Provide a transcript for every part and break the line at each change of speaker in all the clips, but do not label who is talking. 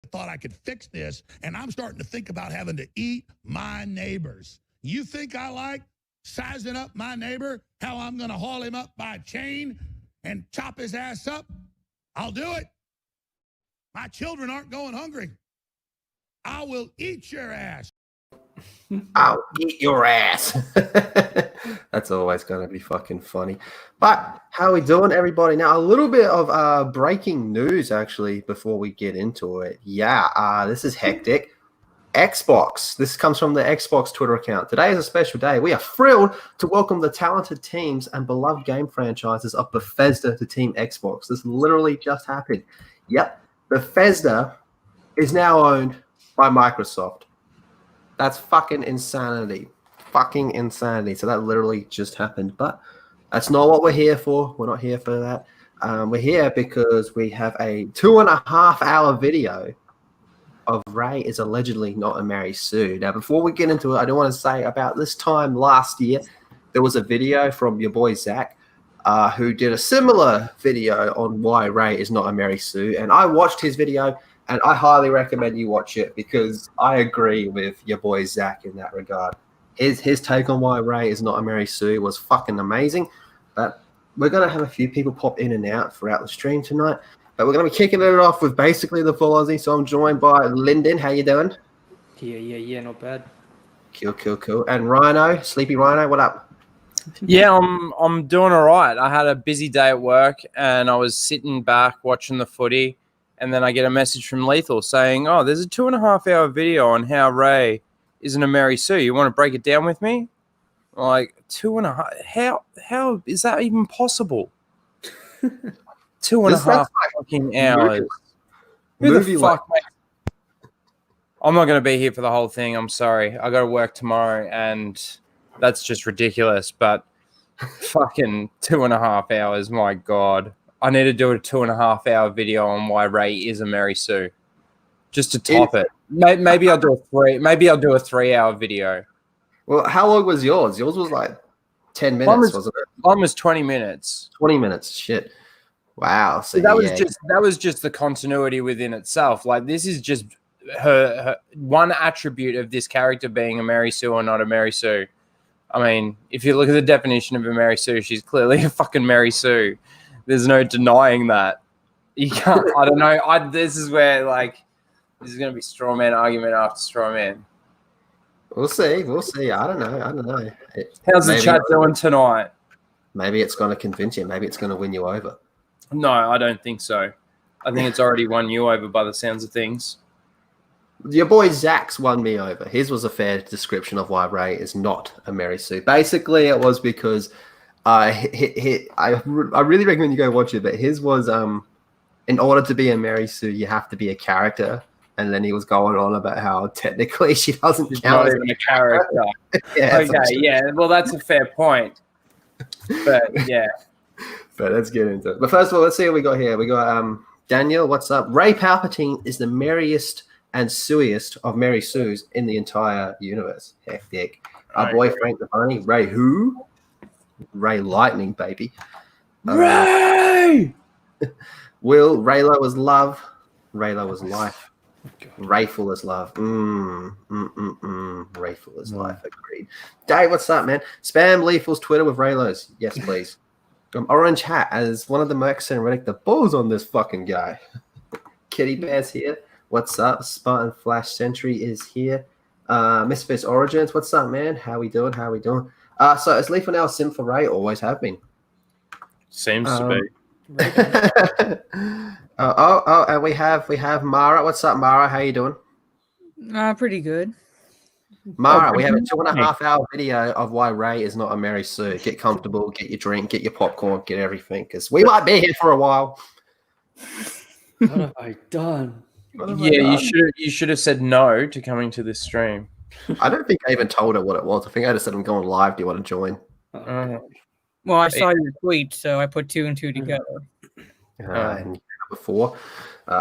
thought I could fix this, and I'm starting to think about having to eat my neighbors. You think I like sizing up my neighbor, how I'm going to haul him up by a chain and chop his ass up? I'll do it. My children aren't going hungry. I will eat your ass.
I'll eat your ass. That's always going to be fucking funny. But how are we doing, everybody? Now, a little bit of breaking news, actually, before we get into it. Yeah, this is hectic. Xbox. This comes from the Xbox Twitter account. Today is a special day. We are thrilled to welcome the talented teams and beloved game franchises of Bethesda to Team Xbox. This literally just happened. Yep. Bethesda is now owned by Microsoft. That's fucking insanity. Fucking insanity. So that literally just happened. But that's not what we're here for. We're not here for that. We're here because we have a 2.5-hour video of Rey is allegedly not a Mary Sue. Now, before we get into it, I do want to say about this time last year, there was a video from your boy Zach, who did a similar video on why Rey is not a Mary Sue. And I watched his video, and I highly recommend you watch it because I agree with your boy Zach in that regard. His take on why Rey is not a Mary Sue was fucking amazing. But we're going to have a few people pop in and out throughout the stream tonight. But we're going to be kicking it off with basically the full Aussie. So I'm joined by Lyndon. How you doing?
Yeah, not bad.
Cool. And Rhino, Sleepy Rhino, what up?
Yeah, I'm doing all right. I had a busy day at work, and I was sitting back watching the footy, and then I get a message from Lethal saying, "Oh, there's a 2.5-hour video on how Rey isn't a Mary Sue. You want to break it down with me?" I'm like, 2.5? How is that even possible? 2.5 fucking hours. Who the fuck? I'm not going to be here for the whole thing. I'm sorry. I got to work tomorrow, and that's just ridiculous. But fucking 2.5 hours. My God, I need to do a 2.5-hour video on why Rey is a Mary Sue, just to top it. Maybe I'll do a 3-hour video.
Well, how long was yours? Yours was like 10 minutes, wasn't it?
Mine was 20 minutes.
20 minutes. Shit. Wow. So
that was just the continuity within itself. Like, this is just her one attribute of this character being a Mary Sue or not a Mary Sue. I mean, if you look at the definition of a Mary Sue, she's clearly a fucking Mary Sue. There's no denying that. You can't. I don't know. This is where, like, this is going to be straw man argument after straw man.
We'll see. I don't know.
How's the chat doing tonight?
Maybe it's going to convince you. Maybe it's going to win you over.
No, I don't think so. I think it's already won you over by the sounds of things.
Your boy Zach's won me over. His was a fair description of why Rey is not a Mary Sue. Basically, it was because I really recommend you go watch it, but his was in order to be a Mary Sue, you have to be a character. And then he was going on about how technically she doesn't count as
a character. Yeah, okay, yeah. Well, that's a fair point. But yeah.
But let's get into it. But first of all, let's see what we got here. We got Daniel, what's up? Rey Palpatine is the merriest and sueiest of Mary Sues in the entire universe. Hectic. Our boy Frank the Bunny. Rey who? Rey Lightning, baby.
Rey!
Will, Raylo was love. Raylo was life. Rayful as love. Rayful as life. Agreed. Dave, what's up, man? Spam Lethal's Twitter with Raylos. Yes, please. Orange Hat as one of the Mercs and Reddick the balls on this fucking guy. Kitty Bear's here. What's up? Spartan Flash Sentry is here. Misfits Origins. What's up, man? How we doing? So is Lethal now a sim for Rey? Always have been.
Seems to be.
And we have Mara. What's up, Mara? How you doing?
Pretty good.
Mara, we have a 2.5-hour video of why Rey is not a Mary Sue. Get comfortable, get your drink, get your popcorn, get everything, because we might be here for a while.
What have I done?
You should have said no to coming to this stream.
I don't think I even told her what it was. I think I just said I'm going live. Do you want to join?
Well, I saw your tweet, so I put 2 and 2 together.
And before.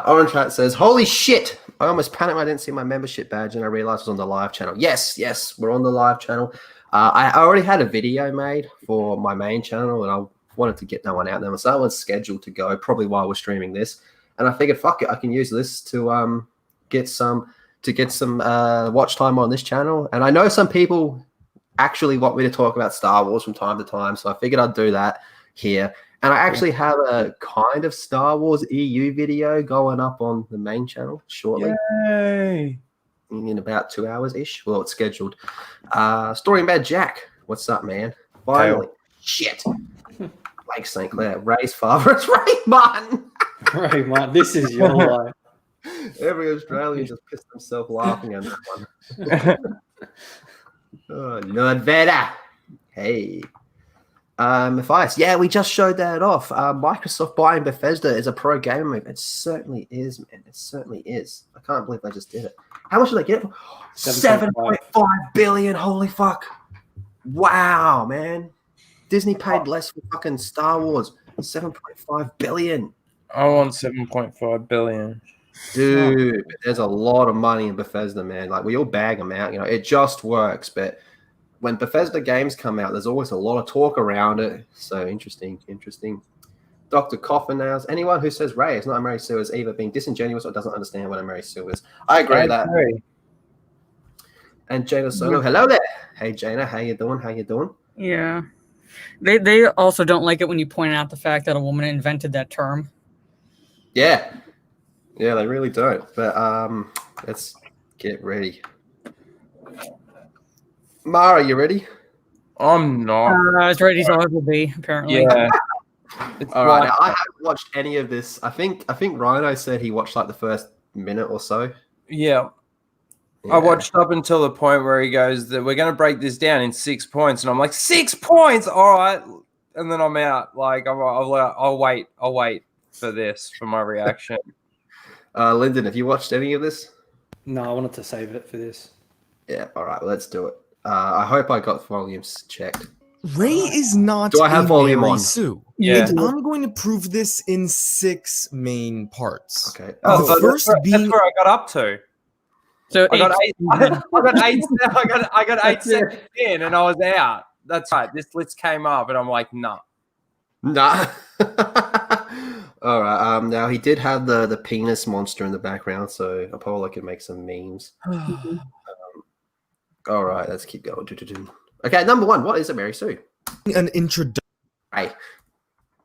Orange Hat says, holy shit, I almost panicked when I didn't see my membership badge and I realized it was on the live channel. Yes, we're on the live channel. I already had a video made for my main channel and I wanted to get that one out there. So that one's scheduled to go probably while we're streaming this. And I figured, fuck it, I can use this to get some watch time on this channel. And I know some people actually want me to talk about Star Wars from time to time, so I figured I'd do that here. And I actually have a kind of Star Wars EU video going up on the main channel shortly.
Yay.
In about 2 hours-ish. Well, it's scheduled. Story in Bed Jack. What's up, man? Finally. Shit. Blake St. Clair. Ray's father. It's Ray Martin.
Ray Martin, this is your life.
Every Australian just pissed himself laughing at that one. Oh, Lord Vader. Hey. Matthias, yeah, we just showed that off. Microsoft buying Bethesda is a pro gamer move. It certainly is, man. It certainly is. I can't believe they just did it. How much did they get it for? 7.5 billion. Holy fuck. Wow, man. Disney paid less for fucking Star Wars. 7.5 billion.
I want 7.5 billion.
Dude, there's a lot of money in Bethesda, man. Like, we all bag them out. You know, it just works, but when Bethesda games come out, there's always a lot of talk around it. So interesting. Dr. Coffin anyone who says Ray is not a Mary Sue is either being disingenuous or doesn't understand what a Mary Sue is. I agree with that. And Jana Sono, hello there. Hey Jana, how you doing?
Yeah. They also don't like it when you point out the fact that a woman invented that term.
Yeah. Yeah, they really don't. But let's get ready. Mara, you ready?
I'm not.
As ready as I'll ever be, apparently.
Yeah.
All right. Now, I haven't watched any of this. I think Rhino said he watched like the first minute or so.
Yeah. I watched up until the point where he goes that we're going to break this down in 6 points, and I'm like, 6 points, all right. And then I'm out. Like I'll wait for my reaction.
Lyndon, have you watched any of this?
No, I wanted to save it for this.
Yeah. All right. Well, let's do it. I hope I got volumes checked.
Ray is not
Do I have
a
volume
Mary
on?
Sue.
Yeah.
And I'm going to prove this in 6 main parts.
Okay.
The first being
that's where I got up to.
So
I got eight seconds in, and I was out. That's right. This list came up, and I'm like, nah.
Nah. All right. Now he did have the penis monster in the background, so Apollo could make some memes. All right, let's keep going. Okay, number 1. What is a Mary Sue?
an introduction
Hey.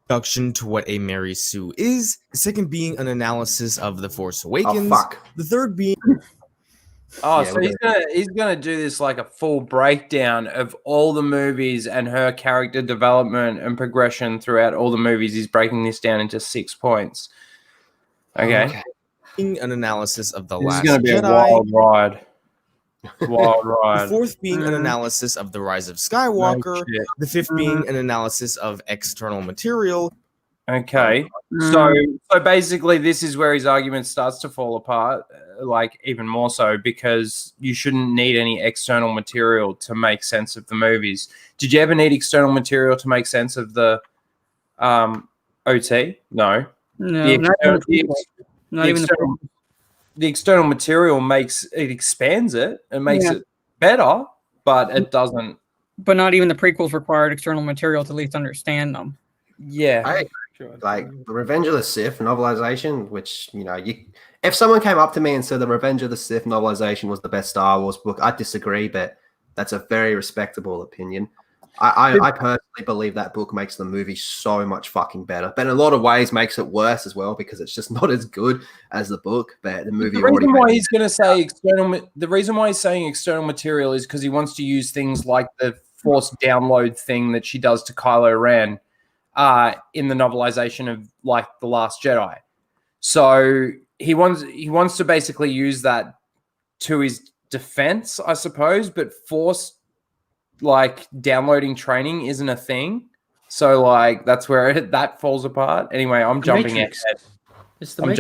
to what a Mary Sue is. The second being an analysis of The Force Awakens.
Oh fuck.
The third being
Oh,
Yeah,
so he's gonna do this like a full breakdown of all the movies and her character development and progression throughout all the movies. He's breaking this down into 6 points. Okay.
being an analysis of The
This is
Last
gonna be
Jedi.
a wild ride. Wild
The
ride.
fourth being an analysis of The Rise of Skywalker.
No shit.
The fifth being an analysis of external material.
Okay, so basically, this is where his argument starts to fall apart, like even more so, because you shouldn't need any external material to make sense of the movies. Did you ever need external material to make sense of the OT? No.
No,
The external material expands it and makes it better, but it doesn't.
But not even the prequels required external material to at least understand them.
Yeah.
Like the Revenge of the Sith novelization, which, you know, if someone came up to me and said the Revenge of the Sith novelization was the best Star Wars book, I'd disagree, but that's a very respectable opinion. I personally believe that book makes the movie so much fucking better, but in a lot of ways makes it worse as well because it's just not as good as the book. But the movie.
The reason why he's going to say external, the reason why he's saying external material is because he wants to use things like the Force download thing that she does to Kylo Ren in the novelization of like The Last Jedi. So he wants to basically use that to his defense, I suppose. But Force like downloading training isn't a thing, so like that's where that falls apart. Anyway, I'm jumping ahead.
It's the
I'm
Matrix.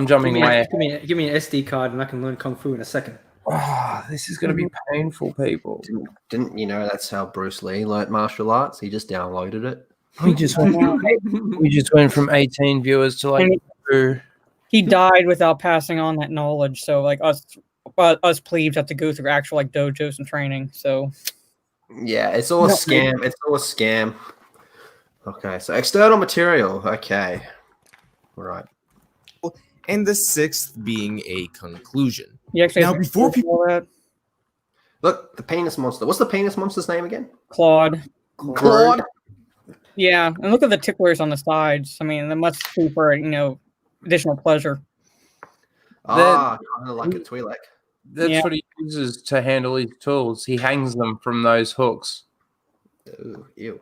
jumping way ahead.
Give me an SD card and I can learn Kung Fu in a second.
Oh, this is going to be painful, people.
Didn't you know that's how Bruce Lee learnt martial arts? He just downloaded it.
We just went from 18 viewers to like 2.
He died without passing on that knowledge. So like us plebes have to go through actual like dojos and training. So
yeah, it's all a scam. It's all a scam. Okay, so external material. Okay, all right.
and the sixth being a conclusion.
You actually
Now,
have
before people,
that
Look, the penis monster. What's the penis monster's name again?
Claude.
Claude.
Yeah, and look at the ticklers on the sides. I mean, that must be for additional pleasure.
Ah, kind of like a Twi'lek.
That's what he uses to handle his tools. He hangs them from those hooks.
Ooh, ew.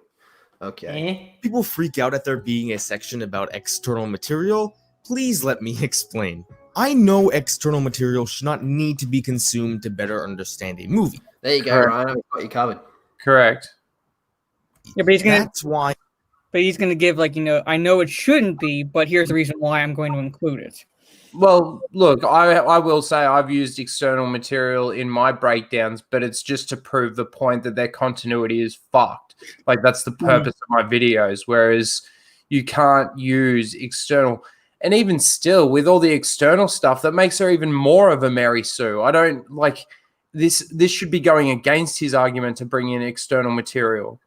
Okay.
people freak out at there being a section about external material, please let me explain. I know external material should not need to be consumed to better understand a movie.
There you go,
Correct.
Ryan. I've got you covered.
Correct.
Yeah, but
That's why
he's gonna give I know it shouldn't be, but here's the reason why I'm going to include it.
Well, look, I will say I've used external material in my breakdowns, but it's just to prove the point that their continuity is fucked. Like, that's the purpose of my videos, whereas you can't use external. And even still, with all the external stuff, that makes her even more of a Mary Sue. I don't like this. This should be going against his argument to bring in external material.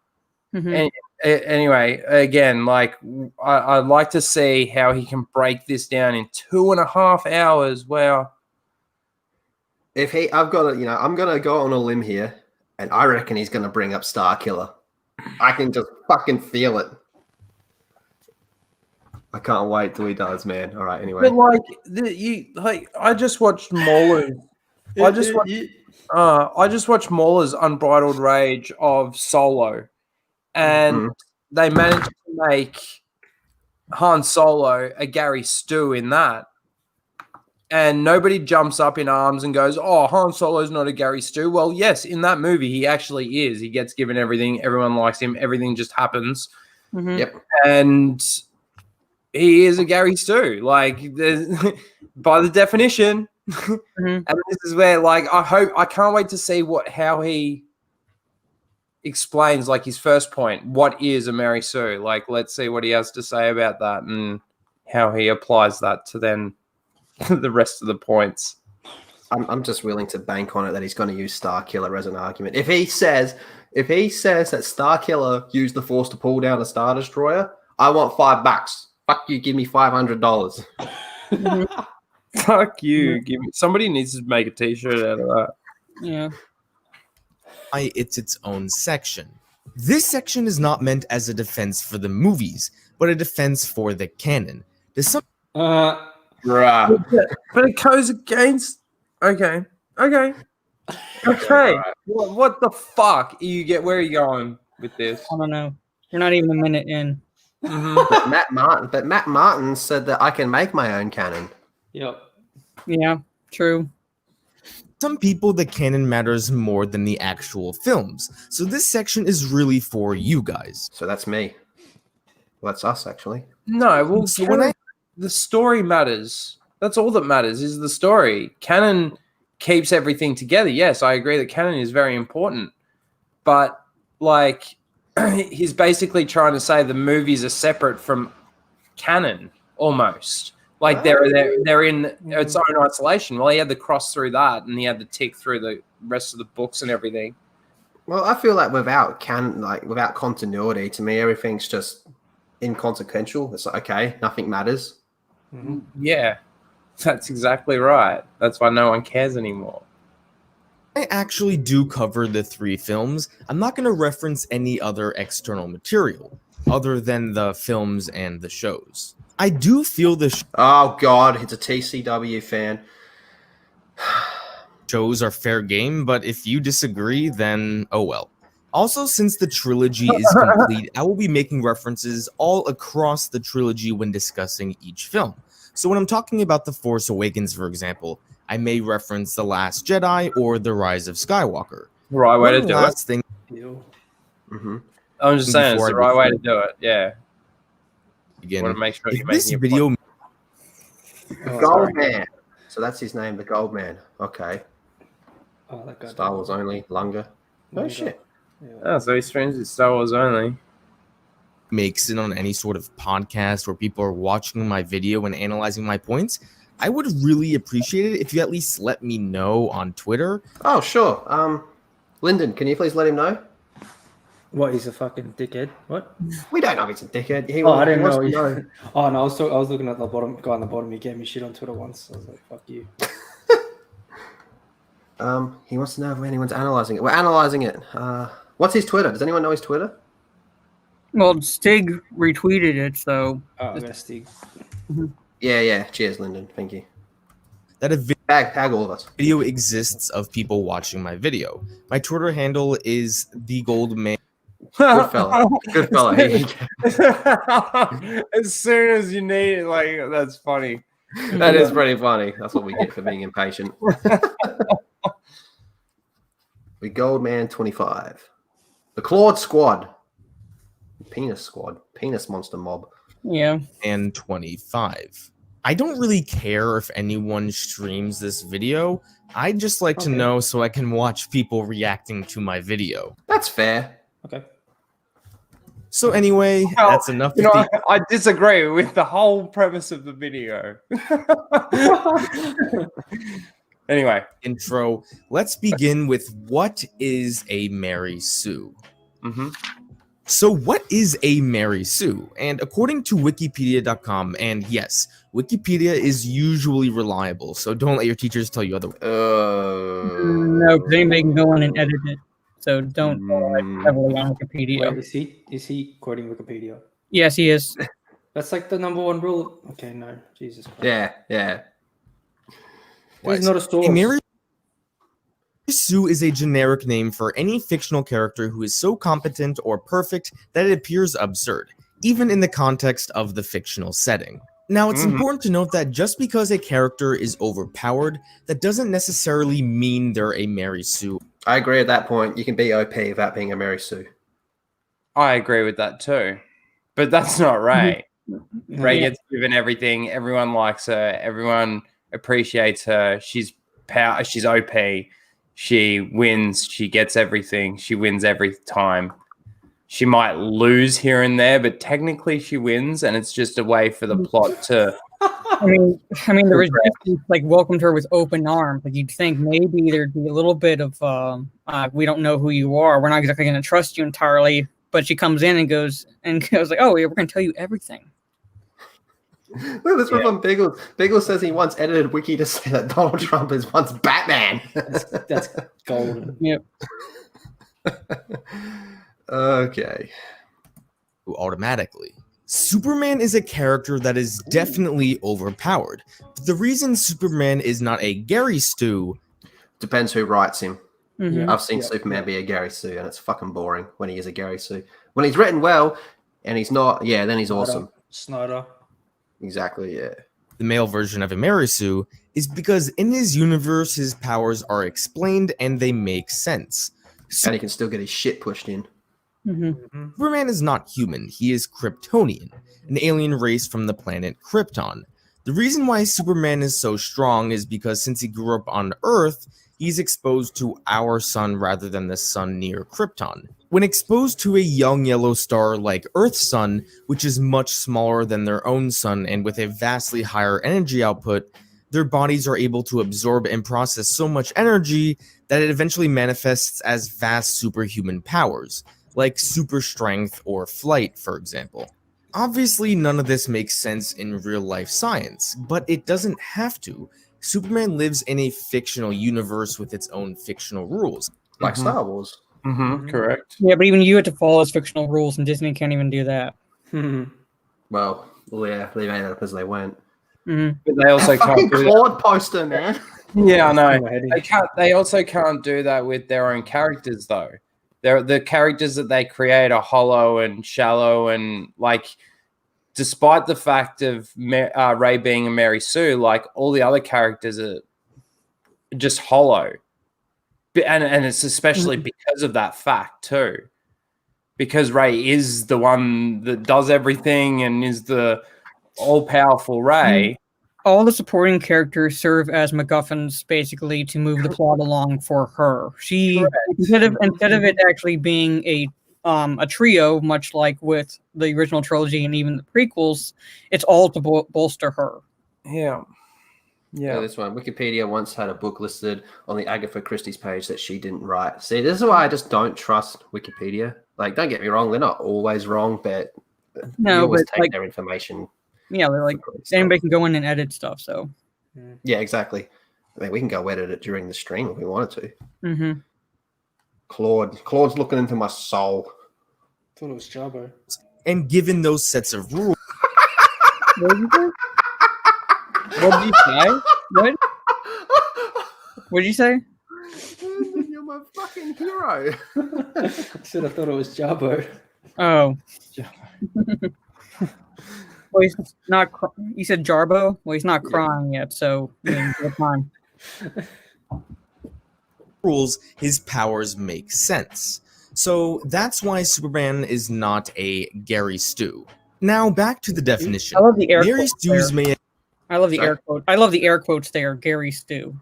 Mhm.
And anyway, again, like I'd like to see how he can break this down in 2.5 hours. Wow.
I'm gonna go on a limb here, and I reckon he's gonna bring up Starkiller. I can just fucking feel it. I can't wait till he does, man. All right, anyway.
But I just watched Mauler's. I just watched Mauler's Unbridled Rage of Solo, and they managed to make Han Solo a Gary Stu in that. And nobody jumps up in arms and goes, "Oh, Han Solo's not a Gary Stu." Well, yes, in that movie, he actually is. He gets given everything. Everyone likes him. Everything just happens.
Mhm.
Yep.
And he is a Gary Stu. Like, by the definition.
Mhm.
And this is where, like, I can't wait to see how he explains, like, his first point. What is a Mary Sue? Like, let's see what he has to say about that and how he applies that to then the rest of the points.
I'm just willing to bank on it that he's going to use Starkiller as an argument. If he says that Starkiller used the Force to pull down a Star Destroyer, I want $5. Fuck you, give me $500.
Fuck you. Somebody needs to make a t-shirt out of that.
Yeah.
it's its own section. This section is not meant as a defense for the movies, but a defense for the canon. Does some
Bruh.
But it goes against. Okay. What the fuck? Where are you going with this?
I don't know. We're not even a minute in.
But Matt Martin said that I can make my own canon.
Yep.
Yeah, true.
Some people, the canon matters more than the actual films, so this section is really for you guys.
So that's me. Well, that's us, actually.
No, well,
So when
the story matters. That's all that matters is the story. Canon keeps everything together. Yes, I agree that canon is very important. But, like, he's basically trying to say the movies are separate from canon, almost. Like, they're in its own isolation. Well, he had the cross through that, and he had the tick through the rest of the books and everything.
Well, I feel like without continuity, to me, everything's just inconsequential. It's like, okay, nothing matters.
Yeah, that's exactly right. That's why no one cares anymore.
I actually do cover the 3 films, I'm not going to reference any other external material, other than the films and the shows. I do feel the
Oh, God, it's a TCW fan.
shows are fair game, but if you disagree, then oh well. Also, since the trilogy is complete, I will be making references all across the trilogy when discussing each film. So when I'm talking about The Force Awakens, for example, I may reference The Last Jedi or The Rise of Skywalker.
Right way to
One
do
last
it.
thing
I'm just saying it's
Before
the
I
right
go
way to do it. Yeah.
again,
Want to make sure
if
you're
this
making your
video
point.
Gold Man. So that's his name, the Gold Man. Okay.
Oh, that guy.
Star Wars only, longer. Oh,
Longer.
shit.
Oh, so he streams it Star Wars only.
makes it on any sort of podcast where people are watching my video and analyzing my points, I would really appreciate it if you at least let me know on Twitter.
Oh, sure. Lyndon, can you please let him know?
What? He's a fucking dickhead. What?
We don't know if he's a dickhead. He
I didn't
wants
know.
to know.
Oh no, I was looking at the bottom guy on the bottom. He gave me shit on Twitter once. I was like, "Fuck you."
He wants to know if anyone's analyzing it. We're analyzing it. What's his Twitter? Does anyone know his Twitter?
Well, Stig retweeted it, so
Oh, that's Steve.
Yeah. Cheers, Lyndon. Thank you.
That a
Tag all of us.
video exists of people watching my video. My Twitter handle is the Gold Man.
Good fella. Good fella. Here you go.
As soon as you need it, like, that's funny.
That is pretty funny. That's what we get for being impatient. The Goldman 25. The Clawed Squad. Penis Squad. Penis Monster Mob.
yeah.
And 25. I don't really care if anyone streams this video. I just like to know so I can watch people reacting to my video.
That's fair.
Okay.
So anyway, that's enough.
You know, I disagree with the whole premise of the video. Anyway,
Intro. Let's begin with what is a Mary Sue? So what is a Mary Sue? And according to wikipedia.com, and yes, Wikipedia is usually reliable, so don't let your teachers tell you otherwise.
No, because anybody can go in and edit it. So don't rely heavily on Wikipedia.
Wait, is he quoting Wikipedia?
Yes, he is.
That's like the number one rule. Okay, no, Jesus Christ.
Yeah.
There's not a source.
A Mary Sue is a generic name for any fictional character who is so competent or perfect that it appears absurd, even in the context of the fictional setting. Now, it's important to note that just because a character is overpowered, that doesn't necessarily mean they're a Mary Sue.
I agree at that point. You can be OP without being a Mary Sue.
I agree with that too. But that's not Rey. Rey gets given everything. Everyone likes her. Everyone appreciates her. She's OP. She wins. She gets everything. She wins every time. She might lose here and there, but technically she wins, and it's just a way for the plot to.
I mean, the Resistance like welcomed her with open arms. Like you'd think maybe there'd be a little bit of, we don't know who you are. We're not exactly going to trust you entirely. But she comes in and goes like, oh, yeah, we're going to tell you everything.
Look, this one from Biggle. Biggle says he once edited Wiki to say that Donald Trump is once Batman.
That's golden.
Yep.
Okay.
Automatically. Superman is a character that is definitely overpowered. But the reason Superman is not a Gary Stu
Depends who writes him.
Mm-hmm.
I've seen Superman be a Gary Stu, and it's fucking boring when he is a Gary Stu. When he's written well, and he's not, then he's awesome.
Snyder.
Exactly, yeah.
the male version of a Mary Sue, is because in his universe, his powers are explained and they make sense.
And he can still get his shit pushed in.
Mm-hmm.
Superman is not human, he is Kryptonian, an alien race from the planet Krypton. The reason why Superman is so strong is because since he grew up on Earth, he's exposed to our sun rather than the sun near Krypton. When exposed to a young yellow star like Earth's sun, which is much smaller than their own sun and with a vastly higher energy output, their bodies are able to absorb and process so much energy that it eventually manifests as vast superhuman powers, like super strength or flight, for example. Obviously, none of this makes sense in real-life science, but it doesn't have to. Superman lives in a fictional universe with its own fictional rules.
Like Star Wars.
Mm-hmm, correct.
Yeah, but even you had to follow those fictional rules, and Disney can't even do that.
Well, yeah, they made it up as they went.
Mm-hmm.
But they also
Fucking
can't do
Claude poster, man.
Yeah, I know. They can't. They also can't do that with their own characters, though. The characters that they create are hollow and shallow, and like, despite the fact of Rey being a Mary Sue, like all the other characters are just hollow, and it's especially because of that fact too, because Rey is the one that does everything and is the all-powerful Rey.
All the supporting characters serve as MacGuffins, basically, to move the plot along for her. She instead of it actually being a trio, much like with the original trilogy and even the prequels, it's all to bolster her.
Yeah. Yeah.
This one. Wikipedia once had a book listed on the Agatha Christie's page that she didn't write. See, this is why I just don't trust Wikipedia. Like, don't get me wrong, they're not always wrong, but
No,
you always
but,
take
like,
their information.
Yeah, they're like anybody can go in and edit stuff. So
Yeah, exactly. I mean, we can go edit it during the stream if we wanted to.
mm-hmm.
Claude's looking into my soul.
I thought it was Jabbo.
And given those sets of rules,
What did you say? What? What did you say?
You're my fucking hero.
I said I thought it was Jabbo.
Oh. Well, he's not. You said Jarbo. Well, he's not crying yet, so good time.
his powers make sense. So that's why Superman is not a Gary Stu. Now back to the definition.
I love the air
Gary
quotes
Stu's
there.
may
I love the air quote. I love the air quotes there. Gary Stu.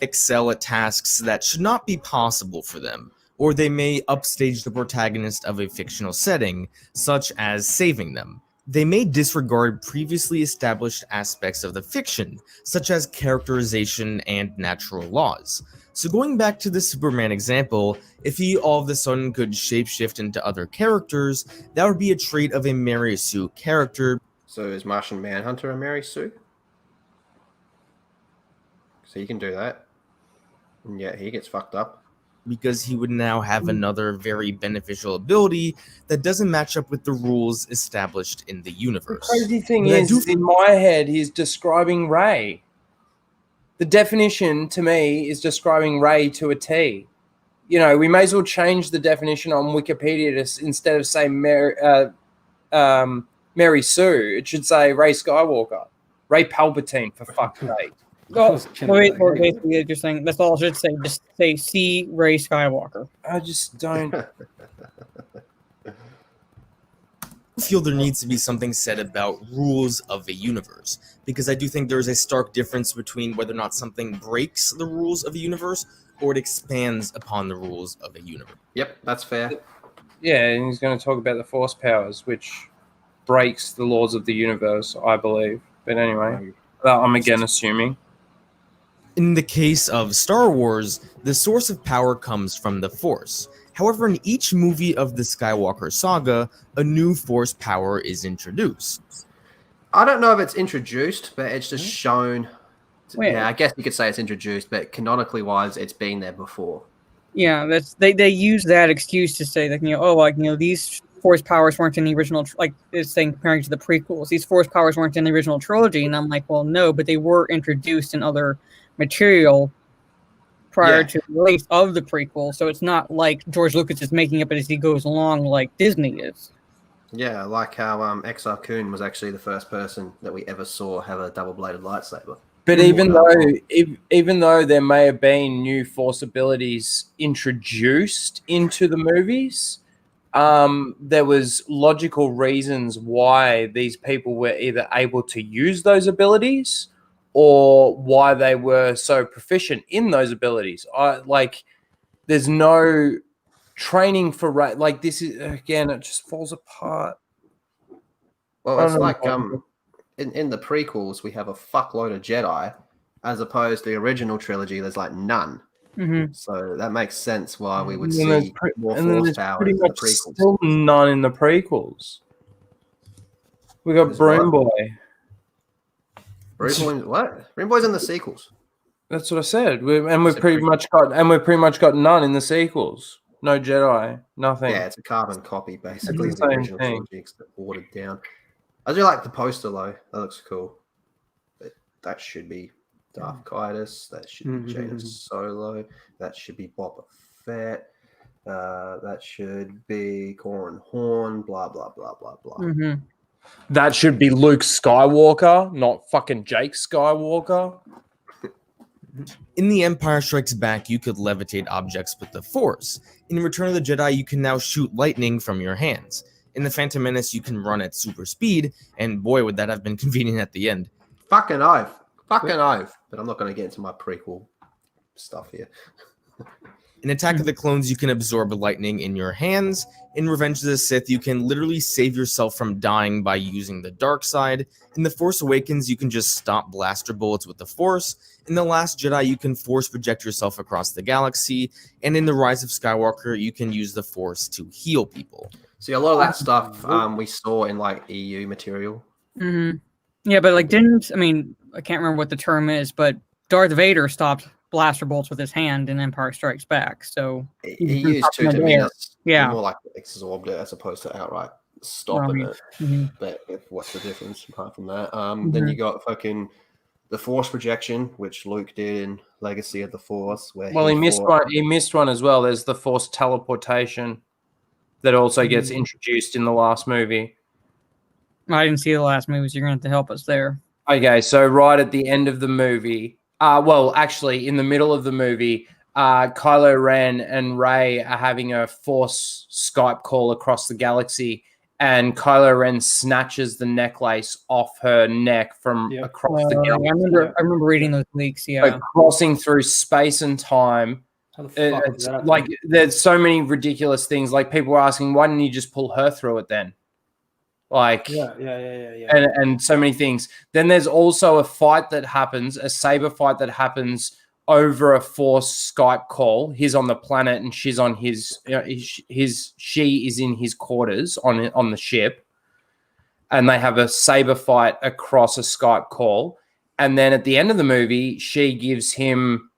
excel at tasks that should not be possible for them, or they may upstage the protagonist of a fictional setting, such as saving them. They may disregard previously established aspects of the fiction, such as characterization and natural laws. So going back to the Superman example, if he all of a sudden could shapeshift into other characters, that would be a trait of a Mary Sue character.
So is Martian Manhunter a Mary Sue? So he can do that. And yet he gets fucked up.
Because he would now have another very beneficial ability that doesn't match up with the rules established in the universe.
The crazy thing
But
is, in my head, he's describing Rey. The definition to me is describing Rey to a T. You know, we may as well change the definition on Wikipedia to, instead of saying Mary Sue, it should say Rey Skywalker, Rey Palpatine, for fuck's sake.
Oh, wait, basically, you're saying that's all I should say. Just say C. Rey Skywalker.
I just don't.
I feel there needs to be something said about rules of a universe, because I do think there is a stark difference between whether or not something breaks the rules of a universe or it expands upon the rules of a universe.
Yep, that's fair.
Yeah, and he's going to talk about the Force powers, which breaks the laws of the universe, I believe. But anyway, I'm again assuming.
In the case of Star Wars, the source of power comes from the Force. However, in each movie of the Skywalker saga, a new Force power is introduced.
I don't know if it's introduced, but it's just shown.
Wait.
Yeah, I guess you could say it's introduced, but canonically wise, it's been there before.
Yeah, that's they use that excuse to say that these Force powers weren't in the original, like it's saying comparing to the prequels. These Force powers weren't in the original trilogy, and I'm like, well, no, but they were introduced in other material prior to the release of the prequel, so it's not like George Lucas is making up it as he goes along like Disney is.
Yeah, like how XR Kun was actually the first person that we ever saw have a double-bladed lightsaber.
But even though there may have been new Force abilities introduced into the movies, there was logical reasons why these people were either able to use those abilities or why they were so proficient in those abilities. There's no training for this is again, it just falls apart.
Well, it's like in the prequels we have a fuckload of Jedi, as opposed to the original trilogy there's like none.
Mm-hmm.
So that makes sense why we would
And
see more Force power in the prequels.
Still none in the prequels. We got Broom Boy.
What? Broom Boy's in the sequels.
We've pretty much got none in the sequels. No Jedi, nothing.
Yeah, it's a carbon copy basically of
It's
the
the same
original
thing.
trilogy, except watered down. I do like the poster though. That looks cool. But that should be Darth Kaitis. That should be Jaina Solo. That should be Boba Fett. That should be Corran Horn. Blah blah blah blah blah.
Mm-hmm.
That should be Luke Skywalker, not fucking Jake Skywalker.
In The Empire Strikes Back, you could levitate objects with the Force. In Return of the Jedi, you can now shoot lightning from your hands. In The Phantom Menace, you can run at super speed, and boy, would that have been convenient at the end.
Fucking oath. But I'm not going to get into my prequel stuff here.
In Attack of the Clones, you can absorb lightning in your hands. In Revenge of the Sith, you can literally save yourself from dying by using the dark side. In The Force Awakens, you can just stop blaster bullets with the Force. In The Last Jedi, you can force project yourself across the galaxy. And in The Rise of Skywalker, you can use the Force to heal people.
See, a lot of that stuff we saw in like EU material.
Mm-hmm. Yeah, but like I can't remember what the term is, but Darth Vader stopped blaster bolts with his hand in Empire Strikes Back. So
he used to mean more like absorbed it as opposed to outright stopping it.
Mm-hmm.
But what's the difference apart from that? Then you got fucking the Force projection, which Luke did in Legacy of the Force. Where
he missed one. He missed one as well. There's the Force teleportation that also gets introduced in the last movie.
I didn't see the last movie, so you're going to have to help us there.
Okay, so right at the end of the movie, actually, in the middle of the movie, Kylo Ren and Rey are having a Force Skype call across the galaxy, and Kylo Ren snatches the necklace off her neck from across the galaxy.
I remember reading those leaks,
So crossing through space and time.
How the fuck is that
like, there's so many ridiculous things. Like, people were asking, why didn't you just pull her through it then? Like, and so many things. Then there's also a fight that happens, a saber fight that happens over a Force Skype call. He's on the planet and she's on his she is in his quarters on the ship, and they have a saber fight across a Skype call. And then at the end of the movie, she gives him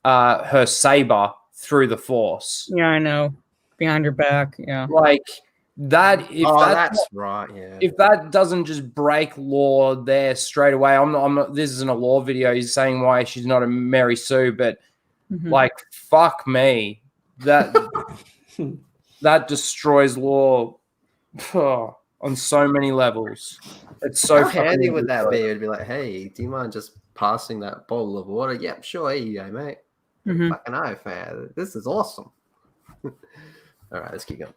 her saber through the Force.
Yeah, I know. Behind her back. Yeah.
Like, that,
that's right. Yeah.
If that doesn't just break lore there straight away, I'm not. This isn't a lore video. He's saying why she's not a Mary Sue, but like, fuck me, that that destroys lore on so many levels. It's so
How handy would that be? It'd be like, hey, do you mind just passing that bottle of water? Yep, sure, here you go, mate. Fucking oath, man. This is awesome. All right, let's keep going.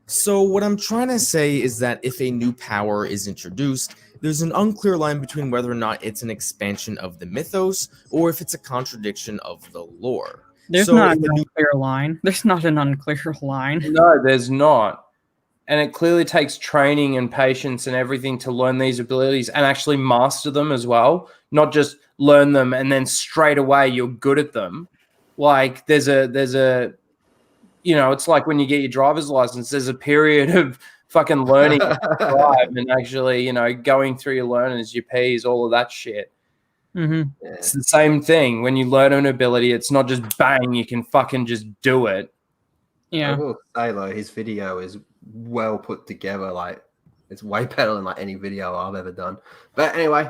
So what I'm trying to say is that if a new power is introduced, there's an unclear line between whether or not it's an expansion of the mythos or if it's a contradiction of the lore.
There's not an unclear line. There's not an unclear line.
No, there's not. And it clearly takes training and patience and everything to learn these abilities and actually master them as well. Not just learn them and then straight away you're good at them. Like, there's a it's like when you get your driver's license, there's a period of fucking learning to drive and actually, going through your learners, your P's, all of that shit. It's the same thing. When you learn an ability, it's not just bang, you can fucking just do it.
Yeah. I will say, though, his video is well put together. Like, it's way better than like any video I've ever done. But anyway,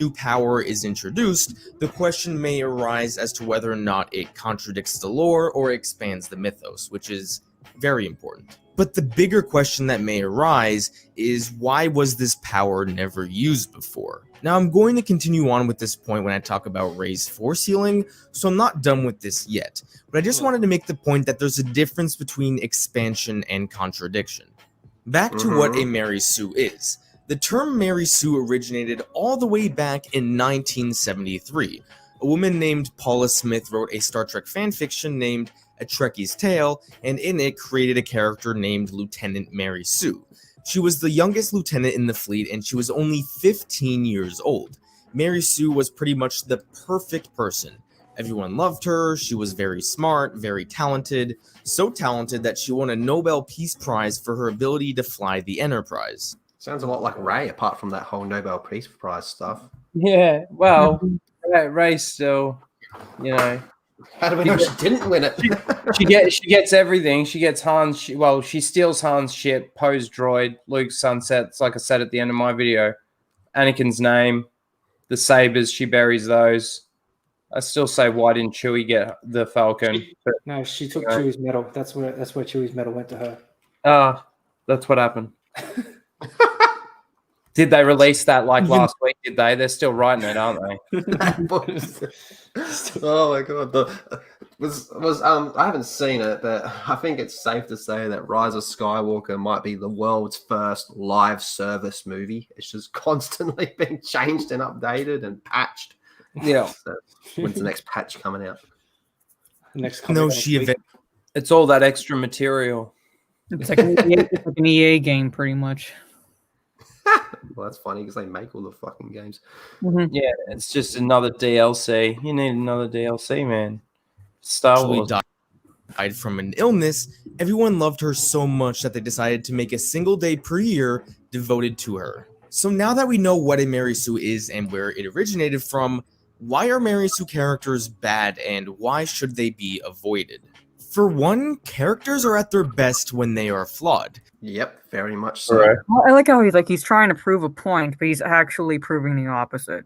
new power is introduced, the question may arise as to whether or not it contradicts the lore or expands the mythos, which is very important. But the bigger question that may arise is, why was this power never used before? Now, I'm going to continue on with this point when I talk about Rey's force healing, so I'm not done with this yet. But I just wanted to make the point that there's a difference between expansion and contradiction. Back to what a Mary Sue is. The term Mary Sue originated all the way back in 1973. A woman named Paula Smith wrote a Star Trek fanfiction named A Trekkie's Tale, and in it created a character named Lieutenant Mary Sue. She was the youngest lieutenant in the fleet, and she was only 15 years old. Mary Sue was pretty much the perfect person. Everyone loved her, she was very smart, very talented, so talented that she won a Nobel Peace Prize for her ability to fly the Enterprise.
Sounds a lot like Rey, apart from that whole Nobel Peace Prize stuff.
Yeah, well, Rey still,
How do we know she didn't win it?
she gets everything. She gets Han's. She steals Han's ship, Poe's droid, Luke's sunsets, like I said at the end of my video. Anakin's name, the sabers, she buries those. I still say, why didn't Chewie get the Falcon? But,
no, she took Chewie's medal. That's where Chewie's medal went to her.
That's what happened. Did they release that like last week? Did they? They're still writing it, aren't they?
Oh my god! I haven't seen it, but I think it's safe to say that Rise of Skywalker might be the world's first live service movie. It's just constantly being changed and updated and patched.
Yeah.
So, when's the next patch coming out?
Next
No,
comic
she
next week.
It's all that extra material.
It's like an EA game, pretty much.
Well, that's funny because they make all the fucking games.
Mhm.
Yeah, it's just another DLC. You need another DLC, man. Star
actually
Wars.
died from an illness, everyone loved her so much that they decided to make a single day per year devoted to her. So now that we know what a Mary Sue is and where it originated from, why are Mary Sue characters bad and why should they be avoided? For one, characters are at their best when they are flawed.
Yep, very much so.
Correct.
I like how he's trying to prove a point, but he's actually proving the opposite.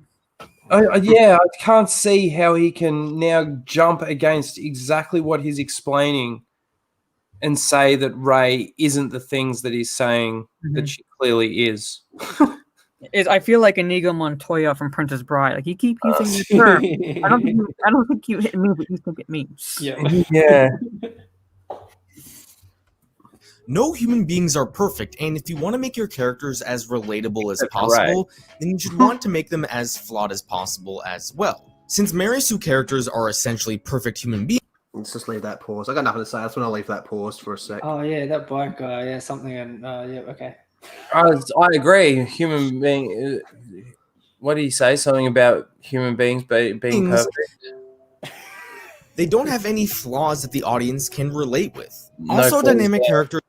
Yeah, I can't see how he can now jump against exactly what he's explaining and say that Rey isn't the things that he's saying that she clearly is.
I feel like Inigo Montoya from Princess Bride. Like you keep using the term. I don't think it means what you think it means.
Yeah.
Yeah.
No human beings are perfect, and if you want to make your characters as relatable as
That's
possible, then you should want to make them as flawed as possible as well. Since Mary Sue characters are essentially perfect human beings,
Let's just leave that pause. I got nothing to say. I just want to leave that paused for a sec.
Oh yeah, that bike guy. Yeah, something. And yeah, okay.
I agree. Human being. What did he say? Something about human beings being perfect.
they don't have any flaws that the audience can relate with.
No
Also,
flaws
dynamic
there.
characters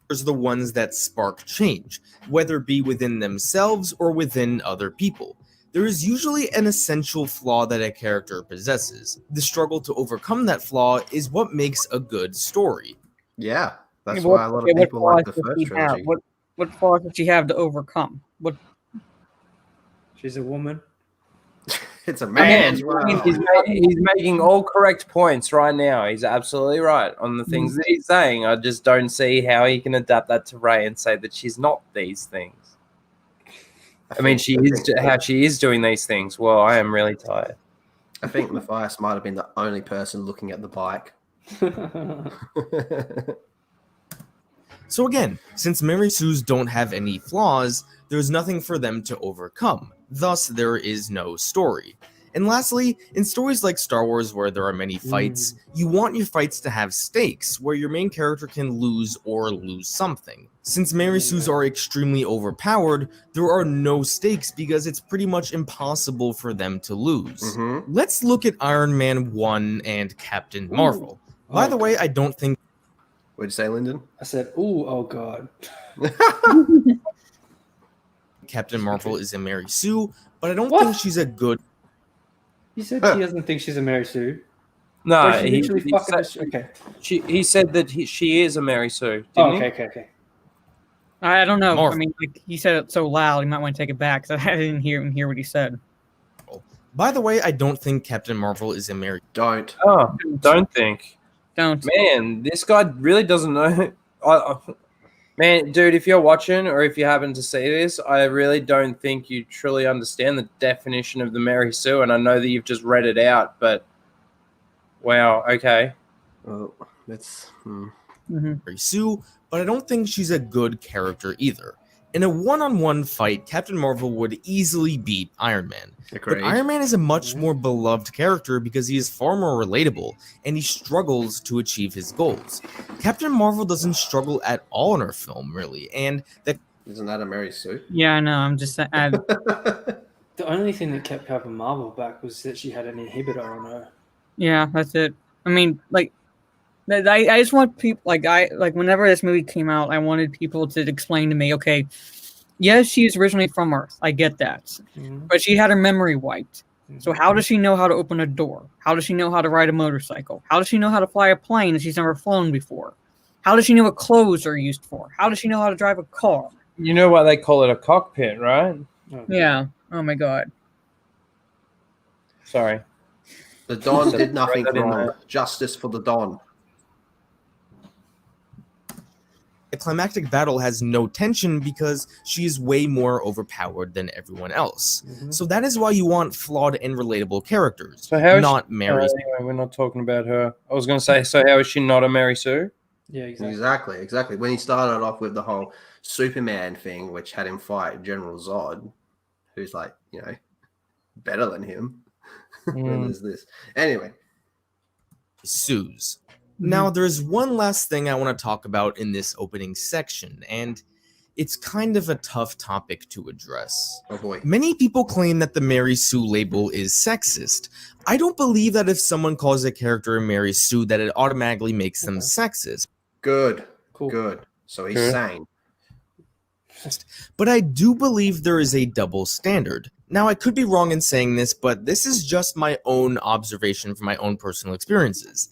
are the ones that spark change, whether it be within themselves or within other people. There is usually an essential flaw that a character possesses. The struggle to overcome that flaw is what makes a good story.
Yeah, that's
Yeah,
why a lot of people like the
flaws does
first
she have?
trilogy.
What flaws does she have to overcome? What?
She's a woman.
It's a man's
Man,
world.
he's making all correct points right now. He's absolutely right on the things that he's saying. I just don't see how he can adapt that to Rey and say that she's not these things. I mean, she is doing these things. Well, I am really tired.
I think Matthias might have been the only person looking at the bike.
So again, since Mary Sue's don't have any flaws, there's nothing for them to overcome. Thus, there is no story. And lastly, in stories like Star Wars where there are many fights, you want your fights to have stakes, where your main character can lose or lose something. Since Mary Sue's are extremely overpowered, there are no stakes because it's pretty much impossible for them to lose. Let's look at Iron Man 1 and Captain Marvel. By the way, I don't think...
What'd you say, Lyndon?
I said, "Ooh, oh god."
Captain Marvel is a Mary Sue, but I don't think she's a good...
He said she doesn't think she's a Mary Sue.
No,
Or she literally fucking okay.
He said that she is a Mary Sue.
Oh,
Didn't he?
okay.
I don't know.
Marvel.
I mean, like, he said it so loud, you might want to take it back. So I didn't hear what he said.
By the way, I don't think Captain Marvel is a Mary...
Don't.
Oh, don't think.
Don't.
Man, this guy really doesn't know. Man, dude, if you're watching or if you happen to see this, I really don't think you truly understand the definition of the Mary Sue, and I know that you've just read it out, but wow, okay.
Well, that's...
Mary Sue, but I don't think she's a good character either. In a one-on-one fight, Captain Marvel would easily beat Iron Man.
Agreed.
But Iron Man is a much more beloved character because he is far more relatable, and he struggles to achieve his goals. Captain Marvel doesn't struggle at all in her film, really, and that...
Isn't that a Mary Sue?
Yeah, I know. I'm just saying.
The only thing that kept Captain Marvel back was that she had an inhibitor on her.
Yeah, that's it. I mean, like, I just want people like whenever this movie came out, I wanted people to explain to me, okay, yes, she's originally from Earth. I get that, but she had her memory wiped. So how does she know how to open a door? How does she know how to ride a motorcycle? How does she know how to fly a plane that she's never flown before? How does she know what clothes are used for? How does she know how to drive a car?
You know why they call it a cockpit, right?
Yeah. Oh my god.
Sorry.
The Don did nothing
Right in
wrong.
there.
Justice for the Don.
the climactic battle has no tension because she is way more overpowered than everyone else. So that is why you want flawed and relatable characters,
So how is
not
she,
Mary.
anyway, we're not talking about her. I was going to say, so how is she not a Mary Sue?
Yeah, exactly.
Exactly. When he started off with the whole Superman thing, which had him fight General Zod, who's like, you know, better than him. Then there's this. Anyway,
Sus. Now, there's one last thing I want to talk about in this opening section, and it's kind of a tough topic to address.
Oh boy.
Many people claim that the Mary Sue label is sexist. I don't believe that if someone calls a character Mary Sue that it automatically makes them sexist.
Good.
Cool.
Good. So he's sane.
But I do believe there is a double standard. Now, I could be wrong in saying this, but this is just my own observation from my own personal experiences.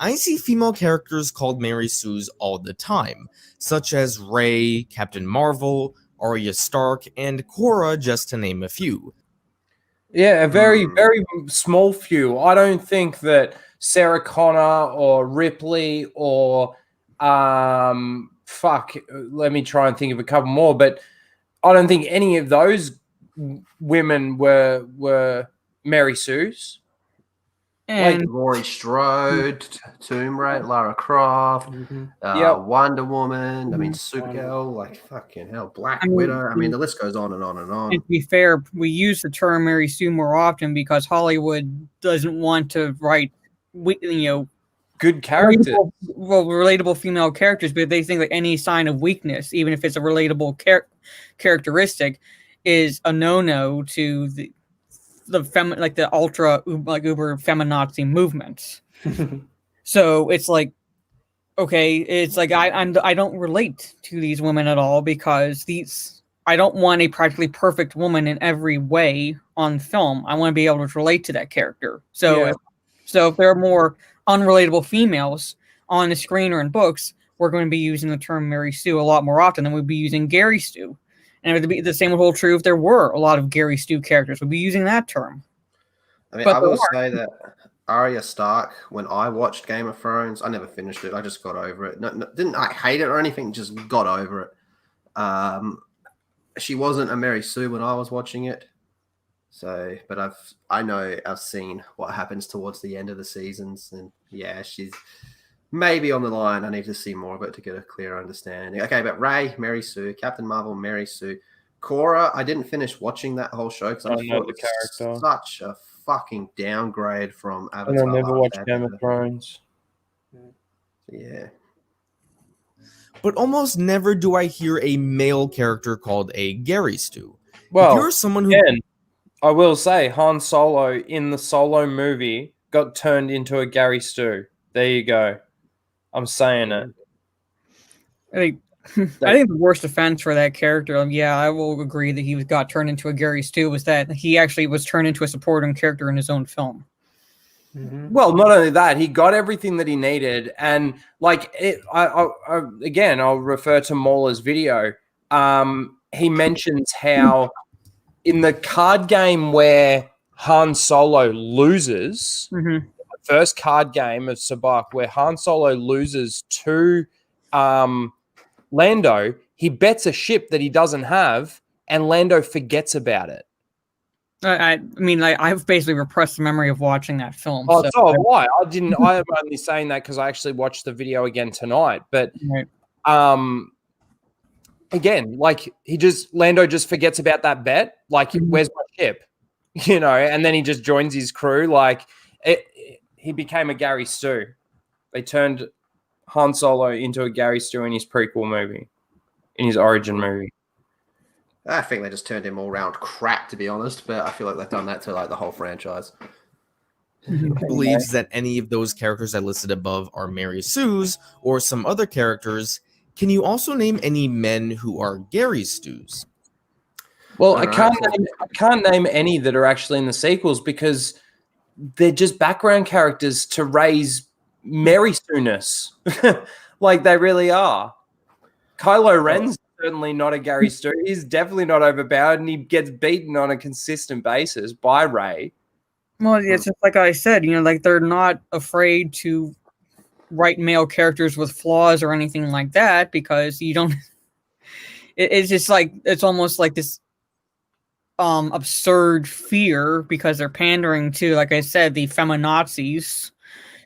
I see female characters called Mary Sues all the time, such as Rey, Captain Marvel, Arya Stark, and Cora, just to name a few.
Yeah, a very, very small few. I don't think that Sarah Connor or Ripley or let me try and think of a couple more, but I don't think any of those women were Mary Sues.
And
Like Rory Strode, Tomb Raider, Lara Croft, Wonder Woman, I mean, Supergirl, like fucking hell, Black Widow. I mean, the list goes on and on and on.
And to be fair, we use the term Mary Sue more often because Hollywood doesn't want to write,
good characters.
Relatable female characters, but they think that any sign of weakness, even if it's a relatable characteristic, is a no-no to the ultra uber feminazi movement. So it's like, okay, it's like I don't relate to these women at all because I don't want a practically perfect woman in every way on film. I want to be able to relate to that character. So if there are more unrelatable females on the screen or in books, we're going to be using the term Mary Stu a lot more often than we'd be using Gary Stu. And it would be the same would hold true if there were a lot of Gary Stu characters. We'd be using that term.
I mean, I will say that Arya Stark, when I watched Game of Thrones, I never finished it. I just got over it. No, didn't I hate it or anything? Just got over it. She wasn't a Mary Sue when I was watching it. So, but I've seen what happens towards the end of the seasons, and yeah, she's maybe on the line. I need to see more of it to get a clear understanding. Okay, but Rey, Mary Sue, Captain Marvel, Mary Sue, Cora. I didn't finish watching that whole show because I thought it was such a fucking downgrade from Avatar.
I never watched Game of Thrones.
Yeah.
But almost never do I hear a male character called a Gary Stu.
Well,
if you're someone who
I will say Han Solo in the Solo movie got turned into a Gary Stu. There you go. I'm saying it.
I think the worst offense for that character, I will agree that he got turned into a Gary Stu, was that he actually was turned into a supporting character in his own film.
Mm-hmm.
Well, not only that, he got everything that he needed, and again, I'll refer to Mauler's video. He mentions how in the card game where Han Solo loses, the first card game of Sabak, where Han Solo loses to Lando, he bets a ship that he doesn't have, and Lando forgets about it.
I've basically repressed the memory of watching that film.
Oh, so have I. I'm only saying that because I actually watched the video again tonight. But again, like Lando just forgets about that bet. Like, where's my ship? And then he just joins his crew. Like, he became a Gary Stu. They turned Han Solo into a Gary Stu in his prequel movie, in his origin movie.
I think they just turned him all round crap, to be honest. But I feel like they've done that to like the whole franchise.
Believes that any of those characters I listed above are Mary Sues or some other characters. Can you also name any men who are Gary Stews?
Well, I can't name any that are actually in the sequels because they're just background characters to Rey's Mary Sue-ness. Like, they really are. Kylo Ren's certainly not a Gary Stu. He's definitely not overpowered, and he gets beaten on a consistent basis by Rey.
Well, it's just like I said, they're not afraid to write male characters with flaws or anything like that because you don't. It's just like it's almost like this absurd fear because they're pandering to, like I said, the feminazis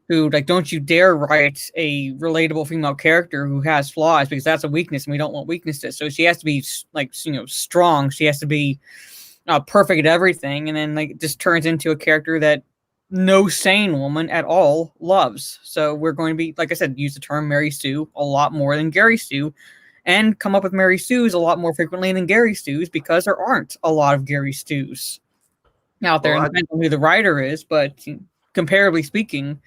who don't you dare write a relatable female character who has flaws because that's a weakness and we don't want weaknesses. So she has to be strong. She has to be perfect at everything, and then it just turns into a character that no sane woman at all loves. So we're going to be, like I said, use the term Mary Sue a lot more than Gary Stu, and come up with Mary Sues a lot more frequently than Gary Stu's, because there aren't a lot of Gary Stu's out there.
Well,
And depends on who the writer is, but comparably speaking,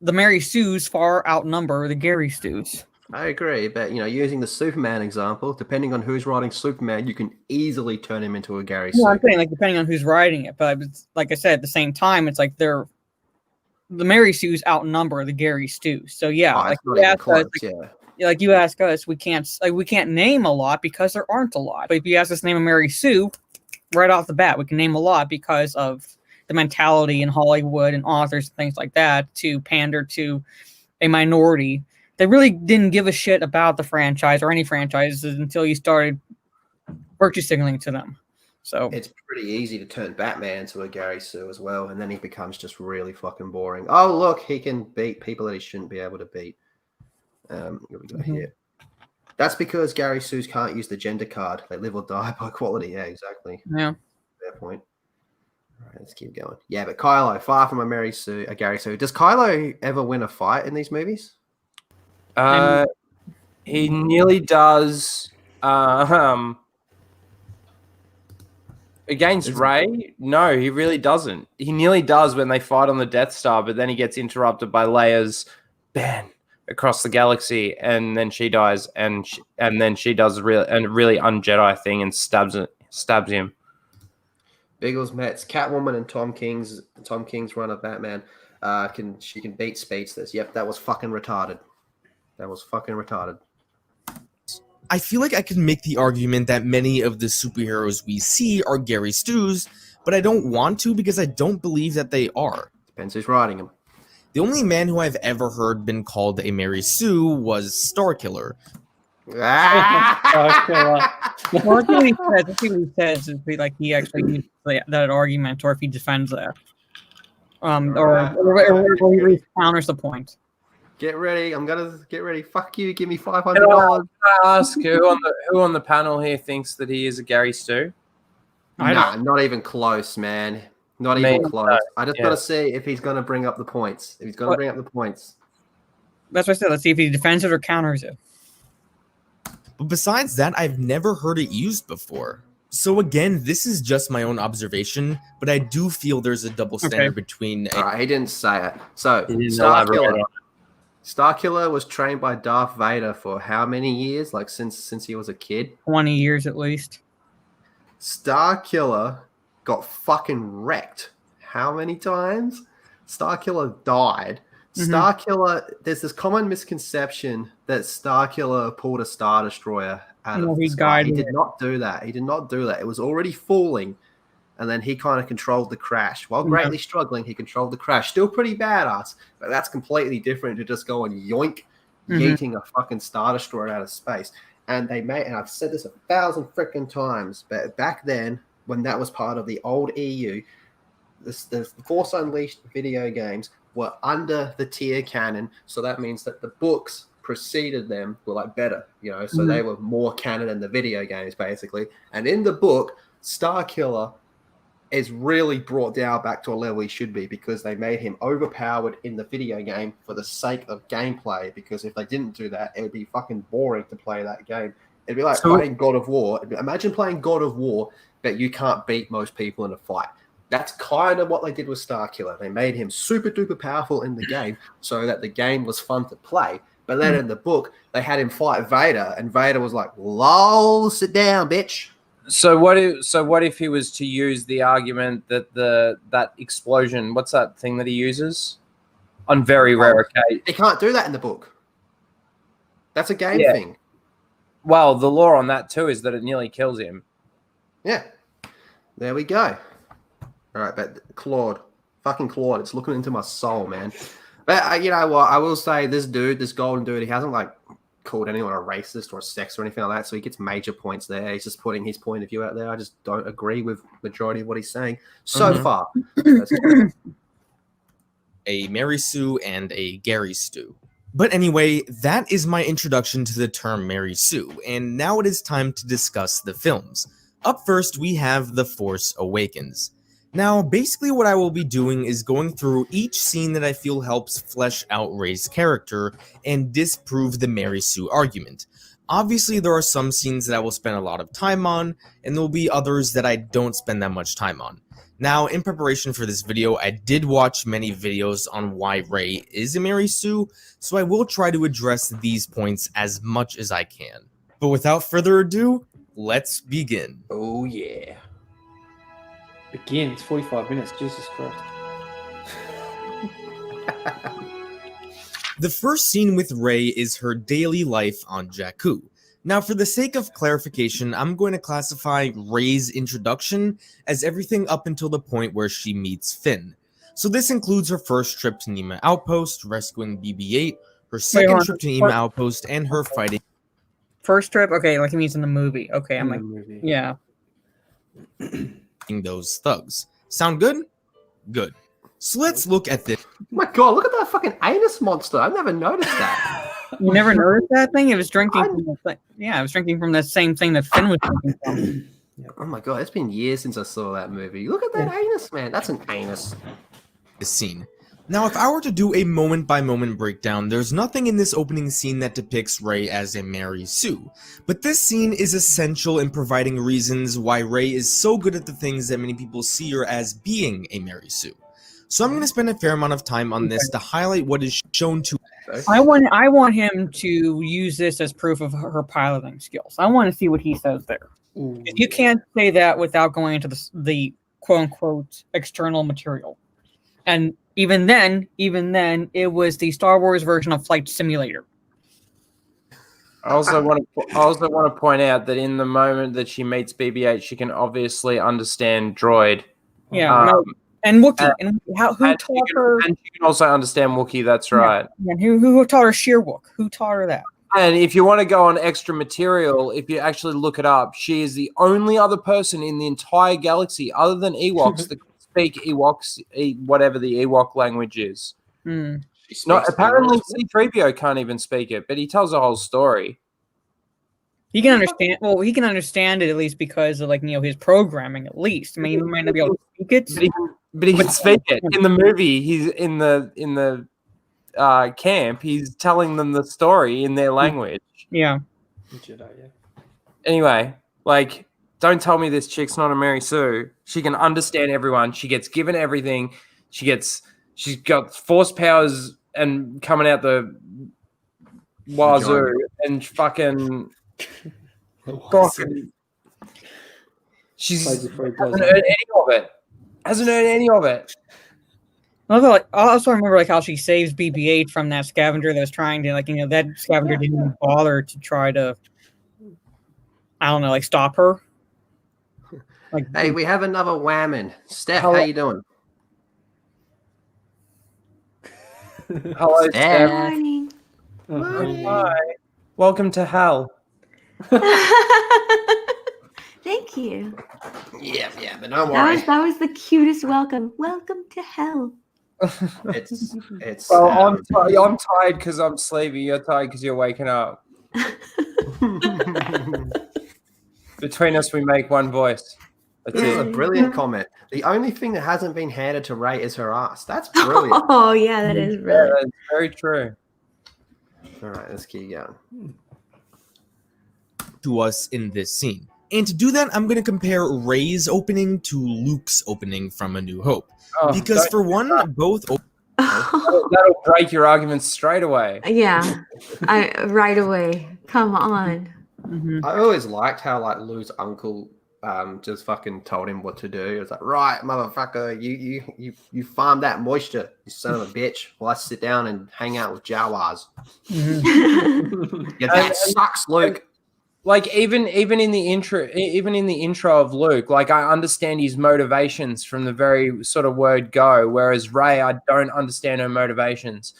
the Mary Sues far outnumber the Gary Stu's.
I agree, but using the Superman example, depending on who's writing Superman, you can easily turn him into a Gary Stu.
I'm saying, like, depending on who's writing it, but like I said, at the same time, it's like the Mary Sues outnumber the Gary Stu's. So yeah, like you ask us, we can't name a lot because there aren't a lot. But if you ask us to name a Mary Sue, right off the bat, we can name a lot because of the mentality in Hollywood and authors and things like that to pander to a minority. They really didn't give a shit about the franchise or any franchises until you started virtue signaling to them. So
it's pretty easy to turn Batman into a Gary Stu as well, and then he becomes just really fucking boring. Oh, look, he can beat people that he shouldn't be able to beat. Here we go here. That's because Gary Stu's can't use the gender card. They live or die by quality. Yeah, exactly.
Yeah.
Fair point. All right, let's keep going. Yeah, but Kylo, far from a Gary Stu. Does Kylo ever win a fight in these movies?
He nearly does. Against Rey? No, he really doesn't. He nearly does when they fight on the Death Star, but then he gets interrupted by Leia's ban across the galaxy, and then she dies, and then she does a really un-Jedi thing and stabs him.
Biggles Mets, Catwoman, and Tom King's run of Batman. She can beat speedsters. Yep, that was fucking retarded.
I feel like I can make the argument that many of the superheroes we see are Gary Stu's, but I don't want to because I don't believe that they are.
Depends who's writing them.
The only man who I've ever heard been called a Mary Sue was Starkiller.
What he says is like he actually uses that argument, or if he defends that, or he counters the point.
Get ready! I'm gonna get ready. Fuck you! Give me $500.
I ask who on the panel here thinks that he is a Gary Stu?
Nah, not even close, man. Not even close. I just gotta see if he's gonna bring up the points. If he's gonna bring up the points.
That's what I said. Let's see if he defends it or counters it.
But besides that, I've never heard it used before. So again, this is just my own observation, but I do feel there's a double standard between.
All right, he didn't say it. So Starkiller was trained by Darth Vader for how many years? Like since he was a kid?
20 years at least.
Starkiller got fucking wrecked. How many times? Starkiller died. Starkiller, there's this common misconception that Starkiller pulled a Star Destroyer out of the sky. He did not do that. It was already falling, and then he kind of controlled the crash. While greatly struggling, he controlled the crash. Still pretty badass, but that's completely different to just go and yoink, yeeting a fucking Star Destroyer out of space. And and I've said this 1,000 freaking times, but back then, when that was part of the old EU, the Force Unleashed video games were under the tier canon, so that means that the books preceded them were like better, so they were more canon than the video games basically. And in the book, Starkiller is really brought down back to a level he should be because they made him overpowered in the video game for the sake of gameplay, because if they didn't do that, it would be fucking boring to play that game. It'd be like playing God of War. Imagine playing God of War, but you can't beat most people in a fight. That's kind of what they did with Starkiller. They made him super duper powerful in the game so that the game was fun to play. But then in the book, they had him fight Vader, and Vader was like, "Lol, sit down, bitch."
So what if he was to use the argument that that explosion, what's that thing that he uses? On very rare occasions.
He can't do that in the book. That's a game thing.
Well, the law on that too is that it nearly kills him.
Yeah. There we go. All right, but fucking Claude, it's looking into my soul, man. But you know what? I will say this golden dude, he hasn't like called anyone a racist or a sex or anything like that, so he gets major points there. He's just putting his point of view out there. I just don't agree with majority of what he's saying so far.
A Mary Sue and a Gary Stu. But anyway, that is my introduction to the term Mary Sue, and now it is time to discuss the films. Up first, we have The Force Awakens. Now, basically what I will be doing is going through each scene that I feel helps flesh out Rey's character and disprove the Mary Sue argument. Obviously, there are some scenes that I will spend a lot of time on, and there will be others that I don't spend that much time on. Now, in preparation for this video, I did watch many videos on why Rey is a Mary Sue, so I will try to address these points as much as I can. But without further ado, let's begin.
Oh yeah.
Begin. It's 45 minutes. Jesus Christ.
The first scene with Rey is her daily life on Jakku. Now, for the sake of clarification, I'm going to classify Rey's introduction as everything up until the point where she meets Finn. So this includes her first trip to Nima Outpost, rescuing BB-8, her second trip to Nima Outpost, and her fighting.
First trip? Okay, like he means in the movie. Okay, I'm
In
like,
the movie.
yeah.
Those thugs. Sound good? Good. So let's look at this.
Oh my god, look at that fucking anus monster. I've never noticed that.
You never noticed that thing? It was drinking from the thing. Yeah, it was drinking from the same thing that Finn was drinking from.
Oh my god, it's been years since I saw that movie. Look at that anus, man. That's an anus.
This scene. Now, if I were to do a moment-by-moment breakdown, there's nothing in this opening scene that depicts Rey as a Mary Sue. But this scene is essential in providing reasons why Rey is so good at the things that many people see her as being a Mary Sue. So I'm going to spend a fair amount of time on this to highlight what is shown to.
I want him to use this as proof of her piloting skills. I want to see what he says there.
Ooh,
You can't say that without going into the quote-unquote external material. And even then, it was the Star Wars version of Flight Simulator.
I also want to point out that in the moment that she meets BB-8, she can obviously understand droid.
Yeah, and Wookiee. And who taught her?
And she can also understand Wookiee. That's right.
Yeah, and who taught her Sheerwook? Who taught her that?
And if you want to go on extra material, if you actually look it up, she is the only other person in the entire galaxy, other than Ewoks, that can speak Ewoks, whatever the Ewok language is.
Mm.
Not apparently C-3PO can't even speak it, but he tells the whole story.
He can understand. Well, he can understand it at least because of his programming. At least, I mean, he might not be able to speak it,
but he can speak it. In the movie, he's in the camp. He's telling them the story in their language.
Yeah.
Jedi, yeah.
Anyway, don't tell me this chick's not a Mary Sue. She can understand everyone. She gets given everything. She's got force powers and coming out the wazoo and fucking. She's hasn't earned any of it. Hasn't earned any of it.
I also remember how she saves BB-8 from that scavenger that was trying to that scavenger didn't even bother to try to stop her.
Hey, we have another whammon. Steph, how you doing?
Hello, Steph.
Morning.
Hi. Welcome to hell.
Thank you.
Yeah, but don't worry.
That was the cutest welcome. Welcome to hell.
It's.
Well, I'm tired because I'm sleepy. You're tired because you're waking up. Between us, we make one voice. That's
This is a
it.
brilliant comment. The only thing that hasn't been handed to Rey is her ass. That's brilliant.
Oh yeah, that is
Yeah,
brilliant.
that's very true.
All right, let's keep going.
To us in this scene. And to do that, I'm going to compare Rey's opening to Luke's opening from A New Hope.
Oh,
Because for one, both...
That'll break your arguments straight away.
Yeah, right away. Come on.
Mm-hmm.
I always liked how Luke's uncle just fucking told him what to do. It was like, right, motherfucker, you farm that moisture, you son of a bitch. While I sit down and hang out with Jawas. Yeah, that sucks, Luke.
Even in the intro of Luke, I understand his motivations from the very sort of word go, whereas Rey, I don't understand her motivations.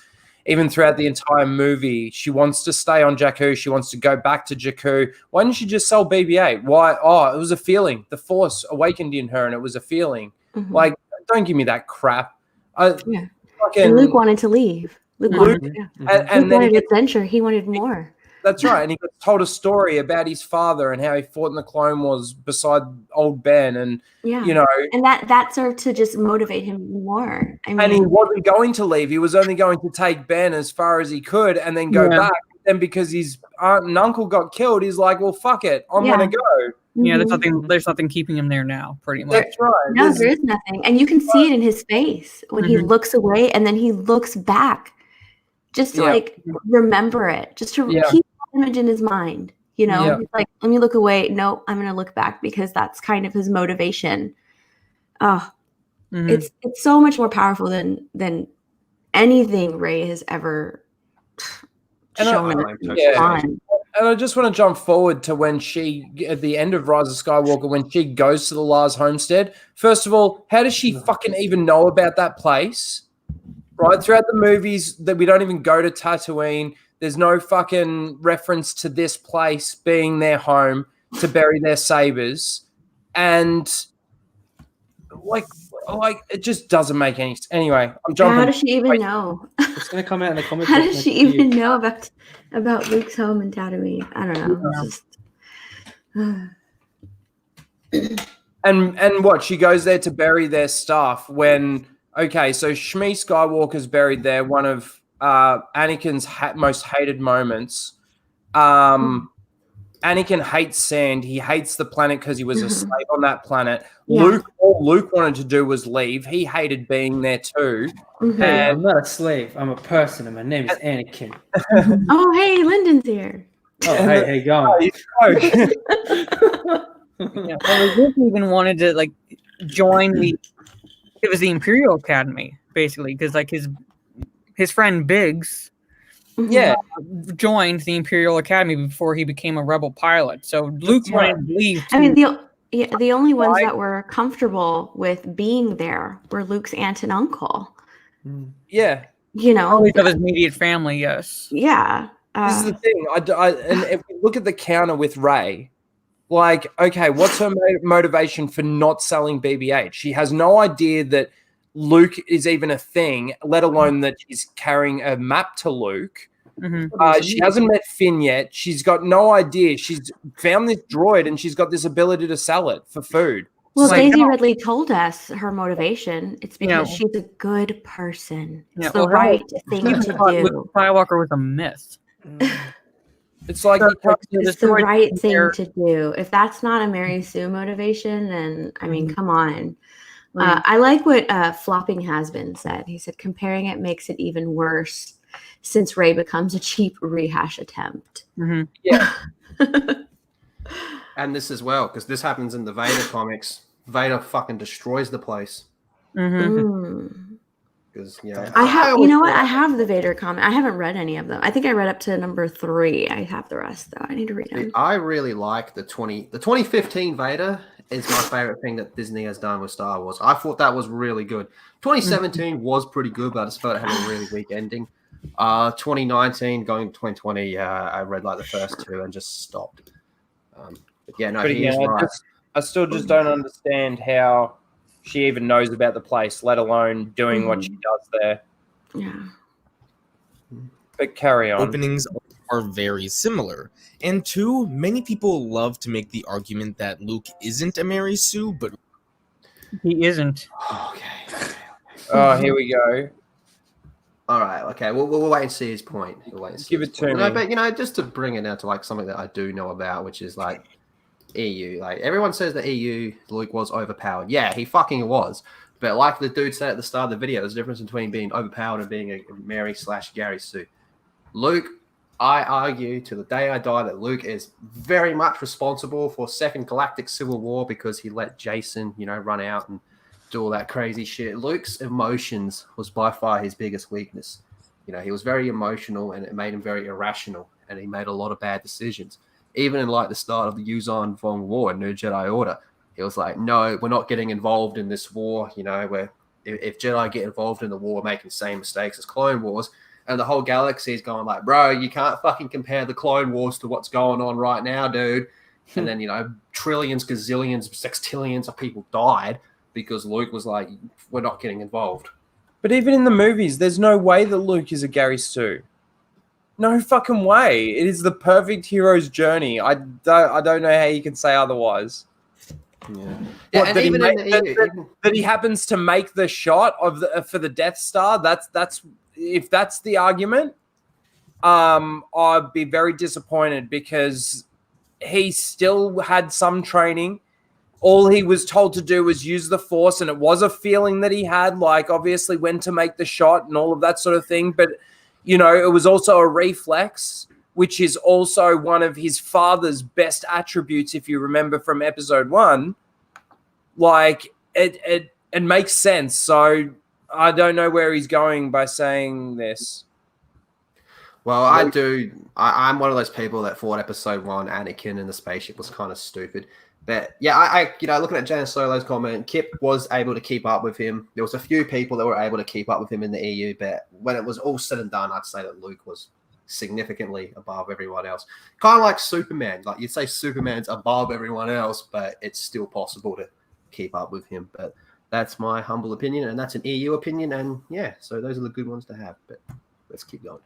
Even throughout the entire movie, she wants to stay on Jakku. She wants to go back to Jakku. Why didn't she just sell BB-8? Why? Oh, it was a feeling. The Force awakened in her, and it was a feeling.
Mhm.
Don't give me that crap.
Yeah. And Luke wanted to leave. Luke wanted,
and
Luke
then
wanted adventure. He wanted more.
That's right. And he told a story about his father and how he fought in the Clone Wars beside old Ben. And, you know.
And that served to just motivate him more. I mean,
and he wasn't going to leave. He was only going to take Ben as far as he could and then go back. And because his aunt and uncle got killed, he's like, well, fuck it. I'm going to go.
Yeah, there's nothing keeping him there now, pretty much.
That's right.
No, there is nothing. And you can see it in his face when he looks away and then he looks back just to like remember it, just to keep that image in his mind. You know, he's like, let me look away. No, I'm going to look back because that's kind of his motivation. It's so much more powerful than anything Rey has ever shown.
And I just want to jump forward to when she, at the end of Rise of Skywalker, when she goes to the Lars homestead. First of all, how does she fucking even know about that place? Right? Throughout the movies, that we don't even go to Tatooine. There's no fucking reference to this place being their home to bury their sabers. And like it just doesn't make any sense. Anyway, I'm jumping.
How does she even know?
It's gonna come out in the comments.
How does she even know about Luke's home in Tatooine? I don't know.
And what, she goes there to bury their stuff when so Shmi Skywalker's buried there, one of Anakin's most hated moments. Anakin hates sand. He hates the planet because he was a slave on that planet. All Luke wanted to do was leave. He hated being there too.
Hey, I'm not a slave. I'm a person, and my name is Anakin.
Oh, hey, Lyndon's here.
Oh, hey, go on.
Luke even wanted to like join the Imperial Academy, basically, because like his friend Biggs joined the Imperial Academy before he became a rebel pilot. So Luke wanted to leave.
I mean, the only ones that were comfortable with being there were Luke's aunt and uncle.
Yeah.
You know,
of his immediate family, yes.
Yeah.
This is the thing. And if we look at the counter with Rey, like, okay, what's her motivation for not selling BB-8? She has no idea that Luke is even a thing, let alone that she's carrying a map to Luke. She hasn't met Finn yet. She's got no idea. She's found this droid and she's got this ability to sell it for food.
Well, Daisy Ridley told us her motivation. It's because she's a good person. It's the right thing to do.
Luke Skywalker was a myth.
It's like
it's the right thing to do. If that's not a Mary Sue motivation, then I mean, come on. I like what Flopping Has-Been said. He said, comparing it makes it even worse since Rey becomes a cheap rehash attempt.
Yeah. And this as well, because this happens in the Vader comics. Vader fucking destroys the place. Because
I have, you know what? I have the Vader comic. I haven't read any of them. I think I read up to number 3. I have the rest though. I need to read them.
I really like the 2015 Vader. Is my favorite thing that Disney has done with Star Wars. I thought that was really good. 2017 was pretty good, but I just felt it had a really weak ending. 2019 going to 2020, I read like the first 2 and just stopped. But he's right.
I still just don't understand how she even knows about the place, let alone doing what she does there.
Yeah.
But carry on.
Openings are very similar. And 2, many people love to make the argument that Luke isn't a Mary Sue, but
he isn't.
Okay.
Oh, here we go.
All right. Okay. We'll wait and see his point. We'll wait and see
Give it to me.
But just to bring it down to like something that I do know about, which is like EU. Like everyone says the EU, Luke was overpowered. Yeah, he fucking was. But like the dude said at the start of the video, there's a difference between being overpowered and being a Mary/Gary Stu. Luke, I argue to the day I die that Luke is very much responsible for Second Galactic Civil War because he let Jason, run out and do all that crazy shit. Luke's emotions was by far his biggest weakness. He was very emotional and it made him very irrational and he made a lot of bad decisions. Even in like the start of the Zahn War, New Jedi Order, he was like, no, we're not getting involved in this war. Where if Jedi get involved in the war, making the same mistakes as Clone Wars, and the whole galaxy is going like, bro, you can't fucking compare the Clone Wars to what's going on right now, dude. And then, trillions, gazillions, sextillions of people died because Luke was like, we're not getting involved.
But even in the movies, there's no way that Luke is a Gary Stu. No fucking way. It is the perfect hero's journey. I don't know how you can say otherwise.
Yeah.
What, that he happens to make the shot of for the Death Star. That's if that's the argument, I'd be very disappointed because he still had some training. All he was told to do was use the Force, and it was a feeling that he had, like obviously when to make the shot and all of that sort of thing. But, you know, it was also a reflex, which is also one of his father's best attributes, if you remember from episode 1. Like, it makes sense. So I don't know where he's going by saying this.
Well, I'm one of those people that thought episode 1, Anakin in the spaceship, was kind of stupid. But yeah, I looking at Jan Solo's comment, Kip was able to keep up with him. There was a few people that were able to keep up with him in the EU, but when it was all said and done, I'd say that Luke was significantly above everyone else. Kind of like Superman. Like, you'd say Superman's above everyone else, but it's still possible to keep up with him. But that's my humble opinion, and that's an EU opinion. And yeah, so those are the good ones to have. But let's keep going.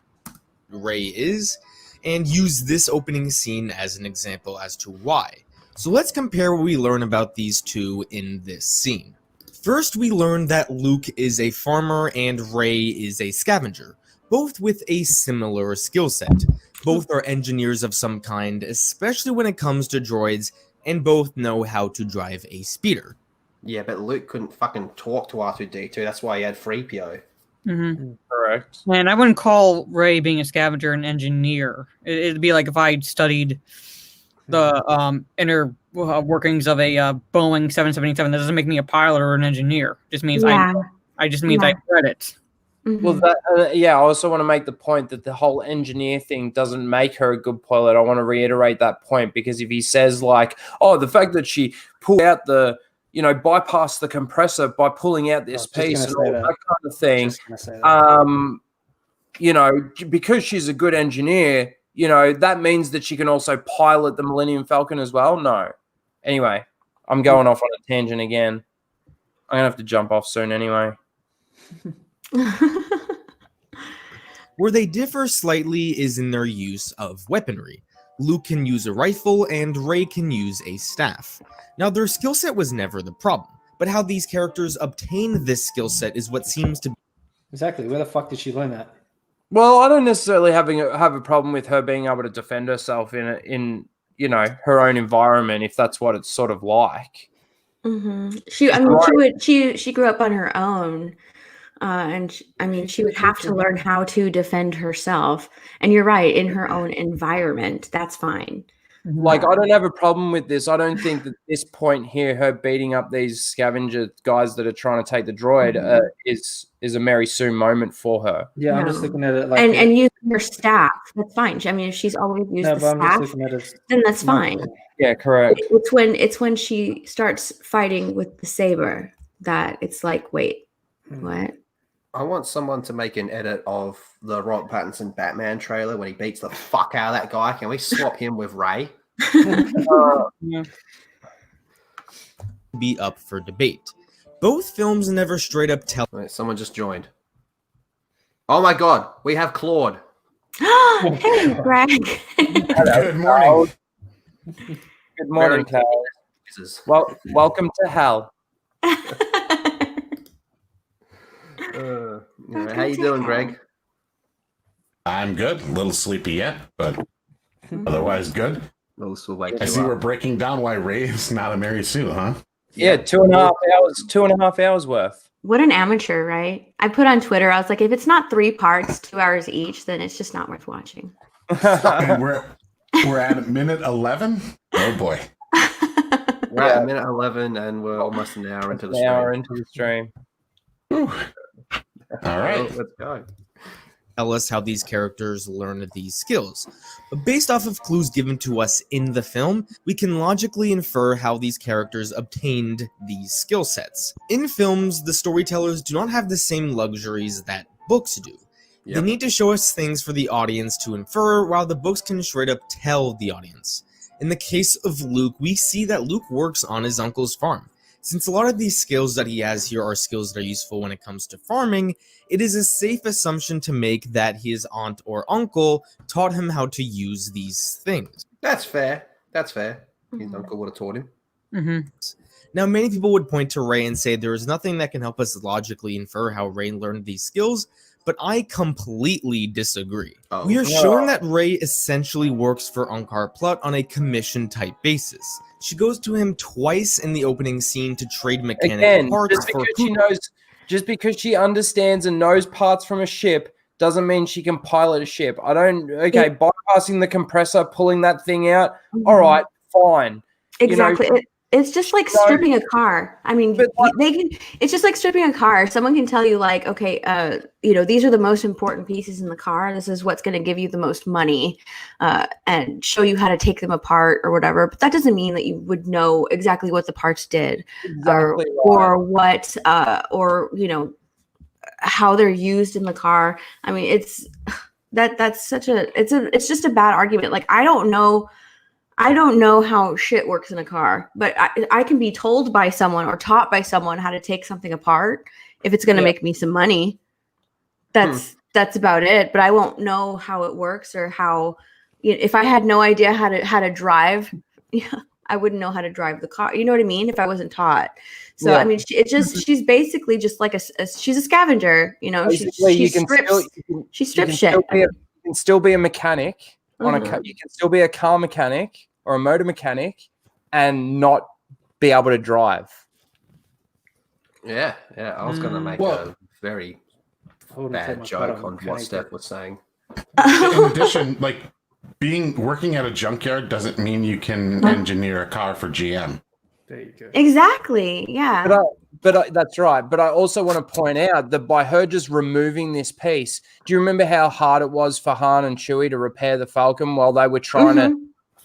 Rey is, and use this opening scene as an example as to why. So let's compare what we learn about these two in this scene. First, we learn that Luke is a farmer and Rey is a scavenger, both with a similar skill set. Both are engineers of some kind, especially when it comes to droids, and both know how to drive a speeder.
Yeah, but Luke couldn't fucking talk to R2-D2. That's why he had 3PO.
Mm-hmm.
Correct.
And I wouldn't call Rey being a scavenger an engineer. It'd be like if I studied the inner workings of a Boeing 777. That doesn't make me a pilot or an engineer. It just means I read it.
Mm-hmm.
Well, that, I also want to make the point that the whole engineer thing doesn't make her a good pilot. I want to reiterate that point, because if he says like, oh, the fact that she pulled out the, you know, bypassed the compressor by pulling out this piece and all that kind of thing, you know, because she's a good engineer, you know, that means that she can also pilot the Millennium Falcon as well? No. Anyway, I'm going off on a tangent again. I'm going to have to jump off soon anyway.
Where they differ slightly is in their use of weaponry. Luke can use a rifle and Rey can use a staff. Now, their skill set was never the problem, but how these characters obtain this skill set is what seems to be.
Exactly. Where the fuck did she learn that?
Well, I don't necessarily have a problem with her being able to defend herself in you know, her own environment, if that's what it's sort of like.
Mm-hmm. She grew up on her own, and she would have to learn how to defend herself. And you're right, in her own environment, that's fine.
Like, I don't have a problem with this. I don't think that this point here, her beating up these scavenger guys that are trying to take the droid, is a Mary Sue moment for her.
Yeah, no. I'm just looking at it like...
And using her staff, that's fine. I mean, if she's always used the staff, then that's fine.
Yeah, correct.
It's when she starts fighting with the saber that it's like, wait, what?
I want someone to make an edit of the Robert Pattinson Batman trailer when he beats the fuck out of that guy. Can we swap him with Rey?
Be up for debate. Both films never straight up tell.
Wait, someone just joined. Oh my god, we have Claude.
Hey, Greg.
Good morning.
Good morning, Cal. Well, welcome to hell.
How you doing, Greg?
I'm good. A little sleepy yet, but otherwise good. I see we're breaking down why Rey is not a Mary Sue, huh?
Yeah, 2.5 hours worth.
What an amateur, right? I put on Twitter, I was like, if it's not 3 parts, 2 hours each, then it's just not worth watching.
And we're at minute 11. Oh boy.
We're at minute 11, and we're almost an hour into the stream.
Whew. All right.
Let's go.
Tell us how these characters learn these skills. But based off of clues given to us in the film, we can logically infer how these characters obtained these skill sets. In films, the storytellers do not have the same luxuries that books do. They need to show us things for the audience to infer, while the books can straight up tell the audience. In the case of Luke, we see that Luke works on his uncle's farm. Since a lot of these skills that he has here are skills that are useful when it comes to farming, it is a safe assumption to make that his aunt or uncle taught him how to use these things.
That's fair. That's fair. His uncle would have taught him.
Mm-hmm.
Now, many people would point to Rey and say there is nothing that can help us logically infer how Rey learned these skills, but I completely disagree. We are shown that Rey essentially works for Unkar Plutt on a commission-type basis. She goes to him twice in the opening scene to trade mechanical parts
just because she understands and knows parts from a ship doesn't mean she can pilot a ship. Bypassing the compressor, pulling that thing out, all right, fine.
Exactly. It's just like stripping a car. I mean, it's just like stripping a car. Someone can tell you like, okay, these are the most important pieces in the car. This is what's going to give you the most money, and show you how to take them apart or whatever. But that doesn't mean that you would know exactly what the parts did, or what, how they're used in the car. I mean, it's just a bad argument. Like, I don't know how shit works in a car, but I can be told by someone or taught by someone how to take something apart if it's going to make me some money. That's about it. But I won't know how it works or how. If I had no idea how to drive, I wouldn't know how to drive the car. You know what I mean? If I wasn't taught. So I mean, she's basically just like she's a scavenger. She strips shit.
You can still be a mechanic. You can still be a car mechanic or a motor mechanic and not be able to drive.
Yeah. I was going to make a very bad joke on what Steph was saying.
In addition, like working at a junkyard doesn't mean you can engineer a car for GM.
There you go.
Exactly. Yeah.
But that's right. But I also want to point out that by her just removing this piece, do you remember how hard it was for Han and Chewie to repair the Falcon while they were trying to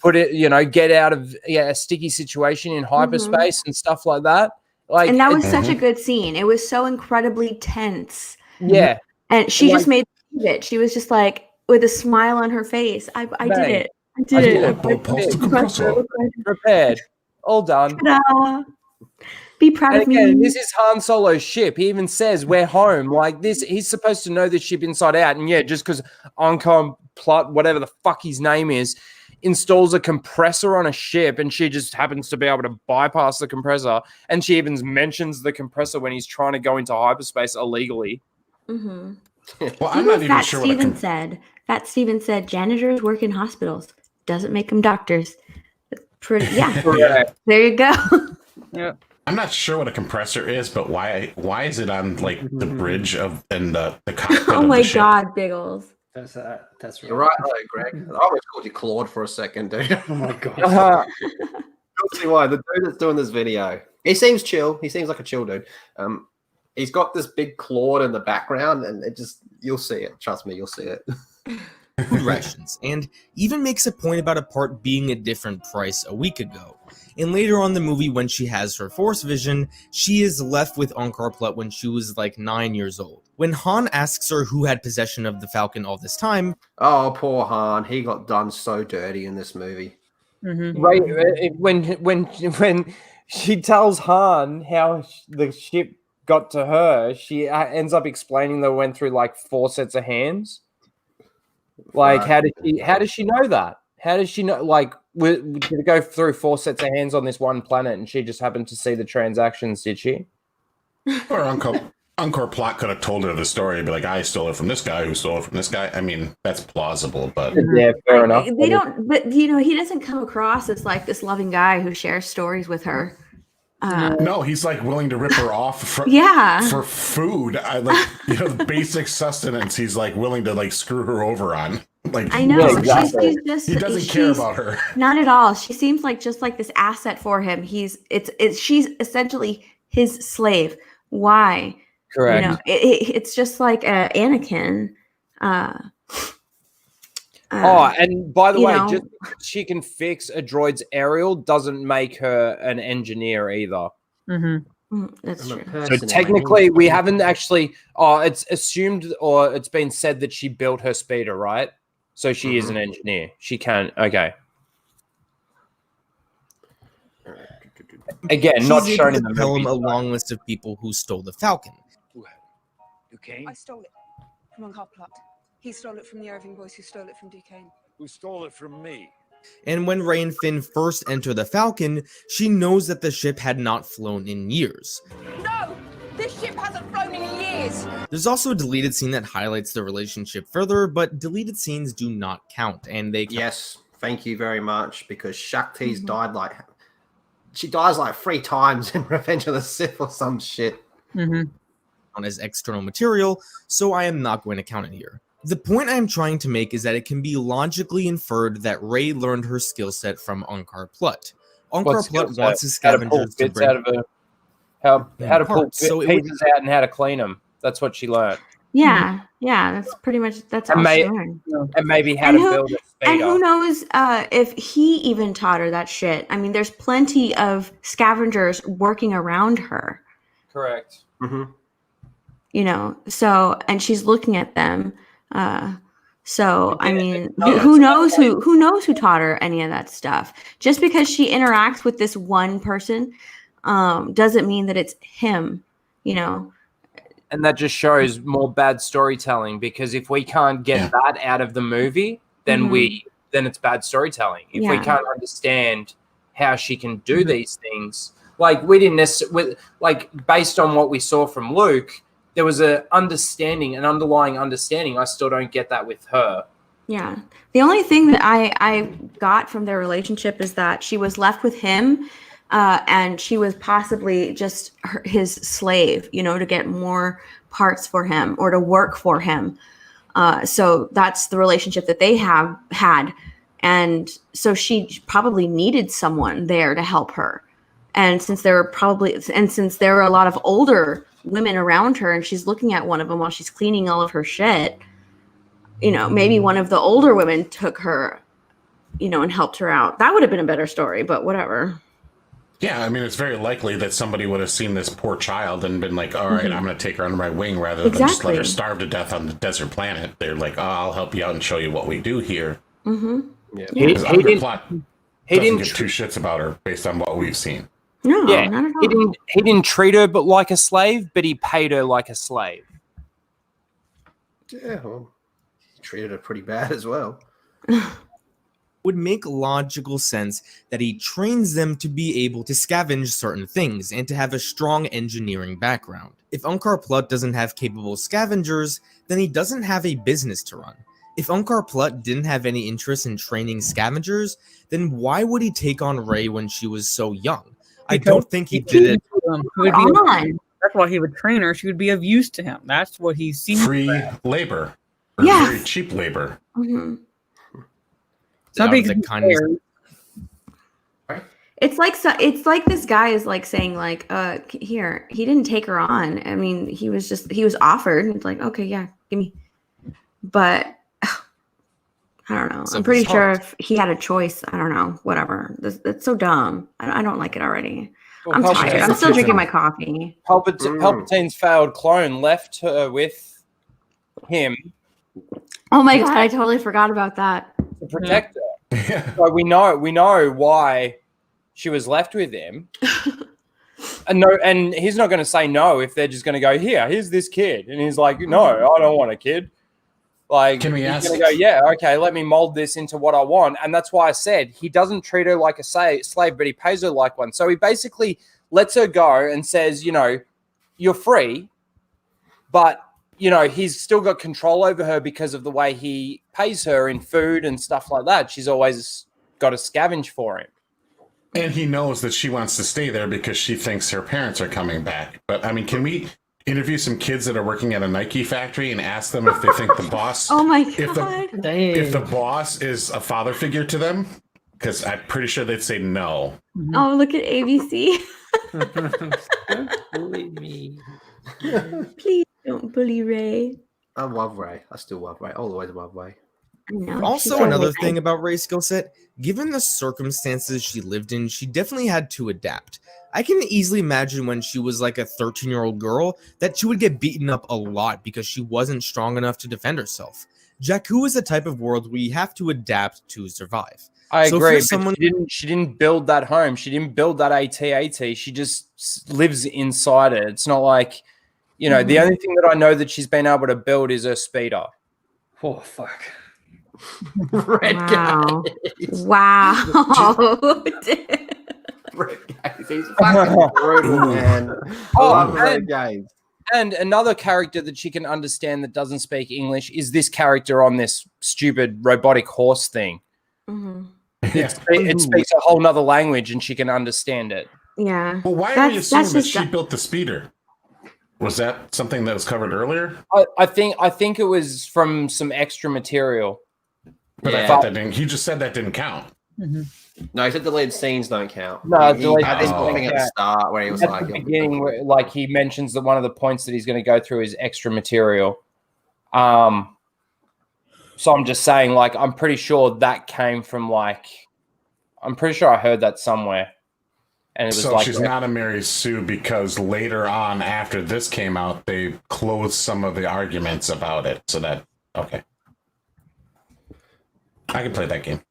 put it, get out of a sticky situation in hyperspace and stuff like that?
And that was such a good scene. It was so incredibly tense.
Yeah.
And she just made it. She was just like with a smile on her face. I did it. I did it.
Repaired. All done.
Ta-da. Be proud of me.
This is Han Solo's ship. He even says we're home. Like this, he's supposed to know the ship inside out. And just because Unkar Plutt, whatever the fuck his name is, installs a compressor on a ship, and she just happens to be able to bypass the compressor. And she even mentions the compressor when he's trying to go into hyperspace illegally.
Mm-hmm.
Well, I'm not even sure
what Fat Steven said janitors work in hospitals. Doesn't make them doctors. There you go.
Yeah.
I'm not sure what a compressor is, but why is it on like the bridge of and the cockpit?
Oh my god, Biggles.
That's right.
You're right, Greg. I almost called you Claude for a second, dude.
Oh my god.
You'll see why. The dude that's doing this video, he seems chill. He seems like a chill dude. He's got this big Claude in the background, and you'll see it. Trust me, you'll see it.
Food rations, and even makes a point about a part being a different price a week ago. And later on in the movie, when she has her Force vision, she is left with Unkar Plutt when she was like 9 years old. When Han asks her who had possession of the Falcon all this time...
Oh, poor Han. He got done so dirty in this movie.
Mm-hmm.
Right, when she tells Han how the ship got to her, she ends up explaining that it went through like 4 sets of hands. Like, how does she know that? How does she know? Like, did it go through 4 sets of hands on this one planet, and she just happened to see the transactions? Did she?
Or Unkar Plutt could have told her the story, and be like, "I stole it from this guy, who stole it from this guy." I mean, that's plausible, but
yeah, fair enough.
They don't, but he doesn't come across as like this loving guy who shares stories with her.
No, he's like willing to rip her off for food. The basic sustenance. He's like willing to like screw her over on. Like,
I know.
Yeah, exactly.
He doesn't care about her.
Not at all. She seems like just like this asset for him. She's essentially his slave. Why?
Correct.
It's just like Anakin.
And by the way, just because she can fix a droid's aerial doesn't make her an engineer either.
Mm-hmm.
That's true.
So technically, we haven't actually. It's assumed or it's been said that she built her speeder, right? So she is an engineer. She can. Okay. Again, not
she's
shown
able
in
to
the
tell
movie.
him a long list of people who stole the Falcon.
Duquesne? I stole it from Unkar Plutt. He stole it from the Irving boys who stole it from Duquesne. Who stole it from me?
And when Rey and Finn first enter the Falcon, she knows that the ship had not flown in years.
No! This ship hasn't flown in years!
There's also a deleted scene that highlights the relationship further, but deleted scenes do not count, and they count.
Yes, thank you very much, because Shakti's died like... She dies like 3 times in Revenge of the Sith or some shit.
As external material, so I am not going to count it here. The point I am trying to make is that it can be logically inferred that Rey learned her skill set from Unkar Plutt. Unkar Plutt wants his scavengers to bring
out of her. How to pull pieces out and how to clean them. That's what she learned.
Yeah, that's pretty much all she learned.
And maybe how to build a speeder.
And who knows if he even taught her that shit. I mean, there's plenty of scavengers working around her.
Correct.
You know, so, and she's looking at them. So I mean, who knows who taught her any of that stuff? Just because she interacts with this one person doesn't mean that it's him, you know.
And that just shows more bad storytelling, because if we can't get that out of the movie, then then it's bad storytelling. If we can't understand how she can do these things, like we didn't necessarily, like based on what we saw from Luke, there was an underlying understanding. I still don't get that with her.
Yeah. The only thing that I got from their relationship is that she was left with him and she was possibly just his slave, you know, to get more parts for him or to work for him. So that's the relationship that they have had. And so she probably needed someone there to help her. And since there were a lot of older women around her and she's looking at one of them while she's cleaning all of her shit, you know, maybe one of the older women took her, you know, and helped her out. That would have been a better story, but whatever.
Yeah, I mean, it's very likely that somebody would have seen this poor child and been like, all right, I'm going to take her under my wing rather than just let her starve to death on the desert planet. They're like, oh, I'll help you out and show you what we do here.
Yeah.
He didn't give 2 shits about her based on what we've seen.
No, not at all.
He didn't treat her but like a slave, but he paid her like a slave.
Yeah, well, he treated her pretty bad as well.
Would make logical sense that he trains them to be able to scavenge certain things and to have a strong engineering background. If Unkar Plutt doesn't have capable scavengers, then he doesn't have a business to run. If Unkar Plutt didn't have any interest in training scavengers, then why would he take on Rey when she was so young? I don't think he did it.
That's why he would train her. She would be of use to him. That's what he sees.
Free labor. Or very cheap labor.
It's like this guy is like saying like, here, he didn't take her on. I mean, he was offered. It's like, okay, yeah, give me. But I don't know. I'm pretty sure if he had a choice, I don't know, whatever. That's so dumb. I don't like it already.
Well,
I'm tired. I'm still drinking my coffee.
Palpatine's failed clone left her with him.
Oh my god, I totally forgot about that.
To protect her. So we know why she was left with him. And he's not going to say no if they're just going to go, here's this kid. And he's like, no, I don't want a kid. Like,
can we ask?
He's going to go, yeah, okay, let me mold this into what I want. And that's why I said he doesn't treat her like a slave, but he pays her like one. So he basically lets her go and says, you know, you're free, but, you know, he's still got control over her because of the way he pays her in food and stuff like that. She's always got to scavenge for him.
And he knows that she wants to stay there because she thinks her parents are coming back. But, I mean, can we interview some kids that are working at a Nike factory and ask them if they think the boss...
Oh, my God.
If the boss is a father figure to them? Because I'm pretty sure they'd say no.
Oh, look at ABC.
Don't bully me.
Please don't bully Rey.
I love Rey. I still love Rey. All the way to love Rey.
Also, another thing about Rey's skill set, given the circumstances she lived in, she definitely had to adapt. I can easily imagine when she was like a 13-year-old girl that she would get beaten up a lot because she wasn't strong enough to defend herself. Jakku is the type of world where you have to adapt to survive.
I
So
agree.
for
But
someone-
she didn't build that home. She didn't build that AT-AT. She just lives inside it. It's not like, you know, the only thing that I know that she's been able to build is her speeder.
Oh fuck.
Red
Wow.
guys.
Wow.
Red guys. He's fucking brutal, man. I love Red guys.
And another character that she can understand that doesn't speak English is this character on this stupid robotic horse thing.
Mm-hmm.
It speaks a whole nother language and she can understand it.
Yeah.
Well, why are we assuming that she built the speeder? Was that something that was covered earlier?
I think it was from some extra material.
But I thought that didn't. He just said that didn't count.
Mm-hmm.
No, he said deleted scenes don't count.
No,
he
deleted
had this
scenes
thing
don't
at the
count.
start where he was
At
like,
the beginning, where, like he mentions that one of the points that he's going to go through is extra material. So I'm just saying, like, I'm pretty sure that came from like, I'm pretty sure I heard that somewhere. And it was
so
like,
she's not a Mary Sue because later on, after this came out, they closed some of the arguments about it. So that, okay. I can play that game.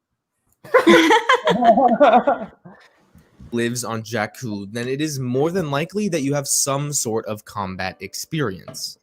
Lives on Jakku, then it is more than likely that you have some sort of combat experience.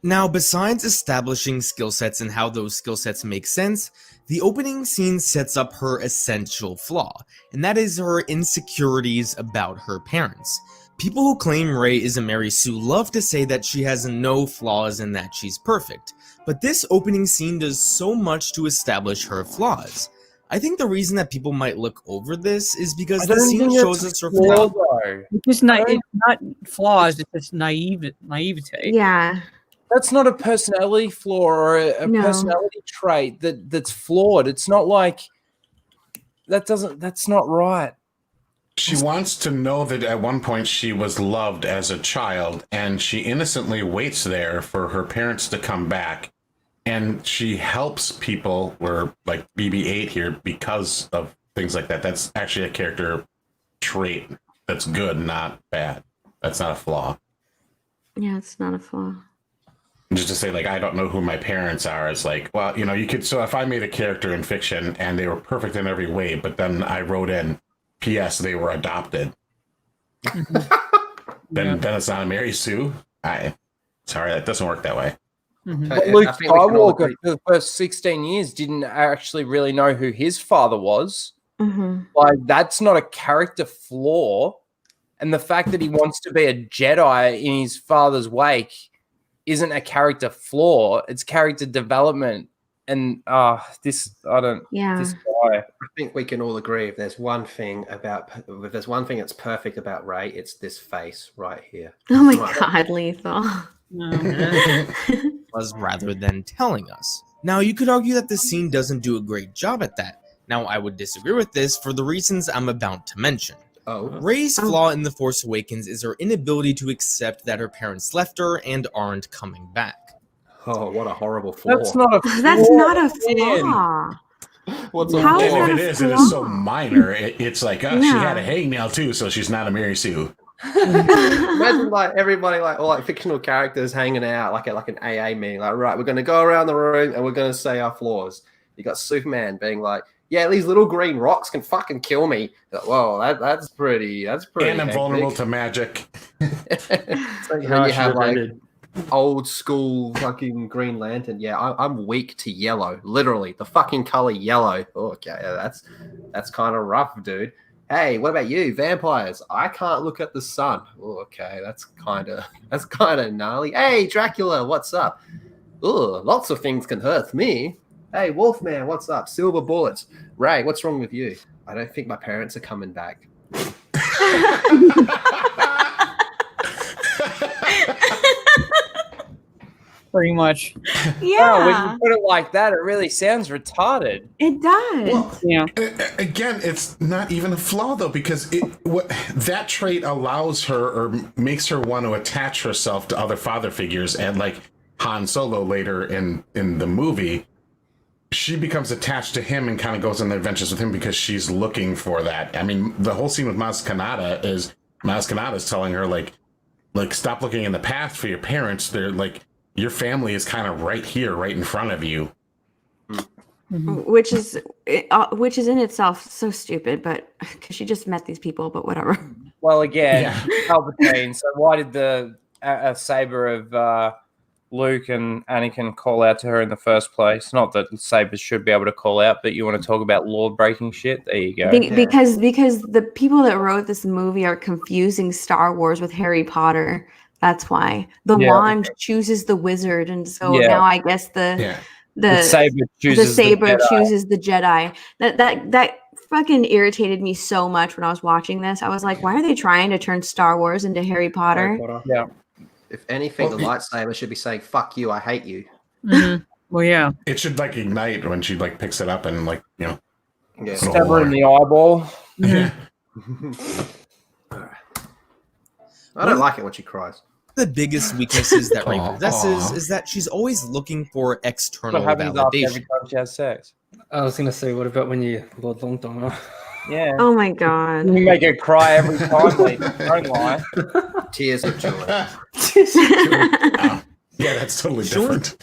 Now, besides establishing skill sets and how those skill sets make sense, the opening scene sets up her essential flaw, and that is her insecurities about her parents. People who claim Rey is a Mary Sue love to say that she has no flaws and that she's perfect, but this opening scene does so much to establish her flaws. I think the reason that people might look over this is because the scene shows us her flaws.
It's not flaws, it's just naivete.
Yeah.
That's not a personality flaw or a personality trait that's flawed. It's not like that's not right.
She wants to know that at one point she was loved as a child, and she innocently waits there for her parents to come back. And she helps people, or like BB-8 here, because of things like that. That's actually a character trait that's good, not bad. That's not a flaw.
Yeah, it's not a flaw.
Just to say, like, I don't know who my parents are. It's like, well, you know, you could. So if I made a character in fiction and they were perfect in every way, but then I wrote in, P.S. they were adopted. then it's not a Mary Sue. Sorry, that doesn't work that way.
Mm-hmm.
But Luke Skywalker for the first 16 years didn't actually really know who his father was.
Mm-hmm.
Like, that's not a character flaw. And the fact that he wants to be a Jedi in his father's wake isn't a character flaw. It's character development. And this guy.
I think we can all agree if there's one thing that's perfect about Rey, it's this face right here.
Oh my God, Lethal.
Was rather than telling us. Now, you could argue that this scene doesn't do a great job at that. Now, I would disagree with this for the reasons I'm about to mention. Rey's flaw in The Force Awakens is her inability to accept that her parents left her and aren't coming back.
Oh, what a horrible flaw.
That's not a flaw.
That's not a flaw.
What's
How is that
And
a
if it is so minor. It's like, she had a hangnail too, so she's not a Mary Sue.
Imagine like everybody all like fictional characters hanging out like an AA meeting. Like, right, we're going to go around the room and we're going to say our flaws. You got Superman being like, yeah, these little green rocks can fucking kill me. Like, whoa, that's pretty.
And I'm vulnerable to magic.
It's like when you have like old school fucking Green Lantern. Yeah, I'm weak to yellow. Literally, the fucking color yellow. Oh, okay, that's kind of rough, dude. Hey, what about you, vampires? I can't look at the sun. Oh, okay, that's kind of gnarly. Hey, Dracula, what's up? Oh, lots of things can hurt me. Hey, Wolfman, what's up? Silver bullets. Ray, what's wrong with you? I don't think my parents are coming back.
Pretty much.
Yeah.
When you put it like that, it really sounds retarded.
It does.
Well,
Yeah.
Again, it's not even a flaw though, because that trait allows her or makes her want to attach herself to other father figures, and like Han Solo later in the movie, she becomes attached to him and kind of goes on the adventures with him because she's looking for that. I mean, the whole scene with Maz Kanata is telling her like stop looking in the past for your parents. They're like, your family is kind of right here, right in front of you.
which is in itself so stupid, but because she just met these people, but whatever.
Well, again, Palpatine. So why did the saber of Luke and Anakin call out to her in the first place? Not that sabers should be able to call out, but you want to talk about law breaking shit? There you go.
Because the people that wrote this movie are confusing Star Wars with Harry Potter. That's why the wand chooses the wizard, and so now I guess the saber chooses the Jedi. That fucking irritated me so much when I was watching this. I was like, why are they trying to turn Star Wars into Harry Potter?
Yeah.
If anything, the lightsaber should be saying "fuck you, I hate you."
Mm-hmm. Well, yeah.
It should like ignite when she like picks it up and like
stab her in the eyeball.
Yeah.
I don't like it when she cries.
The biggest weaknesses that Rey possesses is that she's always looking for external validation.
Every time she has sex.
I was gonna say, what about when you Lord Longdong?
Yeah.
Oh my god.
You make her cry every time, Lee. Don't lie.
Tears of joy.
Yeah, that's totally different.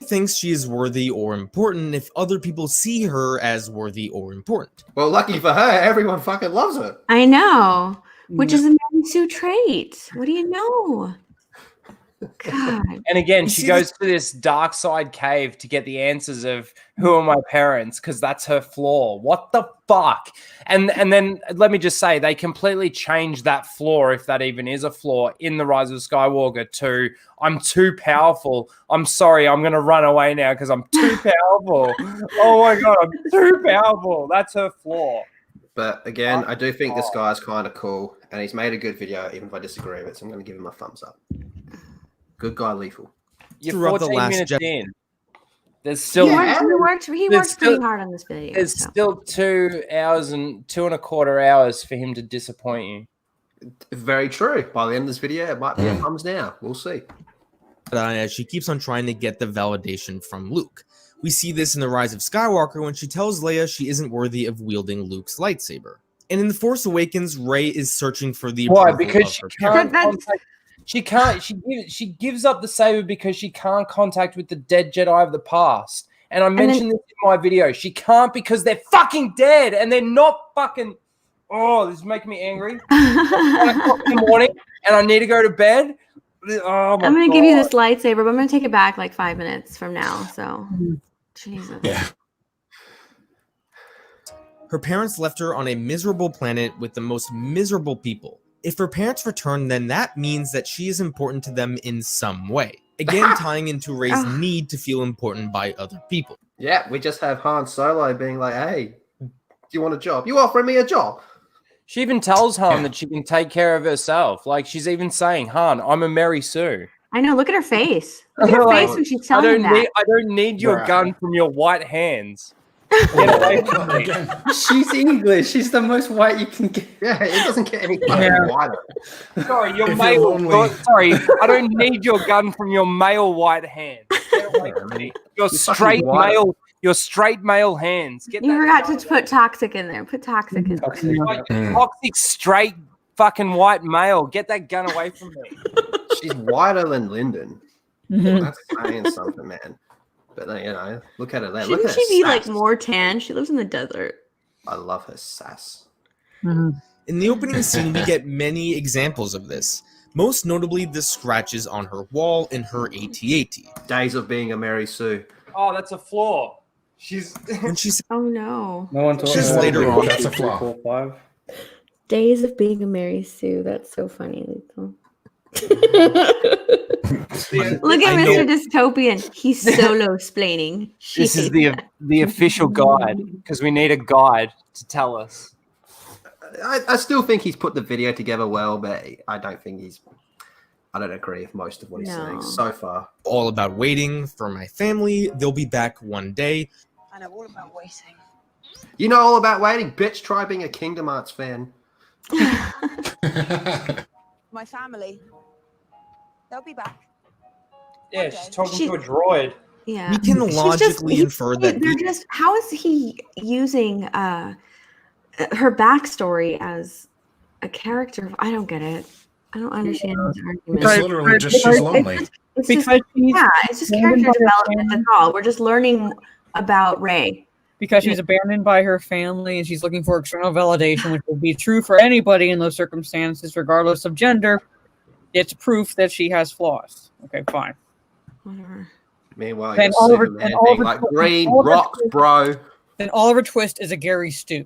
Thinks she is worthy or important if other people see her as worthy or important.
Well, lucky for her, everyone fucking loves her.
I know, which is a Mary Sue trait. What do you know? God.
And again, she goes to this dark side cave to get the answers of who are my parents, because that's her flaw. What the fuck? And then let me just say, they completely changed that flaw, if that even is a flaw, in The Rise of Skywalker to I'm too powerful. I'm sorry, I'm going to run away now because I'm too powerful. Oh my God, I'm too powerful. That's her flaw.
But again, I do think this guy's kind of cool, and he's made a good video, even if I disagree with it. So I'm going to give him a thumbs up. Good guy, lethal.
You're 14 minutes in. There's still
he worked pretty hard on this video.
There's still 2 hours and 2.25 hours for him to disappoint you.
Very true. By the end of this video, it might be a thumbs down. We'll see.
She keeps on trying to get the validation from Luke. We see this in The Rise of Skywalker when she tells Leia she isn't worthy of wielding Luke's lightsaber. And in The Force Awakens, Rey is searching for the
why?
approval
Because
of
she
her
can't
parents.
She can't. She gives up the saber because she can't contact with the dead Jedi of the past. And I mentioned this in my video. She can't because they're fucking dead and they're not fucking. Oh, this is making me angry. 1 o'clock in the morning, and I need to go to bed. Oh my
I'm gonna
God.
give you this lightsaber, but I'm gonna take it back like 5 minutes from now. So, Jesus.
Yeah.
Her parents left her on a miserable planet with the most miserable people. If her parents return, then that means that she is important to them in some way. Again, tying into Rey's need to feel important by other people.
Yeah, we just have Han Solo being like, hey, do you want a job? You offering me a job?
She even tells Han that she can take care of herself. Like, she's even saying, Han, I'm a Mary Sue.
I know. Look at her face. Look at her face when she's telling him that.
I don't need your gun from your white hands. Get away from me.
She's English. She's the most white you can get.
Yeah, it doesn't get any whiter.
Sorry, your male. Sorry, I don't need your gun from your male white hands. Get away from me. Your straight male. Your straight male hands.
You forgot to put toxic in there. Put toxic in there.
Toxic straight fucking white male. Get that gun away from me.
She's whiter than Lyndon. That's saying something, man. But you know, look at her there.
Shouldn't she be like more tan? She lives in the desert.
I love her sass.
In the opening scene, we get many examples of this. Most notably, the scratches on her wall in her AT-AT.
Days of being a Mary Sue.
Oh, that's a flaw.
When she's
oh no.
No one told
she's
her
later on.
That's a flaw.
4, 5.
Days of being a Mary Sue. That's so funny, Lethal. Look at Mr. Dystopian. He's solo splaining.
This is the official guide, because we need a guide to tell us.
I still think he's put the video together well, but I don't think I don't agree with most of what he's saying so far.
All about waiting for my family. They'll be back one day.
I know all about waiting.
You know all about waiting, bitch. Try being a Kingdom Hearts fan.
My family. They'll be back.
Yeah, she's talking to a droid.
Yeah.
We can logically infer that
they're just. How is he using her backstory as a character? I don't get it. I don't understand his argument.
It's literally just she's lonely.
It's just character development. That's all. We're just learning about Rey?
Because she's abandoned by her family and she's looking for external validation, which will be true for anybody in those circumstances, regardless of gender. It's proof that she has flaws. Okay, fine.
Whatever.
Meanwhile,
Then
you're
Oliver-
Superman
and
being
Oliver-
like, green
Oliver-
rocks, bro.
Then Oliver Twist is a Gary Stu.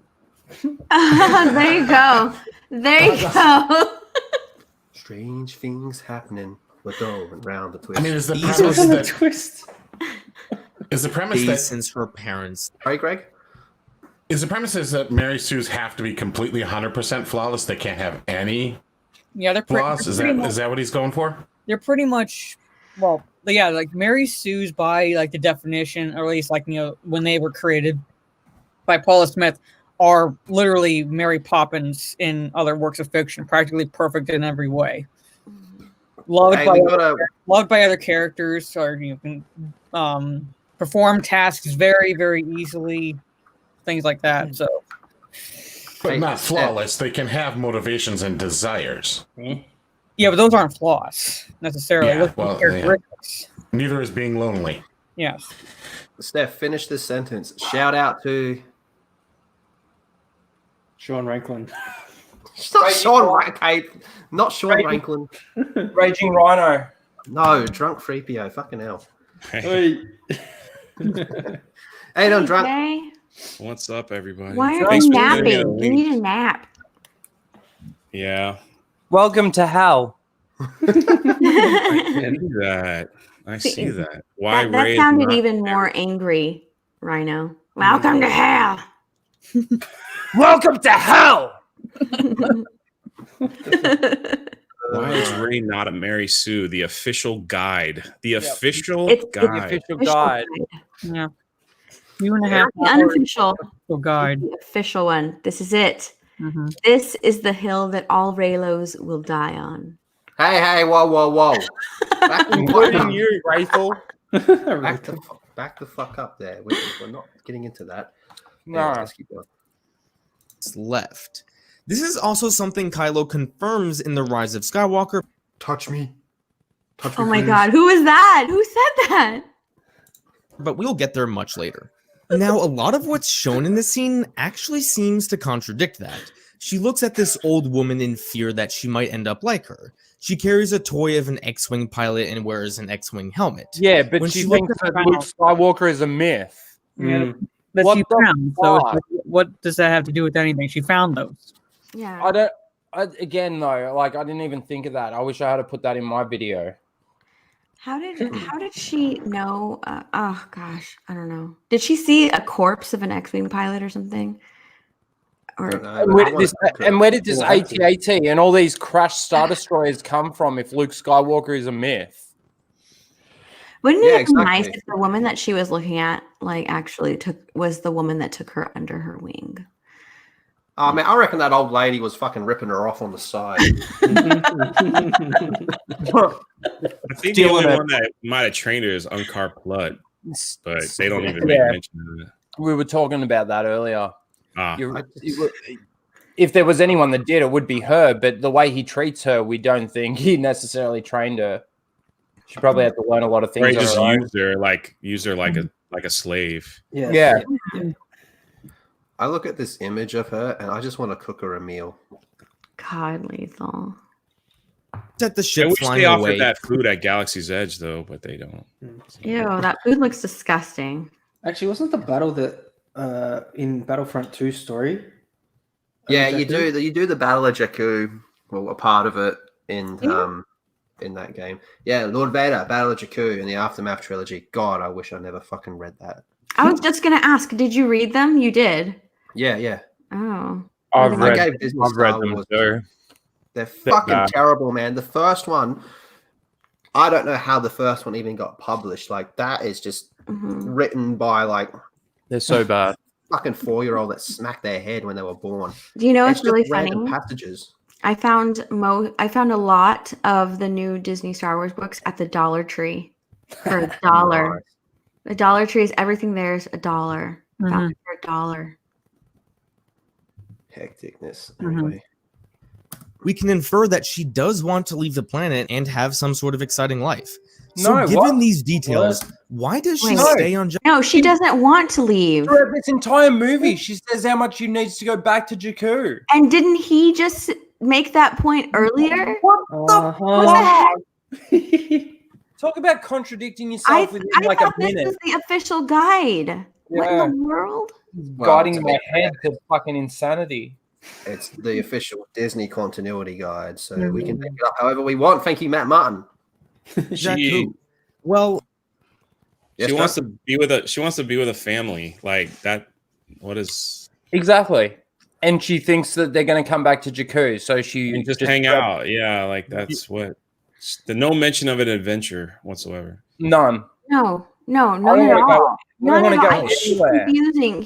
There you go. There you go.
Strange things happening. We're going round the twist.
I mean, is the
These
premise
on the
that
twist.
is the premise that
since her parents.
Right, Greg?
is the premise is that Mary Sue's have to be completely 100% flawless? They can't have any
Yeah, they're
flaws. Is that what he's going for?
they're pretty much, well, yeah, like Mary Sue's by like the definition, or at least like, you know, when they were created by Paula Smith, are literally Mary Poppins in other works of fiction, practically perfect in every way. Loved,
Hey,
by,
we
other,
gotta-
loved by other characters, or you can perform tasks very, very easily, things like that. So,
But
Hey,
not flawless. They can have motivations and desires.
yeah, but those aren't flaws necessarily.
Yeah,
Those are
well,
characteristics.
Neither is being lonely.
Yes.
Steph, finish this sentence. Shout out to
Sean Ranklin.
not Sean Ranklin. Not Sean Ranklin.
Raging Rhino.
No, drunk 3PO. Fucking hell.
Hey.
Hey, don't drunk.
Rey,
What's up, everybody?
why are
Thanks
you
for giving me
napping?
the
You
link.
need a nap.
Yeah,
Welcome to hell.
I see that. I see that. Why
That
Rey is
sounded
not-
even more angry, Rhino. Welcome to hell.
Welcome to hell.
Why is Rey not a Mary Sue? The official guide. The official
It's
The
guide.
official guide.
Yeah. 2.5
The unofficial,
hour guide.
the official one. This is it.
Mm-hmm.
This is the hill that all Reylos will die on.
Hey, whoa, whoa, whoa. Back the fuck
Including
up.
you, Rayful.
Back the fuck up there. We're not getting into that.
No.
Anyways, let's keep going.
Left. This is also something Kylo confirms in The Rise of Skywalker.
Touch me. Touch
Oh
me,
my
please.
god, who is that? Who said that?
But we'll get there much later. Now, a lot of what's shown in this scene actually seems to contradict that. She looks at this old woman in fear that she might end up like her. She carries a toy of an X-Wing pilot and wears an X-Wing helmet.
Yeah, but
When
she
she
thinks
looked
that
at-
Luke Skywalker is a myth.
Yeah, that
What
she
the
found. So it's
fuck?
like, what does that have to do with anything? She found those.
Yeah.
Again, though, like I didn't even think of that. I wish I had put that in my video.
How did she know? Oh gosh, I don't know. Did she see a corpse of an X-wing pilot or something? Or
Don't know,
And
but
where
I
did
wanna
this,
talk to
and
her.
where did this
Yeah, that's it.
AT-AT and all these crashed Star Destroyers come from if Luke Skywalker is a myth?
wouldn't
Yeah,
it be nice
exactly.
if the woman that she was looking at, like, actually was the woman that took her under her wing?
Oh, man, I reckon that old lady was fucking ripping her off on the side.
I think the only one that might have trained her is Unkar Blood, but they don't even make
Yeah.
mention of it.
We were talking about that earlier.
Ah,
If there was anyone that did, it would be her. But the way he treats her, we don't think he necessarily trained her. She probably had to learn a lot of things.
Rey
on
just
her own.
used her like a slave.
Yeah.
I look at this image of her and I just want to cook her a meal.
God, lethal.
At the
I
ship
wish
flying
they offered
away.
that food at Galaxy's Edge though, but they don't.
Ew, that food looks disgusting.
Actually, wasn't the battle that in Battlefront 2 story?
Yeah,
Jakku?
you do the Battle of Jakku, well, a part of it in that game. Yeah, Lord Vader, Battle of Jakku in the Aftermath trilogy. God, I wish I never fucking read that.
I was just gonna ask, did you read them? You did.
Yeah.
Oh.
I've
I
read,
gave Disney
I've read
Star
them
Wars.
too.
They're fucking
bad.
terrible, man. The first one, I don't know how the first one even got published. Like, that is just
Mhm.
written by like
They're so bad.
fucking 4-year-old that smacked their head when they were born.
Do you know
It's
what's really
just random
funny?
passages.
I found a lot of the new Disney Star Wars books at the Dollar Tree for $1.
Nice.
The Dollar Tree is everything there is $1. Found it for $1.
Hecticness.
Mhm.
Anyway.
We can infer that she does want to leave the planet and have some sort of exciting life. So,
No,
given
what?
these details, why does she
Wait.
stay on Jakku?
No, she doesn't want to leave.
Throughout this entire movie, she says how much she needs to go back to Jakku.
And didn't he just make that point earlier?
What the
Uh-huh.
fuck? Talk about contradicting yourself within
I
like a
thought this
minute.
was the official guide. What
Yeah.
in the world?
Guiding my head to fucking insanity.
It's the official Disney continuity guide, so we can pick it up however we want. Thank you, Matt Martin.
Jakku. Well,
She wants to be with a family like that. What is
Exactly. And she thinks that they're going to come back to Jakku, so she
and just hang out? Yeah, like that's what. The no mention of an adventure whatsoever.
None.
No, not
don't
at
wanna go-
all.
I don't
Not
wanna
at all.
go
I think he's
anywhere.
confusing.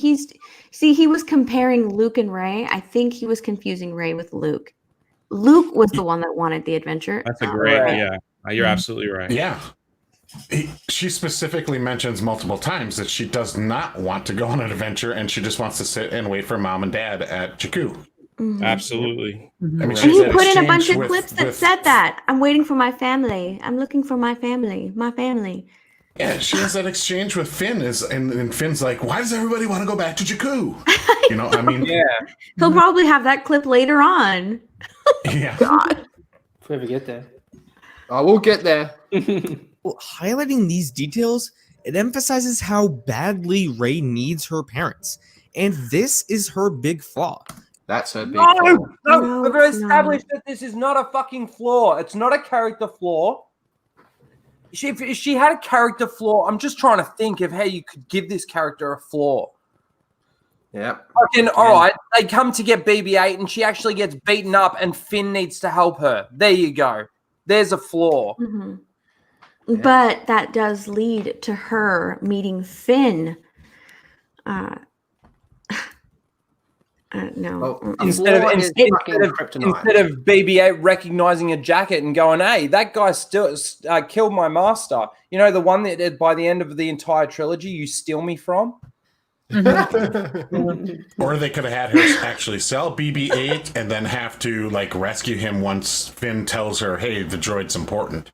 He was comparing Luke and Rey. I think he was confusing Rey with Luke. Luke was the one that wanted the adventure.
That's a
not
great.
Rey.
Yeah, you're absolutely right.
Yeah. She specifically mentions multiple times that she does not want to go on an adventure and she just wants to sit and wait for mom and dad at Jakku.
Absolutely.
I mean,
And
she's
he
had
put in a
exchange
bunch of
with-
clips that
with-
said that. I'm waiting for my family. I'm looking for my family. My family.
Yeah, she has that exchange with Finn, and Finn's like, "Why does everybody want to go back to Jakku?" You know, I mean,
Yeah.
He'll probably have that clip later on.
yeah.
God.
If we ever get there.
I will get there.
Well, highlighting these details, it emphasizes how badly Rey needs her parents. And this is her big flaw.
That's her big
No,
flaw.
No,
we've
it's
established that this is not a fucking flaw. It's not a character flaw. If she had a character flaw, I'm just trying to think of how you could give this character a flaw.
Yeah.
Fucking, all right, they come to get BB-8 and she actually gets beaten up and Finn needs to help her. There you go. There's a flaw.
Mhm. But that does lead to her meeting Finn. No.
Well, a
Instead
flaw
of,
is
instead,
fucking
of,
kryptonite.
instead of BB-8 recognizing a jacket and going, hey, that guy still killed my master. You know, the one that by the end of the entire trilogy you steal me from?
Or they could have had her actually sell BB-8 and then have to like rescue him once Finn tells her, "Hey, the droid's important."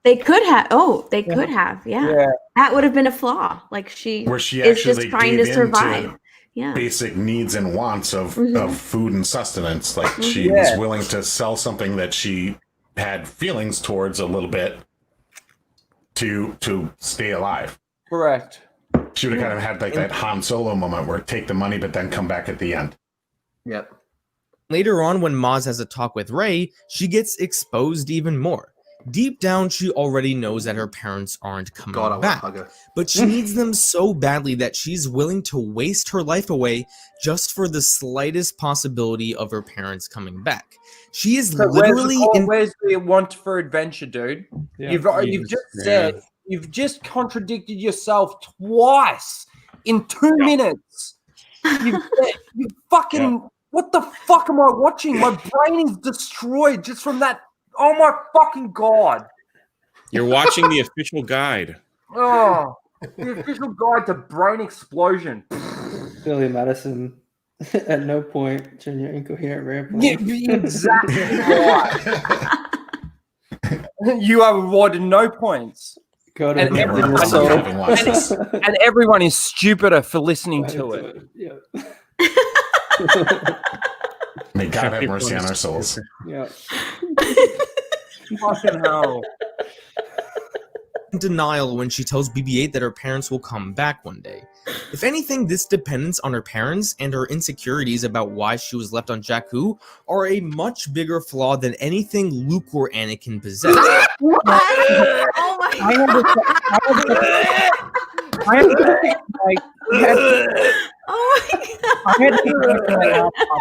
They could have. Oh, they could have. Yeah. That would have been a flaw. Like
Where she
is just
actually
trying
gave
to
in
survive.
to
Yeah.
basic needs and wants of food and sustenance. Like she
Yeah.
was willing to sell something that she had feelings towards a little bit to stay alive.
Correct.
She would have kind of had like that Han Solo moment where take the money but then come back at the end.
Yep.
Later on, when Maz has a talk with Rey, she gets exposed even more. Deep down, she already knows that her parents aren't coming
God, I want to
back,
hug her.
but she needs them so badly that she's willing to waste her life away just for the slightest possibility of her parents coming back. She is
So
literally
where's the want for adventure, dude?
Yeah.
You've just said, you've just contradicted yourself twice in 2 minutes. You fucking, what the fuck am I watching? My brain is destroyed just from that. Oh my fucking God.
You're watching the official guide.
Oh, the official guide to brain explosion.
Billy Madison, at no point during your incoherent rambling.
Yeah, exactly right. You are rewarded no points.
God,
And
have
everyone-
your soul.
Having watched this.
And everyone is stupider for listening to it.
Yeah.
May God have mercy on our souls.
Yeah.
Fucking hell.
in denial when she tells BB-8 that her parents will come back one day. If anything, this dependence on her parents and her insecurities about why she was left on Jakku are a much bigger flaw than anything Luke or Anakin possess.
What? Oh my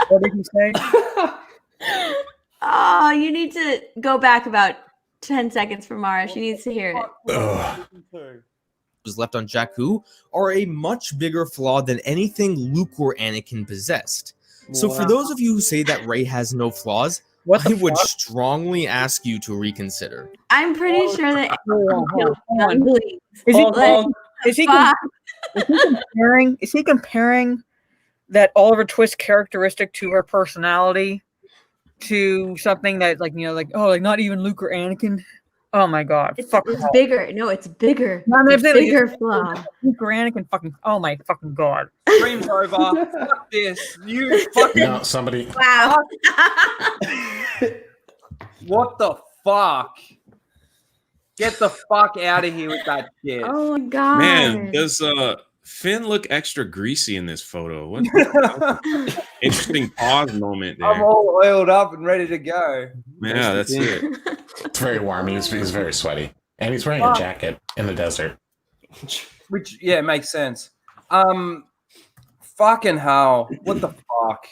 What did he say?
Oh, you need to go back about 10 seconds for Mara. She needs to hear it.
Was left on Jakku are a much bigger flaw than anything Luke or Anakin possessed. So for those of you who say that Rey has no flaws, I would strongly ask you to reconsider.
I'm pretty sure that.
Is he comparing that Oliver Twist characteristic to her personality to something that, like, you know, like, oh, like not even Luke or Anakin Oh my god.
It's
Fucking
bigger. No, it's bigger.
No,
It's a bigger flaw.
Granite and fucking. Oh my fucking god.
Stream's over. Fuck this. You fucking.
No, somebody.
Wow.
What the fuck? Get the fuck out of here with that shit.
Oh my god.
Man, does Finn look extra greasy in this photo? What? Interesting pause moment there.
I'm all oiled up and ready to go.
Yeah, that's it.
It's very warm. He's very sweaty, and he's wearing a jacket in the desert.
Which makes sense. Fucking hell! What the fuck?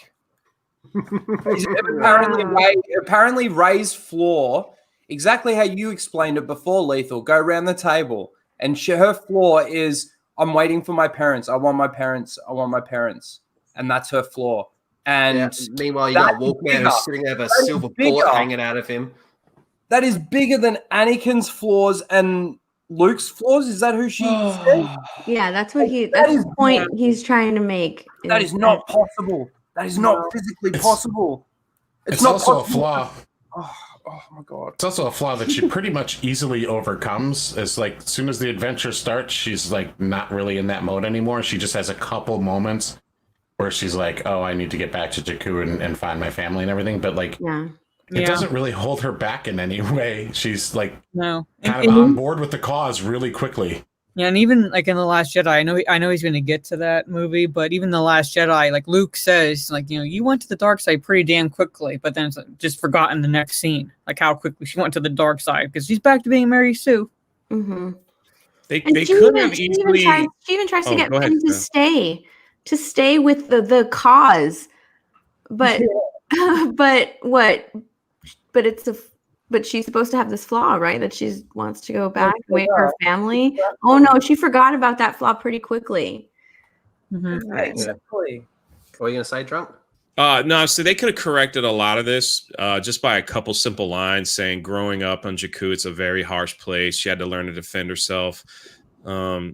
apparently Rey's flaw, exactly how you explained it before, Lethal. Go around the table, and her flaw is, I'm waiting for my parents. I want my parents. I want my parents, and that's her flaw. And
meanwhile, you got Walkman who's sitting there with a silver bullet hanging out of him.
That is bigger than Anakin's flaws and Luke's flaws. Is that who she said?
Yeah, that's what that's the point he's trying to make.
That is not possible. That is not physically possible.
It's
not
also
possible.
a flaw.
Oh my god.
It's also a flaw that she pretty much easily overcomes. As like, as soon as the adventure starts, she's like not really in that mode anymore. She just has a couple moments where she's like, "Oh, I need to get back to Jakku and find my family and everything." But like, it doesn't really hold her back in any way. She's like, kind of on board with the cause really quickly.
Yeah, and even like in The Last Jedi, I know he's going to get to that movie, but even The Last Jedi, like Luke says, like, you know, you went to the dark side pretty damn quickly, but then it's just forgotten the next scene, like how quickly she went to the dark side, because she's back to being Mary Sue.
Mm-hmm.
They could have easily.
She even tries to get him to stay with the cause, but But she's supposed to have this flaw, right? That she wants to go back with her family. Oh no, she forgot about that flaw pretty quickly.
Mm-hmm.
Exactly.
What are you gonna say, Trump?
No, so they could have corrected a lot of this just by a couple simple lines saying, growing up on Jakku, it's a very harsh place. She had to learn to defend herself. Unkar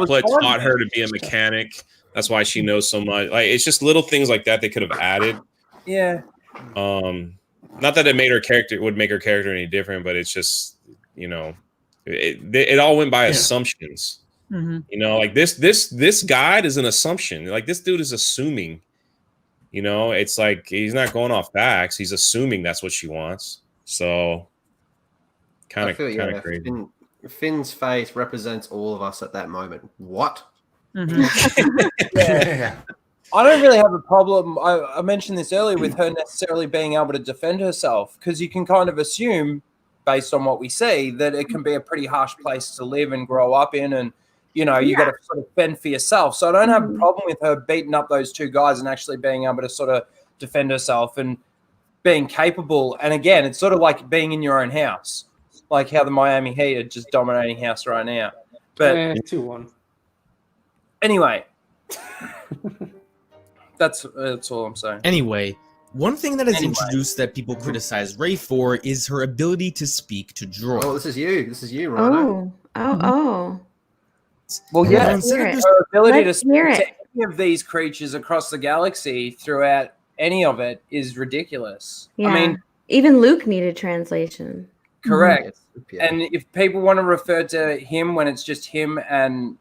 Plutt taught her to be a mechanic. That's why she knows so much. Like, it's just little things like that they could have added.
Yeah.
Not that it would make her character any different, but it's just, you know, it all went by assumptions.
Mm-hmm.
You know, like this guide is an assumption. Like, this dude is assuming. You know, it's like he's not going off facts. He's assuming that's what she wants. So, kind of crazy.
Finn's face represents all of us at that moment. What?
Mm-hmm.
Yeah. I don't really have a problem. I mentioned this earlier with her necessarily being able to defend herself, because you can kind of assume, based on what we see, that it can be a pretty harsh place to live and grow up in, and you know you got to sort of fend for yourself. So I don't have a problem with her beating up those two guys and actually being able to sort of defend herself and being capable. And again, it's sort of like being in your own house, like how the Miami Heat are just dominating house right now. But
2-1.
Anyway. That's all I'm saying.
Anyway, one thing that is introduced that people criticize Rey for is her ability to speak to droids.
Oh, this is you, Rhino.
Oh.
Well, yeah, her ability to speak
to
any of these creatures across the galaxy throughout any of it is ridiculous.
Yeah.
I mean,
even Luke needed translation.
Correct. Mm-hmm. And if people want to refer to him when it's just him and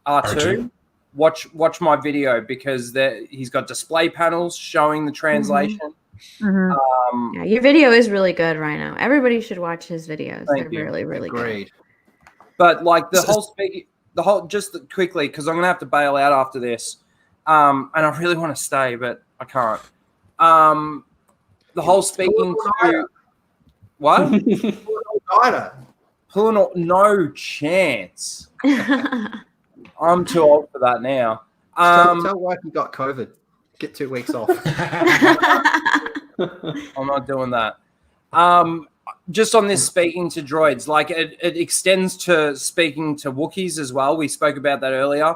R2. Watch my video, because he's got display panels showing the translation.
Mm-hmm. Your video is really good, Rhino. Everybody should watch his videos. They're
you.
really, really good.
But like just quickly, because I'm gonna have to bail out after this, and I really want to stay, but I can't. The whole speaking to what? No chance. I'm too old for that now.
Tell wife you got COVID. Get 2 weeks off.
I'm not doing that. Just on this speaking to droids, like it extends to speaking to Wookiees as well. We spoke about that earlier.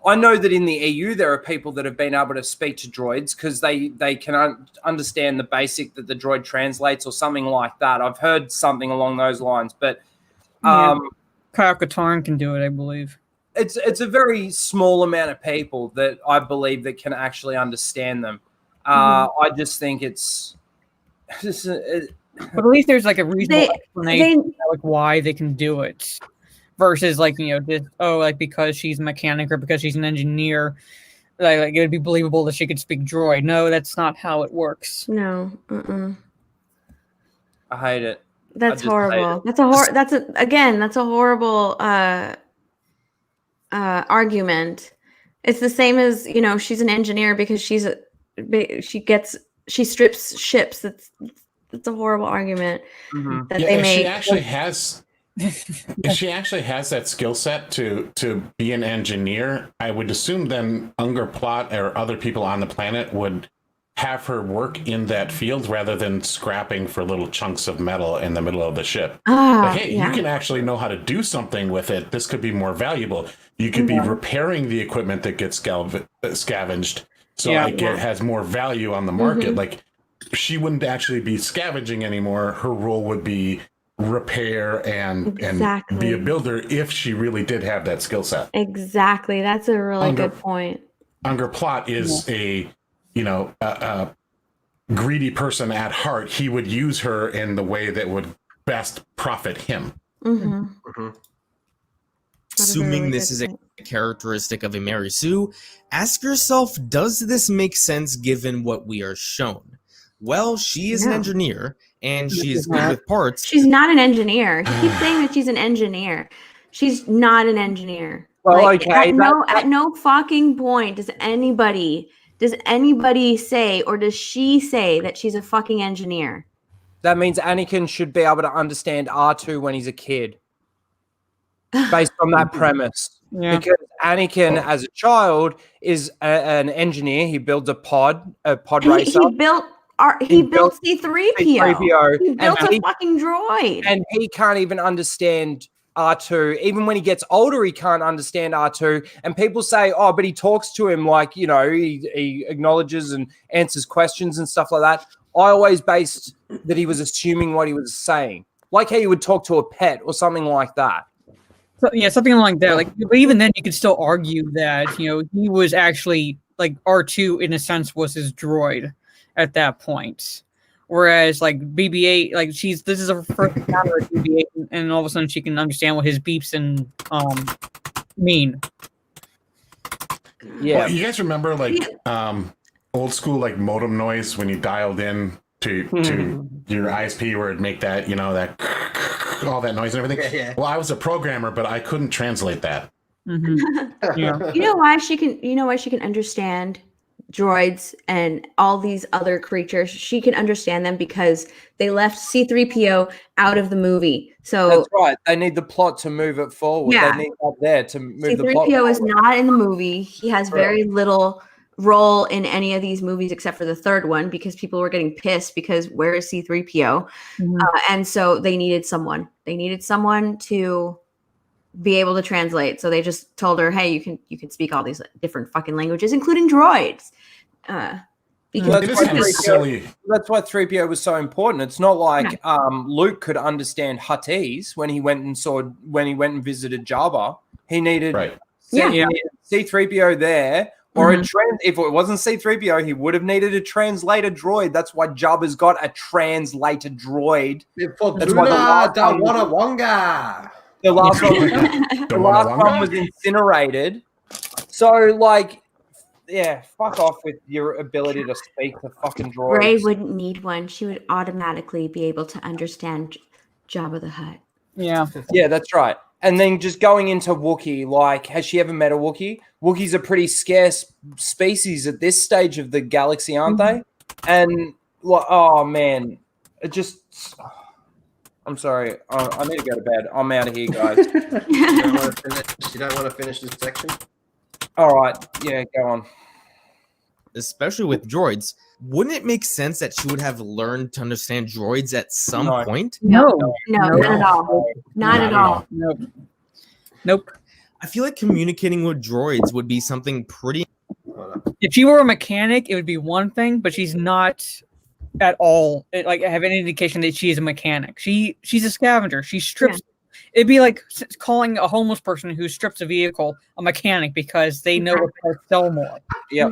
I know that in the EU there are people that have been able to speak to droids because they can understand the basic that the droid translates or something like that. I've heard something along those lines, but
Kyle Katarn can do it, I believe.
It's a very small amount of people that I believe that can actually understand them. I just think it's just
but at least there's like a reasonable explanation like why they can do it, versus like just like because she's a mechanic or because she's an engineer, like it would be believable that she could speak droid. No, that's not how it works.
No.
I hate it.
That's horrible. That's a horrible argument. It's the same as she's an engineer because she strips ships. That's a horrible argument that they make.
If she actually has that skill set to be an engineer, I would assume then Unger Plot or other people on the planet would have her work in that field rather than scrapping for little chunks of metal in the middle of the ship. You can actually know how to do something with it. This could be more valuable. You could be repairing the equipment that gets scavenged, so it has more value on the market. Like, she wouldn't actually be scavenging anymore. Her role would be repair and be a builder if she really did have that skill set.
Exactly. That's a really good point.
Unger Plot is a greedy person at heart. He would use her in the way that would best profit him.
Assuming this is a characteristic of a Mary Sue, ask yourself, does this make sense given what we are shown? Well, she is an engineer, and she is good with parts.
She's not an engineer. He keeps saying that she's an engineer. She's not an engineer.
Well,
at no fucking point does anybody say, or does she say that she's a fucking engineer?
That means Anakin should be able to understand R2 when he's a kid, based on that premise. Yeah. Because Anakin, as a child, is an engineer. He builds a pod racer.
He built C-3PO. He built a fucking droid.
And he can't even understand R2. Even when he gets older, he can't understand R2. And people say, oh, but he talks to him like, he acknowledges and answers questions and stuff like that. I always based that he was assuming what he was saying. Like how you would talk to a pet or something like that.
So, yeah, something like that. Like, but even then, you could still argue that, he was actually, like, R2, in a sense, was his droid at that point. Whereas like BB-8, like this is her first encounter with BB-8, and all of a sudden she can understand what his beeps and mean.
Yeah, well, you guys remember like old school like modem noise when you dialed in to your ISP where it'd make that that all that noise and everything. Yeah. Well, I was a programmer, but I couldn't translate that.
You know why she can understand droids and all these other creatures? She can understand them because they left C-3PO out of the movie. So
that's right. They need the plot to move it forward. Yeah. They need that there to move the plot forward.
C-3PO is not in the movie. He has very little role in any of these movies except for the third one because people were getting pissed because where is C-3PO? And so they needed someone. They needed someone to be able to translate. So they just told her, hey, you can speak all these different fucking languages, including droids.
Because that's why 3PO was so important. It's not like Luke could understand Huttese when he went and visited Jabba. He needed C-3PO there, or if it wasn't C-3PO, he would have needed a translator droid. That's why Jabba's got a translator droid. That's why the last one was incinerated. So, like, yeah, fuck off with your ability to speak to fucking droids.
Rey wouldn't need one. She would automatically be able to understand Jabba the Hutt.
Yeah.
Yeah, that's right. And then just going into Wookiee, like, has she ever met a Wookiee? Wookiees are pretty scarce species at this stage of the galaxy, aren't they? And, like, oh, man, it just... I'm sorry. I need to go to bed. I'm out of here, guys.
You don't want to finish this section?
All right. Yeah, go on.
Especially with droids, wouldn't it make sense that she would have learned to understand droids at some point?
No, not at all. Not at all.
Nope.
I feel like communicating with droids would be something pretty...
If she were a mechanic, it would be one thing, but she's not... at all, like have any indication that she is a mechanic. She's a scavenger. She strips. Yeah. It'd be like calling a homeless person who strips a vehicle a mechanic because they know what to sell more.
Yeah.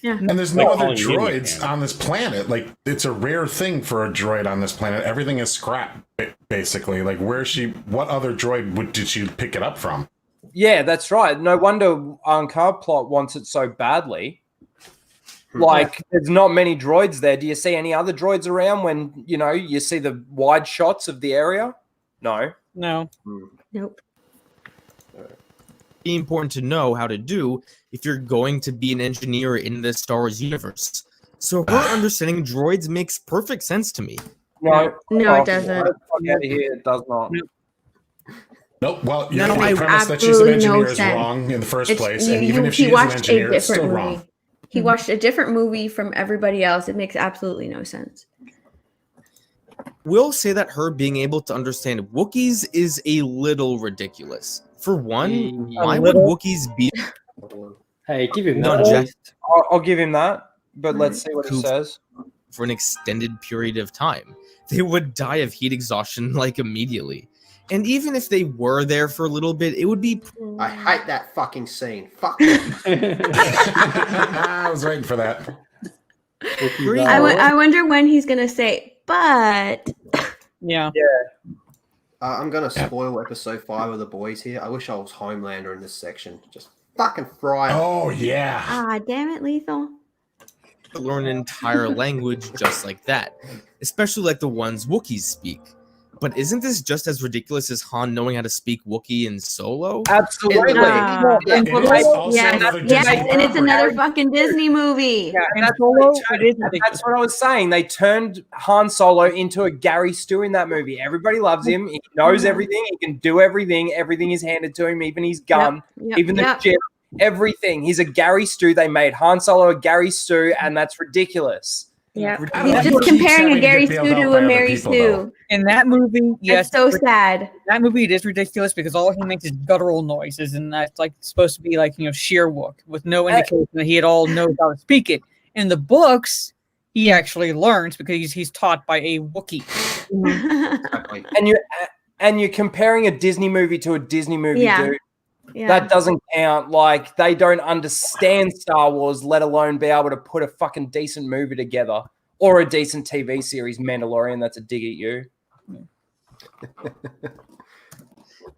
Yeah.
And there's no
Like,
other
only media
droids
canon.
on this planet. Like, it's a rare thing for a droid on this planet. Everything is scrap, basically. Like, what other droid did she pick it up from?
Yeah, that's right. No wonder Carb Plot wants it so badly. Like, there's not many droids there. Do you see any other droids around when, you see the wide shots of the area? No.
No.
Nope.
Be important to know how to do if you're going to be an engineer in the Star Wars universe. So her understanding droids makes perfect sense to me.
No,
it doesn't.
Get the fuck out of here. It does not.
Nope. Well,
No,
your premise that she's an
absolutely no
engineer is
sense.
wrong in the first
It's-
place.
you-
And even
you-
if she
he
is an
watched a
engineer, it's still
different
wrong.
movie. He watched a different movie from everybody else. It makes absolutely no sense.
Will say that her being able to understand Wookiees is a little ridiculous. For one, why would Wookiees be
Hey, give him
not
that.
jacked
I'll give him that, but let's see what he
Cool.
says.
for an extended period of time? They would die of heat exhaustion like immediately. And even if they were there for a little bit, it would be
I hate that fucking scene. Fuck Wookiees.
I was waiting for that.
pretty
I wonder when he's gonna say, but
Yeah.
I'm going to spoil episode 5 of The Boys here. I wish I was Homelander in this section. Just fucking fry.
Oh, yeah.
ah, damn it, Lethal.
to learn an entire language just like that, especially like the ones Wookiees speak. But isn't this just as ridiculous as Han knowing how to speak Wookiee in Solo?
Absolutely.
Ah.
It is also
Yes,
another
yes,
Disney
and it's
property.
another fucking Disney movie.
Yeah,
And
that's,
Solo,
what they
it is
turned,
ridiculous.
that's what I was saying. They turned Han Solo into a Gary Stu in that movie. Everybody loves him. He knows everything. He can do everything. Everything is handed to him, even his gun,
Yep,
even the
yep.
ship, everything. He's a Gary Stu. They made Han Solo a Gary Stu, and that's ridiculous.
Yeah,
I
he's
love
just
when he keeps
comparing
having
a
to
Gary
get
Stu
bailed out
to
by
a
other
Mary
people,
Stu.
though.
In that movie, yes,
That's so sad.
that movie it is ridiculous because all he makes is guttural noises, and that's like supposed to be like sheer Wook with no indication that he at all knows how to speak it. In the books, he actually learns because he's taught by a Wookiee.
Exactly.
And you're comparing a Disney movie to a Disney movie,
Yeah.
dude.
Yeah.
That doesn't count. Like, they don't understand Star Wars, let alone be able to put a fucking decent movie together or a decent TV series. Mandalorian, that's a dig at you.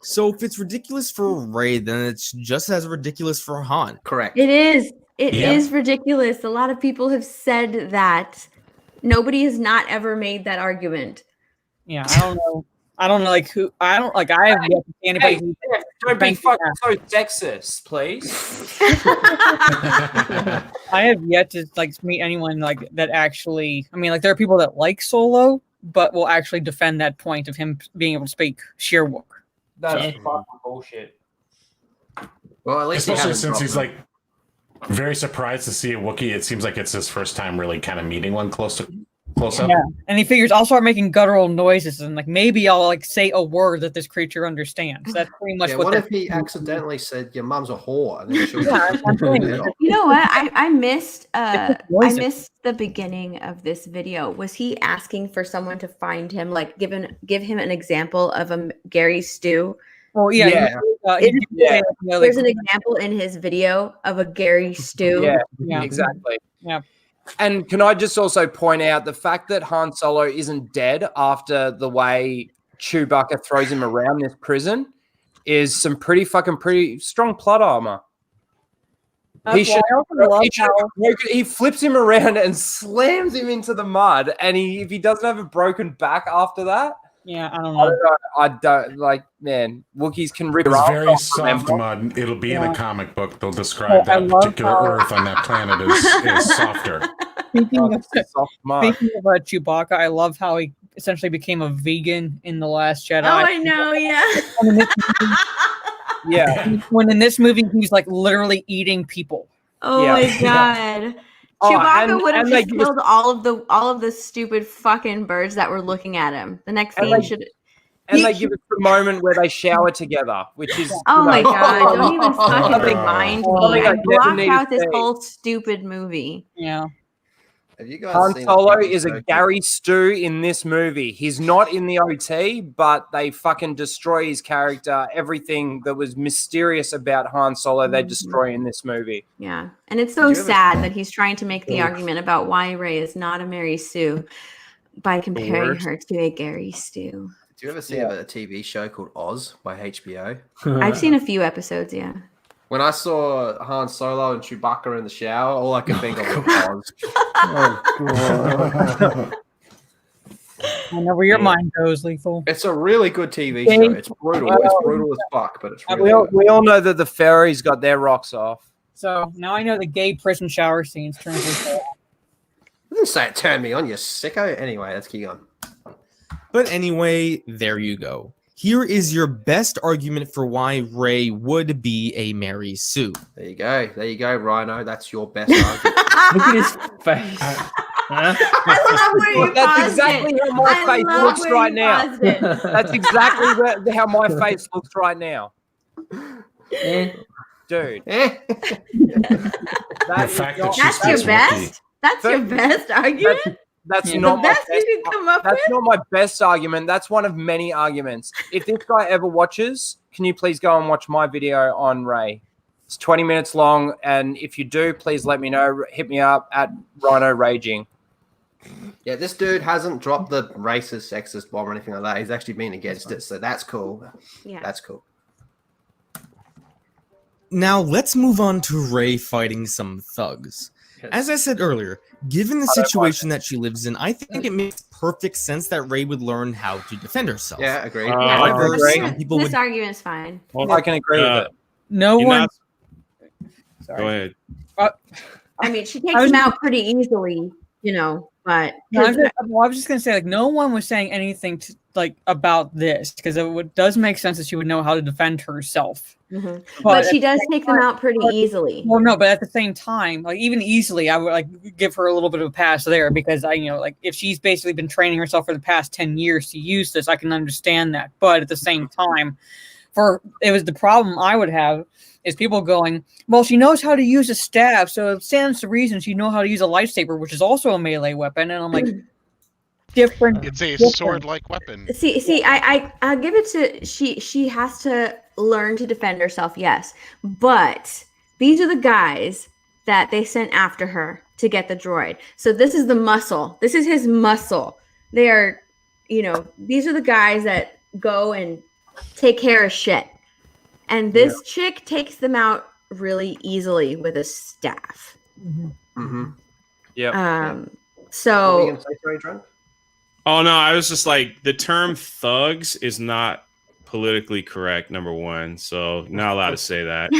So if it's ridiculous for Rey, then it's just as ridiculous for Han.
Correct.
It is. It is
Yeah.
ridiculous. A lot of people have said that. Nobody has not ever made that argument.
Yeah, I don't know. I don't know, like who. I don't like. I haven't yet to see anybody. who-
Don't be
Thank
fucking
you.
so sexist, please.
I have yet to like meet anyone like that actually. I mean, like there are people that like Solo, but will actually defend that point of him being able to speak sheer Wook.
That's fucking bullshit.
Well, at least he
Especially
hasn't
since
dropped
he's
them.
like very surprised to see a Wookiee. It seems like it's his first time really kind of meeting one close up.
Yeah, and he figures I'll start making guttural noises, and like maybe I'll like say a word that this creature understands. That's pretty much
Yeah,
what.
what
they're-
if he accidentally said your mum's a whore? And then she'll
Yeah, I'm saying
You know what? I missed I
noises.
missed the beginning of this video. Was he asking for someone to find him, like give him an example of a Gary Stu?
Oh yeah,
Yeah.
he
Is-
did say,
There's an example in his video of a Gary Stu.
Yeah,
Yeah.
exactly.
Yeah.
And can I just also point out the fact that Han Solo isn't dead after the way Chewbacca throws him around this prison is some pretty strong plot armor. He should. He flips him around and slams him into the mud. And if he doesn't have a broken back after that,
Yeah, I don't
I
know.
don't know. I don't like. Man, Wookiees can rip.
It's
your arms
very
off,
soft
remember?
mud. It'll be in
Yeah.
a comic book. They'll
Oh,
describe
I
that
love
particular
how-
Earth on that planet is softer.
Speaking
Oh,
of,
it's soft mud.
speaking of Chewbacca, I love how he essentially became a vegan in The Last Jedi.
Oh, I know, yeah.
And in this
Yeah.
when in this movie he's like literally eating people.
Oh
Yeah.
my god.
Oh,
Chewbacca
and-
would have
and they
just
give us-
killed all of the stupid fucking birds that were looking at him. The next
And
thing
they-
should.
And they give us the moment where they shower together, which is
Oh my
know.
god! Don't even fucking
Oh.
remind
Something
me.
I
I
never
blocked
needed
out
to
this
say.
whole stupid movie.
Yeah.
Have you guys
Han
seen
Solo
the
is a Gary Stu in this movie. He's not in the OT, but they fucking destroy his character. Everything that was mysterious about Han Solo, they destroy in this movie.
Yeah. And it's so sad that he's trying to make the argument about why Rey is not a Mary Sue by comparing her to a Gary Stu.
Do you ever see a TV show called Oz by HBO?
I've seen a few episodes, yeah.
When I saw Han Solo and Chewbacca in the shower, all I could think of was Oz.
Oh, God. I know where your mind goes, Lethal.
It's a really good TV show. It's brutal. It's brutal as fuck, but it's really good.
We all know that the fairies got their rocks off.
So now I know the gay prison shower scenes turn into.
I didn't say it turned me on, you sicko. Anyway, let's keep going.
But anyway, there you go. Here is your best argument for why Rey would be a Mary Sue.
There you go. There you go, Rhino. That's your best argument.
Look at his face.
That's exactly how my face looks right now. That's exactly how my face looks right now. Dude.
That's your best? That's your best argument?
That's not my best.
You can come up
that's
with?
not my best argument. That's one of many arguments. If this guy ever watches, can you please go and watch my video on Rey? It's 20 minutes long, and if you do, please let me know. Hit me up at Rhino Raging.
Yeah, this dude hasn't dropped the racist, sexist bomb or anything like that. He's actually been against it, so that's cool.
Yeah,
that's cool.
Now let's move on to Rey fighting some thugs. As I said earlier, given the situation that she lives in, I think it makes perfect sense that Rey would learn how to defend herself.
Yeah, agreed.
However, some people
this
would...
argument is fine.
Well, I can agree with it.
No one.
Sorry. Go ahead.
I mean, she takes him out pretty easily, you know. But
no, I was just gonna say, like, no one was saying anything to, like, about this because it does make sense that she would know how to defend herself.
But she does take them out pretty easily.
Well, no, but at the same time, like, even easily, I would like give her a little bit of a pass there because like if she's basically been training herself for the past 10 years to use this, I can understand that. But at the same time, it was the problem I would have is people going, well, she knows how to use a staff, so it stands to reason she knows how to use a lightsaber, which is also a melee weapon. And I'm like, different.
It's a sword-like weapon.
See, I'll give it to she has to learn to defend herself, yes. But these are the guys that they sent after her to get the droid. So this is the muscle. This is his muscle. They are, these are the guys that go and take care of shit. And this chick takes them out really easily with a staff.
Yeah.
So.
What were you gonna say, sorry, Trent?
Oh no, I was just like, the term thugs is not politically correct, number one. So not allowed to say that.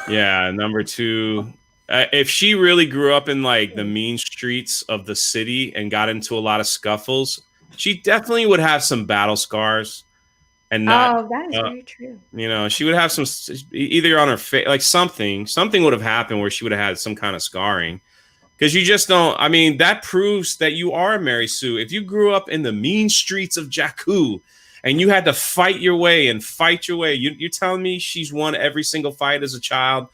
Yeah, number two, if she really grew up in like the mean streets of the city and got into a lot of scuffles, she definitely would have some battle scars. And not,
that is very true.
She would have some either on her face, like something would have happened where she would have had some kind of scarring. Because you just don't. I mean, that proves that you are a Mary Sue. If you grew up in the mean streets of Jakku and you had to fight your way, you're telling me she's won every single fight as a child,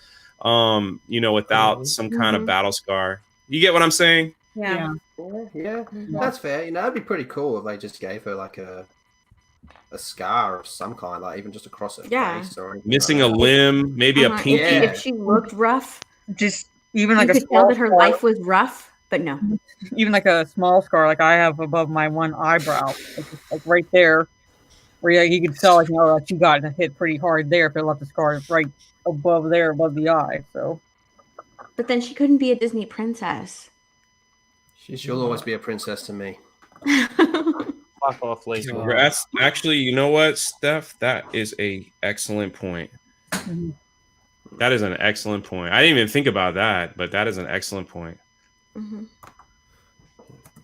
without some kind of battle scar. You get what I'm saying?
Yeah.
That's fair. It'd be pretty cool if they just gave her like a scar of some kind, like even just across her face or
missing a limb, maybe a pinky.
If she looked rough,
just even like
you could tell that her life was rough, but no.
Even like a small scar, like I have above my one eyebrow, like right there, where you could tell, like, she got hit pretty hard there if it left the scar right above the eye. So,
but then she couldn't be a Disney princess.
She'll always be a princess to me.
Fuck off, Lisa.
That's actually, you know what, Steph? That is a excellent point. That is an excellent point. I didn't even think about that, but that is an excellent point.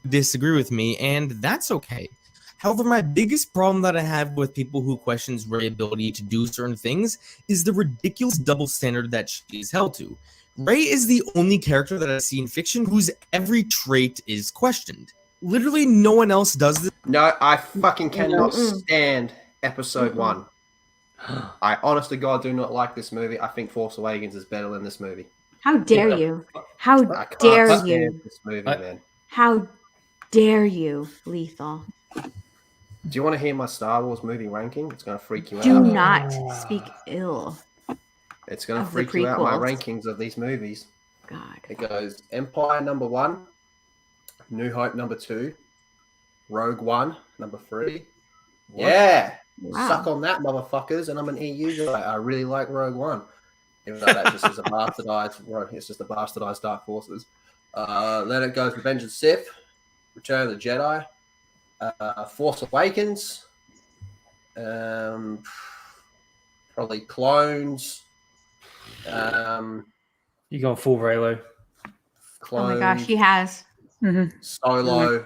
Disagree with me, and that's okay. However, my biggest problem that I have with people who questions Rey's ability to do certain things is the ridiculous double standard that she is held to. Rey is the only character that I see in fiction whose every trait is questioned. Literally no one else does this.
No, I fucking cannot stand episode 1. I honest to God do not like this movie. I think Force Awakens is better than this movie.
How dare you? How
I can't
dare
stand
you?
this movie, man.
How dare you, Lethal?
Do you want to hear my Star Wars movie ranking? It's going to freak you out.
Do not speak ill.
It's going to
of the
freak you out, my
prequels.
rankings of these movies.
God.
It goes Empire number 1, New Hope number 2, Rogue One number 3. Yeah.
Wow.
Suck on that, motherfuckers. And I'm an EU guy. I really like Rogue One. Even though that just is a bastardized, it's just a bastardized Dark Forces. Then it goes Revenge of the Sith, Return of the Jedi, Force Awakens, probably Clones.
You going full Raylo?
Clones,
Oh my gosh, he has.
Solo,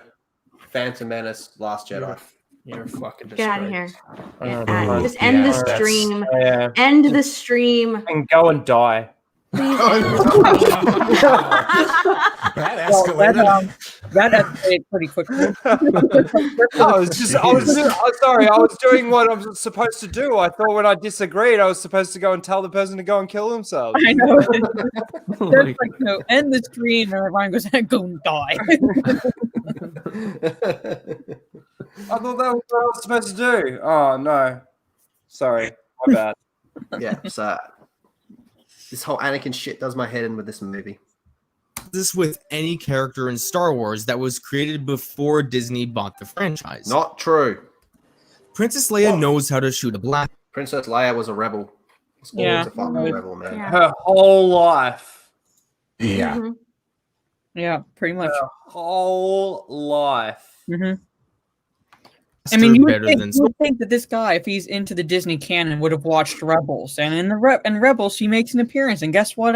Phantom Menace, Last Jedi.
You're a fucking
Get out of here.
Yeah.
Just end the
that's-
stream.
Yeah.
End the stream.
And go and die.
That escalated.
That escalated pretty quickly.
Sorry, I was doing what I was supposed to do. I thought when I disagreed, I was supposed to go and tell the person to go and kill themselves.
I know. That's like, no, end the stream, and everyone goes, go and die.
I thought that was what I was supposed to do. Oh, no. Sorry. My bad.
Yeah, so this whole Anakin shit does my head in with this movie.
This with any character in Star Wars that was created before Disney bought the franchise.
Not true.
Princess Leia knows how to shoot a blast.
Princess Leia was a rebel. Was always a fucking rebel, man.
Yeah.
Her whole life.
Yeah.
Mhm.
Yeah, pretty much.
Her whole life.
I mean, you would,
better
think,
than
you would think that this guy, if he's into the Disney canon, would have watched Rebels, and in Rebels, she makes an appearance, and guess what?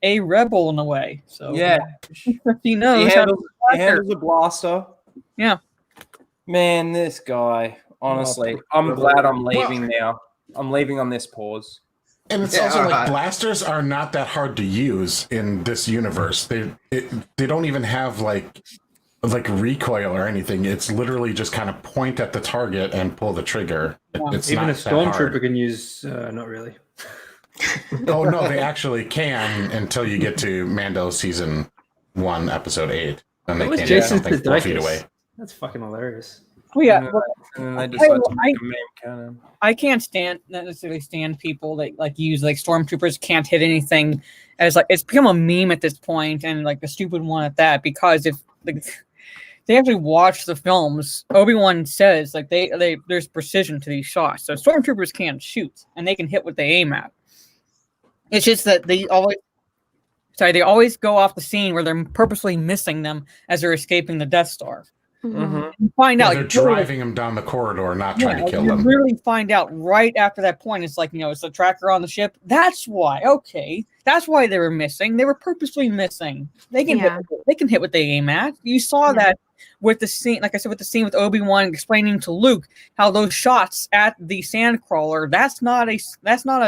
A rebel in a way. So
Yeah.
he knows
He
how to
handles a blaster.
Yeah.
Man, this guy. Honestly, I'm glad I'm leaving now. I'm leaving on this pause.
And it's also like blasters are not that hard to use in this universe. They don't even have like recoil or anything. It's literally just kind of point at the target and pull the trigger. It's
Even
not
a
that hard.
Stormtrooper can use, not really.
Oh no, they actually can until you get to Mando season 1, episode 8, and they
That was
can't
Jason
something 4 feet
Sudeikis.
away.
That's fucking hilarious.
Well, yeah, well,
And then they decide to make a meme canon.
I can't not necessarily stand people that like use like stormtroopers can't hit anything as like it's become a meme at this point, and like a stupid one at that, because if like they actually watch the films, Obi-Wan says like they there's precision to these shots. So stormtroopers can't shoot and they can hit what they aim at. It's just that they always go off the scene where they're purposely missing them as they're escaping the Death Star. You find out
They're driving them down the corridor, not trying to kill
you
them.
really find out right after that point. It's like, it's a tracker on the ship. That's why. Okay, that's why they were missing. They were purposely missing. They can hit what they aim at. You saw that with the scene, like I said, with the scene with Obi-Wan explaining to Luke how those shots at the Sandcrawler, that's not a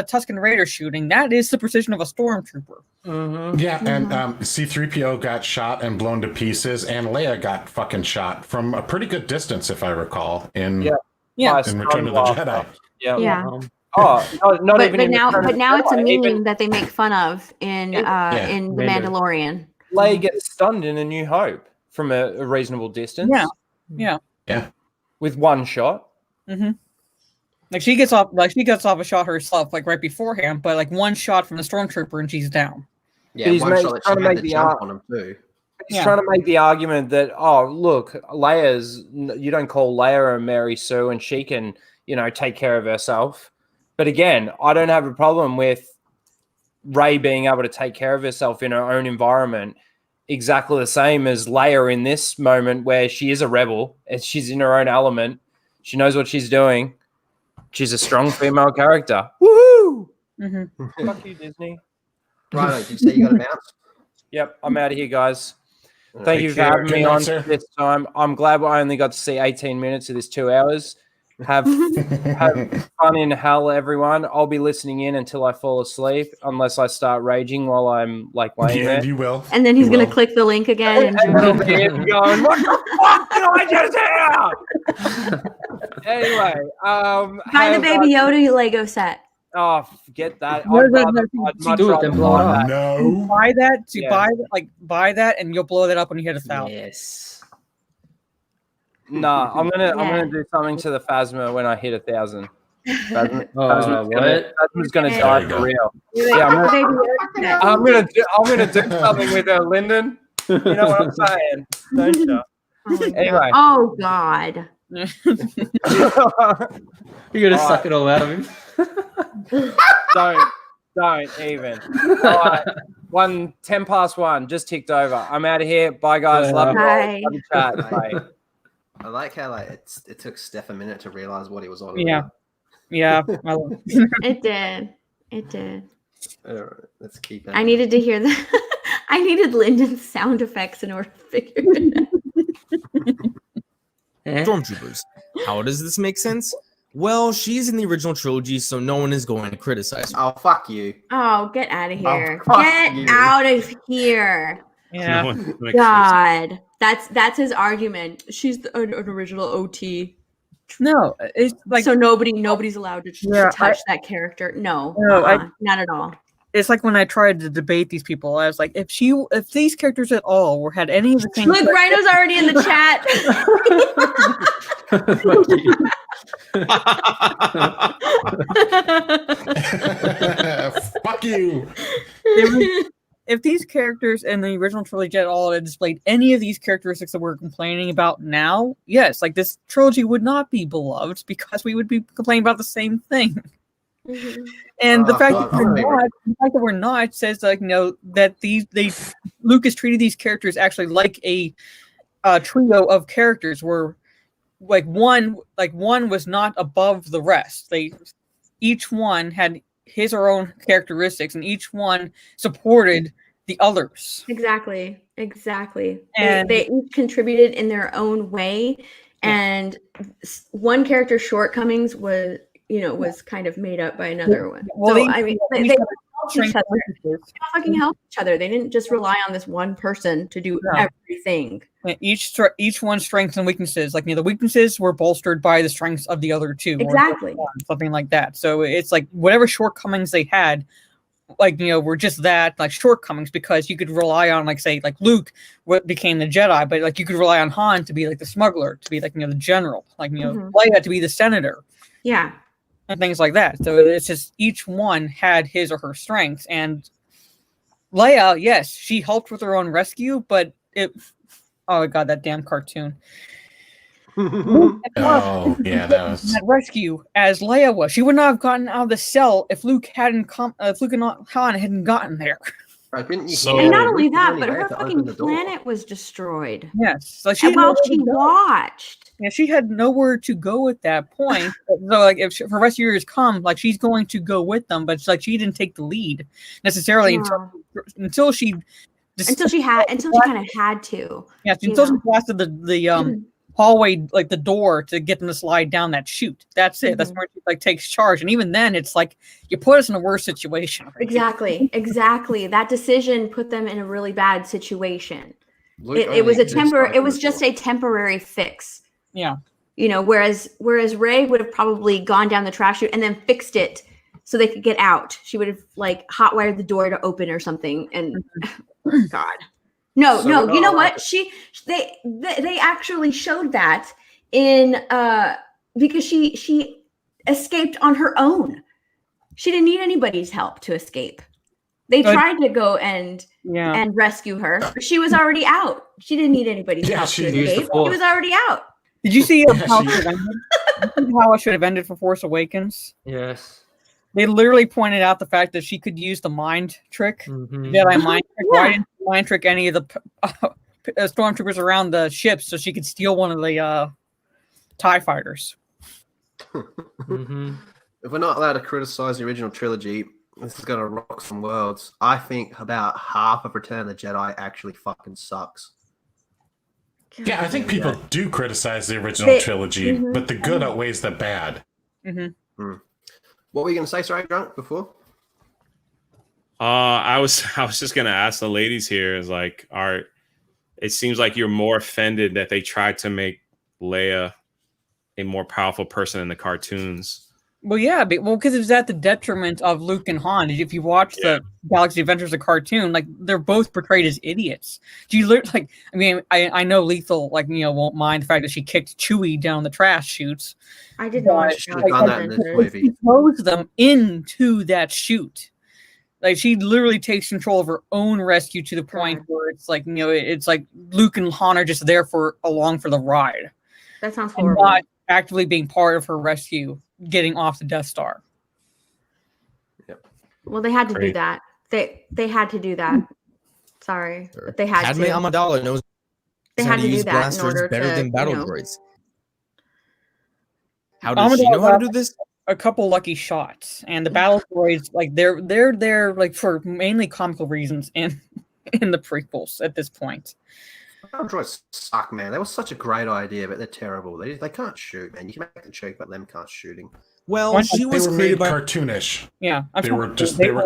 Tusken Raider shooting. That is the precision of a stormtrooper.
Yeah, and C-3PO got shot and blown to pieces, and Leia got fucking shot from a pretty good distance, if I recall, in Return of the Jedi.
Yeah.
Not even.
But now it's a meme
even,
that they make fun of in The Mandalorian.
Leia gets stunned in A New Hope from a reasonable distance.
Yeah.
With one shot.
Like she gets off a shot herself, like right beforehand, but like one shot from the stormtrooper and she's down.
Yeah,
he's
one shot that
trying
she
to
had
make
the
the
jump on him too.
He's trying to make the argument that, look, you don't call Leia a Mary Sue and she can, take care of herself. But again, I don't have a problem with Rey being able to take care of herself in her own environment, exactly the same as Leia in this moment where she is a rebel and she's in her own element. She knows what she's doing. She's a strong female character. Woohoo! Fuck you, Disney.
Right, did you say you got a bounce?
Yep, I'm out of here, guys. Thank you for having me on this time. I'm glad I only got to see 18 minutes of this 2 hours. Have fun in hell, everyone. I'll be listening in until I fall asleep, unless I start raging while I'm laying there.
You will.
And then he's going to click the link again.
And he'll be going, what the fuck did I just hear? Anyway,
buy the Baby Yoda Lego set.
Oh, forget that.
No,
I'd
no,
rather,
no,
I'd much
do it,
rather
then blow it
buy
up.
that.
No.
buy that to
Yeah.
buy that, and you'll blow that up when you hit 1,000.
Yes.
Nah, I'm
Yeah.
gonna do something to the Phasma when I hit 1,000. Phasma's
What?
gonna
Okay.
die
There you
for
go.
real.
Wait,
Yeah,
baby, okay.
I'm gonna do something with her, Lyndon. You know what I'm saying, don't you?
Oh my God.
Anyway.
Oh God.
You're gonna
All
suck it all out of him.
Don't even. All right, 10 past 1 just ticked over. I'm out of here. Bye, guys. Love you all.
Bye.
Love you, chat. Bye.
I like how it took Steph a minute to realize what he was on.
Yeah. Yeah.
It did. It did.
All right, let's keep.
I needed to hear that. I needed Lyndon's sound effects in order to figure it out.
Stormtroopers. How does this make sense? Well, she's in the original trilogy, so no one is going to criticize her.
Oh, fuck you.
Oh, get out of here.
fuck
Get
you.
out of here.
Yeah.
No one makes
God. That's his argument. She's an original OT.
No, it's like
So nobody's allowed to
Yeah,
touch that character. No,
No,
not at all.
it's like when I tried to debate these people, I was like, if these characters at all had any of the same
Look, Rhino's already in the
Fuck you.
if these characters in the original trilogy at all had displayed any of these characteristics that we're complaining about now, yes, like this trilogy would not be beloved because we would be complaining about the same thing. And the fact that we're not says like that Lucas treated these characters actually like a trio of characters where one was not above the rest. Each one had his or own characteristics, and each one supported the others.
Exactly.
And
they each contributed in their own way, and one character's shortcomings was kind of made up by another one.
Well,
so they fucking help each other. They didn't just rely on this one person to do everything.
Each one's strengths and weaknesses, the weaknesses were bolstered by the strengths of the other two.
Exactly.
Or something like that. So it's like whatever shortcomings they had, were just that, shortcomings, because you could rely on, Luke became the Jedi, but you could rely on Han to be the smuggler, to be the general, Leia to be the senator.
Yeah.
And things like that. So it's just each one had his or her strengths. And Leia, yes, she helped with her own rescue, but oh god, that damn cartoon.
Oh yeah, that was
that rescue as Leia was. She would not have gotten out of the cell if Luke and Han hadn't gotten there.
Right, didn't you
So-
And
hear
not only that,
Luke
but
had
her
to
fucking
open the door?
planet was destroyed.
Yes. So
While she watched.
Yeah, she had nowhere to go at that point. So, if her rescuers come, she's going to go with them, but she didn't take the lead necessarily until she
kind of had to.
Yeah, until she blasted the hallway, the door, to get them to slide down that chute. That's it. That's where she takes charge, and even then, it's you put us in a worse situation.
Exactly. That decision put them in a really bad situation.
Luke
It was
only
it was just a temporary fix.
Yeah.
Whereas Rey would have probably gone down the trash chute and then fixed it so they could get out. She would have hotwired the door to open or something. And God, no. You know what? They actually showed that in because she escaped on her own. She didn't need anybody's help to escape. They tried to go and rescue her, but she was already out. She didn't need anybody's help to escape. She was already out.
Did you see how it should have ended for Force Awakens?
Yes.
They literally pointed out the fact that she could use the mind trick, Jedi mind trick. Why didn't she mind trick any of the stormtroopers around the ships so she could steal one of the TIE fighters?
If we're not allowed to criticize the original trilogy, this is going to rock some worlds. I think about half of Return of the Jedi actually fucking sucks.
Yeah, I think people do criticize the original trilogy, but the good outweighs the bad.
What were you going to say, sorry, Drunk, before?
I was just gonna ask the ladies here, it seems like you're more offended that they tried to make Leia a more powerful person in the cartoons.
Well, yeah, because it was at the detriment of Luke and Han. If you watch the Galaxy Adventures, the cartoon, like they're both portrayed as idiots. Do you like? I mean, I know Lethal, like won't mind the fact that she kicked Chewie down the trash chute.
I didn't watch
that. She throws them into that chute. Like she literally takes control of her own rescue to the point where it's like it's like Luke and Han are just there along for the ride.
That sounds horrible.
Not actively being part of her rescue, getting off the Death Star.
Yep.
Well, they had to do that. They had to do that. Sorry, but they had
Padme
to.
Amidala knows
they
how
had
to
to do
use
that in
blasters
order
better
to,
than battle droids. How does she know how to do this?
A couple lucky shots, and the battle droids, like they're there like for mainly comical reasons in the prequels at this point.
Battle droids suck, man. That was such a great idea, but they're terrible. They can't shoot, man. You can make them choke, but them can't shooting.
Well, she was created by
cartoonish.
Yeah,
they were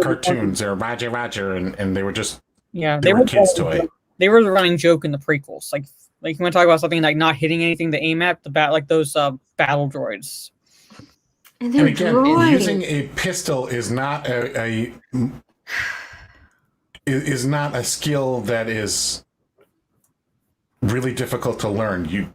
cartoons. They were Roger, and they were just they were kids' toy.
They were the running joke in the prequels. Like you want to talk about something like not hitting anything to aim at those battle droids.
And
again, using a pistol is not a skill that is really difficult to learn. You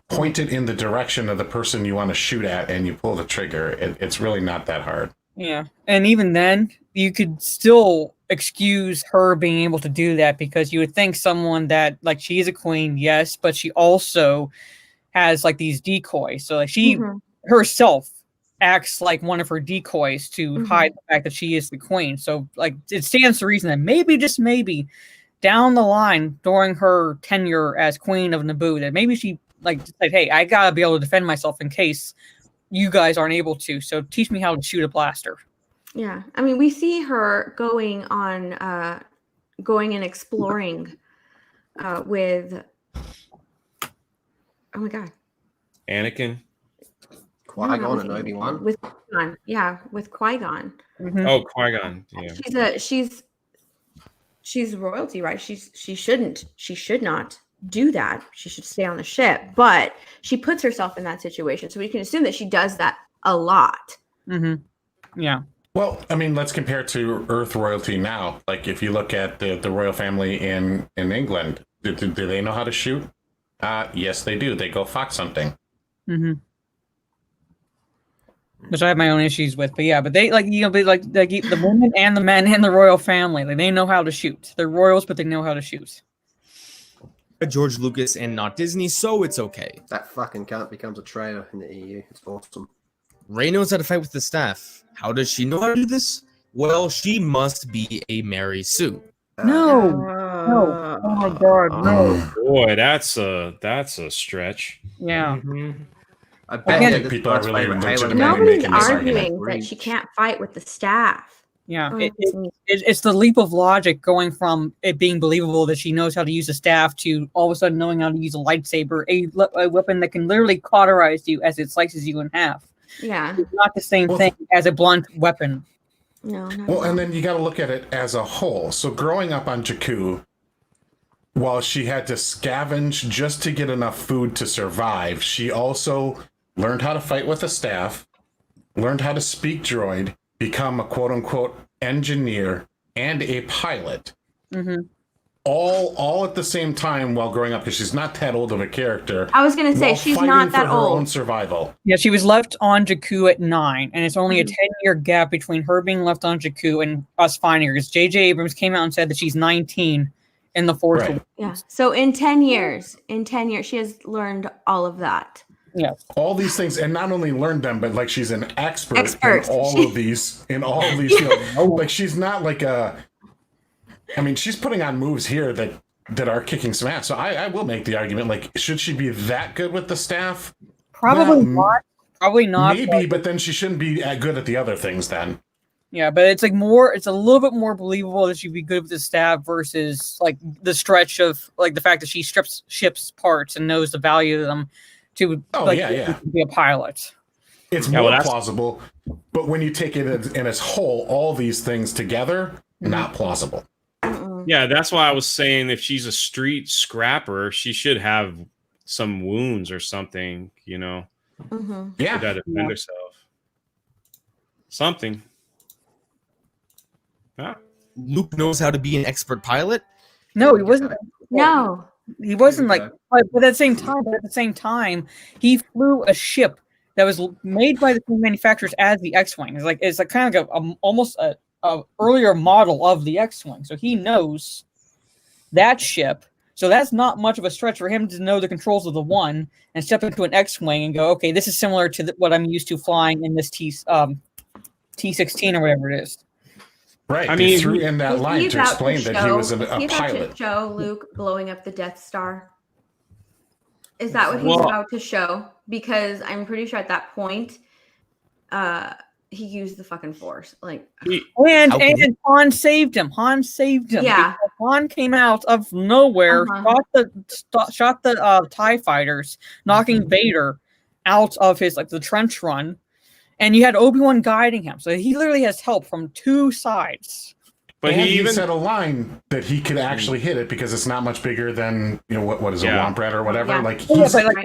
point it in the direction of the person you want to shoot at, and you pull the trigger. It's really not that hard.
Yeah, and even then, you could still excuse her being able to do that because you would think someone that like she is a queen, yes, but she also has like these decoys. So like she herself acts like one of her decoys to hide the fact that she is the queen. So like it stands to reason that maybe, just maybe, down the line during her tenure as Queen of Naboo, that maybe she like said, "Hey, I gotta be able to defend myself in case you guys aren't able to. So teach me how to shoot a blaster."
Yeah, I mean, we see her going and exploring with. Oh my god.
Anakin.
Qui-Gon and Obi-Wan.
With Qui-Gon. Yeah, with Qui-Gon.
Oh, Qui-Gon. Yeah.
She's royalty, right? She should not do that. She should stay on the ship. But she puts herself in that situation. So we can assume that she does that a lot.
Yeah.
Well, I mean, let's compare it to Earth royalty now. Like if you look at the royal family in England, do they know how to shoot? Yes, they do. They go fox hunting.
Which I have my own issues with, but they the women and the men in the royal family, like they know how to shoot. They're royals, but they know how to shoot.
George Lucas and not Disney, so it's okay.
That fucking cunt becomes a traitor in the EU. It's awesome.
Rey knows how to fight with the staff. How does she know how to do this? Well, she must be a Mary Sue.
No. Oh my god, no.
Boy, that's a stretch.
Yeah.
I bet
people are really legitimately
nobody's
making this
arguing
argument.
that she can't fight with the staff.
Yeah, it's the leap of logic going from it being believable that she knows how to use a staff to all of a sudden knowing how to use a lightsaber, a weapon that can literally cauterize you as it slices you in half.
Yeah.
It's not the same thing as a blunt weapon.
No.
Well, and then you got to look at it as a whole. So growing up on Jakku, while she had to scavenge just to get enough food to survive, she also learned how to fight with a staff, learned how to speak droid, become a quote-unquote engineer, and a pilot. All at the same time while growing up, because she's not that old of a character.
I was going to say, she's not that
for her
old.
own survival.
Yeah, she was left on Jakku at 9, and it's only a 10-year gap between her being left on Jakku and us finding her. Because J.J. Abrams came out and said that she's 19 in the Force Awakens.
Yeah. So in 10 years, she has learned all of that.
Yeah.
All these things, and not only learned them, but like she's an expert. In all of these fields. Like she's not like I mean, she's putting on moves here that are kicking some ass. So I will make the argument, like, should she be that good with the staff?
Probably not. Probably not.
Maybe, but then she shouldn't be good at the other things then.
Yeah, but it's like it's a little bit more believable that she'd be good with the staff versus like the stretch of like the fact that she strips ships parts and knows the value of them to be a pilot.
It's more plausible, but when you take it in its whole, all these things together, not plausible.
Yeah, that's why I was saying if she's a street scrapper, she should have some wounds or something,
Yeah,
to defend herself. Something. Ah.
Luke knows how to be an expert pilot.
No, he wasn't.
No.
He wasn't like, but at the same time, he flew a ship that was made by the same manufacturers as the X-wing. It's like kind of like almost a earlier model of the X-wing. So he knows that ship. So that's not much of a stretch for him to know the controls of the one and step into an X-wing and go, okay, this is similar to what I'm used to flying in this T16 or whatever it is.
Right.
I mean,
they threw in that line to explain that he was a pilot.
To show Luke blowing up the Death Star. Is that what he's about to show? Because I'm pretty sure at that point, he used the fucking Force. Like,
and Han saved him.
Yeah.
Han came out of nowhere, shot the TIE fighters, knocking Vader out of his the trench run. And you had Obi-Wan guiding him. So he literally has help from two sides.
But he said a line that he could actually hit it because it's not much bigger than, what is a womp rat or whatever.
Yeah.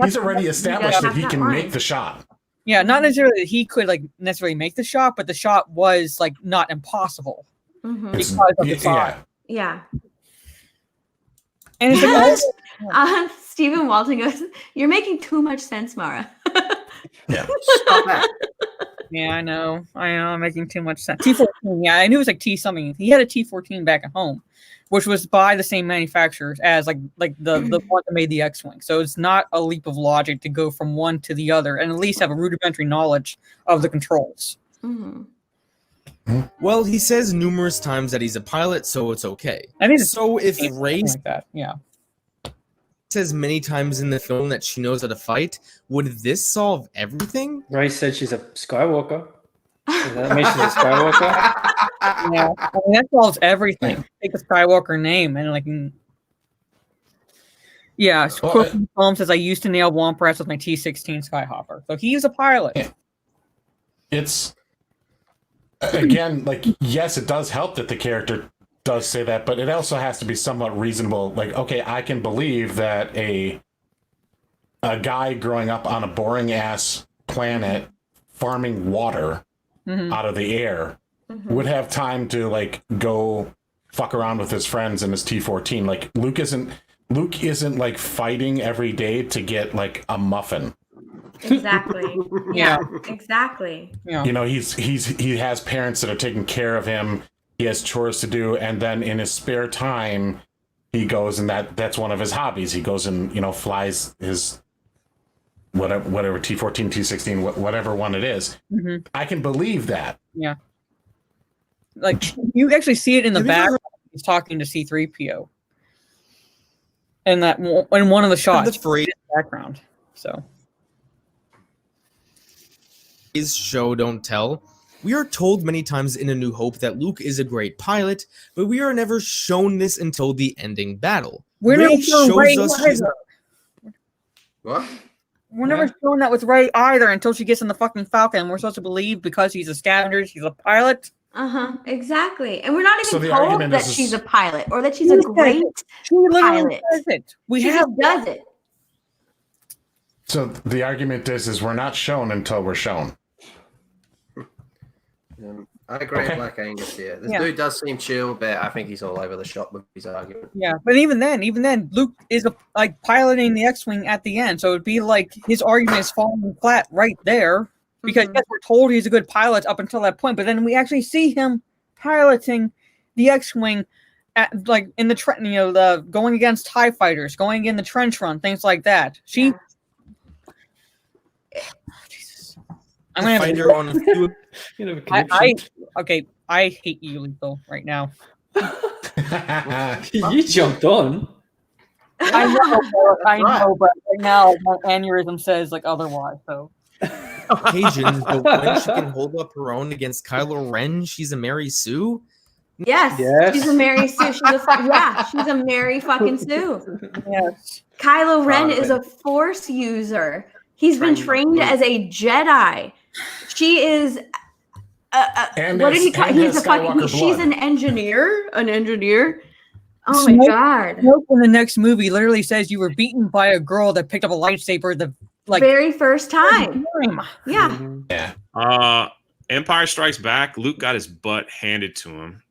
He's already established that he can make the shot.
Yeah, not necessarily that he could necessarily make the shot, but the shot was not impossible.
Mm-hmm.
Because of the size.
Yeah.
And it's
Stephen Walton goes, "You're making too much sense, Mara."
Yeah.
Stop that.
Yeah, I know. I'm making too much sense. T14, yeah, I knew it was T something. He had a T14 back at home, which was by the same manufacturers as the one that made the X-wing. So it's not a leap of logic to go from one to the other and at least have a rudimentary knowledge of the controls.
Mm-hmm.
Well, he says numerous times that he's a pilot, so it's okay.
I think
so. If Rey
says
many times in the film that she knows how to fight, would this solve everything?
Rey said she's a Skywalker. Does that mean she's a Skywalker?
Yeah, that solves everything. Take the Skywalker name and yeah. Film says I used to nail womp rats with my T16 Skyhopper, so he's a pilot.
Yeah. It's again yes, it does help that the character does say that, but it also has to be somewhat reasonable. Okay, I can believe that a guy growing up on a boring ass planet farming water out of the air would have time to go fuck around with his friends in his T14. Luke isn't fighting every day to get a muffin.
Exactly. Yeah. Exactly.
Yeah.
He has parents that are taking care of him. He has chores to do, and then in his spare time, he goes and that's one of his hobbies. He goes and flies his whatever T14, T16, whatever one it is.
Mm-hmm.
I can believe that.
Yeah. You actually see it in the background. He's talking to C-3PO. And that in one of the shots,
the phrase
background. So
is show don't tell. We are told many times in A New Hope that Luke is a great pilot, but we are never shown this until the ending battle.
We're never shown Rey
either. What?
We're never shown that with Rey either until she gets in the fucking Falcon. We're supposed to believe because he's a scavenger, she's a pilot.
Exactly. And we're not even told that she's a pilot or that she's a great pilot.
Does it.
She just does it.
So the argument is we're not shown until we're shown.
I agree with Black Angus here. This dude does seem chill, but I think he's all over the shop with his argument.
Yeah, but even then, Luke is piloting the X-Wing at the end, so it'd be like his argument is falling flat right there because yes, we're told he's a good pilot up until that point, but then we actually see him piloting the X-Wing at in the the going against TIE fighters, going in the trench run, things like that. I'm gonna
find her on a few.
I hate you, Lethal, right now.
You jumped on.
I know, but right now my aneurysm says otherwise. So
occasions, but when she can hold up her own against Kylo Ren, she's a Mary Sue.
Yes, she's a Mary Sue. She's a Mary fucking Sue.
Yes.
Kylo Ren is a Force user. He's been trained as a Jedi. She is. What did he call? He's a fucking. She's an engineer. An engineer. Oh my god!
Snoke in the next movie literally says you were beaten by a girl that picked up a lightsaber the
very first time.
Yeah.
Yeah.
Empire Strikes Back, Luke got his butt handed to him.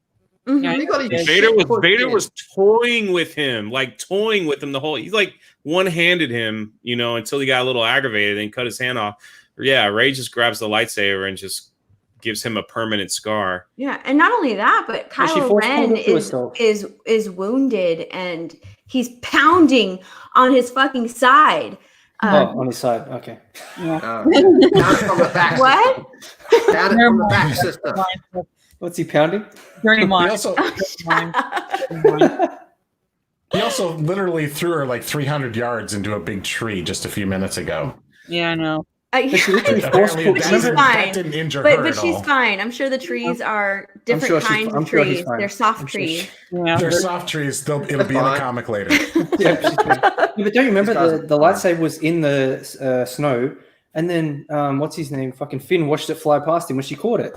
Mhm.
Vader was toying with him the whole. He's like one-handed him, until he got a little aggravated and cut his hand off. Yeah, Rey just grabs the lightsaber and just gives him a permanent scar.
Yeah, and not only that, but Kylo Ren is wounded and he's pounding on his fucking side.
On his side. Okay.
Yeah.
Down from the back.
What?
Down from the back, sister.
What's he pounding?
Dirty mind.
He also literally threw her like 300 yards into a big tree just a few minutes ago.
Yeah, I know.
She's
that didn't injure her
but
at
she's
all.
fine. I'm sure the trees are different kinds of trees. They're soft trees.
They're soft trees. It'll be in the comic later.
Yeah, but don't you remember the lightsaber was in the snow, and then what's his name? Fucking Finn watched it fly past him when she caught it.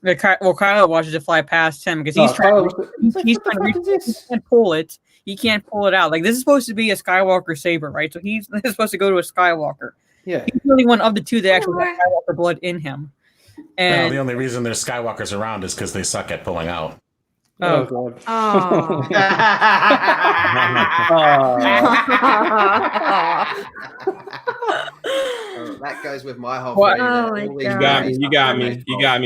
Kylo watches it fly past him because he's trying to reach. He can't pull it. He can't pull it out. Like, this is supposed to be a Skywalker saber, right? So he's supposed to go to a Skywalker.
Yeah,
he's the only one of the two that actually has Skywalker blood in him. And
the only reason there's Skywalkers around is because they suck at pulling out.
Oh god.
Oh.
That goes with my whole
What?
thing.
Oh my
You got me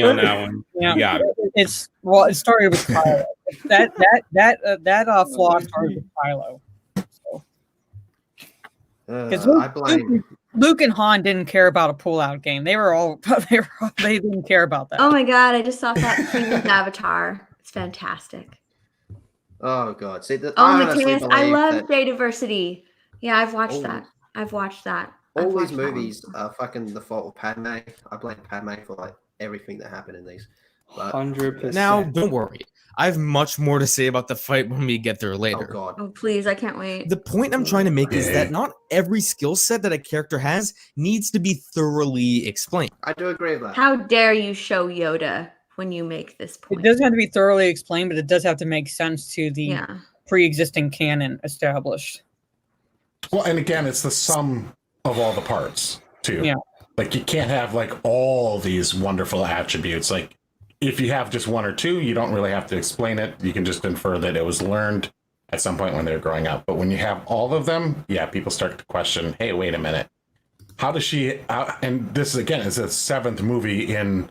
on that one.
Yeah,
You got me.
it started with Kylo. That flaw started with Kylo.
I blame.
Luke and Han didn't care about a pull-out game. They didn't care about that.
Oh my god! I just saw that thing with Avatar. It's fantastic.
Oh god! See,
Mateus, I love Day Diversity. Yeah, I've watched that.
All these movies are fucking the fault of Padme. I blame Padme for like everything that happened in these.
100%.
Now, don't worry. I have much more to say about the fight when we get there later.
Oh god!
Oh please, I can't wait.
The point I'm trying to make is that not every skill set that a character has needs to be thoroughly explained.
I do agree with that.
How dare you show Yoda when you make this point?
It doesn't have to be thoroughly explained, but it does have to make sense to the pre-existing canon established.
Well, and again, it's the sum of all the parts too.
Yeah.
Like, you can't have like all these wonderful attributes. Like, if you have just one or two, you don't really have to explain it. You can just infer that it was learned at some point when they were growing up. But when you have all of them, people start to question, hey, wait a minute. How does she, and this again is the 7th movie in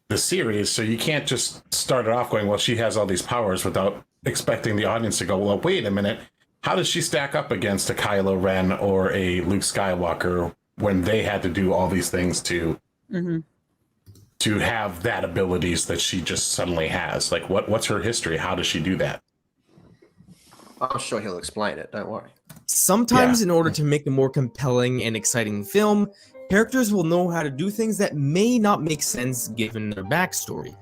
the series, so you can't just start it off going, well, she has all these powers without expecting the audience to go, well, wait a minute. How does she stack up against a Kylo Ren or a Luke Skywalker when they had to do all these things to have that abilities that she just suddenly has? Like, what's her history? How does she do that?
I'm sure he'll explain it. Don't worry.
Sometimes, in order to make a more compelling and exciting film, characters will know how to do things that may not make sense given their backstory.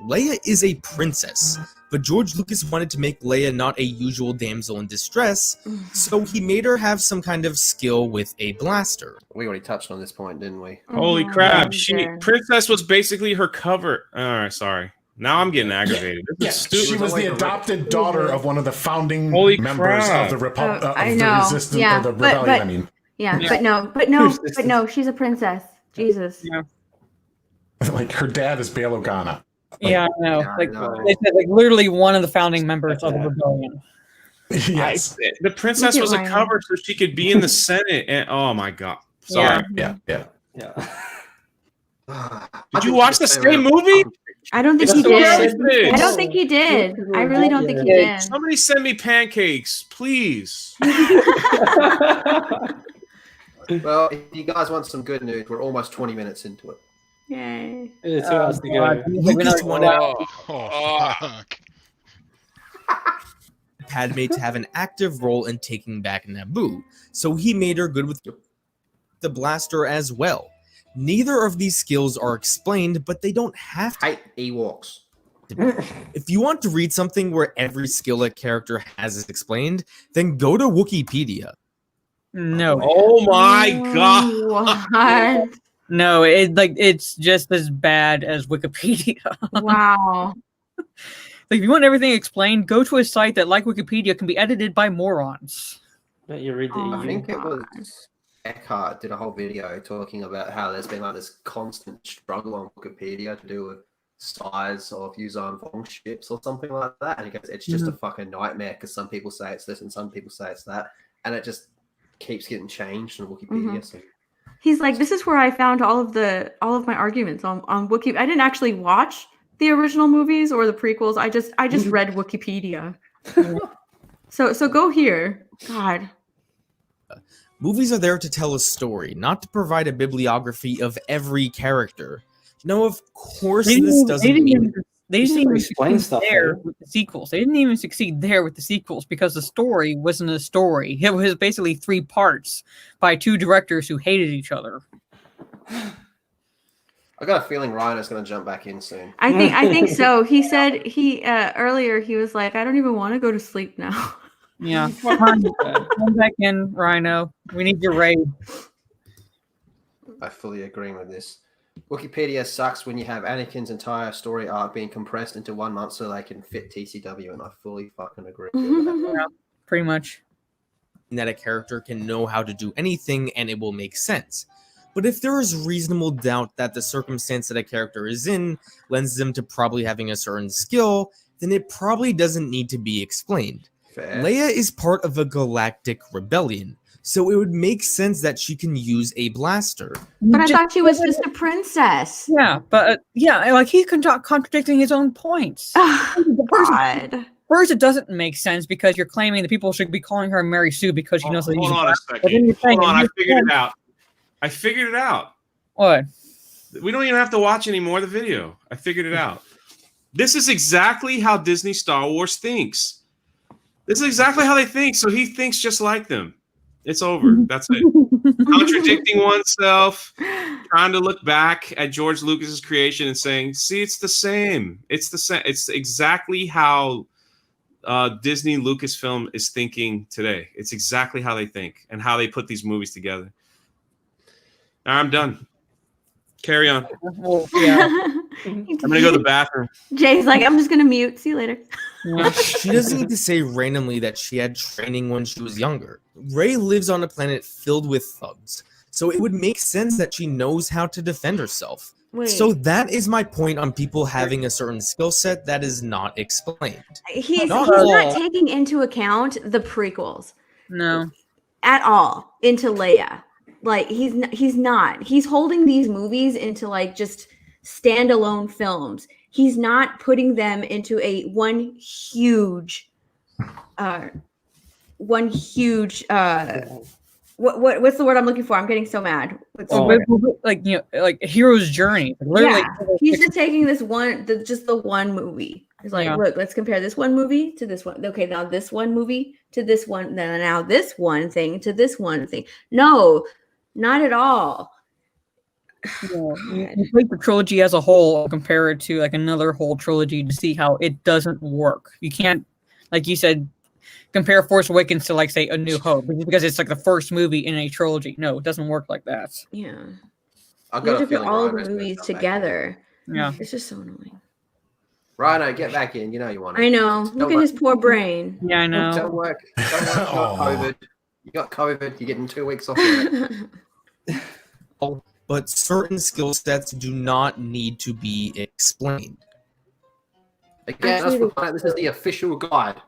Leia is a princess, but George Lucas wanted to make Leia not a usual damsel in distress, so he made her have some kind of skill with a blaster.
We already touched on this point, didn't we?
Holy crap! Princess was basically her cover. All right, sorry. Now I'm getting aggravated.
She was the adopted daughter of one of the founding members of the Republic, of the Resistance, or the Rebellion. I mean,
but no, she's a princess. Jesus.
Yeah.
Like, her dad is Bail Organa.
Yeah, I know. They said, literally one of the founding members of the rebellion.
Yes.
The princess was a cover so she could be in the Senate. And oh my god. Sorry.
Yeah.
Did you watch the same movie?
I don't think he did. I don't think he did. I really don't think he did.
Somebody send me pancakes, please.
Well, if you guys want some good news, we're almost 20 minutes into it.
Yay.
It's 2 hours to go.
Lucas wanted
fuck.
Padme to have an active role in taking back Naboo, so he made her good with the blaster as well. Neither of these skills are explained, but they don't have to.
Hate Ewoks.
If you want to read something where every skill a character has is explained, then go to Wikipedia.
No.
Oh my god.
What?
No, it's just as bad as Wikipedia.
Wow.
Like, if you want everything explained, go to a site that, like Wikipedia, can be edited by morons.
Let you read the
I think it was Eckhart did a whole video talking about how there's been like this constant struggle on Wikipedia to do with size of Yuuzhan Vong ships or something like that. And he goes, it's just a fucking nightmare because some people say it's this and some people say it's that. And it just keeps getting changed on Wikipedia. So
he's like, this is where I found all of my arguments on Wiki. I didn't actually watch the original movies or the prequels. I just read Wikipedia. So go here. God.
Movies are there to tell a story, not to provide a bibliography of every character. No, of course this doesn't mean...
They didn't even
explain stuff
there with the sequels. They didn't even succeed there with the sequels because the story wasn't a story. It was basically 3 parts by 2 directors who hated each other.
I got a feeling Ryan is going to jump back in soon.
I think so. He said earlier he was like, I don't even want to go to sleep now.
Yeah, come back in, Rhino. We need your raid.
I fully agree with this. Wikipedia sucks when you have Anakin's entire story arc being compressed into 1 month so they can fit TCW, and I fully fucking agree with that.
Yeah, pretty much.
That a character can know how to do anything and it will make sense. But if there is reasonable doubt that the circumstance that a character is in lends them to probably having a certain skill, then it probably doesn't need to be explained.
Fair.
Leia is part of a galactic rebellion, so it would make sense that she can use a blaster.
But I thought she was just a princess.
Yeah, but like he's contradicting his own points.
God.
First, it doesn't make sense because you're claiming that people should be calling her Mary Sue because she knows that
Hold on a second. Hold on, I figured it out.
What?
We don't even have to watch any more of the video. I figured it out. This is exactly how Disney Star Wars thinks. This is exactly how they think. So he thinks just like them. It's over. That's it. Contradicting oneself, trying to look back at George Lucas's creation and saying, see, it's the same. It's the same. It's exactly how Disney Lucasfilm is thinking today. It's exactly how they think and how they put these movies together. All right, I'm done. Carry on.
Well, yeah.
I'm going to go to the bathroom.
Jay's like, I'm just going to mute. See you later.
She doesn't need to say randomly that she had training when she was younger. Rey lives on a planet filled with thugs, so it would make sense that she knows how to defend herself.
Wait.
So that is my point on people having a certain skill set that is not explained.
He's not taking into account the prequels.
No.
At all into Leia. Like he's not. He's holding these movies into like just standalone films. He's not putting them into one huge what's the word I'm looking for? I'm getting so mad.
Like like a hero's journey. Literally,
he's just taking this the one movie. He's like, look, let's compare this one movie to this one. Okay, now this one movie to this one. Then now this one thing to this one thing. No, not at all.
You take the trilogy as a whole, compare it to like another whole trilogy to see how it doesn't work. You can't, like you said, compare Force Awakens to like say A New Hope because it's like the first movie in a trilogy. No, it doesn't work like that.
Yeah, I've got to put all the movies together.
Yeah,
it's just so annoying.
Rhino, get back in. You know you want it.
I know. Look at his poor brain.
Yeah, I know.
Don't work. You got COVID. You got COVID. You're getting 2 weeks off.
But certain skill sets do not need to be explained.
Again, this is the official guide.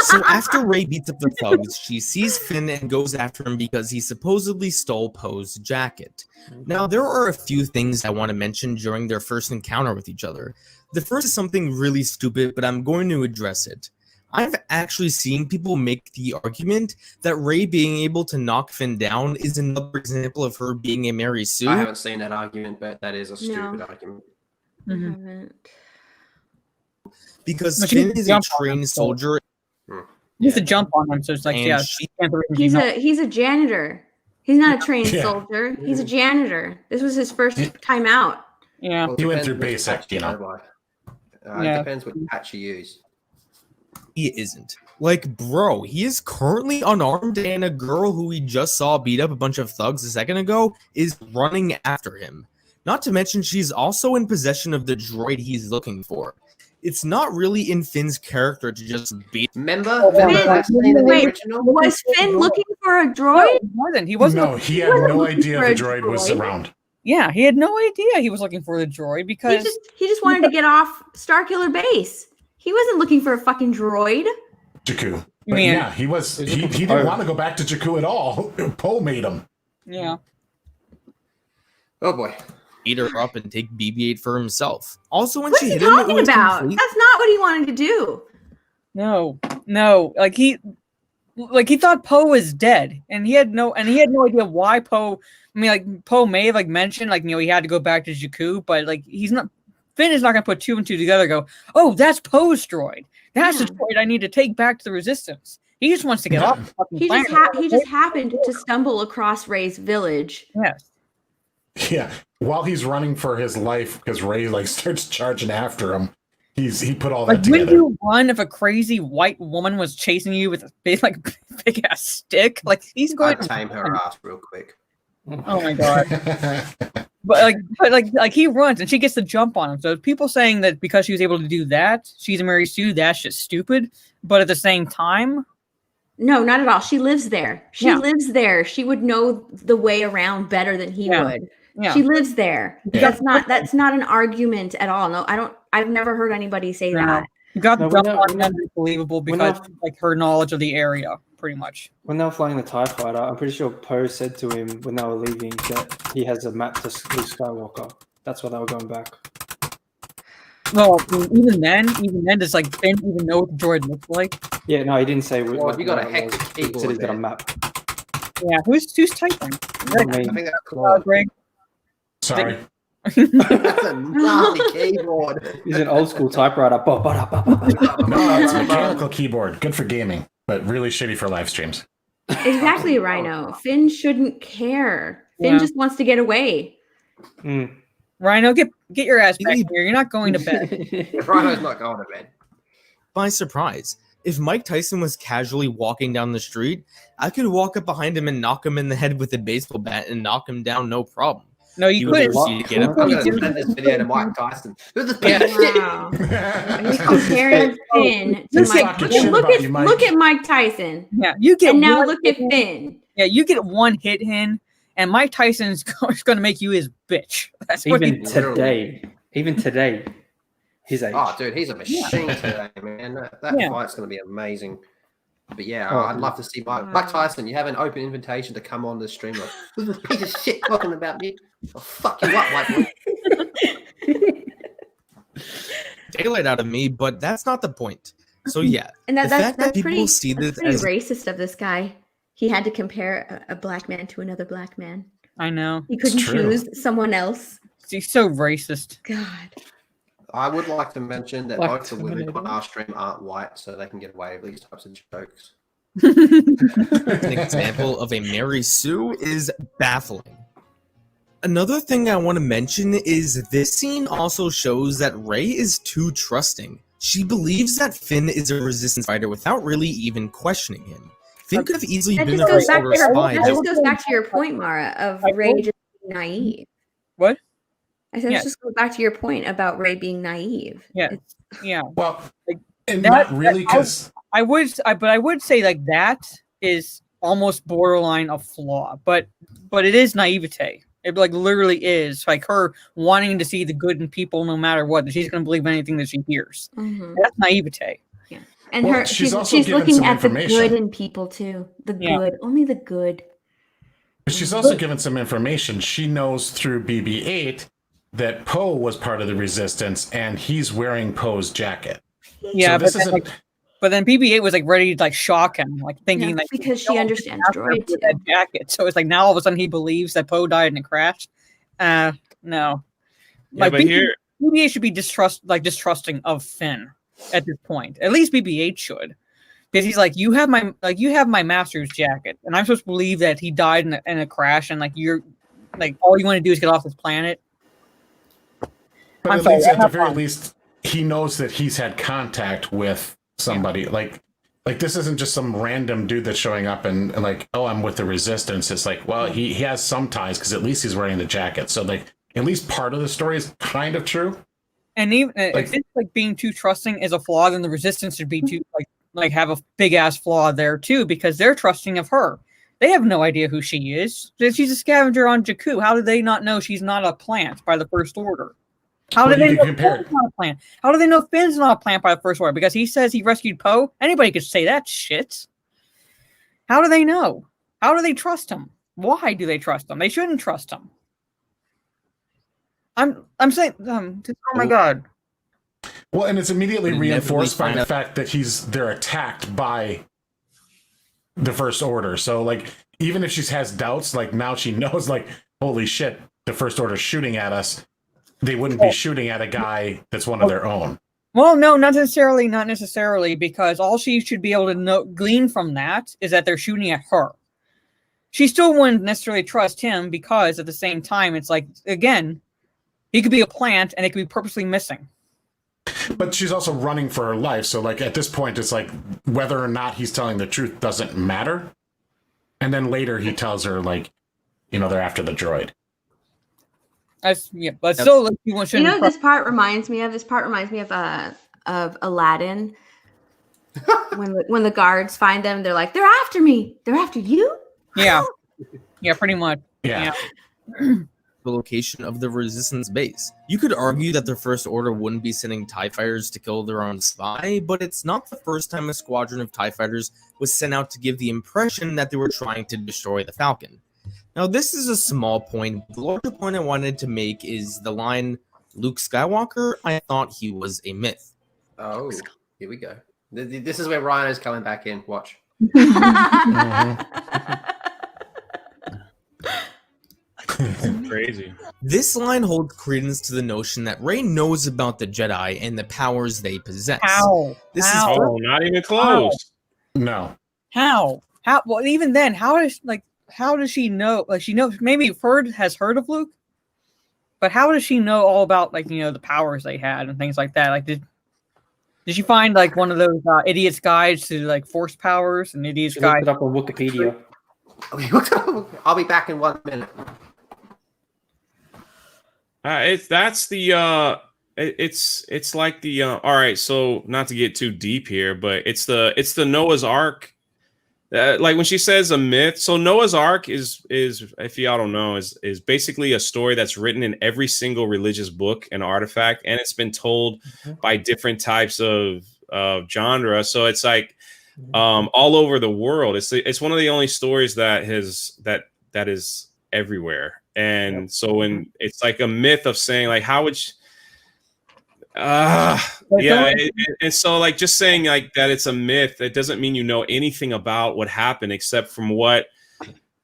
So after Rey beats up the thugs, she sees Finn and goes after him because he supposedly stole Poe's jacket. Now, there are a few things I want to mention during their first encounter with each other. The first is something really stupid, but I'm going to address it. I've actually seen people make the argument that Rey being able to knock Finn down is another example of her being a Mary Sue.
I haven't seen that argument, but that is a stupid argument.
Mm-hmm.
Because Finn is a trained soldier.
He has to jump on him, so it's like,
he's a janitor. He's not a trained soldier. He's a janitor. This was his first time out.
Yeah.
Well, he went through basic,
It depends what patch you use.
He isn't. Like, bro, he is currently unarmed, and a girl who we just saw beat up a bunch of thugs a second ago is running after him. Not to mention, she's also in possession of the droid he's looking for. It's not really in Finn's character to just beat.
Remember the last scene in the
Wait,
original?
was Finn looking for a droid?
He wasn't. He wasn't.
No, he had no idea the droid was around.
Yeah, he had no idea he was looking for the droid because
he just wanted to get off Starkiller Base. He wasn't looking for a fucking droid.
Jakku. But yeah, he was. He didn't want to go back to Jakku at all. Poe made him.
Yeah.
Oh boy.
Eat her up and take BB-8 for himself. Also, when
What's
she
he
hit him, it
talking
was
about?
complete.
That's not what he wanted to do.
No. Like he thought Poe was dead, and he had no idea why Poe. I mean, like Poe may have mentioned he had to go back to Jakku, but he's not. Finn is not going to put two and two together. And go, oh, that's Poe's droid. That's the droid I need to take back to the Resistance. He just wants to get off the fucking planet.
He just happened to stumble across Rey's village.
Yes.
Yeah, while he's running for his life because Rey starts charging after him, he put all that together.
When you run if a crazy white woman was chasing you with a big ass stick, he's going
to tame her ass real quick.
Oh my god! but he runs and she gets the jump on him. So people saying that because she was able to do that, she's a Mary Sue. That's just stupid. But at the same time.
No, not at all. She lives there. She lives there. She would know the way around better than he would. Yeah. She lives there. Yeah. That's not an argument at all. No, I've never heard anybody say that.
You got the jump on that believable because her knowledge of the area, pretty much.
When they were flying the TIE fighter, I'm pretty sure Poe said to him when they were leaving that he has a map to Luke Skywalker. That's why they were going back.
Well, even then, does Finn even know what the droid looks like?
Yeah, no, he didn't say.
Well, you got a hectic keyboard.
He said he's got a map.
Yeah, who's typing?
I think that's Claude.
Greg.
Sorry.
That's a nasty keyboard.
He's an old school typewriter.
No, it's a mechanical keyboard. Good for gaming, but really shitty for live streams.
Exactly, Rhino. Finn shouldn't care. Finn just wants to get away.
Rhino, get your ass back here. You're not going to bed.
Rhino's not going to bed.
By surprise. If Mike Tyson was casually walking down the street, I could walk up behind him and knock him in the head with a baseball bat and knock him down, no problem.
No, you couldn't.
I'm going to send this video to Mike Tyson.
Wow. He's comparing Finn to Mike. Look at Mike Tyson.
Yeah, you get.
And now look at Finn.
Yeah, you get one hit in, and Mike Tyson's going to make you his bitch. That's
even today. His age.
Oh, dude, he's a machine today, man. That fight's going to be amazing. But yeah, I'd love to see Mike Tyson. You have an open invitation to come on the stream. There's a piece of shit talking about me. I'll fuck you up, white boy.
Daylight out of me, but that's not the point. So yeah,
and that's
people see this
as racist of this guy. He had to compare a black man to another black man.
I know.
He couldn't choose someone else.
He's so racist.
God.
I would like to mention that both the women on our stream aren't white, so they can get away with these types of jokes.
An example of a Mary Sue is baffling. Another thing I want to mention is this scene also shows that Rey is too trusting. She believes that Finn is a resistance fighter without really even questioning him. Finn could have easily been a regular spy.
That just goes back to your point, Mara, of Rey just being naive.
What?
I said, let's just go back to your point about Rey being naive.
Yeah, yeah.
Well, and not really because
I would say that is almost borderline a flaw, but it is naivete. It literally is her wanting to see the good in people no matter what. She's going to believe anything that she hears.
Mm-hmm.
That's naivete.
Yeah, and she's looking at the good in people too. The good, only the good.
But she's also given some information. She knows through BB-8 that Poe was part of the Resistance, and he's wearing Poe's jacket.
Yeah, so but then BB-8 was ready to shock him, thinking
because she understands droid too.
That jacket. So it's now all of a sudden he believes that Poe died in a crash. No,
yeah, but
BB-8 should be distrusting of Finn at this point. At least BB-8 should, because he's you have my master's jacket, and I'm supposed to believe that he died in a crash, and you're all you want to do is get off this planet.
But at the very least, he knows that he's had contact with somebody. Yeah. Like this isn't just some random dude that's showing up and oh, I'm with the Resistance. It's well, he has some ties because at least he's wearing the jacket. So at least part of the story is kind of true.
And even if it's like being too trusting is a flaw, then the resistance should be too like have a big ass flaw there too, because they're trusting of her. They have no idea who she is. She's a scavenger on Jakku. How do they not know she's not a plant by the First Order? How do they know Finn's not a plant? How do they know Finn's not a plant by the First Order? Because he says he rescued Poe. Anybody could say that shit. How do they know? How do they trust him? Why do they trust him? They shouldn't trust him. I'm saying, oh my god.
Well, and it's immediately reinforced by the fact that they're attacked by the First Order. So, like, even if she has doubts, like, now she knows, like, holy shit, the First Order's shooting at us. They wouldn't be shooting at a guy that's one of their own.
Well, no, not necessarily, because all she should be able to glean from that is that they're shooting at her. She still wouldn't necessarily trust him, because at the same time, it's like, again, he could be a plant and it could be purposely missing.
But she's also running for her life. So, like, at this point, it's like whether or not he's telling the truth doesn't matter. And then later he tells her, like, they're after the droid.
But still, like,
this part reminds me of? This part reminds me of Aladdin. when the guards find them, they're like, they're after me. They're after you?
Yeah. Yeah, pretty much.
Yeah.
The location of the Resistance base. You could argue that the First Order wouldn't be sending TIE fighters to kill their own spy, but it's not the first time a squadron of TIE fighters was sent out to give the impression that they were trying to destroy the Falcon. Now, this is a small point. The larger point I wanted to make is the line, Luke Skywalker, I thought he was a myth.
Oh, here we go. This is where Ryan is coming back in. Watch.
Crazy.
This line holds credence to the notion that Rey knows about the Jedi and the powers they possess.
How?
Not even close.
No.
How? Well, even then, how does she know? Like, she knows, maybe has heard of Luke, but how does she know all about, like, the powers they had and things like that? Like, did she find, like, one of those idiots' guides to, like, force powers and idiots' guides?
Looked it up on Wikipedia.
I'll be back in 1 minute.
It's like the all right, so not to get too deep here, but it's the Noah's Ark. Like when she says a myth, so Noah's Ark is if y'all don't know, is basically a story that's written in every single religious book and artifact, and it's been told by different types of genre. So it's like all over the world. It's one of the only stories that is everywhere. And so when it's like a myth of saying, like, how would and so, like, just saying like that it's a myth, that doesn't mean you know anything about what happened except from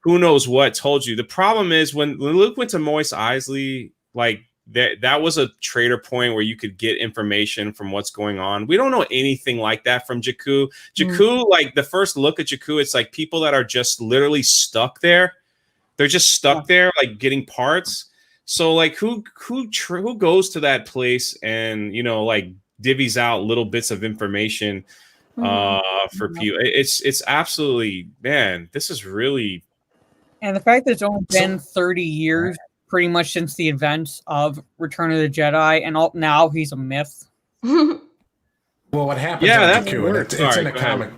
who knows what told you. The problem is when Luke went to Mos Eisley, like that was a trader point where you could get information from what's going on. We don't know anything like that from Jakku. Like the first look at Jakku, it's like people that are just literally stuck there. They're just stuck there, like getting parts. So, like, who goes to that place and like divvies out little bits of information for people? It's absolutely, man. This is really,
and the fact that it's only been 30 years, pretty much since the events of Return of the Jedi, and now he's a myth.
Well, what happens?
Yeah,
it's in a comic.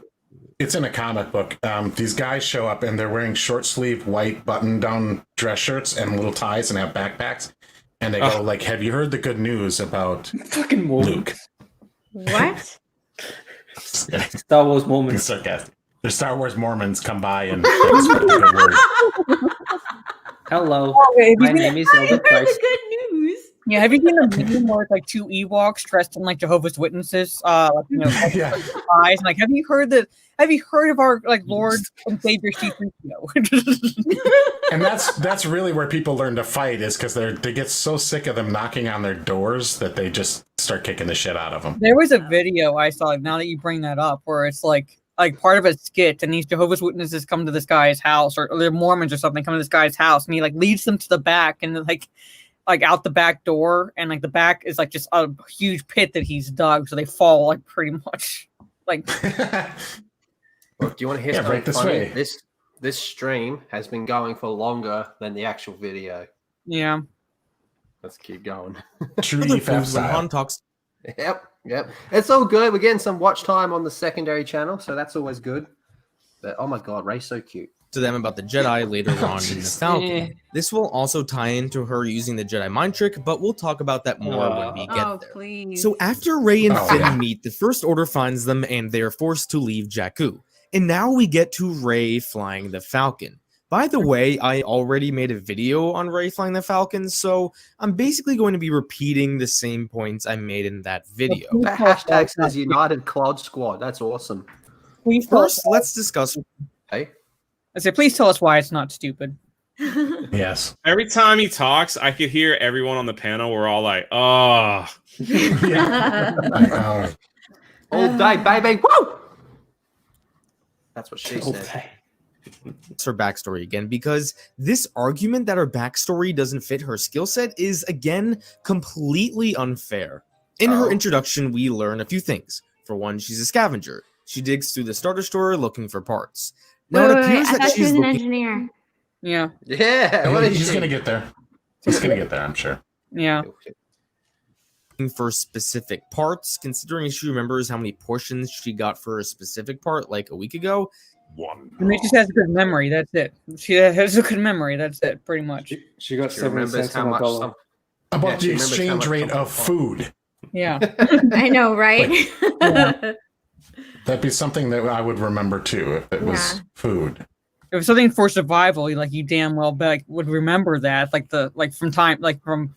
It's in a comic book. These guys show up and they're wearing short sleeve white button down dress shirts and little ties and have backpacks. And they go like, "Have you heard the good news about
fucking
Luke?"
What?
Star Wars Mormons.
Sarcastic. The Star Wars Mormons come by and spread the good word.
Hello, my name is Elder Christ.
Good news.
Yeah, have you seen the meme where it's like two Ewoks dressed in like Jehovah's Witnesses, eyes? And like, have you heard of our like Lord and Savior C-3PO?
And that's really where people learn to fight, is because they get so sick of them knocking on their doors that they just start kicking the shit out of them.
There was a video I saw, now that you bring that up, where it's like part of a skit, and these Jehovah's Witnesses come to this guy's house, or they're Mormons or something, come to this guy's house, and he like leads them to the back, and like out the back door, and like the back is like just a huge pit that he's dug, so they fall like pretty much like.
Well, do you want to hear something
right this
funny?
way.
This stream has been going for longer than the actual video.
Yeah.
Let's keep going.
True
Other
EFF
things when
style.
Han talks.
Yep. It's all good. We're getting some watch time on the secondary channel, so that's always good. But oh my god, Rey's so cute.
To them about the Jedi later on in the Falcon. This will also tie into her using the Jedi mind trick, but we'll talk about that more when we get there.
Please.
So after Rey and Finn
yeah.
meet, the First Order finds them and they are forced to leave Jakku. And now we get to Rey flying the Falcon. By the way, I already made a video on Rey flying the Falcon, so I'm basically going to be repeating the same points I made in that video.
That hashtag says United Cloud Squad. That's awesome.
First, let's discuss.
Hey.
I said, please tell us why it's not stupid.
Yes.
Every time he talks, I could hear everyone on the panel. We're all like, "Oh,
Yeah.
All day, baby. Woo! That's what she said.
It's her backstory again, because this argument that her backstory doesn't fit her skill set is, again, completely unfair. In her introduction, we learn a few things. For one, she's a scavenger. She digs through the starter store looking for parts. Now, it appears
I
that
thought she
she's
was an
looking...
engineer.
Yeah.
Yeah, what is
He's
she?
gonna get there. He's gonna get there, I'm sure.
Yeah.
for specific parts, considering she remembers how many portions she got for a specific part like a week ago.
I mean, she just has a good memory. That's it. She has a good memory. That's it, pretty much.
She got
She
70
remembers
cents
how
on a
much
dollar.
some,
About
she
the
remembers how
exchange
much
rate
something
of
costs.
food.
Yeah.
I know, right?
That'd be something that I would remember too if it was food.
If it's something for survival, you damn well would remember that, from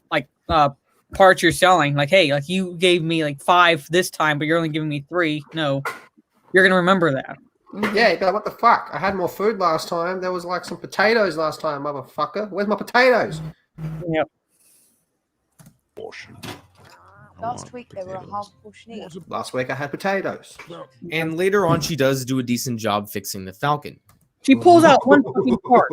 parts you're selling. Like, hey, like you gave me 5 this time, but you're only giving me 3. No, you're gonna remember that.
Yeah, but what the fuck? I had more food last time. There was some potatoes last time, motherfucker. Where's my potatoes?
Yep.
Last week they were a half portion each.
Last week I had potatoes.
And later on, she does do a decent job fixing the Falcon.
She pulls out one fucking part.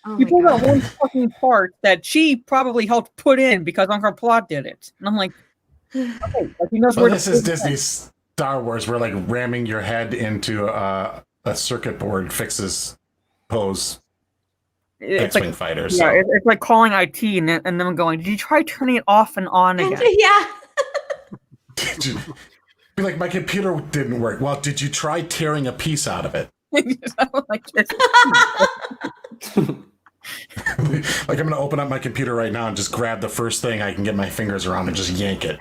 Oh
She
my
pulled out
God.
one fucking part that she probably helped put in because Uncle Plot did it. And I'm like, okay, he knows
Well,
where
this
to
is
put it.
Disney Star Wars, where ramming your head into a circuit board fixes pose
It's
X-Wing
like,
fighters.
yeah,
So.
it's like calling IT and them going, did you try turning it off and on again?
Yeah.
Be like, my computer didn't work. Well, did you try tearing a piece out of it?
Like this.
I'm gonna open up my computer right now and just grab the first thing I can get my fingers around and just yank it.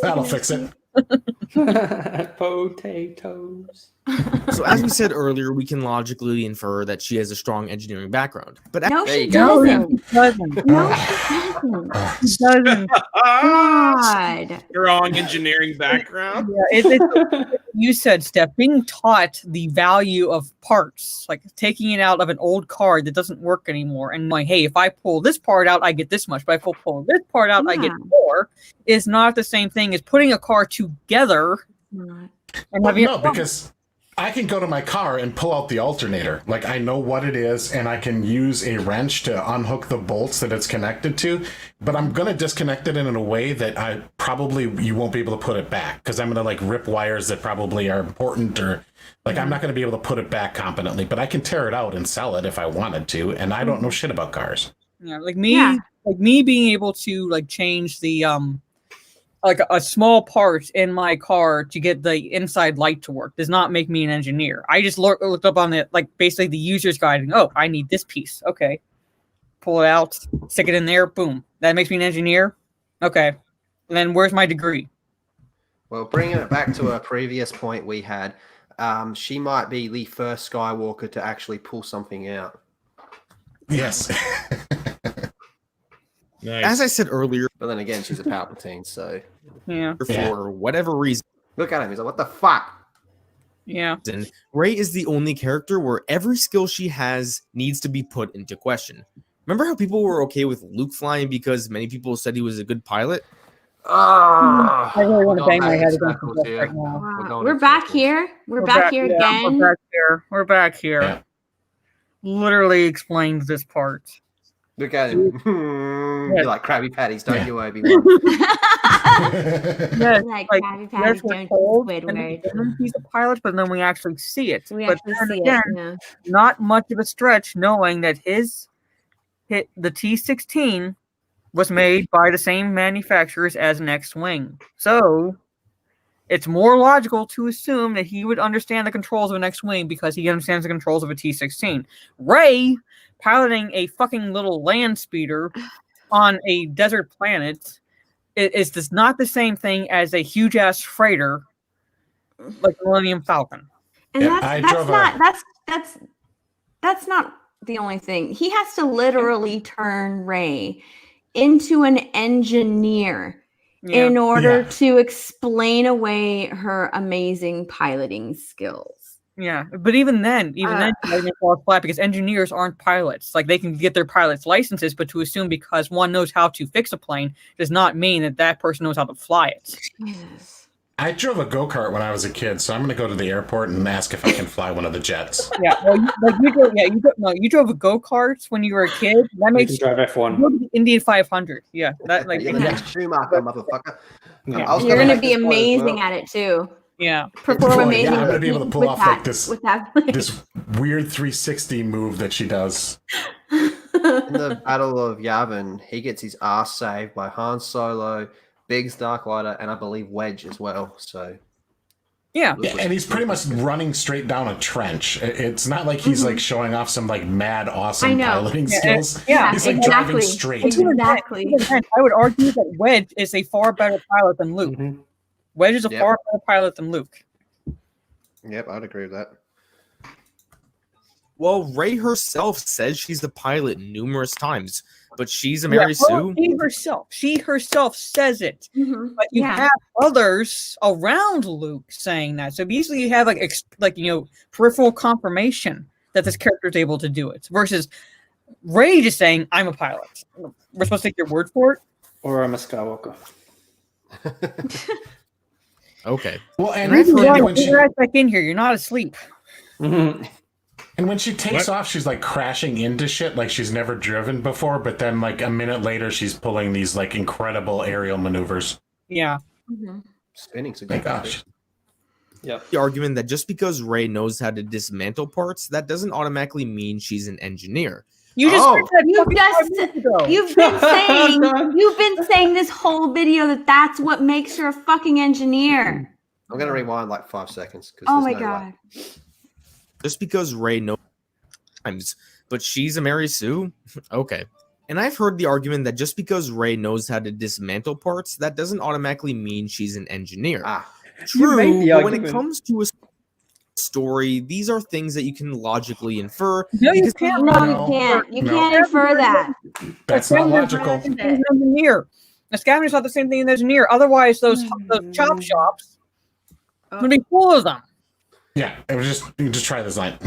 That'll fix it.
Potatoes.
So as we said earlier, we can logically infer that she has a strong engineering background. But
No,
There
she
you go.
doesn't. No, she doesn't. God.
Strong engineering background.
Yeah, it's you said, Steph, being taught the value of parts, like taking it out of an old card that doesn't work anymore, and like, hey, if I pull this part out, I get this much, but if I pull this part out, I get more, is not the same thing as putting a car together and having
No, because I can go to my car and pull out the alternator. I know what it is, and I can use a wrench to unhook the bolts that it's connected to, but I'm going to disconnect it in a way that you won't be able to put it back, because I'm going to rip wires that probably are important, or I'm not going to be able to put it back competently, but I can tear it out and sell it if I wanted to, and I don't know shit about cars.
Yeah, like me being able to change the a small part in my car to get the inside light to work does not make me an engineer. I just looked up on it, basically the user's guide, and I need this piece. Okay, pull it out, stick it in there, boom. That makes me an engineer. Okay, then where's my degree?
Well, bringing it back to a previous point we had, she might be the first Skywalker to actually pull something out.
Yes.
Nice.
as I said earlier,
But then again, she's a Palpatine, so
Yeah,
for whatever reason,
look at him. He's like, what the fuck?
yeah.
Rey is the only character where every skill she has needs to be put into question. Remember how people were okay with Luke flying because many people said he was a good pilot?
I
really want to bang my head against the desk right now.
Wow. We're back here. We're back here again.
We're back here. We're back here.
Yeah.
Literally explains this part.
Look at him. You're like Krabby Patties, don't you, Obi-Wan?
Yes,
Like
like,
Krabby
yes,
Patties,
we're
don't
told,
you,
and
Squidward.
then he's a pilot, but then we actually see it.
We
But
actually
then
see
again,
it. Yeah.
not much of a stretch knowing that his the T-16 was made by the same manufacturers as an X-Wing. So it's more logical to assume that he would understand the controls of an X-Wing because he understands the controls of a T-16. Rey piloting a fucking little land speeder on a desert planet is not the same thing as a huge ass freighter like the Millennium Falcon.
And that's not the only thing. He has to literally turn Rey into an engineer in order to explain away her amazing piloting skills.
Yeah, but even then, it falls flat because engineers aren't pilots. Like, they can get their pilot's licenses, but to assume because one knows how to fix a plane does not mean that that person knows how to fly it.
Jesus.
I drove a go-kart when I was a kid, so I'm going to go to the airport and ask if I can fly one of the jets.
Yeah, well, you drove a go-kart when you were a kid. That makes
you drive F1.
You go to the Indian 500. Yeah, that like
You're the next Schumacher, motherfucker.
Yeah.
You're going to be amazing at it too.
Yeah,
perform amazing.
Yeah, I'm going to be able to pull off like this
this
weird 360 move that she does.
In the Battle of Yavin, he gets his ass saved by Han Solo, Biggs Darklighter, and I believe Wedge as well. So
yeah,
and he's pretty much running straight down a trench. It's not like he's like showing off some like mad awesome piloting skills.
Yeah,
he's like driving straight.
Exactly.
I would argue that Wedge is a far better pilot than Luke. Wedge is a far better pilot than Luke.
Yep, I'd agree with that.
Well, Rey herself says she's a pilot numerous times, but she's a Mary Sue.
She herself says it. But you have others around Luke saying that. So basically, you have peripheral confirmation that this character is able to do it. Versus Rey just saying, "I'm a pilot." We're supposed to take your word for it,
or I'm a Skywalker.
Okay.
Well, and
you're right back in here. You're not asleep.
And when she takes off, she's like crashing into shit like she's never driven before. But then, like a minute later, she's pulling these like incredible aerial maneuvers.
Yeah.
Spinning's a
My
good
gosh.
Yep.
The argument that just because Rey knows how to dismantle parts, that doesn't automatically mean she's an engineer.
You've
been saying this whole video that's what makes her a fucking engineer.
I'm gonna rewind like 5 seconds.
Oh my god!
Just because Rey knows times, but she's a Mary Sue, okay. And I've heard the argument that just because Rey knows how to dismantle parts, that doesn't automatically mean she's an engineer. True, but when it comes to a story, these are things that you can logically infer.
No, you can't. You can't infer that.
That's not logical.
Engineer. A scavenger's not the same thing as an engineer. Otherwise, those chop shops would be full of them.
Yeah, it was you just try this line.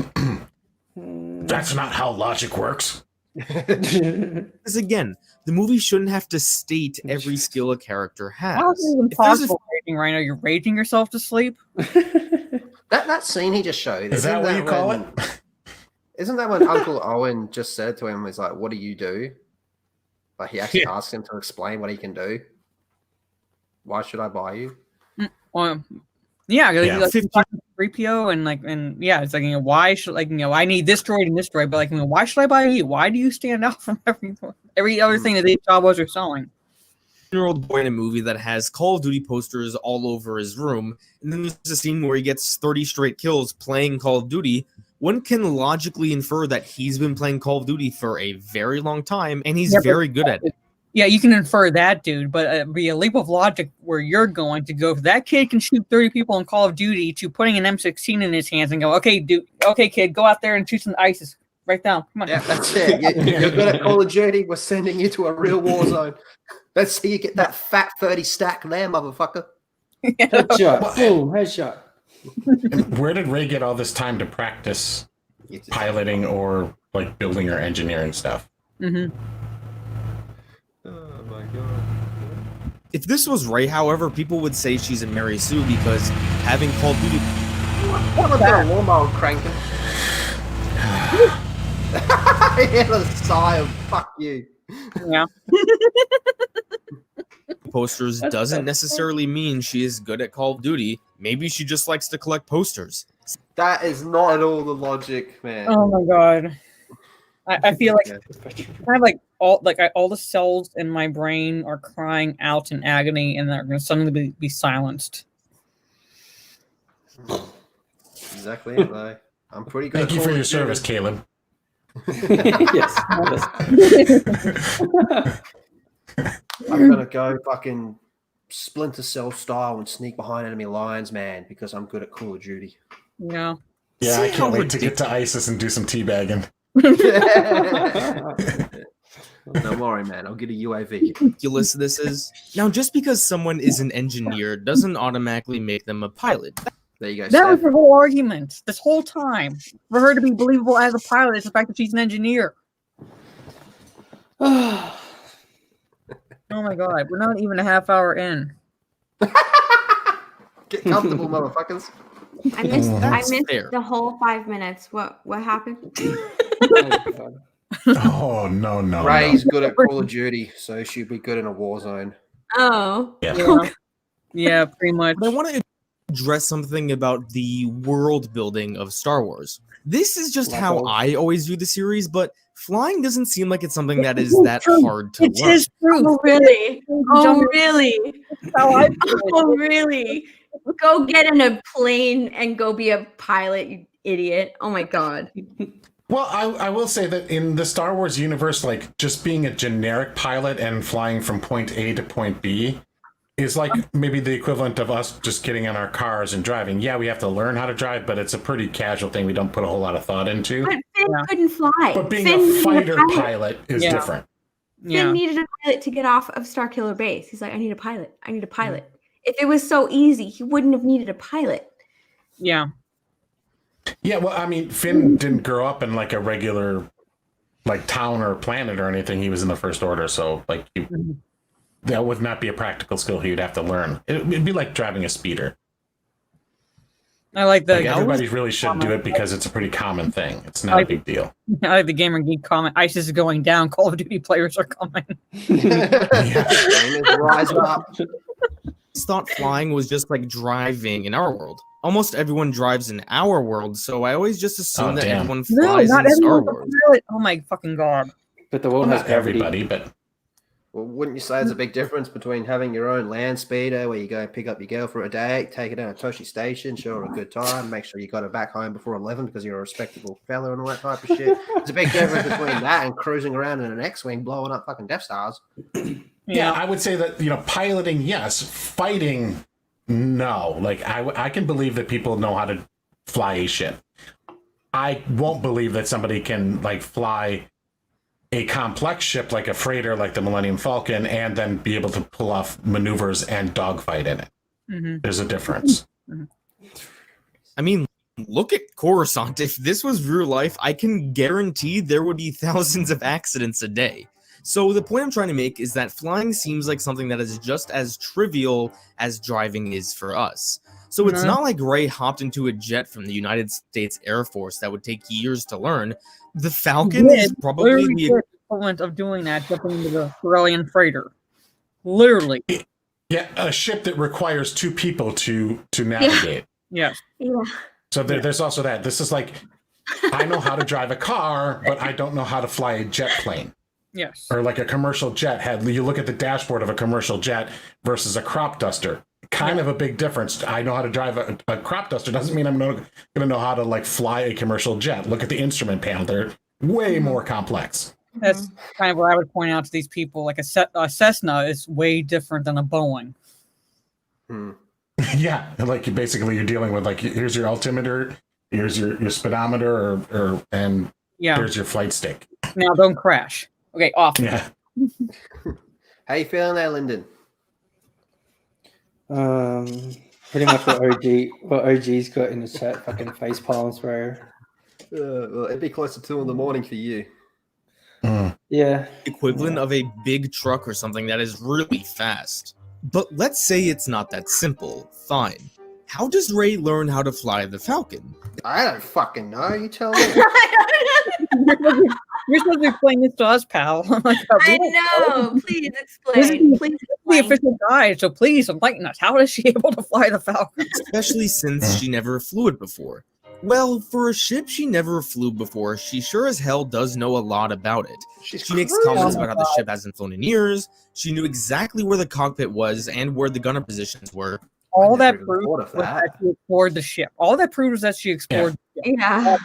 That's not how logic works.
Because again, the movie shouldn't have to state every skill a character has.
How is it even possible raging right now? You're raging yourself to sleep?
That scene he just showed.
Is that what you call it?
Isn't that when Uncle Owen just said to him, he's like, "What do you do?" Like he actually asked him to explain what he can do. Why should I buy you?
Yeah, like 3PO and it's like, why should I need this droid and this droid, but like, why should I buy you? Why do you stand out from every other thing that these Jabos are selling?
10-year-old boy in a movie that has Call of Duty posters all over his room, and then there's a scene where he gets 30 straight kills playing Call of Duty. One can logically infer that he's been playing Call of Duty for a very long time, and he's very good at it.
Yeah, you can infer that, dude, but it'd be a leap of logic where you're going to go. If that kid can shoot 30 people in Call of Duty to putting an M16 in his hands and go, okay, kid, go out there and shoot some ISIS. Right down. Come on.
Yeah, that's it. You're good at Call of Duty. We're sending you to a real war zone. Let's see you get that fat 30 stack there, motherfucker.
Headshot. Boom, headshot.
And where did Rey get all this time to practice piloting or like building or engineering stuff?
Mm-hmm.
Oh my god.
If this was Rey, however, people would say she's a Mary Sue because having Call of Duty.
What was that? Warm cranking. He had a sigh of "fuck you."
Yeah.
Posters doesn't necessarily mean she is good at Call of Duty. Maybe she just likes to collect posters.
That is not at all the logic, man.
Oh my god. I feel like kind of like all the cells in my brain are crying out in agony, and they're going to suddenly be silenced.
Exactly it, though. I'm pretty good.
Thank you for your service, Caleb.
Yes.
I'm gonna go fucking Splinter Cell style and sneak behind enemy lines, man, because I'm good at Call of Duty.
Yeah.
Yeah, I can't wait to get to ISIS and do some teabagging.
Don't worry, man. I'll get a UAV.
Ridiculous this is. Now, just because someone is an engineer doesn't automatically make them a pilot.
There you go.
That was the whole argument this whole time. For her to be believable as a pilot is the fact that she's an engineer. Oh my god, we're not even a half hour in.
Get comfortable, motherfuckers.
I missed
fair.
the whole 5 minutes. What happened?
Oh no.
Rey's good at Call of Duty, so she'll be good in a war zone.
Oh.
Yeah, pretty much.
But I want to address something about the world building of Star Wars. This is just how I always view the series, but flying doesn't seem like it's something that is that hard to learn.
It is true.
Oh really? Oh really? Oh really? Go get in a plane and go be a pilot, you idiot. Oh my god.
Well, I will say that in the Star Wars universe, like just being a generic pilot and flying from point A to point B is like maybe the equivalent of us just getting in our cars and driving. Yeah, we have to learn how to drive, but it's a pretty casual thing we don't put a whole lot of thought into.
But Finn couldn't fly.
But being
Finn
a fighter pilot is different.
Finn needed a pilot to get off of Starkiller Base. He's like, I need a pilot. I need a pilot. If it was so easy, he wouldn't have needed a pilot.
Yeah.
Yeah, well, I mean, Finn didn't grow up in like a regular like town or planet or anything. He was in the First Order, so like that would not be a practical skill he would have to learn. It'd be like driving a speeder.
I like that.
Like everybody really should do it because it's a pretty common thing. It's not a big deal.
I like the Gamer Geek comment. ISIS is going down. Call of Duty players are coming.
Rise up.
I thought flying was just like driving in our world. Almost everyone drives in our world, so I always just assume that everyone flies in Star Wars.
Oh my fucking god!
But the world has
everybody, but.
Well, wouldn't you say there's a big difference between having your own land speeder where you go pick up your girl for a day, take her down to Toshi Station, show her a good time, make sure you got her back home before 11 because you're a respectable fella and all that type of shit? There's a big difference between that and cruising around in an X-Wing blowing up fucking Death Stars.
Yeah, I would say that, piloting, yes. Fighting, no. Like, I can believe that people know how to fly a ship. I won't believe that somebody can, like, fly a complex ship like a freighter like the Millennium Falcon and then be able to pull off maneuvers and dogfight in it. There's a difference.
I mean, look at Coruscant. If this was real life, I can guarantee there would be thousands of accidents a day. So the point I'm trying to make is that flying seems like something that is just as trivial as driving is for us. So it's not like Rey hopped into a jet from the United States Air Force that would take years to learn. The Falcon is probably the
equivalent of doing that, jumping into the Corellian freighter. Literally.
Yeah, a ship that requires two people to navigate.
Yeah.
So there's also that. This is like, I know how to drive a car, but I don't know how to fly a jet plane.
Yes.
Or like a commercial jet head. You look at the dashboard of a commercial jet versus a crop duster. Kind of a big difference. I know how to drive a crop duster. Doesn't mean I'm going to know how to like fly a commercial jet. Look at the instrument panel. They're way more complex.
That's kind of what I would point out to these people. Like a Cessna is way different than a Boeing.
Yeah. Like you're dealing with like, here's your altimeter, here's your speedometer and here's your flight stick.
Now don't crash. Okay, off.
Yeah.
How you feeling there, Lyndon?
Pretty much what OG's got in the chat, fucking face palms, bro.
Well, it'd be close to 2 a.m. for you.
Yeah.
Equivalent of a big truck or something that is really fast. But let's say it's not that simple. Fine. How does Rey learn how to fly the Falcon?
I don't fucking know. You tell me.
You're supposed to explain this to us, pal.
I know. Please explain. Please
explain. The official guide, so please enlighten us. How is she able to fly the Falcon?
Especially since she never flew it before. Well, for a ship she never flew before, she sure as hell does know a lot about it. She makes comments about how the ship hasn't flown in years. She knew exactly where the cockpit was and where the gunner positions were.
All that proves was that she explored the ship. All that proves that she explored the ship.
Yeah.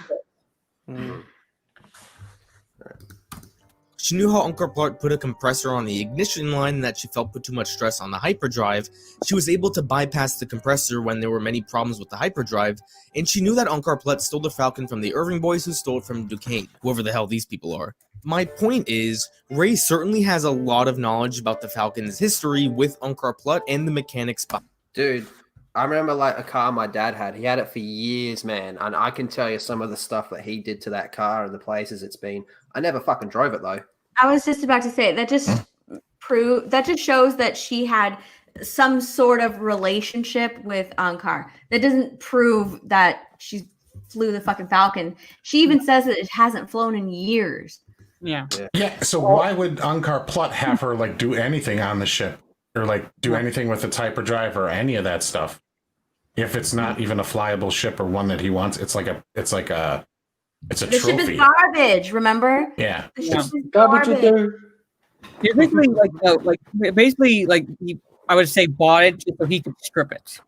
She knew how Unkar Plutt put a compressor on the ignition line and that she felt put too much stress on the hyperdrive. She was able to bypass the compressor when there were many problems with the hyperdrive, and she knew that Unkar Plutt stole the Falcon from the Irving boys who stole it from Duquesne, whoever the hell these people are. My point is, Rey certainly has a lot of knowledge about the Falcon's history with Unkar Plutt and the mechanics.
Dude, I remember like a car my dad had. He had it for years, man, and I can tell you some of the stuff that he did to that car and the places it's been. I never fucking drove it though.
I was just about to say that just shows that she had some sort of relationship with Ankar. That doesn't prove that she flew the fucking Falcon. She even says that it hasn't flown in years.
Yeah.
So why would Unkar Plutt have her like do anything on the ship or like do anything with its hyperdrive or any of that stuff? If it's not even a flyable ship or one that he wants, it's a
The ship
trophy.
is garbage, remember?
Yeah.
The ship is
Garbage.
garbage.
You're basically like I would say bought it just so he could strip it.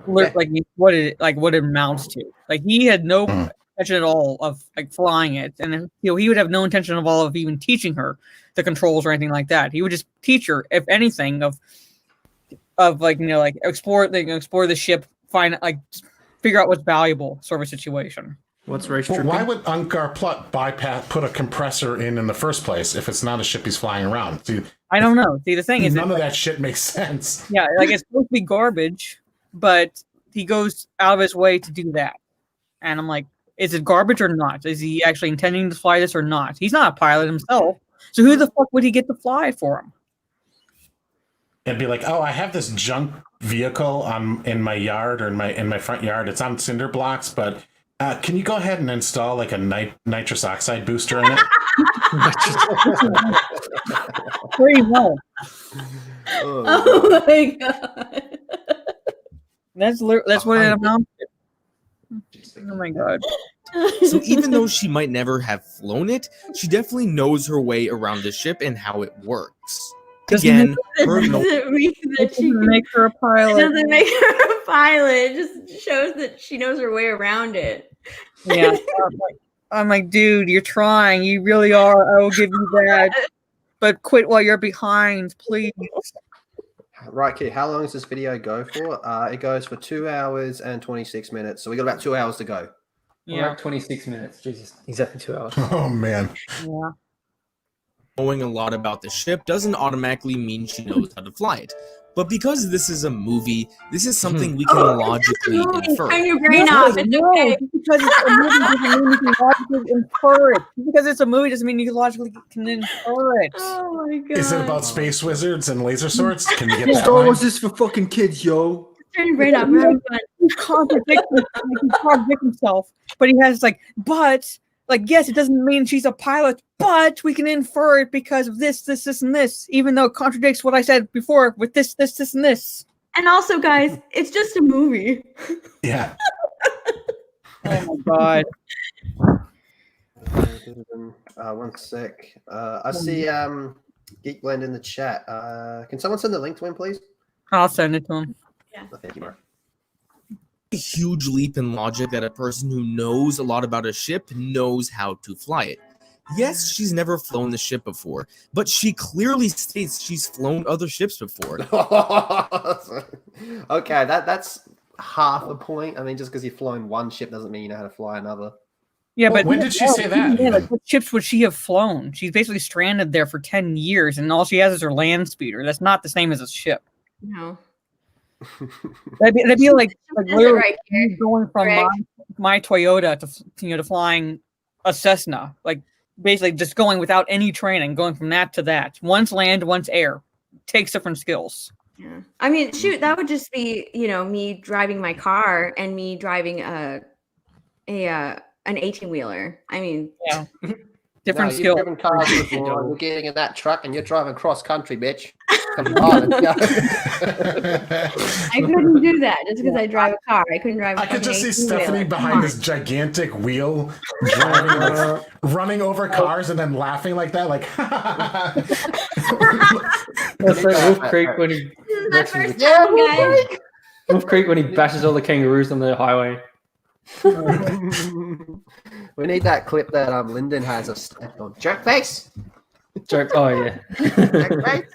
Like what it amounts to. Like he had no intention at all of like flying it, and he would have no intention of all of even teaching her the controls or anything like that. He would just teach her, if anything, of explore the ship, find figure out what's valuable sort of situation.
What's Rey
Well, why would Unkar Plutt put a compressor in the first place if it's not a ship he's flying around? See,
I don't know. See, the thing is,
none of that shit makes sense.
Yeah, it's supposed to be garbage, but he goes out of his way to do that. And I'm like, is it garbage or not? Is he actually intending to fly this or not? He's not a pilot himself. So who the fuck would he get to fly it for him?
It'd be like, oh, I have this junk vehicle in my yard or in my front yard. It's on cinder blocks, but can you go ahead and install like a nitrous oxide booster in it?
Pretty well.
Oh my god.
That's what it amounts to. Oh my god.
So even though she might never have flown it, she definitely knows her way around the ship and how it works. Again,
doesn't mean that she can
make her a pilot.
It doesn't make her a pilot. It just shows that she knows her way around it.
Yeah. I'm like, dude, you're trying. You really are. I will give you that. But quit while you're behind, please.
Right, Kid, how long does this video go for? It goes for 2 hours and 26 minutes. So we got about 2 hours to go.
Yeah, 26 minutes. Jesus, exactly 2 hours.
Oh, man.
Yeah.
Knowing a lot about the ship doesn't automatically mean she knows how to fly it. But because this is a movie, this is something we can logically infer.
Turn your brain off. It's okay.
Because it's a movie doesn't mean you can logically infer it. Because it's a movie doesn't mean you logically can infer it.
Oh my god.
Is it about space wizards and laser swords? Can you get that
Star
line?
Wars is for fucking kids, yo.
Turn your brain off. We're having fun.
He contradicts himself. But he has yes, it doesn't mean she's a pilot, but we can infer it because of this, and this, even though it contradicts what I said before with this, and this.
And also, guys, it's just a movie.
Yeah.
Oh my god.
One sec. I see Geekblend in the chat. Can someone send the link to him, please?
I'll send it to him.
Yeah.
Oh, thank you, bro.
A huge leap in logic that a person who knows a lot about a ship knows how to fly it. Yes, she's never flown the ship before, but she clearly states she's flown other ships before.
Okay, that's half a point. I mean, just because you've flown one ship doesn't mean you know how to fly another.
Yeah, but
when did she say that?
Yeah, what ships would she have flown? She's basically stranded there for 10 years, and all she has is her land speeder. That's not the same as a ship.
No.
That'd be like literally
right here.
going from my Toyota to flying a Cessna, like basically just going without any training, going from that to that. One's land, one's air. Takes different skills.
Yeah. I mean, shoot, that would just be, me driving my car and me driving an 18-wheeler. I mean,
yeah. Different
You've
skill.
driven cars before. You're getting in that truck and you're driving cross country, bitch. Come on, let's go.
I couldn't do that just because I drive a car. I couldn't drive.
I could just see
18-wheeler.
Stephanie behind this gigantic wheel, driving, like, running over cars and then laughing like that, like.
That's like Wolf Creek when he.
This is my first time, guys.
Wolf Creek when he bashes all the kangaroos on the highway.
We need that clip that Lyndon has us on jerk face.
Joke. Oh yeah.
Jerk face.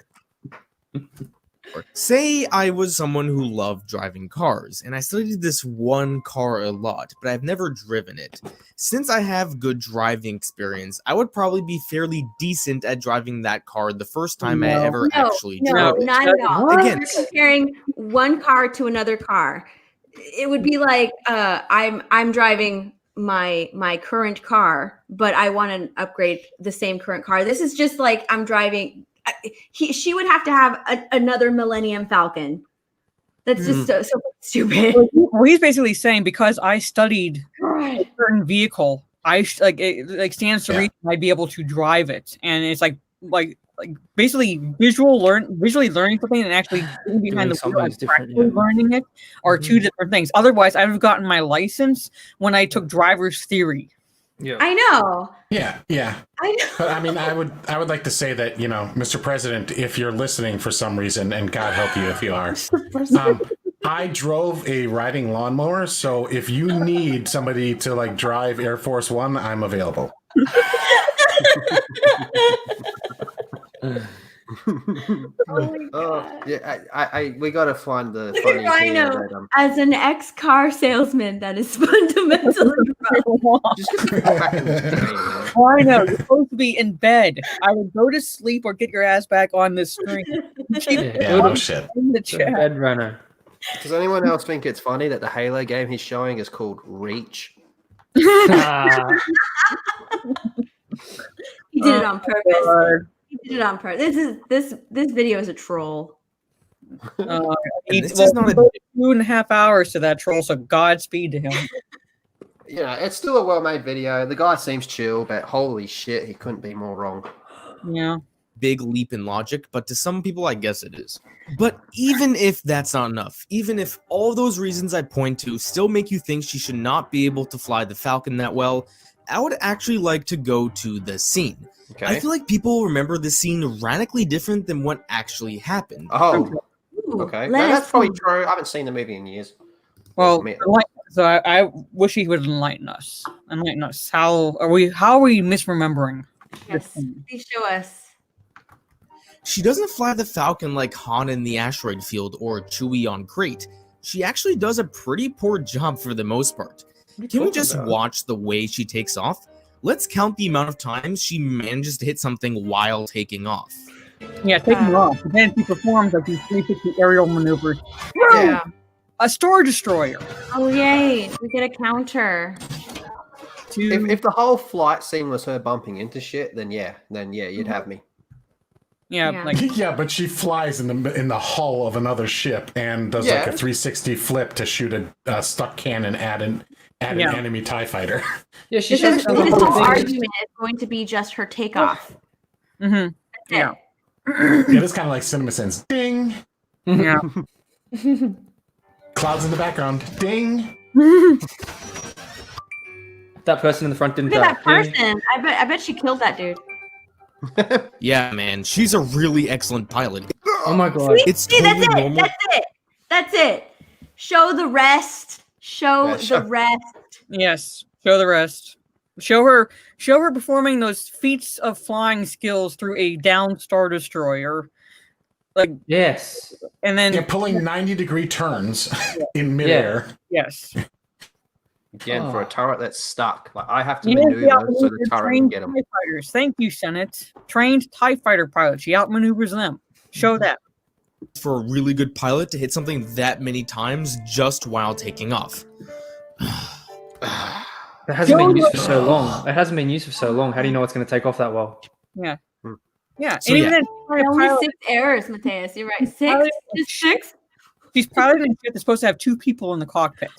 Say I was someone who loved driving cars, and I studied this one car a lot, but I've never driven it. Since I have good driving experience, I would probably be fairly decent at driving that car the first time I ever actually drove it.
Not at all.
Again,
If you're comparing one car to another car, it would be like I'm driving my current car, but I want to upgrade the same current car. This is just like I'm driving. She would have to have another Millennium Falcon. That's just so stupid.
Well, he's basically saying because I studied a certain vehicle, it stands to reason I'd be able to drive it, and it's like basically visually learning something and actually being behind the wheel and practically learning it are two different things. Otherwise, I would have gotten my license when I took driver's theory.
Yeah,
I know.
Yeah.
I know.
But I mean, I would like to say that, Mr. President, if you're listening for some reason, and God help you if you are, I drove a riding lawnmower, so if you need somebody to like drive Air Force One, I'm available.
We gotta find the funny
Rhino,
that,
as an ex-car salesman, that is fundamentally wrong.
Rhino, you're supposed to be in bed. I would go to sleep or get your ass back on this screen.
Oh shit.
In the chat.
Bed runner.
Does anyone else think it's funny that the Halo game he's showing is called Reach?
He did it on purpose. He did it on purpose. This video is a troll.
It's not 2.5 hours to that troll, so Godspeed to him.
It's still a well-made video. The guy seems chill, but holy shit, he couldn't be more wrong.
Yeah.
Big leap in logic, but to some people, I guess it is. But even if that's not enough, even if all those reasons I point to still make you think she should not be able to fly the Falcon that well, I would actually like to go to the scene.
Okay.
I feel like people remember the scene radically different than what actually happened.
Oh, okay. No, that's probably true. I haven't seen the movie in years.
Well, so I wish he would enlighten us. How are we misremembering?
Yes, please show us.
She doesn't fly the Falcon like Han in the asteroid field or Chewie on Crate. She actually does a pretty poor job for the most part. Can we just watch the way she takes off? Let's count the amount of times she manages to hit something while taking off.
Yeah, taking off. But then she performs like these 360 aerial maneuvers.
Yeah.
A Star Destroyer.
Oh, yay. We get a counter.
If the whole flight scene was her bumping into shit, then yeah, you'd have me.
Yeah,
but she flies in the hull of another ship and does like a 360 flip to shoot a stuck cannon at an enemy TIE fighter.
Yeah, this whole argument is going to be just her takeoff.
Mm-hmm.
Yeah, it's kind of like CinemaSins. Ding.
Yeah.
Clouds in the background. Ding.
That person in the front didn't.
Look at that person. I bet she killed that dude.
Yeah, man, she's a really excellent pilot.
Oh my god,
it's totally normal.
That's it. Show the rest. Show the rest.
Yes, show the rest. Show her performing those feats of flying skills through a down Star Destroyer. Like
yes,
and then pulling 90-degree turns in midair.
Yes.
Again, for a turret that's stuck, like I have to maneuver so the turret can get them.
TIE fighters. Thank you, Senate. Trained TIE fighter pilots. She outmaneuvers them. Show that.
For a really good pilot to hit something that many times just while taking off.
It hasn't been used for so long. How do you know it's going to take off that well?
Yeah. Yeah.
So, and even then, only 6 errors, Mateus. You're right. 6? Just 6?
She's piloting ship that's supposed to have 2 people in the cockpit.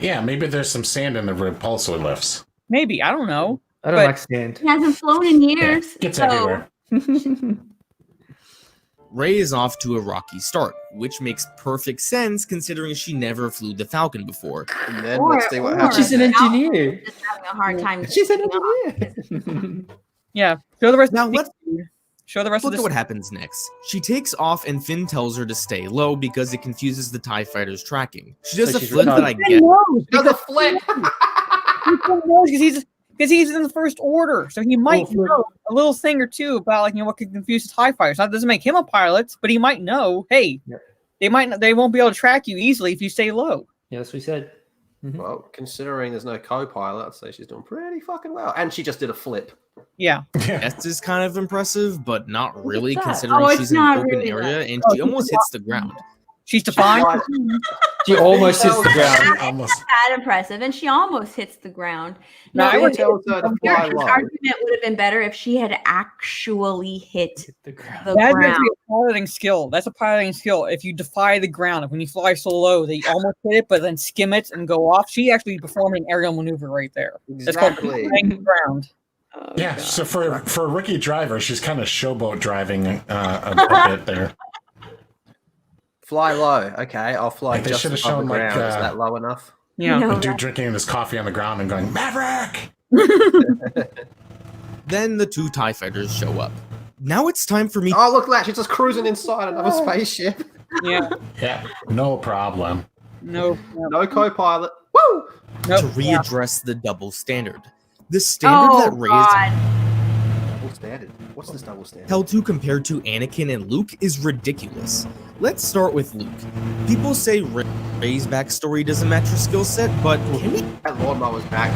Yeah, maybe there's some sand in the repulsor lifts.
Maybe. I don't know.
I don't like sand.
He hasn't flown in years.
Gets
so...
everywhere.
Rey is off to a rocky start, which makes perfect sense considering she never flew the Falcon before.
And then let's see what happens.
She's an engineer.
Just having a hard time.
She's an engineer.
Yeah. Show the rest.
Now
of
let's
show the rest
look
of
at
this.
what happens next. She takes off and Finn tells her to stay low because it confuses the TIE fighter's tracking. She does
So
the
she's
flip that I get.
Does a flip.
Because he's in the First Order, so he might know a little thing or two about like what could confuse the TIE fighters. That doesn't make him a pilot, but he might know. Hey, they won't be able to track you easily if you stay low.
Yeah, that's what we said.
Well, considering there's no co-pilot, I'd say she's doing pretty fucking well. And she just did a flip.
Yeah.
This is kind of impressive, but not really
that?
considering
Oh, it's
she's in an
not
open
really
area
that.
and she almost hits the ground.
She's defined.
She almost hits the ground.
Almost.
That impressive, and she almost hits the ground.
No, I
She
would
tells her to
Your
fly low.
argument would have been better if she had actually hit
The ground.
the
That's
ground.
actually a piloting skill. That's a piloting skill. If you defy the ground, like when you fly so low that you almost hit it, but then skim it and go off, she actually performed an aerial maneuver right there. That's called
Exactly.
defying the ground.
Oh,
Yeah,
God.
so for a rookie driver, she's kind of showboat driving a bit there.
Fly low. Okay, I'll fly
Like, they
just
should have
above the
shown, like,
ground. Is that low enough?
Yeah.
No,
A dude drinking his coffee on the ground and going, Maverick!
Then the two TIE fighters show up. Now it's time for me.
Oh, look at that. She's just cruising inside another spaceship.
Yeah.
Yeah, no problem.
No.
No co-pilot. Woo!
to
Nope.
readdress the double standard. The standard
Oh,
that Rey is
God.
Double standard. What's this double standard?
held to compared to Anakin and Luke is ridiculous. Let's start with Luke. People say Rey's backstory doesn't match her skill set, but can we
That lawnmower's back.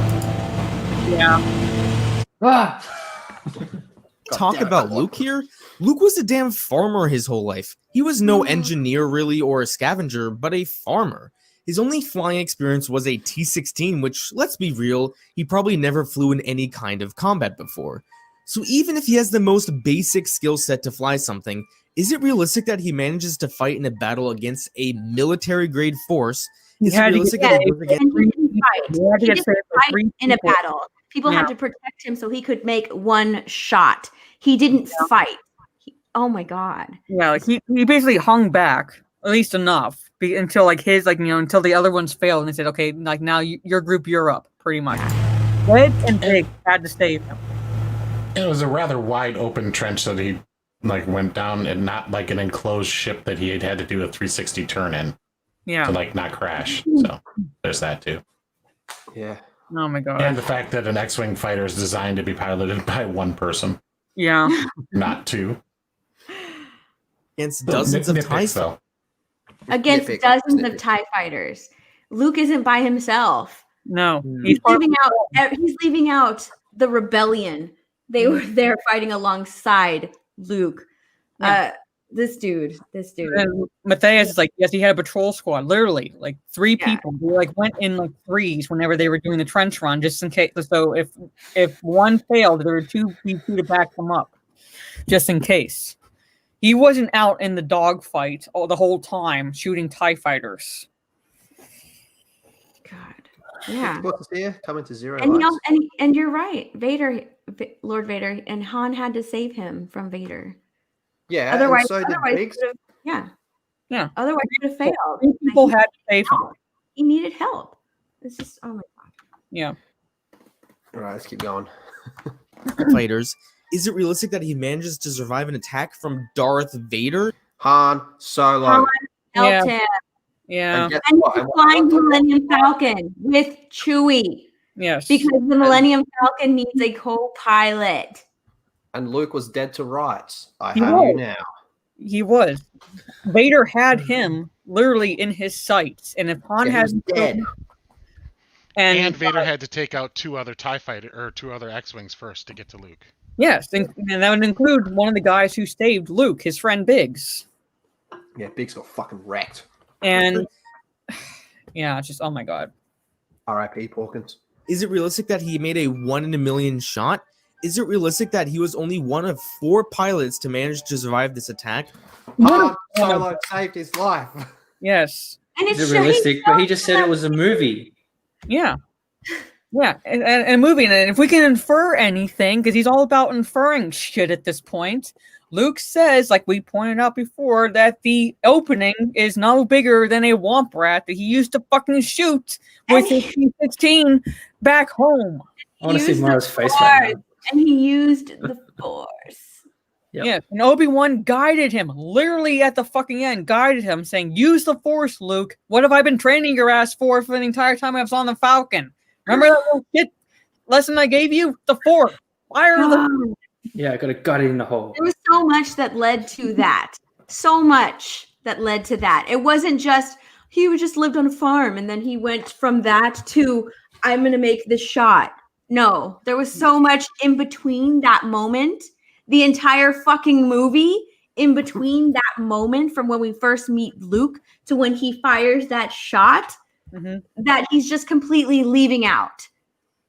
Yeah.
talk about Luke here? Luke was a damn farmer his whole life. He was no engineer really or a scavenger, but a farmer. His only flying experience was a T-16, which, let's be real, he probably never flew in any kind of combat before. So even if he has the most basic skill set to fly something, is it realistic that he manages to fight in a battle against a military-grade force? Is it realistic that he goes against
And he didn't fight.
He had to
He
get
didn't
saved by
fight
3
in a
people.
battle. People
Yeah.
had to protect him so he could make one shot. He didn't fight. Oh my God.
Yeah, like he basically hung back at least enough until like his until the other ones failed and they said, okay, like now your group, you're up, pretty much. Red and Big had to save him.
It was a rather wide open trench that he went down, and not like an enclosed ship that he had to do a 360 turn in
Yeah.
to not crash. So there's that too.
Yeah.
Oh my God.
And the fact that an X-wing fighter is designed to be piloted by one person,
Yeah.
not two.
against dozens of TIE
Nitpicks, though.
Against
Nitpick,
dozens
nitpick.
of TIE fighters. Luke isn't by himself.
No.
He's leaving out the rebellion. They were there fighting alongside Luke.
Yeah.
This dude.
And Matthias is like, yes, he had a patrol squad, literally, like 3
Yeah.
people. They went in threes whenever they were doing the trench run, just in case. So if one failed, there were two to back them up, just in case. He wasn't out in the dogfight the whole time shooting TIE fighters.
God. Yeah.
What's here? Coming to zero.
And,
lives.
and you're right. Lord Vader, and Han had to save him from Vader.
Yeah.
Otherwise,
and so did
otherwise
Biggs.
he would've- yeah.
Yeah.
Otherwise, he would have failed.
3 people had to save him.
He needed help. It's just, oh my God.
Yeah.
All right, let's keep going.
fighters. Is it realistic that he manages to survive an attack from Darth Vader?
Han Solo.
Han helped
Yeah.
him.
Yeah.
And guess
And
what?
he's flying the Millennium Falcon with Chewie
Yes.
because the Millennium Falcon needs a co-pilot.
And Luke was dead to rights. I
He
have
was.
you now.
He was. Vader had him literally in his sights, and if Han
Yeah, he
had
was dead.
And Vader had to take out 2 other TIE fighter or 2 other X-wings first to get to Luke.
yes, and that would include one of the guys who saved Luke, his friend Biggs,
Yeah, Biggs got fucking wrecked.
and yeah, it's just oh my God.
R.I.P. Porkins.
Is it realistic that he made a 1 in a million shot? Is it realistic that he was only one of 4 pilots to manage to survive this attack?
Han Solo saved his life.
Yes.
And
Is
it's
it realistic? But he just said it was a movie.
Yeah. Yeah, and a movie, and if we can infer anything, because he's all about inferring shit at this point, Luke says, like we pointed out before, that the opening is no bigger than a womp rat that he used to fucking shoot with his P-16 back home.
I want to see Mara's face right now.
And he used the Force.
Yep. Yeah, and Obi-Wan guided him, literally at the fucking end, guided him, saying, use the Force, Luke. What have I been training your ass for the entire time I was on the Falcon? Remember that little shit lesson I gave you? The Force. Fire the...
Yeah, I got to gut it in the hole.
There was so much that led to that. So much that led to that. It wasn't just, he just lived on a farm, and then he went from that to, I'm going to make this shot. No, there was so much in between that moment. The entire fucking movie, in between that moment from when we first meet Luke to when he fires that shot, that he's just completely leaving out.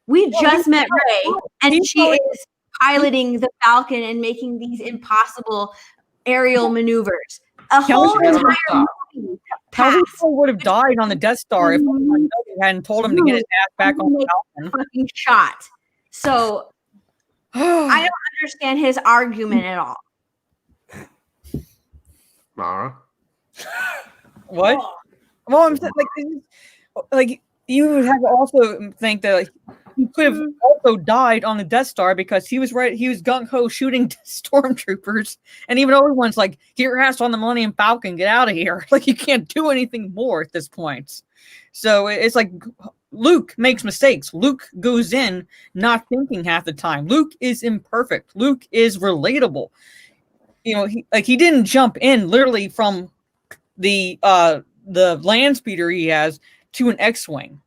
We just met Rey, and she is piloting the Falcon and making these impossible aerial maneuvers. A whole entire movie passed.
People would have died on the Death Star if he hadn't told him to get his ass back on the Falcon.
Fucking shot. So I don't understand his argument at all.
Mara?
What? Well, I'm saying, like you would have to also think that like, he could have also died on the Death Star because he was gung ho shooting stormtroopers, and even Obi-Wan's like, get your ass on the Millennium Falcon, get out of here. Like you can't do anything more at this point. So it's like Luke makes mistakes. Luke goes in not thinking half the time. Luke is imperfect. Luke is relatable. You know, he didn't jump in literally from the land speeder he has to an X-wing.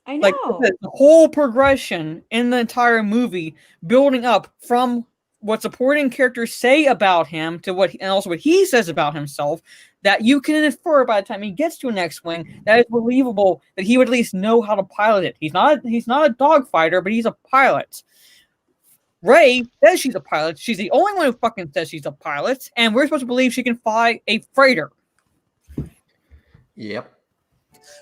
I know.
Like the whole progression in the entire movie, building up from what supporting characters say about him to and also what he says about himself, that you can infer by the time he gets to an X-wing that is believable that he would at least know how to pilot it. He's not a dogfighter, but he's a pilot. Rey says she's a pilot. She's the only one who fucking says she's a pilot, and we're supposed to believe she can fly a freighter.
Yep.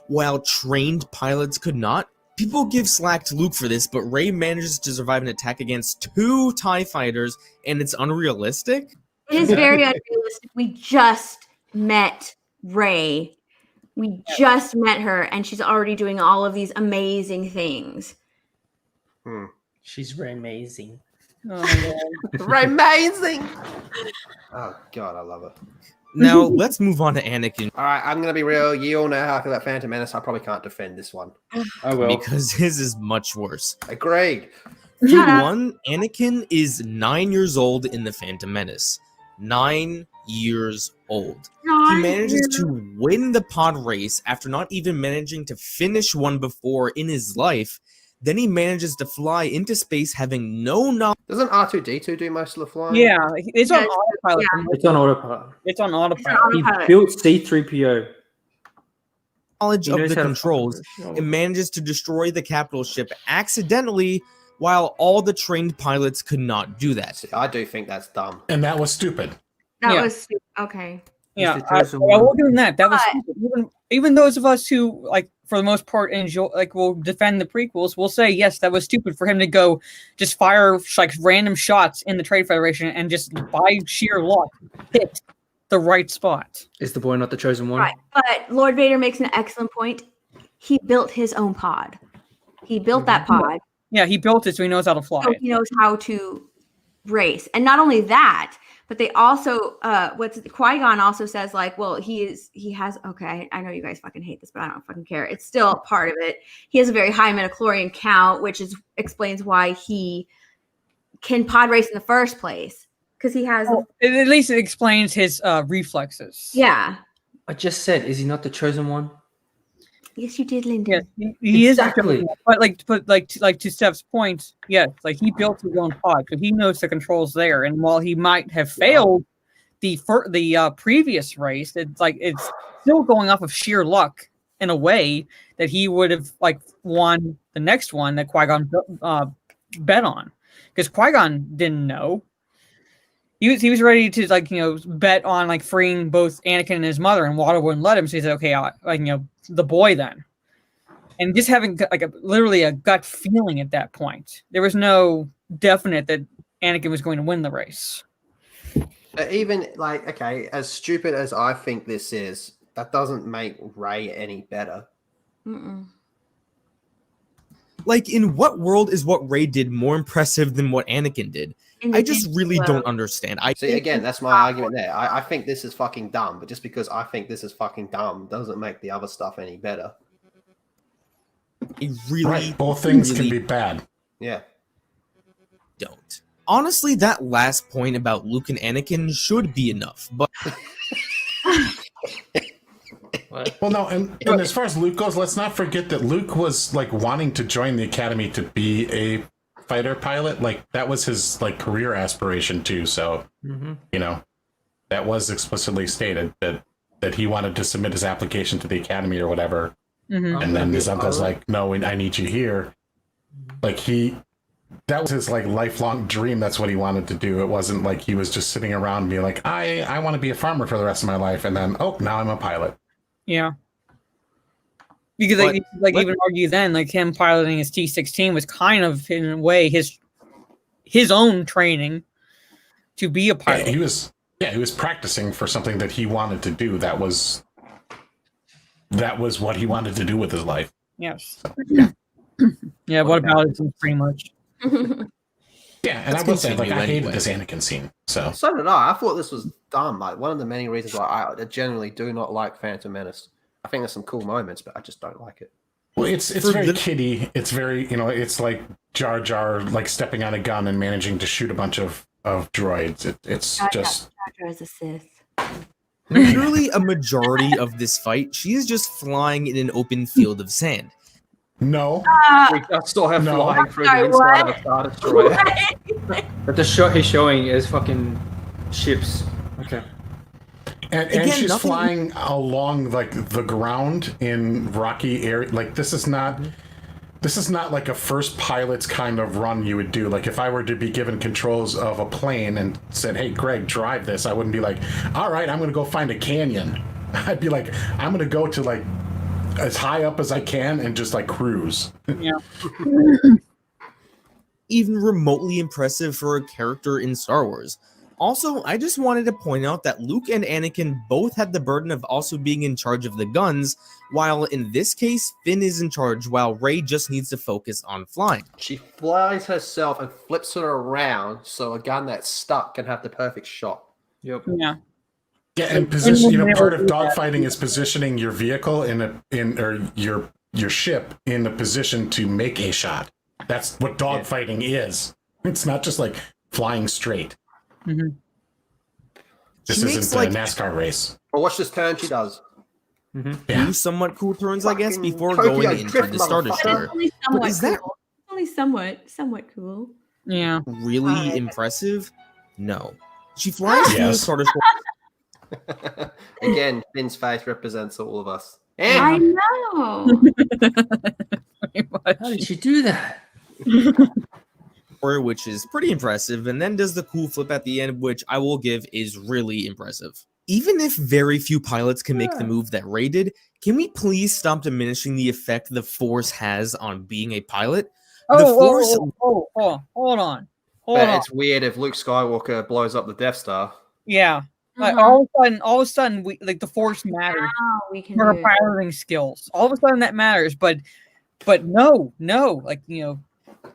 While trained pilots could not, people give slack to Luke for this, but Rey manages to survive an attack against 2 TIE fighters, and it's unrealistic?
It is very unrealistic. We just met Rey. We just met her, and she's already doing all of these amazing things.
She's amazing.
Amazing. Oh God, I love it.
Now let's move on to Anakin.
All right, I'm gonna be real. You all know how I feel about Phantom Menace. I probably can't defend this one.
I will,
because his is much worse.
Agreed.
For one, Anakin is 9 years old in the Phantom Menace. 9 years old. He manages to win the pod race after not even managing to finish one before in his life. Then he manages to fly into space having no knowledge.
Doesn't R2-D2 do most of the flying?
Yeah, it's on autopilot.
Yeah. It's on autopilot.
It's on autopilot.
He built C-3PO.
Knowledge of the controls and manages to destroy the capital ship accidentally, while all the trained pilots could not do that.
See, I do think that's dumb.
And that was stupid.
That was stupid. Okay.
Yeah, I will give him that. That was stupid. Even those of us who, like, for the most part, enjoy, like, will defend the prequels, will say, yes, that was stupid for him to go just fire, like, random shots in the Trade Federation and just, by sheer luck, hit the right spot.
Is the boy not the chosen one?
Right. But Lord Vader makes an excellent point. He built his own pod. He built that pod.
Yeah, he built it so he knows how to fly.
So he knows how to race. And not only that, but they also, Qui-Gon also says, like, well, he has, okay, I know you guys fucking hate this, but I don't fucking care. It's still part of it. He has a very high midichlorian count, which explains why he can pod race in the first place. Because he has...
Well, at least it explains his reflexes.
Yeah.
I just said, is he not the chosen one?
Yes, you did, Lyndon.
Yes, he
exactly.
Is. But like to Steph's point, yes, like he built his own pod, so he knows the controls there. And while he might have failed the previous race, it's still going off of sheer luck in a way that he would have like won the next one that Qui-Gon bet on, because Qui-Gon didn't know. He was ready to bet on like freeing both Anakin and his mother, and Water wouldn't let him. So he said, "Okay, the boy then." and just having like literally a gut feeling at that point. There was no definite that Anakin was going to win the race.
Even like, okay, as stupid as I think this is, that doesn't make Rey any better.
Mm-mm.
Like, in what world is what Rey did more impressive than what Anakin did? I just really don't understand.
See, again, that's my argument there. I think this is fucking dumb, but just because I think this is fucking dumb doesn't make the other stuff any better.
Both things can be bad.
Yeah.
Don't. Honestly, that last point about Luke and Anakin should be enough, but...
Well, no, and as far as Luke goes, let's not forget that Luke was like wanting to join the academy to be a fighter pilot. Like that was his like career aspiration too. So you know, that was explicitly stated that he wanted to submit his application to the academy or whatever. And then his uncle's like, "No, I need you here." Like that was his like lifelong dream. That's what he wanted to do. It wasn't like he was just sitting around being like, I want to be a farmer for the rest of my life, and then now I'm a pilot.
Yeah. Because like even argue then, like him piloting his T-16 was kind of in a way his own training to be a pilot.
He was practicing for something that he wanted to do. That was what he wanted to do with his life.
Yes. Yeah, what about it pretty much.
Yeah, and I will say, like, I hated this Anakin scene. So
did I. I thought this was dumb. Like, one of the many reasons why I generally do not like Phantom Menace. I think there's some cool moments, but I just don't like it.
Well, it's very kiddie. It's very, it's like Jar Jar, like, stepping on a gun and managing to shoot a bunch of droids. It's just...
Jar Jar is a Sith.
Literally a majority of this fight, she is just flying in an open field of sand.
No.
We still have flying through the inside of a Star Destroyer.
But the shot he's showing is fucking ships. Okay.
And
Again,
she's flying along like the ground in rocky area. Like this is not like a first pilot's kind of run you would do. Like if I were to be given controls of a plane and said, "Hey, Greg, drive this," I wouldn't be like, "All right, I'm going to go find a canyon." I'd be like, "I'm going to go to like as high up as I can and just like cruise."
Yeah.
Even remotely impressive for a character in Star Wars. Also, I just wanted to point out that Luke and Anakin both had the burden of also being in charge of the guns, while in this case, Finn is in charge while Rey just needs to focus on flying.
She flies herself and flips it around so a gun that's stuck can have the perfect shot.
Yep.
Yeah.
Yeah, and position. Part of dogfighting is positioning your vehicle or your ship in a position to make a shot. That's what dogfighting is. It's not just like flying straight.
Mm-hmm.
This isn't a NASCAR race.
Well, watch this turn she does.
Two somewhat cool turns, I guess, before going into the Star Destroyer.
But is that only somewhat cool?
Yeah.
Really impressive? No. She flies through the Star Destroyer.
Again, Finn's face represents all of us.
I know.
How did she do that?
Which is pretty impressive, and then does the cool flip at the end, which I will give is really impressive. Even if very few pilots can make the move that Rey did, can we please stop diminishing the effect the Force has on being a pilot?
Hold on.
It's weird if Luke Skywalker blows up the Death Star.
Yeah. Like all of a sudden, we like the Force matters for our piloting skills. All of a sudden, that matters. But no, like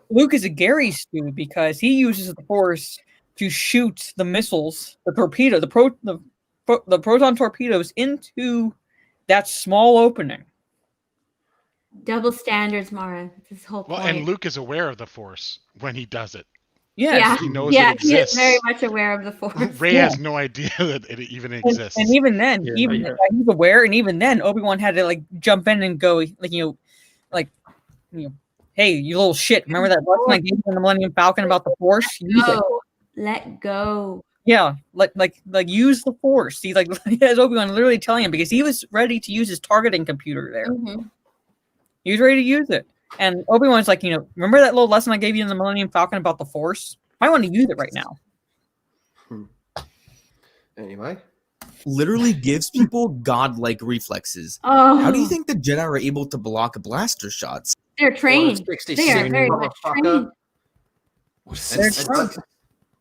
Luke is a Gary Stu because he uses the Force to shoot the missiles, the torpedo, the proton torpedoes into that small opening.
Double standards, Mara. This whole point.
Well, and Luke is aware of the Force when he does it.
Yes.
He knows it exists.
He is very much aware of the Force.
Rey has no idea that it even exists.
And even then, he's aware, and even then, Obi-Wan had to like jump in and go, hey, you little shit! Remember that lesson I gave you in the Millennium Falcon about the Force?
Let go.
Yeah, like use the Force. He has Obi-Wan literally telling him because he was ready to use his targeting computer there.
Mm-hmm.
He was ready to use it, and Obi-Wan's like, remember that little lesson I gave you in the Millennium Falcon about the Force? I want to use it right now.
Anyway,
literally gives people godlike reflexes.
Oh.
How do you think the Jedi are able to block blaster shots?
They're trained. They are very much trained.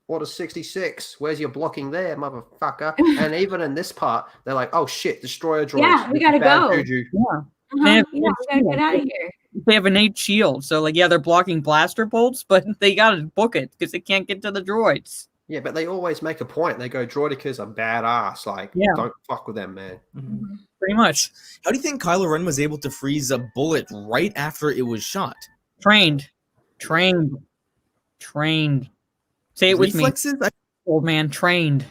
What a 66. Where's your blocking there, motherfucker? And even in this part, they're like, oh shit, destroyer droids.
Yeah, we gotta go.
Yeah.
Yeah, we gotta get out of here.
They have innate shield, so like, yeah, they're blocking blaster bolts, but they gotta book it because they can't get to the droids.
Yeah, but they always make a point. They go, droidicas are badass. Like, don't fuck with them, man.
Pretty much.
How do you think Kylo Ren was able to freeze a bullet right after it was shot?
Trained. Say it with
Reflexes,
me, old man. Trained.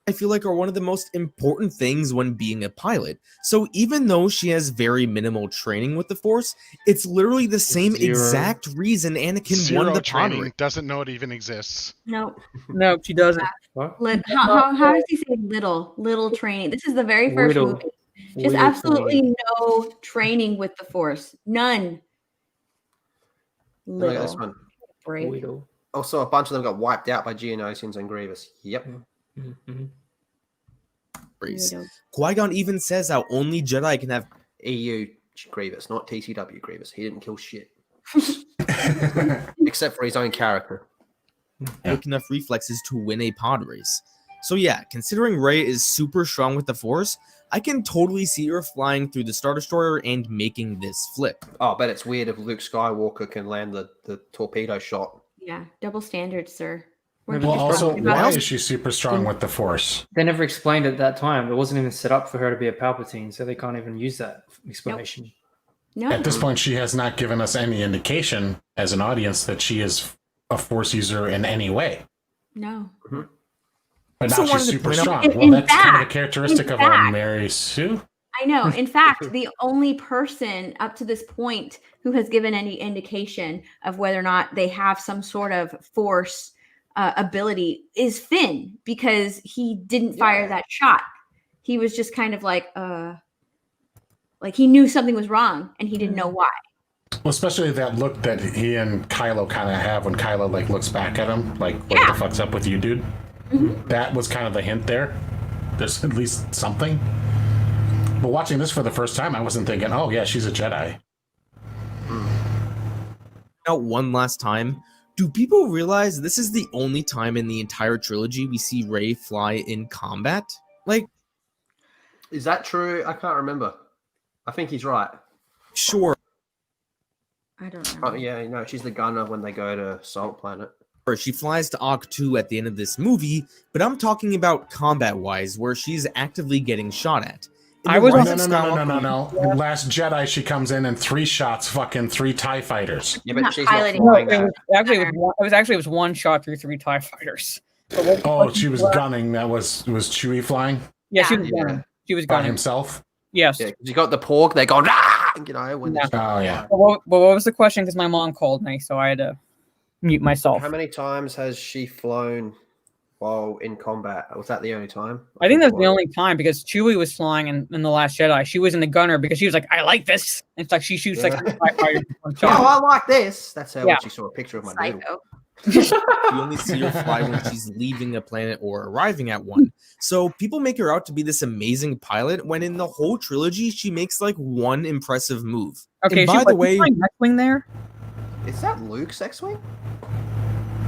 I feel like are one of the most important things when being a pilot. So even though she has very minimal training with the Force, it's literally the same exact reason Anakin won the pod race.
Doesn't know it even exists.
No,
she doesn't.
How does he say little training? This is the very first movie. She has absolutely no training with the Force. None.
Look at this one. Also, a bunch of them got wiped out by Geonosians and Grievous. Yep.
Qui-Gon even says how only Jedi can have
EU Grievous, not TCW Grievous. He didn't kill shit. Except for his own character.
Quick enough reflexes to win a pod race. So yeah, considering Rey is super strong with the Force, I can totally see her flying through the Star Destroyer and making this flip.
Oh, but it's weird if Luke Skywalker can land the torpedo shot.
Yeah, double standards, sir.
Well, also, why is she super strong with the Force?
They never explained at that time. It wasn't even set up for her to be a Palpatine, so they can't even use that explanation.
No.
At this point, she has not given us any indication as an audience that she is a Force user in any way.
No.
But now she's super strong. Well, that's kind of a characteristic of our Mary Sue.
I know. In fact, the only person up to this point who has given any indication of whether or not they have some sort of Force ability is Finn, because he didn't fire that shot. He was just kind of like he knew something was wrong and he didn't know why.
Well, especially that look that he and Kylo kind of have when Kylo like looks back at him, like, what the fuck's up with you, dude? That was kind of the hint there. There's at least something. But watching this for the first time, I wasn't thinking, oh yeah, she's a Jedi.
Now, one last time, do people realize this is the only time in the entire trilogy we see Rey fly in combat? Like,
is that true? I can't remember. I think he's right.
Sure.
I don't know.
Oh yeah, no, she's the gunner when they go to Salt Planet.
She flies to Ahch-To at the end of this movie, but I'm talking about combat-wise, where she's actively getting shot at.
No. Last Jedi, she comes in and 3 shots, fucking 3 TIE fighters.
Yeah, but she's
piloting.
not flying
It was one shot through 3 TIE fighters.
She was gunning. That was Chewie flying?
Yeah, she was gunning. She was gunning.
By himself?
Yes.
Yeah, you got the pork, they go, ah! You know, when
Oh, yeah.
Well, what was the question? Because my mom called me, so I had to mute myself.
How many times has she flown while in combat? Was that the only time?
I think that's the only time, because Chewie was flying in The Last Jedi. She was in the gunner because she was like, I like this. And it's like she shoots like a TIE fighter.
Oh, I like this. That's how when she saw a picture of my noodle.
You only see her fly when she's leaving a planet or arriving at one. So people make her out to be this amazing pilot when in the whole trilogy she makes like one impressive move.
Okay,
and by the way,
X-wing there.
Is that Luke's X-wing?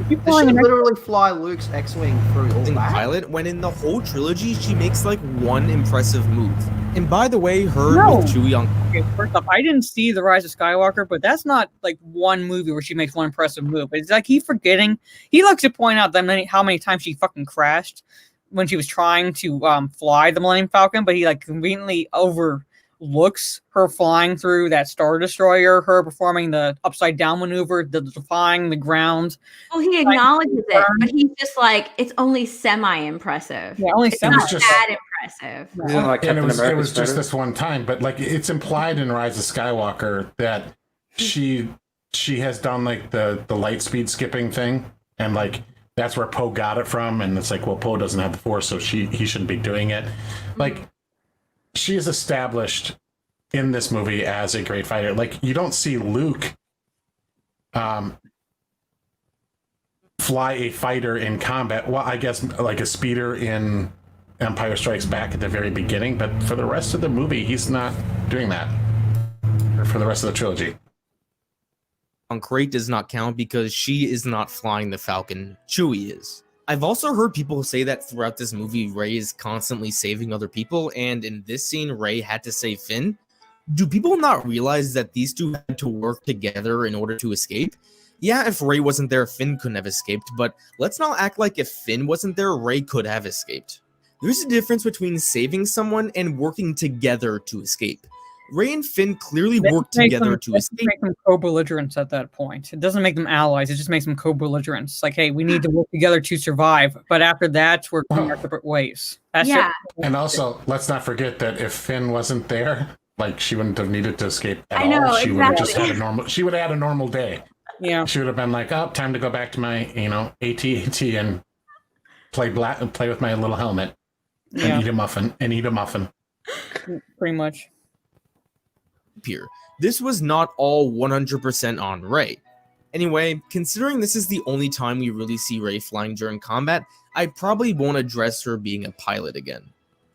Does she literally fly Luke's X-wing through all that?
Pilot when in the whole trilogy she makes like one impressive move. And by the way, her with Chewie on.
Okay, first off, I didn't see The Rise of Skywalker, but that's not like one movie where she makes one impressive move. It's like he's forgetting. He likes to point out that how many times she fucking crashed when she was trying to fly the Millennium Falcon, but he like conveniently overlooks her flying through that Star Destroyer, her performing the upside down maneuver, the defying the ground.
Well, he acknowledges it, but he's just like, it's only semi-impressive.
Yeah, only
semi. It's not that impressive.
And it was just this one time, but like it's implied in Rise of Skywalker that she has done like the light speed skipping thing, and like that's where Poe got it from, and it's like, well, Poe doesn't have the Force, so he shouldn't be doing it. Like, she is established in this movie as a great fighter. Like, you don't see Luke fly a fighter in combat. Well, I guess like a speeder in Empire Strikes Back at the very beginning, but for the rest of the movie, he's not doing that. Or for the rest of the trilogy.
Crate does not count because she is not flying the Falcon. Chewie is. I've also heard people say that throughout this movie, Rey is constantly saving other people, and in this scene, Rey had to save Finn. Do people not realize that these two had to work together in order to escape? Yeah, if Rey wasn't there, Finn couldn't have escaped, but let's not act like if Finn wasn't there, Rey could have escaped. There's a difference between saving someone and working together to escape. Rey and Finn clearly work together to escape.
It makes them co-belligerents at that point. It doesn't make them allies. It just makes them co-belligerents. Like, hey, we need to work together to survive. But after that, we're going our separate ways. That's
And also, let's not forget that if Finn wasn't there, like, she wouldn't have needed to escape at all. She would have just had a normal. She would have had a normal day.
Yeah.
She would have been like, "Oh, time to go back to my, AT-AT and play with my little helmet and eat a muffin
Pretty much.
Here. This was not all 100% on Rey. Anyway, considering this is the only time we really see Rey flying during combat, I probably won't address her being a pilot again.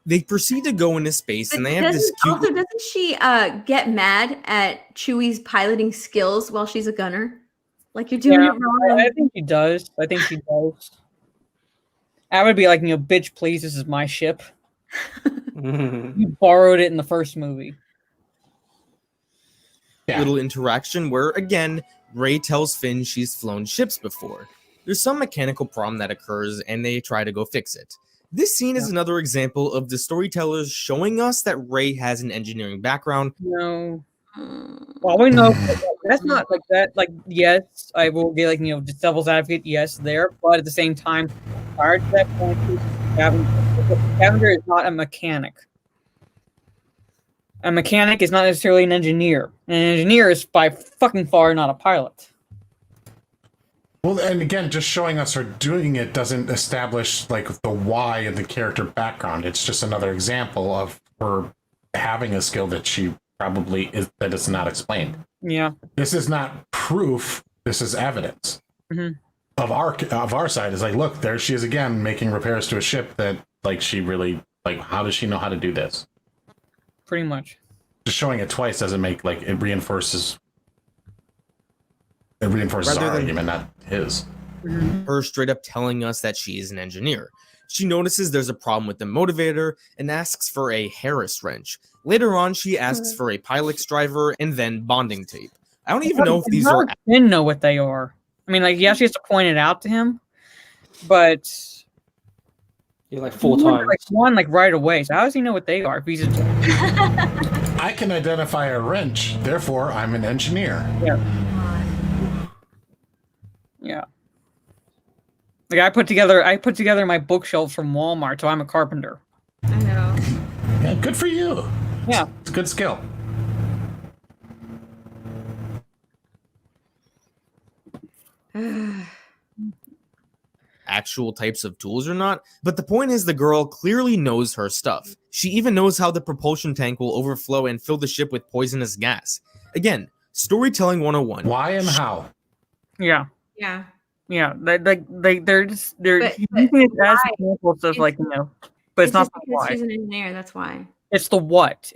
They proceed to go into space and they have this cute...
Also, doesn't she get mad at Chewie's piloting skills while she's a gunner? Like, you're doing it wrong.
I think she does. I would be like, bitch, please, this is my ship. You borrowed it in the first movie.
Little interaction where, again, Rey tells Finn she's flown ships before. There's some mechanical problem that occurs, and they try to go fix it. This scene is another example of the storytellers showing us that Rey has an engineering background.
No. Well, we know that's not like that. Like, yes, I will be like, just devil's advocate, yes, there. But at the same time, prior to that point, Scavenger is not a mechanic. A mechanic is not necessarily an engineer. An engineer is by fucking far not a pilot.
Well, and again, just showing us her doing it doesn't establish like the why and the character background. It's just another example of her having a skill that she probably is that is not explained.
Yeah.
This is not proof. This is evidence. Of our side. Is like, look, there she is again making repairs to a ship that like she really like. How does she know how to do this?
Pretty much.
Just showing it twice doesn't make like it reinforces. It reinforces our argument, not his.
Her straight up telling us that she is an engineer. She notices there's a problem with the motivator and asks for a Harris wrench. Later on, she asks for a pilot's driver and then bonding tape. I don't even know if these are...
Didn't know what they are. I mean, like, yeah, she has to point it out to him, but...
Yeah, like 4 times.
Like right away. So how does he know what they are? If he's
I can identify a wrench, therefore I'm an engineer.
Yeah. Like I put together my bookshelves from Walmart, so I'm a carpenter.
I know.
Yeah, good for you.
Yeah.
It's a good skill.
Actual types of tools or not, but the point is the girl clearly knows her stuff. She even knows how the propulsion tank will overflow and fill the ship with poisonous gas. Again, storytelling 101.
Why and how?
Yeah.
Yeah.
Yeah. They're using it as examples of like, but it's not the why.
She's an engineer, that's why.
It's the what.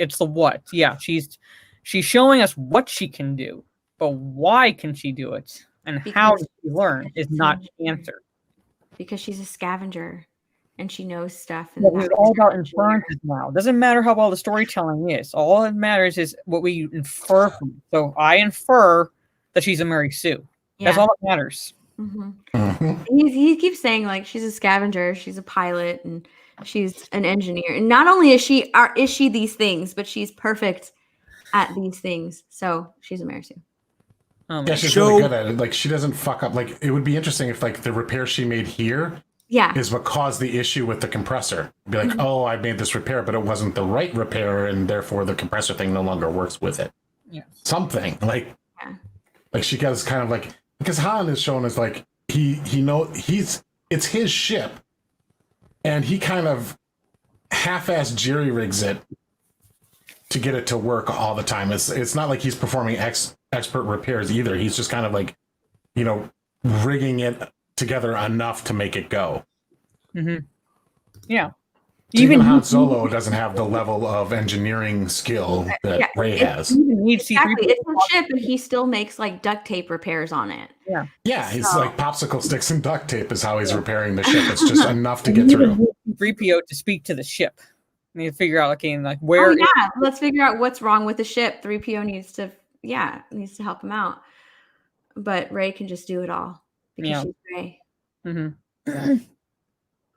Yeah, she's showing us what she can do, but why can she do it and how does she learn is not the answer.
Because she's a scavenger and she knows stuff.
And it's all about inferences now. It doesn't matter how well the storytelling is. All that matters is what we infer from it. So I infer that she's a Mary Sue. That's all that matters.
He keeps saying like she's a scavenger, she's a pilot, and she's an engineer. And not only is she these things, but she's perfect at these things. So she's a Mary Sue.
Yeah, she's really good at it. Like she doesn't fuck up. Like it would be interesting if like the repair she made here is what caused the issue with the compressor. Be like, oh, I made this repair, but it wasn't the right repair, and therefore the compressor thing no longer works with it.
Yeah.
Something like she does kind of like because Han is shown as like it's his ship, and he kind of half-ass jerry rigs it to get it to work all the time. It's not like he's performing expert repairs either. He's just kind of like, rigging it together enough to make it go.
Yeah.
Even Han Solo doesn't have the level of engineering skill that Rey has.
Exactly. It's a ship, and he still makes like duct tape repairs on it.
Yeah.
Yeah, he's like popsicle sticks and duct tape is how he's repairing the ship. It's just enough to get through.
3PO to speak to the ship. We need to figure out where.
Oh, yeah, let's figure out what's wrong with the ship. 3PO needs to help him out. But Rey can just do it all because she's Rey.
Mm-hmm.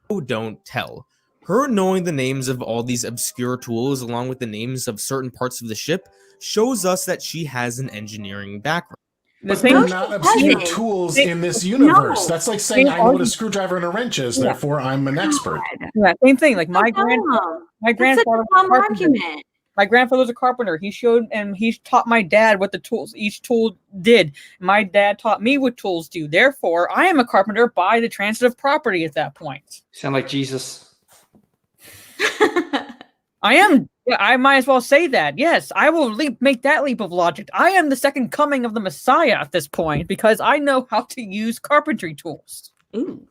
Oh, don't tell. Her knowing the names of all these obscure tools along with the names of certain parts of the ship shows us that she has an engineering background.
But they're not obscure tools in this universe. That's like saying I know what a screwdriver and a wrench is, therefore I'm an expert.
Yeah, same thing. Like my grandfather was a carpenter. He showed and he taught my dad what the tools, each tool did. My dad taught me what tools do. Therefore, I am a carpenter by the transitive property at that point.
Sound like Jesus.
I am. I might as well say that. Yes, I will make that leap of logic. I am the second coming of the Messiah at this point because I know how to use carpentry tools.
Ooh.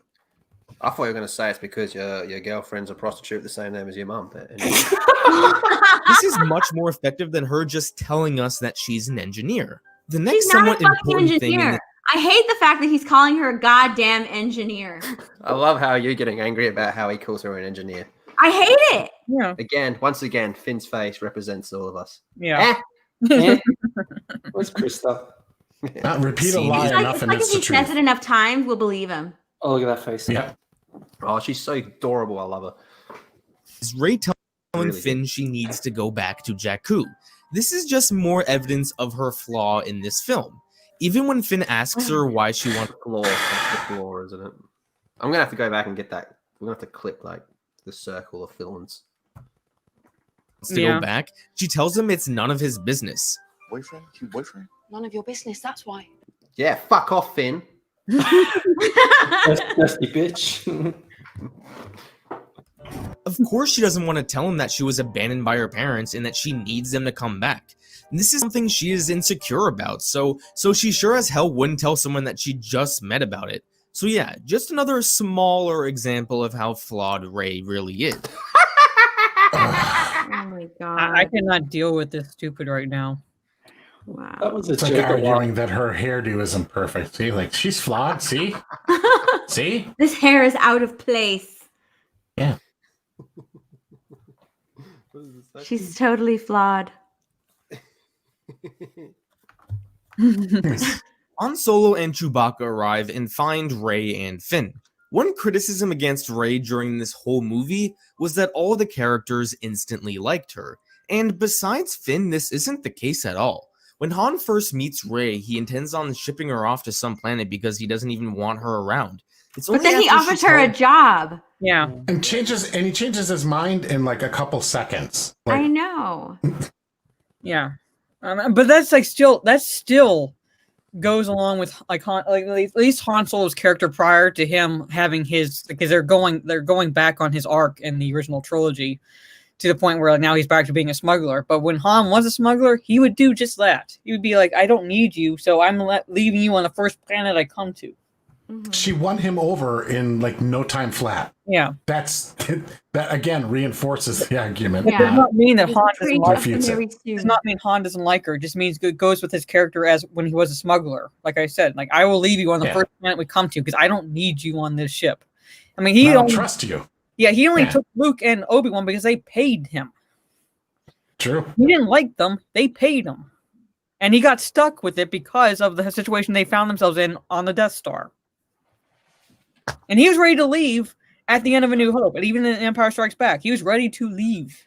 I thought you were going to say it's because your girlfriend's a prostitute the same name as your mum.
This is much more effective than her just telling us that she's an engineer. The next somewhat important thing.
I hate the fact that he's calling her a goddamn engineer.
I love how you're getting angry about how he calls her an engineer.
I hate it.
Yeah.
Once again, Finn's face represents all of us.
Yeah.
Where's Krista?
Repeat a lie enough, and
if
it's
he
the truth.
says it enough times, we'll believe him.
Oh, look at that face.
Yeah.
Oh, she's so adorable. I love her.
Is Rey telling Finn she needs to go back to Jakku? This is just more evidence of her flaw in this film. Even when Finn asks her why she wants
flaw, that's the flaw, isn't it? I'm gonna have to go back and get that. We're gonna have to clip like the circle of villains.
To go back, she tells him it's none of his business.
Boyfriend? Cute boyfriend? None of your business, that's why.
Yeah, fuck off, Finn.
Dusty bitch.
Of course she doesn't want to tell him that she was abandoned by her parents and that she needs them to come back. And this is something she is insecure about, so she sure as hell wouldn't tell someone that she just met about it. So yeah, just another smaller example of how flawed Rey really is.
Oh my god.
I cannot deal with this stupid right now.
Wow.
That was
It's like arguing that her hairdo isn't perfect. See, like she's flawed. See? See?
This hair is out of place.
Yeah.
She's totally flawed.
Han Solo and Chewbacca arrive and find Rey and Finn. One criticism against Rey during this whole movie was that all the characters instantly liked her. And besides Finn, this isn't the case at all. When Han first meets Rey, he intends on shipping her off to some planet because he doesn't even want her around.
But then he offers her a job.
Yeah.
And he changes his mind in like a couple seconds. Like,
I know.
Yeah. But that's still goes along with at least Han Solo's character prior to him having his, because they're going back on his arc in the original trilogy to the point where now he's back to being a smuggler. But when Han was a smuggler, he would do just that. He would be like, I don't need you, so I'm leaving you on the first planet I come to.
She won him over in like no time flat.
Yeah.
That again reinforces the argument.
It does not mean that Han doesn't like her.
It
does not mean Han doesn't like her. It just means it goes with his character as when he was a smuggler. Like I said, like I will leave you on the first planet we come to because I don't need you on this ship. I mean,
I don't trust you.
Yeah, he only took Luke and Obi-Wan because they paid him.
True.
He didn't like them. They paid him. And he got stuck with it because of the situation they found themselves in on the Death Star. And he was ready to leave at the end of A New Hope. And even in Empire Strikes Back, he was ready to leave.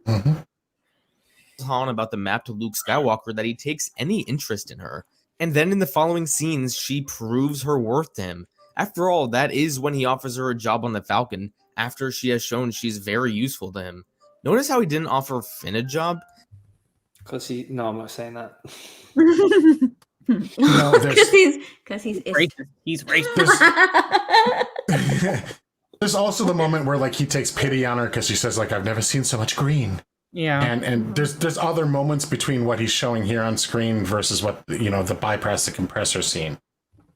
Han about the map to Luke Skywalker that he takes any interest in her. And then in the following scenes, she proves her worth to him. After all, that is when he offers her a job on the Falcon, after she has shown she's very useful to him. Notice how he didn't offer Finn a job?
No, I'm not saying that.
No, because he's
racist. He's racist.
There's also the moment where like he takes pity on her because she says like I've never seen so much green.
Yeah.
And there's other moments between what he's showing here on screen versus what the bypass the compressor scene.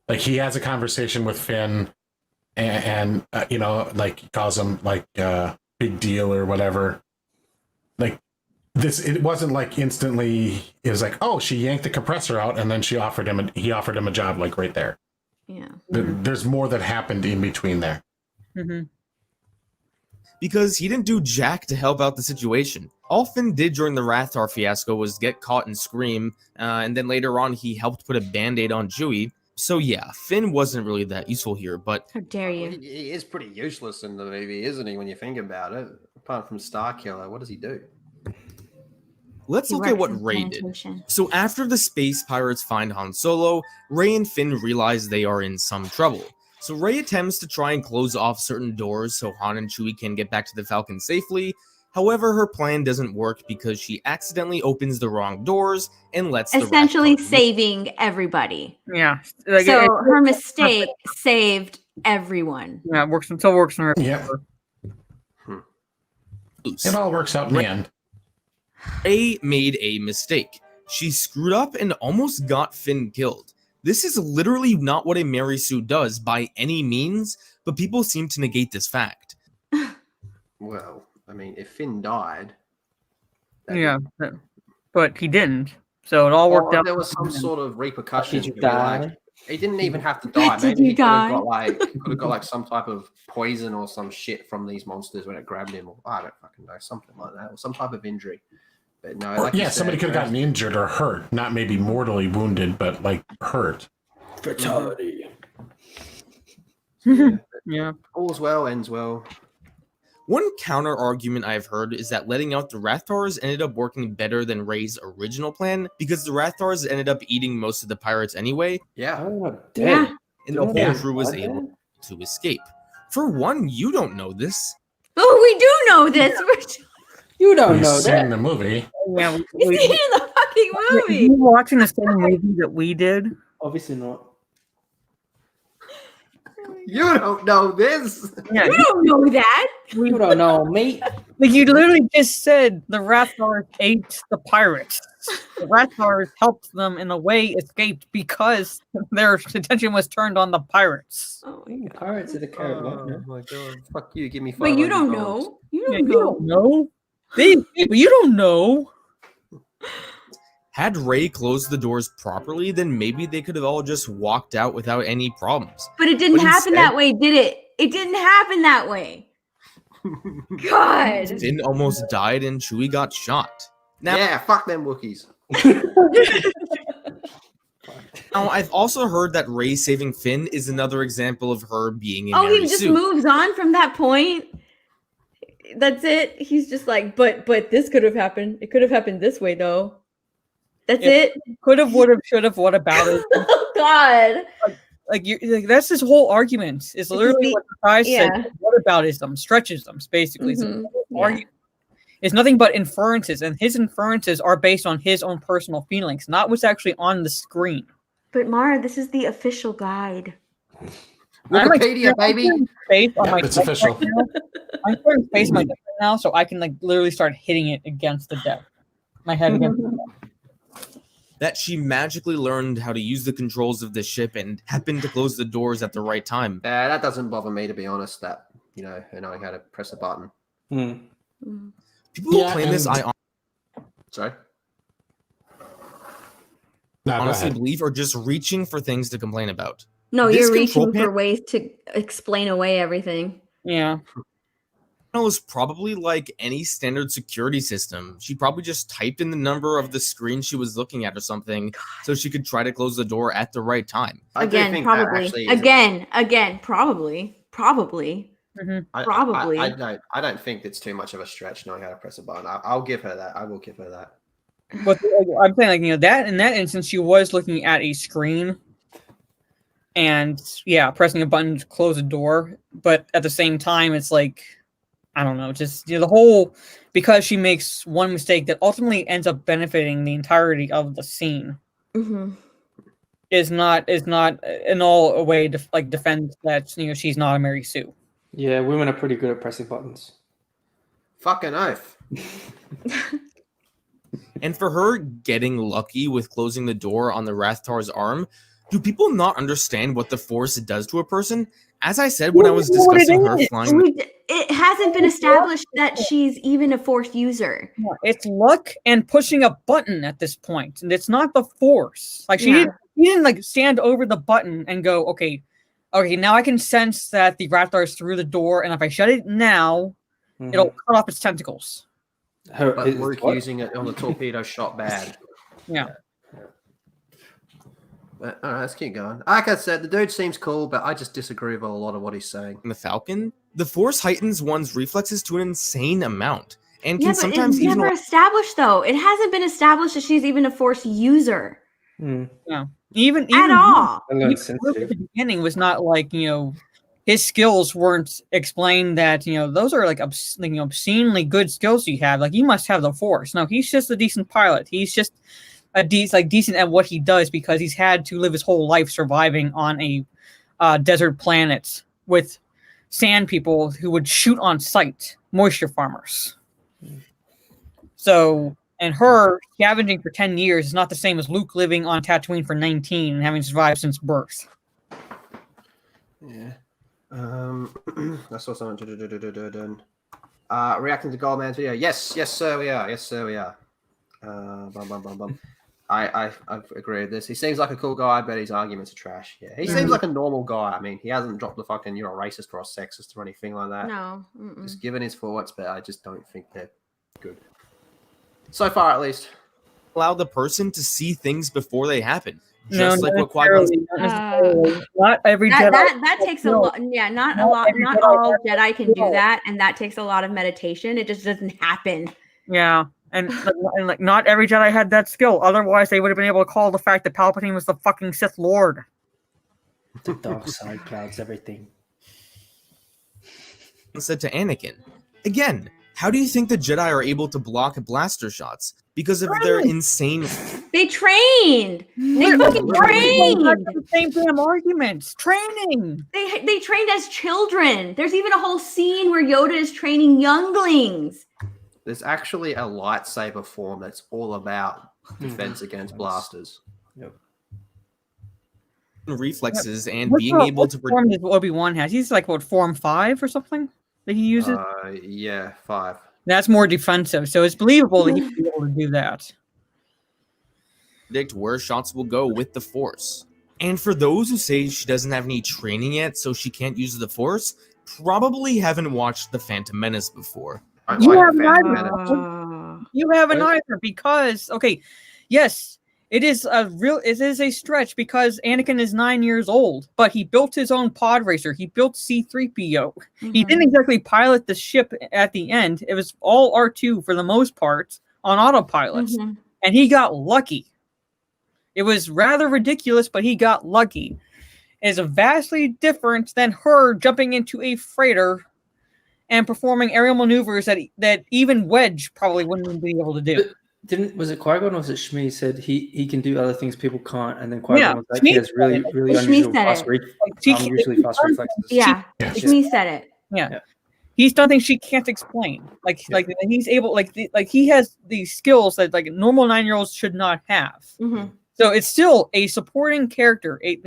Like he has a conversation with Finn and like he calls him like big deal or whatever. Like this, it wasn't like instantly. It was like, oh, she yanked the compressor out, and then he offered him a job like right there.
Yeah.
There's more that happened in between there.
Mm-hmm.
Because he didn't do jack to help out the situation. All Finn did during the Rathtar fiasco was get caught and scream, and then later on he helped put a band-aid on Chewie. So yeah, Finn wasn't really that useful here, but...
How dare you?
He is pretty useless in the movie, isn't he, when you think about it? Apart from Starkiller, what does he do?
Let's look at what Rey did. So after the space pirates find Han Solo, Rey and Finn realize they are in some trouble. So Rey attempts to try and close off certain doors so Han and Chewie can get back to the Falcon safely. However, her plan doesn't work because she accidentally opens the wrong doors and lets
essentially saving everybody.
Yeah.
Like, so her mistake saved everyone.
Yeah, it works until it works in her
favor. It all works out in the end.
Rey made a mistake. She screwed up and almost got Finn killed. This is literally not what a Mary Sue does by any means, but people seem to negate this fact.
Well, I mean, if Finn died...
Yeah, but he didn't. So it all worked out.
There was some sort of repercussion.
Did you die?
Like, he didn't even have to die. Maybe he could have got like some type of poison or some shit from these monsters when it grabbed him. Or I don't fucking know, something like that. Or some type of injury. But no, like
somebody could have gotten injured or hurt. Not maybe mortally wounded, but like hurt.
Fatality.
Yeah.
All's well, ends well.
One counter argument I've heard is that letting out the Rathars ended up working better than Rey's original plan because the Rathars ended up eating most of the pirates anyway.
Yeah.
And the whole crew was able to escape. For one, you don't know this.
Oh, we do know this.
You don't know
that.
that.
In the movie.
Yeah,
We've seen it in the fucking movie.
You watching the same movie that we did?
Obviously not.
You don't know this.
Yeah,
you don't know that.
You don't know, mate.
Like you literally just said the Rathars ate the pirates. The Rathars helped them in a way escaped because their attention was turned on the pirates.
Oh my God.
Pirates are the character.
Oh my God. Fuck you. Give me $500.
But you don't know. You don't
know. But you don't know.
Had Rey closed the doors properly, then maybe they could have all just walked out without any problems.
But it didn't happen that way, did it? It didn't happen that way. God.
Finn almost died and Chewie got shot. Now,
yeah, fuck them Wookiees.
Now, I've also heard that Rey saving Finn is another example of her being in
Oh,
Mary
he just
Sue.
moves on from that point. That's it. He's just like, but this could have happened. It could have happened this way, though. That's it.
Could have, would have, should have. What about it?
Oh God!
Like that's his whole argument. Is literally what the guy said. What about ism stretches them basically. It's nothing but inferences, and his inferences are based on his own personal feelings, not what's actually on the screen.
But Mara, this is the official guide.
Wikipedia, baby.
It's official.
I'm putting face my deck right now, so I can like literally start hitting it against the deck. My head against the deck.
That she magically learned how to use the controls of the ship and happened to close the doors at the right time.
That doesn't bother me, to be honest. That her knowing how to press a button.
People who claim this, I honestly believe are just reaching for things to complain about.
No, you're reaching for ways to explain away everything.
Yeah.
It was probably like any standard security system. She probably just typed in the number of the screen she was looking at or something so she could try to close the door at the right time.
Again, probably. Again, probably. Probably. Probably.
I don't think it's too much of a stretch knowing how to press a button. I'll give her that. I will give her that.
But I'm saying, that in that instance, she was looking at a screen and, pressing a button to close a door. But at the same time, it's like, I don't know, just the whole, because she makes one mistake that ultimately ends up benefiting the entirety of the scene, is not in all a way to defend that she's not a Mary Sue.
Yeah, women are pretty good at pressing buttons.
Fucking oath.
And for her getting lucky with closing the door on the Rathtar's arm, do people not understand what the Force does to a person? As I said when I was discussing her flying...
it hasn't been established that she's even a Force user.
It's luck and pushing a button at this point, and it's not the Force. Like she didn't like stand over the button and go, okay, now I can sense that the Raptor is through the door, and if I shut it now, it'll cut off its tentacles.
But Luke using it on the torpedo shot bad.
Yeah.
But, all right, let's keep going. Like I said, the dude seems cool, but I just disagree with a lot of what he's saying.
In the Falcon, the Force heightens one's reflexes to an insane amount, and can
but
sometimes
it's never established though. It hasn't been established that she's even a Force user.
Yeah. Even
at all.
At the beginning was not like, his skills weren't explained that, those are like obscenely good skills you have. Like, you must have the Force. No, he's just a decent pilot. He's just decent at what he does because he's had to live his whole life surviving on a desert planet with sand people who would shoot on sight, moisture farmers. So, and her scavenging for 10 years is not the same as Luke living on Tatooine for 19 and having survived since birth.
Yeah. I saw something. Reacting to Goldman's video. Yes, sir, we are. Yes, sir, we are. I agree with this. He seems like a cool guy, but his arguments are trash. Yeah, he seems like a normal guy. I mean, he hasn't dropped the fucking you're a racist or a sexist or anything like that.
No.
Just given his thoughts, but I just don't think they're good. So far, at least.
Allow the person to see things before they happen.
No,
Just like what Qui-Gon's...
Not every Jedi.
That takes a lot. Yeah, not all Jedi can do that, and that takes a lot of meditation. It just doesn't happen.
Yeah. And like not every Jedi had that skill. Otherwise, they would have been able to call the fact that Palpatine was the fucking Sith Lord.
The dark side clouds everything.
Said to Anakin, again, how do you think the Jedi are able to block blaster shots? Because of their insane...
They trained! They fucking trained!
The same damn arguments. Training!
They trained as children. There's even a whole scene where Yoda is training younglings.
There's actually a lightsaber form that's all about defense against blasters.
Yep.
Reflexes and being able to...
form does Obi-Wan has? He's like, what, Form 5 or something that he uses?
Yeah, 5.
That's more defensive, so it's believable that he'd be able to do that.
Predict where shots will go with the Force. And for those who say she doesn't have any training yet, so she can't use the Force, probably haven't watched The Phantom Menace before.
You haven't either because, okay, yes, it is a stretch because Anakin is 9 years old, but he built his own pod racer. He built C-3PO. He didn't exactly pilot the ship at the end. It was all R2 for the most part on autopilot, and he got lucky. It was rather ridiculous, but he got lucky. It is vastly different than her jumping into a freighter and performing aerial maneuvers that even Wedge probably wouldn't be able to do.
Was it Qui-Gon or was it Shmi said he can do other things people can't, and then Qui-Gon was like, he has really unusual fast reflexes.
Yeah, Shmi said it.
Yeah. He's done things she can't explain. Like he's able, he has these skills that like normal 9-year-olds should not have. So it's still a supporting character, a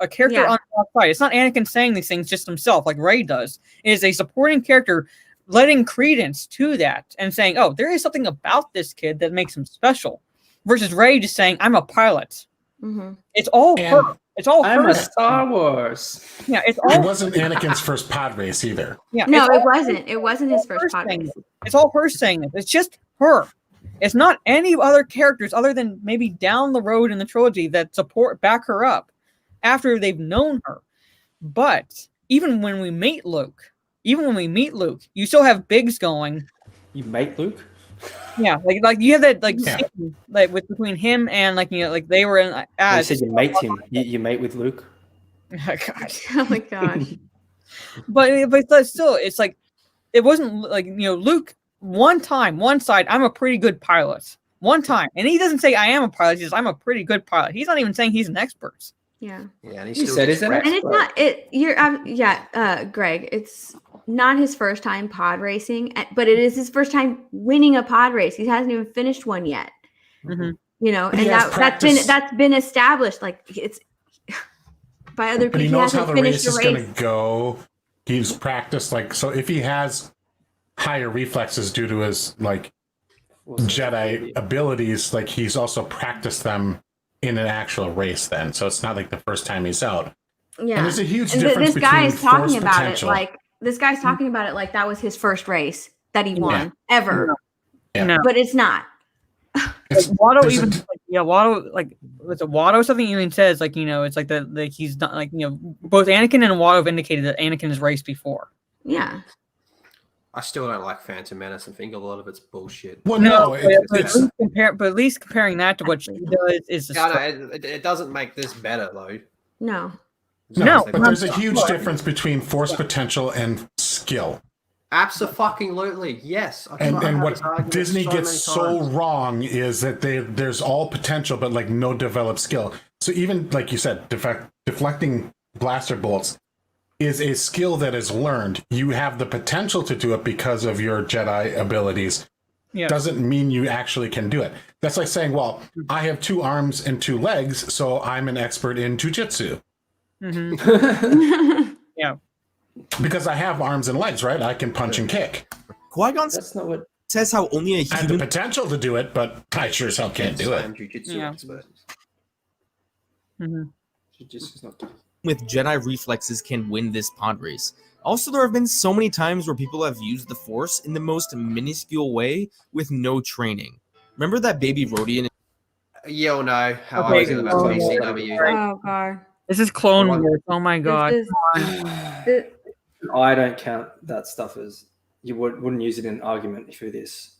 character on the outside. It's not Anakin saying these things just himself, like Rey does. It is a supporting character letting credence to that and saying, oh, there is something about this kid that makes him special. Versus Rey just saying, I'm a pilot. It's all her. It's all
I'm a Star Wars.
Yeah, it's all.
It wasn't Anakin's first pod race either.
Yeah,
no, it wasn't. It wasn't his first pod race.
It's all her saying it. It's just her. It's not any other characters other than maybe down the road in the trilogy that back her up after they've known her. But even when we meet Luke, you still have Biggs going.
You mate Luke?
Yeah, like you have that scene, with between him and they were in.
You said you mate him. You mate with Luke.
Oh gosh.
Oh my gosh.
but still, it's like it wasn't like Luke. One side, I'm a pretty good pilot. One time, and he doesn't say I am a pilot. He says I'm a pretty good pilot. He's not even saying he's an expert.
Yeah.
Yeah, and
he said he's an expert.
And it's not it. Greg. It's not his first time pod racing, but it is his first time winning a pod race. He hasn't even finished one yet. And that's been established. Like it's by other people.
But he knows how the race is going to go. he's practiced like so. If he has higher reflexes due to his like Jedi abilities, like he's also practiced them in an actual race. Then, so it's not like the first time he's out.
Yeah,
and there's a huge difference.
This guy
between
is talking
force
about
potential.
it like this guy's talking about it like that was his first race that he won ever.
Yeah.
No.
But it's not.
Watto even Watto like was it Watto something even says like it's like the he's not like both Anakin and Watto have indicated that Anakin has raced before.
Yeah.
I still don't like Phantom Menace and think a lot of it's bullshit.
Well,
but at least comparing that to what she does is
it doesn't make this better though.
No.
No, but there's a huge difference between force potential and skill.
Absolutely, yes.
And what Disney gets so wrong is that there's all potential, but like no developed skill. So even like you said, deflecting blaster bolts is a skill that is learned. You have the potential to do it because of your Jedi abilities. Yeah. Doesn't mean you actually can do it. That's like saying, well, I have 2 arms and 2 legs, so I'm an expert in jujitsu.
Mm-hmm. Yeah.
Because I have arms and legs, right? I can punch and kick.
Qui-Gon
That's not what
says how only a
I have the
human
potential to do it, but I sure as hell can't do it.
with Jedi reflexes can win this pod race. Also, there have been so many times where people have used the Force in the most minuscule way with no training. Remember that baby Rodian?
You'll know how I was in about TCW.
Oh god.
This is Clone Wars. Oh my god.
I don't count that stuff as you wouldn't use it in an argument for this.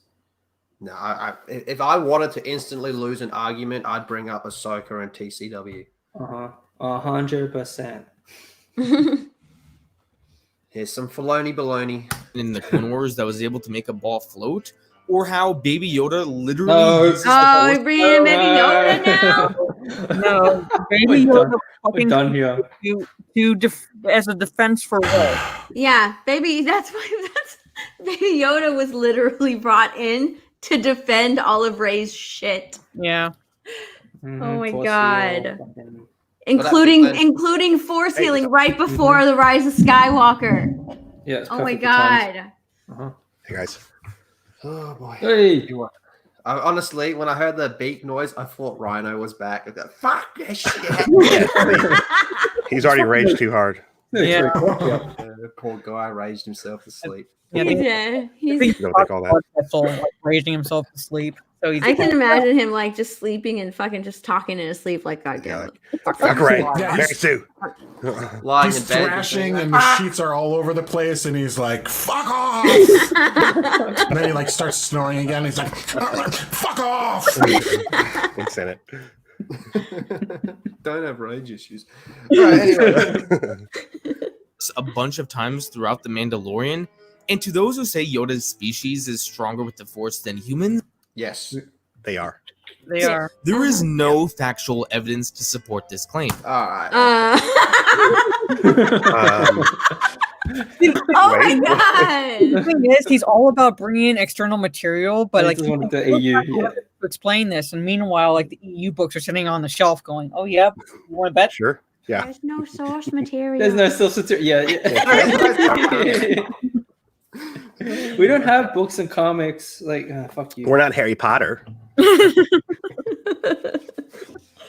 No, if I wanted to instantly lose an argument, I'd bring up Ahsoka and TCW.
100%.
Here's some Filoni baloney.
In the Clone Wars that was able to make a ball float, or how Baby Yoda literally uses
you're bringing Baby Yoda now?
No, Baby Yoda
We're done here.
As a defense for what?
Yeah, Baby Baby Yoda was literally brought in to defend all of Rey's shit.
Yeah.
Oh my god. Including force healing right before the rise of Skywalker.
Yeah.
Oh my god.
Hey guys.
Oh boy.
Hey.
Honestly, when I heard the beep noise, I thought Rhino was back. I thought, fuck this shit.
He's already raged too hard.
Yeah.
Poor guy raged himself to sleep.
Yeah, he's
raising himself to sleep. So
I can imagine him like just sleeping and fucking just talking in his sleep like God damn it.
Fuck Ray. Gary Stu.
Lying
He's
in bed
thrashing and the sheets are all over the place and he's like, fuck off. And then he like starts snoring again. He's like, fuck off.
Insane it.
Don't have rage issues. Right, anyway.
A bunch of times throughout The Mandalorian, and to those who say Yoda's species is stronger with the Force than humans,
yes,
they are.
They are.
There is no factual evidence to support this claim.
All right.
Oh my god!
The thing is, he's all about bringing in external material, but like
the EU,
to explain this, and meanwhile, like the EU books are sitting on the shelf, going, "Oh yeah, you want to bet?"
Sure. Yeah.
There's no source material.
There's no source material. Yeah. We don't have books and comics. Like, fuck you.
We're not Harry Potter.
And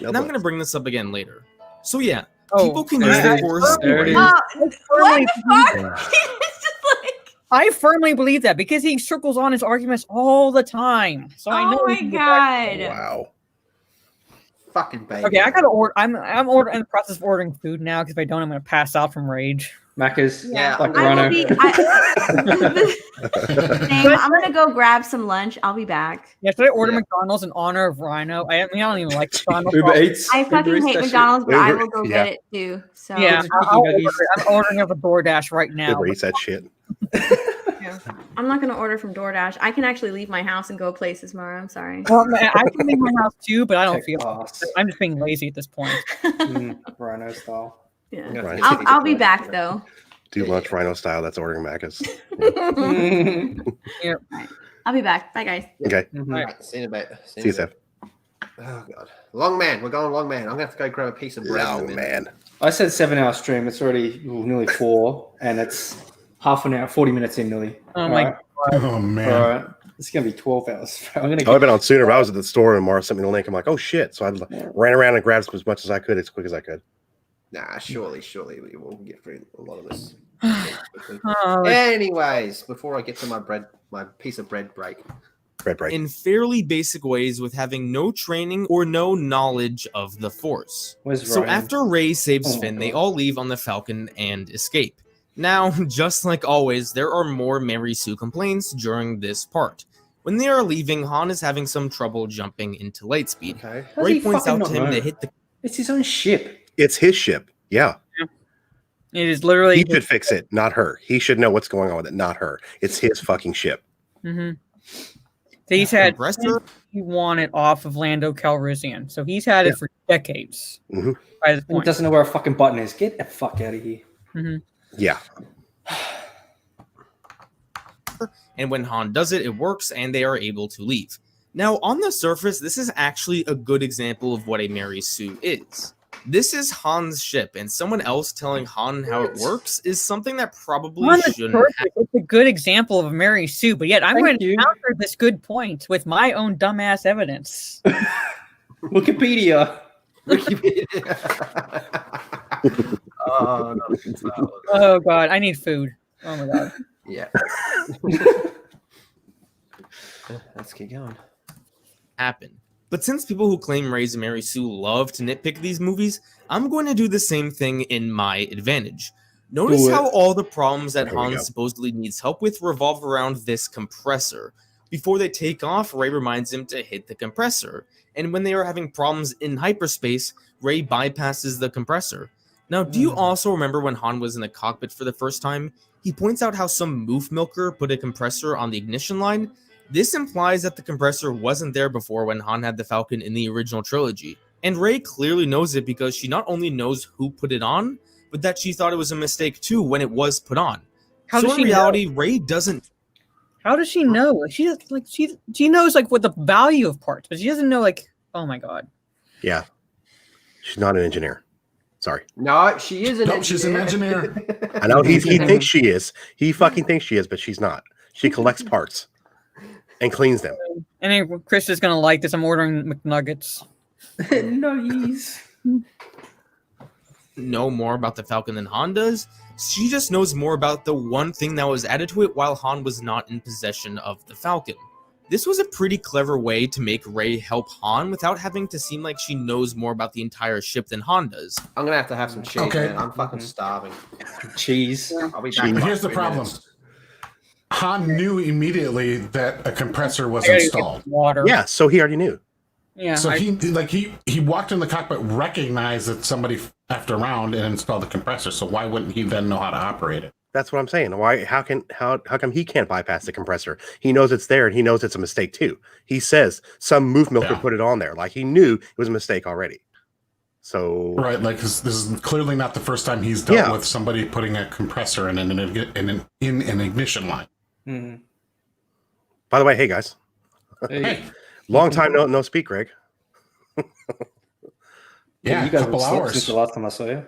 I'm going to bring this up again later. So yeah, people can use the Force.
What the fuck?
I firmly believe that because he circles on his arguments all the time. So I know.
Oh my god!
Wow.
Fucking baby.
Okay, I gotta order. I'm in the process of ordering food now because if I don't, I'm gonna pass out from rage.
Macca's,
yeah,
like
I'm
Rhino.
gonna go grab some lunch. I'll be back.
Yeah, should I order McDonald's in honor of Rhino? I don't even like McDonald's.
Uber Eats.
I fucking hate McDonald's, but I will go get it too. So
yeah, I'm ordering up a DoorDash right now.
Uber Eats that shit.
Yeah. I'm not gonna order from DoorDash. I can actually leave my house and go places tomorrow. I'm sorry.
Well, I can leave my house too, but I don't feel. I'm just being lazy at this point.
Rhino style.
Yeah.
Right.
I'll be back though.
Do lunch Rhino style. That's ordering Macca's.
Yeah.
I'll be back. Bye guys.
Okay.
All right. See you in a bit.
See you, Seth.
Oh god, long man. We're going long man. I'm gonna have to go grab a piece of bread.
Long man.
I said 7-hour stream. It's already nearly 4, and it's half an hour, 40 minutes in nearly.
Oh my
God.
Oh man.
All right. It's gonna be 12 hours.
I would have been on sooner if I was at the store and Mara sent me the link. I'm like, oh shit. So I ran around and grabbed as much as I could as quick as I could.
Nah, surely we will get through a lot of this.
Oh,
Anyways, before I get to my piece of bread break.
In fairly basic ways with having no training or no knowledge of the Force. So after Rey saves Finn, they all leave on the Falcon and escape. Now, just like always, there are more Mary Sue complaints during this part. When they are leaving, Han is having some trouble jumping into lightspeed.
Okay.
Rey points out to him to hit the...
It's his own ship.
It's his ship. Yeah.
it is literally.
He should fix it, not her. He should know what's going on with it, not her. It's his fucking ship.
Mm-hmm. He's had he wanted off of Lando Calrissian, so he's had it for decades.
Mm-hmm.
By this point,
He doesn't know where a fucking button is. Get the fuck out of here.
Mm-hmm.
Yeah.
And when Han does it, it works, and they are able to leave. Now, on the surface, this is actually a good example of what a Mary Sue is. This is Han's ship, and someone else telling Han how it works is something that probably shouldn't happen.
It's a good example of a Mary Sue, but yet I'm going to counter this good point with my own dumbass evidence.
Wikipedia.
Oh god, I need food. Oh my god.
Yeah. Let's keep going.
Happen. But since people who claim Rey's and Mary Sue love to nitpick these movies, I'm going to do the same thing in my advantage. Notice how all the problems that Han supposedly needs help with revolve around this compressor. Before they take off, Rey reminds him to hit the compressor. And when they are having problems in hyperspace, Rey bypasses the compressor. Now, do you also remember when Han was in the cockpit for the first time? He points out how some moof milker put a compressor on the ignition line. This implies that the compressor wasn't there before when Han had the Falcon in the original trilogy. And Rey clearly knows it because she not only knows who put it on, but that she thought it was a mistake too when it was put on. So in reality, Rey doesn't...
How does she know? Like she knows like what the value of parts, but she doesn't know like, oh my god.
Yeah. She's not an engineer. Sorry.
No, she is an engineer.
She's an engineer.
I know he thinks she is. He fucking thinks she is, but she's not. She collects parts and cleans them.
And then Chris is gonna like this. I'm ordering McNuggets.
Nuggies.
Know more about the Falcon than Han does. She just knows more about the one thing that was added to it while Han was not in possession of the Falcon. This was a pretty clever way to make Rey help Han without having to seem like she knows more about the entire ship than Han does.
I'm gonna have to have some cheese, man. I'm fucking starving.
Cheese.
I'll be back.
Here's the problem. Han knew immediately that a compressor was installed.
Water.
Yeah, so he already knew.
Yeah.
So he walked in the cockpit, recognized that somebody effed around and installed the compressor. So why wouldn't he then know how to operate it?
That's what I'm saying. Why? How come he can't bypass the compressor? He knows it's there, and he knows it's a mistake too. He says some moof milker put it on there, like he knew it was a mistake already. So
right, like this is clearly not the first time he's dealt with somebody putting a compressor in an ignition line.
Mm-hmm.
By the way, hey guys, long time no speak, Greg.
You guys were hours since the last time I saw you.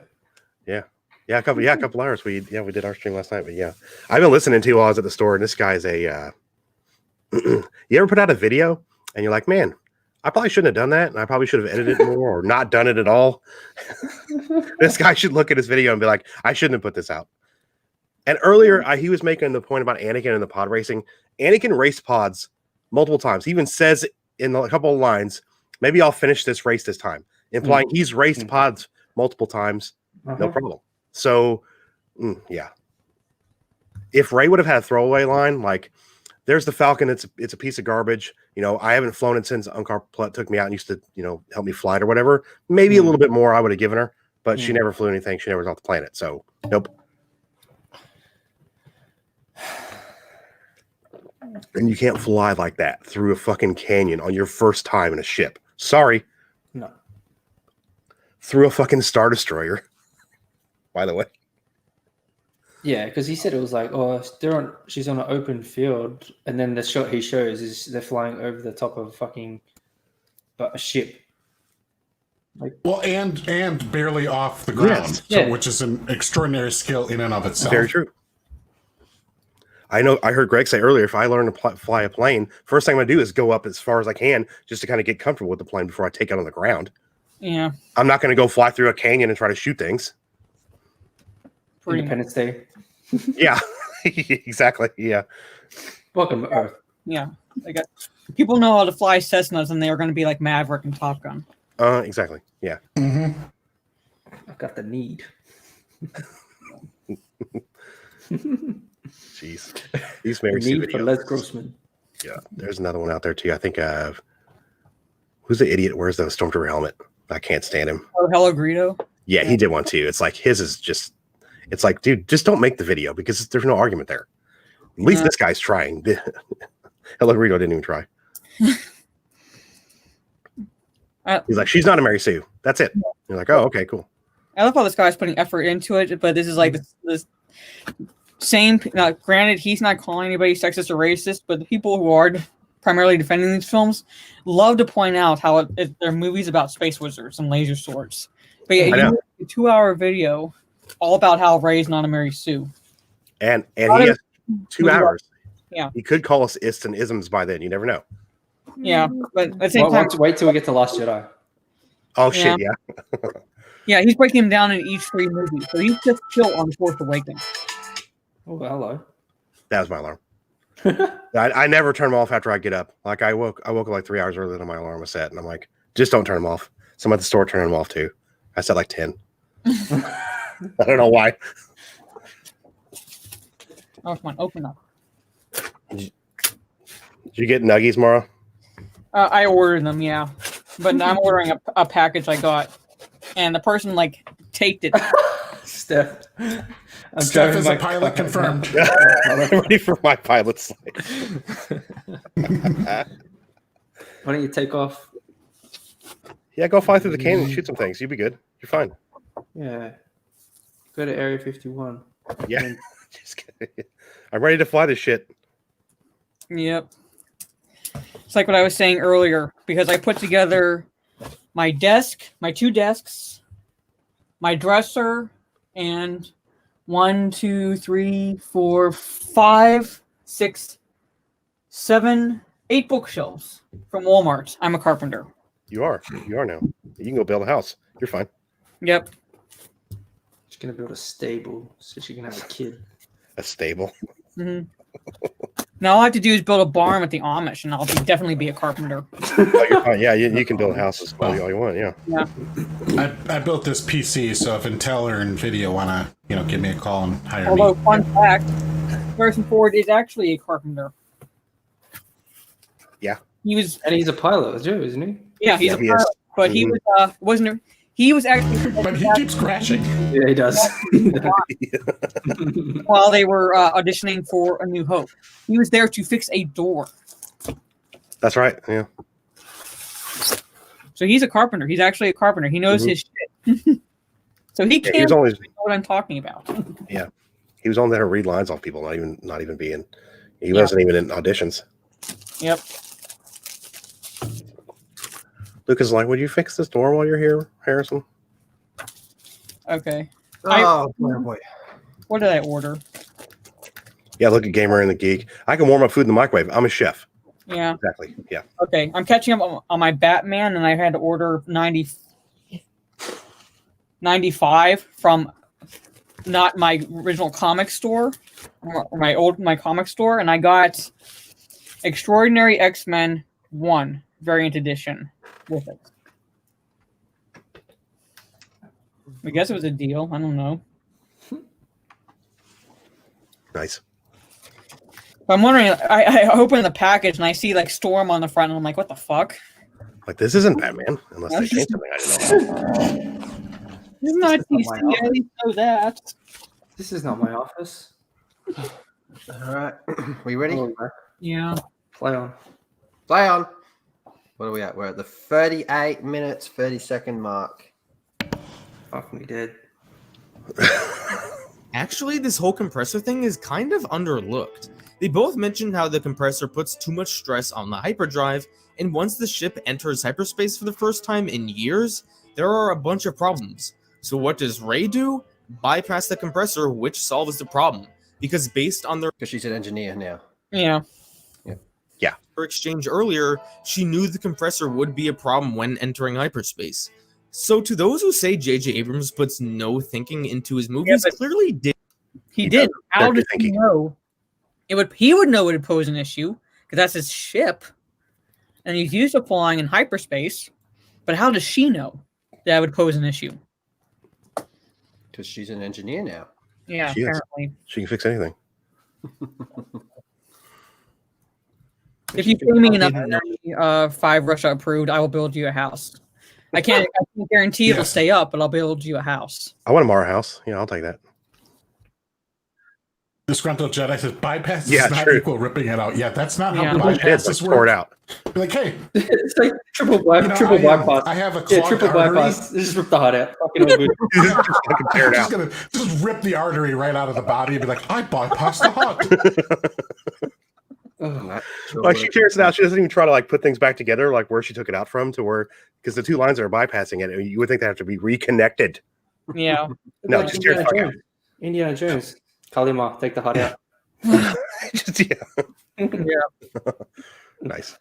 Yeah, a couple hours. We did our stream last night, but yeah, I've been listening to you while I was at the store, and this guy's a. You ever put out a video and you're like, man, I probably shouldn't have done that, and I probably should have edited it more or not done it at all. This guy should look at his video and be like, I shouldn't have put this out. And earlier, he was making the point about Anakin and the pod racing. Anakin raced pods multiple times. He even says in a couple of lines, maybe I'll finish this race this time, implying he's raced pods multiple times, no problem. So, yeah. If Rey would have had a throwaway line, like, there's the Falcon, it's a piece of garbage. You know, I haven't flown it since Uncle Plutt took me out and used to, help me fly it or whatever. Maybe a little bit more I would have given her, but she never flew anything. She never was off the planet. So, nope. And you can't fly like that through a fucking canyon on your first time in a ship. Sorry.
No.
Through a fucking Star Destroyer. By the way.
Yeah, because he said it was like, she's on an open field, and then the shot he shows is they're flying over the top of fucking but a ship.
Well, and barely off the ground, which is an extraordinary skill in and of itself.
Very true. I know. I heard Greg say earlier, if I learn to fly a plane, first thing I'm going to do is go up as far as I can just to kind of get comfortable with the plane before I take it on the ground.
Yeah.
I'm not going to go fly through a canyon and try to shoot things.
Independence Day.
Yeah, exactly. Yeah.
Welcome to Earth.
Yeah. People know how to fly Cessnas, and they are going to be like Maverick and Top Gun.
Exactly. Yeah.
I've got the need.
Jeez. These Mary Sue
Need for
videos.
Les Grossman.
Yeah. There's another one out there too. I think who's the idiot wears the Stormtrooper helmet? I can't stand him.
Oh, Hello Greedo?
Yeah, he did one too. It's like his is just it's like, dude, just don't make the video because there's no argument there. At least this guy's trying. Hello Greedo didn't even try. He's like, she's not a Mary Sue. That's it. You're like, oh, okay, cool.
I love how this guy's putting effort into it, but this is like this same. Now, granted, he's not calling anybody sexist or racist, but the people who are primarily defending these films love to point out how they're movies about space wizards and laser swords. But yeah, you have a 2-hour video all about how Rey's not a Mary Sue.
And he has 2 hours.
Yeah.
He could call us ists and isms by then. You never know.
Yeah, but at the same time,
wait till we get to Last Jedi.
Oh shit! Yeah.
Yeah, he's breaking them down in each 3 movies, so he's just chill on Force Awakens.
Oh, hello.
That was my alarm. I never turn them off after I get up. Like I woke up like 3 hours earlier than my alarm was set, and I'm like, just don't turn them off. Some at the store turn them off too. I set like 10. I don't know why.
Oh, come on, open up.
Did you get nuggies, Mara?
I ordered them, yeah, but I'm ordering a package I got, and the person like taped it.
Steph,
Steph is a pilot confirmed.
I'm ready for my pilot slate.
Why don't you take off?
Yeah, go fly through the canyon and shoot some things. You'll be good. You're fine.
Yeah. Go to Area 51.
Yeah. Just kidding. I'm ready to fly this shit.
Yep. It's like what I was saying earlier, because I put together my desk, my 2 desks, my dresser, and 1, 2, 3, 4, 5, 6, 7, 8 bookshelves from Walmart. I'm a carpenter.
You are now. You can go build a house. You're fine.
Yep.
She's gonna build a stable so she can have a kid.
A stable.
Mm-hmm. Now all I have to do is build a barn with the Amish, and I'll definitely be a carpenter.
Oh, you're fine. Yeah, you can build houses all you want. Yeah.
Yeah.
I built this PC, so if Intel or Nvidia wanna, give me a call and hire me.
Although, fun fact, Harrison Ford is actually a carpenter.
Yeah.
He's a pilot too, isn't he?
Yeah, he's a pilot, but he was he was actually.
But he keeps crashing.
Yeah, he does.
While they were auditioning for A New Hope, he was there to fix a door.
That's right. Yeah.
So he's a carpenter. He's actually a carpenter. He knows his shit. So he can't know what I'm talking about.
Yeah, he was on there to read lines off people, not even being. He wasn't even in auditions.
Yep.
Lucas is like, would you fix this door while you're here, Harrison?
Okay.
Oh, boy.
What did I order?
Yeah, look at Gamer and the Geek. I can warm up food in the microwave. I'm a chef.
Yeah.
Exactly. Yeah.
Okay. I'm catching up on my Batman, and I had to order 95 from not my original comic store, or my comic store, and I got Extraordinary X-Men 1 variant edition with it. I guess it was a deal. I don't know.
Nice.
I'm wondering, I open the package and I see like Storm on the front, and I'm like, what the fuck?
Like, this isn't Batman, unless they changed something I didn't know.
This is not DC. I didn't know that.
This is not my office.
All right. Are you ready?
Yeah.
Play on.
Play on. What are we at? We're at the 38 minutes, 30-second mark.
Fuck me dead.
Actually, this whole compressor thing is kind of underlooked. They both mentioned how the compressor puts too much stress on the hyperdrive, and once the ship enters hyperspace for the first time in years, there are a bunch of problems. So what does Rey do? Bypass the compressor, which solves the problem. Because based on their...
Because she's an engineer now.
Yeah.
Exchange earlier, she knew the compressor would be a problem when entering hyperspace. So to those who say J.J. Abrams puts no thinking into his movies, clearly did.
He did. How did he know? He would know it would pose an issue, because that's his ship. And he's used to flying in hyperspace. But how does she know that would pose an issue?
Because she's an engineer now.
Yeah, apparently.
She can fix anything.
If you pay me enough money, 5 Russia approved, I will build you a house. I can't guarantee it'll stay up, but I'll build you a house.
I want a Mara house. Yeah, I'll take that.
Disgruntled Jedi says bypass
Yeah,
is not
true.
equal ripping it out. Yeah, that's not
Yeah.
how bypasses
Pour
work.
it out.
Like, hey,
It's like triple bypass.
I have a
Yeah,
clogged
triple
artery.
bypass. Just rip the heart out. Fucking all good.
Just fucking tear it
Just
out.
gonna just rip the artery right out of the body and be like, I bypassed the heart.
Like she tears it out. She doesn't even try to like put things back together, like where she took it out from, to where because the two lines that are bypassing it, you would think they have to be reconnected.
Yeah.
No, just tear the fuck out.
Indiana Jones. Kalima, take the heart out.
Just, yeah. Nice.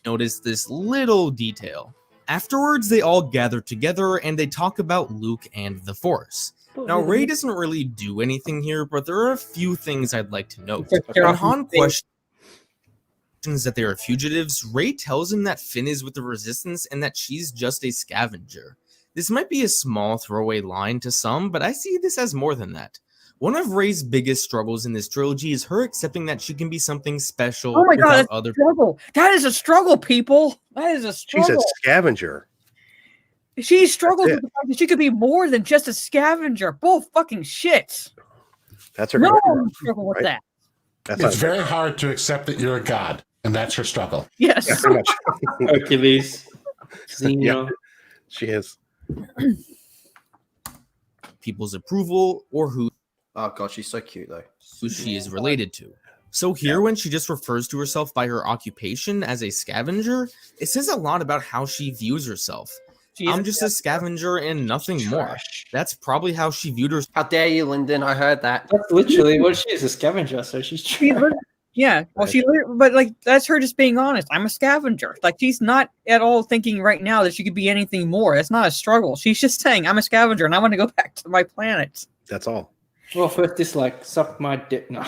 Notice this little detail. Afterwards, they all gather together and they talk about Luke and the Force. Now, Rey doesn't really do anything here, but there are a few things I'd like to note. When Han questions that they are fugitives, Rey tells him that Finn is with the Resistance and that she's just a scavenger. This might be a small throwaway line to some, but I see this as more than that. One of Rey's biggest struggles in this trilogy is her accepting that she can be something special.
Oh my god, that's
other
a struggle. That is a struggle, people. That is a struggle.
She's a scavenger.
She struggles with the fact that she could be more than just a scavenger. Bull fucking shit.
That's her.
No one struggle with
right?
that.
It's very hard to accept that you're a god, and that's your struggle.
Yes.
Yeah, pretty much.
Hercules.
Yeah, she is.
People's approval or who.
Oh god, she's so cute though.
Who she is related to. So here, when she just refers to herself by her occupation as a scavenger, it says a lot about how she views herself. I'm just a scavenger and nothing more. That's probably how she viewed herself.
How dare you, Lyndon? I heard that.
That's literally what she is, a scavenger. So she's
Yeah, well, but like that's her just being honest. I'm a scavenger. Like she's not at all thinking right now that she could be anything more. That's not a struggle. She's just saying, I'm a scavenger and I want to go back to my planet.
That's all.
Well, first dislike, suck my dick. No.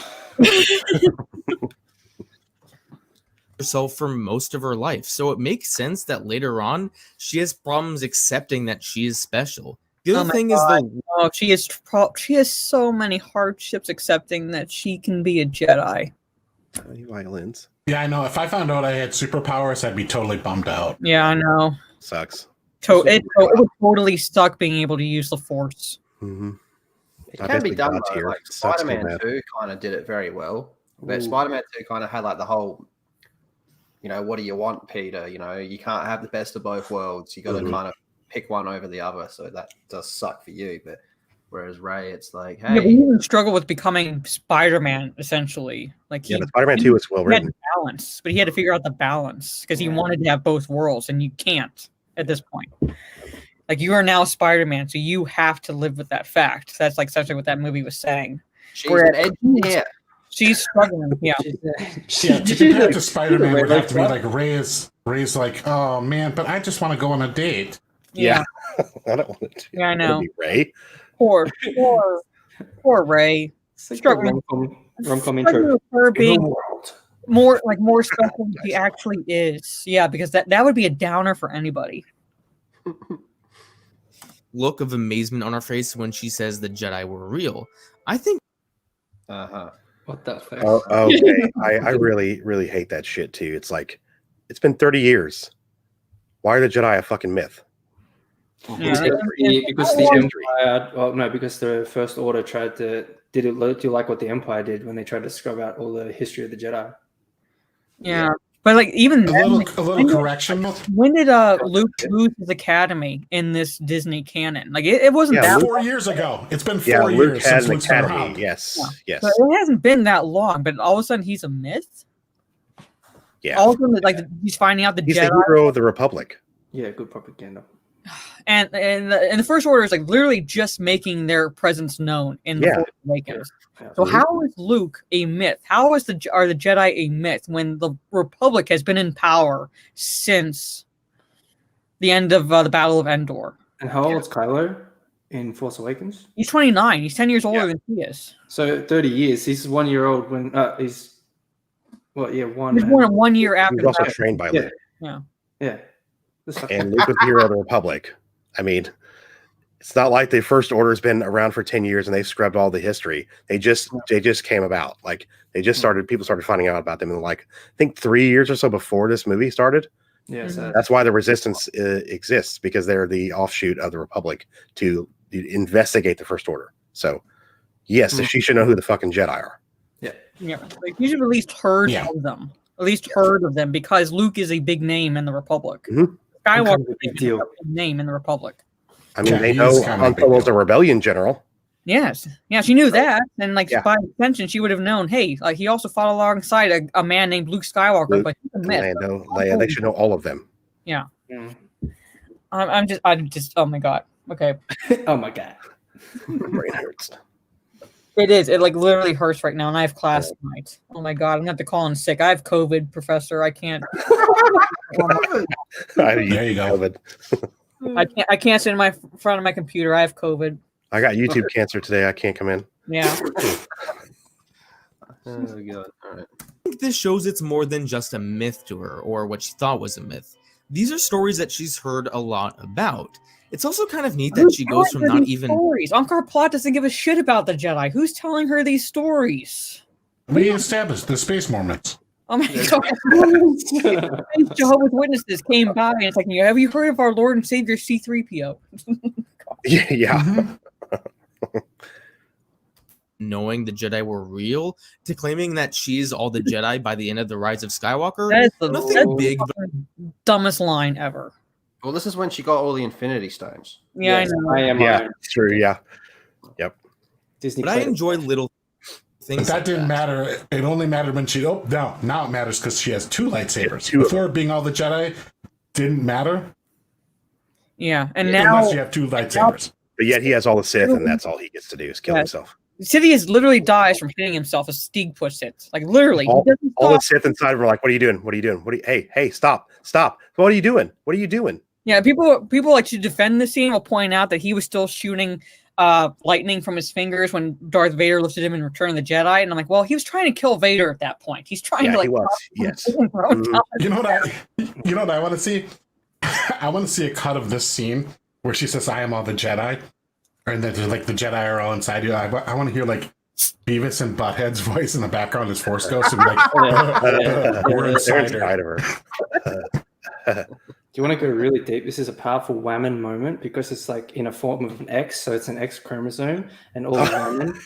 Herself for most of her life, so it makes sense that later on she has problems accepting that she is special. The other thing is
she has so many hardships accepting that she can be a Jedi.
Violins.
Yeah, I know. If I found out I had superpowers, I'd be totally bummed out.
Yeah, I know.
Sucks.
It would totally suck being able to use the Force.
Mm-hmm.
It can be done though. Like Spider-Man 2 kind of did it very well. But Spider-Man 2 kind of had like the whole, what do you want, Peter? You can't have the best of both worlds. You got to kind of pick one over the other. So that does suck for you. But whereas Rey, it's like, hey,
he even struggled with becoming Spider-Man essentially. Like
but Spider-Man 2 was well written.
Balance, but he had to figure out the balance because he wanted to have both worlds, and you can't at this point. Like you are now Spider-Man, so you have to live with that fact. That's like essentially what that movie was saying.
She's an engineer.
She's struggling. Yeah.
To compare it to Spider-Man would have to be like Rey's like, oh man, but I just want to go on a date.
Yeah.
I don't want to.
Yeah, I know.
Rey.
Poor Rey. Struggling.
Rom-com intro.
With her being more special than she actually is. Yeah, because that would be a downer for anybody.
Look of amazement on her face when she says the Jedi were real. I think.
What the fuck?
Oh, okay. I really, really hate that shit too. It's like, it's been 30 years. Why are the Jedi a fucking myth?
Because the Empire. Because the First Order tried to. Do you like what the Empire did when they tried to scrub out all the history of the Jedi?
Yeah. But like even
a
then,
little correction.
When did Luke lose his academy in this Disney canon? Like it wasn't that
4 years ago. It's been 4
Yeah,
years
Luke had
since
an
Luke's been
academy.
around.
Yes, yes.
So it hasn't been that long, but all of a sudden he's a myth.
Yeah.
All of a sudden, like he's finding out the
He's
Jedi.
the hero of the Republic.
Yeah, good propaganda.
And the First Order is like literally just making their presence known in the Force Awakens. So how is Luke a myth? How are the Jedi a myth when the Republic has been in power since the end of the Battle of Endor?
And how old is Kylo in Force Awakens?
He's 29. He's 10 years older than he is.
So 30 years. He's 1 year old when he's one.
He's born 1 year after.
He was also trained by Luke.
Yeah.
Yeah.
And Luke was the hero of the Republic. I mean, it's not like the First Order's been around for 10 years and they scrubbed all the history. They just came about. Like people started finding out about them in like I think 3 years or so before this movie started.
Yeah,
that's why the Resistance exists, because they're the offshoot of the Republic to investigate the First Order. So, yes, she should know who the fucking Jedi are.
Yeah, like you should have at least heard of them. At least heard of them, because Luke is a big name in the Republic. Skywalker is a big name in the Republic.
I mean, they know Han Solo's a rebellion general.
Yes, yeah, she knew that, and like by extension, she would have known. Hey, like he also fought alongside a man named Luke Skywalker, but he's a myth.
Lando, Leia, they should know all of them.
Yeah. I'm just. Oh my god. Okay.
Oh my god.
Brain hurts.
It is. It like literally hurts right now, and I have class tonight. Oh my god, I'm gonna have to call in sick. I have COVID, Professor. I can't.
There you go.
I can't sit in my front of my computer. I have COVID.
I got YouTube cancer today. I can't come in.
Yeah.
Oh god. All right.
I think this shows it's more than just a myth to her, or what she thought was a myth. These are stories that she's heard a lot about. It's also kind of neat that she goes from not even
stories. Unkar Plot doesn't give a shit about the Jedi. Who's telling her these stories?
We established the Space Mormons.
Oh my god! Jehovah's Witnesses came by, and it's like, have you heard of our Lord and Savior C-3PO?
Yeah.
Knowing the Jedi were real to claiming that she's all the Jedi by the end of the Rise of Skywalker.
That is the
nothing big, but
dumbest line ever.
Well, this is when she got all the Infinity Stones.
Yeah,
Yes,
I know.
I am.
Yeah, it's true. Yeah. Yep.
Disney.
I enjoy little things.
But that
like
didn't matter. It only mattered when she. Now it matters because she has two lightsabers.
Two of
Before being all the Jedi, didn't matter.
Yeah, and
Unless
now
you have two lightsabers.
But yet he has all the Sith, and that's all he gets to do is kill himself.
Sidious literally dies from hitting himself as Stieg puts it. Like literally,
All
he doesn't
the
stop.
Sith inside of him are like, "What are you doing? What are you doing? Hey, stop! What are you doing? What are you doing?"
Yeah, people like to defend the scene will point out that he was still shooting lightning from his fingers when Darth Vader lifted him in Return of the Jedi, and I'm like, well, he was trying to kill Vader at that point. He's trying to like.
He was. Yes.
You know what I want to see? I want to see a cut of this scene where she says, "I am all the Jedi," and then like the Jedi are all inside you. I want to hear like Beavis and Butthead's voice in the background as Force Ghost, and be like, "We're inside her."
Do you want to go really deep? This is a powerful Whammon moment because it's like in a form of an X, so it's an X chromosome, and all Whammon.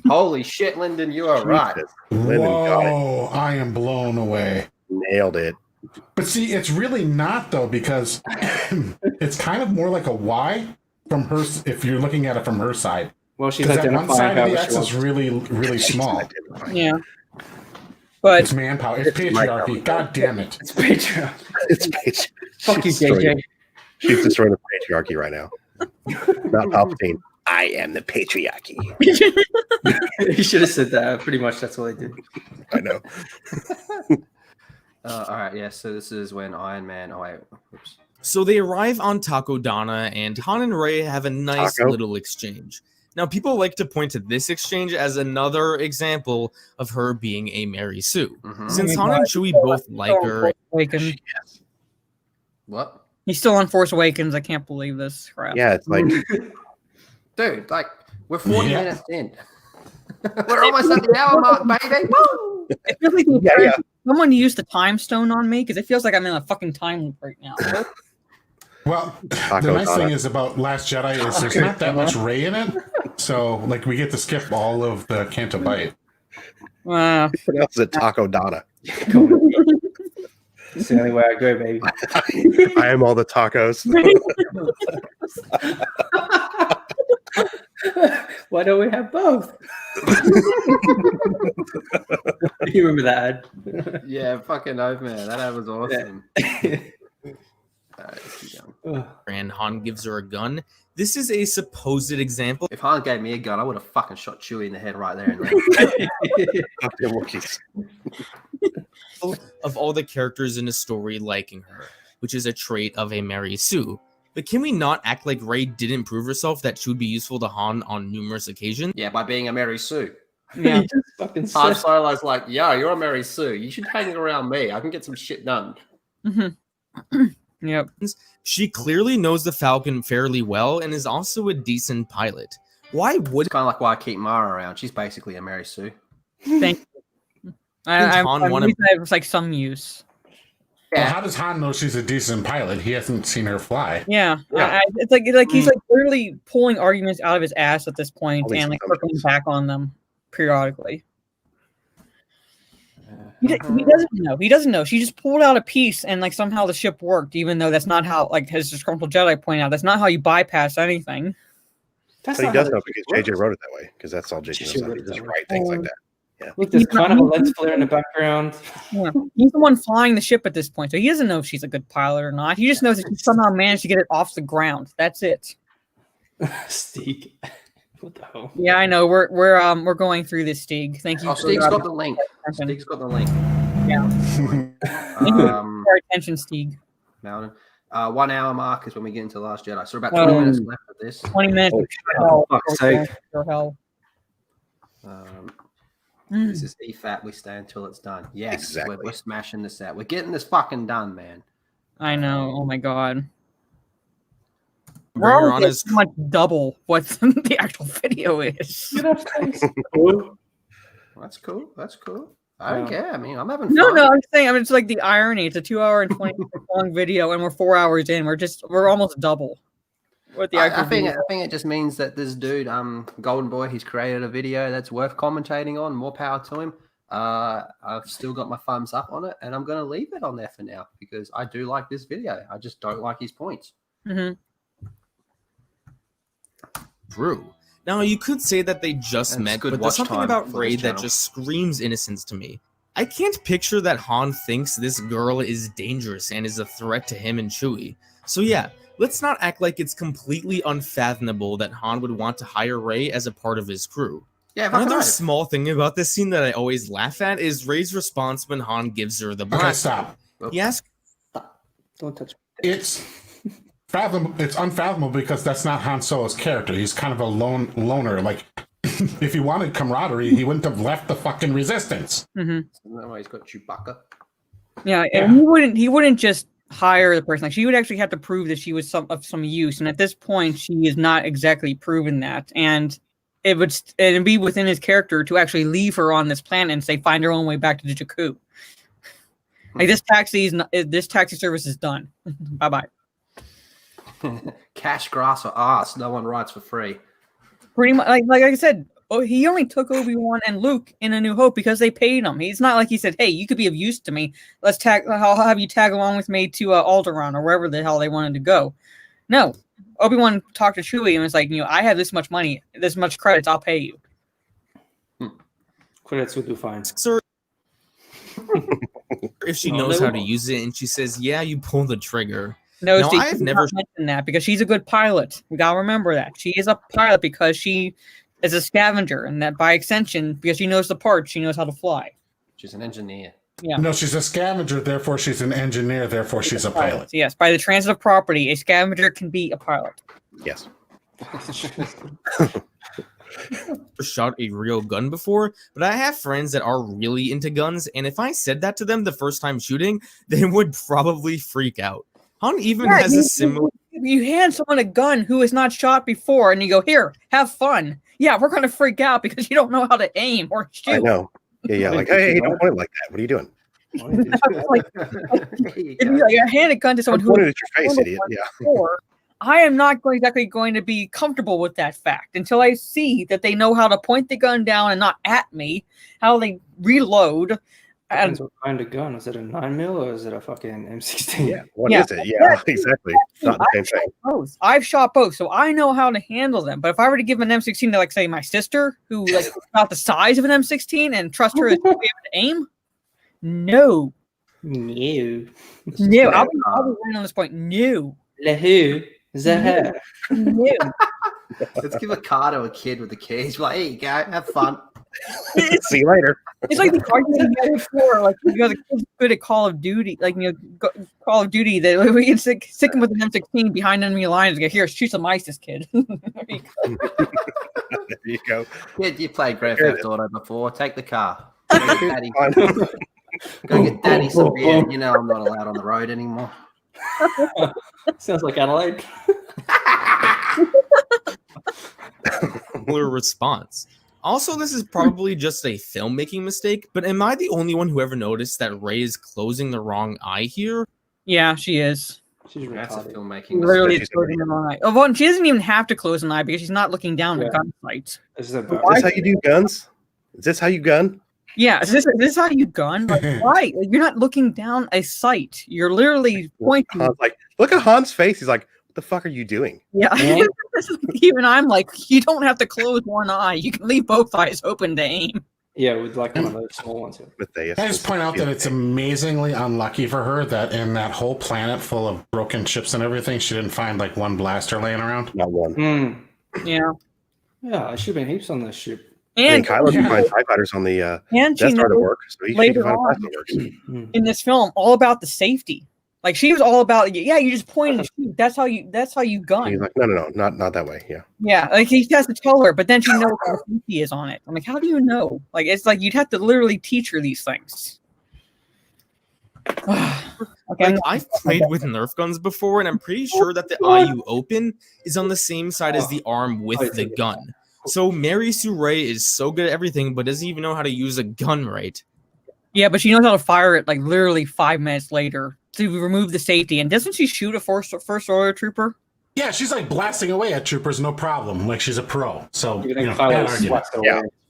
Holy shit, Lyndon, you are right.
Whoa, I am blown away.
Nailed it.
But see, it's really not though, because it's kind of more like a Y from her. If you're looking at it from her side,
well, she's
that one side of the
however
X
she
is really small.
Yeah, but
it's manpower. It's patriarchy. God damn it!
It's patriarchy.
It's patriarchy.
Fuck you, JJ.
She's destroying the patriarchy right now. Not Palpatine. I am the patriarchy.
You should have said that. Pretty much, that's what I did.
I know.
All right, yeah. So this is when Iron Man. Oh wait, oops.
So they arrive on Takodana, and Han and Rey have a nice little exchange. Now, people like to point to this exchange as another example of her being a Mary Sue. Since Han and Chewie both like her.
What?
He's still on Force Awakens. I can't believe this crap.
Yeah, it's like,
dude, like we're 40 minutes in. We're almost at the hour mark, baby. Woo!
It feels like someone used the time stone on me because it feels like I'm in a fucking time loop right now.
Well, the nice thing is about Last Jedi is there's not that much Rey in it, so like we get to skip all of the Canto Bight.
what else is it? Takodana.
It's the only way I go, baby.
I am all the tacos.
Why don't we have both? You remember that ad?
Yeah, fucking oath, man. That ad was awesome.
And Han gives her a gun. This is a supposed example.
If Han gave me a gun, I would have fucking shot Chewie in the head right there and then.
Of all the characters in the story liking her, which is a trait of a Mary Sue. But can we not act like Rey didn't prove herself that she would be useful to Han on numerous occasions?
Yeah, by being a Mary Sue.
Yeah.
Han Solo's like, yeah, you're a Mary Sue. You should hang around me. I can get some shit done.
Yep.
She clearly knows the Falcon fairly well and is also a decent pilot. Why would...
It's kind of like why I keep Mara around. She's basically a Mary Sue.
Thank you. I have like some use.
Yeah. Well, how does Han know she's a decent pilot? He hasn't seen her fly.
Yeah. It's like he's like literally pulling arguments out of his ass at this point and like circling back on them periodically. He doesn't know. He doesn't know. She just pulled out a piece and like somehow the ship worked, even though that's not how, like his disgruntled Jedi pointed out, that's not how you bypass anything.
But he does know because JJ wrote it that way, because that's all JJ knows. He just write things like that. Yeah.
Look, there's kind of a lens flare in the background.
Yeah. He's the one flying the ship at this point, so he doesn't know if she's a good pilot or not. He just knows that she somehow managed to get it off the ground. That's it.
Steeg. What the hell?
Yeah, I know. We're going through this, Steeg. Thank you.
Steeg's got the link. Steeg's got the link.
Yeah. Thank you for our attention, Steeg.
Mountain. 1 hour mark is when we get into the Last Jedi. So we're about 20 minutes left of this.
20 minutes.
Oh, fuck's sake.
Hell.
This is EFAT. We stay until it's done. Yes, exactly. We're smashing this out. We're getting this fucking done, man.
I know. Oh my god.
Bring her on as
much double what the actual video is.
That's cool. That's cool. I don't care. I mean, I'm having fun.
No, I'm saying, it's like the irony. It's a 2 hour and 20 minute long video, and we're 4 hours in. We're almost double. What the
I think it just means that this dude, Golden Boy, he's created a video that's worth commentating on. More power to him. I've still got my thumbs up on it, and I'm going to leave it on there for now because I do like this video. I just don't like his points.
True. Now, you could say that they just met, but there's something about Rey that just screams innocence to me. I can't picture that Han thinks this girl is dangerous and is a threat to him and Chewie. So yeah, let's not act like it's completely unfathomable that Han would want to hire Rey as a part of his crew.
Yeah,
another small thing about this scene that I always laugh at is Rey's response when Han gives her the blaster.
Okay, stop.
He asks,
"Don't touch
me." It's unfathomable because that's not Han Solo's character. He's kind of a loner. Like, if he wanted camaraderie, he wouldn't have left the fucking Resistance.
Isn't that why he's got Chewbacca?
Yeah, and he wouldn't just hire the person. Like, she would actually have to prove that she was of some use. And at this point, she is not exactly proven that. And it'd be within his character to actually leave her on this planet and say, find her own way back to the Jakku. Like, this taxi service is done. Bye bye.
Cash, grass, or ass. No one rides for free.
Pretty much, like I said, he only took Obi-Wan and Luke in A New Hope because they paid him. It's not like he said, "Hey, you could be of use to me. I'll have you tag along with me to Alderaan or wherever the hell they wanted to go." No, Obi-Wan talked to Chewie and was like, I have this much money, this much credits. I'll pay you.
Credits would do fine.
Sir, if she knows how to use it, and she says, "Yeah, you pull the trigger."
No, Steve, I've never mentioned that because she's a good pilot. We gotta remember that she is a pilot because she is a scavenger, and that by extension, because she knows the parts, she knows how to fly.
She's an engineer.
Yeah.
No, she's a scavenger. Therefore, she's an engineer. Therefore, she's a pilot.
Yes, by the transit of property, a scavenger can be a pilot.
Yes.
Shot a real gun before, but I have friends that are really into guns, and if I said that to them the first time shooting, they would probably freak out. Han even has a similar...
You hand someone a gun who has not shot before, and you go, "Here, have fun." Yeah, we're going to freak out because you don't know how to aim or shoot.
I know. Yeah. Like, hey, don't point like that. What are you doing?
If you hand a gun to someone who
pointed at your face, idiot. Yeah.
Before, I am not exactly going to be comfortable with that fact until I see that they know how to point the gun down and not at me, how they reload.
Depends what kind of gun. Is it a 9mm or is it a fucking M16?
Yeah, what is it? Yeah, exactly. It's not the same thing.
Both. I've shot both, so I know how to handle them. But if I were to give an M16 to, like, say, my sister, who like about the size of an M16, and trust her to be able to aim, no.
No.
I'll be right on this point. No.
Who?
No.
Let's give a car to a kid with the keys. Like, here you go, have fun.
See you later.
It's like the argument you had before, like, the kid's good at Call of Duty, like, Call of Duty, that we can stick him with an M16 behind enemy lines and go, here, shoot some ISIS, kid. There
you go.
Kid, you played Grand Theft Auto before. Take the car. Go get daddy. Go get daddy some beer. You know I'm not allowed on the road anymore.
Sounds like Adelaide.
Similar response. Also, this is probably just a filmmaking mistake, but am I the only one who ever noticed that Rey is closing the wrong eye here?
Yeah, she is.
She's
That's a filmmaking
literally
mistake.
closing the wrong eye. Oh, well, she doesn't even have to close an eye because she's not looking down at gunfights.
Is this how you do guns? Is this how you gun?
Yeah, is this how you gun? Like, why? Like, you're not looking down a sight. You're literally pointing.
Han's like, look at Han's face. He's like, what the fuck are you doing?
Yeah. Even I'm like, you don't have to close one eye. You can leave both eyes open to aim.
Yeah, with like one of those small ones.
Can I just point out that it's amazingly unlucky for her that in that whole planet full of broken ships and everything, she didn't find like one blaster laying around.
Not one.
Yeah.
Yeah, I should have been heaps on this ship.
And
Kylo can find TIE fighters on the
and
Death
she
Star to
knows
work, so he can
later
find
on
that works.
in this film all about the safety. Like, she was all about, yeah, you just point and shoot. That's how you gun.
He's like, no, not that way. Yeah.
Yeah, like he has to tell her, but then she knows how safety is on it. I'm like, how do you know? Like, it's like you'd have to literally teach her these things.
Like, I've played with Nerf guns before, and I'm pretty sure that the eye you open is on the same side as the arm with the gun. So Mary Sue Rey is so good at everything, but doesn't even know how to use a gun right.
Yeah, but she knows how to fire it like literally 5 minutes later to remove the safety. And doesn't she shoot a first order trooper?
Yeah, she's like blasting away at troopers, no problem. Like she's a pro. So bad
Kylo's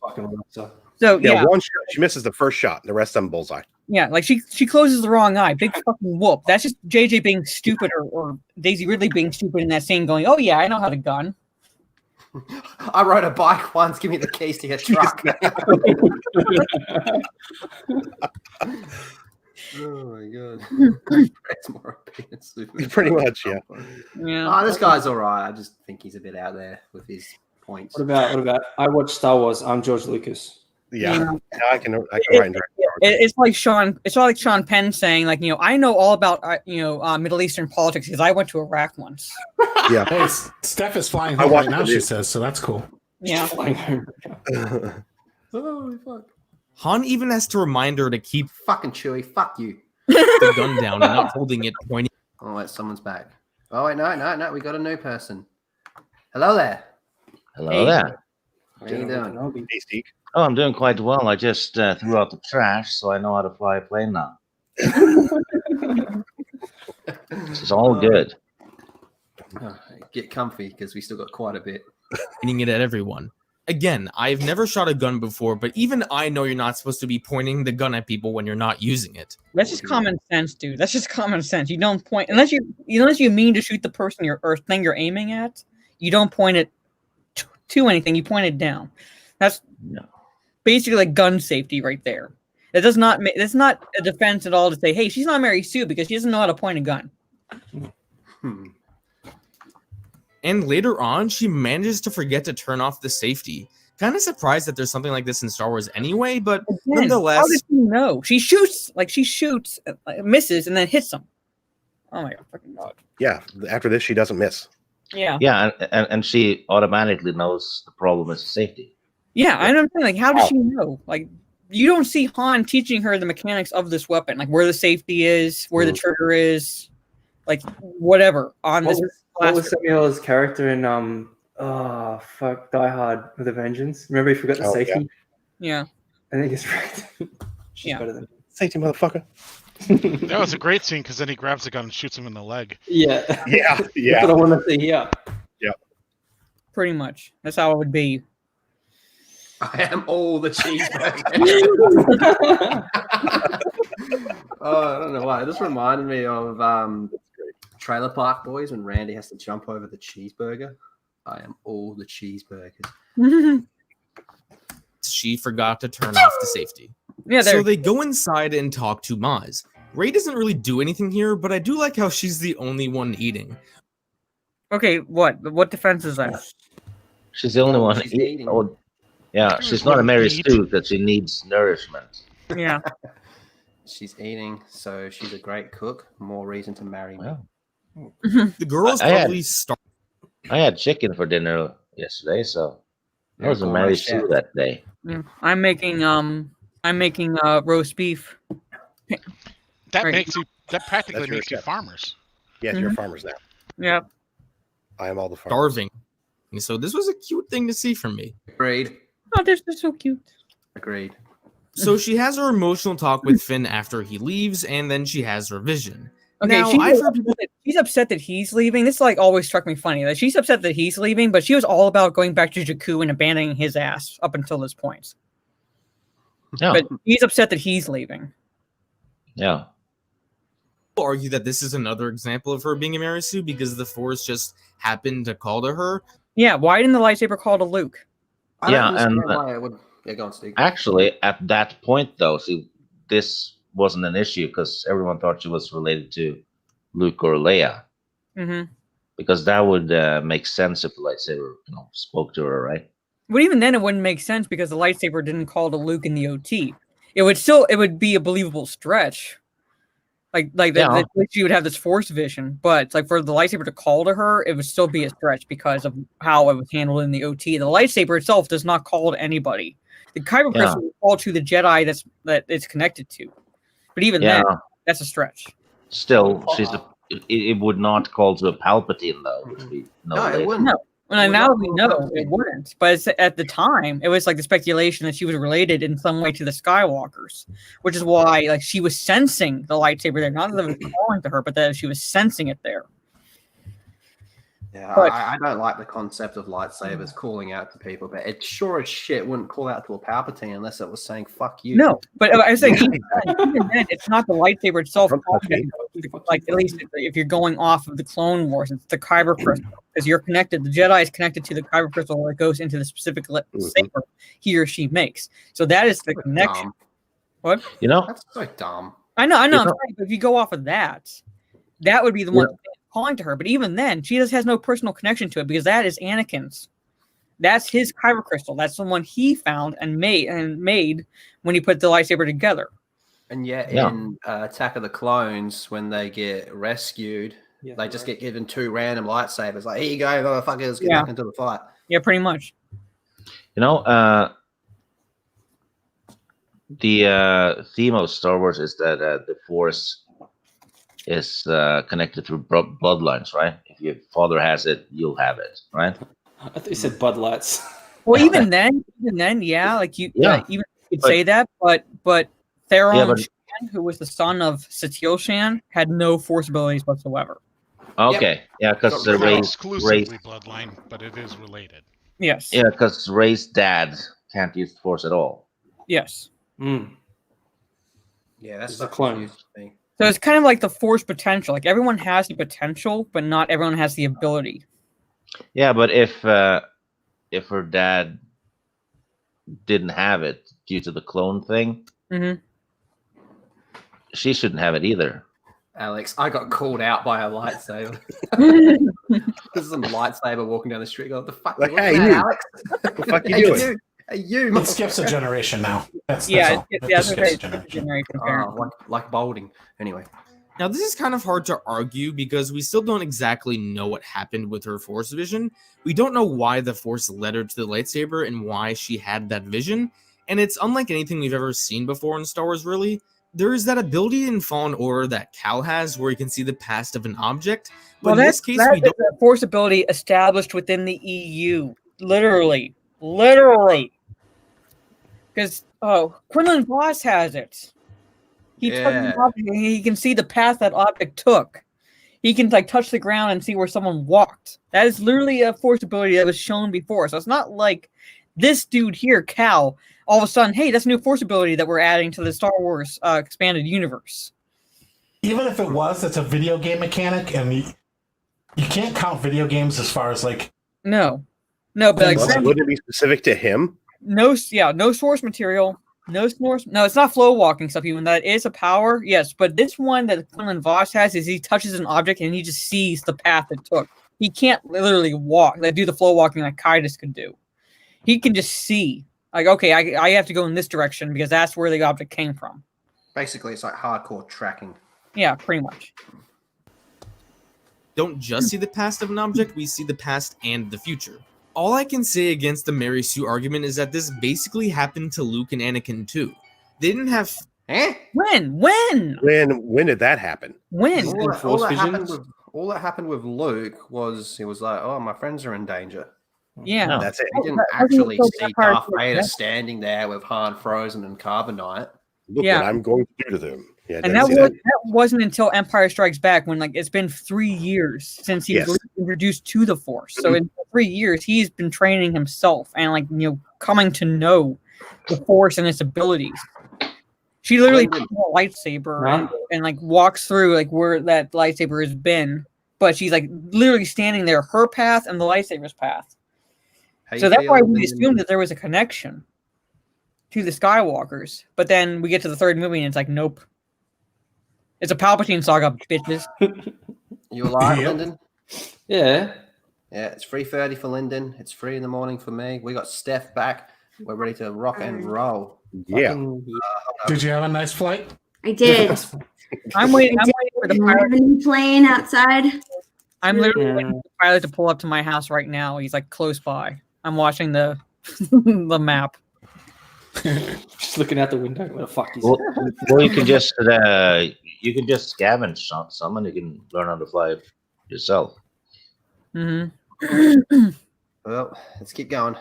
argument.
So yeah,
one shot. She misses the first shot, and the rest of them bullseye.
yeah, like she closes the wrong eye. Big fucking whoop. That's just JJ being stupid or Daisy Ridley being stupid in that scene, going, "Oh yeah, I know how to gun."
I rode a bike once. Give me the keys to your truck. Oh my god.
Pretty much, yeah.
Yeah.
Oh, this guy's all right. I just think he's a bit out there with his points.
What about? I watched Star Wars. I'm George Lucas.
Yeah. Now I can write and direct.
It's like Sean Penn saying, like, I know all about Middle Eastern politics because I went to Iraq once.
Yeah.
Hey, Steph is flying home right now, she says, so that's cool.
Yeah.
Oh, fuck.
Han even has to remind her to keep
fucking Chewie. Fuck you.
The gun down and not holding it pointing.
Oh wait, someone's back. Oh wait, no, we got a new person. Hello there.
Hello there.
How you doing?
Hey, Steve.
Oh, I'm doing quite well. I just threw out the trash, so I know how to fly a plane now. It's all good.
Oh, get comfy because we still got quite a bit.
Pointing it at everyone. Again, I've never shot a gun before, but even I know you're not supposed to be pointing the gun at people when you're not using it.
That's just common sense, dude. That's just common sense. You don't point unless you mean to shoot the person or thing you're aiming at. You don't point it to anything. You point it down. That's basically like gun safety right there. It does not. It's not a defense at all to say, "Hey, she's not Mary Sue because she doesn't know how to point a gun."
And later on, she manages to forget to turn off the safety. Kind of surprised that there's something like this in Star Wars anyway, but nonetheless.
How did she know? She shoots, misses, and then hits them. Oh my fucking god.
Yeah, after this, she doesn't miss.
Yeah.
Yeah, and she automatically knows the problem is safety.
Yeah, I don't think, like, how does she know? Like, you don't see Han teaching her the mechanics of this weapon, like where the safety is, where the trigger is, like whatever on this.
What was Samuel's character in Die Hard with a Vengeance? Remember he forgot the safety?
Yeah.
I think it's right. She's better than
safety, motherfucker.
That was a great scene because then he grabs the gun and shoots him in the leg.
Yeah.
Yeah.
That's what I want to see. Yeah.
Pretty much. That's how it would be.
I am all the cheeseburger. Oh, I don't know why. This reminded me of Trailer Park Boys when Randy has to jump over the cheeseburger. I am all the cheeseburgers.
She forgot to turn off the safety.
Yeah,
so they go inside and talk to Maz. Rey doesn't really do anything here, but I do like how she's the only one eating.
Okay, what defense is that?
She's the only one eating. Oh, yeah, she's not a Mary Stu that she needs nourishment.
Yeah.
She's eating, so she's a great cook. More reason to marry me.
The girls probably start.
I had chicken for dinner yesterday, so I was a Mary Stu that day.
Yeah. I'm making roast beef.
That practically makes you farmers.
Yes, you're farmers now.
Yeah.
I am all the farmers.
Starving. And so this was a cute thing to see from me.
Agreed.
Oh, they're so cute.
Agreed.
So she has her emotional talk with Finn after he leaves, and then she has her vision.
Okay,
Now,
she's upset that he's leaving. This always struck me funny that she's upset that he's leaving, but she was all about going back to Jakku and abandoning his ass up until this point.
Yeah.
But he's upset that he's leaving.
Yeah.
People argue that this is another example of her being a Mary Sue because the Force just happened to call to her.
Yeah, why didn't the lightsaber call to Luke?
Why it would. Yeah, go on, Steve.
Actually, at that point, though, see, this wasn't an issue because everyone thought she was related to Luke or Leia.
Mm-hmm.
Because that would make sense if the lightsaber, spoke to her, right?
But even then, it wouldn't make sense because the lightsaber didn't call to Luke in the OT. It would be a believable stretch. That she would have this Force vision, but for the lightsaber to call to her, it would still be a stretch because of how it was handled in the OT. The lightsaber itself does not call to anybody. The kyber crystal will call to the Jedi that it's connected to. But even then, that's a stretch.
Still, it would not call to a Palpatine, though. Which we know later.
It wouldn't.
No. Well, now we know it wouldn't. But at the time, it was the speculation that she was related in some way to the Skywalkers, which is why she was sensing the lightsaber there. Not that it was calling to her, but that she was sensing it there.
Yeah, I don't like the concept of lightsabers calling out to people, but it sure as shit wouldn't call out to a Palpatine unless it was saying "fuck you."
No, but I was saying even then, it's not the lightsaber itself. At least if you're going off of the Clone Wars, it's the kyber crystal because you're connected. The Jedi is connected to the kyber crystal that goes into the specific saber he or she makes. So that is the connection.
Dumb.
What?
That's so dumb.
I know. I'm sorry, but if you go off of that would be the one calling to her. But even then, she just has no personal connection to it because that is Anakin's. That's his kyber crystal. That's the one he found and made when he put the lightsaber together.
And yet, in Attack of the Clones, when they get rescued, they just get given 2 random lightsabers. Here you go, motherfuckers, get back into the fight.
Yeah, pretty much.
The theme of Star Wars is that the Force is connected through bloodlines, right? If your father has it, you'll have it, right?
I thought you said Bud Lights.
Well, even then, yeah, you could say that, but Theron Shan, who was the son of Satele Shan, had no Force abilities whatsoever.
Okay, because the
exclusively bloodline, but it is related.
Yes.
Yeah, because Rey's dad can't use the Force at all.
Yes.
Yeah, that's the clone.
So it's kind of like the Force potential. Everyone has the potential, but not everyone has the ability.
Yeah, but if her dad didn't have it due to the clone thing, she shouldn't have it either.
Alex, I got called out by a lightsaber. This is some lightsaber walking down the street. Go, what the fuck?
Hey, you, Alex. What the fuck you doing?
It skips a generation now. That's
like balding. Anyway.
Now, this is kind of hard to argue because we still don't exactly know what happened with her Force vision. We don't know why the Force led her to the lightsaber and why she had that vision. And it's unlike anything we've ever seen before in Star Wars, really. There is that ability in Fallen Order that Cal has where you can see the past of an object. But in this case, we don't.
A Force ability established within the EU. Literally. Because, Quinlan Voss has it. He took an object and he can see the path that object took. He can touch the ground and see where someone walked. That is literally a Force ability that was shown before. So it's not like This dude here, Cal, all of a sudden, hey, that's a new Force ability that we're adding to the Star Wars expanded universe.
Even if it was, it's a video game mechanic, and you can't count video games as far as like.
No, but like,
would it be specific to him?
No source material. No, it's not flow walking stuff. Even that is a power, yes. But this one that Quinlan Vos has is he touches an object and he just sees the path it took. He can't literally walk, like do the flow walking like Kaitis could do. He can just see, like, okay, I have to go in this direction because that's where the object came from.
Basically, it's like hardcore tracking.
Yeah, pretty much.
Don't just see the past of an object; we see the past and the future. All I can say against the Mary Sue argument is that this basically happened to Luke and Anakin too. They didn't have.
When
did that happen?
When?
All that happened with Luke was he was like, "Oh, my friends are in danger."
Yeah,
that's it.
He didn't actually see Darth Vader standing there with Han frozen and carbonite.
Look what I'm going to do to them. Yeah,
and that wasn't until Empire Strikes Back, when like it's been 3 years since he was introduced to the Force. So in 3 years, he's been training himself and coming to know the Force and its abilities. She literally picks a lightsaber and walks through where that lightsaber has been, but she's literally standing there, her path and the lightsaber's path. So that's why we assumed that there was a connection to the Skywalkers. But then we get to the third movie and it's like, nope. It's a Palpatine saga, bitches.
You alive, Lyndon?
Yeah.
Yeah, it's 3:30 for Lyndon. It's 3 in the morning for me. We got Steph back. We're ready to rock and roll.
Yeah.
Did you have a nice flight?
I did.
I'm waiting for the pilot.
Plane outside.
I'm literally waiting for the pilot to pull up to my house right now. He's close by. I'm watching the the map.
Just looking out the window. What the fuck is
well, you can just scavenge someone. You can learn how to fly yourself.
Mm-hmm.
Well, let's keep going.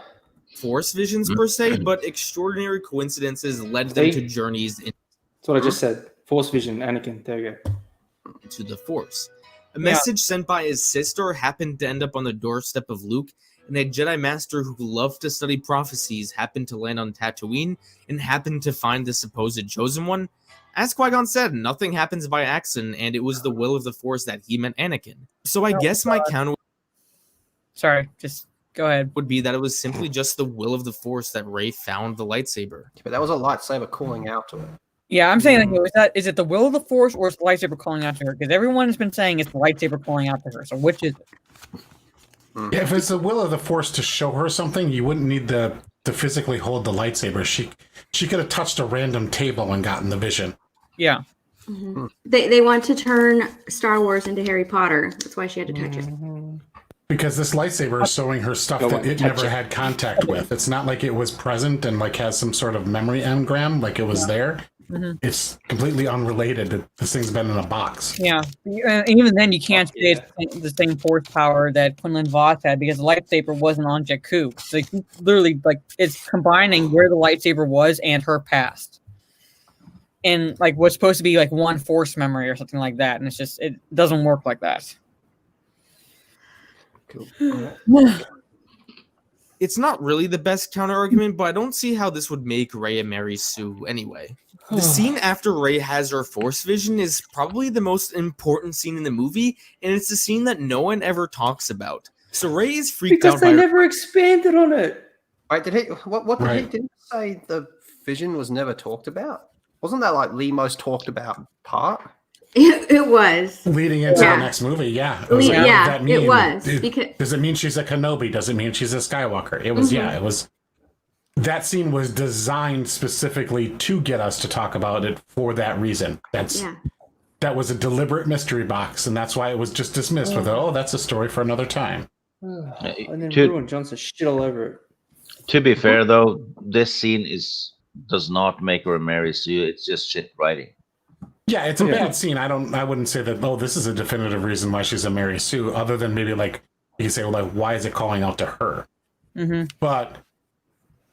Force visions per se, but extraordinary coincidences led them to journeys. That's
what I just said. Force vision, Anakin. There you
go. To the Force. A message sent by his sister happened to end up on the doorstep of Luke, and a Jedi Master who loved to study prophecies happened to land on Tatooine and happened to find the supposed Chosen One. As Qui-Gon said, nothing happens by accident, and it was the will of the Force that he meant Anakin. So I guess my counter...
Sorry, just go ahead.
...would be that it was simply just the will of the Force that Rey found the lightsaber.
But that was a lightsaber calling out to her.
Yeah, I'm saying, is it the will of the Force or is the lightsaber calling out to her? Because everyone's been saying it's the lightsaber calling out to her. So which is it?
If it's the will of the Force to show her something, you wouldn't need to physically hold the lightsaber. She could have touched a random table and gotten the vision.
Yeah.
Mm-hmm. They want to turn Star Wars into Harry Potter. That's why she had to touch it.
Because this lightsaber is showing her stuff that it never had contact with. It's not like it was present and has some sort of memory engram, like it was there.
Mm-hmm.
It's completely unrelated. This thing's been in a box.
Yeah, and even then you can't say it's the same Force power that Quinlan Vos had because the lightsaber wasn't on Jakku. So literally, it's combining where the lightsaber was and her past, and what's supposed to be one Force memory or something like that. And it's just it doesn't work like that.
Cool.
It's not really the best counter argument, but I don't see how this would make Rey a Mary Sue anyway. The scene after Rey has her Force vision is probably the most important scene in the movie, and it's the scene that no one ever talks about. So Rey is freaked out
because they never expanded on it.
Wait, did he? What did he? Didn't he say the vision was never talked about? Wasn't that the most talked about part?
It was
leading into the next movie. Yeah, it was.
It was. Because
does it mean she's a Kenobi? Does it mean she's a Skywalker? It was. Yeah, it was. That scene was designed specifically to get us to talk about it for that reason. That was a deliberate mystery box, and that's why it was just dismissed with, "Oh, that's a story for another time."
And then Ruin Johnson shit all over it.
To be fair, though, this scene does not make her a Mary Sue. It's just shit writing.
Yeah, it's a bad scene. I wouldn't say that. Oh, this is a definitive reason why she's a Mary Sue. Other than maybe you say, well, why is it calling out to her?
Mm-hmm.
But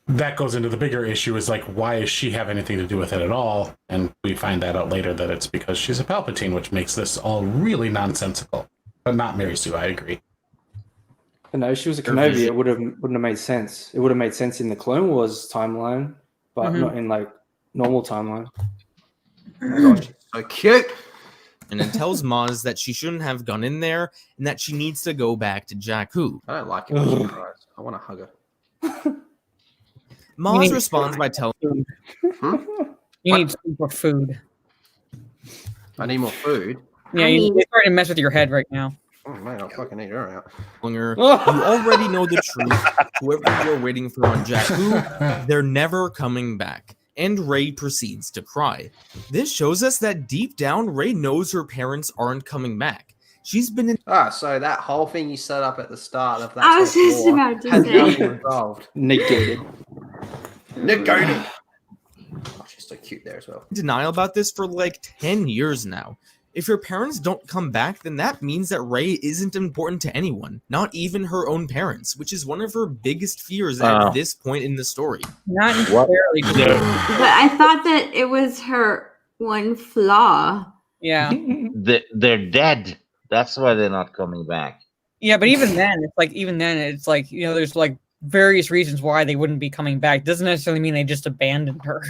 that goes into the bigger issue is why does she have anything to do with it at all? And we find that out later that it's because she's a Palpatine, which makes this all really nonsensical. But not Mary Sue, I agree.
No, if she was a Kenobi, it wouldn't have made sense. It would have made sense in the Clone Wars timeline, but not in like normal timeline.
Oh, she's so cute.
And it tells Maz that she shouldn't have gone in there and that she needs to go back to Jakku.
I don't like it when she cries. I want to hug her.
Maz responds by telling
You need super food.
I need more food.
Yeah, you're starting to mess with your head right now.
Oh man, I'll fucking eat her out.
her, you already know the truth. Whoever you're waiting for on Jakku, they're never coming back. And Rey proceeds to cry. This shows us that deep down, Rey knows her parents aren't coming back. She's been in.
So that whole thing you set up at the start of that.
I was just about to say.
Resolved.
Negated.
Oh, she's so cute there as well.
Denial about this for like 10 years now. If her parents don't come back, then that means that Rey isn't important to anyone, not even her own parents, which is one of her biggest fears at this point in the story.
Not necessarily.
But I thought that it was her one flaw.
Yeah.
They're dead. That's why they're not coming back.
Yeah, but even then, it's like, there's like various reasons why they wouldn't be coming back. Doesn't necessarily mean they just abandoned her.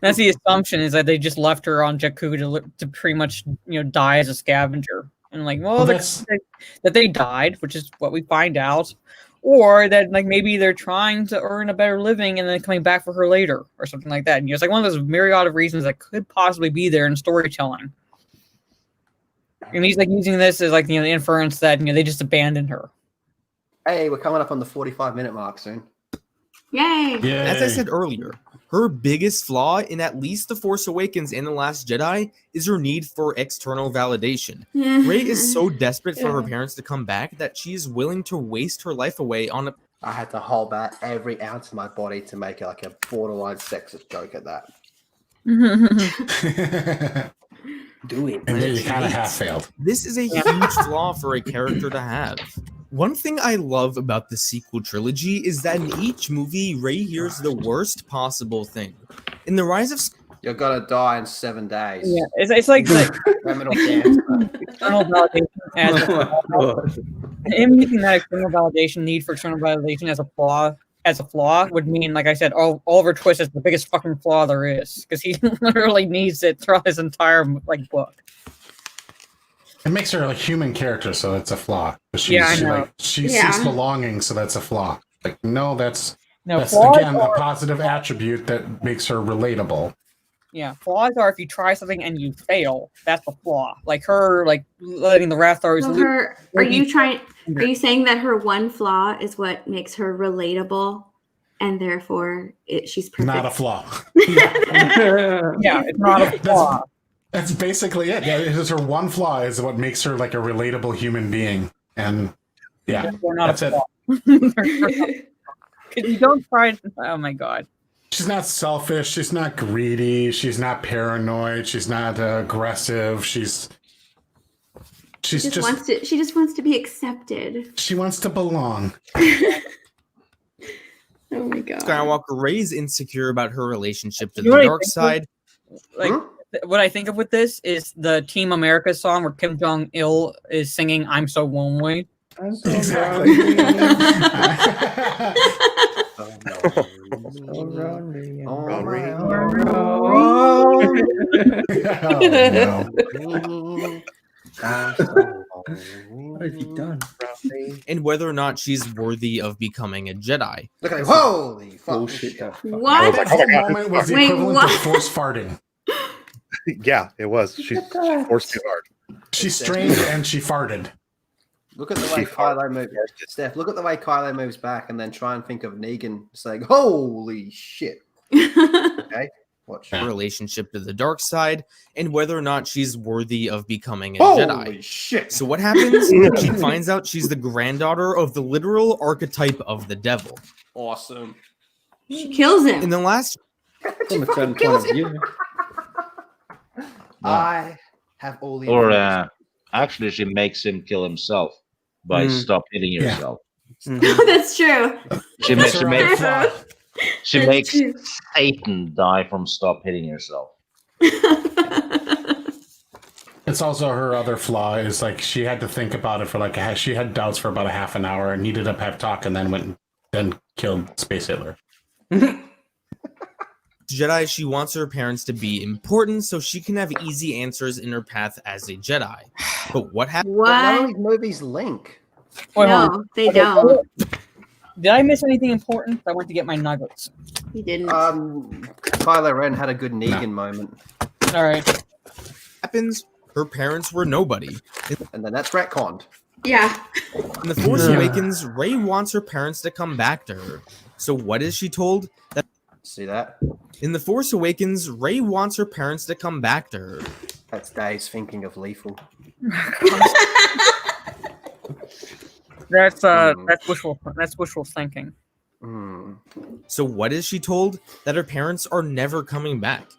That's the assumption, is that they just left her on Jakku to pretty much, die as a scavenger. And like, that they died, which is what we find out. Or that like maybe they're trying to earn a better living and then coming back for her later or something like that. And it's like one of those myriad of reasons that could possibly be there in storytelling. And he's like using this as like, the inference that, they just abandoned her.
Hey, we're coming up on the 45-minute mark soon.
Yay!
As I said earlier, her biggest flaw in at least The Force Awakens and The Last Jedi is her need for external validation. Rey is so desperate for her parents to come back that she is willing to waste her life away on a...
I had to hold back every ounce of my body to make it like a borderline sexist joke at that.
Do it.
And then you kind of half failed.
This is a huge flaw for a character to have. One thing I love about the sequel trilogy is that in each movie, Rey hears the worst possible thing. In The Rise of...
You're gonna die in 7 days.
Yeah, it's like
criminal cancer.
External validation him using that external validation, need for external validation as a flaw would mean, like I said, Oliver Twist is the biggest fucking flaw there is, because he literally needs it throughout his entire book.
It makes her a human character, so that's a flaw.
I know.
She seeks belonging, so that's a flaw. Like, no, that's
flaws
again
are
a positive attribute that makes her relatable.
Yeah, flaws are if you try something and you fail. That's a flaw. Like her, letting the Rathars.
So are you saying that her one flaw is what makes her relatable, and therefore she's perfect?
Not a flaw.
Yeah, it's not a flaw.
That's basically it. Yeah, it's her one flaw is what makes her like a relatable human being, and yeah,
not
that's
a flaw. Because you don't try. Oh my god.
She's not selfish. She's not greedy. She's not paranoid. She's not aggressive. She just
wants to be accepted.
She wants to belong.
Oh my god.
Skywalker, Rey's insecure about her relationship to the dark side.
What I think of with this is the Team America song where Kim Jong-il is singing "I'm So Lonely."
Exactly.
What have you done?
And whether or not she's worthy of becoming a Jedi.
Look at him. Holy
bullshit.
What?
That moment was the equivalent of force farting.
Yeah, it was. She forced too hard.
She strained and she farted.
Look at the way Kylo moves. Steph, look at the way Kylo moves back and then try and think of Negan saying, holy shit. Okay? Watch.
Her relationship to the dark side, and whether or not she's worthy of becoming a
Holy
Jedi.
Shit.
So what happens? She finds out she's the granddaughter of the literal archetype of the devil.
Awesome.
She kills him.
In the last...
From a certain point of view.
I have all the...
Or actually, she makes him kill himself by stop hitting yourself.
That's true.
She makes Satan die from stop hitting yourself.
It's also her other flaw is like she had to think about it for like she had doubts for about a half an hour and needed a pep talk, and then went and then killed Space Hitler.
Jedi, she wants her parents to be important so she can have easy answers in her path as a Jedi. But what happened?
But none of these movies link.
No, they don't.
Did I miss anything important? I went to get my nuggets.
He didn't.
Kylo Ren had a good Negan moment.
All right.
Happens. Her parents were nobody.
And then that's retconned.
Yeah.
In The Force Awakens, Rey wants her parents to come back to her. So what is she told?
See that?
In The Force Awakens, Rey wants her parents to come back to her.
That's Dave's thinking of Lethal.
That's wishful thinking.
So what is she told? That her parents are never coming back.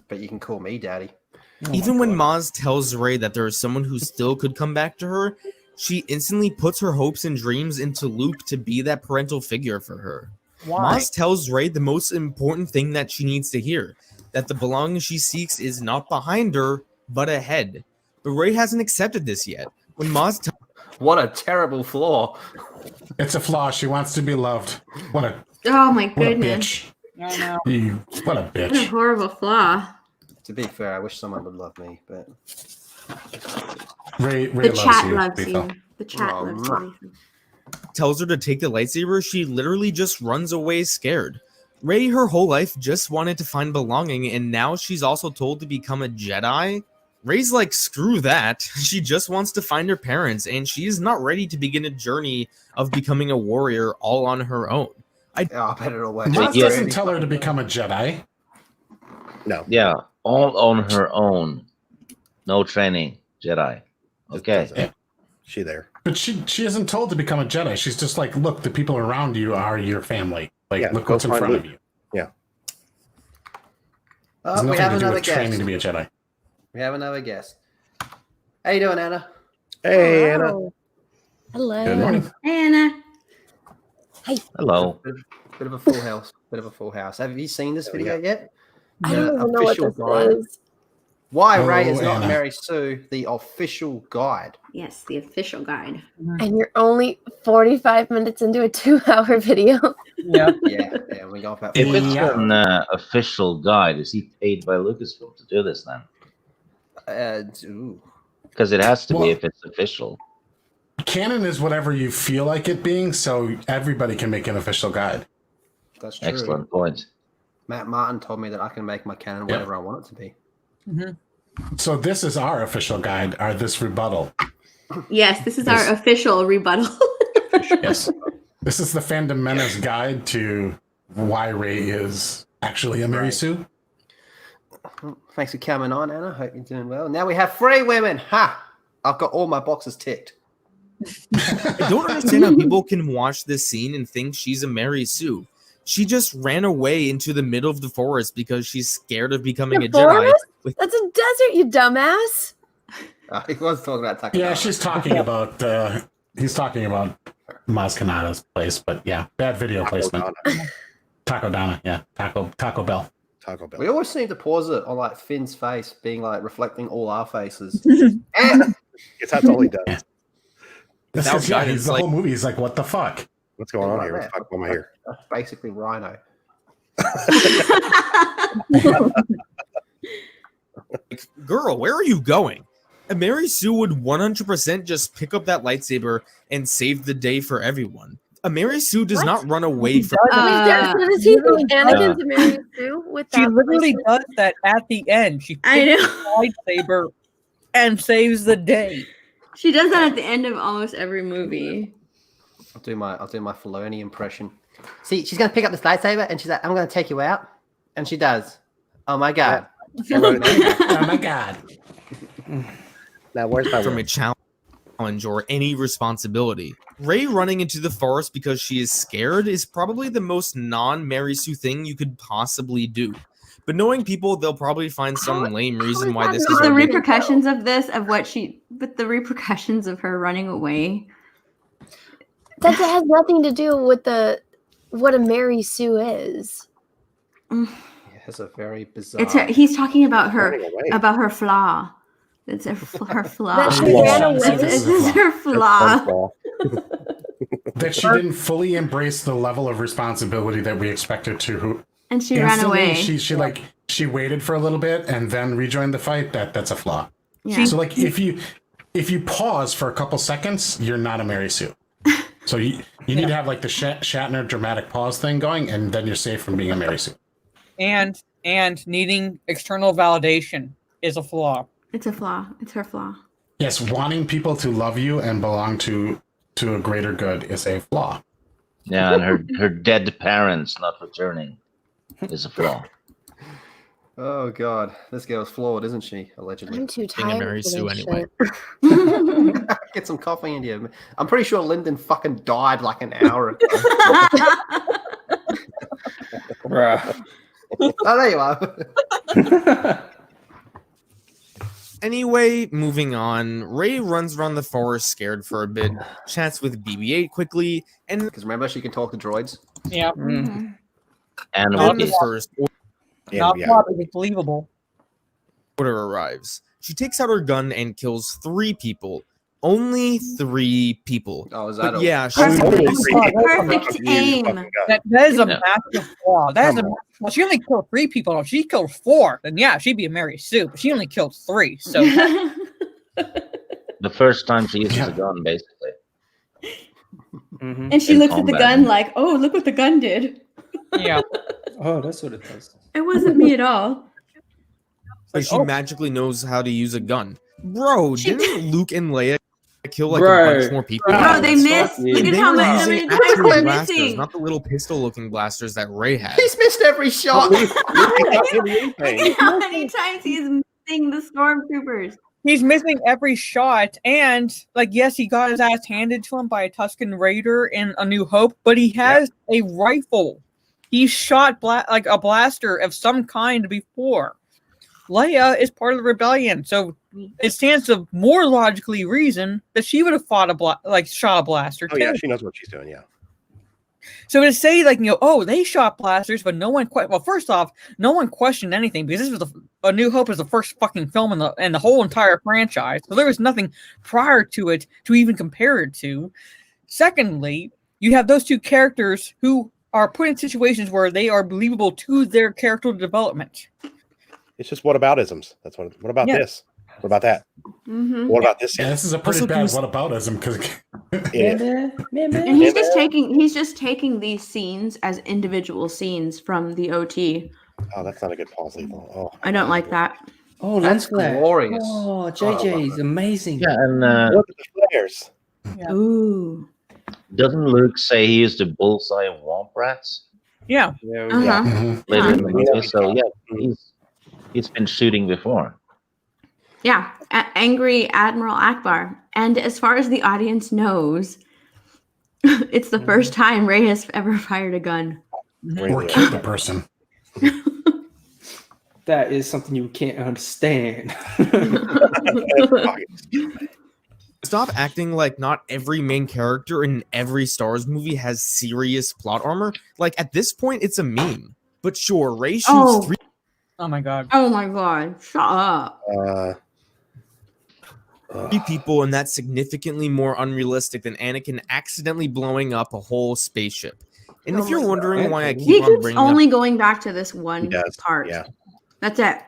But you can call me Daddy.
Even when Maz tells Rey that there is someone who still could come back to her, she instantly puts her hopes and dreams into Luke to be that parental figure for her.
Why?
Maz tells Rey the most important thing that she needs to hear, that the belonging she seeks is not behind her, but ahead. But Rey hasn't accepted this yet. When Maz
What a terrible flaw.
It's a flaw. She wants to be loved. What a
Oh my
what a
goodness.
bitch.
I know.
What a
What a
bitch.
horrible flaw.
To be fair, I wish someone would love me, but
Ray
The
loves
chat
you.
loves
Lethal.
you. The chat loves you.
tells her to take the lightsaber, she literally just runs away scared. Rey, her whole life, just wanted to find belonging, and now she's also told to become a Jedi? Rey's like, screw that. She just wants to find her parents, and she is not ready to begin a journey of becoming a warrior all on her own.
I bet it'll work.
Maz doesn't tell her to become a Jedi.
No.
Yeah, all on her own. No training, Jedi. Okay.
Yeah.
She there.
But she isn't told to become a Jedi. She's just like, look, the people around you are your family. Like, look what's in front of you.
Yeah.
There's
we
nothing
have
to do
another
with training
guest.
to be a Jedi.
We have another guest. How you doing, Anna?
Hey, Anna.
Hello.
Good morning.
Hey, Anna.
Hey.
Hello.
Bit of a full house. Bit of a full house. Have you seen this video yet?
I don't even know what this is.
Why
Oh,
Rey is not
Anna.
Mary Sue, the official guide.
Yes, the official guide.
And you're only 45 minutes into a 2-hour video.
Yeah.
Yeah, we got that.
If it's an official guide, is he paid by Lucasfilm to do this then? Because it has to be if it's official.
Canon is whatever you feel like it being, so everybody can make an official guide.
That's true.
Excellent point.
Matt Martin told me that I can make my canon whatever I want it to be.
So this is our official guide, this rebuttal.
Yes, this is our official rebuttal.
Yes. This is the Fandom Menace guide to why Rey is actually a Mary Sue.
Thanks for coming on, Anna. Hope you're doing well. Now we have 3 women. Ha! I've got all my boxes ticked.
I don't understand how people can watch this scene and think she's a Mary Sue. She just ran away into the middle of the forest because she's scared of becoming a Jedi.
That's a desert, you dumbass.
He was talking about Taco.
Yeah, she's talking about he's talking about Maz Kanata's place, but yeah, bad video placement. Taco Donna, yeah. Taco Bell.
Taco Bell.
We always seem to pause it on like Finn's face, being like reflecting all our faces.
Yes, that's all he does.
Yeah. That's he's the whole movie. He's like, what the fuck?
What's going on here? What's the fuck am I here?
That's basically Rhino.
Girl, where are you going? A Mary Sue would 100% just pick up that lightsaber and save the day for everyone. A Mary Sue does not run away from.
Does he think Anakin's a Mary Sue with that?
She literally does that at the end. She picks the lightsaber and saves the day.
She does that at the end of almost every movie.
I'll do my Filoni impression. See, she's gonna pick up this lightsaber and she's like, "I'm gonna take you out," and she does. Oh my god!
Oh my god!
Now where's my
from a challenge or any responsibility? Rey running into the forest because she is scared is probably the most non-Mary Sue thing you could possibly do. But knowing people, they'll probably find some lame reason why this is
the repercussions of this, but the repercussions of her running away.
That has nothing to do with what a Mary Sue is.
It's a very bizarre.
He's talking about her flaw. It's her flaw.
That she ran away.
It's her flaw.
That she didn't fully embrace the level of responsibility that we expected to.
And she ran away.
She waited for a little bit and then rejoined the fight. That's a flaw.
Yeah.
So like if you pause for a couple seconds, you're not a Mary Sue. So you need to have like the Shatner dramatic pause thing going, and then you're safe from being a Mary Sue.
And needing external validation is a flaw.
It's a flaw. It's her flaw.
Yes, wanting people to love you and belong to a greater good is a flaw.
Yeah, and her dead parents not returning is a flaw.
Oh God, this girl's flawed, isn't she? Allegedly.
I'm too
Being a
tired.
Mary
for
Sue
this
anyway.
shit.
Get some coffee in you. I'm pretty sure Lyndon fucking died like an hour ago.
Bruh.
Oh, there you are.
Anyway, moving on. Rey runs around the forest scared for a bit, chats with BB-8 quickly, and
because remember she can talk to droids.
Yeah.
Mm-hmm.
And
on
Wookiee.
the first
Not probably believable.
order arrives. She takes out her gun and kills 3 people. Only 3 people.
Oh, is that
but yeah,
Perfect aim.
That is a massive flaw. That is well, she only killed 3 people. If she killed 4, then yeah, she'd be a Mary Sue. But she only killed 3. So
The first time she uses a gun, basically.
Mm-hmm.
And she
In
looks at the
combat.
gun like, oh, look what the gun did.
yeah.
Oh, that's what it does.
It wasn't me at all.
but she magically knows how to use a gun. Bro, didn't Luke and Leia kill like a
Bro.
bunch more people?
Bro, they missed. Look at
They
how
were
much
using
times
actual
they're
blasters,
missing.
not the little pistol-looking blasters that Rey had.
He's missed every shot.
Look at how many times he's missing the stormtroopers.
He's missing every shot, and like, yes, he got his ass handed to him by a Tusken Raider in A New Hope, but he has a rifle. He shot like a blaster of some kind before. Leia is part of the rebellion, so it stands to more logically reason that she would have fought shot a blaster
Oh
too.
yeah, she knows what she's doing. Yeah.
So to say oh, they shot blasters, but no one well, first off, no one questioned anything because this was A New Hope is the first fucking film in the whole entire franchise. So there was nothing prior to it to even compare it to. Secondly, you have those 2 characters who are put in situations where they are believable to their character development.
It's just whataboutisms. That's what about this? What about that?
Mm-hmm.
What about this?
Yeah, this is a pretty bad whataboutism because
And he's just taking these scenes as individual scenes from the OT.
Oh, that's not a good pause, Lethal. Oh,
I don't like that.
Oh,
That's glorious.
Oh, JJ is amazing.
Yeah, and
look at the flares.
Yeah.
Ooh.
doesn't Luke say he is the bullseye of Womp Rats
Yeah.
Uh-huh.
Mm-hmm.
later in the movie? So yeah, he's been shooting before.
Yeah. Angry Admiral Akbar. And as far as the audience knows, it's the first time Rey has ever fired a gun.
Or killed a person.
That is something you can't understand.
Stop acting like not every main character in every Star Wars movie has serious plot armor. Like, at this point, it's a meme. But sure, Rey shoots 3
Oh my god.
Oh my god. Shut up.
people, and that's significantly more unrealistic than Anakin accidentally blowing up a whole spaceship. And if you're wondering why I
He
keep on
keeps
bringing
only
up...
going back to this one part.
Yeah.
That's it.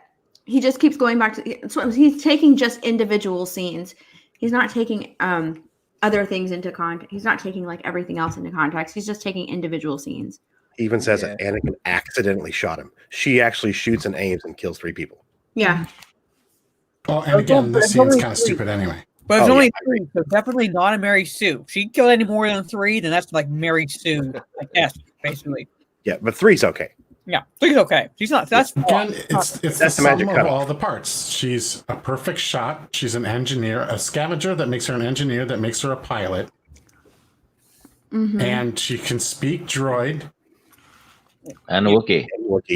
He just keeps going back to. So he's taking just individual scenes. He's not taking other things into context. He's not taking like everything else into context. He's just taking individual scenes.
He even says that Anakin accidentally shot him. She actually shoots and aims and kills 3 people.
Yeah.
Oh, and again, this scene's kind of stupid anyway.
But it's only 3, so definitely not a Mary Sue. If she killed any more than 3, then that's like Mary Sue, like S, basically.
Yeah, but 3's okay.
Yeah, 3's okay. She's not. That's
Again, it's the
That's the
sum
magic
of
cutoff.
all the parts. She's a perfect shot. She's an engineer, a scavenger that makes her an engineer, that makes her a pilot.
Mm-hmm.
And she can speak droid.
And Wookiee.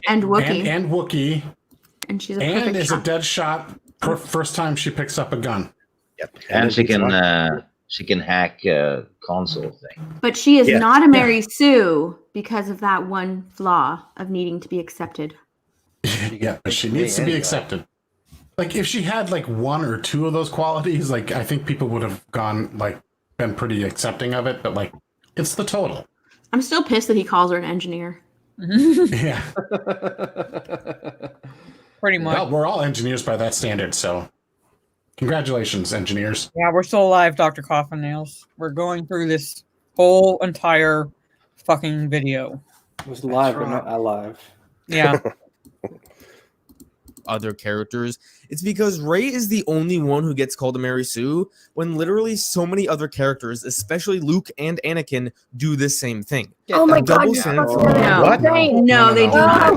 And Wookiee.
And Wookiee.
And she's a
And
perfect
is
shot.
a dead shot first time she picks up a gun.
Yep.
And she can hack a console thing.
But she is
Yes.
not a Mary Sue because of that one flaw of needing to be accepted.
Yeah, but she needs to be accepted. like if she had like one or two of those qualities, like I think people would have been pretty accepting of it, but like it's the total.
I'm still pissed that he calls her an engineer.
Yeah.
Pretty much.
Well, we're all engineers by that standard, so congratulations, engineers.
Yeah, we're still alive, Dr. Coffin Nails. We're going through this whole entire fucking video.
It was live, but not alive.
Yeah.
Other characters, it's because Rey is the only one who gets called a Mary Sue when literally so many other characters, especially Luke and Anakin, do the same thing.
Oh my god!
Double
What?
No, they do not.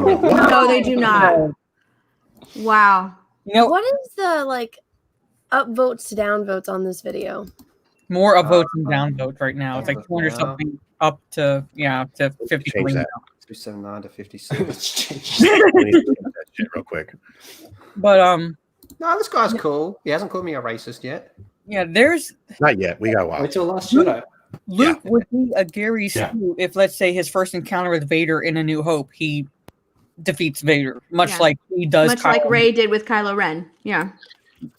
No, they do not. Wow.
You know,
what is the like upvotes to downvotes on this video?
more upvotes than downvotes right now. It's like 200 something up to 50 something now.
279 to 56.
Real quick.
But
no, this guy's cool. He hasn't called me a racist yet.
Yeah, there's
not yet. We got a while.
Wait till Last Jedi.
Luke would be a Gary Stu if, let's say, his first encounter with Vader in A New Hope, he defeats Vader, much like he does.
Much like Rey did with Kylo Ren. Yeah.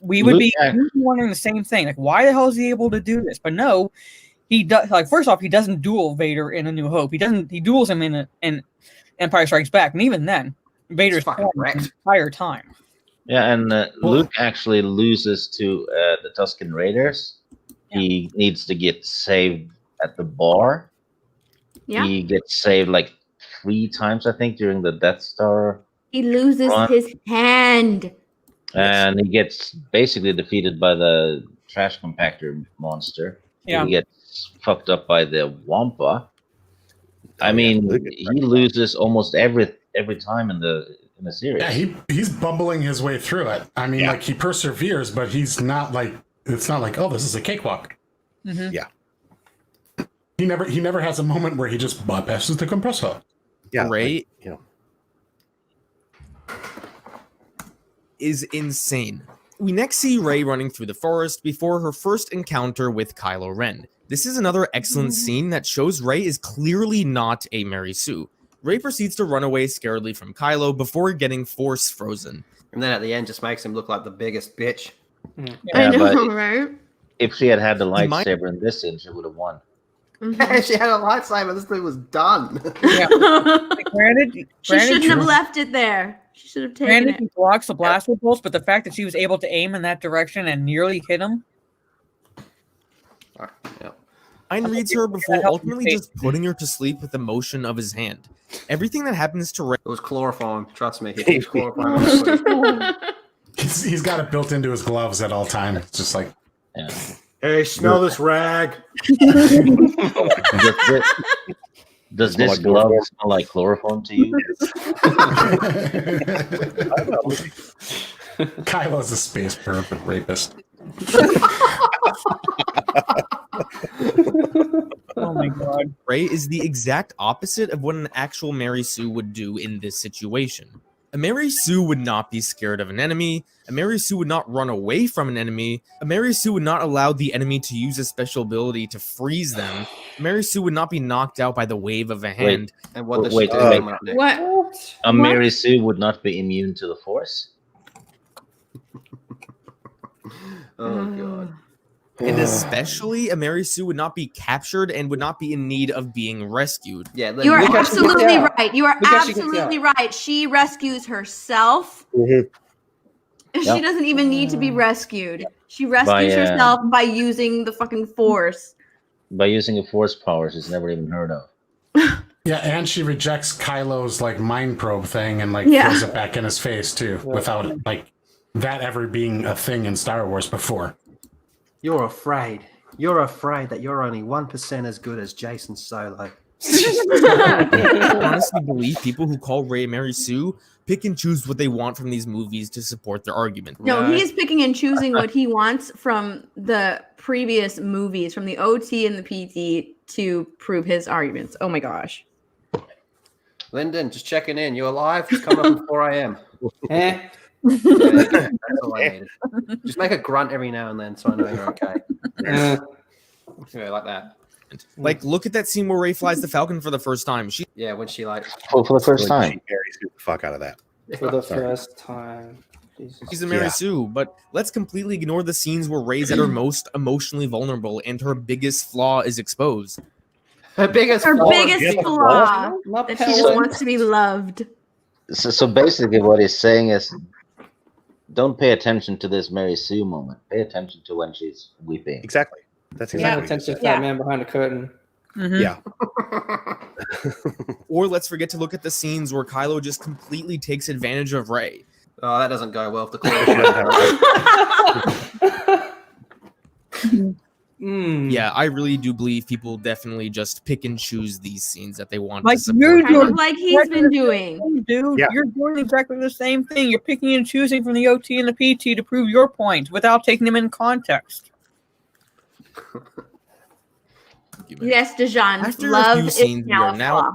We would be wondering the same thing. Like, why the hell is he able to do this? But no, he does. Like, first off, he doesn't duel Vader in A New Hope. He doesn't. He duels him in Empire Strikes Back, and even then, Vader's the entire time.
Yeah, and Luke actually loses to the Tusken Raiders. Yeah. He needs to get saved at the bar. Yeah. He gets saved like 3 times, I think, during the Death Star.
He loses his hand.
And he gets basically defeated by the trash compactor monster.
Yeah.
He gets fucked up by the Wampa. I mean, he loses almost every time in the series.
Yeah, he's bumbling his way through it. I mean, like he perseveres, but he's not like it's not like, oh, this is a cakewalk.
Mm-hmm.
Yeah.
He never has a moment where he just bypasses the compressor.
Yeah, Rey,
like,
is insane. We next see Rey running through the forest before her first encounter with Kylo Ren. This is another excellent scene that shows Rey is clearly not a Mary Sue. Rey proceeds to run away scaredly from Kylo before getting force frozen.
And then at the end just makes him look like the biggest bitch.
Yeah,
I know, right?
If she had the lightsaber in this scene, she would have won.
If she had a lightsaber, this thing was done.
Yeah. Granted,
she shouldn't have left it there. She should have taken it.
He blocks the blaster bolts, but the fact that she was able to aim in that direction and nearly hit him.
Ein reads her before ultimately just putting her to sleep with the motion of his hand. Everything that happens to Rey...
It was chloroform, trust me. He was chloroform.
He's got it built into his gloves at all times. It's just like...
Yeah.
Hey, smell this rag.
Does this glove smell like chloroform to you?
Kylo's a space pervert rapist.
Oh my god.
Rey is the exact opposite of what an actual Mary Sue would do in this situation. A Mary Sue would not be scared of an enemy. A Mary Sue would not run away from an enemy. A Mary Sue would not allow the enemy to use a special ability to freeze them. A Mary Sue would not be knocked out by the wave of a hand.
And
what? A Mary Sue would not be immune to the Force.
Oh god.
And especially, a Mary Sue would not be captured and would not be in need of being rescued.
Yeah,
you are absolutely right. You are absolutely right. She rescues herself.
Mm-hmm.
She doesn't even need to be rescued. She rescues herself by using the fucking Force.
By using a Force power she's never even heard of.
Yeah, and she rejects Kylo's like mind probe thing and like throws it back in his face too, without like that ever being a thing in Star Wars before.
You're afraid. You're afraid that you're only 1% as good as Jason Solo.
I honestly believe people who call Rey Mary Sue pick and choose what they want from these movies to support their argument.
No, he is picking and choosing what he wants from the previous movies, from the OT and the PT to prove his arguments. Oh my gosh.
Lyndon, just checking in. You alive? It's coming up at 4 a.m. That's all I needed. Just make a grunt every now and then so I know you're okay. Yeah, like that.
Like, look at that scene where Rey flies the Falcon for the first time.
When she like...
Oh, for the first time.
She marries the fuck out of that.
For the first time.
She's a Mary Sue, but let's completely ignore the scenes where Rey's at her most emotionally vulnerable and her biggest flaw is exposed.
Her biggest
flaw
that
she just wants to be loved.
So basically, what he's saying is, don't pay attention to this Mary Sue moment. Pay attention to when she's weeping.
Exactly. That's exactly.
Attention to that man behind the curtain.
Yeah. Or let's forget to look at the scenes where Kylo just completely takes advantage of Rey.
Oh, that doesn't go well with the
Yeah, I really do believe people definitely just pick and choose these scenes that they want
Like
to support.
you're
Kind
doing
of like he's been doing.
Dude,
Yeah.
you're doing exactly the same thing. You're picking and choosing from the OT and the PT to prove your point without taking them in context.
Yes, Dejan.
After
Love
a few
is
scenes, we
now
are
a
now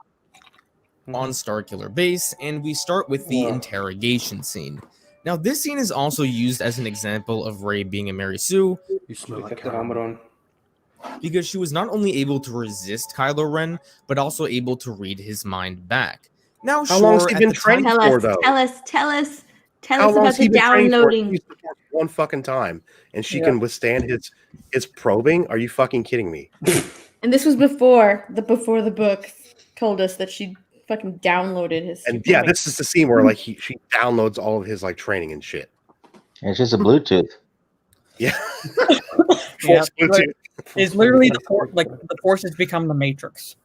flaw.
on Starkiller Base, and we start with the interrogation scene. Now, this scene is also used as an example of Rey being a Mary Sue.
You smell
like the helmet on.
Because she was not only able to resist Kylo Ren, but also able to read his mind back. Now,
How long's he
at
been
the
training
time-
for, though?
Tell us
How
about
long's
the
he been training for?
downloading.
He's supposed to one fucking time, and she
Yeah.
can withstand his probing. Are you fucking kidding me?
And this was before the book told us that she fucking downloaded his.
And yeah, this is the scene where like she downloads all of his like training and shit.
It's just a Bluetooth.
Yeah.
Yeah,
Force Bluetooth.
it's literally the force. Like the force has become the Matrix.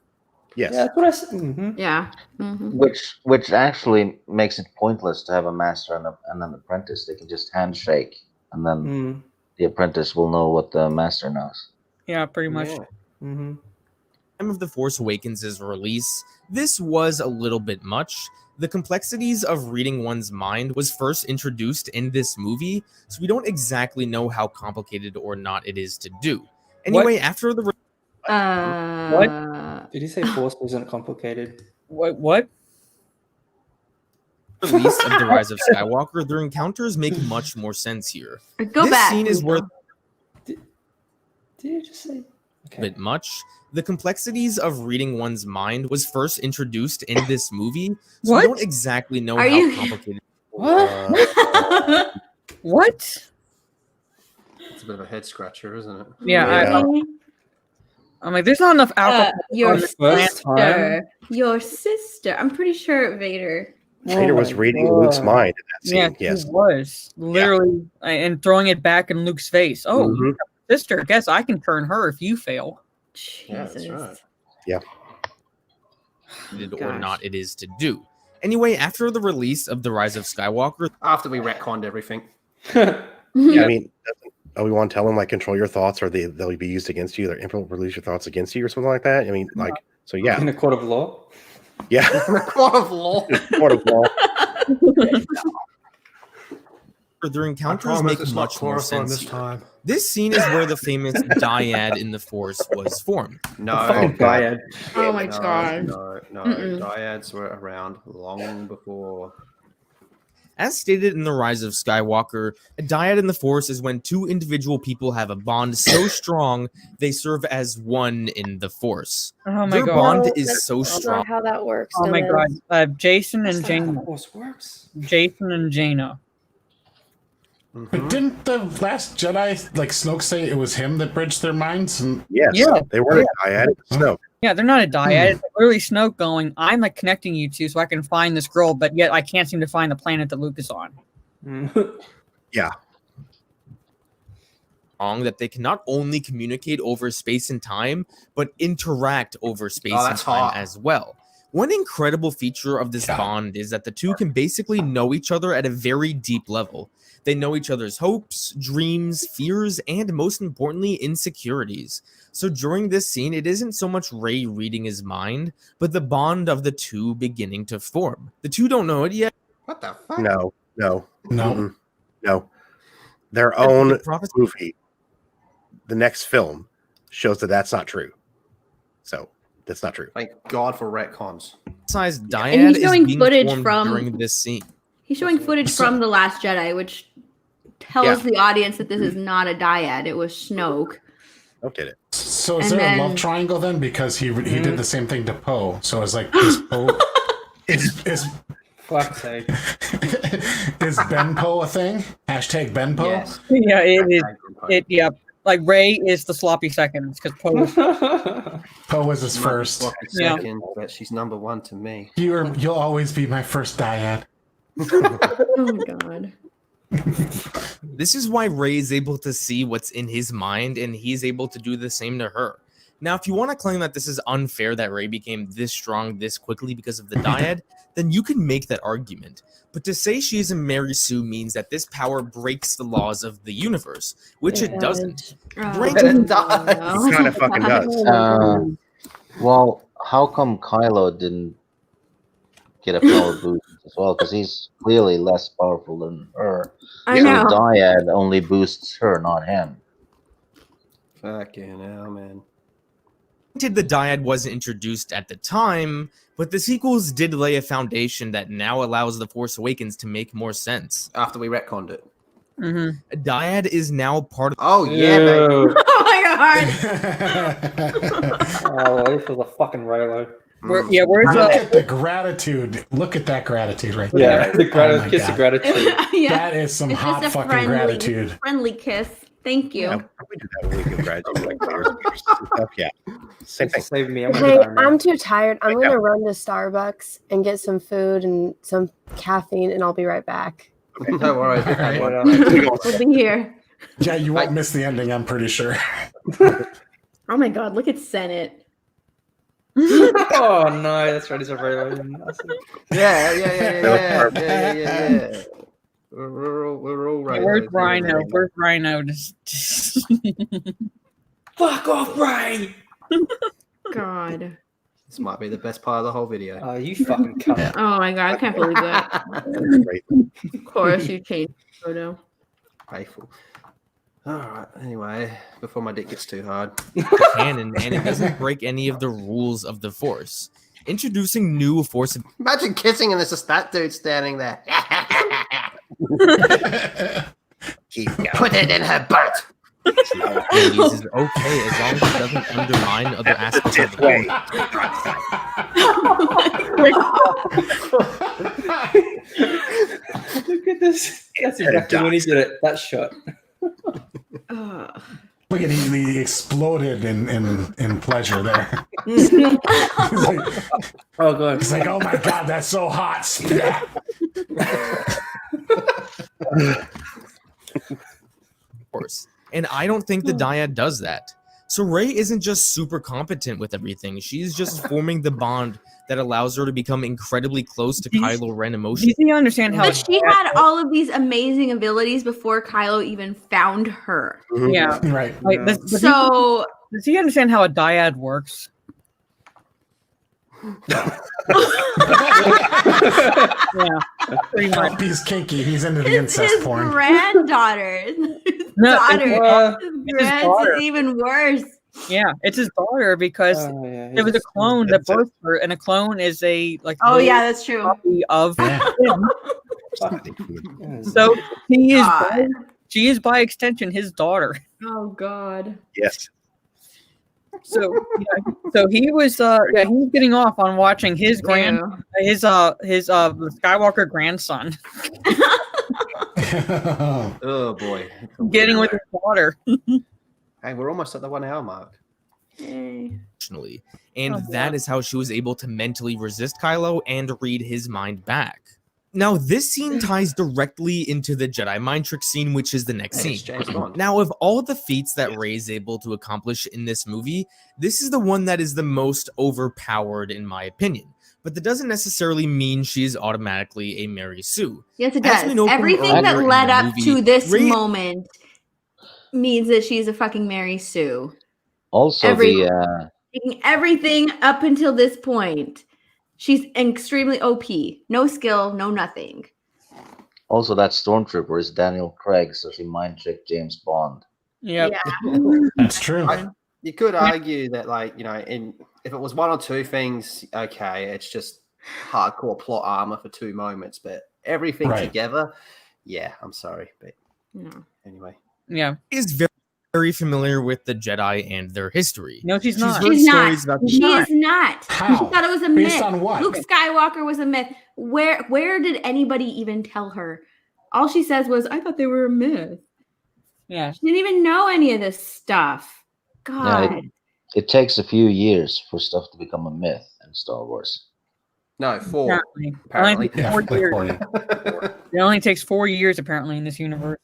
Yes.
Yeah, that's what I said.
Yeah.
Which actually makes it pointless to have a master and an apprentice. They can just handshake, and then the apprentice will know what the master knows.
Yeah, pretty much.
Mm-hmm.
Time of The Force Awakens' release, this was a little bit much. The complexities of reading one's mind was first introduced in this movie, so we don't exactly know how complicated or not it is to do. Anyway, after the
What? Did he say Force wasn't complicated?
What?
release of The Rise of Skywalker, their encounters make much more sense here.
Go
this
back.
scene is where
Did you just say?
bit much. The complexities of reading one's mind was first introduced in this movie, so we don't exactly know
Are
how
you-
complicated.
What? What?
It's a bit of a head scratcher, isn't it?
Yeah, I'm like, there's not enough alcohol.
Your
on this planet.
sister. Your sister. I'm pretty sure Vader.
Vader was reading Luke's mind in that
Yeah,
scene. Yes.
he was literally and throwing it back in Luke's face. Oh, you have a sister. Guess I can turn her if you fail.
Yeah, that's right.
Yeah.
Or not it is to do. Anyway, after the release of The Rise of Skywalker,
After we retconned everything.
Yeah, I mean, Obi-Wan tell him like control your thoughts, or they'll be used against you. Their Emperor will release your thoughts against you, or something like that. I mean, like, so yeah,
In a court of law?
yeah,
In a court of law.
court of law.
their encounters
promise
make
it's not
much more
chloroform
sense
this
here.
time.
This scene is where the famous dyad in the Force was formed.
No,
Fucking dyad.
Oh my
no,
god.
no.
Mm-mm.
Dyads were around long before.
As stated in The Rise of Skywalker, a dyad in the Force is when two individual people have a bond so strong they serve as one in the Force.
Oh my
Their
god.
bond is so
That's
strong.
not how that works.
Oh my
dumbass.
god. Jason and
That's not how
Jaina.
the Force works.
Jason and Jaina.
But didn't the last Jedi, like Snoke, say it was him that bridged their minds? And
Yes,
Yeah.
they weren't a dyad. No,
Yeah, they're not a dyad. It's literally Snoke going, I'm like connecting you two so I can find this girl, but yet I can't seem to find the planet that Luke is on.
yeah,
That they can not only communicate over space and time, but interact over space and
that's
time
hot.
as well. One incredible feature of this bond is that the two can basically know each other at a very deep level. They know each other's hopes, dreams, fears, and most importantly, insecurities. So during this scene, it isn't so much Rey reading his mind, but the bond of the two beginning to form. The two don't know it yet.
What the fuck?
no.
no.
No. Their
The
own
prophecy-
movie, the next film, shows that that's not true. So that's not true.
Thank God for retcons.
Size
And
dyad
he's
is
showing
being
footage
formed
from-
during this scene.
He's showing footage from The Last Jedi, which tells
Yeah.
the audience that this is not a dyad. It was Snoke.
Don't get it.
So is
And
there a
then-
love triangle then? Because he did the same thing to Poe. So it's like is Poe is
Fuck's sake.
Is Benpo a thing? Hashtag Benpo?
Yes.
Yeah, it is. Yeah, like Rey is the sloppy seconds because
Poe was his first.
Sloppy second, but she's number one to me.
You'll always be my first dyad.
Oh my god.
This is why Rey is able to see what's in his mind, and he's able to do the same to her. Now, if you want to claim that this is unfair that Rey became this strong this quickly because of the dyad, then you can make that argument. But to say she is a Mary Sue means that this power breaks the laws of the universe, which it doesn't.
It kind of fucking does.
Well, how come Kylo didn't get a power boost as well? Because he's clearly less powerful than her.
I know.
So dyad only boosts her, not him.
Fucking hell, man.
Granted, the dyad wasn't introduced at the time, but the sequels did lay a foundation that now allows The Force Awakens to make more sense.
After we retconned it.
A dyad is now part of...
Oh, yeah, baby.
Oh my god.
Oh, this was a fucking Raylo.
where's
Look at the gratitude. Look at that gratitude right
Yeah,
there.
the kiss of gratitude.
Yeah.
That is some
It's
hot
just a
fucking gratitude.
friendly kiss. Thank you.
Yeah, we do that when we congratulate like players and stuff. Yeah, same thing.
Save me.
Hey, I'm too tired. I'm going to run to Starbucks and get some food and some caffeine, and I'll be right back.
No worries.
All right.
We'll be here.
Yeah, you won't miss the ending, I'm pretty sure.
Oh my god, look at Senate.
Oh no, that's right. It's a Raylo.
Yeah. We're all right.
Where's Rhino? Where's Rhino?
Fuck off, Rey!
God.
This might be the best part of the whole video.
Oh, you fucking cunt.
Oh my god, I can't believe that. Of course, you changed the photo.
Faithful. All right. Anyway, before my dick gets too hard.
canon, and it doesn't break any of the rules of the Force. Introducing new Force...
Imagine kissing and there's just that dude standing there. Put it in her butt.
Ladies is okay as long as it doesn't undermine other aspects of the way.
Look at this. That's exactly when he did it. That shot.
Look at he exploded in pleasure there. He's like,
oh god.
He's like, oh my god, that's so hot. Splat.
Of course. And I don't think the dyad does that. So Rey isn't just super competent with everything. She's just forming the bond that allows her to become incredibly close to Kylo Ren emotionally.
Do you understand how?
But she had all of these amazing abilities before Kylo even found her.
Yeah,
right.
Like, does he understand how a dyad works?
Yeah,
pretty much.
He's kinky. He's into the
It's
incest
his
porn.
granddaughter. His
No,
daughter.
it's his daughter.
It's even worse.
Yeah, it's his daughter because it was a clone that birthed her, and a clone is a
Oh yeah, that's true.
copy of him. So she is by extension his daughter.
Oh god.
Yes.
So he was he was getting off on watching his Skywalker grandson
Oh boy.
getting with his daughter.
Hey, we're almost at the 1 hour mark.
Emotionally. And that is how she was able to mentally resist Kylo and read his mind back. Now, this scene ties directly into the Jedi mind trick scene, which is the next scene. Now, of all the feats that Rey is able to accomplish in this movie, this is the one that is the most overpowered, in my opinion. But that doesn't necessarily mean she is automatically a Mary Sue.
Yes, it
As
does.
we know from
Everything that
earlier in
led
the
up
movie,
to this
Rey-
moment means that she's a fucking Mary Sue.
Also,
Taking everything up until this point. She's extremely OP. No skill, no nothing.
also that Stormtrooper is Daniel Craig, so she mind tricked James Bond.
Yeah.
That's true.
You could argue that, like, you know, if it was one or two things, okay, it's just hardcore plot armor for 2 moments, but everything together, yeah, I'm sorry, but anyway.
Yeah.
Is very familiar with the Jedi and their history.
No, she's not.
heard
She's not.
stories about
She is not.
How?
She thought it was a
Based
myth.
on what?
Luke Skywalker was a myth. where did anybody even tell her? All she says was, "I thought they were a myth."
Yeah,
she didn't even know any of this stuff. God,
Yeah, it takes a few years for stuff to become a myth in Star Wars.
No, 4.
Apparently.
Apparently.
It only takes 4 years apparently in this universe.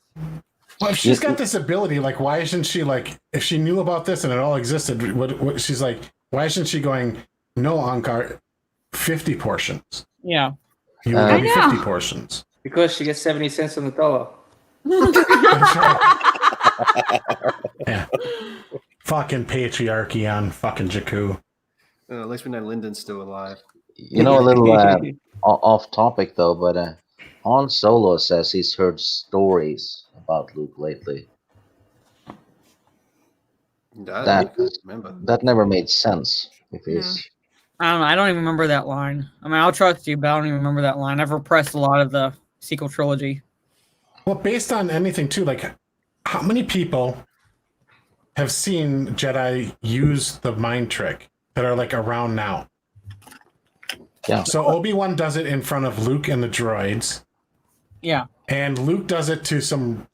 Well, if she's got this ability, like, why isn't she like? If she knew about this and it all existed, what she's like? Why isn't she going? No, Ankar, 50 portions.
Yeah,
You would be 50 portions.
Because she gets 70 cents on the dollar.
Yeah. Fucking patriarchy on fucking Jakku.
At least we know Lyndon's still alive.
You know, a little off topic though, but Han Solo says he's heard stories about Luke lately. That never made sense. If he's
I don't know. I don't even remember that line. I mean, I'll trust you, but I don't even remember that line. I've repressed a lot of the sequel trilogy.
Well, based on anything too, like how many people have seen Jedi use the mind trick that are like around now?
Yeah.
So Obi-Wan does it in front of Luke and the droids.
Yeah.
And Luke does it to some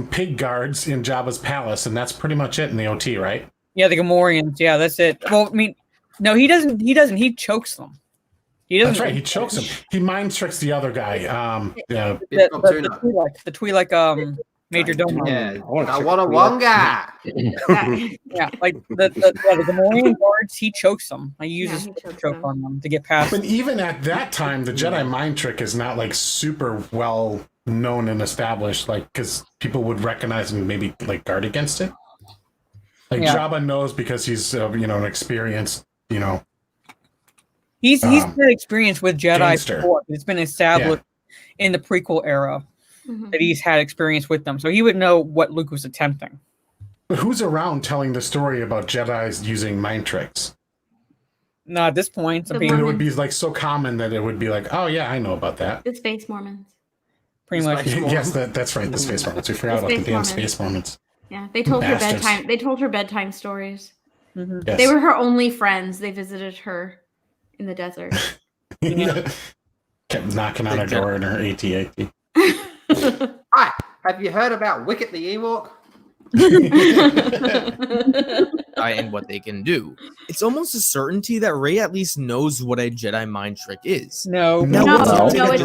pig guards in Jabba's palace, and that's pretty much it in the OT, right?
Yeah, the Gamorreans. Yeah, that's it. Well, I mean, no, he doesn't. He chokes them. He doesn't.
That's right. He chokes him. He mind tricks the other guy. Yeah.
The Twi'lek, Major Domo.
Yeah, I want a Wonga.
Yeah, like the Gamorrean guards, he chokes them. He uses choke on them to get past.
But even at that time, the Jedi mind trick is not like super well known and established, like because people would recognize and maybe like guard against it. Like Jabba knows because he's an experienced
He's had experience with Jedi before. It's been established in the prequel era that he's had experience with them, so he would know what Luke was attempting.
But who's around telling the story about Jedis using mind tricks?
Not at this point.
It would be like so common that it would be like, oh yeah, I know about that.
The Space Mormons.
Pretty much.
Yes, that's right. The Space Mormons. We forgot about the damn Space Mormons.
Yeah, they told her bedtime. They told her bedtime stories.
Yes.
They were her only friends. They visited her in the desert.
Kept knocking on her door in her AT-AT.
Hi, have you heard about Wicket the Ewok?
And what they can do. It's almost a certainty that Rey at least knows what a Jedi mind trick is.
No, it's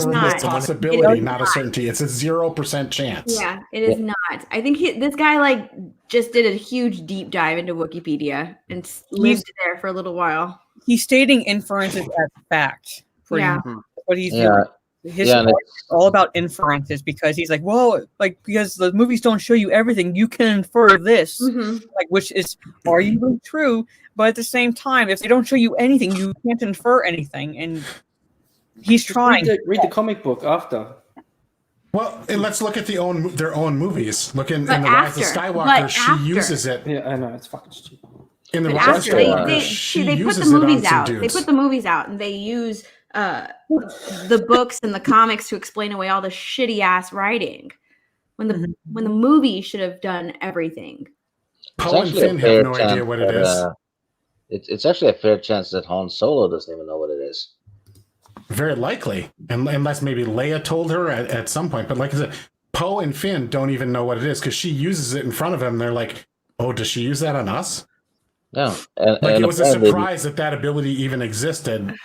not.
It's a possibility, not a certainty. It's a 0% chance.
Yeah, it is not. I think this guy just did a huge deep dive into Wikipedia and lived there for a little while.
He's stating inferences as fact.
Yeah.
What he's doing. His story is all about inferences because he's like, well, because the movies don't show you everything, you can infer this, which is arguably true. But at the same time, if they don't show you anything, you can't infer anything. And he's trying.
Read the comic book after.
Well, and let's look at their own movies. Look in The Rise of Skywalker, she uses it.
Yeah, I know, it's fucking stupid.
In The Rise of Skywalker,
they put the movies out. They put the movies out, and they use the books and the comics to explain away all the shitty ass writing when the movie should have done everything.
Poe and Finn have no idea what it is.
It's actually a fair chance that Han Solo doesn't even know what it is.
Very likely, unless maybe Leia told her at some point. But like I said, Poe and Finn don't even know what it is because she uses it in front of them. They're like, "Oh, does she use that on us?"
No,
it was a surprise that ability even existed.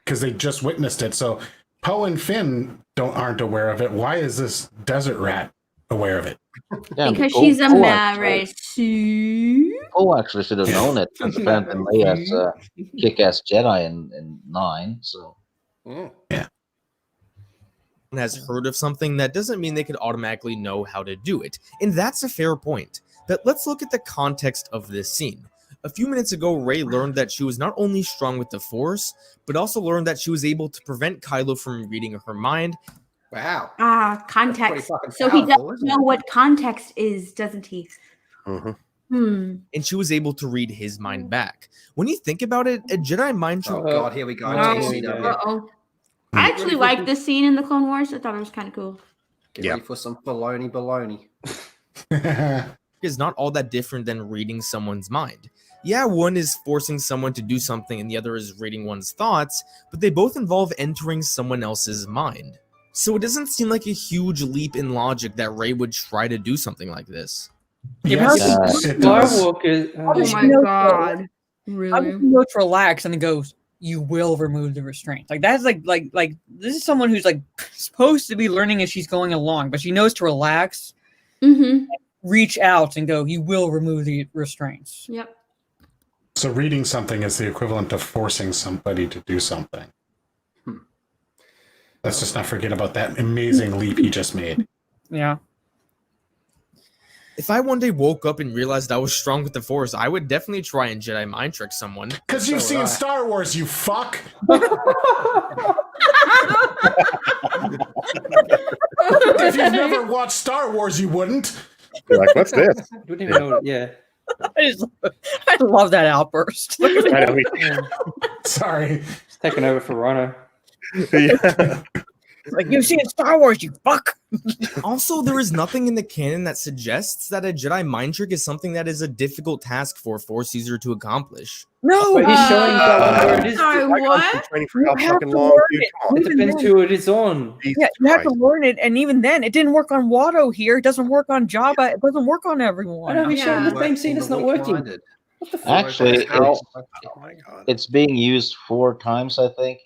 Because they just witnessed it. So Poe and Finn aren't aware of it. Why is this desert rat aware of it?
Yeah,
because she's a married.
Poe actually should have known it. Apparently, Leia's a kick-ass Jedi in 9. So
yeah.
Has heard of something, that doesn't mean they could automatically know how to do it. And that's a fair point. But let's look at the context of this scene. A few minutes ago, Rey learned that she was not only strong with the Force, but also learned that she was able to prevent Kylo from reading her mind.
Wow.
Context. So he doesn't know what context is, doesn't he?
And she was able to read his mind back. When you think about it, a Jedi mind trick.
Oh God, here we go.
I actually liked this scene in the Clone Wars. I thought it was kind of cool.
Get ready for some baloney.
Is not all that different than reading someone's mind. Yeah, one is forcing someone to do something and the other is reading one's thoughts, but they both involve entering someone else's mind. So it doesn't seem like a huge leap in logic that Rey would try to do something like this.
Yes, it does.
Oh my god! Really?
How does he know to relax and then goes, "You will remove the restraint"? Like that's like this is someone who's like supposed to be learning as she's going along, but she knows to relax, reach out, and go, "You will remove the restraints."
Yep.
So reading something is the equivalent of forcing somebody to do something. Let's just not forget about that amazing leap he just made.
Yeah.
If I one day woke up and realized I was strong with the Force, I would definitely try and Jedi mind trick someone.
Because you've seen Star Wars, you fuck. If you've never watched Star Wars, you wouldn't.
You're like, what's this?
Wouldn't even know. Yeah.
I love that outburst.
Sorry.
It's taking over for Rhino.
Yeah.
Like, you've seen Star Wars, you fuck.
Also, there is nothing in the canon that suggests that a Jedi mind trick is something that is a difficult task for a Force user to accomplish.
No,
but he's showing where it is.
Sorry, what?
Training for how fucking long, dude. Come on.
It depends who it is on.
Yeah, you have to learn it, and even then, it didn't work on Watto here. It doesn't work on Jabba. It doesn't work on everyone.
I know he's showing the same scene. It's not working. What the fuck?
Actually,
Oh my god.
it's being used 4 times, I think,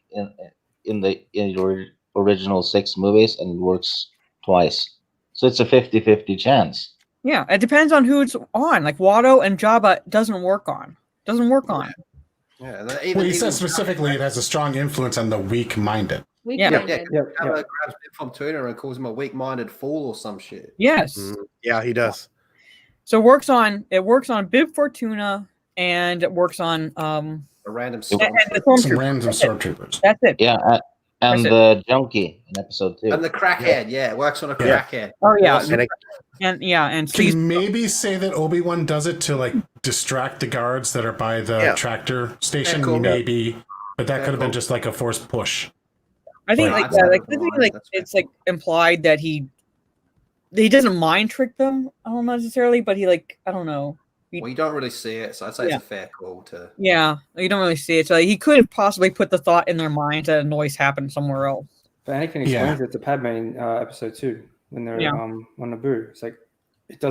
in the original 6 movies, and it works twice. So it's a 50-50 chance.
Yeah, it depends on who it's on. Like Watto and Jabba doesn't work on.
Yeah,
Well, he says specifically it has a strong influence on the weak-minded.
Jabba grabs Bib Fortuna and calls him a weak-minded fool or some shit.
Yes.
Yeah, he does.
So it works on Bib Fortuna, and it works on
A random
Some random stormtroopers.
That's it.
Yeah, and the junkie in episode 2.
And the crackhead, it works on a crackhead.
Oh yeah,
And can you maybe say that Obi-Wan does it to like distract the guards that are by the tractor station?
Yeah, cool.
Maybe, but that could have been just like a forced push.
I think it's like implied that he doesn't mind trick them. I don't know necessarily, but he I don't know.
Well, you don't really see it, so I'd say it's a fair call to.
Yeah, you don't really see it. So he could have possibly put the thought in their mind that a noise happened somewhere else.
But Anakin explains it to Padme in episode 2 when they're on Naboo. It's like it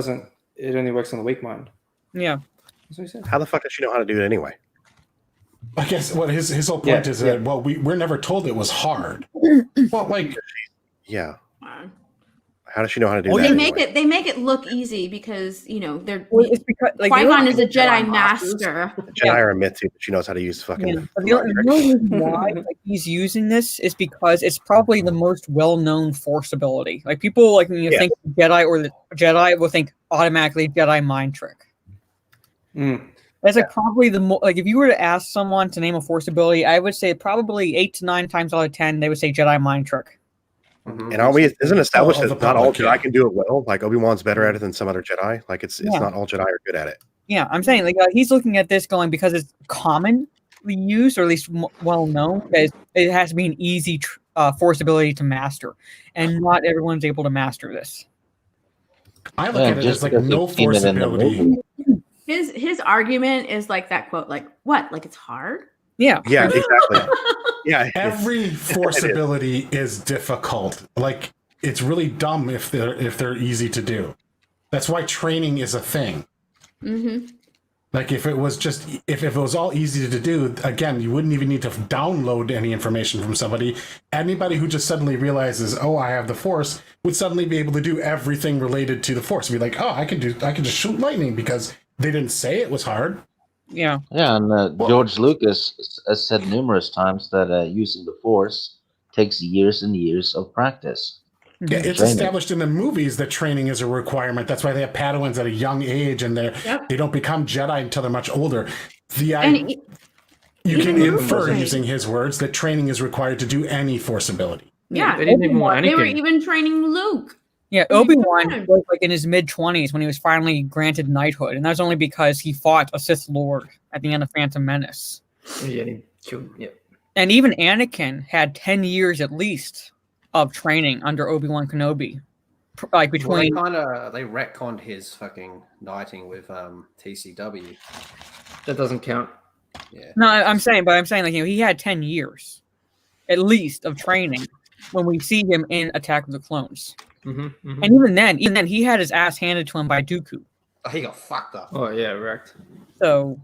only works on the weak mind.
Yeah.
That's what he said.
How the fuck does she know how to do it anyway?
I guess what his whole point is that we're never told it was hard. Well, like
how does she know how to do that?
They make it look easy because they're
it's because
Qui-Gon is a Jedi master.
Jedi are a myth too, but she knows how to use fucking.
The only reason why he's using this is because it's probably the most well-known Force ability. Like people when you think Jedi or the Jedi will think automatically Jedi mind trick. That's probably the if you were to ask someone to name a Force ability, I would say probably 8 to 9 times out of 10 they would say Jedi mind trick.
And isn't it established that not all Jedi can do it well? Like Obi-Wan's better at it than some other Jedi. Like it's not all Jedi are good at it.
Yeah, I'm saying he's looking at this going because it's commonly used or at least well known. It has to be an easy Force ability to master, and not everyone's able to master this.
I look at it as like no Force ability.
His argument is like that quote, like what? Like it's hard?
Yeah.
Yeah, exactly. Yeah.
Every Force ability is difficult. Like it's really dumb if they're easy to do. That's why training is a thing. Like if it was all easy to do, again, you wouldn't even need to download any information from somebody. Anybody who just suddenly realizes, oh, I have the Force, would suddenly be able to do everything related to the Force. Be like, oh, I can just shoot lightning because they didn't say it was hard.
Yeah.
Yeah, and George Lucas has said numerous times that using the Force takes years and years of practice.
Yeah, it's established in the movies that training is a requirement. That's why they have Padawans at a young age, and they don't become Jedi until they're much older. You can infer, using his words, that training is required to do any Force ability.
Yeah, they were even training Luke.
Yeah, Obi-Wan was in his mid-20s when he was finally granted knighthood, and that's only because he fought a Sith Lord at the end of Phantom Menace.
Yeah, he killed. Yeah.
And even Anakin had 10 years at least of training under Obi-Wan Kenobi.
Between they retconned his fucking knighting with TCW.
That doesn't count.
Yeah.
No, I'm saying like he had 10 years, at least, of training when we see him in Attack of the Clones. And even then, he had his ass handed to him by Dooku.
Oh, he got fucked up.
Oh yeah, wrecked.
So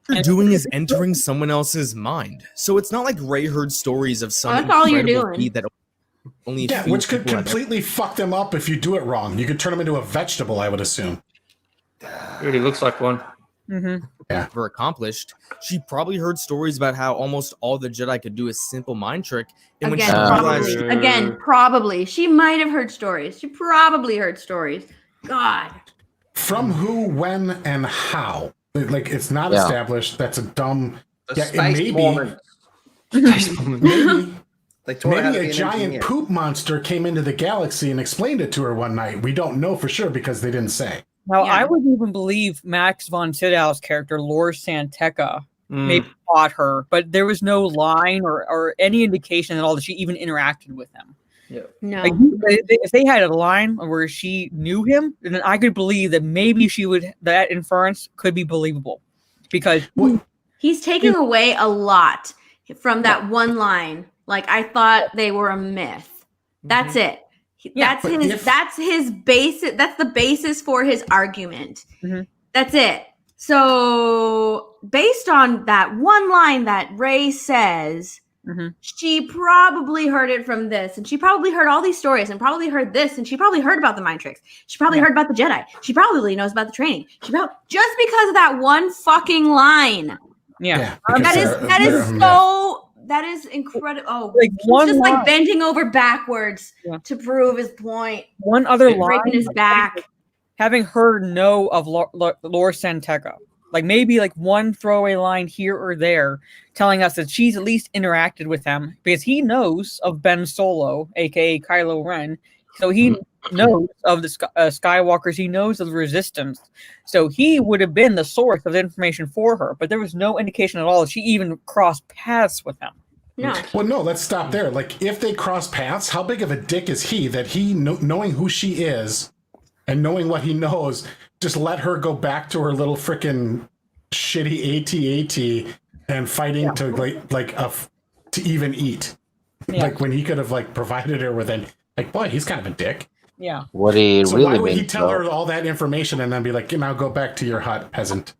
what you're doing is entering someone else's mind. So it's not like Rey heard stories of some
that's all you're
incredible
doing.
feat that only a few
which could
people have
completely fuck them up if you do it wrong. You could turn them into a vegetable, I would assume.
It really looks like one.
ever accomplished. She probably heard stories about how almost all the Jedi could do a simple mind trick. And when she realized,
probably. She might have heard stories. She probably heard stories. God.
From who, when, and how? Like, it's not established. That's a dumb.
Maybe.
Maybe a giant poop monster came into the galaxy and explained it to her one night. We don't know for sure because they didn't say.
Now, I would even believe Max von Sydow's character, Lor Santeca, maybe taught her, but there was no line or any indication at all that she even interacted with him.
Yeah.
No.
Like, if they had a line where she knew him, then I could believe that maybe that inference could be believable. Because
he's taking away a lot from that one line. Like, I thought they were a myth. That's it. That's his basis. That's the basis for his argument. That's it. So based on that one line that Rey says, she probably heard it from this, and she probably heard all these stories, and probably heard this, and she probably heard about the mind tricks. She probably heard about the Jedi. She probably knows about the training. Just because of that one fucking line. That is incredible. Oh,
like
he's just like bending over backwards to prove his point.
One other line,
breaking his back.
Having her know of Lor Santeca, like maybe like one throwaway line here or there, telling us that she's at least interacted with him because he knows of Ben Solo, aka Kylo Ren. So he knows of the Skywalkers. He knows of the Resistance. So he would have been the source of the information for her. But there was no indication at all that she even crossed paths with him.
No.
Well, no, let's stop there. Like, if they cross paths, how big of a dick is he that he, knowing who she is and knowing what he knows, just let her go back to her little freaking shitty AT-AT and fighting to to even eat. Like, when he could have provided her with like, boy, he's kind of a dick.
Yeah.
What he
so
really
why would
means,
he tell her all that information and then be like, now go back to your hut, peasant?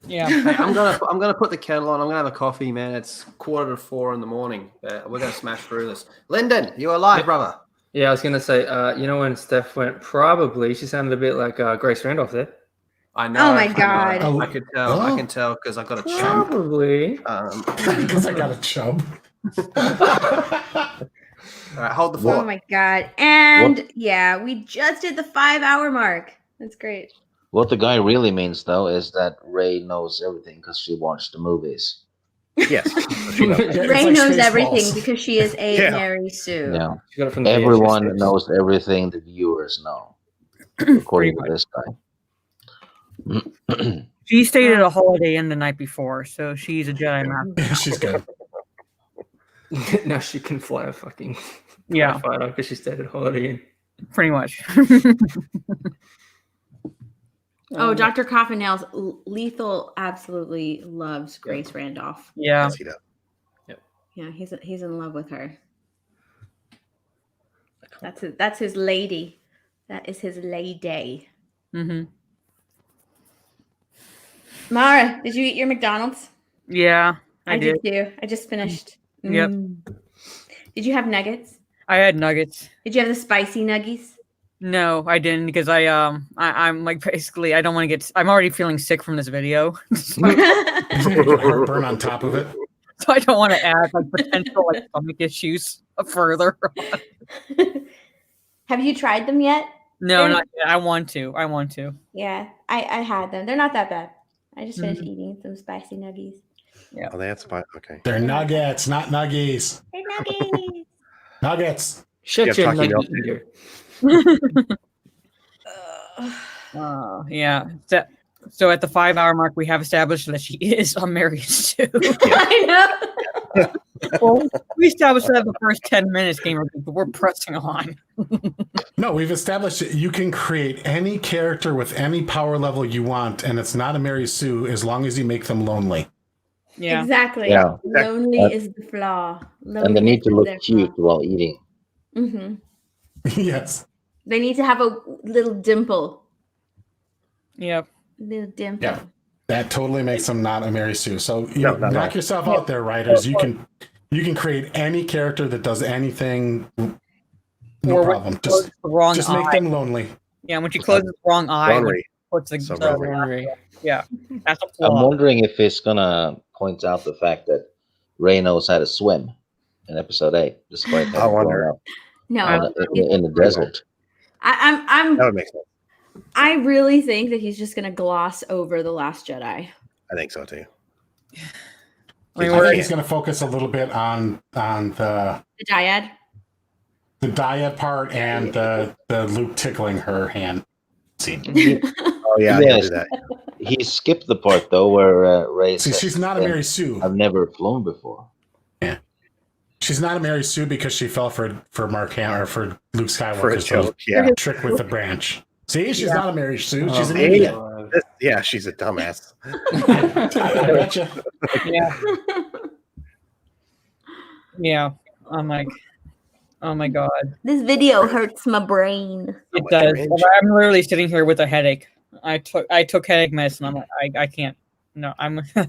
Yeah.
Hey, I'm gonna put the kettle on. I'm gonna have a coffee, man. It's 3:45 in the morning. We're gonna smash through this. Lyndon, you alive, brother?
Yeah, I was gonna say, when Steph went, probably she sounded a bit like Grace Randolph there.
I know.
Oh my god!
I could tell. I can tell because I got a chub.
Probably.
Because I got a chub.
All right, hold the fort.
Oh my god! And we just did the 5-hour mark. That's great.
What the guy really means, though, is that Rey knows everything because she watched the movies.
Yes.
Rey knows everything because she is a Gary Stu.
Yeah. Everyone knows everything the viewers know, according to this guy.
She stayed at a Holiday Inn the night before, so she's a Jedi master.
She's good.
Now she can fly a fucking fighter because she stayed at Holiday Inn.
Pretty much.
Oh, Dr. Coffin Nails, Lethal absolutely loves Grace Randolph.
Yeah.
Yes, he does.
Yep.
Yeah, he's in love with her. That's his lady. That is his lady. Mara, did you eat your McDonald's?
Yeah,
I did too. I just finished.
Yep.
Did you have nuggets?
I had nuggets.
Did you have the spicy nuggies?
No, I didn't because I'm like basically I don't want to get. I'm already feeling sick from this video.
Heartburn on top of it.
So I don't want to add potential stomach issues further.
Have you tried them yet?
No, not yet. I want to.
Yeah, I had them. They're not that bad. I just finished eating some spicy nuggies.
Yeah.
Oh, that's fine. Okay.
They're nuggets, not nuggies.
They're nuggets.
Nuggets.
Shut your nugget eater.
Yeah. So at the 5-hour mark, we have established that she is a Mary Sue.
I know.
Well, we established that the first 10 minutes, gamer, but we're pressing on.
No, we've established that you can create any character with any power level you want, and it's not a Mary Sue as long as you make them lonely.
Yeah,
exactly.
Yeah.
Lonely is the flaw.
And they need to look cute while eating.
Mm-hmm.
Yes.
They need to have a little dimple.
Yep.
Little dimple.
Yeah. That totally makes them not a Mary Sue. So you
No, not at
knock
all.
yourself out there, writers. You can create any character that does anything. No
Or
problem.
when she closes the wrong
Just make
eye.
them lonely.
Yeah, when she closes the wrong eye, when
Lonely.
she puts the,
So
the
lonely.
yeah, that's a
I'm
flaw.
wondering if it's gonna point out the fact that Rey knows how to swim in episode 8, despite
I
having
wonder.
grown up
No,
in the desert.
I'm
That would make sense.
I really think that he's just gonna gloss over The Last Jedi.
I think so too.
I mean,
I
we're,
think he's going to focus a little bit on the
The dyad.
dyad part and the Luke tickling her hand scene.
Oh yeah, I
Yes.
do that.
He skipped the part though where Rey
See,
says,
she's not a Mary Sue.
I've never flown before.
She's not a Mary Sue because she fell for Mark Hamill or for Luke Skywalker's
For a joke, yeah.
trick with the branch. See, she's not a Mary Sue. She's an
Hey,
idiot.
yeah, she's a dumbass.
I betcha.
yeah, yeah. I'm like, oh my god,
This video hurts my brain.
it does. I'm literally sitting here with a headache. I took headache medicine. I'm like, I can't. No, I'm.
I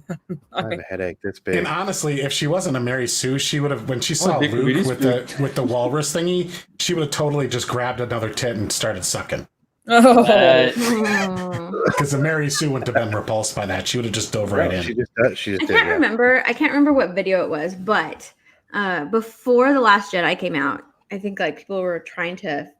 have a headache. That's big.
And honestly, if she wasn't a Mary Sue, she would have. When she saw
big
Luke
booty
with the walrus thingy, she would have totally just grabbed another tit and started sucking.
Oh,
Because the Mary Sue wouldn't have been repulsed by that. She would have just dove right in.
She just
I
did.
can't
Yeah.
remember. I can't remember what video it was, but before The Last Jedi came out, I think like people were trying to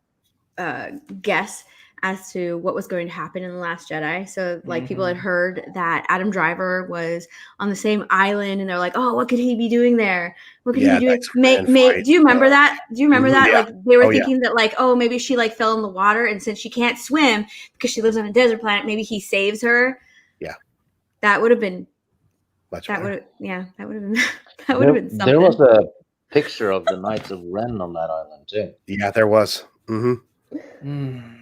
guess as to what was going to happen in The Last Jedi. So like people had heard that Adam Driver was on the same island, and they're like, "Oh, what could he be doing there? What could he be doing?" Do you remember that? Do you remember that?
Yeah.
Like they were
Oh, yeah.
thinking that like, "Oh, maybe she like fell in the water, and since she can't swim because she lives on a desert planet, maybe he saves her."
Yeah.
That would have been.
Much
That
better.
would that would have been that would have been something.
There was a picture of the Knights of Ren on that island too.
Yeah, there was. Mm-hmm.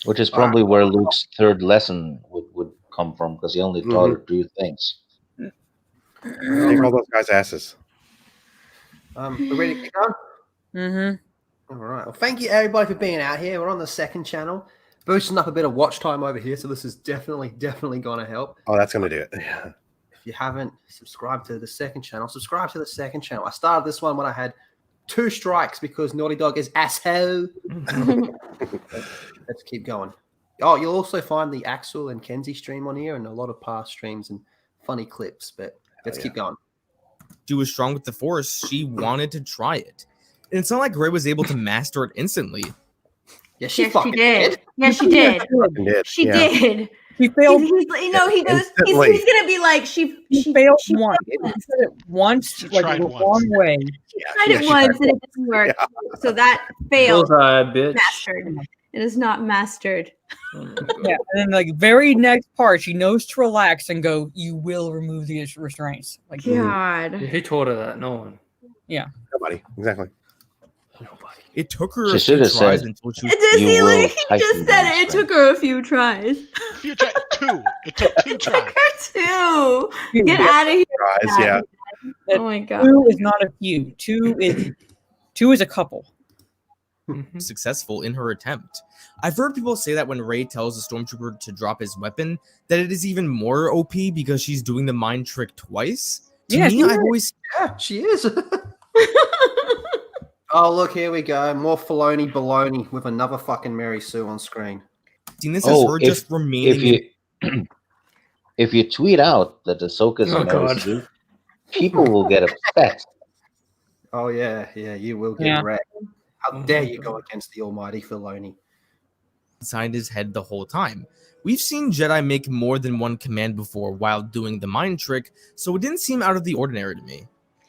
Which is probably where Luke's third lesson would come from, because he only taught her 2 things.
Take all those guys' asses.
We're ready to kick on?
Mm-hmm.
All right. Well, thank you everybody for being out here. We're on the second channel, boosting up a bit of watch time over here, so this is definitely going to help.
Oh, that's gonna do it. Yeah.
If you haven't subscribed to the second channel, subscribe to the second channel. I started this one when I had 2 strikes because Naughty Dog is asshole. Let's keep going. Oh, you'll also find the Axel and Kenzie stream on here and a lot of past streams and funny clips, but let's keep going.
She was strong with the Force. She wanted to try it. And it's not like Rey was able to master it instantly.
Yeah, she
Yes,
fucking
she did.
did.
Yes, she did. She
Yeah.
did.
He failed.
He goes.
Instantly.
He's gonna be like she
failed
she
once.
failed
He said it once, like
tried
the
once.
wrong way.
tried it once and it didn't work. So that failed.
bitch.
Mastered. It is not mastered.
Yeah, and then like very next part, she knows to relax and go. You will remove these restraints. Like
God.
Who taught her that? No one.
Yeah.
Nobody. Exactly.
It took her
She
a
should
few
have
tries
said,
until she
It does
You
he,
will
like, he
tighten
just said
the
it. It took her a few tries.
2. It took 2 tries.
Her too. Get out of here.
Guys, yeah.
Oh my God.
2 is not a few. 2 is a couple.
successful in her attempt. I've heard people say that when Rey tells the Stormtrooper to drop his weapon, that it is even more OP because she's doing the mind trick twice. To me, I've always...
Yeah, she is. Oh, look, here we go. More Filoni baloney with another fucking Mary Sue on screen.
seen this as her just remaining...
If you tweet out that Ahsoka's a Mary Sue, people will get upset.
Oh, yeah, you will get wrecked. How dare you go against the almighty Filoni?
Inside his head the whole time. We've seen Jedi make more than one command before while doing the mind trick, so it didn't seem out of the ordinary to me.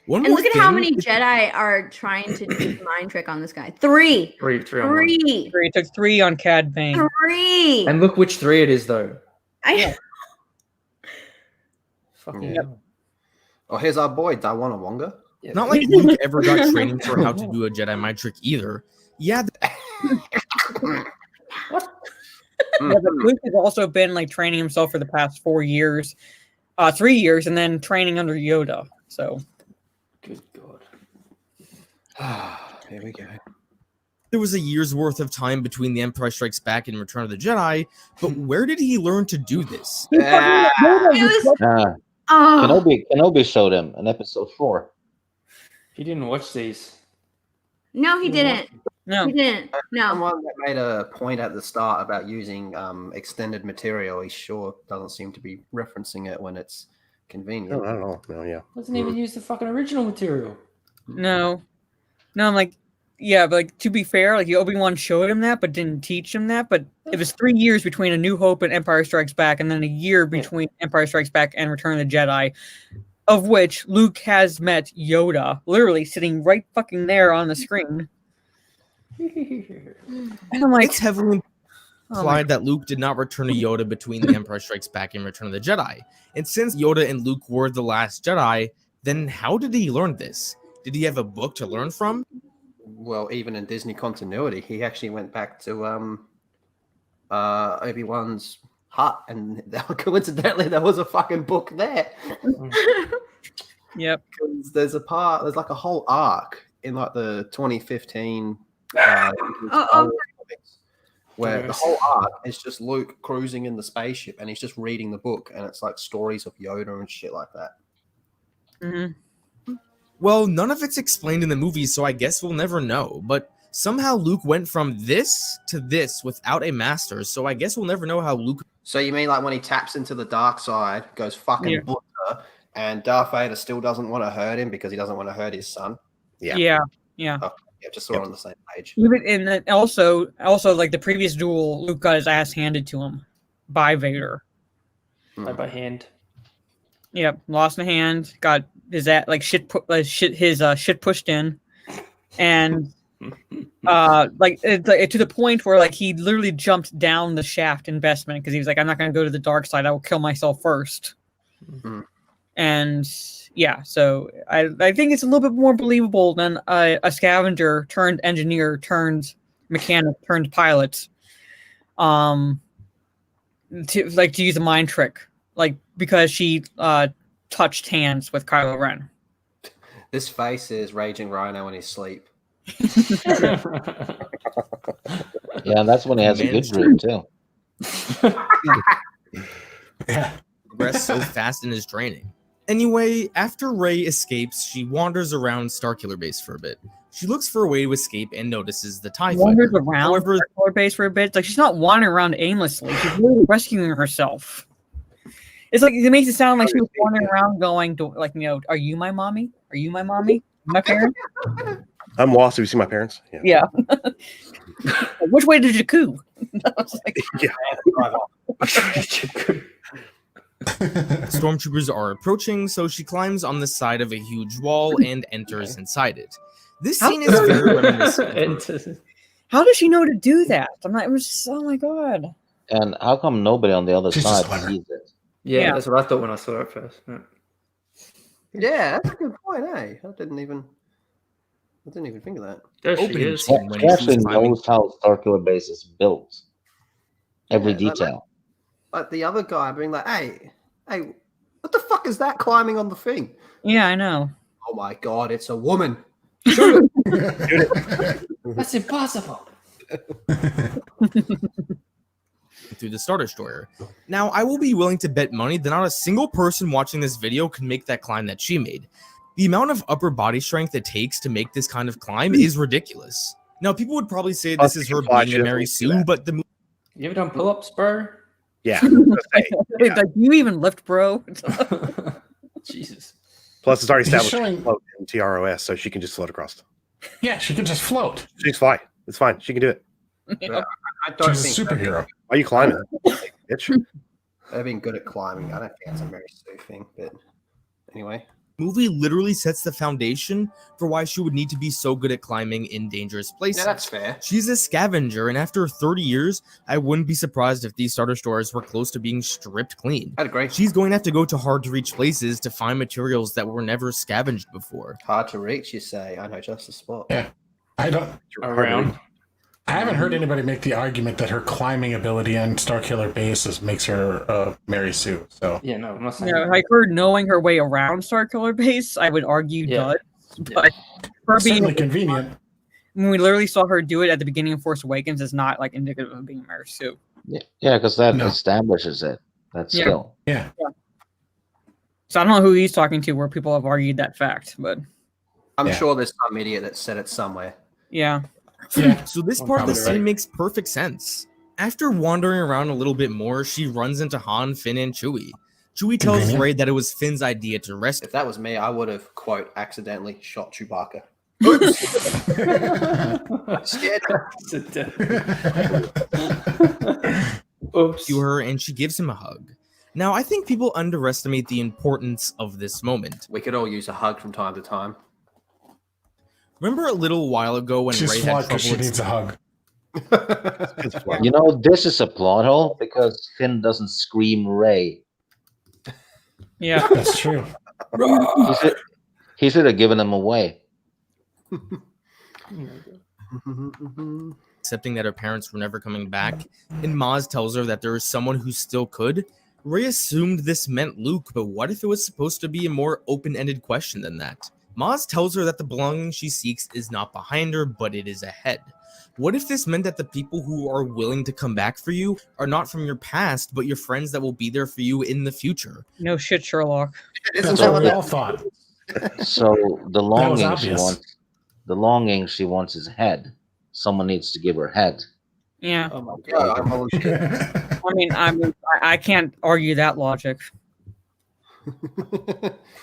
And look at how many Jedi are trying to do the mind trick on this guy. 3.
Three.
It took 3 on Cad Bane.
3.
And look which 3 it is, though. Fucking
Yeah. Oh, here's our boy, Dawana Wonga.
Not like Luke ever got training for how to do a Jedi mind trick either. Yeah.
Yeah, but Luke has also been like training himself for the past 4 years, 3 years, and then training under Yoda. So,
good God.
Here we go.
There was a year's worth of time between The Empire Strikes Back and Return of the Jedi, but where did he learn to do this?
Kenobi showed him in episode 4.
He didn't watch these.
No, he didn't.
No,
he didn't. No.
Someone that made a point at the start about using extended material. He sure doesn't seem to be referencing it when it's convenient.
No, I don't know. No, yeah.
Doesn't even use the fucking original material.
no, I'm like, yeah, but like to be fair, like Obi-Wan showed him that, but didn't teach him that. But it was 3 years between A New Hope and Empire Strikes Back, and then a year between Empire Strikes Back and Return of the Jedi, of which Luke has met Yoda, literally sitting right fucking there on the screen. And I'm like,
It's heavily implied that Luke did not return to Yoda between The Empire Strikes Back and Return of the Jedi. And since Yoda and Luke were the last Jedi, then how did he learn this? Did he have a book to learn from?
Well, even in Disney continuity, he actually went back to Obi-Wan's hut, and coincidentally, there was a fucking book there.
Yep.
Because there's like a whole arc in like the 2015 where the whole arc is just Luke cruising in the spaceship, and he's just reading the book, and it's like stories of Yoda and shit like that.
Mm-hmm.
Well, none of it's explained in the movie, so I guess we'll never know. But somehow Luke went from this to this without a master, so I guess we'll never know how Luke...
So you mean like when he taps into the dark side, goes fucking butter, and Darth Vader still doesn't want to hurt him because he doesn't want to hurt his son?
Yeah.
Okay, yeah, just so we're on the same page.
Even and then also like the previous duel, Luke got his ass handed to him by Vader.
By hand.
Yep, lost a hand, got his shit pushed in, and like to the point where like he literally jumped down the shaft in Bespin because he was like, I'm not going to go to the dark side. I will kill myself first.
Mm-hmm.
And yeah, so I think it's a little bit more believable than a scavenger turned engineer turned mechanic turned pilot. To use a mind trick, like because she touched hands with Kylo Ren.
This face is Raging Rhino in his sleep.
Yeah, that's when he has a good dream too.
Progressed so fast in his training. Anyway, after Rey escapes, she wanders around Starkiller Base for a bit. She looks for a way to escape and notices the TIE
Wanders
fighter.
around
However,
Starkiller Base for a bit. Like she's not wandering around aimlessly. She's really rescuing herself. It's like it makes it sound like she was wandering around going, like, you know, are you my mommy? Are you my mommy? My parents?
I'm lost. Have you seen my parents?
Yeah. Which way did Jakku?
Stormtroopers are approaching, so she climbs on the side of a huge wall and enters inside it. This scene is very reminiscent.
How does she know to do that? I'm like, it was just, oh my god.
And how come nobody on the other side sees it?
Yeah, that's what I thought when I saw it first.
Yeah, that's a good point, eh? I didn't even think of that.
There she is.
She actually knows how Starkiller Base is built. Every
Yeah,
detail.
Like the other guy being like, hey, what the fuck is that climbing on the thing?
Yeah, I know.
Oh my god, it's a woman.
That's impossible.
Through the Star Destroyer. Now, I will be willing to bet money that not a single person watching this video can make that climb that she made. The amount of upper body strength it takes to make this kind of climb is ridiculous. Now, people would probably say this is her being a Mary Sue, but the
You ever done pull-ups, bro?
Yeah.
Like, do you even lift, bro?
Jesus.
Plus, it's already
He's
established
showing-
float in TROS, so she can just float across.
Yeah, she can just float.
She's fine. It's fine. She can do it.
I don't
She's
think
a superhero.
Why are you climbing? Bitch.
They're being good at climbing. I don't think that's a Mary Sue thing, but anyway.
Movie literally sets the foundation for why she would need to be so good at climbing in dangerous places.
Yeah, that's fair.
She's a scavenger, and after 30 years, I wouldn't be surprised if these starter stores were close to being stripped clean.
I'd agree.
She's going to have to go to hard-to-reach places to find materials that were never scavenged before.
Hard to reach, you say? I know just the spot.
Yeah, I don't.
Around.
I haven't heard anybody make the argument that her climbing ability on Starkiller Base makes her Mary Sue. So
Yeah, no, I'm not saying.
Yeah, like her knowing her way around Starkiller Base, I would argue does. But her being
certainly convenient.
When we literally saw her do it at the beginning of Force Awakens, is not like indicative of being Mary Sue.
Yeah, because that establishes it. That skill.
Yeah.
So I don't know who he's talking to, where people have argued that fact, but
I'm sure there's some idiot that said it somewhere.
yeah.
So this part of the scene makes perfect sense. After wandering around a little bit more, she runs into Han, Finn, and Chewie. Chewie tells Rey that it was Finn's idea to rescue.
If that was me, I would have, quote, accidentally shot Chewbacca.
Oops. To her, and she gives him a hug. Now, I think people underestimate the importance of this moment.
We could all use a hug from time to time.
Remember a little while ago when
She's
Rey
flawed
had
because she
trouble
needs a hug.
You know, this is a plot hole because Finn doesn't scream Rey.
Yeah,
that's true.
He should have given him away.
Accepting that her parents were never coming back, and Maz tells her that there is someone who still could. Rey assumed this meant Luke, but what if it was supposed to be a more open-ended question than that? Maz tells her that the belonging she seeks is not behind her, but it is ahead. What if this meant that the people who are willing to come back for you are not from your past, but your friends that will be there for you in the future?
No shit, Sherlock.
That's what we all thought.
So the longing she
obvious.
wants, the longing she wants is head. Someone needs to give her head.
Yeah.
Oh my god.
I can't argue that logic.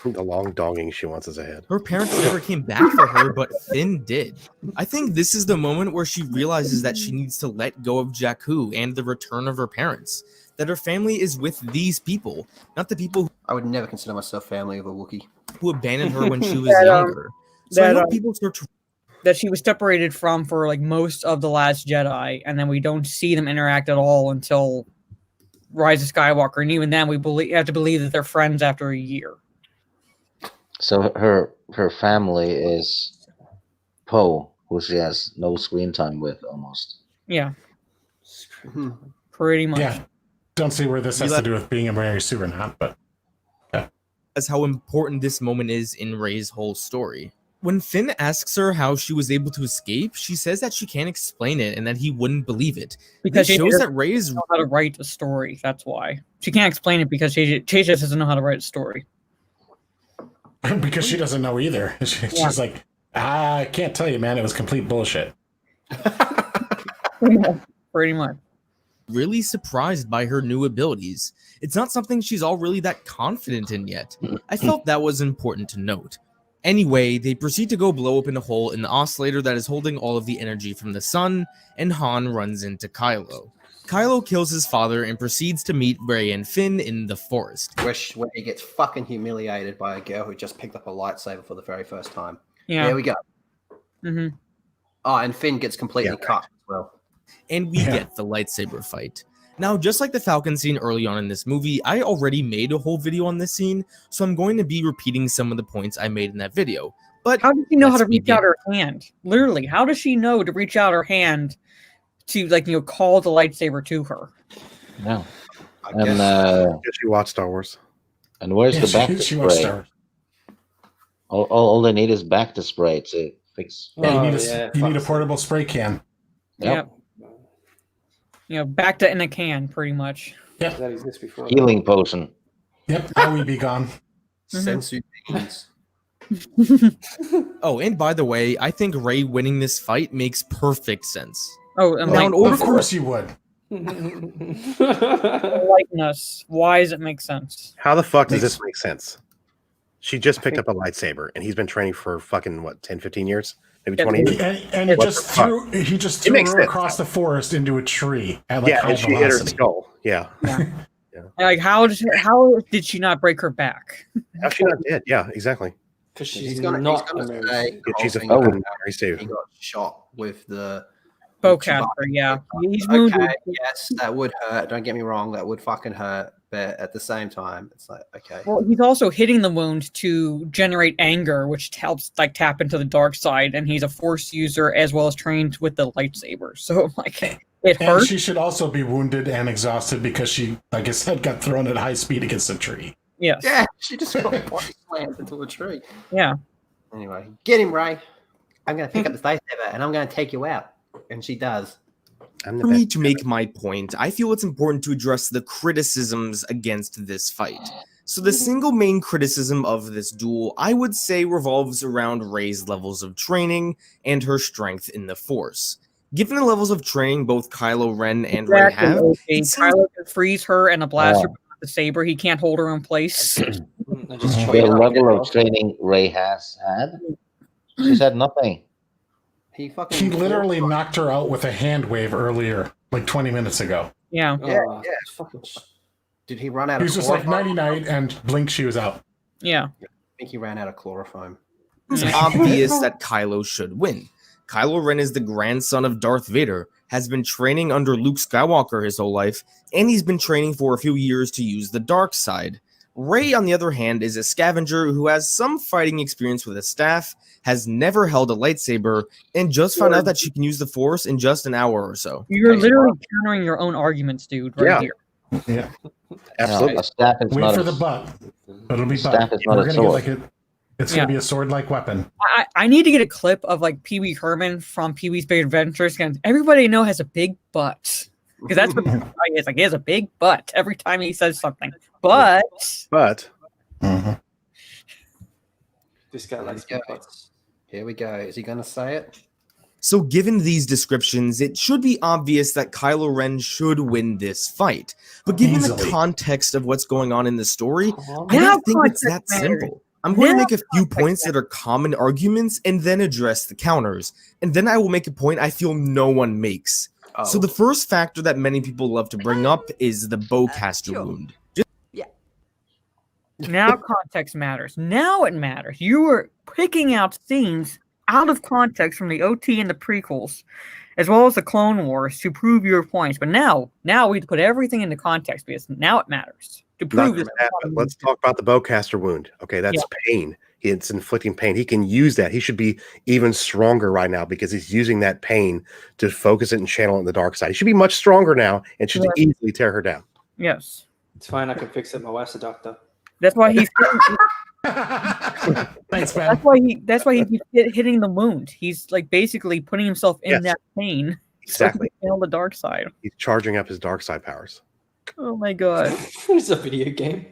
The long donging she wants is ahead.
Her parents never came back for her, but Finn did. I think this is the moment where she realizes that she needs to let go of Jakku and the return of her parents. That her family is with these people, not the people
I would never consider myself family of a Wookiee.
who abandoned her when she was younger. So I hope people start to
that she was separated from for like most of the Last Jedi, and then we don't see them interact at all until Rise of Skywalker, and even then we have to believe that they're friends after a year.
So her family is Poe, who she has no screen time with almost.
Yeah. Pretty much.
Yeah. Don't see where this has to do with being a Mary Sue or not, but
as how important this moment is in Rey's whole story. When Finn asks her how she was able to escape, she says that she can't explain it and that he wouldn't believe it.
Because
it
she
shows
doesn't
that Rey is
know how to write a story. That's why she can't explain it, because she just doesn't know how to write a story.
because she doesn't know either. She's like, I can't tell you, man. It was complete bullshit.
Pretty much.
really surprised by her new abilities. It's not something she's all really that confident in yet. I felt that was important to note. Anyway, they proceed to go blow open a hole in the oscillator that is holding all of the energy from the sun, and Han runs into Kylo. Kylo kills his father and proceeds to meet Rey and Finn in the forest.
Where he gets fucking humiliated by a girl who just picked up a lightsaber for the very first time.
Yeah.
There we go.
Mm-hmm.
Oh, and Finn gets completely cut as well.
And we get the lightsaber fight. Now, just like the Falcon scene early on in this movie, I already made a whole video on this scene, so I'm going to be repeating some of the points I made in that video. But
how does she know how to reach out her hand? Literally, how does she know to reach out her hand to, like, call the lightsaber to her?
No.
And she watched Star Wars.
And where's the back to spray? All they need is back to spray to fix.
Yeah, you need a portable spray can.
Yep.
Back to in a can, pretty much.
Yep.
That exists before.
Healing potion.
Yep. Now we be gone.
Sensu beans.
Oh, and by the way, I think Rey winning this fight makes perfect sense.
Oh, and
of course you would.
Likeness. Why does it make sense?
How the fuck does this make sense? She just picked up a lightsaber, and he's been training for fucking, 10, 15 years? Maybe 20 years?
And he just threw her across the forest into a tree at
and she hit her skull. Yeah.
Like how did she not break her back?
How she not dead? Yeah, exactly.
Because
he's gonna say
She's a
he
fucking Gary Stu.
got shot with the
bowcaster. Yeah, he's wounded.
Okay, yes, that would hurt. Don't get me wrong, that would fucking hurt. But at the same time, it's like, okay.
Well, he's also hitting the wound to generate anger, which helps like tap into the dark side, and he's a Force user as well as trained with the lightsaber. So like it hurts.
And she should also be wounded and exhausted because she, like I said, got thrown at high speed against a tree.
Yes.
Yeah, she just got body slammed into a tree.
Yeah.
Anyway, get him, Rey. I'm gonna pick up the lightsaber and I'm gonna take you out. And she does.
For me to make my point, I feel it's important to address the criticisms against this fight. So the single main criticism of this duel, I would say, revolves around Rey's levels of training and her strength in the Force. Given the levels of training both Kylo Ren and Rey have,
Kylo can freeze her and a blaster with the saber. He can't hold her in place.
The level of training Rey has had, she's had nothing.
He literally knocked her out with a hand wave earlier, like 20 minutes ago.
Yeah.
Did he run out
He
of
was just like
chloroform?
99 and blink, she was out.
Yeah.
I think he ran out of chloroform.
It's obvious that Kylo should win. Kylo Ren is the grandson of Darth Vader, has been training under Luke Skywalker his whole life, and he's been training for a few years to use the dark side. Rey, on the other hand, is a scavenger who has some fighting experience with a staff, has never held a lightsaber, and just found out that she can use the Force in just an hour or so.
You're literally countering your own arguments, dude, right here.
Yeah.
Absolutely.
A staff is
Wait
not
for
a-
the butt. It'll be
staff
butt.
is not
We're
a
gonna
sword.
get like it's gonna be a sword-like weapon.
I need to get a clip of like Pee Wee Herman from Pee Wee's Big Adventures. Everybody I know has a big butt. Because that's what he is. Like, he has a big butt every time he says something. But
This guy likes big butts.
Here we go. Is he gonna say it?
So given these descriptions, it should be obvious that Kylo Ren should win this fight. But given the
Easily.
context of what's going on in the story, I
Now
don't think it's that
context matters.
simple. I'm going to
Now
make a few points that are common arguments and then address the counters. And then I will make a point I feel no one makes. So the first factor that many people love to bring up is the bowcaster wound.
now context matters. Now it matters. You were picking out scenes out of context from the OT and the prequels, as well as the Clone Wars, to prove your points. But now we put everything into context because now it matters to prove this.
Let's talk about the bowcaster wound. Okay, that's pain. It's inflicting pain. He can use that. He should be even stronger right now because he's using that pain to focus it and channel it in the dark side. He should be much stronger now and should easily tear her down.
Yes.
It's fine. I can fix it. My wife's a doctor.
That's why he's.
Thanks, man.
That's why he's hitting the wound. He's like basically putting himself in that pain.
Exactly.
So he can channel the dark side.
He's charging up his dark side powers.
Oh my god.
It's a video game.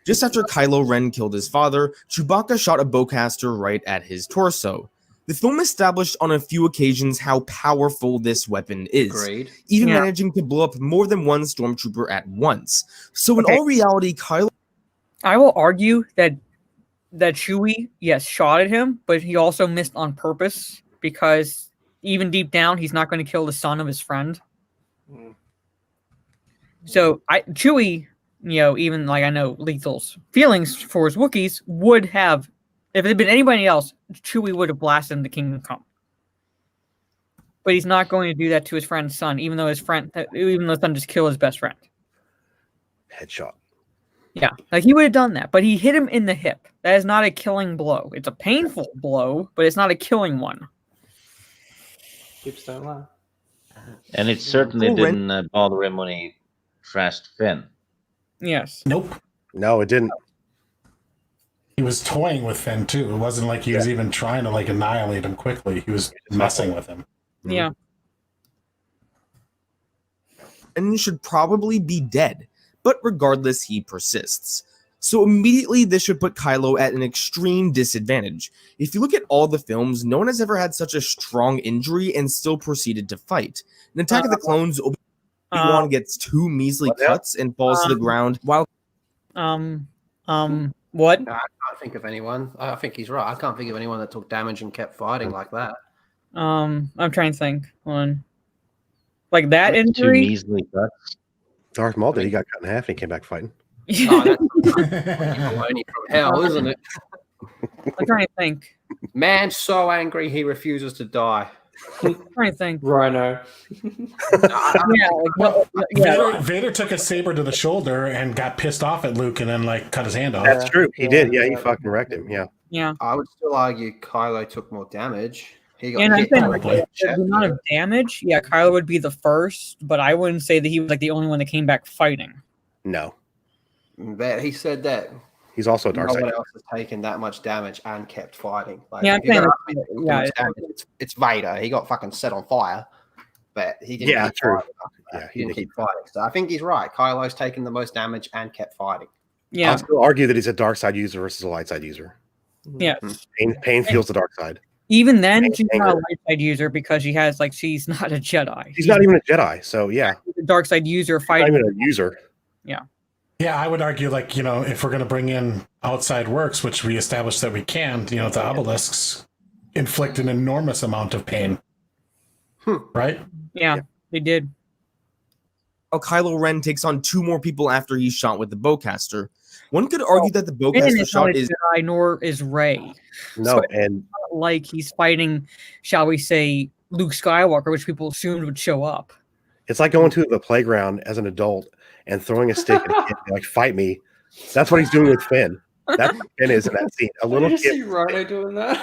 Just after Kylo Ren killed his father, Chewbacca shot a bowcaster right at his torso. The film established on a few occasions how powerful this weapon is, even managing to blow up more than one stormtrooper at once. So in all reality, Kylo...
I will argue that Chewie, yes, shot at him, but he also missed on purpose because even deep down, he's not going to kill the son of his friend. So Chewie, even like I know Lethal's feelings for his Wookiees would have, if it had been anybody else, Chewie would have blasted him to Kingdom Come. But he's not going to do that to his friend's son, even though his son just killed his best friend.
Headshot.
Yeah, like he would have done that, but he hit him in the hip. That is not a killing blow. It's a painful blow, but it's not a killing one.
Hips don't lie.
And it certainly didn't bother him when he trashed Finn.
Yes.
Nope.
No, it didn't.
He was toying with Finn too. It wasn't like he was even trying to like annihilate him quickly. He was messing with him.
Yeah.
And should probably be dead, but regardless, he persists. So immediately, this should put Kylo at an extreme disadvantage. If you look at all the films, no one has ever had such a strong injury and still proceeded to fight. In Attack of the Clones, Obi-Wan gets 2 measly cuts and falls to the ground, while...
What?
No, I can't think of anyone. I think he's right. I can't think of anyone that took damage and kept fighting like that.
I'm trying to think. One. Like that
2
injury?
measly cuts.
Darth Maul did. He got cut in half and he came back fighting.
Oh, that's only from hell, isn't it?
I'm trying to think.
Man, so angry he refuses to die.
I'm trying to think.
Rhino.
Vader took a saber to the shoulder and got pissed off at Luke and then like cut his hand off.
That's true. He did. Yeah, he fucking wrecked him. Yeah.
Yeah.
I would still argue Kylo took more damage. He got
And I
hit
think
probably.
the amount of damage, yeah, Kylo would be the first, but I wouldn't say that he was like the only one that came back fighting.
No.
But he said that
He's also a dark
no
side.
one else has taken that much damage and kept fighting. Like,
Yeah, I'm
if you're
saying
gonna ask me who took
yeah,
the most damage, it's Vader. He got fucking set on fire, but he didn't.
Yeah,
keep
true.
fighting after that.
Yeah,
he didn't keep fighting. So I think he's right. Kylo's taken the most damage and kept fighting.
Yeah.
I'll still argue that he's a dark side user versus a light side user.
Yeah.
Pain feels the dark side.
Even then,
Pain-
she's
anger.
not a light side user because she has like she's not a Jedi.
He's not even a Jedi, so yeah.
a dark side user
Not
fighting.
even a user.
Yeah.
Yeah, I would argue, like, you know, if we're going to bring in outside works, which we established that we can, you know, the obelisks inflict an enormous amount of pain. Right?
Yeah, they did.
Oh, Kylo Ren takes on 2 more people after he's shot with the bowcaster. One could argue that the
Finn
bowcaster
is not
shot
a
is
Jedi, nor is Rey.
No, and
It's not like he's fighting, shall we say, Luke Skywalker, which people assumed would show up.
it's like going to the playground as an adult and throwing a stick at a kid and like, fight me. That's what he's doing with Finn. That's what Finn is in that scene. A little
Did you see
kid.
Rhino doing that?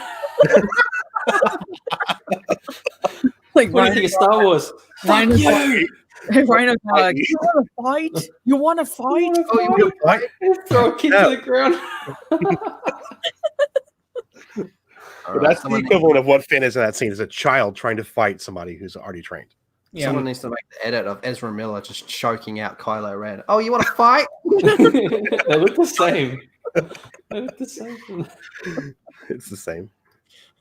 Like,
What do you think of Star Wars?
Rhino's
you!
Rhino's like, you want to fight? You want to fight?
Oh, you want to fight? Throw a kid to the ground.
But that's the equivalent of what Finn is in that scene. Is a child trying to fight somebody who's already trained.
Yeah.
Someone needs to make the edit of Ezra Miller just choking out Kylo Ren. Oh, you want to fight?
They look the same. They look the same.
It's the same.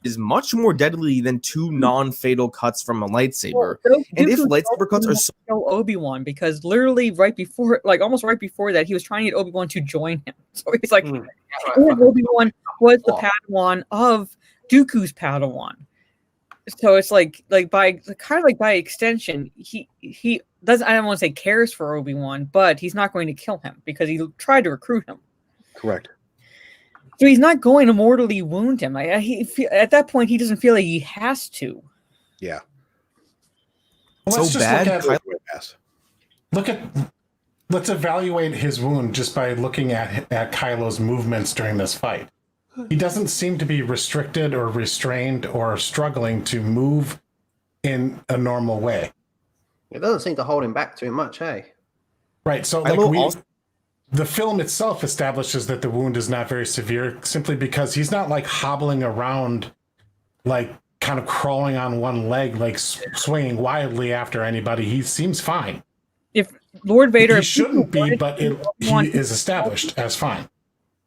is much more deadly than 2 non-fatal cuts from a lightsaber.
Well,
And if
Dooku
lightsaber cuts are so
kill Obi-Wan because literally right before, like almost right before that, he was trying to get Obi-Wan to join him. So he's like, Obi-Wan was the Padawan of Dooku's Padawan. So it's like by kind of like by extension, he doesn't. I don't want to say cares for Obi-Wan, but he's not going to kill him because he tried to recruit him.
Correct.
So he's not going to mortally wound him. At that point, he doesn't feel like he has to.
Yeah.
Well,
So bad.
Let's evaluate his wound just by looking at Kylo's movements during this fight. He doesn't seem to be restricted or restrained or struggling to move in a normal way.
It doesn't seem to hold him back too much, hey?
Right. So the film itself establishes that the wound is not very severe simply because he's not like hobbling around, like kind of crawling on one leg, like swinging wildly after anybody. He seems fine.
If Lord Vader,
he shouldn't be, but he is established as fine.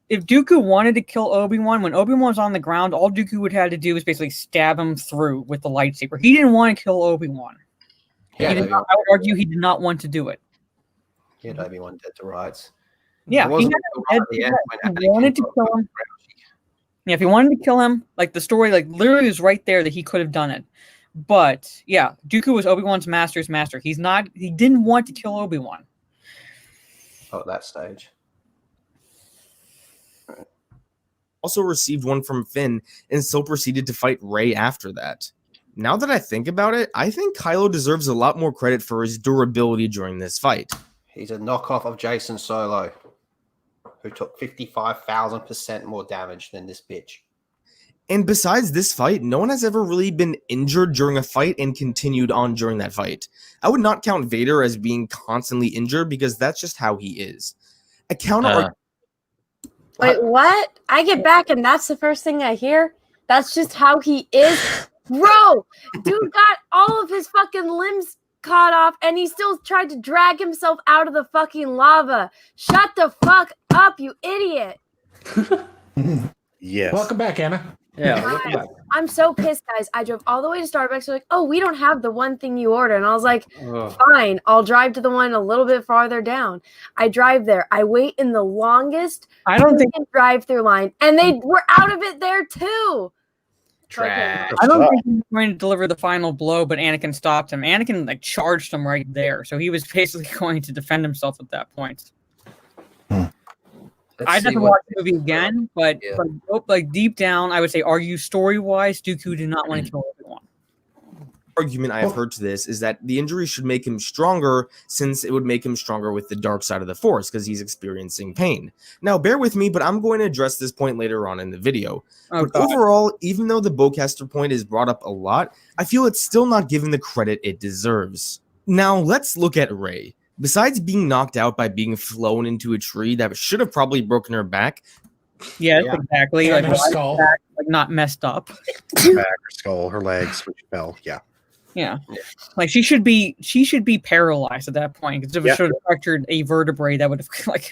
If Dooku wanted to kill Obi-Wan, when Obi-Wan was on the ground, all Dooku would have to do was basically stab him through with the lightsaber. He didn't want to kill Obi-Wan.
Yeah,
I would argue he did not want to do it.
Yeah, Obi-Wan dead to rights.
Yeah, he wanted to kill him. Yeah, if he wanted to kill him, like the story, like literally is right there that he could have done it. But yeah, Dooku was Obi-Wan's master's master. He didn't want to kill Obi-Wan.
Oh, at that stage.
also received one from Finn and still proceeded to fight Rey after that. Now that I think about it, I think Kylo deserves a lot more credit for his durability during this fight.
He's a knockoff of Jason Solo, who took 55,000% more damage than this bitch.
And besides this fight, no one has ever really been injured during a fight and continued on during that fight. I would not count Vader as being constantly injured because that's just how he is. A counter.
Wait, what? I get back and that's the first thing I hear? That's just how he is? Bro, dude got all of his fucking limbs cut off and he still tried to drag himself out of the fucking lava. Shut the fuck up, you idiot.
Yes.
Welcome back, Anna.
Yeah, welcome back.
I'm so pissed, guys. I drove all the way to Starbucks. They're like, oh, we don't have the one thing you ordered. And I was like, fine, I'll drive to the one a little bit farther down. I drive there. I wait in the longest
I don't think
drive-through line, and they were out of it there too.
Trash.
I don't think he was going to deliver the final blow, but Anakin stopped him. Anakin like charged him right there, so he was basically going to defend himself at that point. I'd have to watch the movie again, but like deep down, I would say, argue story-wise, Dooku did not want to kill everyone.
Argument I have heard to this is that the injury should make him stronger, since it would make him stronger with the dark side of the Force because he's experiencing pain. Now, bear with me, but I'm going to address this point later on in the video. But overall, even though the bowcaster point is brought up a lot, I feel it's still not given the credit it deserves. Now, let's look at Rey. Besides being knocked out by being flown into a tree that should have probably broken her back.
Yes, exactly.
And
like
her skull.
back, like not messed up.
Her back, her skull, her legs, when she fell. Yeah.
Yeah, like she should be paralyzed at that point because if it should have fractured a vertebrae, that would have like.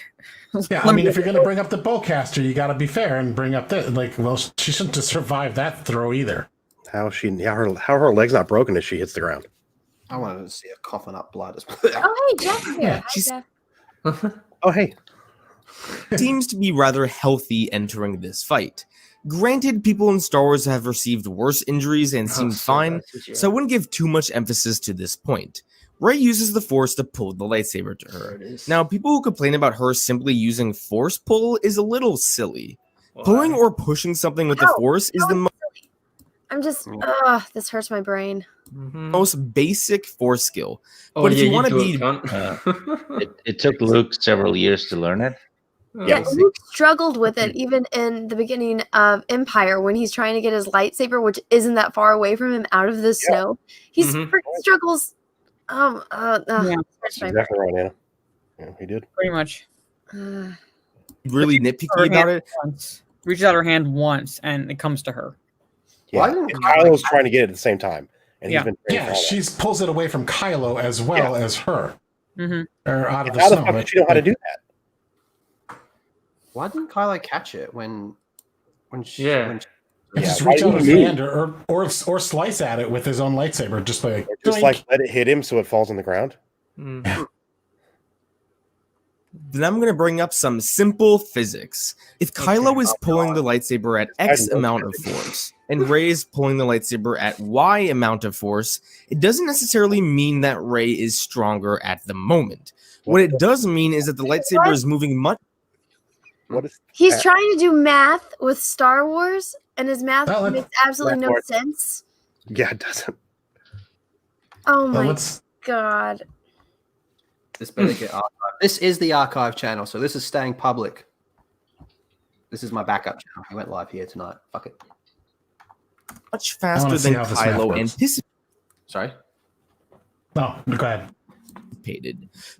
Yeah, I mean, if you're gonna bring up the bowcaster, you got to be fair and bring up that. Like, well, she shouldn't have survived that throw either.
How her legs not broken as she hits the ground?
I wanted to see her coughing up blood.
Oh, hey, Jeff's here. Hi, Jeff.
Oh, hey.
Seems to be rather healthy entering this fight. Granted, people in Star Wars have received worse injuries and seemed fine, so I wouldn't give too much emphasis to this point. Rey uses the Force to pull the lightsaber to her. Now, people who complain about her simply using Force pull is a little silly. Pulling or pushing something with the Force is the most...
I'm just, this hurts my brain.
most basic Force skill. But if you want to be...
it took Luke several years to learn it.
Yeah, Luke struggled with it even in the beginning of Empire when he's trying to get his lightsaber, which isn't that far away from him, out of the snow. He struggles.
Exactly right, Anna. Yeah, he did.
Pretty much.
Really nitpicky about it.
Reaches out her hand once, and it comes to her.
Yeah, Kylo's trying to get it at the same time, and he's been
she pulls it away from Kylo as well as her.
Mm-hmm.
Or out of the
how
snow.
the fuck did she know how to do that?
Why didn't Kylo catch it when she
just reach out his hand or slice at it with his own lightsaber, just like
let it hit him so it falls on the ground.
Then I'm going to bring up some simple physics. If Kylo is pulling the lightsaber at X amount of force, and Rey is pulling the lightsaber at Y amount of force, it doesn't necessarily mean that Rey is stronger at the moment. What it does mean is that the lightsaber is moving much...
He's trying to do math with Star Wars, and his math makes absolutely no sense.
Yeah, it doesn't.
Oh my god.
This better get archived. This is the archive channel, so this is staying public. This is my backup channel. I went live here tonight. Fuck it.
Much faster than Kylo anticipated.
Sorry?
No, go ahead.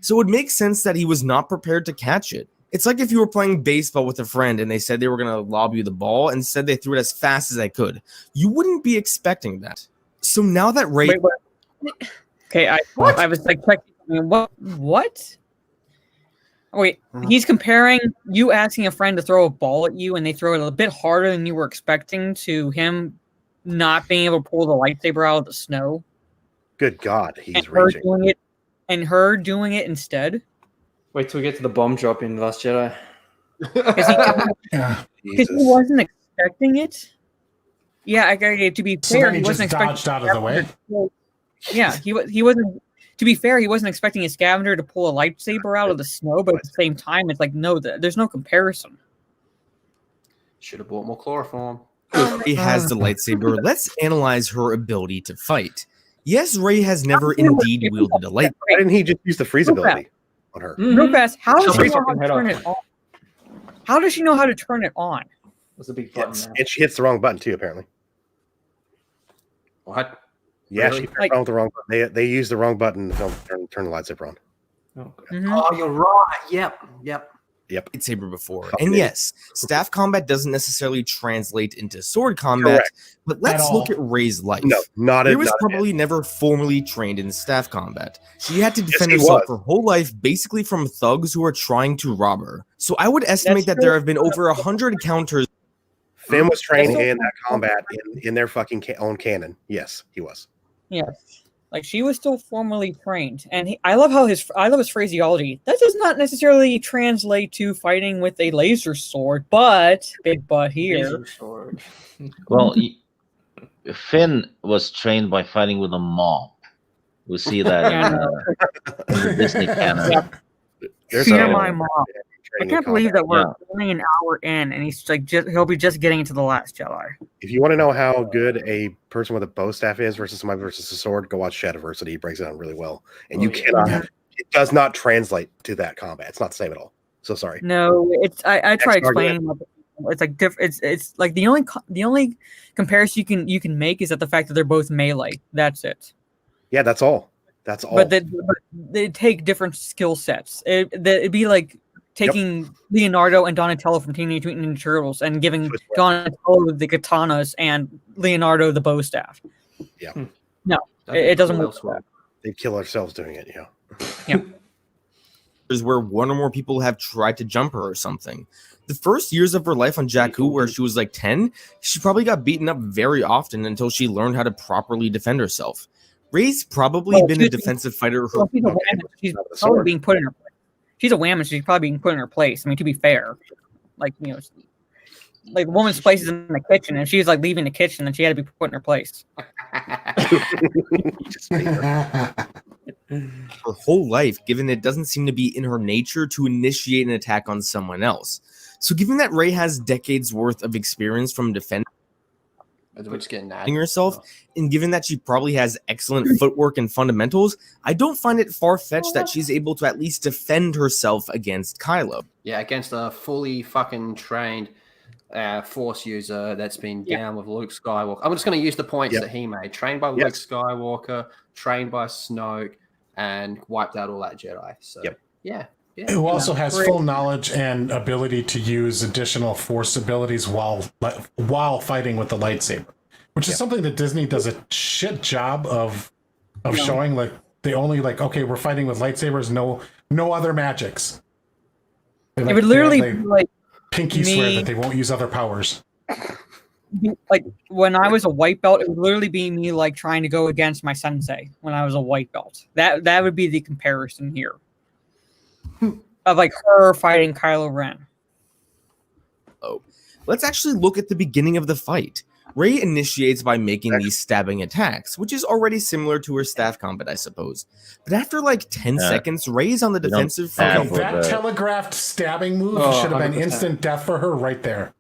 So it makes sense that he was not prepared to catch it. It's like if you were playing baseball with a friend and they said they were going to lob you the ball and said they threw it as fast as they could. You wouldn't be expecting that. So now that Rey...
Okay, I was like, what? Oh, wait, he's comparing you asking a friend to throw a ball at you and they throw it a bit harder than you were expecting to him not being able to pull the lightsaber out of the snow.
Good God, he's
raging. And her doing it instead.
Wait till we get to the bomb drop in Last Jedi.
Because he wasn't expecting it. Yeah, to be fair, he wasn't expecting
dodged out of the way.
Yeah, he wasn't. To be fair, he wasn't expecting a scavenger to pull a lightsaber out of the snow, but at the same time, it's like no, there's no comparison.
Should have bought more chloroform.
Rey has the lightsaber. Let's analyze her ability to fight. Yes, Rey has never indeed wielded a lightsaber.
Why didn't he just use the freeze ability on her?
Real fast, how does she know how to turn it on? How does she know how to turn it on?
That's a big button.
And she hits the wrong button too, apparently.
What?
Yeah, she pressed on with the wrong button. They used the wrong button to turn the lightsaber on.
Oh, you're right. Yep.
Lightsaber before. And yes, staff combat doesn't necessarily translate into sword combat, but let's look at Rey's life.
No, not
Rey was probably never formally trained in staff combat. She had to defend herself her whole life basically from thugs who are trying to rob her. So I would estimate that there have been over 100 encounters.
Finn was trained in that combat in their fucking own canon. Yes, he was.
Yes. Like she was still formally trained, and I love his phraseology. That does not necessarily translate to fighting with a laser sword, but big butt here.
Well, Finn was trained by fighting with a mop. We see that in the Disney canon.
Yeah.
There's
Fear
a-
my mom. I can't believe that we're only an hour in, and he's like, he'll be just getting into the Last Jedi.
If you want to know how good a person with a bow staff is versus somebody versus a sword, go watch Shadiversity. He breaks it down really well, and you cannot. It does not translate to that combat. It's not the same at all. So sorry.
No, it's I try explaining. It's like different. It's like the only comparison you can make is that the fact that they're both melee. That's it.
Yeah, that's all. That's all.
But they take different skill sets. It'd be like taking Leonardo and Donatello from Teenage Mutant Ninja Turtles and giving Donatello the katanas and Leonardo the bow staff.
Yeah.
No, it doesn't work.
They'd kill ourselves doing it. Yeah.
Yeah.
Is where one or more people have tried to jump her or something. The first years of her life on Jakku, where she was like 10, she probably got beaten up very often until she learned how to properly defend herself. Rey's probably been a defensive fighter.
She's probably being put in her place. She's a wham, and she's probably being put in her place. I mean, to be fair, like like the woman's place is in the kitchen, and she's like leaving the kitchen, and she had to be put in her place.
Her whole life, given it doesn't seem to be in her nature to initiate an attack on someone else. So, given that Rey has decades worth of experience from defending herself, and given that she probably has excellent footwork and fundamentals, I don't find it far-fetched that she's able to at least defend herself against Kylo.
Yeah, against a fully fucking trained Force user that's been down with Luke Skywalker. I'm just going to use the points that he made. Trained by Luke Skywalker, trained by Snoke, and wiped out all that Jedi. So, yeah.
Who also has full knowledge and ability to use additional Force abilities while fighting with the lightsaber, which is something that Disney does a shit job of showing. Like they only okay, we're fighting with lightsabers, no other magics. It
would literally be like
pinky swear that they won't use other powers.
Like when I was a white belt, it would literally be me like trying to go against my sensei when I was a white belt. That would be the comparison here. Of like her fighting Kylo Ren.
Oh, let's actually look at the beginning of the fight. Rey initiates by making these stabbing attacks, which is already similar to her staff combat, I suppose. But after like 10 seconds, Rey's on the defensive for
that telegraphed stabbing move should have been 100%. Instant death for her right there.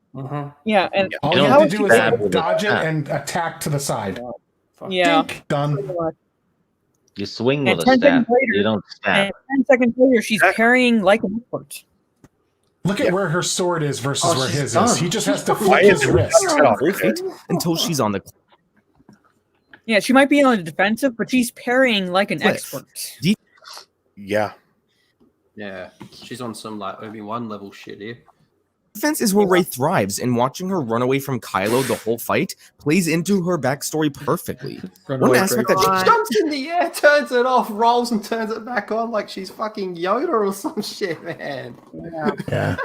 Yeah, and
all you have to do is dodge it and attack to the side.
Yeah,
done.
You swing with a staff. You don't stab.
10 seconds later, she's parrying like an expert.
Look at where her sword is versus where his is. He just has to flick his wrist
until she's on the.
Yeah, she might be on the defensive, but she's parrying like an expert.
Yeah.
Yeah, she's on some like Obi-Wan level shit here.
Defense is where Rey thrives, and watching her run away from Kylo the whole fight plays into her backstory perfectly. One aspect that
she jumps in the air, turns it off, rolls and turns it back on like she's fucking Yoda or some shit, man.
Yeah.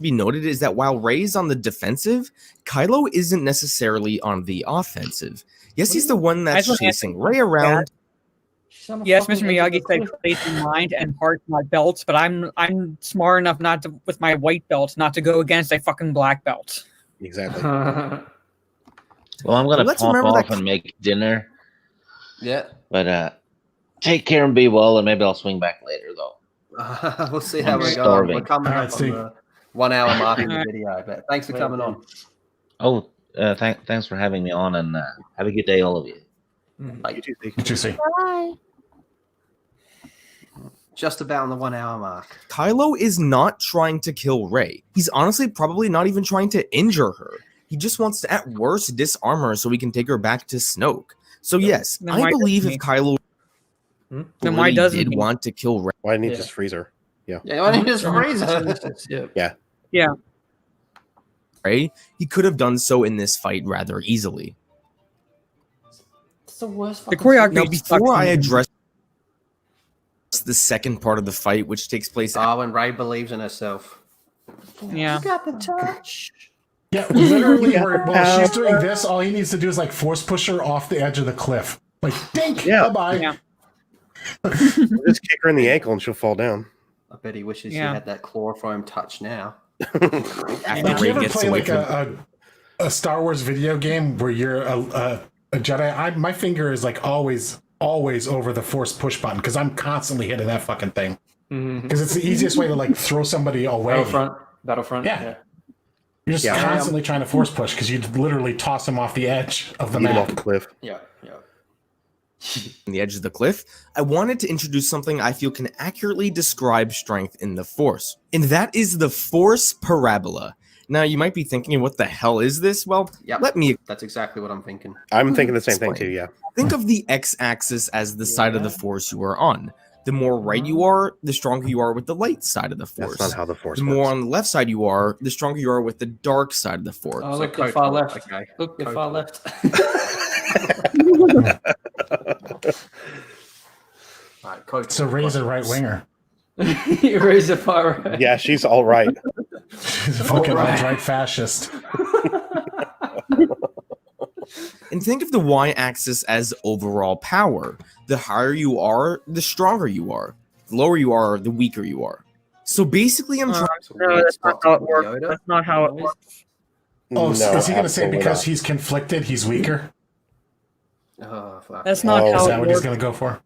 Be noted is that while Rey's on the defensive, Kylo isn't necessarily on the offensive. Yes, he's the one that's chasing Rey around.
Yes, Mr. Miyagi said place in mind and heart my belts, but I'm smart enough not to with my white belt not to go against a fucking black belt.
Exactly.
Well, I'm gonna pop off and make dinner.
Yeah.
But take care and be well, and maybe I'll swing back later though.
We'll see how we're going. We're coming up on the 1 hour mark in the video, but thanks for coming on.
Oh, thanks for having me on, and have a good day, all of you.
You too, see.
Bye.
Just about on the 1 hour mark.
Kylo is not trying to kill Rey. He's honestly probably not even trying to injure her. He just wants to, at worst, disarm her so we can take her back to Snoke. So yes, I believe if Kylo really did want to kill Rey,
why didn't he just freeze her? Yeah.
Yeah, why didn't he just freeze her?
Yeah. Rey, he could have done so in this fight rather easily.
It's the worst.
The choreography.
Now, before I address the second part of the fight, which takes place
when Rey believes in herself.
Yeah.
You got the touch.
Yeah, literally, while she's doing this, all he needs to do is like force push her off the edge of the cliff. Like, dink, bye-bye.
Yeah.
Just kick her in the ankle and she'll fall down.
I bet he wishes he had that chloroform touch now.
Did you ever play like a Star Wars video game where you're a Jedi, my finger is like always over the force push button because I'm constantly hitting that fucking thing. Because it's the easiest way to like throw somebody away.
Battlefront.
Yeah. You're just constantly trying to force push because you literally toss them off the edge of the map.
Off the cliff.
Yeah.
On the edge of the cliff, I wanted to introduce something I feel can accurately describe strength in the Force, and that is the Force Parabola. Now, you might be thinking, what the hell is this? Well,
That's exactly what I'm thinking.
I'm thinking the same thing too, yeah.
Think of the x-axis as the side of the Force you are on. The more right you are, the stronger you are with the light side of the Force.
That's not how the Force
The more on the left side you are, the stronger you are with the dark side of the Force.
Oh, look, they're far left. Okay. Look, they're far left.
So Rey's a right winger.
Rey's a far right.
Yeah, she's all right.
She's a fucking right fascist.
And think of the y-axis as overall power. The higher you are, the stronger you are. The lower you are, the weaker you are. So basically, I'm trying to...
No, that's not how it works. That's not how it works.
Oh,
No,
is he going to say because
not.
he's conflicted, he's weaker?
Oh, fuck.
That's not how
Is
it
that what he's
works.
going to go for?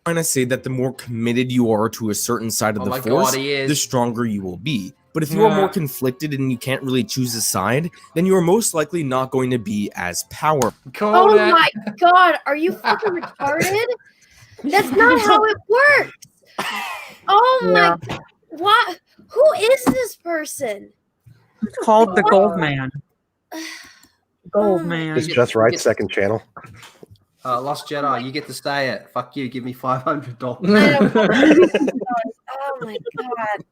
Trying to say that the more committed you are to a certain side of
Oh
the
my
Force,
God, he is.
the stronger you will be. But if you are more conflicted and you can't really choose a side, then you are most likely not going to be as powerful.
Oh my god, are you fucking retarded? That's not how it works. Oh my, what? Who is this person?
It's called the Gold Man. Gold Man.
It's just right, second channel.
Lost Jedi, you get to stay it. Fuck you, give me $500.
Oh my god.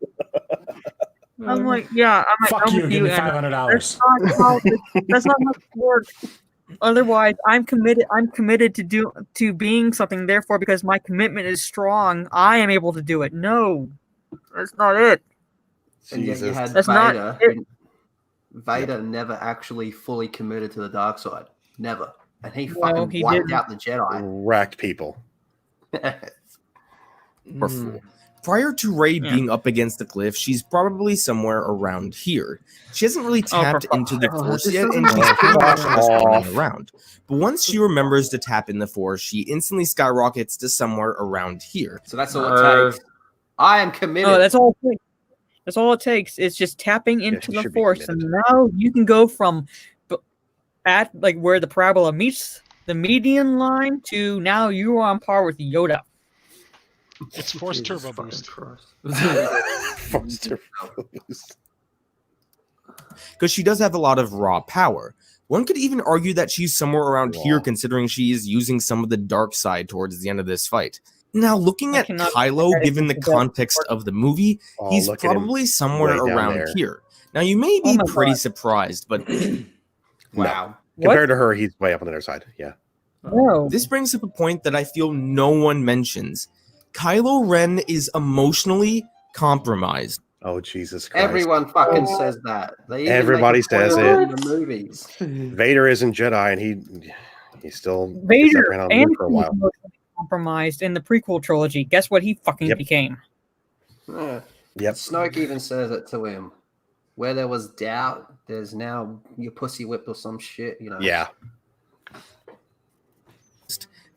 I'm like, yeah, I'm like,
Fuck
I'm
you,
with
give me
and
$500.
That's not how it works. Otherwise, I'm committed. I'm committed to being something. Therefore, because my commitment is strong, I am able to do it. No, that's not it.
And yet you had
That's
Vader.
not it.
Vader never actually fully committed to the dark side. Never. And he
Well,
fucking
he
wiped
didn't.
out the Jedi.
Wrecked people.
Prior to Rey being up against the cliff, she's probably somewhere around here. She hasn't really tapped into the Force yet, and she's pretty much just running around. But once she remembers to tap in the Force, she instantly skyrockets to somewhere around here.
So that's all it takes. I am committed.
No, that's all it takes. That's all it takes. It's just tapping into the Force, and now you can go from at like where the parabola meets the median line to now you are on par with Yoda.
It's Force Turbo Boost.
Force Turbo Boost.
Because she does have a lot of raw power. One could even argue that she's somewhere around here, considering she is using some of the dark side towards the end of this fight. Now, looking at Kylo, given the context of the movie, he's probably somewhere around here. Now, you may be pretty surprised, but...
Wow.
Compared to her, he's way up on the other side. Yeah.
Whoa.
This brings up a point that I feel no one mentions. Kylo Ren is emotionally compromised.
Oh, Jesus Christ.
Everyone fucking says that. They even
Everybody
make a
says
point
it.
in the movies.
Vader isn't Jedi, and he's still
Vader
around on
and
for a while.
compromised in the prequel trilogy. Guess what he fucking became?
Yeah.
Yep.
Snoke even says it to him. Where there was doubt, there's now your pussy whipped or some shit, you know.
Yeah.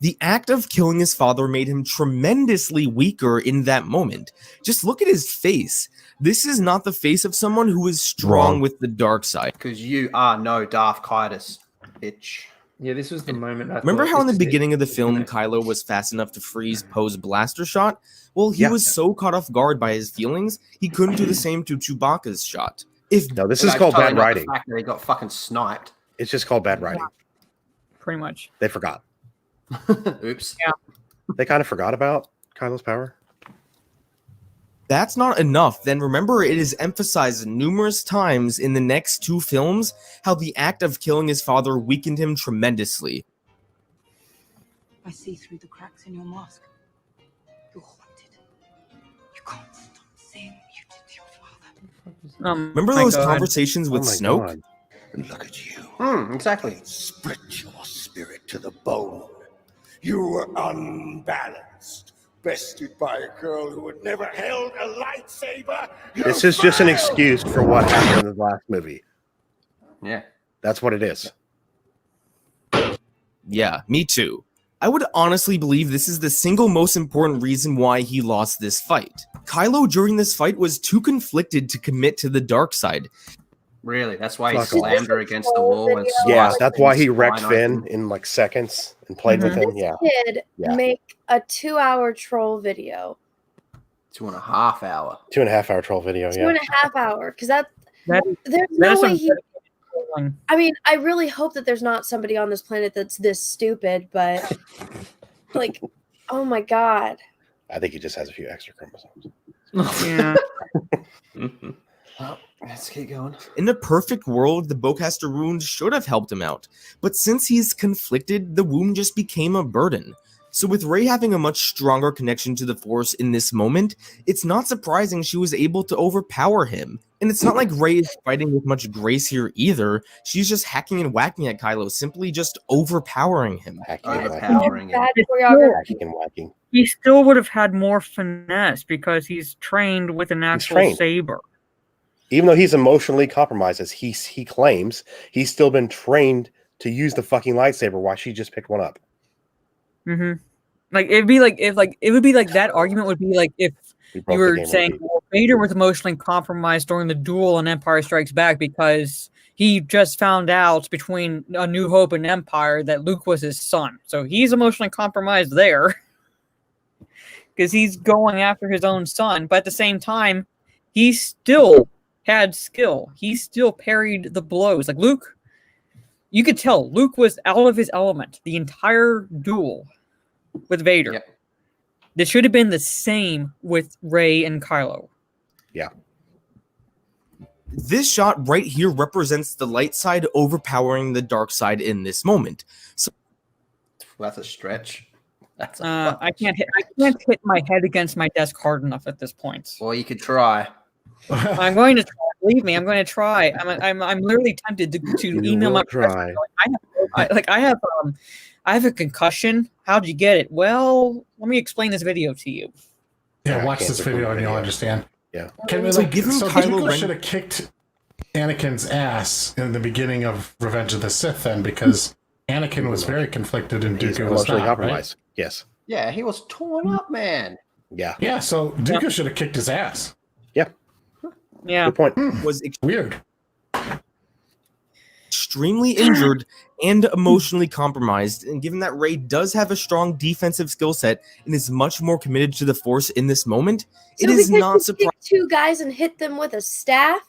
The act of killing his father made him tremendously weaker in that moment. Just look at his face. This is not the face of someone who is strong with the dark side.
Because you are no Darth Kaitis, bitch.
Yeah, this was the moment.
Remember how in the beginning of the film, Kylo was fast enough to freeze Poe's blaster shot? Well, he was so caught off guard by his feelings, he couldn't do the same to Chewbacca's shot.
No, this is called bad writing.
The fact that he got fucking sniped.
It's just called bad writing.
Pretty much.
They forgot.
Oops.
Yeah.
They kind of forgot about Kylo's power.
That's not enough. Then remember, it is emphasized numerous times in the next two films how the act of killing his father weakened him tremendously.
I see through the cracks in your mask. You're haunted. You can't stop saying what you did to your father.
Remember those conversations with Snoke?
Look at you.
Exactly.
Split your spirit to the bone. You were unbalanced, bested by a girl who had never held a lightsaber.
This is just an excuse for what happened in the last movie.
Yeah.
That's what it is.
Yeah, me too. I would honestly believe this is the single most important reason why he lost this fight. Kylo during this fight was too conflicted to commit to the dark side.
Really? That's why he
Fuck
slammed her against the wall and
Yeah,
sliced
that's why he
his
wrecked
spine
Finn
open.
in like seconds and played with him. Yeah.
Kid
Yeah.
make a 2-hour troll video.
2.5 hour.
2.5 hour troll video.
Two
Yeah.
and a half hour. Because there's
that
no
is
way
some
he. I mean, I really hope that there's not somebody on this planet that's this stupid, but like, oh my god.
I think he just has a few extra chromosomes.
Yeah.
Well, let's keep going.
In a perfect world, the bowcaster wound should have helped him out, but since he's conflicted, the wound just became a burden. So with Rey having a much stronger connection to the Force in this moment, it's not surprising she was able to overpower him. And it's not like Rey is fighting with much grace here either. She's just hacking and whacking at Kylo, simply just overpowering him.
Overpowering him.
Hacking and whacking.
He still would have had more finesse because he's trained with an actual
trained.
saber.
Even though he's emotionally compromised, as he claims, he's still been trained to use the fucking lightsaber while she just picked one up.
Mm-hmm. Like it'd be like if like it would be like that argument would be like if you were saying well, Vader was emotionally compromised during the duel in Empire Strikes Back because he just found out between A New Hope and Empire that Luke was his son, so he's emotionally compromised there because he's going after his own son. But at the same time, he still had skill. He still parried the blows. Like Luke, you could tell Luke was out of his element the entire duel with Vader.
Yep.
This should have been the same with Rey and Kylo.
Yeah.
This shot right here represents the light side overpowering the dark side in this moment. So
that's a stretch. That's
I can't hit my head against my desk hard enough at this point.
Well, you could try.
I'm going to try. Believe me, I'm going to try. I'm literally tempted to email my
try.
I have a concussion. How'd you get it? Well, let me explain this video to you.
Yeah, watch this video and you'll understand.
Yeah.
Can we
So
like
given
so
Kylo
Dooku
Ren-
should have kicked Anakin's ass in the beginning of Revenge of the Sith then because Anakin was very conflicted and
He's
Dooku was
emotionally
not,
compromised.
right?
Yes.
Yeah, he was torn up, man.
Yeah.
Yeah, so Dooku should have kicked his ass.
Yeah.
Yeah.
Good point.
was
Weird.
extremely injured and emotionally compromised, and given that Rey does have a strong defensive skill set and is much more committed to the Force in this moment, it is not surprising.
Two guys and hit them with a staff.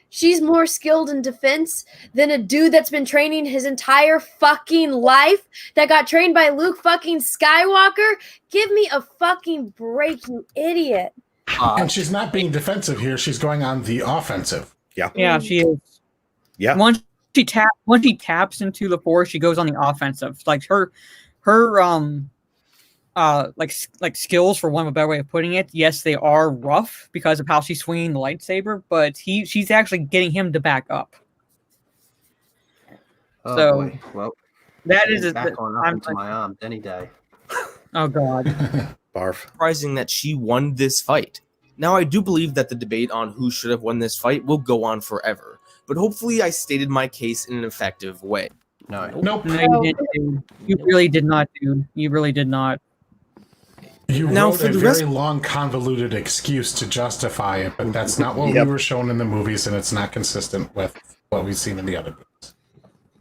She's more skilled in defense than a dude that's been training his entire fucking life that got trained by Luke fucking Skywalker. Give me a fucking break, you idiot.
And she's not being defensive here. She's going on the offensive.
Yeah.
Yeah, she is.
Yeah.
Once she taps into the Force, she goes on the offensive. Like her like skills, for one of a better way of putting it, yes, they are rough because of how she's swinging the lightsaber, but she's actually getting him to back up.
Oh,
So,
boy. Well,
that is
getting back
a-
on up
I'm
into
like-
my arm any day.
Oh god.
Barf.
Surprising that she won this fight. Now, I do believe that the debate on who should have won this fight will go on forever, but hopefully I stated my case in an effective way.
No.
Nope.
No, you didn't, dude. You really did not, dude. You really did not.
You
Now,
wrote
for
a
the
very
rest-
long, convoluted excuse to justify it, but that's not what
Yep.
we were shown in the movies, and it's not consistent with what we've seen in the other movies.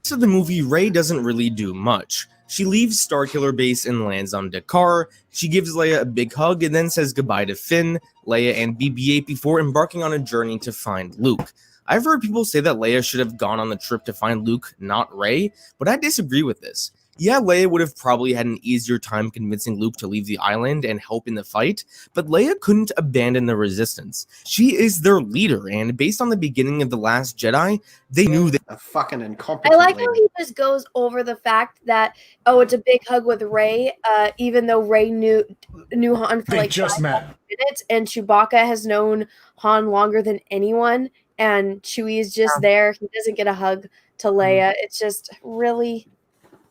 So the movie, Rey doesn't really do much. She leaves Starkiller Base and lands on Dakar. She gives Leia a big hug and then says goodbye to Finn, Leia, and BB-8 before embarking on a journey to find Luke. I've heard people say that Leia should have gone on the trip to find Luke, not Rey, but I disagree with this. Yeah, Leia would have probably had an easier time convincing Luke to leave the island and help in the fight, but Leia couldn't abandon the Resistance. She is their leader, and based on the beginning of The Last Jedi, they knew that
A fucking incompetent
I like how
lady.
he just goes over the fact that it's a big hug with Rey, even though Rey knew Han for
They
like
just
5
met.
minutes, and Chewbacca has known Han longer than anyone, and Chewie is just there. He doesn't get a hug to Leia. It's just really.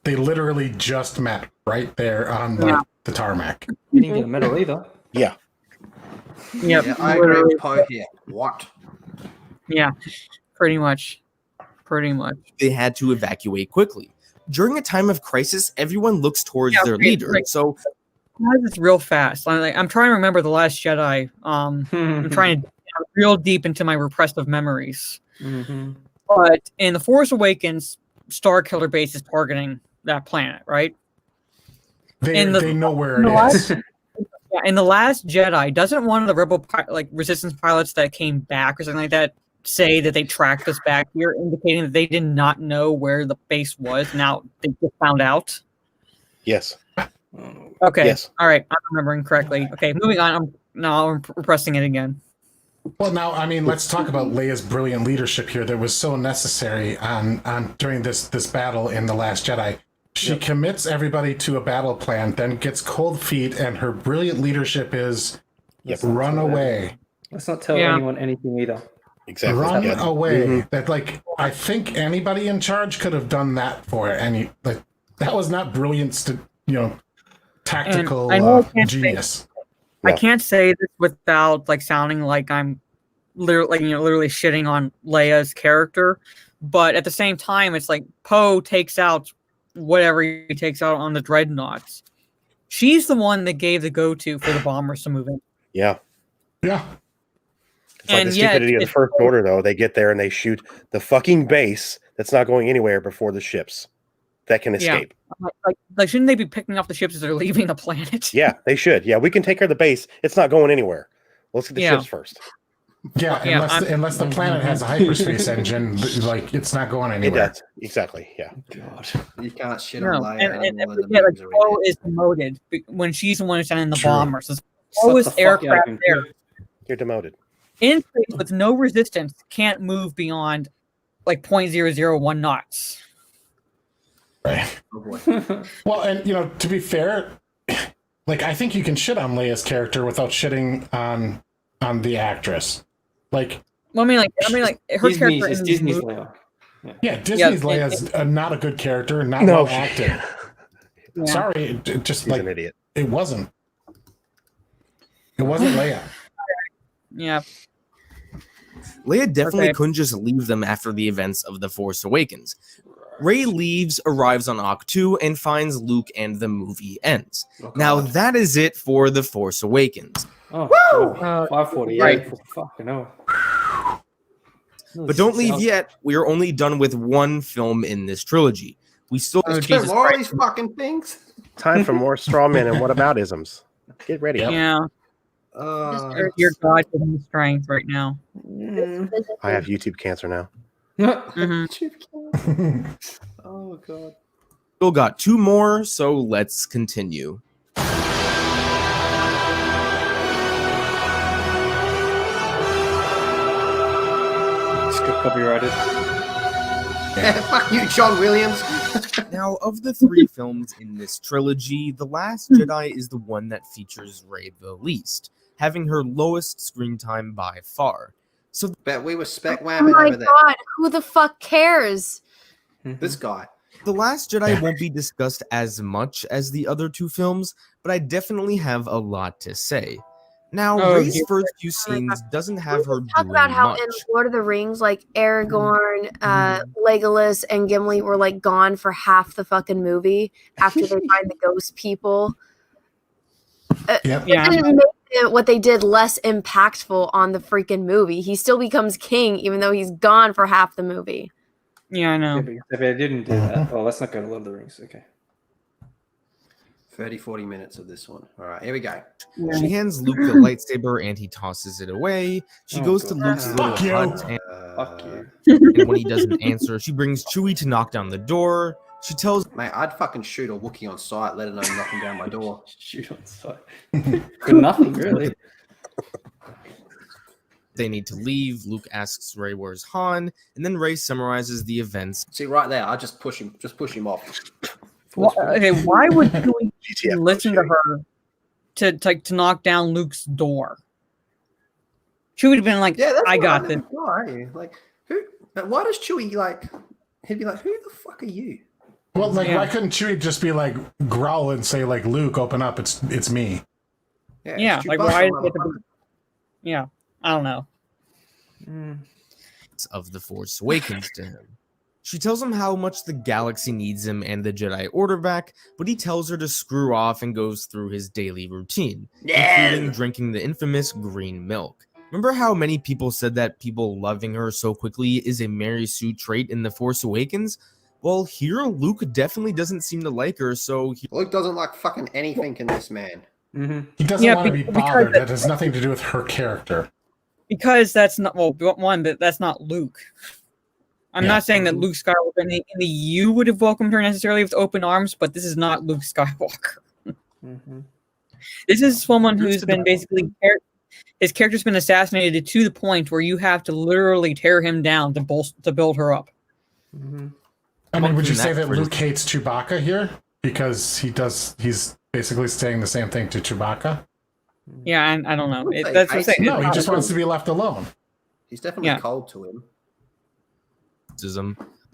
They literally just met right there on the tarmac.
You didn't get a medal either.
Yeah.
Yep.
Yeah, I agree with Poe here. What?
Yeah, pretty much. Pretty much.
They had to evacuate quickly. During a time of crisis, everyone looks towards their leader. So
this real fast. I'm trying to remember The Last Jedi. I'm trying to dig real deep into my repressive memories.
Mm-hmm.
But in The Force Awakens, Starkiller Base is targeting that planet, right?
They know where it is.
Yeah, in The Last Jedi, doesn't one of the rebel resistance pilots that came back or something like that say that they tracked us back here, indicating that they did not know where the base was? Now they just found out.
Yes.
Okay.
Yes.
All right. I'm remembering correctly. Okay, moving on. I'm repressing it again.
Well, now, I mean, let's talk about Leia's brilliant leadership here that was so necessary during this battle in The Last Jedi. She commits everybody to a battle plan, then gets cold feet, and her brilliant leadership is run away.
Let's not tell anyone anything either.
Exactly.
Run away. That, I think anybody in charge could have done that for her. That was not brilliant, tactical genius.
I can't say this without sounding like I'm literally shitting on Leia's character, but at the same time, it's like Poe takes out whatever he takes out on the dreadnoughts. She's the one that gave the go-to for the bombers to move in.
Yeah.
Yeah.
It's like the stupidity of the First Order, though. They get there and they shoot the fucking base that's not going anywhere before the ships that can escape.
Like, shouldn't they be picking off the ships as they're leaving the planet?
Yeah, they should. Yeah, we can take care of the base. It's not going anywhere. Let's get the ships first.
Yeah, unless the planet has a hyperspace engine, it's not going anywhere.
It does. Exactly. Yeah.
God, you can't shit on Leia.
And Poe is demoted when she's the one who's sending the bombers. So Poe's aircraft there.
You're demoted.
In space with no resistance, can't move beyond 0.001 knots.
Right. Well, and to be fair, I think you can shit on Leia's character without shitting on the actress. Her character is
Disney's Leia.
Yeah, Disney's Leia is not a good character, not well acted.
Yeah.
Sorry, it just
She's an idiot.
It wasn't. It wasn't Leia.
Yeah.
Leia definitely couldn't just leave them after the events of The Force Awakens. Rey leaves, arrives on Ahch-To, and finds Luke, and the movie ends. Now that is it for The Force Awakens.
Oh, woo! 548. Right. Fucking hell.
But don't leave yet. We are only done with one film in this trilogy. We still
more of these fucking things.
Time for more straw men and whataboutisms. Get ready.
Yeah. Your God given the strength right now.
I have YouTube cancer now.
Oh God.
Still got two more, so let's continue.
Copyrighted.
Yeah, fuck you, John Williams.
Now, of the three films in this trilogy, The Last Jedi is the one that features Rey the least, having her lowest screen time by far. So,
bet we were spec
Oh
whamming
my
over there.
God, who the fuck cares?
This guy.
The Last Jedi won't be discussed as much as the other two films, but I definitely have a lot to say. Now, Rey's first few scenes doesn't have her
Talk
doing
about how
much.
in Lord of the Rings, Aragorn, Legolas, and Gimli were gone for half the fucking movie after they find the ghost people. It didn't make what they did less impactful on the freaking movie. He still becomes king even though he's gone for half the movie.
Yeah, I know.
If I didn't do that, let's not go to Lord of the Rings. Okay.
30-40 minutes of this one. All right, here we go.
She hands Luke the lightsaber and he tosses it away. She goes to Luke's little hut and when he doesn't answer, she brings Chewie to knock down the door. She tells
Mate, I'd fucking shoot a Wookiee on sight, let alone knocking down my door.
Shoot on sight. For nothing, really.
They need to leave. Luke asks Rey where's Han, and then Rey summarizes the events.
See, right there, I just push him off.
Why would Chewie listen to her to knock down Luke's door? She would have been like, I got this.
Who? Why does Chewie he'd be like, who the fuck are you?
Well, why couldn't Chewie just be growl and say Luke, open up, it's me.
Yeah, why? Yeah, I don't know.
Of The Force Awakens to him. She tells him how much the galaxy needs him and the Jedi Order back, but he tells her to screw off and goes through his daily routine, including drinking the infamous green milk. Remember how many people said that people loving her so quickly is a Mary Sue trait in The Force Awakens? Well, here Luke definitely doesn't seem to like her, so...
Luke doesn't like fucking anything in this man.
He doesn't want to be bothered. That has nothing to do with her character.
Because that's not, well, one, that's not Luke. I'm not saying that Luke Skywalker in the EU would have welcomed her necessarily with open arms, but this is not Luke Skywalker. This is someone who's been basically... His character's been assassinated to the point where you have to literally tear him down to build her up.
I mean, would you say that Luke hates Chewbacca here? Because he's basically saying the same thing to Chewbacca?
Yeah, I don't know. That's what I'm saying.
No, he just wants to be left alone.
He's definitely cold to him.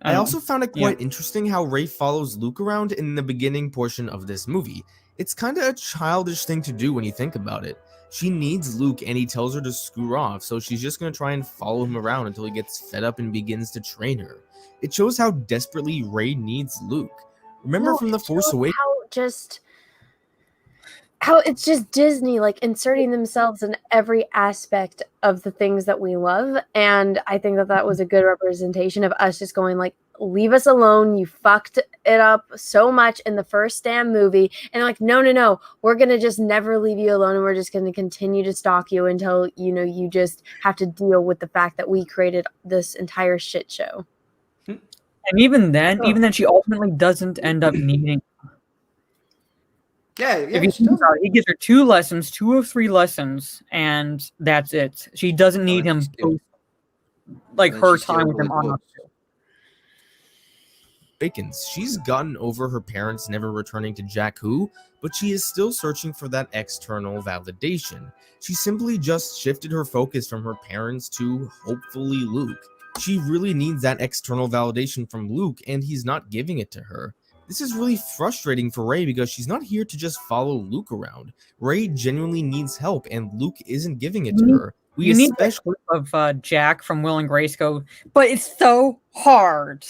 I also found it quite interesting how Rey follows Luke around in the beginning portion of this movie. It's kind of a childish thing to do when you think about it. She needs Luke and he tells her to screw off, so she's just going to try and follow him around until he gets fed up and begins to train her. It shows how desperately Rey needs Luke. Remember from The Force Awakens?
How it's just Disney like inserting themselves in every aspect of the things that we love, and I think that was a good representation of us just going like, leave us alone, you fucked it up so much in the first damn movie, and like, no, we're gonna just never leave you alone, and we're just gonna continue to stalk you until you just have to deal with the fact that we created this entire shit show.
And even then she ultimately doesn't end up needing. If you think about it, he gives her 2 of 3 lessons, and that's it. She doesn't need him like her time with him on.
Awakens. She's gotten over her parents never returning to Jakku, but she is still searching for that external validation. She simply just shifted her focus from her parents to, hopefully, Luke. She really needs that external validation from Luke, and he's not giving it to her. This is really frustrating for Rey because she's not here to just follow Luke around. Rey genuinely needs help, and Luke isn't giving it to her.
You need the clip of Jack from Will and Grace go, but it's so hard.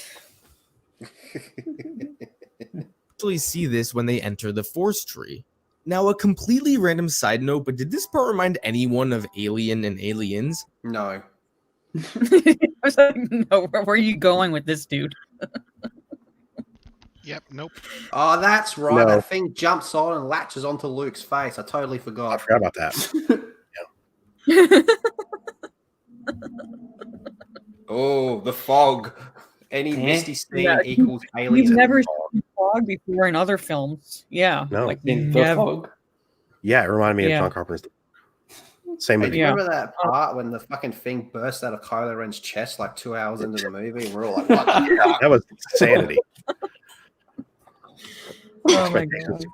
Actually see this when they enter the Force Tree. Now, a completely random side note, but did this part remind anyone of Alien and Aliens?
No.
I was like, no, where are you going with this, dude?
Yep, nope.
Oh, that's right.
No.
That thing jumps on and latches onto Luke's face. I totally forgot.
I forgot about that.
Oh, the fog. Any misty scene equals aliens.
You've never seen fog before in other films. Yeah.
No.
Like
In
the
fog?
Yeah, it reminded me of John Carpenter's. Same
Hey,
movie.
do you remember that part when the fucking thing burst out of Kylo Ren's chest like 2 hours into the movie? And we're all like, what the fuck?
That was insanity.
Oh my God.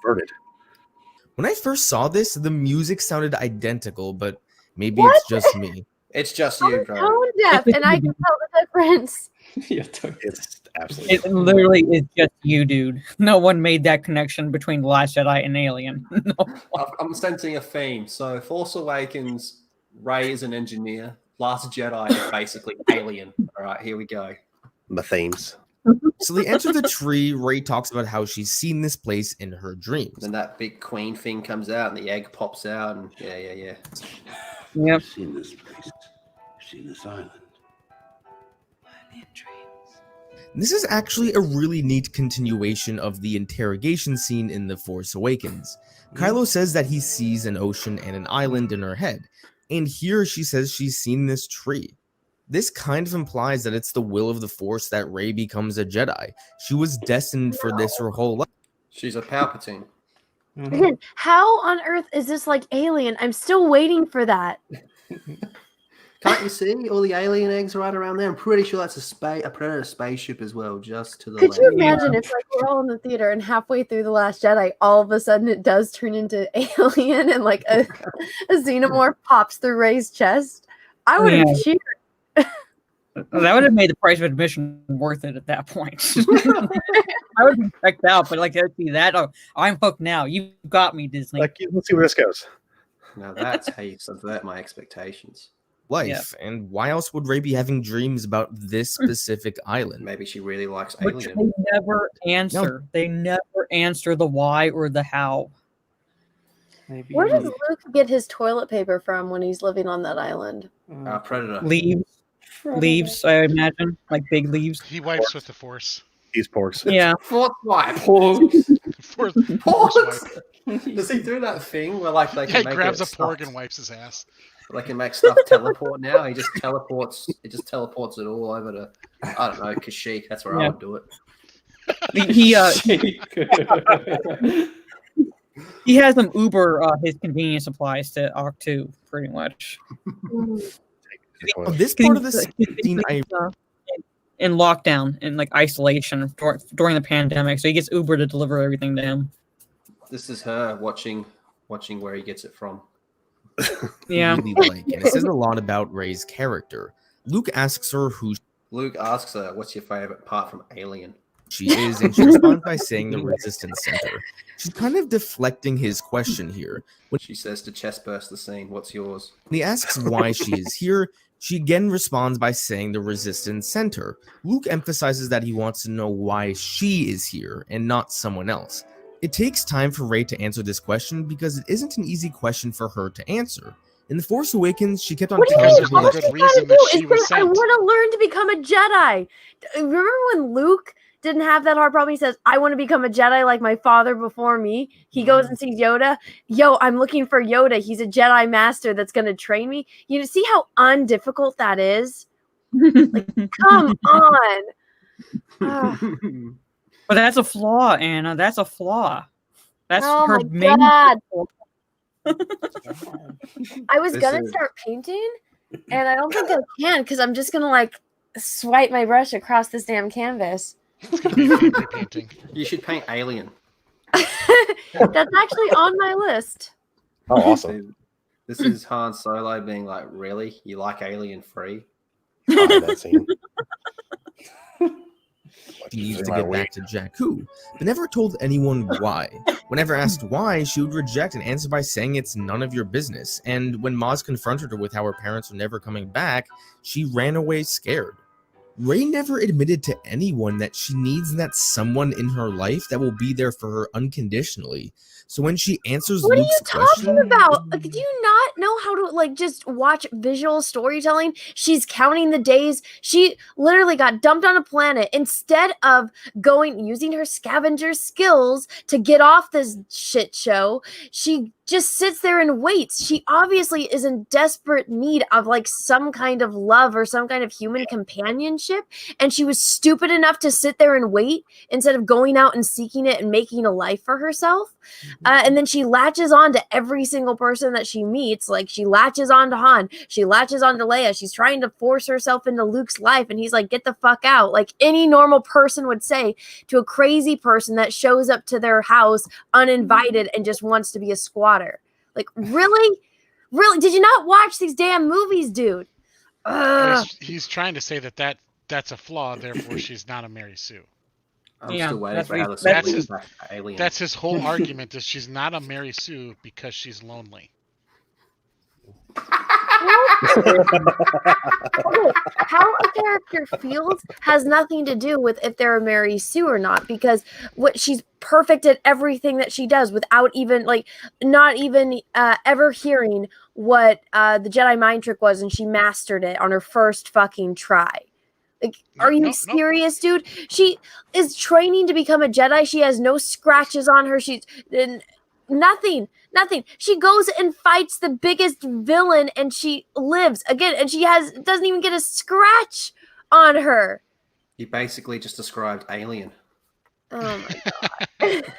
When I first saw this, the music sounded identical, but maybe it's just me.
It's just you, bro.
Tone deaf, and I can tell the difference.
It's absolutely.
It literally is just you, dude. No one made that connection between The Last Jedi and Alien. No.
I'm sensing a theme. So, Force Awakens, Rey is an engineer. Last Jedi is basically alien. All right, here we go.
The themes.
So they enter the tree. Rey talks about how she's seen this place in her dreams.
Then that big queen thing comes out, and the egg pops out, and yeah.
Yep.
I've seen this place. I've seen this island.
This is actually a really neat continuation of the interrogation scene in The Force Awakens. Kylo says that he sees an ocean and an island in her head, and here she says she's seen this tree. This kind of implies that it's the will of the Force that Rey becomes a Jedi. She was destined for this her whole life.
She's a Palpatine.
Again, how on earth is this like Alien? I'm still waiting for that.
Can't you see all the alien eggs right around there? I'm pretty sure that's a Predator spaceship as well, just to the
Could
left.
you imagine if like we're all in the theater and halfway through The Last Jedi, all of a sudden it does turn into Alien and like a xenomorph pops through Rey's chest? I would have cheered.
That would have made the price of admission worth it at that point. I would have checked out, but like, I see that. Oh, I'm hooked now. You've got me, Disney.
Like, let's see where this goes.
Now that's how you subvert my expectations.
life. And why else would Rey be having dreams about this specific island?
Maybe she really likes
Which
Alien.
they never answer. They never answer the why or the how.
Maybe
Where does Luke get his toilet paper from when he's living on that island?
Predator.
Leaves, I imagine, like big leaves.
He wipes with the Force.
He's porks.
Yeah.
Force wipe.
Force wipe.
Does he do that thing where like they can
He
make
grabs
it
a pork and wipes his ass.
They can make stuff teleport now. He just teleports. It just teleports it all over to I don't know Kashyyyk. That's where I would do it.
He has them Uber his convenience supplies to Octu, pretty much.
This part of the scene,
in lockdown, in like isolation during the pandemic, so he gets Uber to deliver everything to him.
This is her watching where he gets it from.
Yeah.
Really like, and it says a lot about Rey's character. Luke asks her who
Luke asks her, "What's your favorite part from Alien?"
she is, and she responds by saying the Resistance Center. She's kind of deflecting his question here.
When she says to chest burst the scene, "What's yours?"
When he asks why she is here, she again responds by saying the Resistance Center. Luke emphasizes that he wants to know why she is here and not someone else. It takes time for Rey to answer this question because it isn't an easy question for her to answer. In The Force Awakens, she kept on telling people that
I want to learn to become a Jedi. Remember when Luke didn't have that hard problem? He says, I want to become a Jedi like my father before me. He goes and sees Yoda. Yo, I'm looking for Yoda. He's a Jedi master that's going to train me. You see how undifficult that is? Like, come on.
But that's a flaw, Anna. That's a flaw. That's her main.
God. I was going to start painting, and I don't think I can because I'm just going to like swipe my brush across this damn canvas.
It's going to be a angry painting.
You should paint Alien.
That's actually on my list.
Oh, awesome.
This is Han Solo being like, really? You like Alien Free?
That scene.
She needs to get back to Jakku, but never told anyone why. Whenever asked why, she would reject and answer by saying it's none of your business. And when Maz confronted her with how her parents were never coming back, she ran away scared. Rey never admitted to anyone that she needs that someone in her life that will be there for her unconditionally. So when she answers
what
Luke's
are you talking
question,
about? Like, do you not know how to like just watch visual storytelling? She's counting the days. She literally got dumped on a planet. Instead of using her scavenger skills to get off this shit show, she just sits there and waits. She obviously is in desperate need of like some kind of love or some kind of human companionship, and she was stupid enough to sit there and wait instead of going out and seeking it and making a life for herself. And then she latches on to every single person that she meets. Like, she latches on to Han, she latches on to Leia, she's trying to force herself into Luke's life, and he's like, get the fuck out, like any normal person would say to a crazy person that shows up to their house uninvited and just wants to be a squatter. Like, really did you not watch these damn movies, dude?
He's trying to say that's a flaw, therefore she's not a Mary Sue.
I'm still waiting for how Alien.
That's his whole argument, is she's not a Mary Sue because she's lonely.
How a character feels has nothing to do with if they're a Mary Sue or not, because she's perfect at everything that she does without even not even ever hearing what the Jedi mind trick was, and she mastered it on her first fucking try. Like, are you serious, dude? She is training to become a Jedi. She has no scratches on her. She's nothing. She goes and fights the biggest villain, and she lives again. And she doesn't even get a scratch on her.
You basically just described Alien.
Oh my god.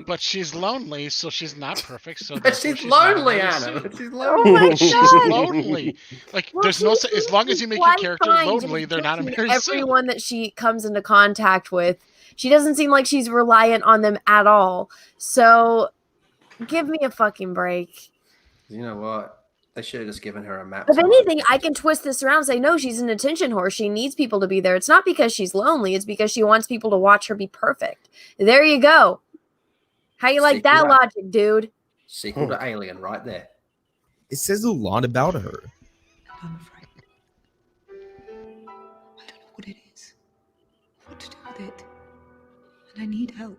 But she's lonely, so she's not perfect. So
but she's lonely, Anna. She's lonely.
Oh my god.
She's lonely. Like, there's no, as long as you make your character lonely, they're not a Mary Sue.
Everyone that she comes into contact with, she doesn't seem like she's reliant on them at all. So, give me a fucking break.
You know what? They should have just given her a map.
If anything, I can twist this around and say, no, she's an attention whore. She needs people to be there. It's not because she's lonely. It's because she wants people to watch her be perfect. There you go. How you like that logic, dude?
Sequel to Alien right there.
It says a lot about her.
I'm afraid. I don't know what it is, what to do with it, and I need help.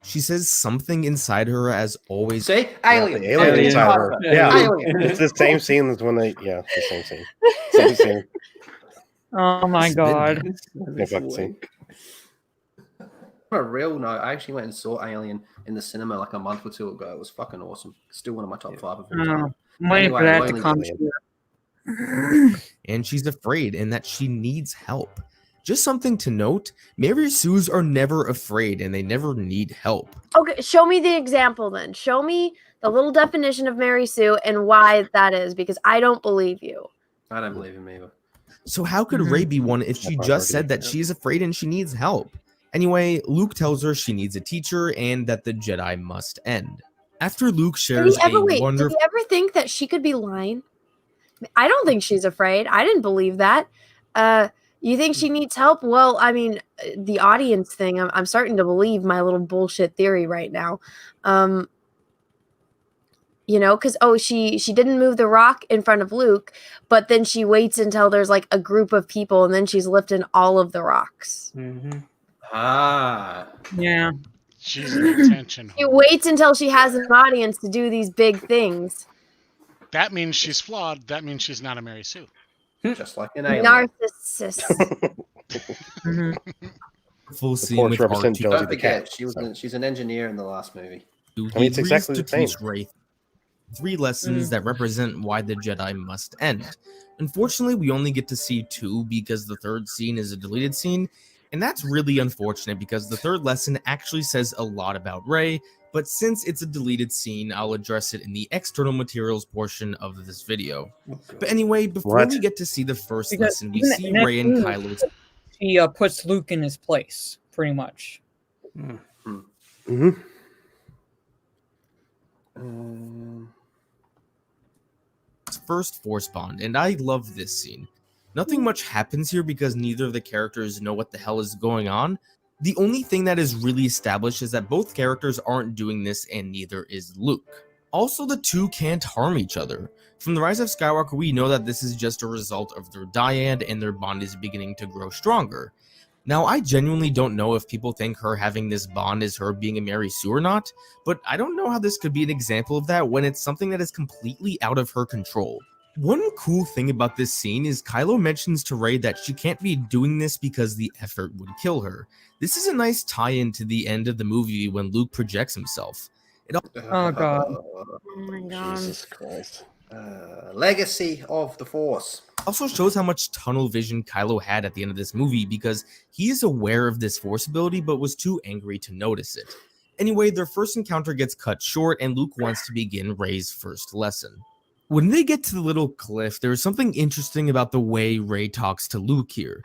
She says something inside her as always.
See?
Yeah, the alien inside her. Yeah, it's the same scene as when they. Yeah, it's the same scene. Same scene.
Oh my god.
Same fucking scene.
On a real note, I actually went and saw Alien in the cinema like a month or two ago. It was fucking awesome. Still one of my top 5 of all time.
I'm waiting for that to come.
And she's afraid and that she needs help. Just something to note, Mary Sues are never afraid and they never need help.
Okay, show me the example then. Show me the little definition of Mary Sue and why that is, because I don't believe you.
I don't believe him either.
So how could Rey be one if she just said that she's afraid and she needs help? Anyway, Luke tells her she needs a teacher and that the Jedi must end. After Luke shares
Did he ever think that she could be lying? I don't think she's afraid. I didn't believe that. You think she needs help? Well, I mean, the audience thing, I'm starting to believe my little bullshit theory right now. You know, because, she didn't move the rock in front of Luke, but then she waits until there's like a group of people and then she's lifting all of the rocks.
Mm-hmm.
Ah.
Yeah.
She's an attention.
She waits until she has an audience to do these big things.
That means she's flawed. That means she's not a Mary Sue.
Just like an alien.
Narcissist.
Full scene with
represent
R2.
Josie the cat.
She's an engineer in the last movie.
I mean, it's exactly the same.
Rey 3 lessons that represent why the Jedi must end. Unfortunately, we only get to see 2 because the third scene is a deleted scene, and that's really unfortunate because the third lesson actually says a lot about Rey, but since it's a deleted scene, I'll address it in the external materials portion of this video. But anyway, before we get to see the first lesson, we see Rey and Kylo.
He puts Luke in his place, pretty much.
First Force bond, and I love this scene. Nothing much happens here because neither of the characters know what the hell is going on. The only thing that is really established is that both characters aren't doing this and neither is Luke. Also, the two can't harm each other. From the Rise of Skywalker, we know that this is just a result of their dyad and their bond is beginning to grow stronger. Now, I genuinely don't know if people think her having this bond is her being a Mary Sue or not, but I don't know how this could be an example of that when it's something that is completely out of her control. One cool thing about this scene is Kylo mentions to Rey that she can't be doing this because the effort would kill her. This is a nice tie-in to the end of the movie when Luke projects himself.
Oh god.
Oh my god.
Jesus Christ. Legacy of the Force.
Also shows how much tunnel vision Kylo had at the end of this movie because he is aware of this Force ability but was too angry to notice it. Anyway, their first encounter gets cut short and Luke wants to begin Rey's first lesson. When they get to the little cliff, there's something interesting about the way Rey talks to Luke here.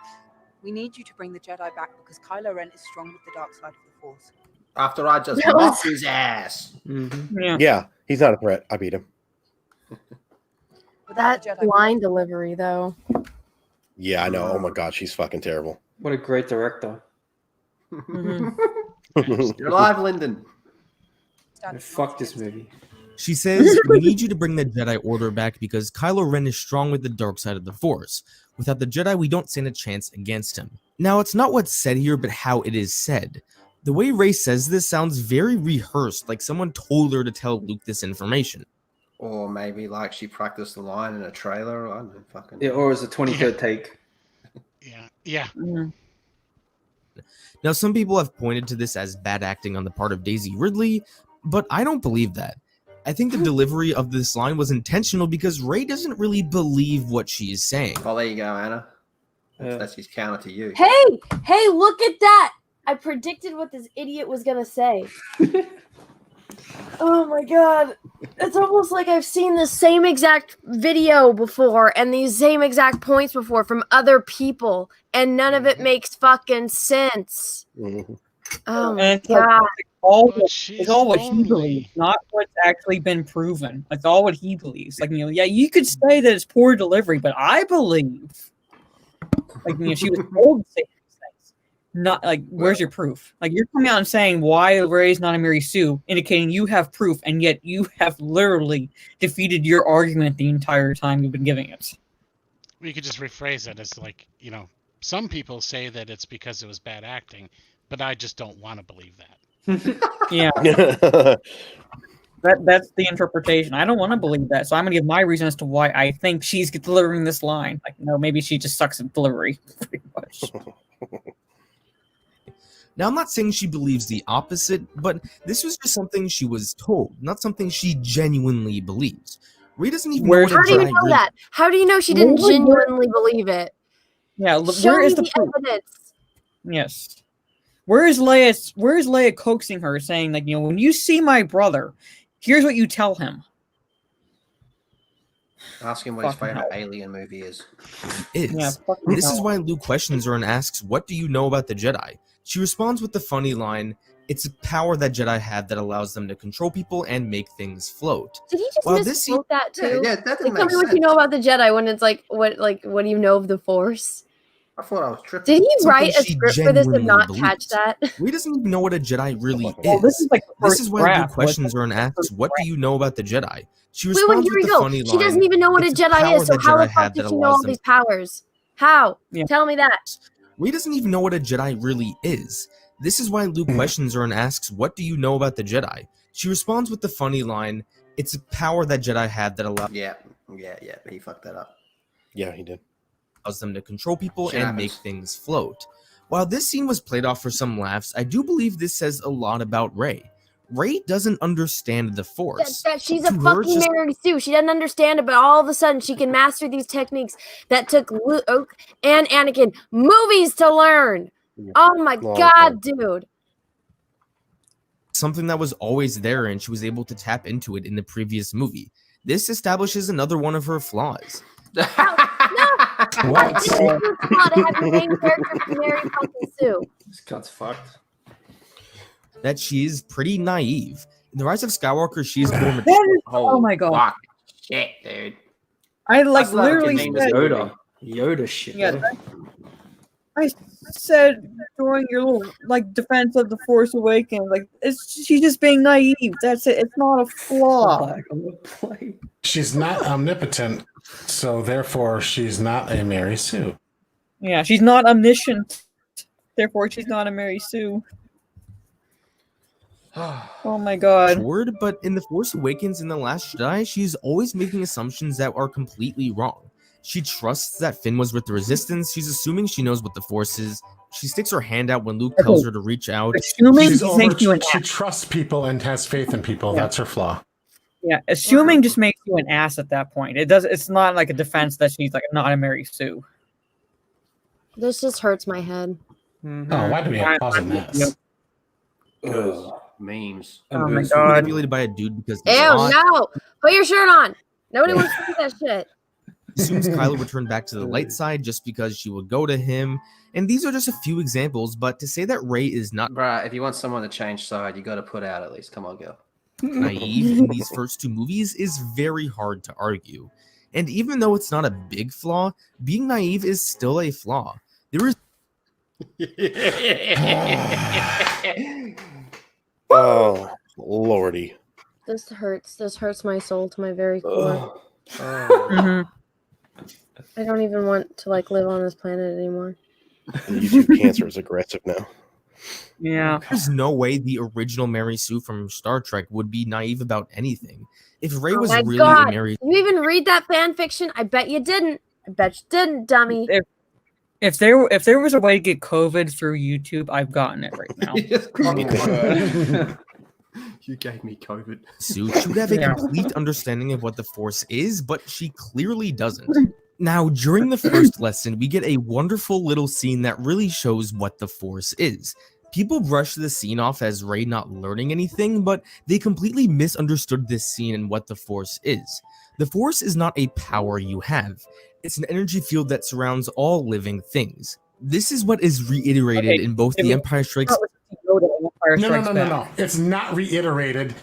We need you to bring the Jedi back because Kylo Ren is strong with the dark side of the Force.
After I just mopped his ass.
Yeah, he's not a threat. I beat him.
That line delivery, though.
Yeah, I know. Oh my god, she's fucking terrible.
What a great director.
You're alive, Lyndon.
Fuck this movie.
She says, we need you to bring the Jedi Order back because Kylo Ren is strong with the dark side of the Force. Without the Jedi, we don't stand a chance against him. Now, it's not what's said here, but how it is said. The way Rey says this sounds very rehearsed, like someone told her to tell Luke this information.
Or maybe like she practiced the line in a trailer. I don't know, fucking.
Yeah, or it was a 23rd take.
Yeah.
Now, some people have pointed to this as bad acting on the part of Daisy Ridley, but I don't believe that. I think the delivery of this line was intentional because Rey doesn't really believe what she is saying.
Oh, there you go, Anna. That's his counter to you.
Hey, look at that! I predicted what this idiot was gonna say. Oh my god. It's almost like I've seen the same exact video before and these same exact points before from other people, and none of it makes fucking sense. Oh my god.
It's all what he believes, not what's actually been proven. It's all what he believes. Like, yeah, you could say that it's poor delivery, but I believe, she was told to say these things. Not like, where's your proof? Like, you're coming out and saying why Rey's not a Mary Sue, indicating you have proof, and yet you have literally defeated your argument the entire time you've been giving it.
We could just rephrase it as like, some people say that it's because it was bad acting, but I just don't want to believe that.
Yeah. That's the interpretation. I don't want to believe that, so I'm going to give my reason as to why I think she's delivering this line. Like, no, maybe she just sucks at delivery. Pretty much.
Now, I'm not saying she believes the opposite, but this was just something she was told, not something she genuinely believes. Rey doesn't even know.
How do you know that? How do you know she didn't genuinely believe it?
Yeah,
Show
where
me
is the
the evidence.
Yes. Where is Leia coaxing her, saying, like, when you see my brother, here's what you tell him.
Ask him what his favorite alien movie is.
Yeah, this is why Luke questions her and asks, "What do you know about the Jedi?" She responds with the funny line, "It's a power that Jedi have that allows them to control people and make things float."
Did he just misquote that too?
Yeah, that didn't
Tell
make
me what
sense.
you know about the Jedi when it's like, what do you know of the Force?
I thought I was tripping.
Did he
Something
write a
she
script for this and
genuinely
not
believes.
catch that?
Rey doesn't even know what a Jedi really is.
Well, this is like the
This
first
is why Luke
draft.
questions her and asks, "What do you know about the Jedi?" She
Wait,
responds
here
with
we
the
go.
funny
She
line,
doesn't even know what a
"It's
Jedi
power
is, so
that
how the
Jedi
fuck
have
did
that
she know
allows
all
them
these powers? How?
Yeah.
Tell me that.
Rey doesn't even know what a Jedi really is. This is why Luke questions her and asks, "What do you know about the Jedi?" She responds with the funny line, "It's a power that Jedi have that allows
Yeah, he fucked that up.
Yeah, he did.
them to control people
Shit
and
happens.
make things float." While this scene was played off for some laughs, I do believe this says a lot about Rey. Rey doesn't understand the Force.
That she's a
To her,
fucking
just-
Mary Sue. She doesn't understand it, but all of a sudden she can master these techniques that took Luke and Anakin movies to learn. Oh my god, dude.
something that was always there and she was able to tap into it in the previous movie. This establishes another one of her flaws.
What? This is your flaw to have your main character be Mary fucking Sue.
This cut's fucked.
That she is pretty naive. In The Rise of Skywalker, she is more mature.
Oh my god.
Fuck. Shit, dude.
I like
That's not
literally
the name of
said
the movie.
Yoda shit.
Yeah, I said during your little defense of the Force Awakens, she's just being naive. That's it. It's not a flaw.
She's not omnipotent, so therefore she's not a Mary Sue.
Yeah, she's not omniscient. Therefore, she's not a Mary Sue. Oh my god.
Word, but in The Force Awakens and The Last Jedi, she's always making assumptions that are completely wrong. She trusts that Finn was with the Resistance. She's assuming she knows what the Force is. She sticks her hand out when Luke tells her to reach out.
She trusts people and has faith in people.
Yeah.
That's her flaw.
Yeah, assuming just makes you an ass at that point. It's not like a defense that she's not a Mary Sue.
This just hurts my head.
Mm-hmm. Oh, why do we have pause on this?
Memes.
Oh my
She's
god.
manipulated by a dude because
Ew, no! Put your shirt on! Nobody wants to see that shit.
assumes Kylo returned back to the light side just because she would go to him. And these are just a few examples, but to say that Rey is not
Bruh, if you want someone to change side, you got to put out at least. Come on, girl.
naive in these first two movies is very hard to argue. And even though it's not a big flaw, being naive is still a flaw. There is
Oh, lordy.
This hurts. This hurts my soul to my very core.
Mhm.
I don't even want to live on this planet anymore.
YouTube cancer is aggressive now.
Yeah.
There's no way the original Mary Sue from Star Trek would be naive about anything. If Rey
Oh
was
my
really
god!
a Mary
You even read that fan fiction? I bet you didn't. I bet you didn't, dummy.
If there was a way to get COVID through YouTube, I've gotten it right now.
You gave me COVID.
Sue, she would have a
Yeah.
complete understanding of what the Force is, but she clearly doesn't. Now, during the first lesson, we get a wonderful little scene that really shows what the Force is. People brush the scene off as Rey not learning anything, but they completely misunderstood this scene and what the Force is. The Force is not a power you have. It's an energy field that surrounds all living things. This is what is reiterated in both The Empire Strikes
No. It's not reiterated.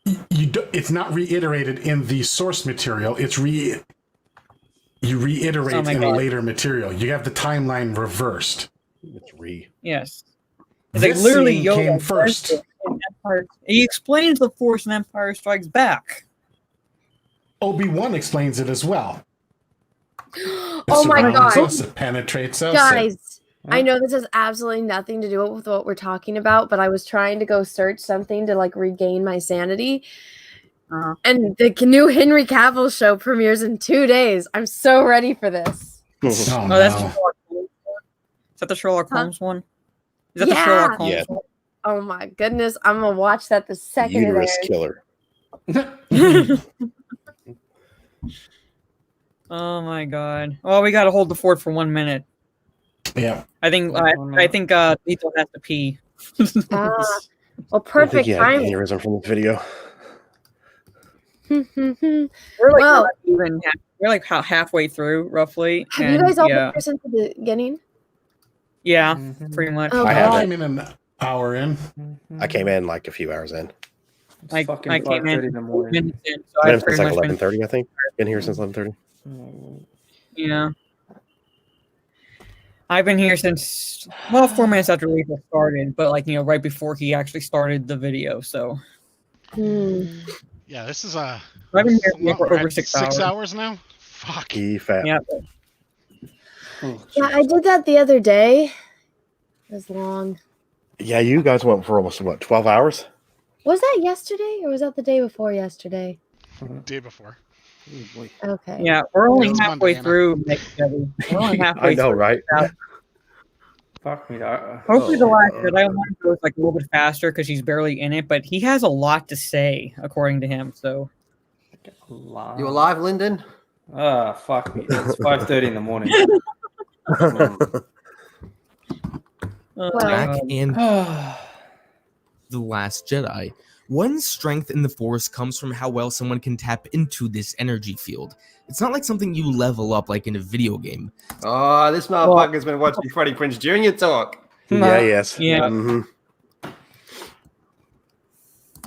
It's not reiterated in the source material. You reiterate
Oh my
in
God.
later material. You have the timeline reversed.
It's re.
Yes. It's
This
literally
scene
Yoda
came
says
first.
it in Empire. He explains the Force in Empire Strikes Back.
Obi-Wan explains it as well.
Oh my god,
us, it penetrates us.
guys! I know this has absolutely nothing to do with what we're talking about, but I was trying to go search something to like regain my sanity. And the new Henry Cavill show premieres in 2 days. I'm so ready for this.
That's Sherlock Holmes. Is that the Sherlock Holmes one? Is that the Sherlock Holmes one?
Oh my goodness, I'm gonna watch that the second it airs.
Killer.
Oh my god. Well, we gotta hold the fort for 1 minute.
Yeah.
I think Lethal has to pee.
Well, perfect
timing.
timing.
Aneurysm from the video.
We're like halfway through, roughly.
Have you guys all been here since the beginning?
Yeah, pretty much.
Oh,
I came in an hour in.
I came in like a few hours in.
I came in the morning. So
I've been since like 11:30, I think. Been here since 11:30.
Yeah. I've been here since 4 minutes after Lethal started, but right before he actually started the video. So.
Yeah, this is
I've been here for over 6 hours.
6 hours now. Fuck.
Yeah.
Yeah, I did that the other day. It was long.
Yeah, you guys went for almost 12 hours?
Was that yesterday or was that the day before yesterday?
Day before.
Okay.
Yeah, we're only halfway through. We're only halfway
I know,
through.
right?
Fuck me.
Hopefully the last Jedi one goes a little bit faster because he's barely in it, but he has a lot to say according to him. So.
You alive, Lyndon?
Fuck me. It's 5:30 in the morning.
Back in The Last Jedi, one's strength in the Force comes from how well someone can tap into this energy field. It's not like something you level up like in a video game.
Oh, this motherfucker's been watching Freddie Prinze Jr. talk.
Yes.
Yeah.
Mm-hmm.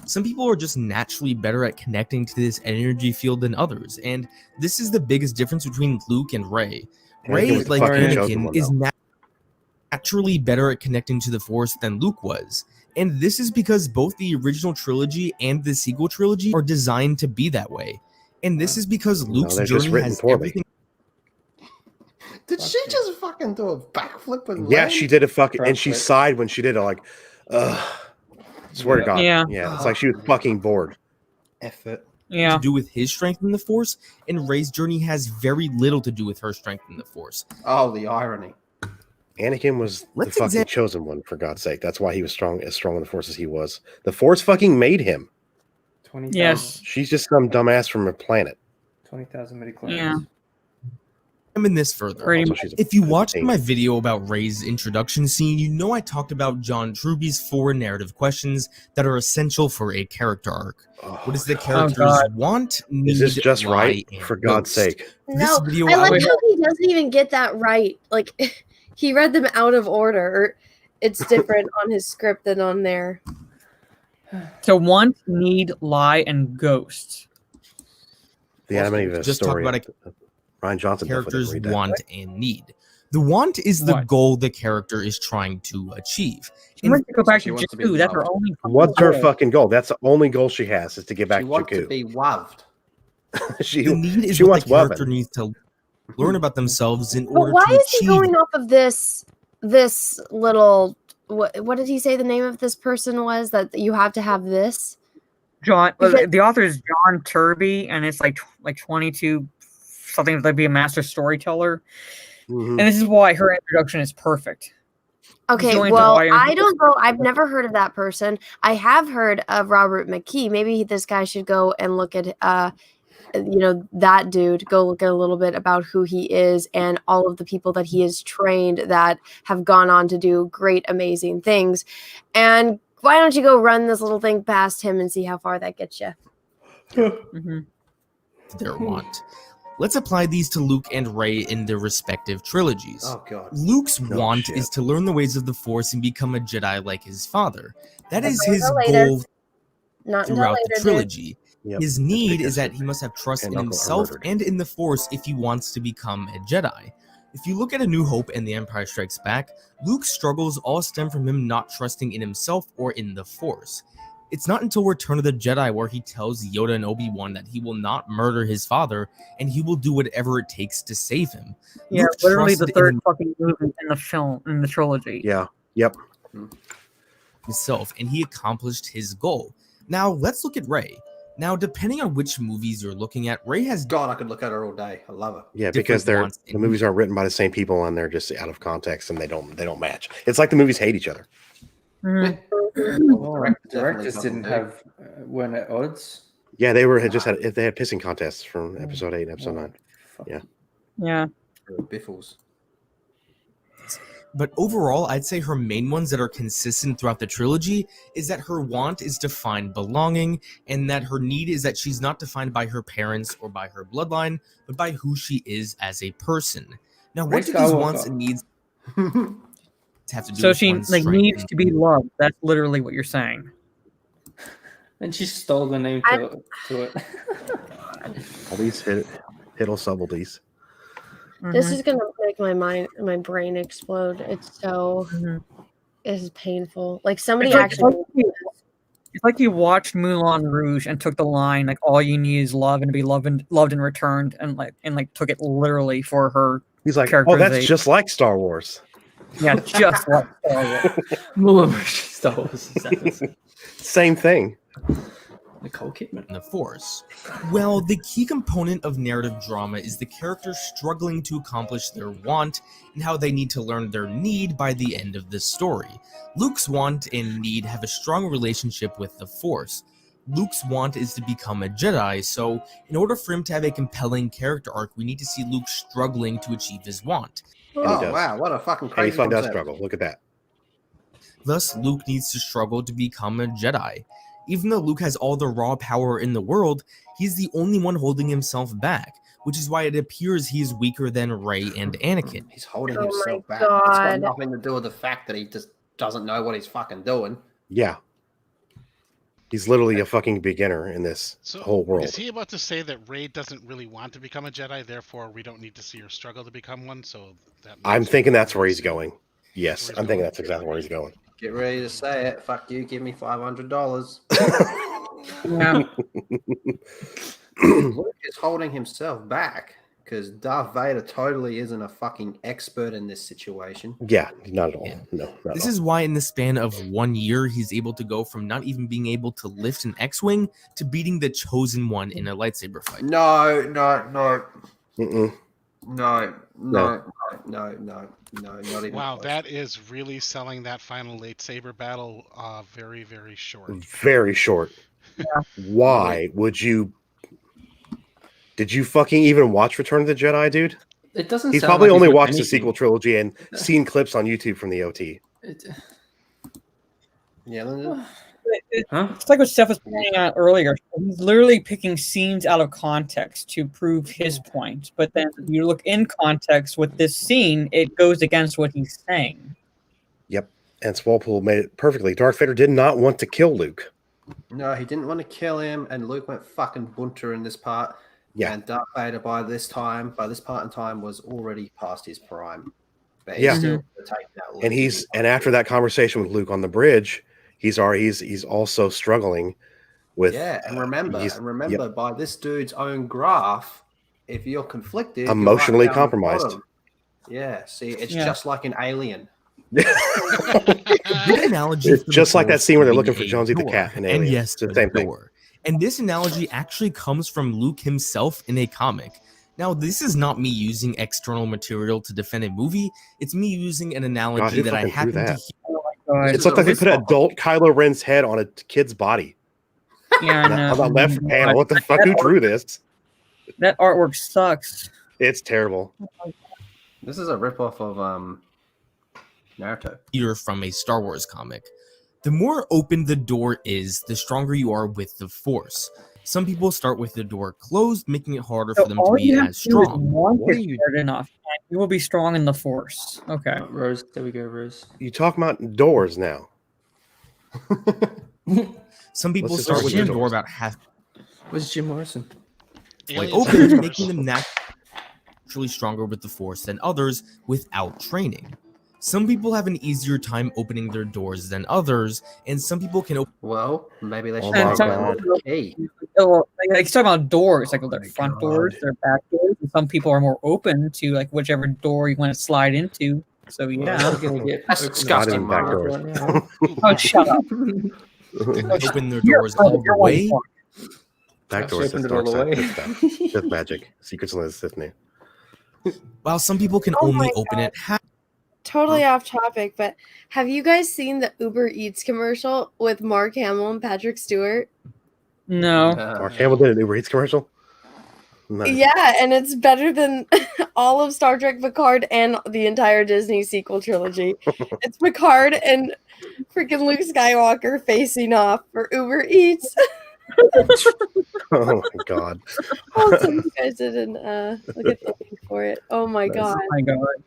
Some people are just naturally better at connecting to this energy field than others, and this is the biggest difference between Luke and Rey. Rey, like Anakin, is naturally better at connecting to the Force than Luke was. And this is because both the original trilogy and the sequel trilogy are designed to be that way. And this is because Luke's journey has everything.
Did she just fucking do a backflip with
Yeah,
Len?
she did a fucking, and she sighed when she did it, swear to God.
Yeah.
It's like she was fucking bored.
Effort.
Yeah.
To do with his strength in the Force, and Rey's journey has very little to do with her strength in the Force.
Oh, the irony.
Anakin was the fucking chosen one, for God's sake. That's why he was as strong in the Force as he was. The Force fucking made him.
20,000.
Yes.
She's just some dumbass from a planet.
20,000 midichlorians.
Yeah.
I'm in this further. If you watched my video about Rey's introduction scene, you know I talked about John Truby's 4 narrative questions that are essential for a character arc. What does the characters want, need,
Is this just right?
lie,
For
and
God's
ghost?
sake.
No,
video
I like
out-
how he doesn't even get that right. Like, he read them out of order. It's different on his script than on there.
So want, need, lie, and ghost.
The animated
Just
story.
talk about
Ryan Johnson
characters
definitely read that.
want and need. The want is the goal the character is trying to achieve.
She wants to go back to Jakku. That's her only
What's her
goal.
fucking goal? That's the only goal she has, is to get back
She
to
wants to
Jakku.
be loved.
The need is
she
what
wants
the character
weapon.
needs to learn about themselves in
But
order
why
to
is he
achieve.
going off of this little what did he say the name of this person was, that you have to have this?
John.
Because-
The author is John Turby, and it's like 22 something to be a master storyteller.
Mm-hmm.
And this is why her introduction is perfect.
Okay,
Going to
well,
Iron-
I don't know. I've never heard of that person. I have heard of Robert McKee. Maybe this guy should go and look at, that dude. Go look at a little bit about who he is and all of the people that he has trained that have gone on to do great, amazing things. And why don't you go run this little thing past him and see how far that gets you?
Their want. Let's apply these to Luke and Rey in their respective trilogies.
Oh, God.
Luke's
No
want
shit.
is to learn the ways of the Force and become a Jedi like his father. That is
Not
his
until later.
goal
Not until
throughout
later,
the
dude.
trilogy.
Yep.
His need is that he must have trust
and
in
Uncle are
himself
murdered.
and in the Force if he wants to become a Jedi. If you look at A New Hope and The Empire Strikes Back, Luke's struggles all stem from him not trusting in himself or in the Force. It's not until Return of the Jedi where he tells Yoda and Obi-Wan that he will not murder his father and he will do whatever it takes to save him.
Yeah,
Luke
literally the
trusted
third
in
fucking movie in the film, in the trilogy.
Yeah. Yep.
himself, and he accomplished his goal. Now, let's look at Rey. Now, depending on which movies you're looking at, Rey has...
God, I could look at her all day. I love her.
Yeah, because the movies aren't written by the same people, and they're just out of context, and they don't match. It's like the movies hate each other.
Directors didn't have weren't at odds.
Yeah, they had pissing contests from episode 8 and episode 9. Yeah.
Yeah.
Biffles.
But overall, I'd say her main ones that are consistent throughout the trilogy is that her want is to find belonging, and that her need is that she's not defined by her parents or by her bloodline, but by who she is as a person. Now, what do these wants and needs have to do
So
with
she
one's
like
strength
needs
and-
to be loved. That's literally what you're saying.
And she stole the name to it.
All these hiddle subtleties.
This is gonna make my brain explode. It's so it's painful. Like somebody
It's like you watched Moulin Rouge and took the line like all you need is love and to be loved and returned and took it literally for her.
He's like, oh, that's just like Star Wars.
Yeah, just like Star Wars.
Moulin Rouge, Star Wars.
Same thing.
Nicole Kidman.
The Force. Well, the key component of narrative drama is the characters struggling to accomplish their want and how they need to learn their need by the end of the story. Luke's want and need have a strong relationship with the Force. Luke's want is to become a Jedi, so in order for him to have a compelling character arc, we need to see Luke struggling to achieve his want.
Oh, wow, what a fucking
And
crazy
he does
concept.
struggle. Look at that.
Thus, Luke needs to struggle to become a Jedi. Even though Luke has all the raw power in the world, he's the only one holding himself back, which is why it appears he's weaker than Rey and Anakin.
He's holding
Oh
himself
my
back. It's got
God.
nothing to do with the fact that he just doesn't know what he's fucking doing.
Yeah. He's literally a fucking beginner in this whole world.
Is he about to say that Rey doesn't really want to become a Jedi, therefore we don't need to see her struggle to become one? So that
I'm thinking that's where he's going. Yes, I'm thinking that's exactly where he's going.
Get ready to say it. Fuck you. Give me $500.
Yeah.
Luke is holding himself back because Darth Vader totally isn't a fucking expert in this situation.
Yeah, not at all. No, not
This
at all.
is why in the span of 1 year, he's able to go from not even being able to lift an X-Wing to beating the Chosen One in a lightsaber fight.
No.
Mm-mm.
No, not even.
Wow, that is really selling that final lightsaber battle very, very short.
Very short. Why would you? Did you fucking even watch Return of the Jedi, dude?
It doesn't.
He's
sound
probably
like
only
he's
watched the
anything.
sequel trilogy and seen clips on YouTube from the OT.
Yeah.
It's like what Steph was pointing out earlier. He's literally picking scenes out of context to prove his point. But then if you look in context with this scene, it goes against what he's saying.
Yep, and Swalpool made it perfectly. Darth Vader did not want to kill Luke.
No, he didn't want to kill him, and Luke went fucking bunter in this part.
Yeah.
And Darth Vader by this part in time, was already past his prime. But
Yeah.
he's still taking out Luke.
And after that conversation with Luke on the bridge, he's also struggling with.
Yeah, and remember,
yep,
by this dude's own graph, if you're conflicted, you're
Emotionally
right down the
compromised.
bottom. Yeah, see, it's
Yeah.
just like an alien.
Good analogy
It's
for the
just like that
Force
scene where they're
being
looking for
a
Jonesy the
door,
cat in
and
Alien.
yes,
It's the
a
same thing.
door. And this analogy actually comes from Luke himself in a comic. Now, this is not me using external material to defend a movie. It's me using an analogy
who
that I
fucking
happen
drew
to
that?
hear.
It's like they put adult Kylo Ren's head on a kid's body.
Yeah, I know.
On that left panel. What the fuck? Who drew this?
That artwork sucks.
It's terrible.
This is a ripoff of Naruto.
Peter from a Star Wars comic. The more open the door is, the stronger you are with the Force. Some people start with the door closed, making it harder for them to
all
be
you have
as
to do is
strong.
want
What are
it
you-
hard enough, and you will be strong in the Force. Okay.
Rose, there we go, Rose.
You talking about doors now?
Some people
Let's just
start
start
with
with
the
the
door
doors.
about half
Where's Jim Morrison?
like
Aliens
open,
are
making them naturally stronger with the Force than others without training. Some people have an easier time opening their doors than others, and some people can open.
Well, maybe they should.
And some people, like talking about doors, like their front doors, their back doors. And some people are more open to like whichever door you want to slide into. So yeah,
that's disgusting.
Back doors.
Oh, shut up!
Open their doors all the way.
Back doors. That's dark side. Good stuff. Sith magic. Secrets of the Sith name.
While some people can only open it half.
Totally off topic, but have you guys seen the Uber Eats commercial with Mark Hamill and Patrick Stewart?
No.
Mark Hamill did an Uber Eats commercial? Nice.
Yeah, and it's better than all of Star Trek Picard and the entire Disney sequel trilogy. It's Picard and freaking Luke Skywalker facing off for Uber Eats.
Oh my god.
Oh, some of you guys didn't look at the link for it. Oh my god.
Oh my god.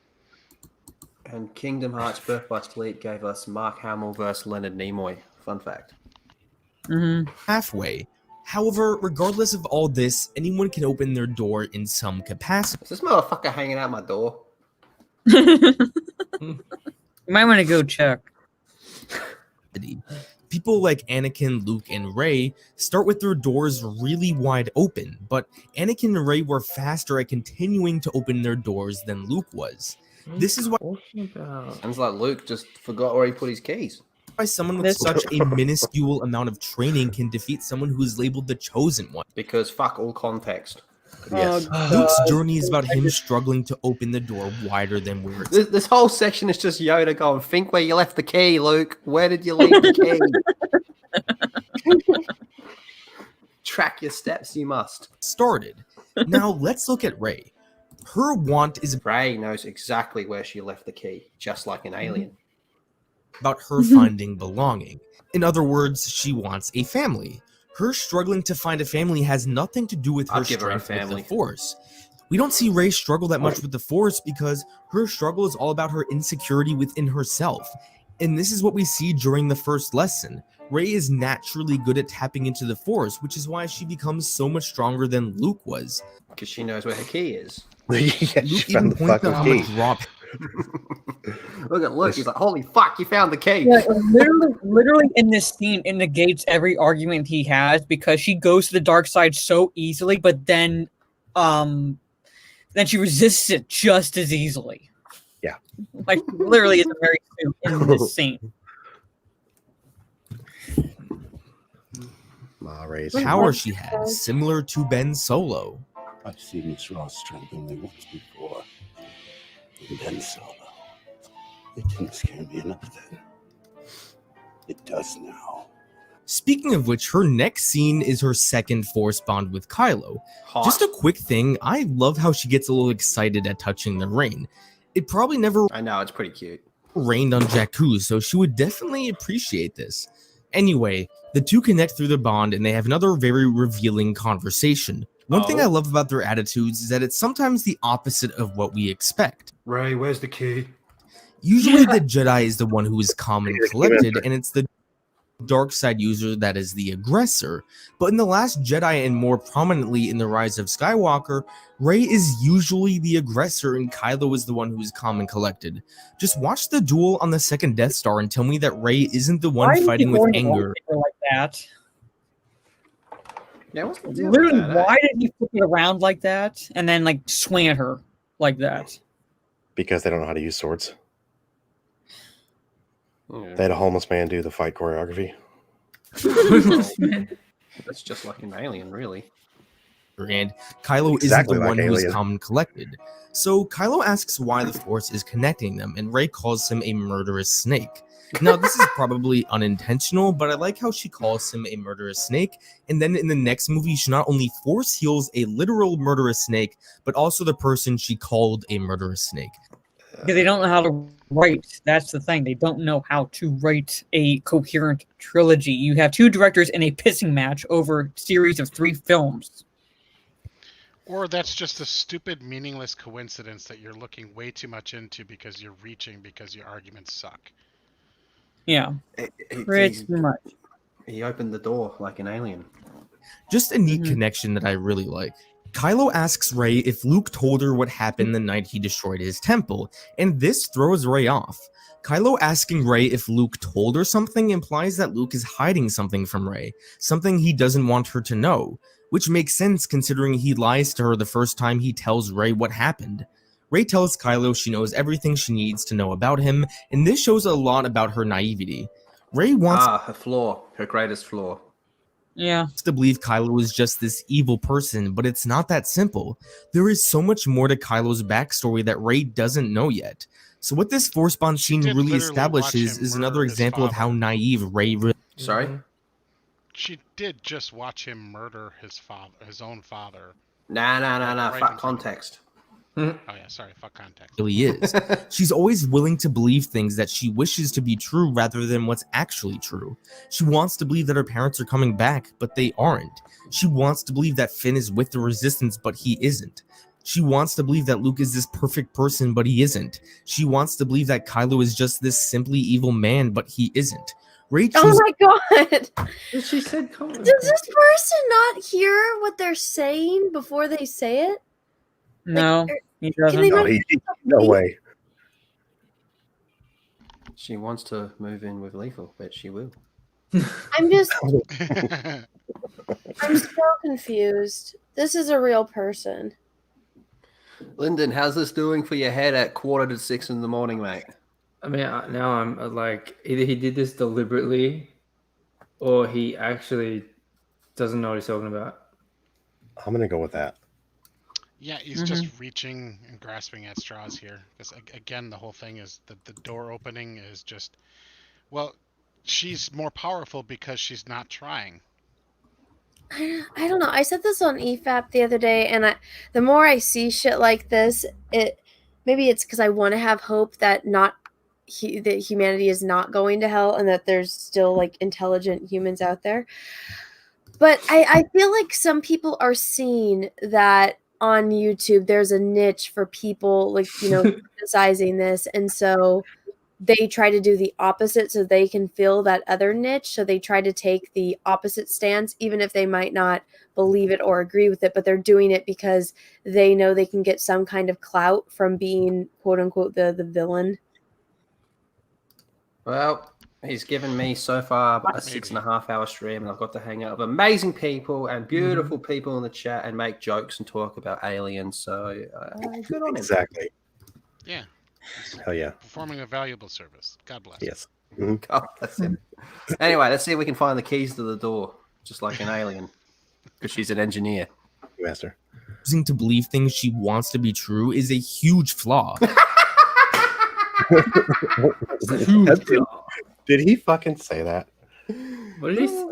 And Kingdom Hearts Birth by Sleep gave us Mark Hamill versus Leonard Nimoy. Fun fact.
Halfway. However, regardless of all this, anyone can open their door in some capacity.
Is this motherfucker hanging out my door?
You might want to go check.
People like Anakin, Luke, and Rey start with their doors really wide open, but Anakin and Rey were faster at continuing to open their doors than Luke was. This is why
Sounds like Luke just forgot where he put his keys.
Someone with such a minuscule amount of training can defeat someone who is labeled the Chosen One.
Because fuck all context.
Yes. Luke's journey is about him struggling to open the door wider than where it's.
This whole section is just Yoda going, think where you left the key, Luke. Where did you leave the key? Track your steps, you must.
Started. Now let's look at Rey. Her want is
Rey knows exactly where she left the key, just like an alien.
About her finding belonging. In other words, she wants a family. Her struggling to find a family has nothing to do with her strength with the Force. We don't see Rey struggle that much with the Force because her struggle is all about her insecurity within herself. And this is what we see during the first lesson. Rey is naturally good at tapping into the Force, which is why she becomes so much stronger than Luke was.
Because she knows where her key is.
Yeah,
Luke even points out how much drop.
Look at Luke. He's like, holy fuck, you found the key.
Yeah, literally in this scene, it negates every argument he has because she goes to the dark side so easily, but then she resists it just as easily.
Yeah.
Like, literally is very soon in this scene.
Rey's
power she has, similar to Ben Solo.
I've seen this raw strength only once before. And Ben Solo. It didn't scare me enough then. It does now.
Speaking of which, her next scene is her second Force bond with Kylo.
Hot.
Just a quick thing, I love how she gets a little excited at touching the ring. It probably never
I know, it's pretty cute.
rained on Jakku, so she would definitely appreciate this. Anyway, the two connect through their bond and they have another very revealing conversation. One thing I love about their attitudes is that it's sometimes the opposite of what we expect.
Rey, where's the key?
Usually the Jedi is the one who is calm and collected, and it's the dark side user that is the aggressor. But in The Last Jedi and more prominently in The Rise of Skywalker, Rey is usually the aggressor and Kylo is the one who is calm and collected. Just watch the duel on the second Death Star and tell me that Rey isn't the one fighting with anger.
Like that?
Yeah, what's the deal
Literally,
with that,
why did he flip it around like that and then like swing at her like that?
Because they don't know how to use swords.
Yeah.
They had a homeless man do the fight choreography.
That's just like an alien, really.
And Kylo
Exactly
isn't the
like
one who is
Alien.
calm and collected. So Kylo asks why the Force is connecting them, and Rey calls him a murderous snake. Now, this is probably unintentional, but I like how she calls him a murderous snake, and then in the next movie, she not only force heals a literal murderous snake, but also the person she called a murderous snake.
Because they don't know how to write. That's the thing. They don't know how to write a coherent trilogy. You have two directors in a pissing match over a series of 3 films.
Or that's just a stupid, meaningless coincidence that you're looking way too much into because you're reaching because your arguments suck.
Yeah. Pretty much.
He opened the door like an alien.
Just a neat connection that I really like. Kylo asks Rey if Luke told her what happened the night he destroyed his temple, and this throws Rey off. Kylo asking Rey if Luke told her something implies that Luke is hiding something from Rey, something he doesn't want her to know, which makes sense considering he lies to her the first time he tells Rey what happened. Rey tells Kylo she knows everything she needs to know about him, and this shows a lot about her naivety. Rey wants
her flaw, her greatest flaw.
Yeah.
To believe Kylo is just this evil person, but it's not that simple. There is so much more to Kylo's backstory that Rey doesn't know yet. So what this Force Bond scene really establishes is another example of how naive Rey really is.
Sorry?
She did just watch him murder his own father.
Nah. Fuck context.
Oh yeah, sorry, fuck context.
Really is. She's always willing to believe things that she wishes to be true rather than what's actually true. She wants to believe that her parents are coming back, but they aren't. She wants to believe that Finn is with the Resistance, but he isn't. She wants to believe that Luke is this perfect person, but he isn't. She wants to believe that Kylo is just this simply evil man, but he isn't. Rey
Oh my god!
She said,
does this person not hear what they're saying before they say it?
No, he doesn't.
No way.
She wants to move in with Lethal, but she will.
I'm so confused. This is a real person.
Lyndon, how's this doing for your head at 5:45 in the morning, mate?
I mean, now I'm like, either he did this deliberately or he actually doesn't know what he's talking about.
I'm going to go with that.
Yeah, he's just reaching and grasping at straws here. Because again, the whole thing is the door opening is just, well, she's more powerful because she's not trying.
I don't know. I said this on EFAP the other day, and the more I see shit like this, maybe it's because I want to have hope that that humanity is not going to hell and that there's still like intelligent humans out there. But I feel like some people are seeing that on YouTube there's a niche for people like, criticizing this, and so they try to do the opposite so they can fill that other niche. So they try to take the opposite stance, even if they might not believe it or agree with it, but they're doing it because they know they can get some kind of clout from being quote unquote the villain.
Well, he's given me so far a 6.5 hour stream, and I've got to hang out with amazing people and beautiful people in the chat and make jokes and talk about aliens. So good on him.
Exactly.
Yeah.
Hell yeah.
Performing a valuable service. God bless.
Yes.
God bless him. Anyway, let's see if we can find the keys to the door, just like an alien, because she's an engineer.
Master.
Choosing to believe things she wants to be true is a huge flaw.
Did he fucking say that?
What did he say?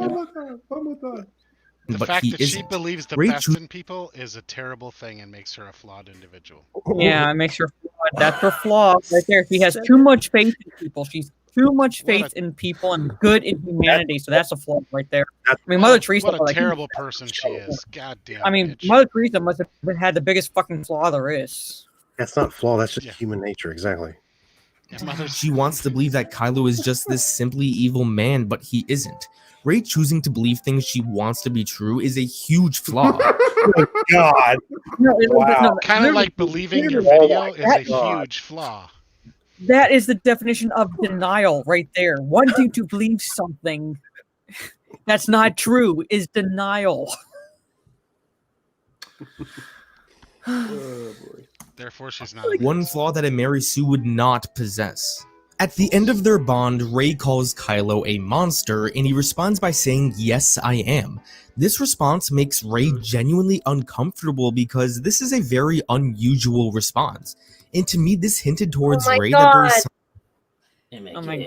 The
But
fact
he
that she
isn't.
believes the
Rey
best
choo-
in people is a terrible thing and makes her a flawed individual.
Yeah, it makes her flawed. That's her flaw right there. She has too much faith in people. She's too much faith in people and good in humanity. So that's a flaw right there. I mean, Mother Teresa.
What a terrible person she is. God damn.
I mean, Mother Teresa must have had the biggest fucking flaw there is.
That's not flaw. That's just human nature. Exactly.
She wants to believe that Kylo is just this simply evil man, but he isn't. Rey choosing to believe things she wants to be true is a huge flaw.
Oh, God.
Wow.
Kind of like believing your video is a huge flaw.
That is the definition of denial right there. Wanting to believe something that's not true is denial.
Oh, boy.
Therefore, she's not.
One flaw that a Mary Sue would not possess. At the end of their bond, Rey calls Kylo a monster, and he responds by saying, "Yes, I am." This response makes Rey genuinely uncomfortable because this is a very unusual response. And to me, this hinted towards Rey that there is
Oh my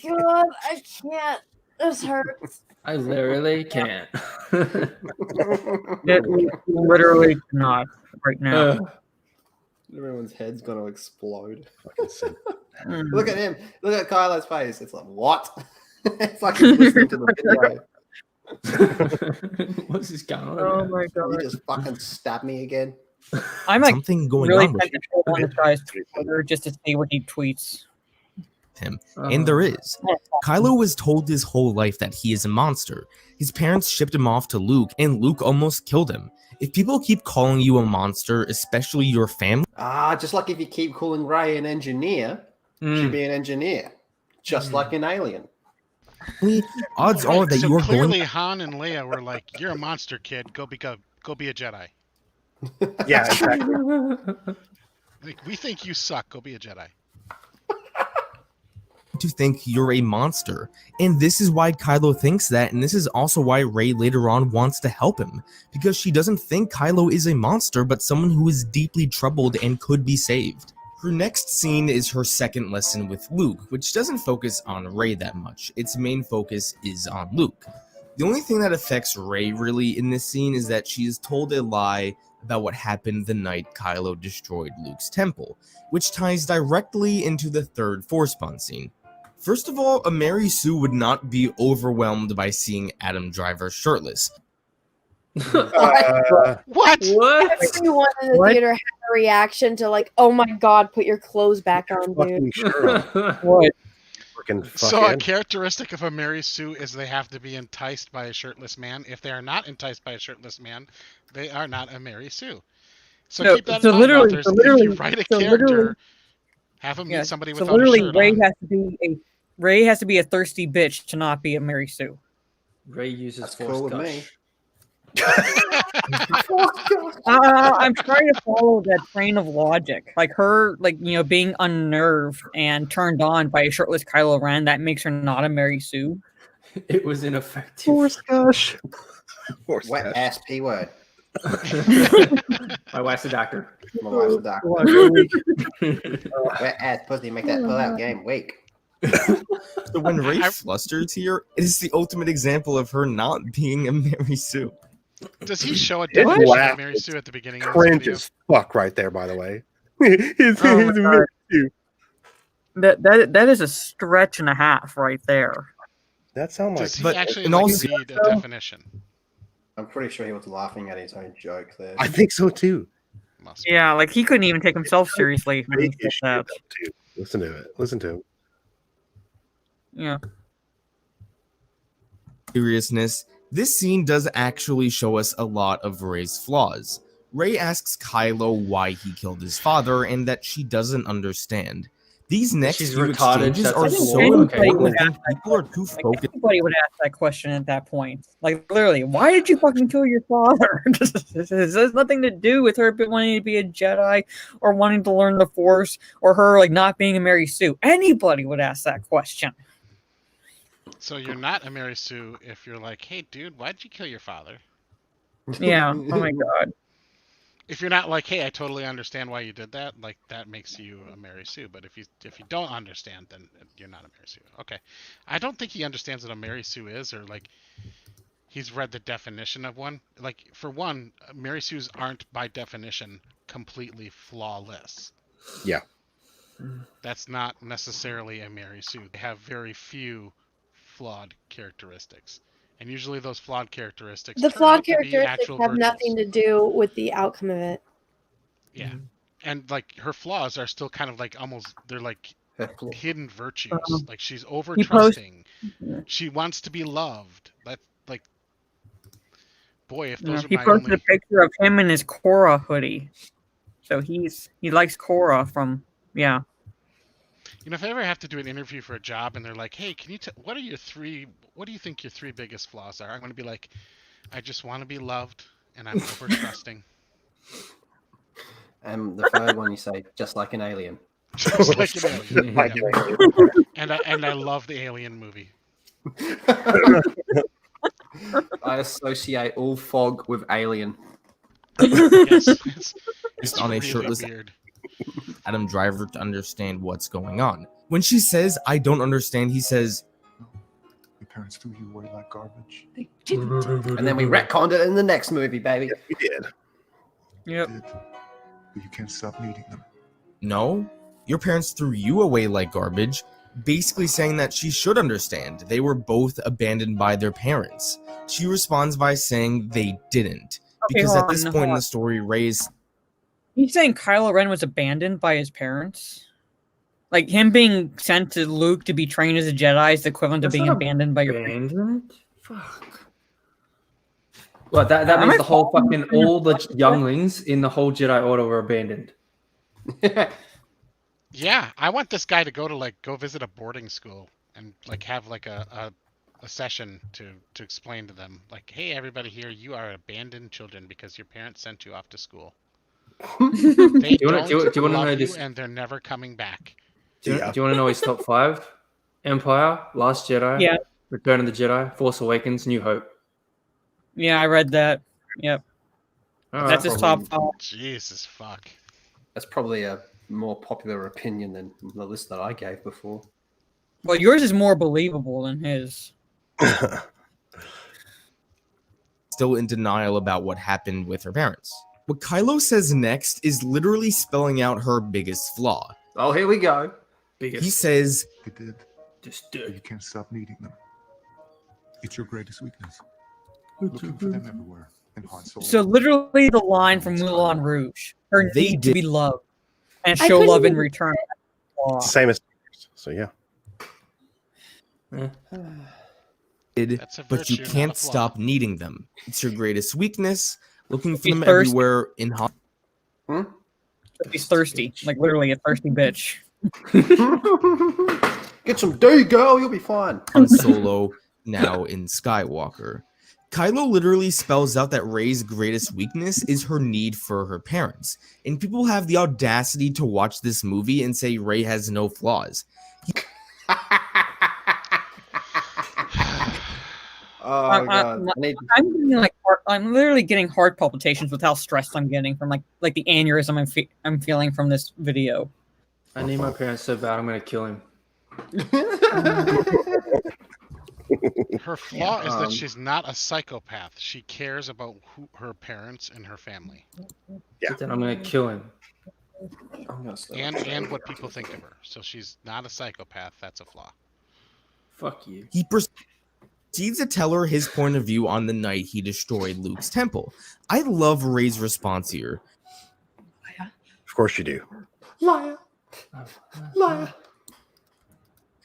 god, I can't. This hurts.
I literally can't.
Literally not right now.
Everyone's head's gonna explode. Look at him. Look at Kylo's face. It's like, what? It's like he's listening to the video.
What's this going on?
Oh my god!
You just fucking stab me again.
I'm like
something going
really
on with
tempted to go on the guy's Twitter just to see what he tweets.
him, and there is. Kylo was told his whole life that he is a monster. His parents shipped him off to Luke, and Luke almost killed him. If people keep calling you a monster, especially your family...
just like if you keep calling Rey an engineer, she'd be an engineer. Just like an alien.
Odds are that you are
clearly
going...
Han and Leia were like, "You're a monster, kid. Go be a Jedi."
Yeah, exactly.
Like, we think you suck. Go be a Jedi.
To think you're a monster, and this is why Kylo thinks that, and this is also why Rey later on wants to help him, because she doesn't think Kylo is a monster but someone who is deeply troubled and could be saved. Her next scene is her second lesson with Luke, which doesn't focus on Rey that much. Its main focus is on Luke. The only thing that affects Rey really in this scene is that she is told a lie about what happened the night Kylo destroyed Luke's temple, which ties directly into the third Force Bond scene. First of all, a Mary Sue would not be overwhelmed by seeing Adam Driver shirtless.
What?
Everyone in the theater had a reaction to like, "Oh my god, put your clothes back on, dude."
What?
So a characteristic of a Mary Sue is they have to be enticed by a shirtless man. If they are not enticed by a shirtless man, they are not a Mary Sue. So keep that in mind, authors. If you write a character, have them meet somebody without a shirt on.
Rey has to be a thirsty bitch to not be a Mary Sue.
Rey uses
That's
Force
cool with
gush.
me.
I'm trying to follow that train of logic. Like her, being unnerved and turned on by a shirtless Kylo Ren, that makes her not a Mary Sue.
It was ineffective.
Force gosh.
Wet ass P word.
My wife's a doctor.
My wife's a doctor. Wet ass pussy make that pull out game weak.
So when Rey flusters here, it is the ultimate example of her not being a Mary Sue.
Does he show a definition of Mary Sue at the beginning of this
Cringe
video?
as fuck right there, by the way. He's a Mary Sue.
That is a stretch and a half right there.
That sounds like...
Does he actually read a definition?
I'm pretty sure he was laughing at his own joke there.
I think so too.
Yeah, like he couldn't even take himself seriously. When he said that.
Listen to it. Listen to him.
Yeah.
Seriousness, this scene does actually show us a lot of Rey's flaws. Rey asks Kylo why he killed his father and that she doesn't understand. These next few exchanges are so important. I think people are too focused.
Anybody would ask that question at that point. Like, literally, why did you fucking kill your father? This has nothing to do with her wanting to be a Jedi or wanting to learn the Force or her not being a Mary Sue. Anybody would ask that question.
So you're not a Mary Sue if you're like, "Hey, dude, why'd you kill your father?"
Yeah. Oh my god.
If you're not like, "Hey, I totally understand why you did that," that makes you a Mary Sue. But if you don't understand, then you're not a Mary Sue. Okay. I don't think he understands what a Mary Sue is, or he's read the definition of one. For one, Mary Sues aren't by definition completely flawless.
Yeah.
That's not necessarily a Mary Sue. They have very few flawed characteristics, and usually those flawed characteristics
The flawed characteristics have nothing to do with the outcome of it.
Yeah. And her flaws are still kind of almost, they're hidden virtues. She's over trusting. She wants to be loved. That boy, if those are
he
my
posted
only...
a picture of him in his Korra hoodie. So he likes Korra from
if I ever have to do an interview for a job and they're like, "Hey, can you what do you think your three biggest flaws are?" I'm going to be like, "I just want to be loved and I'm over trusting."
And the third one you say, "Just like an alien."
Just like an alien. And I love the Alien movie.
I associate all fog with alien.
Yes,
Just on a shirtless Adam Driver to understand what's going on. When she says, "I don't understand," he says,
"Your parents threw you away like garbage."
They didn't. And then we retconned it in the next movie, baby.
Yeah, we did.
Yep.
But you can't stop needing them.
"No, your parents threw you away like garbage," basically saying that she should understand. They were both abandoned by their parents. She responds by saying they didn't. Because at this point in the story, Rey's...
He's saying Kylo Ren was abandoned by his parents? Like him being sent to Luke to be trained as a Jedi is the equivalent to being abandoned by your
abandonment. Fuck. Well, that means the whole fucking all the younglings in the whole Jedi Order were abandoned.
Yeah, I want this guy to go visit a boarding school and like have like a session to explain to them like, hey, everybody here, you are abandoned children because your parents sent you off to school. They don't love you, and they're never coming back.
Do you want to know his top 5? Empire, Last Jedi, Return of the Jedi, Force Awakens, New Hope.
Yeah, I read that. Yep. That's his top 5.
Jesus fuck.
That's probably a more popular opinion than the list that I gave before.
Well, yours is more believable than his.
Still in denial about what happened with her parents. What Kylo says next is literally spelling out her biggest flaw.
Oh, here we go.
He says,
"They did. Just do. You can't stop needing them. It's your greatest weakness. Looking for them everywhere." And Han Solo.
So literally the line from Moulin Rouge, her
They
need
did.
to be loved and show love in return.
Same as so, yeah.
But you can't stop needing them. It's your greatest weakness. Looking for
He's
them
thirsty.
everywhere in Han.
He's thirsty, like literally a thirsty bitch.
Get some D, girl, you'll be fine.
Han Solo, now in Skywalker. Kylo literally spells out that Rey's greatest weakness is her need for her parents. And people have the audacity to watch this movie and say Rey has no flaws.
Oh god!
I'm literally getting heart palpitations with how stressed I'm getting from like the aneurysm I'm feeling from this video.
I need my parents so bad, I'm gonna kill him.
Her flaw is that she's not a psychopath. She cares about her parents and her family.
Yeah. Then I'm gonna kill him.
And what people think of her. So she's not a psychopath. That's a flaw.
Fuck you.
He proceeds to tell her his point of view on the night he destroyed Luke's temple. I love Rey's response here.
Of course you do.
Liar. Liar.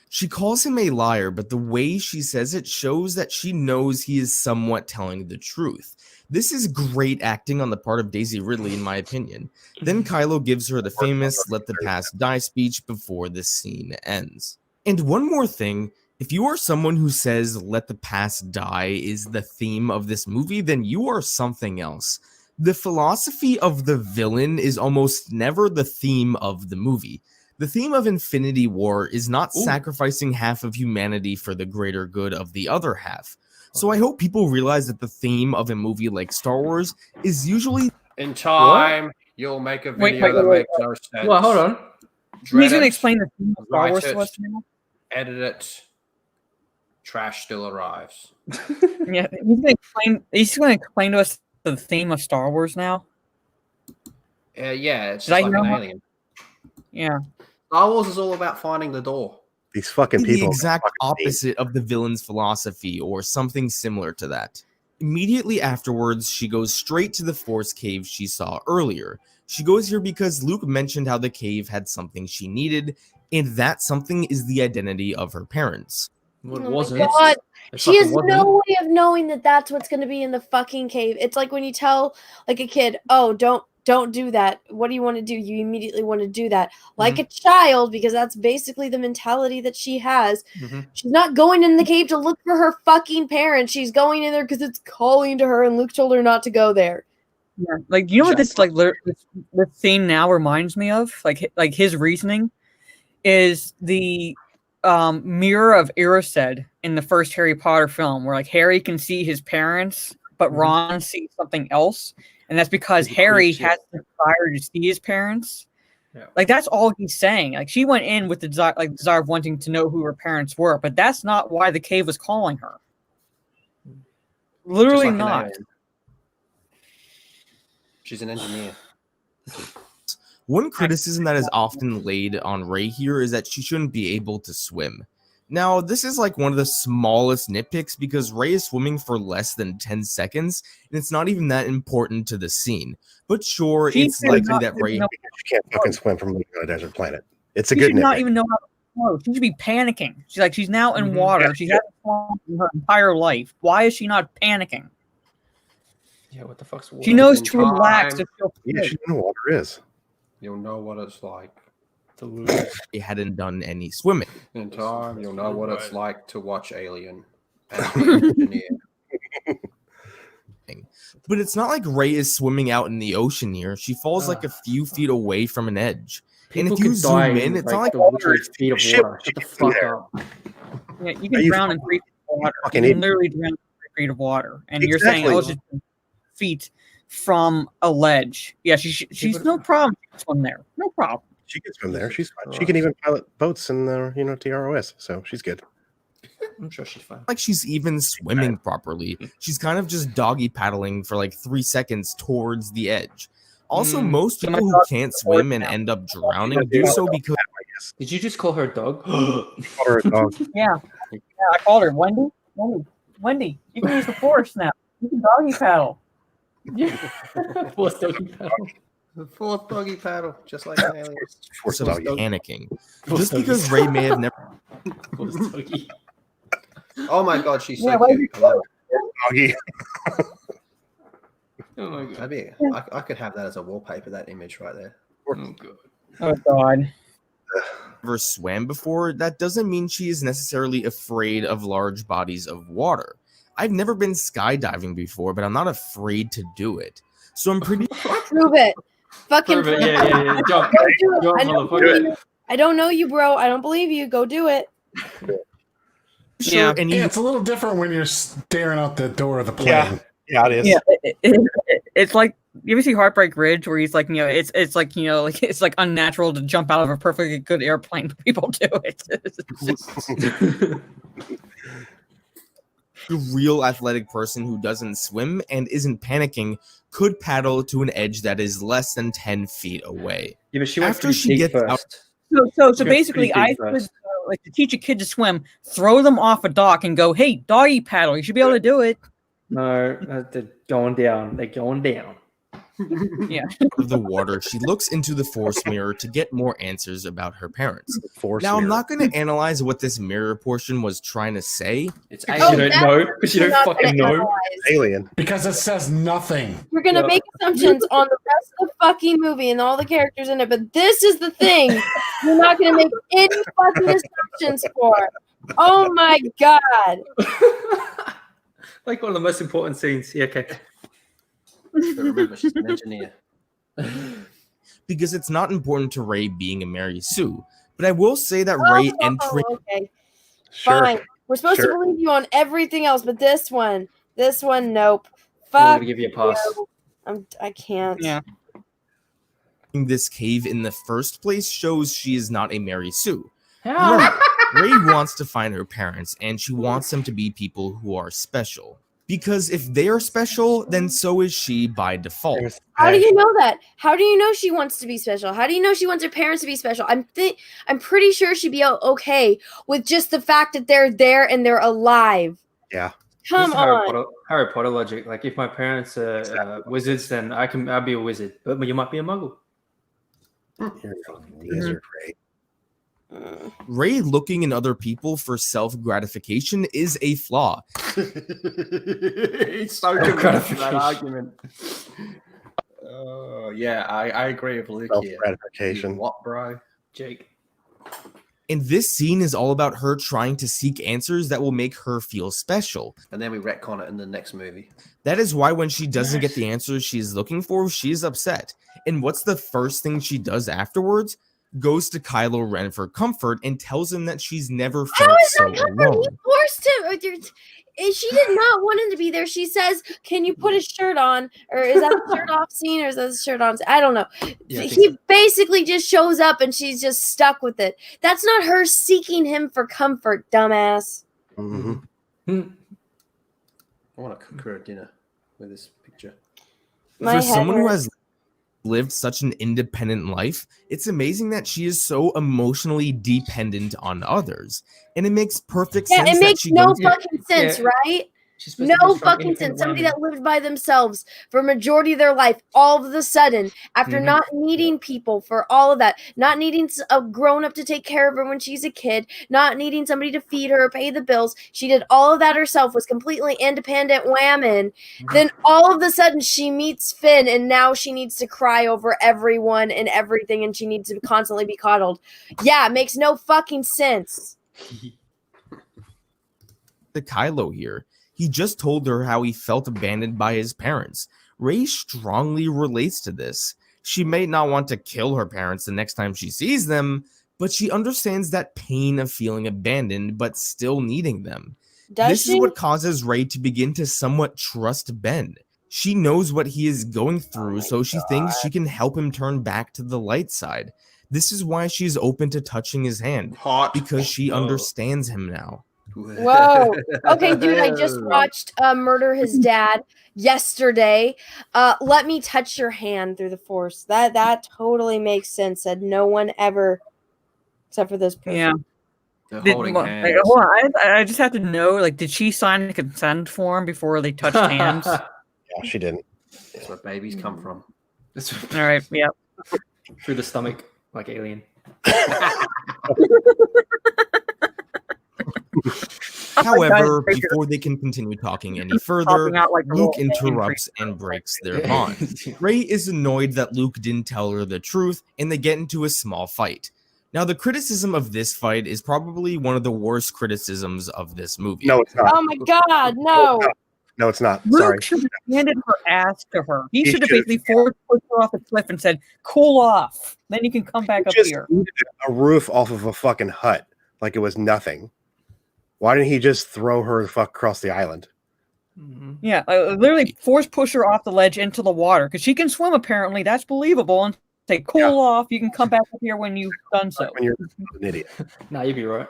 She calls him a liar, but the way she says it shows that she knows he is somewhat telling the truth. This is great acting on the part of Daisy Ridley, in my opinion. Then Kylo gives her the famous "let the past die" speech before the scene ends. And one more thing, if you are someone who says "let the past die" is the theme of this movie, then you are something else. The philosophy of the villain is almost never the theme of the movie. The theme of Infinity War is not sacrificing half of humanity for the greater good of the other half. So I hope people realize that the theme of a movie like Star Wars is usually...
In time, you'll make a video that makes no sense.
Well, hold on.
He's going to explain the theme of Star Wars to us now.
Edit it. Trash still arrives.
Yeah, he's going to explain to us the theme of Star Wars now.
Yeah, it's just like an alien.
Yeah.
Star Wars is all about finding the door.
These fucking people.
The exact opposite of the villain's philosophy, or something similar to that. Immediately afterwards, she goes straight to the Force cave she saw earlier. She goes here because Luke mentioned how the cave had something she needed, and that something is the identity of her parents.
Well, it
wasn't. God. She has no way of knowing that that's what's going to be in the fucking cave. It's like when you tell like a kid, "Oh, don't do that. What do you want to do?" You immediately want to do that. Like a child, because that's basically the mentality that she has. She's not going in the cave to look for her fucking parents. She's going in there because it's calling to her, and Luke told her not to go there.
Yeah, like you know what this this scene now reminds me of? Like his reasoning is the mirror of Erised in the first Harry Potter film, where like Harry can see his parents, but Ron sees something else. And that's because Harry has the desire to see his parents. Yeah. Like that's all he's saying. Like she went in with the desire of wanting to know who her parents were, but that's not why the cave was calling her. Literally like not.
She's an engineer.
One criticism that is often laid on Rey here is that she shouldn't be able to swim. Now, this is like one of the smallest nitpicks because Rey is swimming for less than 10 seconds, and it's not even that important to the scene. But sure, it's likely that Rey...
She can't fucking swim from a desert planet. It's a
She
good
should not
nitpick.
even know how to float. She should be panicking. She's now in water.
Yeah,
She's had her entire life. Why is she not panicking?
Yeah, what the fuck's water?
She knows
In
to relax.
time,
To feel
Yeah,
good.
she knows what water is.
You'll know what it's like to lose.
They hadn't done any swimming.
In time, you'll know what it's like to watch Alien. And be an engineer.
But it's not like Rey is swimming out in the ocean here. She falls like a few feet away from an edge. And
People
if you
could die
zoom in, it's not like
literally feet of
Shit,
water. Shut the
she
fuck
there.
up.
Yeah, you
Are
can
you
drown in 3 feet of water. You
fucking
can
idiot?
literally drown in 3 feet of water. And you're saying,
Exactly.
oh, it's just feet from a ledge. Yeah, she's no problem. She can swim there. No problem.
She can swim there. She's fine. She can even pilot boats in the TROS, so she's good.
I'm sure she's fine.
like she's even swimming properly. She's kind of just doggy paddling for like 3 seconds towards the edge. Also, most
So
people
my
who
dog's
can't
a
swim
dog
and
now.
end up drowning do so because
Did you just call her dog?
Call her a dog.
Yeah. Yeah, I called her Wendy. Wendy, you can use the force now. You can doggy paddle.
Fourth doggy paddle. The fourth doggy paddle, just like an alien.
force of
doggy.
panicking.
Force
Just
doggy.
because Rey may have never
Fourth doggy. Oh my god, she's so
Yeah,
cute. I love her.
Doggy.
Oh my god. I could have that as a wallpaper, that image right there. Oh god.
Oh God.
never swam before, that doesn't mean she is necessarily afraid of large bodies of water. I've never been skydiving before, but I'm not afraid to do it. So I'm pretty
Prove it. Fucking prove it.
Yeah. Jump.
Go do it.
Jump,
I don't
motherfucker.
believe you. I don't know you, bro. I don't believe you. Go do it.
sure
Yeah.
any
Yeah, it's a little different when you're staring out the door of the plane.
Yeah, it is.
Yeah, it's like, you ever see Heartbreak Ridge, where he's like, it's like, it's like unnatural to jump out of a perfectly good airplane, but people do it.
a real athletic person who doesn't swim and isn't panicking could paddle to an edge that is less than 10 feet away.
Yeah, but she went
After
pretty
she
deep
gets
first.
out,
So
She went
basically,
pretty
I
deep
would
first.
like to teach a kid to swim, throw them off a dock, and go, "Hey, doggy paddle! You should be able to do it."
No, they're going down. They're going down.
Yeah.
out of the water, she looks into the force mirror to get more answers about her parents. Now, I'm not going to analyze what this mirror portion was trying to say.
It's
Oh,
alien.
that's what you're not gonna analyze.
Alien.
Because it says nothing.
You're gonna make assumptions on the rest of the fucking movie and all the characters in it, but this is the thing you're not gonna make any fucking assumptions for. Oh my god!
Like one of the most important scenes. Yeah, okay. But remember, she's an engineer.
Because it's not important to Rey being a Mary Sue. But I will say that Rey entering
Okay,
Sure.
fine. We're supposed to believe you on everything else, but this one, nope.
I'm gonna
Fuck
give you a pass.
you. I can't.
Yeah.
this cave in the first place shows she is not a Mary Sue.
How?
Remember, Rey wants to find her parents, and she wants them to be people who are special. Because if they are special, then so is she by default.
How do you know that? How do you know she wants to be special? How do you know she wants her parents to be special? I'm pretty sure she'd be okay with just the fact that they're there and they're alive.
Yeah.
Come
This is
on.
Harry Potter logic. Like, if my parents are wizards, then I'll be a wizard. But you might be a muggle.
You're a wizard, Rey.
Rey looking in other people for self-gratification is a flaw.
It's so convinced of that argument. Yeah, I agree with Luke here.
Self-gratification.
What, bro? Jake.
And this scene is all about her trying to seek answers that will make her feel special.
And then we retcon it in the next movie.
That is why when she doesn't get the answers she is looking for, she is upset. And what's the first thing she does afterwards? Goes to Kylo Ren for comfort and tells him that she's never felt
How is
so
that comfort?
alone.
He forced him. She did not want him to be there. She says, "Can you put his shirt on?" Or is that the shirt off scene, or is that the shirt on? I don't know.
Yeah, I think
He
so.
basically just shows up, and she's just stuck with it. That's not her seeking him for comfort, dumbass.
Mm-hmm.
I want to cook her a dinner with this picture.
My
For
head
someone who
hurts.
has lived such an independent life, it's amazing that she is so emotionally dependent on others. And it makes perfect
Yeah,
sense
it
that
makes
she
no
goes
fucking sense,
Yeah.
right? No fucking sense. Somebody that lived by themselves for a majority of their life, all of a sudden, after not needing people for all of that, not needing a grown up to take care of her when she's a kid, not needing somebody to feed her or pay the bills, she did all of that herself, was completely independent whammon. Then all of a sudden she meets Finn, and now she needs to cry over everyone and everything, and she needs to constantly be coddled. Yeah, it makes no fucking sense.
The Kylo here. He just told her how he felt abandoned by his parents. Rey strongly relates to this. She may not want to kill her parents the next time she sees them, but she understands that pain of feeling abandoned but still needing them. This is what causes Rey to begin to somewhat trust Ben. She knows what he is going through, so she thinks she can help him turn back to the light side. This is why she's open to touching his hand, because she understands him now.
Whoa. Okay, dude, I just watched Murder His Dad yesterday. Let me touch your hand through the Force. That totally makes sense. That no one ever, except for this person.
Yeah.
Holding hands.
Hold on, I just have to know, like, did she sign a consent form before they touched hands?
Yeah, she didn't.
That's where babies come from.
All right, yeah.
Through the stomach, like Alien.
However, before they can continue talking any further, Luke interrupts and breaks their bond. Rey is annoyed that Luke didn't tell her the truth, and they get into a small fight. Now, the criticism of this fight is probably one of the worst criticisms of this movie.
No, it's not.
Oh my god, no.
No, it's not.
Luke
Sorry.
should have handed her ass to her. He should have basically pushed her off the cliff and said, "Cool off. Then you can come back up here."
A roof off of a fucking hut like it was nothing. Why didn't he just throw her the fuck across the island?
Yeah, literally force push her off the ledge into the water because she can swim. Apparently, that's believable. And say, "Cool off. You can come back up here when you've done so."
When you're an idiot.
Nah, you'd be right.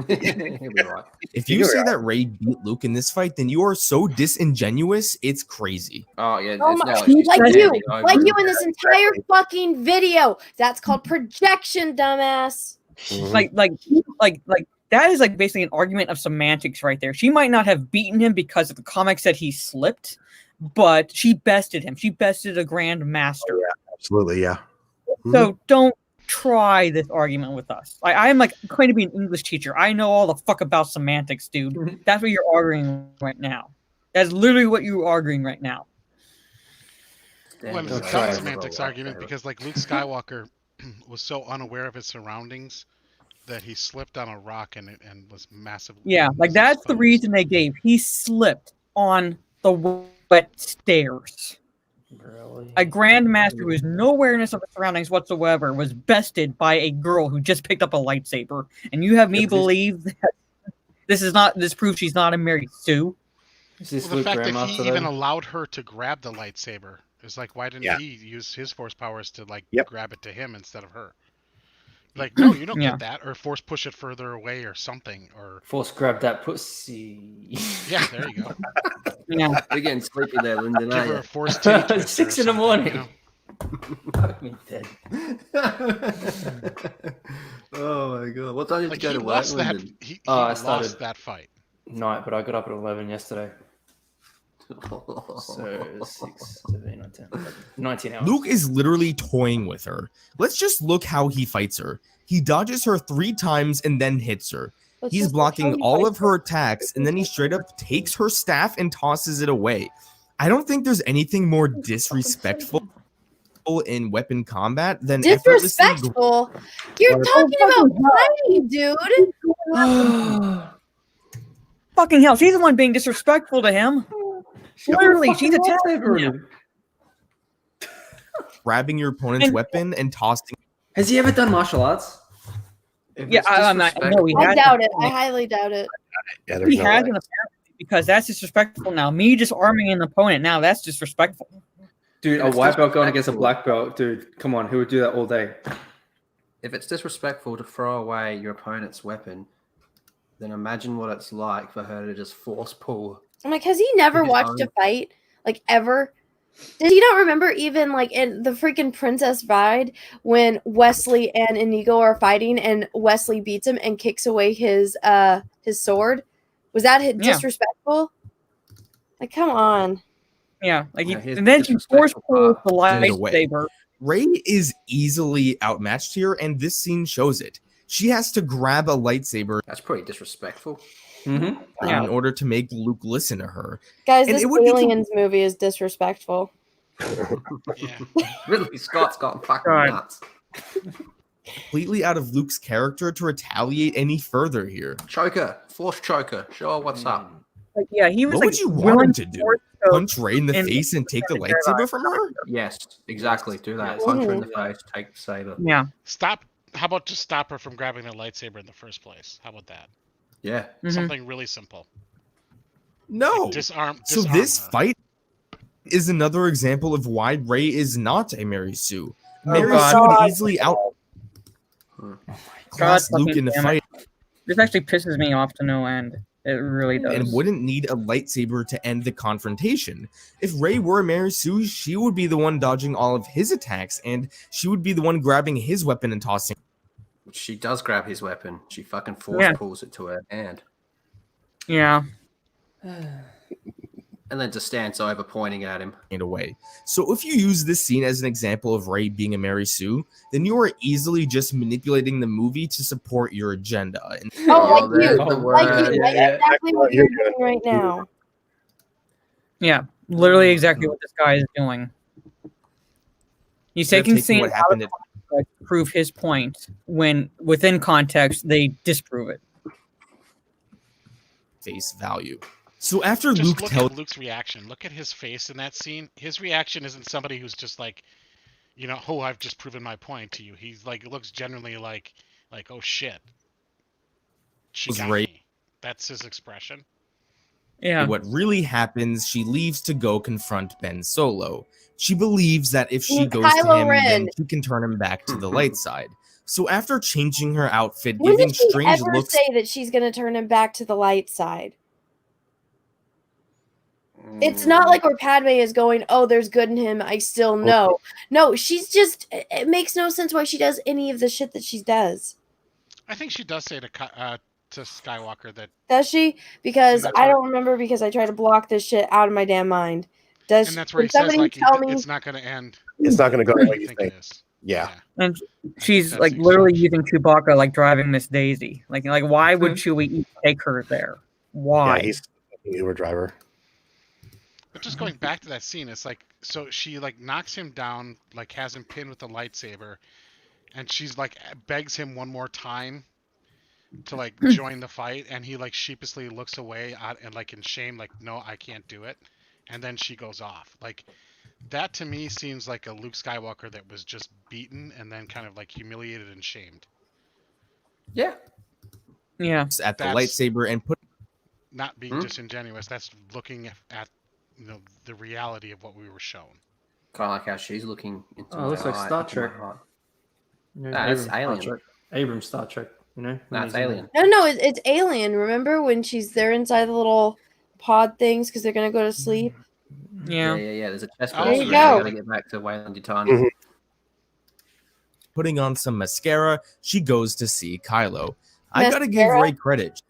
If you say that Rey beat Luke in this fight, then you are so disingenuous, it's crazy.
Oh yeah,
Oh my, like you in this entire fucking video. That's called projection, dumbass.
Like that is like basically an argument of semantics right there. She might not have beaten him because the comic said he slipped, but she bested him. She bested a Grand Master.
Oh, yeah, absolutely, yeah.
So don't try this argument with us. I am like going to be an English teacher. I know all the fuck about semantics, dude. That's what you're arguing right now. That's literally what you're arguing right now.
Well, it's a dumb semantics argument because, like, Luke Skywalker was so unaware of his surroundings that he slipped on a rock and was massively.
Yeah, like that's the reason they gave. He slipped on the wet stairs.
Really?
A Grandmaster who has no awareness of the surroundings whatsoever was bested by a girl who just picked up a lightsaber, and you have me believe that this proves she's not a Mary Sue.
Well, the fact that he even allowed her to grab the lightsaber is like, why didn't he use his force powers to grab it to him instead of her? Like, no, you don't get that, or force push it further away, or something, or
force grab that pussy.
Yeah, there you go.
Yeah,
we're getting sleepy there, Lyndon.
Give her a force tape.
6 in the morning.
You know?
Fuck me dead.
Oh my god! What time did you go to work, Lyndon?
He
I
lost
started
that fight.
Night, but I got up at 11 yesterday. So 6, 7, 10, 19 hours.
Luke is literally toying with her. Let's just look how he fights her. He dodges her 3 times and then hits her. He's blocking all of her attacks, and then he straight up takes her staff and tosses it away. I don't think there's anything more disrespectful in weapon combat than
disrespectful. You're talking about fighting, dude.
Fucking hell, she's the one being disrespectful to him. Literally, she's attacking him.
Grabbing your opponent's weapon and tossing.
Has he ever done martial arts?
Yeah, I'm not. No,
I doubt it. I highly doubt it.
Yeah,
he hasn't, apparently, because that's disrespectful now. Me just arming an opponent now, that's disrespectful.
Dude, a white belt going against a black belt, dude, come on, who would do that all day?
If it's disrespectful to throw away your opponent's weapon, then imagine what it's like for her to just force pull.
I'm like, has he never watched a fight? Like, ever? Did he not remember even, like, in the freaking Princess Bride when Wesley and Inigo are fighting and Wesley beats him and kicks away his sword? Was that disrespectful? Like, come on.
Yeah, like
Yeah, here's
and then she force pulls the
In a way.
lightsaber.
Rey is easily outmatched here, and this scene shows it. She has to grab a lightsaber.
That's pretty disrespectful.
In order to make Luke listen to her.
Guys,
And
this
it would be
Aliens movie is disrespectful.
Ridley Scott's got fucking nuts.
Completely out of Luke's character to retaliate any further here.
Choker, force choker. Show her what's up.
Like, yeah, he was
What
like
would you want
willing
him to do? Punch Rey in the face and take the lightsaber from her?
Yes, exactly. Do that. Punch her in the face. Take the saber.
Yeah.
Stop. How about just stop her from grabbing the lightsaber in the first place? How about that?
Yeah.
Something really simple.
No.
Like disarm
So this
her.
fight is another example of why Rey is not a Mary Sue.
Oh,
Mary
God.
Sue would easily outclass
God
Luke
fucking
in the
damn
fight
it. This actually pisses me off to no end. It really does.
and wouldn't need a lightsaber to end the confrontation. If Rey were a Mary Sue, she would be the one dodging all of his attacks, and she would be the one grabbing his weapon and tossing.
She does grab his weapon. She fucking force pulls it to her hand.
Yeah.
And then just stands over pointing at him.
In a way. So if you use this scene as an example of Rey being a Mary Sue, then you are easily just manipulating the movie to support your agenda. And
Oh, like you. Like exactly what you're doing right now.
Yeah, literally exactly what this guy is doing. He's
They're
taking
taking
scenes
what
out
happened
of context to prove his point when within context they disprove it.
Face value. So after
Just
Luke
look
tells
at Luke's reaction. Look at his face in that scene. His reaction isn't somebody who's just like, you know, oh, I've just proven my point to you. He's like, looks genuinely like, oh shit, she
Was
got
Rey-
me. That's his expression.
Yeah.
what really happens, she leaves to go confront Ben Solo. She believes that if she goes to
Kylo
him,
Ren.
then she can turn him back to the light side. So after changing her outfit,
When
giving
did she
strange
ever
looks,
say that she's going to turn him back to the light side? It's not like where Padme is going, oh, there's good in him, I still know. No, she's just, it makes no sense why she does any of the shit that she does.
I think she does say to Skywalker that.
Does she? Because
That's
I
right.
don't remember because I try to block this shit out of my damn mind. Does
And that's where he
can
says
somebody
like
tell me?
it's not going to end.
It's not going to go the way you
think it
think.
is.
Yeah.
And she's
That's
like
the
literally using Chewbacca like driving Miss Daisy. Like why would Chewie take her there? Why?
Yeah, he's an Uber driver.
But just going back to that scene, it's like, so she like knocks him down, like has him pinned with the lightsaber, and she's like begs him one more time to like join the fight, and he like sheepishly looks away and like in shame, like no, I can't do it, and then she goes off. Like that to me seems like a Luke Skywalker that was just beaten and then kind of like humiliated and shamed.
Yeah.
Yeah.
at the
That's-
lightsaber and put
Not being disingenuous, that's looking at you know the reality of what we were shown.
Kind of like how she's looking into
Oh, it looks
my
like
eye-
Star
into
Trek.
my heart.
You know,
That's
Star
Alien.
Trek. Abrams Star Trek, you know?
That's
Amazing.
Alien.
No, it's Alien. Remember when they're inside the little pod things because they're going to go to sleep?
Yeah.
Yeah. There's a chest
Oh,
box.
there you
We
go.
gotta get back to Wayland Yutani.
putting on some mascara, she goes to see Kylo. I gotta give
Mascara?
Rey credit.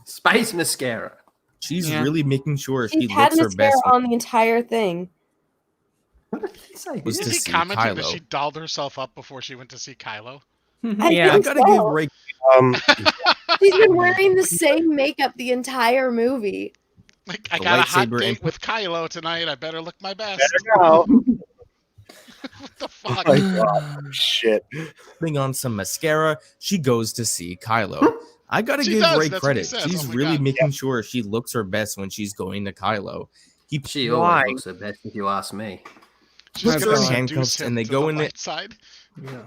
Space mascara.
She's
Yeah.
really making sure she
She's had
looks her
mascara
best
on the entire thing.
was
Is
to
he
see
commenting that
Kylo.
she dolled herself up before she went to see Kylo?
Yeah.
I
think
gotta give
so.
Rey.
She's been wearing the same makeup the entire movie.
Like, I
The
got a hot
lightsaber
date
and-
with Kylo tonight. I better look my best.
Go.
What the fuck?
Oh my God. Shit.
Putting on some mascara, she goes to see Kylo. I gotta
She
give
does,
Rey
that's what he
credit.
says.
She's
Oh my
really
God.
making sure she looks her best when she's going to Kylo.
She
Why?
always looks her best if you ask me.
She's
puts
gonna
her in
seduce
handcuffs
him
and they
to
go
the
in the
light side.
Yeah.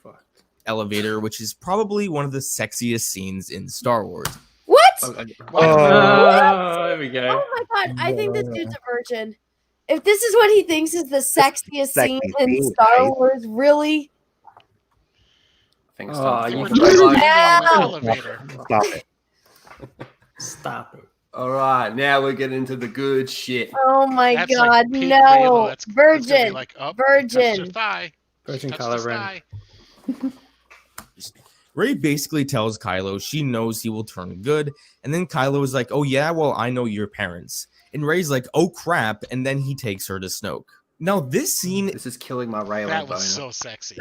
Fuck.
elevator, which is probably one of the sexiest scenes in Star Wars.
What?
Oh,
There we go.
Oh my god, I think this dude's a virgin. If this is what he thinks is the sexiest scene in Star Wars, really?
I think it's
Oh,
time
you
for
can-
the highlight.
Ow!
Elevator.
Stop it.
Stop it.
All right, now we're getting into the good shit.
Oh my
That's
god,
like peak
no.
Raylo. That's gonna be
Virgin.
like, oh, touched her
Virgin.
thigh.
Virgin
Touched
Kylo
his
Ren.
thigh.
Rey basically tells Kylo she knows he will turn good, and then Kylo is like, "Oh yeah, well I know your parents." and Rey's like, oh crap, and then he takes her to Snoke. Now this scene,
this is killing my Rey.
That was so sexy.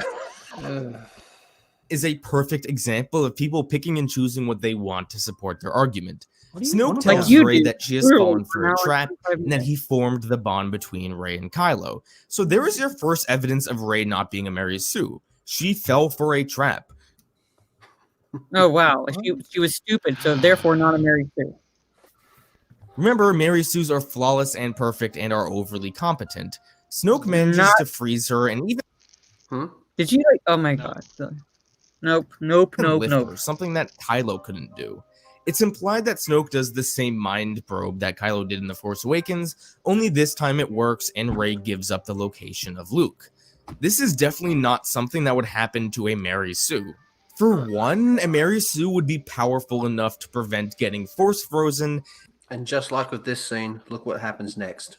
is a perfect example of people picking and choosing what they want to support their argument. Snoke tells Rey that she has fallen for a trap and that he formed the bond between Rey and Kylo. So there is your first evidence of Rey not being a Mary Sue. She fell for a trap.
Oh wow, she was stupid, so therefore not a Mary Sue.
Remember, Mary Sues are flawless and perfect and are overly competent. Snoke manages to freeze her and even...
Did you like? Oh my god. Nope.
Her, something that Kylo couldn't do. It's implied that Snoke does the same mind probe that Kylo did in The Force Awakens, only this time it works and Rey gives up the location of Luke. This is definitely not something that would happen to a Mary Sue. For one, a Mary Sue would be powerful enough to prevent getting force frozen.
And just like with this scene, look what happens next.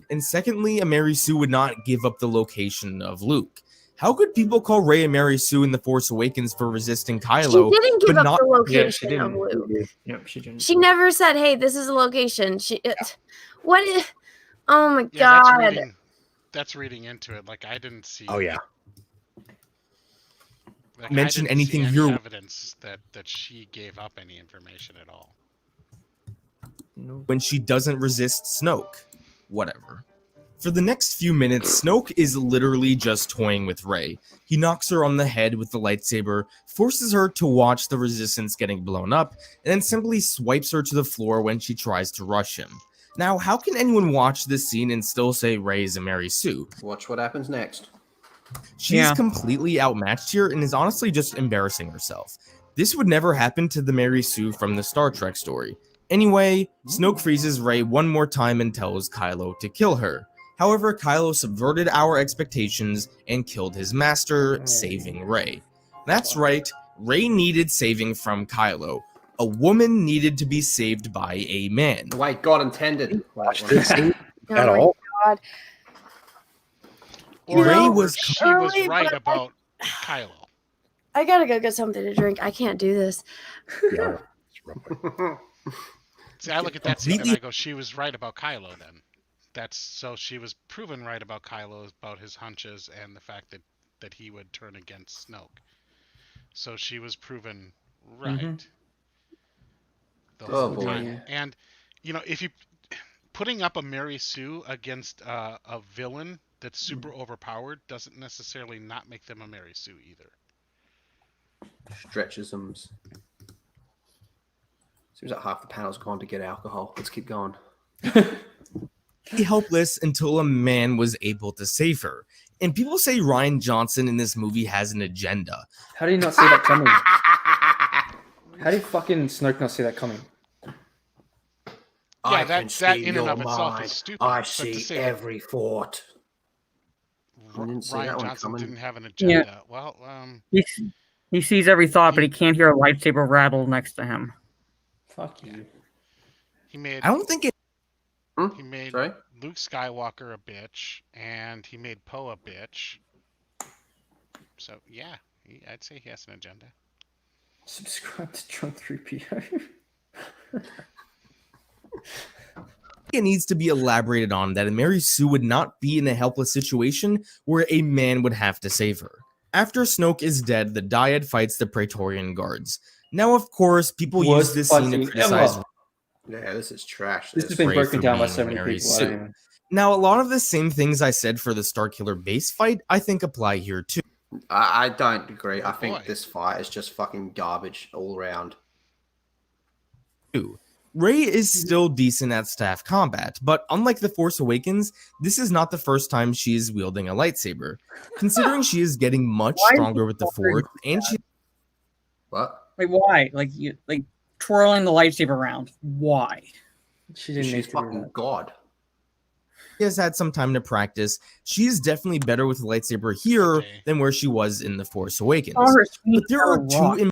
And secondly, a Mary Sue would not give up the location of Luke. How could people call Rey a Mary Sue in The Force Awakens for resisting Kylo?
She didn't give
but
up
not
the location of Luke.
Yep, she didn't.
She never said, "Hey, this is a location." What is? Oh my
Yeah,
god!
That's reading into it. Like I didn't see.
Oh yeah.
Like,
mention
I didn't see
anything
any
you're
evidence that she gave up any information at all.
when she doesn't resist Snoke. Whatever. For the next few minutes, Snoke is literally just toying with Rey. He knocks her on the head with the lightsaber, forces her to watch the resistance getting blown up, and then simply swipes her to the floor when she tries to rush him. Now, how can anyone watch this scene and still say Rey is a Mary Sue?
Watch what happens next.
She's completely outmatched here and is honestly just embarrassing herself. This would never happen to the Mary Sue from the Star Trek story. Anyway, Snoke freezes Rey one more time and tells Kylo to kill her. However, Kylo subverted our expectations and killed his master, saving Rey. That's right, Rey needed saving from Kylo. A woman needed to be saved by a man.
The way God intended.
Watch this scene at
Oh my
all.
god!
Or
Rey was
she was
early,
right
but
about Kylo.
I gotta go get something to drink. I can't do this.
Yeah.
See, I look at that scene and I go, she was right about Kylo then. So she was proven right about Kylo, about his hunches and the fact that he would turn against Snoke. So she was proven right. The whole time.
boy.
And, if you putting up a Mary Sue against a villain that's super overpowered doesn't necessarily not make them a Mary Sue either.
Stretches them. Seems like half the panel's gone to get alcohol. Let's keep going.
Helpless until a man was able to save her. And people say Rian Johnson in this movie has an agenda.
How do you not see that coming? How did fucking Snoke not see that coming?
Yeah, that in and of itself is stupid.
I
but to
see
say
every thought.
Ryan Johnson didn't have an
Yeah.
agenda. Well,
He sees every thought, but he can't hear a lightsaber rattle next to him.
Fuck you.
he made.
I don't think it.
He made
Sorry?
Luke Skywalker a bitch, and he made Poe a bitch. So yeah, I'd say he has an agenda.
Subscribe to John 3PO.
It needs to be elaborated on that a Mary Sue would not be in a helpless situation where a man would have to save her. After Snoke is dead, the dyad fights the Praetorian Guards. Now, of course, people use this scene to criticize.
Yeah, this is trash.
This has been
Rey
broken
for
down by
being
so
a
many
Mary
people.
Sue. Now, a lot of the same things I said for the Starkiller Base fight, I think apply here too.
I don't agree. I think this fight is just fucking garbage all around.
Rey is still decent at staff combat, but unlike The Force Awakens, this is not the first time she is wielding a lightsaber. Considering she is getting much stronger with the Force, and she...
What?
Like, why? Like, twirling the lightsaber around. Why?
She didn't
She's fucking God.
She has had some time to practice. She is definitely better with the lightsaber here than where she was in The Force Awakens. But there are two...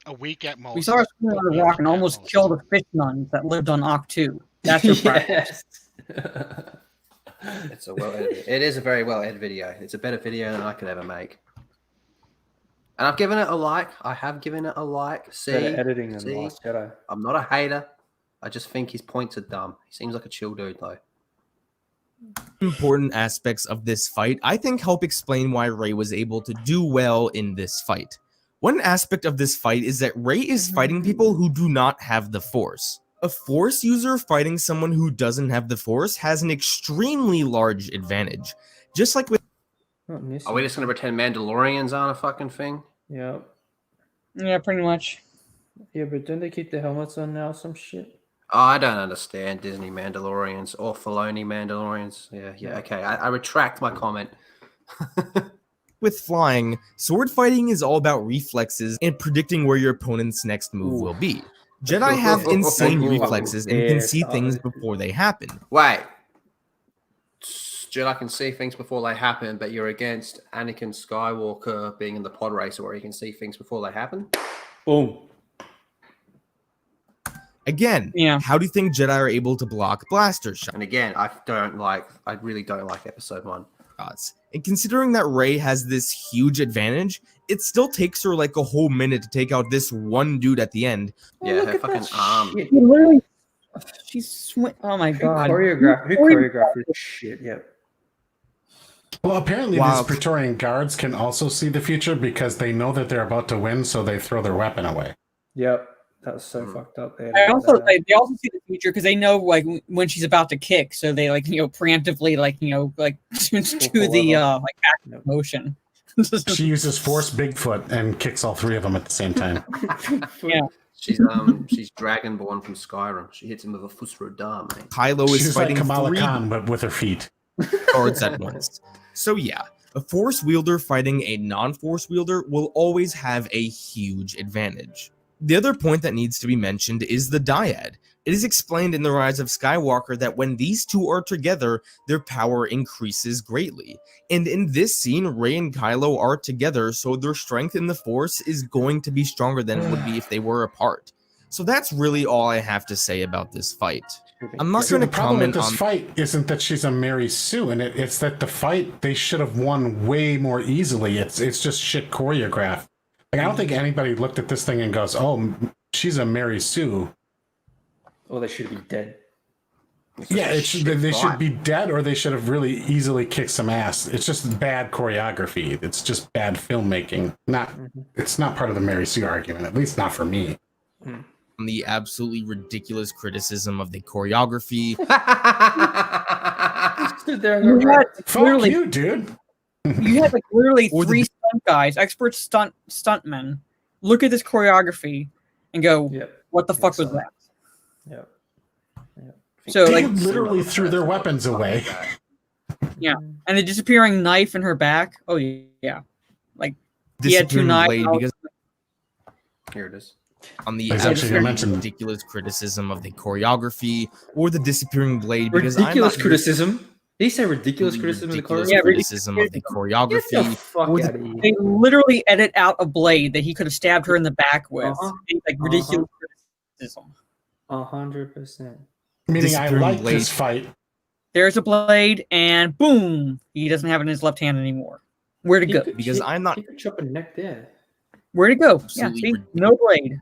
A week at most.
We saw her swing on a rock and almost killed the fish nuns that lived on Octu. That's her practice.
It's a it is a very well edited video. It's a better video than I could ever make. And I've given it a like. I have given it a like. See,
Better editing than Last Jedi.
I'm not a hater. I just think his points are dumb. He seems like a chill dude, though.
Important aspects of this fight, I think, help explain why Rey was able to do well in this fight. One aspect of this fight is that Rey is fighting people who do not have the Force. A Force user fighting someone who doesn't have the Force has an extremely large advantage. Just like with...
Are we just going to pretend Mandalorians aren't a fucking thing?
Yeah.
Yeah, pretty much.
Yeah, but don't they keep the helmets on now? Some shit.
Oh, I don't understand Disney Mandalorians or Filoni Mandalorians. Yeah, okay. I retract my comment.
With flying, sword fighting is all about reflexes and predicting where your opponent's next move will be. Jedi have insane reflexes and can see things before they happen.
Wait. Jedi can see things before they happen, but you're against Anakin Skywalker being in the pod racer where he can see things before they happen?
Boom.
Again, how do you think Jedi are able to block blaster shots?
And again, I really don't like episode 1.
And considering that Rey has this huge advantage, it still takes her like a whole minute to take out this one dude at the end.
Yeah, her fucking arm.
Literally, oh my god.
Who choreographed this shit? Yeah.
Well, apparently these Praetorian guards can also see the future because they know that they're about to win, so they throw their weapon away.
Yep. That's so fucked up.
They also see the future because they know like when she's about to kick, so they preemptively do the active motion.
She uses Force Bigfoot and kicks all 3 of them at the same time.
Yeah.
She's Dragonborn from Skyrim. She hits him with a Fusro Dam, mate.
Kylo is
She's
fighting
like Kamala
3
Khan, but with her feet.
guards at once. So yeah, a Force wielder fighting a non-Force wielder will always have a huge advantage. The other point that needs to be mentioned is the dyad. It is explained in The Rise of Skywalker that when these two are together, their power increases greatly. And in this scene, Rey and Kylo are together, so their strength in the Force is going to be stronger than it would be if they were apart. So that's really all I have to say about this fight. I'm not going to comment
on... The problem with this fight isn't that she's a Mary Sue in it, it's that the fight, they should have won way more easily. It's just shit choreographed. Like, I don't think anybody looked at this thing and goes, oh, she's a Mary Sue.
Or they should be dead.
Yeah, they should be dead, or they should have really easily kicked some ass. It's just bad choreography. It's just bad filmmaking. It's not part of the Mary Sue argument, at least not for me.
The absolutely ridiculous criticism of the choreography.
Fuck you, dude.
You had literally 3 stunt guys, expert stuntmen, look at this choreography and go, "What the fuck was that?"
Yep.
So
they literally threw their weapons away.
Yeah, and the disappearing knife in her back. Oh yeah, like he had 2 knives.
Here it is.
On the absolutely ridiculous criticism of the choreography or the disappearing blade, because
ridiculous criticism. Did he say ridiculous criticism of the choreography?
Yeah, criticism of the choreography.
They literally edit out a blade that he could have stabbed her in the back with. Like ridiculous criticism.
100%.
Meaning I like this fight.
There's a blade, and boom, he doesn't have it in his left hand anymore. Where'd it go?
Because I'm not.
He could chop a neck there.
Where'd it go? Yeah, see? No blade.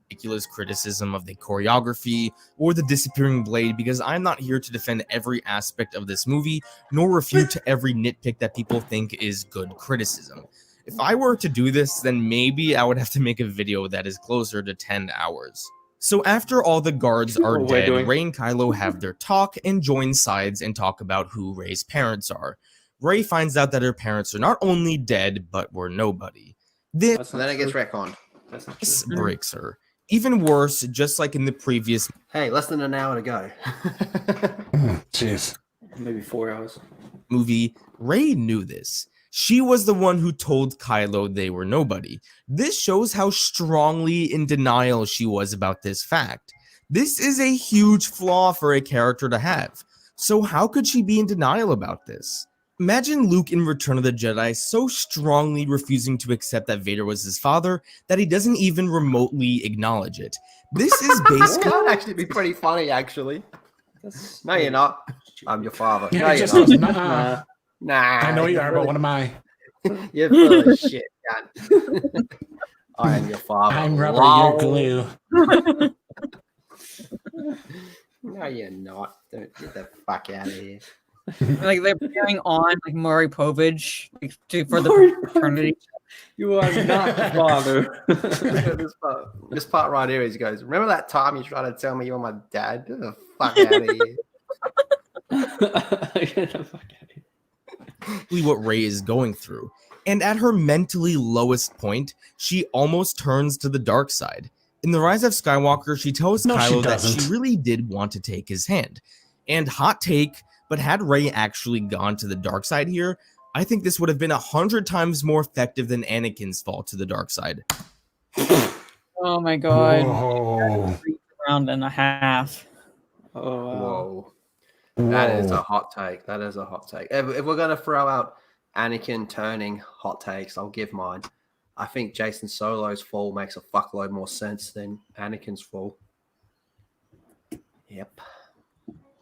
Ridiculous criticism of the choreography or the disappearing blade, because I'm not here to defend every aspect of this movie nor refute every nitpick that people think is good criticism. If I were to do this, then maybe I would have to make a video that is closer to 10 hours. So after all the guards are dead, Rey and Kylo have their talk and join sides and talk about who Rey's parents are. Rey finds out that her parents are not only dead, but were nobody.
Then it gets retconned.
This breaks her. Even worse, just like in the previous...
Hey, less than an hour to go.
Jeez.
Maybe 4 hours.
Movie, Rey knew this. She was the one who told Kylo they were nobody. This shows how strongly in denial she was about this fact. This is a huge flaw for a character to have. So how could she be in denial about this? Imagine Luke in Return of the Jedi so strongly refusing to accept that Vader was his father that he doesn't even remotely acknowledge it. This is basically...
That would actually be pretty funny, actually. No, you're not. I'm your father.
Yeah,
no, you're
not. Nah. I know you are, but what am I?
You're full of shit, man. I am your father.
I'm rubber, you're glue.
No, you're not. Don't get the fuck out of here.
Like they're pairing on like Maury Povich for the paternity.
You are not the father.
Look at this part right here. He goes, "Remember that time you tried to tell me you were my dad? Get the fuck out of here."
Get the fuck out of here. What Rey is going through. And at her mentally lowest point, she almost turns to the dark side. In The Rise of Skywalker, she tells Kylo that she really did want to take his hand. And hot take, but had Rey actually gone to the dark side here, I think this would have been 100 times more effective than Anakin's fall to the dark side.
Oh my god.
Whoa.
Round and a half.
Oh, wow.
Whoa. That is a hot take. That is a hot take. If we're going to throw out Anakin turning hot takes, I'll give mine. I think Jason Solo's fall makes a fuckload more sense than Anakin's fall. Yep.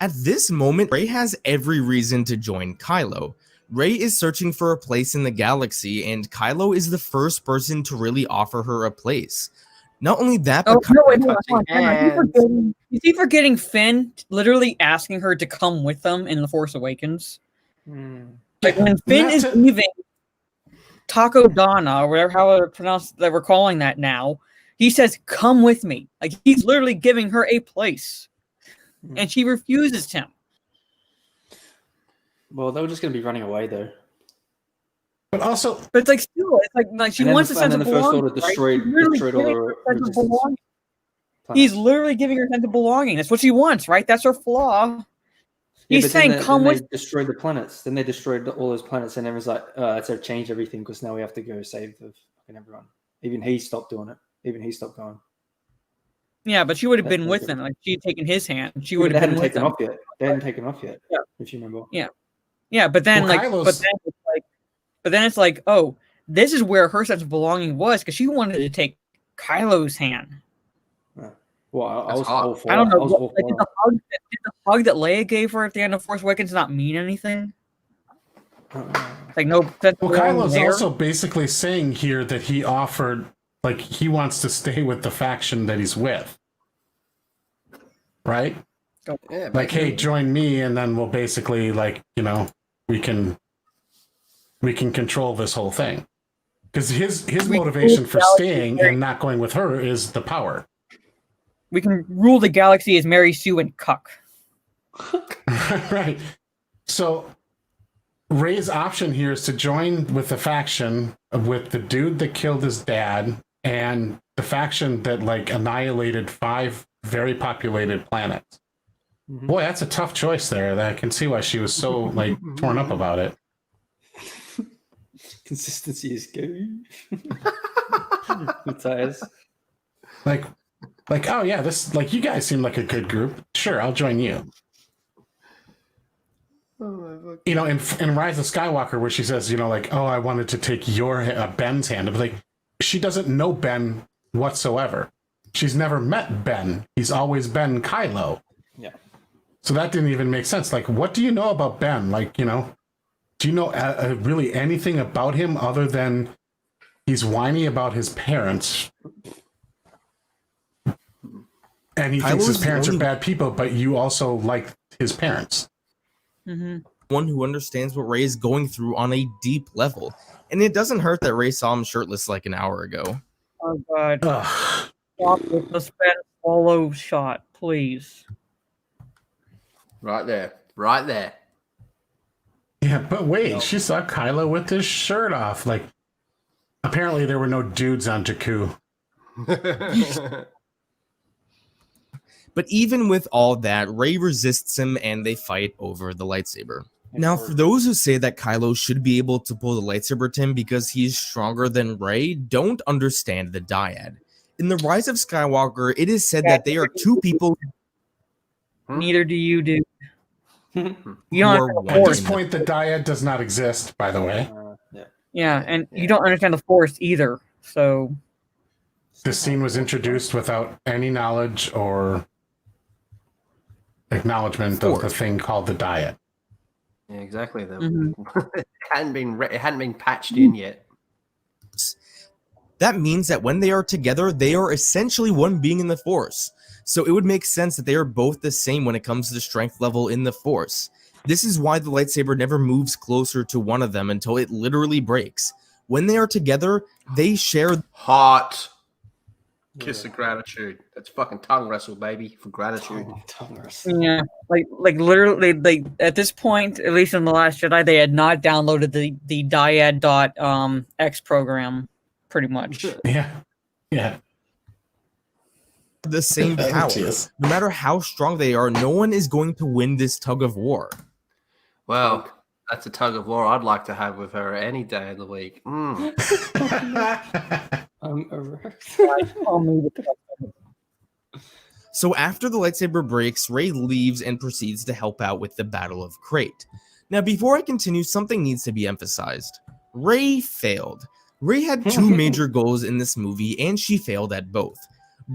At this moment, Rey has every reason to join Kylo. Rey is searching for a place in the galaxy, and Kylo is the first person to really offer her a place. Not only that, but
is he forgetting Finn literally asking her to come with them in The Force Awakens? Like when Finn is leaving Takodana, or whatever, how pronounce that we're calling that now, he says, "Come with me." Like he's literally giving her a place, and she refuses him.
Well, they were just going to be running away though.
But also,
but it's like still, it's like she wants a sense of belonging. He's literally giving her a sense of belonging. That's what she wants, right? That's her flaw. He's saying, "Come with."
They destroyed the planets. Then they destroyed all those planets, and everyone's like, "It's to change everything because now we have to go save the fucking everyone." Even he stopped doing it. Even he stopped going.
Yeah, but she would have been with him. Like she had taken his hand. She would have been with him.
They hadn't taken off yet.
Yeah,
if you remember.
Yeah, yeah, but then but then it's like, oh, this is where her sense of belonging was because she wanted to take Kylo's hand.
Well, I was all for
I don't know.
Did
the hug that Leia gave her at the end of Force Awakens not mean anything? Like no.
Well, Kylo's also basically saying here that he offered, like, he wants to stay with the faction that he's with, right?
Yeah,
like, hey, join me, and then we'll basically, like, you know, we can control this whole thing. Because his motivation for staying and not going with her is the power.
We can rule the galaxy as Mary Sue and Cuck.
Right. So Rey's option here is to join with the faction with the dude that killed his dad and the faction that like annihilated 5 very populated planets.
Mm-hmm.
Boy, that's a tough choice there. I can see why she was so like torn up about it.
Consistency is good. Matthias.
Like, oh yeah, this, like, you guys seem like a good group. Sure, I'll join you. You know, in Rise of Skywalker, where she says, you know, like, oh, I wanted to take your Ben's hand. But like, she doesn't know Ben whatsoever. She's never met Ben. He's always been Kylo.
Yeah.
So that didn't even make sense. Like, what do you know about Ben? Like, you know, do you know really anything about him other than he's whiny about his parents? And he thinks his parents are bad people, but you also like his parents.
Mm-hmm.
One who understands what Rey is going through on a deep level. And it doesn't hurt that Rey saw him shirtless like an hour ago.
Oh, God. Stop with the spin follow shot, please.
Right there. Right there.
Yeah, but wait, she saw Kylo with his shirt off. Like, apparently there were no dudes on Jakku.
But even with all that, Rey resists him and they fight over the lightsaber. Now, for those who say that Kylo should be able to pull the lightsaber to him because he's stronger than Rey, don't understand the dyad. In The Rise of Skywalker, it is said that they are 2 people.
Neither do you, dude.
At this point, the dyad does not exist, by the way.
Yeah, and you don't understand the Force either, so...
This scene was introduced without any knowledge or acknowledgement of the thing called the dyad.
Yeah, exactly. It hadn't been patched in yet.
That means that when they are together, they are essentially one being in the Force. so it would make sense that they are both the same when it comes to the strength level in the Force. This is why the lightsaber never moves closer to one of them until it literally breaks. When they are together, they share
hot kiss of gratitude. That's fucking tongue wrestle, baby, for gratitude.
Tongue wrestle.
Yeah, like literally, like at this point, at least in The Last Jedi, they had not downloaded the dyad.x program, pretty much.
Yeah.
The same power. No matter how strong they are, no one is going to win this tug of war.
Well, that's a tug of war I'd like to have with her any day of the week.
So after the lightsaber breaks, Rey leaves and proceeds to help out with the Battle of Crate. Now, before I continue, something needs to be emphasized. Rey failed. Rey had two major goals in this movie, and she failed at both.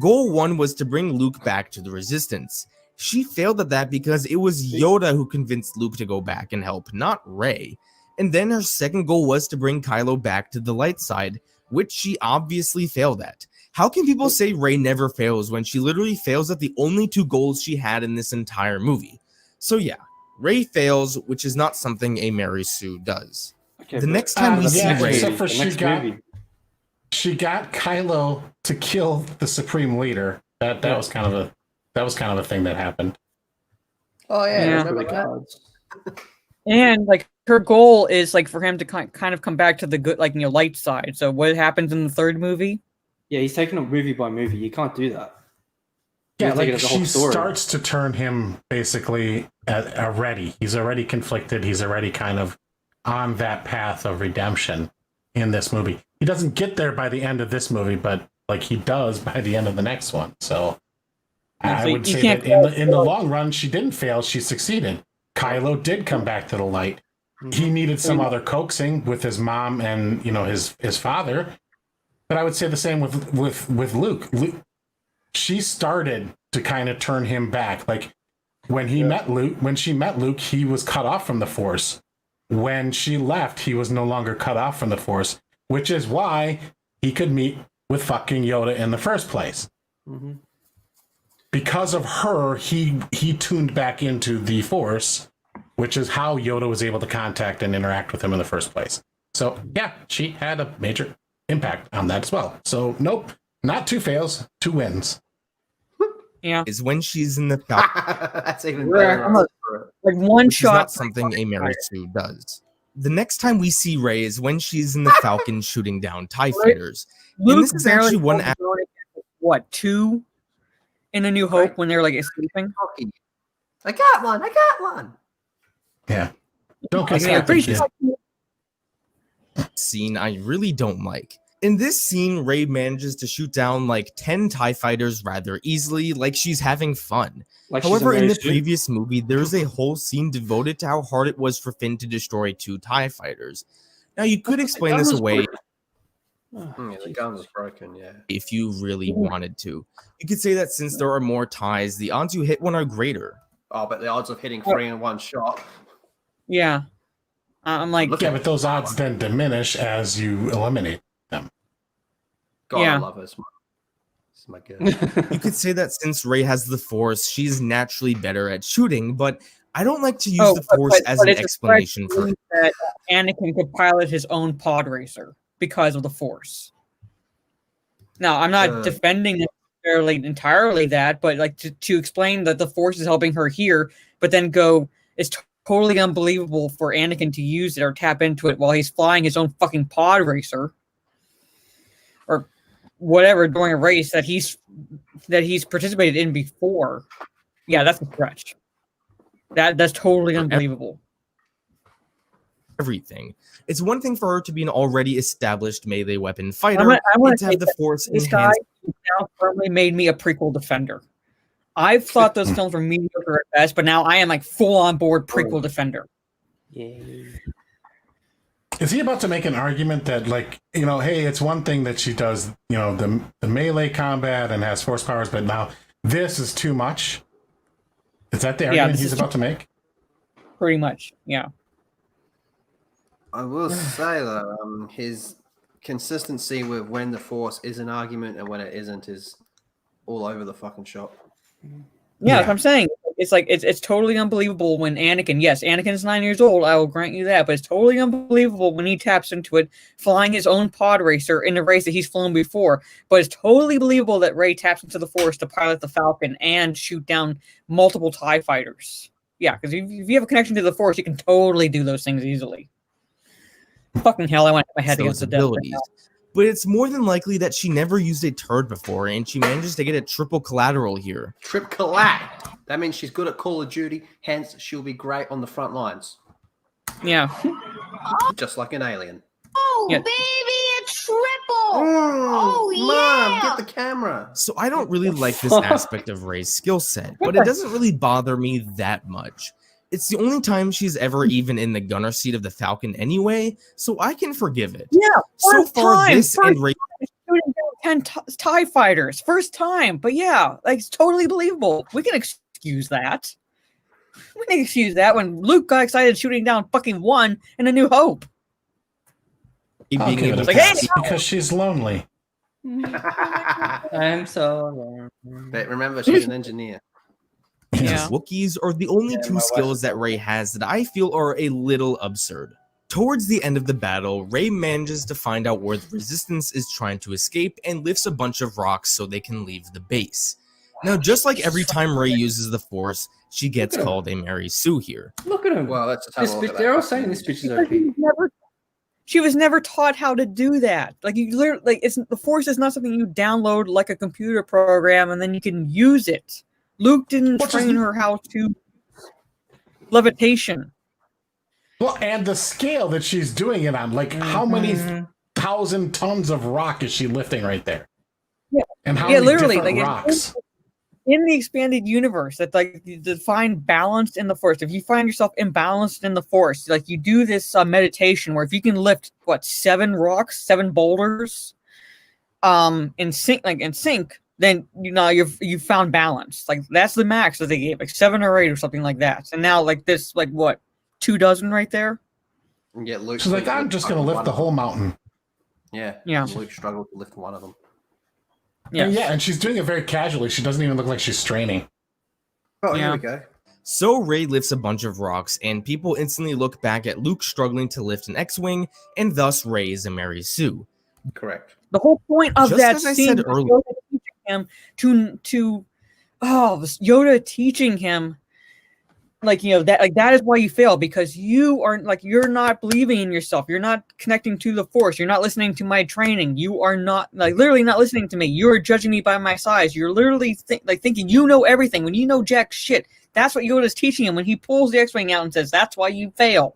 Goal 1 was to bring Luke back to the Resistance. She failed at that because it was Yoda who convinced Luke to go back and help, not Rey. And then her second goal was to bring Kylo back to the light side, which she obviously failed at. How can people say Rey never fails when she literally fails at the only two goals she had in this entire movie? So yeah, Rey fails, which is not something a Mary Sue does.
Okay,
the next time we see Rey,
except for she got Kylo to kill the Supreme Leader. That was kind of a thing that happened.
Oh
Yeah.
remember that?
And like her goal is like for him to kind of come back to the good, like light side. So what happens in the third movie?
Yeah, he's taking it movie by movie. You can't do that.
Yeah, like she starts to turn him basically already. He's already conflicted. He's already kind of on that path of redemption in this movie. He doesn't get there by the end of this movie, but like he does by the end of the next one. So I would say that in the long run, she didn't fail. She succeeded. Kylo did come back to the light. He needed some other coaxing with his mom and his father. But I would say the same with Luke. She started to kind of turn him back. Like when she met Luke, he was cut off from the Force. When she left, he was no longer cut off from the Force, which is why he could meet with fucking Yoda in the first place.
Mm-hmm.
Because of her, he tuned back into the Force, which is how Yoda was able to contact and interact with him in the first place. So yeah, she had a major impact on that as well. So nope, not 2 fails, 2 wins.
Yeah,
is when she's in the Falcon.
That's even better.
Like one
which
shot.
is not something a Mary Sue does. The next time we see Rey is when she's in the Falcon shooting down TIE fighters. And this is actually one
what 2 in A New Hope when they're like escaping.
I got one.
Yeah. Don't get
scene I really don't like. In this scene, Rey manages to shoot down like 10 TIE fighters rather easily, like she's having fun. However, in the previous movie, there's a whole scene devoted to how hard it was for Finn to destroy 2 TIE fighters. Now, you could explain this away.
The gun was broken, yeah.
If you really wanted to. You could say that since there are more TIEs, the odds you hit one are greater.
Oh, but the odds of hitting 3 in one shot.
Yeah. I'm like...
Yeah, but those odds then diminish as you eliminate them.
God, I love her. It's my girl.
You could say that since Rey has the Force, she's naturally better at shooting, but I don't like to use the Force as an explanation for it.
That Anakin could pilot his own pod racer because of the Force. Now, I'm not defending necessarily entirely that, but like to explain that the Force is helping her here, but then it's totally unbelievable for Anakin to use it or tap into it while he's flying his own fucking pod racer or whatever during a race that he's participated in before. Yeah, that's a stretch. That's totally unbelievable.
Everything. It's one thing for her to be an already established melee weapon fighter, and to have the Force enhanced.
Now firmly made me a prequel defender. I've thought those films were mediocre at best, but now I am like full on board prequel defender.
Yay.
Is he about to make an argument that, like, hey, it's one thing that she does, the melee combat and has force powers, but now this is too much? Is that the argument he's about to make?
Pretty much, yeah.
I will say, though, his consistency with when the Force is an argument and when it isn't is all over the fucking shop.
Yeah, that's what I'm saying. It's like it's totally unbelievable when Anakin. Yes, Anakin's 9 years old. I will grant you that, but it's totally unbelievable when he taps into it, flying his own pod racer in a race that he's flown before. But it's totally believable that Rey taps into the Force to pilot the Falcon and shoot down multiple TIE fighters. Yeah, because if you have a connection to the Force, you can totally do those things easily. Fucking hell, I went my head against the desk.
But it's more than likely that she never used a turd before, and she manages to get a triple collateral here.
Trip collat. That means she's good at Call of Duty, hence she'll be great on the front lines.
Yeah.
Just like an alien.
Oh,
Yeah.
baby, a triple! Oh,
Mom,
yeah!
get the camera.
So I don't really like this aspect of Rey's skill set, but it doesn't really bother me that much. It's the only time she's ever even in the gunner seat of the Falcon anyway, so I can forgive it.
Yeah,
so far this and Rey
shooting down 10 TIE fighters. First time. But yeah, like it's totally believable. We can excuse that. We can excuse that when Luke got excited shooting down fucking one in A New Hope.
I'll give it a
like,
pass
hey,
because she's lonely.
I'm so
But remember, she's an engineer.
Yeah. Wookiees are the only two skills that Rey has that I feel are a little absurd. Towards the end of the battle, Rey manages to find out where the Resistance is trying to escape and lifts a bunch of rocks so they can leave the base. Now, just like every time Rey uses the Force, she gets called a Mary Sue here.
Look at him.
Well, that's
This bitch, they're all saying this bitch is OP.
She was never taught how to do that. Like you literally, like it's the Force is not something you download like a computer program and then you can use it. Luke didn't train her how to levitation.
Well, and the scale that she's doing it on, like how many 1,000 tons of rock is she lifting right there?
Yeah,
and how many
literally,
different
like
rocks?
in the expanded universe, that like to find balance in the Force. If you find yourself imbalanced in the Force, like you do this meditation where if you can lift 7 rocks, 7 boulders, in sync, then you've found balance. Like that's the max that they gave, like 7 or 8 or something like that. And now like this, like what, 2 dozen right there?
Yeah, Luke.
She's like, I'm just going to lift the whole mountain.
Yeah. Luke struggled to lift one of them.
Yeah, and she's doing it very casually. She doesn't even look like she's straining.
Oh, here we go.
So Rey lifts a bunch of rocks, and people instantly look back at Luke struggling to lift an X-Wing, and thus Rey is a Mary Sue.
Correct.
The whole point of
Just
that
as I
scene
said
was
earlier.
Yoda teaching him that is why you fail, because you are you're not believing in yourself. You're not connecting to the Force. You're not listening to my training. You are not literally not listening to me. You are judging me by my size. You're literally thinking you know everything when you know jack shit. That's what Yoda's teaching him when he pulls the X-Wing out and says, "That's why you fail."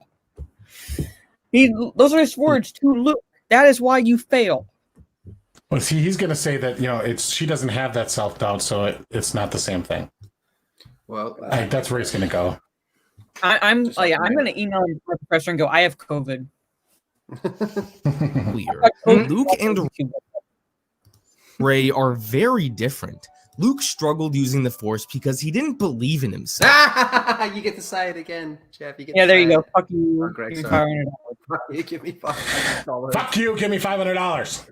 Those are his words to Luke. That is why you fail.
Well, see, he's going to say that she doesn't have that self-doubt, so it's not the same thing.
Well,
that's where he's going to go.
I'm going to email the professor and go, I have COVID.
Luke and Rey are very different. Luke struggled using the Force because he didn't believe in himself.
You get to say it again, Jeff.
There you go. Fuck you.
Oh, Greg,
Give
sorry.
me $500.
Give me $500.
Fuck you, give me $500.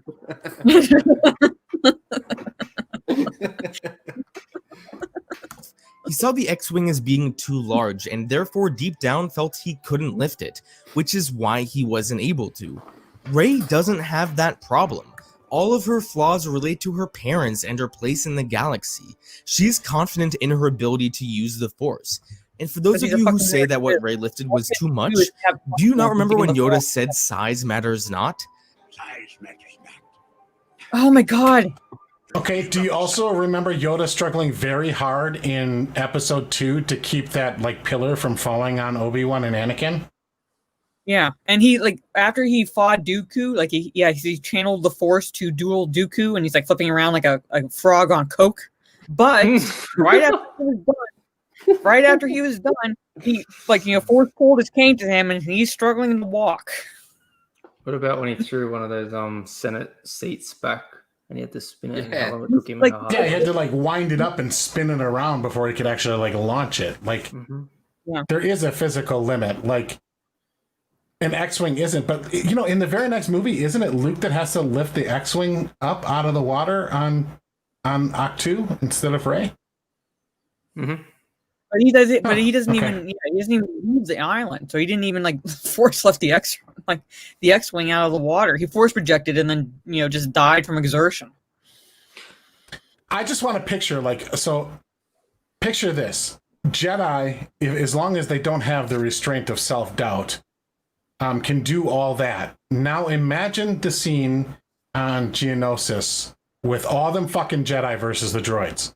He saw the X-Wing as being too large and therefore deep down felt he couldn't lift it, which is why he wasn't able to. Rey doesn't have that problem. All of her flaws relate to her parents and her place in the galaxy. She's confident in her ability to use the Force. And for those of you who say that what Rey lifted was too much, do you not remember when Yoda said size matters not?
Oh my god.
Okay, do you also remember Yoda struggling very hard in episode 2 to keep that pillar from falling on Obi-Wan and Anakin?
Yeah, and he after he fought Dooku, he channeled the Force to duel Dooku, and he's flipping around like a frog on coke. But right after he was done, he Force pulled his cane to him, and he's struggling to walk.
What about when he threw one of those Senate seats back and he had to spin it?
Yeah.
And it took him
Yeah, he had to wind it up and spin it around before he could actually launch it. There is a physical limit. An X-Wing isn't, but in the very next movie, isn't it Luke that has to lift the X-Wing up out of the water on Ahch-To instead of Rey?
But he does it. But he doesn't even. Yeah, he doesn't even leave the island. So he didn't even like force left the X-wing out of the water. He force projected and then just died from exertion.
I just want to picture picture this: Jedi, as long as they don't have the restraint of self-doubt, can do all that. Now imagine the scene on Geonosis with all them fucking Jedi versus the droids.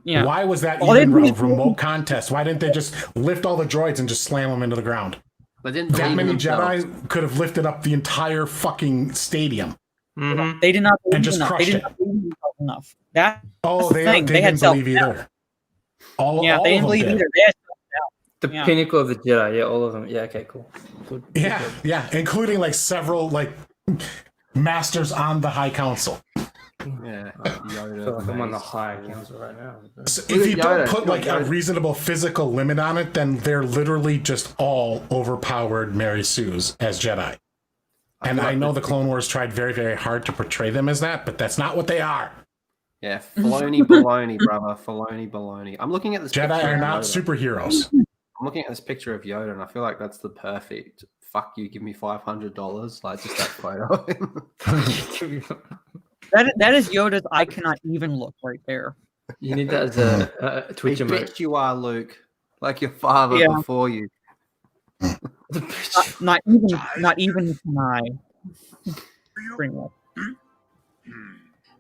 Yeah.
Why was that even a remote contest? Why didn't they just lift all the droids and just slam them into the ground?
That
many Jedi could have lifted up the entire fucking stadium.
They did not believe
and just
enough.
crushed
They did
it.
not believe themselves enough. That's
they
the thing.
didn't
had
believe
self-doubt.
either. All
They
of
didn't
them
believe
did.
either. They had self-doubt.
The pinnacle of the Jedi. Yeah, all of them. Yeah, okay, cool. Good.
Yeah, including like several masters on the High Council.
Yeah,
I feel like I'm on the High Council right now.
So if you don't put a reasonable physical limit on it, then they're literally just all overpowered Mary Sues as Jedi. And I know the Clone Wars tried very, very hard to portray them as that, but that's not what they are.
Yeah, Filoni baloney, brother. Filoni baloney. I'm looking at this.
Jedi
picture
are
of
not
Yoda.
superheroes.
I'm looking at this picture of Yoda, and I feel like that's the perfect. Fuck you, give me $500. Like just that photo.
That is Yoda's I cannot even look right there.
You need that as a Twitch
I
emote.
bet you are, Luke. Like your father before you.
Not even can I. Pretty much.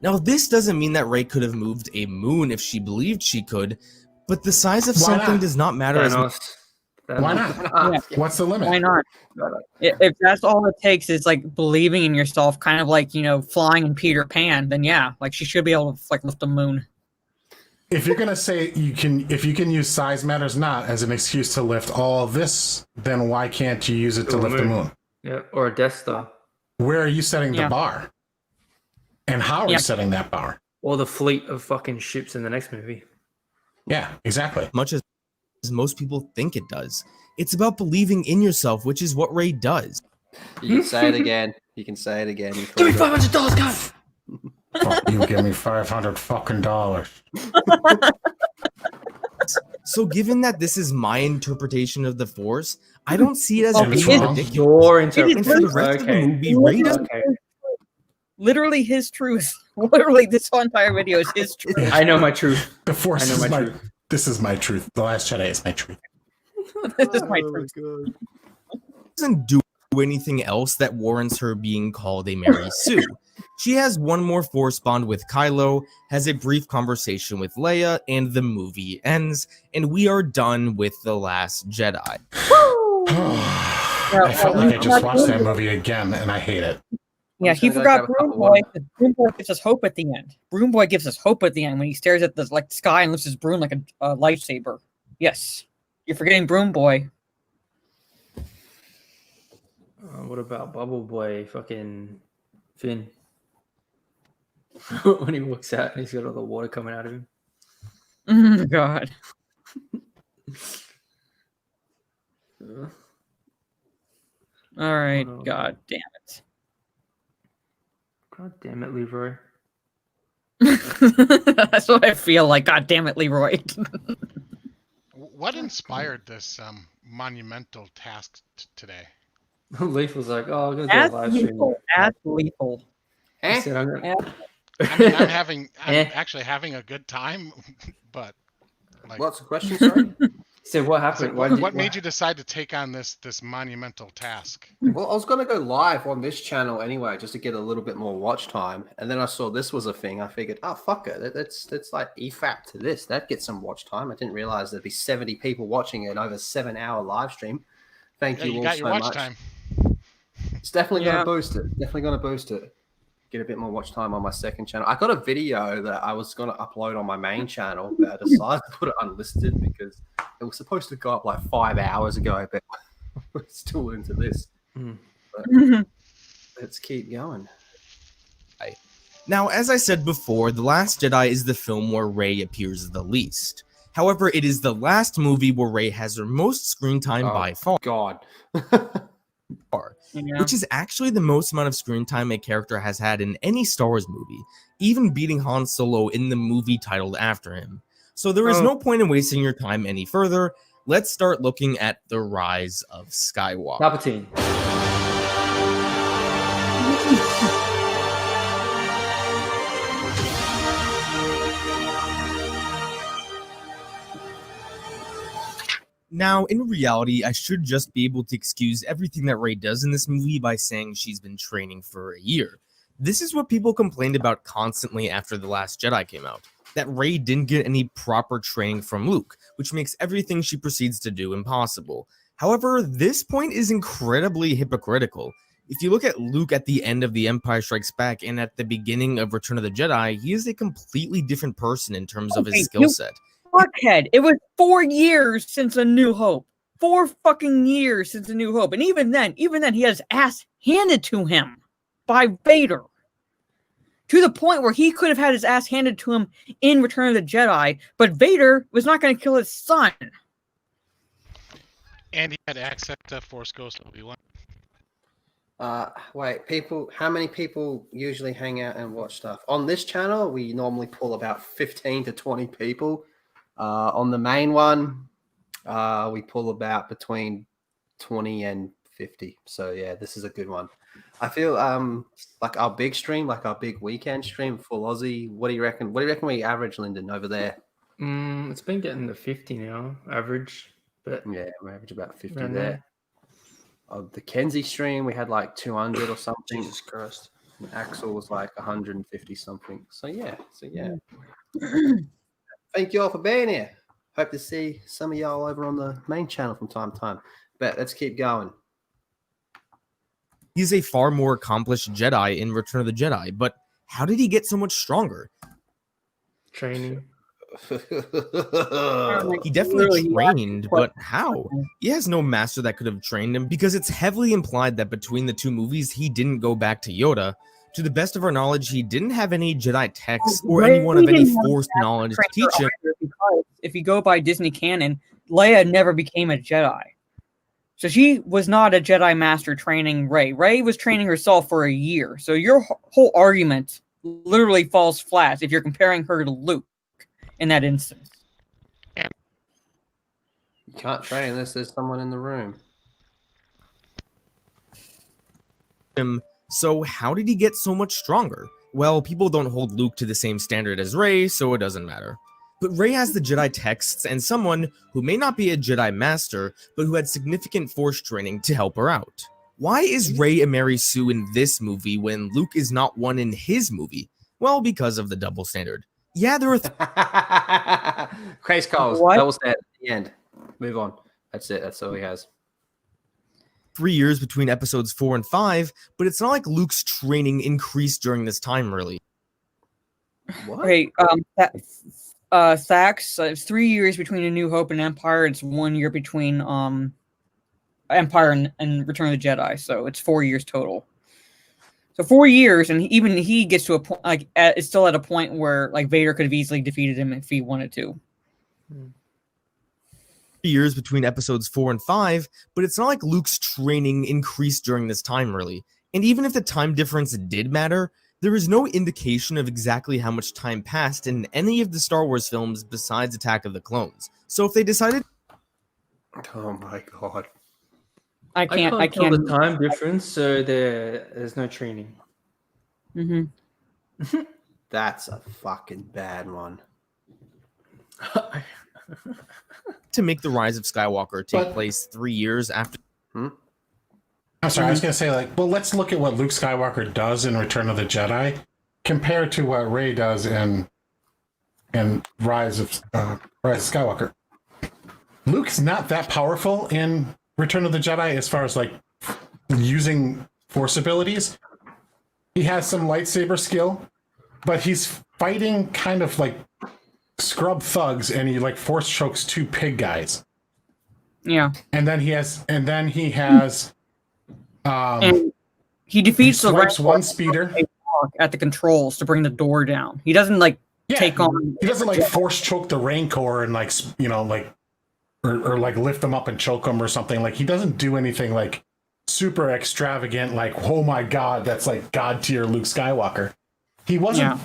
Now, this doesn't mean that Rey could have moved a moon if she believed she could, but the size of something does not matter as much.
Why not? What's the limit?
Why not? If that's all it takes is believing in yourself, kind of like flying in Peter Pan, then yeah, she should be able to lift the moon.
If you're gonna say if you can use size matters not as an excuse to lift all this, then why can't you use it to lift the moon?
Yeah, or a Death Star.
Where are you setting the bar? And how are you setting that bar?
Or the fleet of fucking ships in the next movie.
Yeah, exactly.
Much as most people think it does. It's about believing in yourself, which is what Rey does.
You can say it again. You can say it again.
Give me $500, guys.
Fuck you, give me $500 fucking dollars.
So, given that this is my interpretation of the Force, I don't see it as being ridiculous.
Your
And for the rest of the movie, Rey doesn't.
Literally his truth. Literally, this whole entire video is his truth.
I know my truth.
The Force
I know
is
my
my
truth.
This is my truth. The Last Jedi is my truth.
This is my truth.
Doesn't do anything else that warrants her being called a Mary Sue. She has one more Force bond with Kylo, has a brief conversation with Leia, and the movie ends, and we are done with The Last Jedi.
I felt like I just watched that movie again, and I hate it.
Yeah, he forgot Broom Boy. Broom Boy gives us hope at the end. Broom Boy gives us hope at the end when he stares at the sky and lifts his broom like a lightsaber. Yes, you're forgetting Broom Boy.
What about Bubble Boy? Fucking Finn. When he walks out and he's got all the water coming out of him.
Oh, God. All right. God damn it.
God damn it, Leroy.
That's what I feel like. God damn it, Leroy.
What inspired this monumental task today?
Leaf was like, "Oh, I'm gonna do a live stream."
Ask Lethal.
He said, I'm gonna...
I mean, I'm actually having a good time, but
what's the question? Sorry.
So what happened?
What made you decide to take on this monumental task?
Well, I was going to go live on this channel anyway, just to get a little bit more watch time. And then I saw this was a thing. I figured, oh, fuck it. That's like EFAP to this. That gets some watch time. I didn't realize there'd be 70 people watching it over 7-hour live stream. Thank you all
got
so
your watch
much.
Time.
It's definitely going to boost it. Definitely going to boost it. Get a bit more watch time on my second channel. I got a video that I was going to upload on my main channel, but I decided to put it unlisted because it was supposed to go up like 5 hours ago, but we're still into this. But let's keep going.
Now, as I said before, The Last Jedi is the film where Rey appears the least. However, it is the last movie where Rey has her most screen time by far.
God.
Which is actually the most amount of screen time a character has had in any Star Wars movie, even beating Han Solo in the movie titled after him. So there is no point in wasting your time any further. Let's start looking at the rise of Skywalker.
Palpatine.
Now, in reality, I should just be able to excuse everything that Rey does in this movie by saying she's been training for a year. This is what people complained about constantly after The Last Jedi came out, that Rey didn't get any proper training from Luke, which makes everything she proceeds to do impossible. However, this point is incredibly hypocritical. If you look at Luke at the end of The Empire Strikes Back and at the beginning of Return of the Jedi, he is a completely different person in terms of his skill set.
Fuckhead. It was 4 years since A New Hope. 4 fucking years since A New Hope. And even then, he had his ass handed to him by Vader. To the point where he could have had his ass handed to him in Return of the Jedi, but Vader was not going to kill his son.
And he had access to Force Ghost Obi-Wan.
Wait, people, how many people usually hang out and watch stuff? On this channel, we normally pull about 15 to 20 people. On the main one, we pull about between 20 and 50. So yeah, this is a good one. I feel like our big stream, like our big weekend stream, full Aussie. What do you reckon? What do you reckon we average, Lyndon, over there?
It's been getting to 50 now, average. But
yeah, we average about 50 there. The Kenzie stream, we had like 200 or something.
Jesus Christ.
And Axel was like 150 something. So yeah. Thank you all for being here. Hope to see some of y'all over on the main channel from time to time. But let's keep going.
He's a far more accomplished Jedi in Return of the Jedi, but how did he get so much stronger?
Training.
He definitely trained, but how? He has no master that could have trained him, because it's heavily implied that between the two movies, he didn't go back to Yoda. To the best of our knowledge, he didn't have any Jedi texts or anyone of any Force knowledge to teach him.
Because if you go by Disney canon, Leia never became a Jedi. So she was not a Jedi Master training Rey. Rey was training herself for a year. So your whole argument literally falls flat if you're comparing her to Luke in that instance.
You can't train unless there's someone in the room.
So how did he get so much stronger? Well, people don't hold Luke to the same standard as Rey, so it doesn't matter. But Rey has the Jedi texts and someone who may not be a Jedi Master, but who had significant Force training to help her out. Why is Rey a Mary Sue in this movie when Luke is not one in his movie? Well, because of the double standard. Yeah, there are
Crazy Coles, double standard at the end. Move on. That's it. That's all he has.
3 years between episodes 4 and 5, but it's not like Luke's training increased during this time, really.
What?
Okay, Thax, it's 3 years between A New Hope and Empire. It's 1 year between Empire and Return of the Jedi, so it's 4 years total. So 4 years, and even he gets to a point, like, it's still at a point where, like, Vader could have easily defeated him if he wanted to.
3 years between episodes 4 and 5, but it's not like Luke's training increased during this time, really. And even if the time difference did matter, there is no indication of exactly how much time passed in any of the Star Wars films besides Attack of the Clones. So if they decided...
Oh my god.
I can't
tell the time difference, so there's no training.
Mm-hmm.
That's a fucking bad one.
to make the Rise of Skywalker take place 3 years after...
I'm sorry, I was going to say, like, well, let's look at what Luke Skywalker does in Return of the Jedi compared to what Rey does in Rise of Skywalker. Luke's not that powerful in Return of the Jedi as far as, like, using Force abilities. He has some lightsaber skill, but he's fighting kind of like scrub thugs, and he, like, Force chokes 2 pig guys.
Yeah.
And then he has
and he defeats
he swipes one speeder
at the controls to bring the door down. He doesn't take on.
He doesn't force choke the Rancor and or lift them up and choke them or something. Like, he doesn't do anything like super extravagant. Like, oh my god, that's like god tier Luke Skywalker. He wasn't.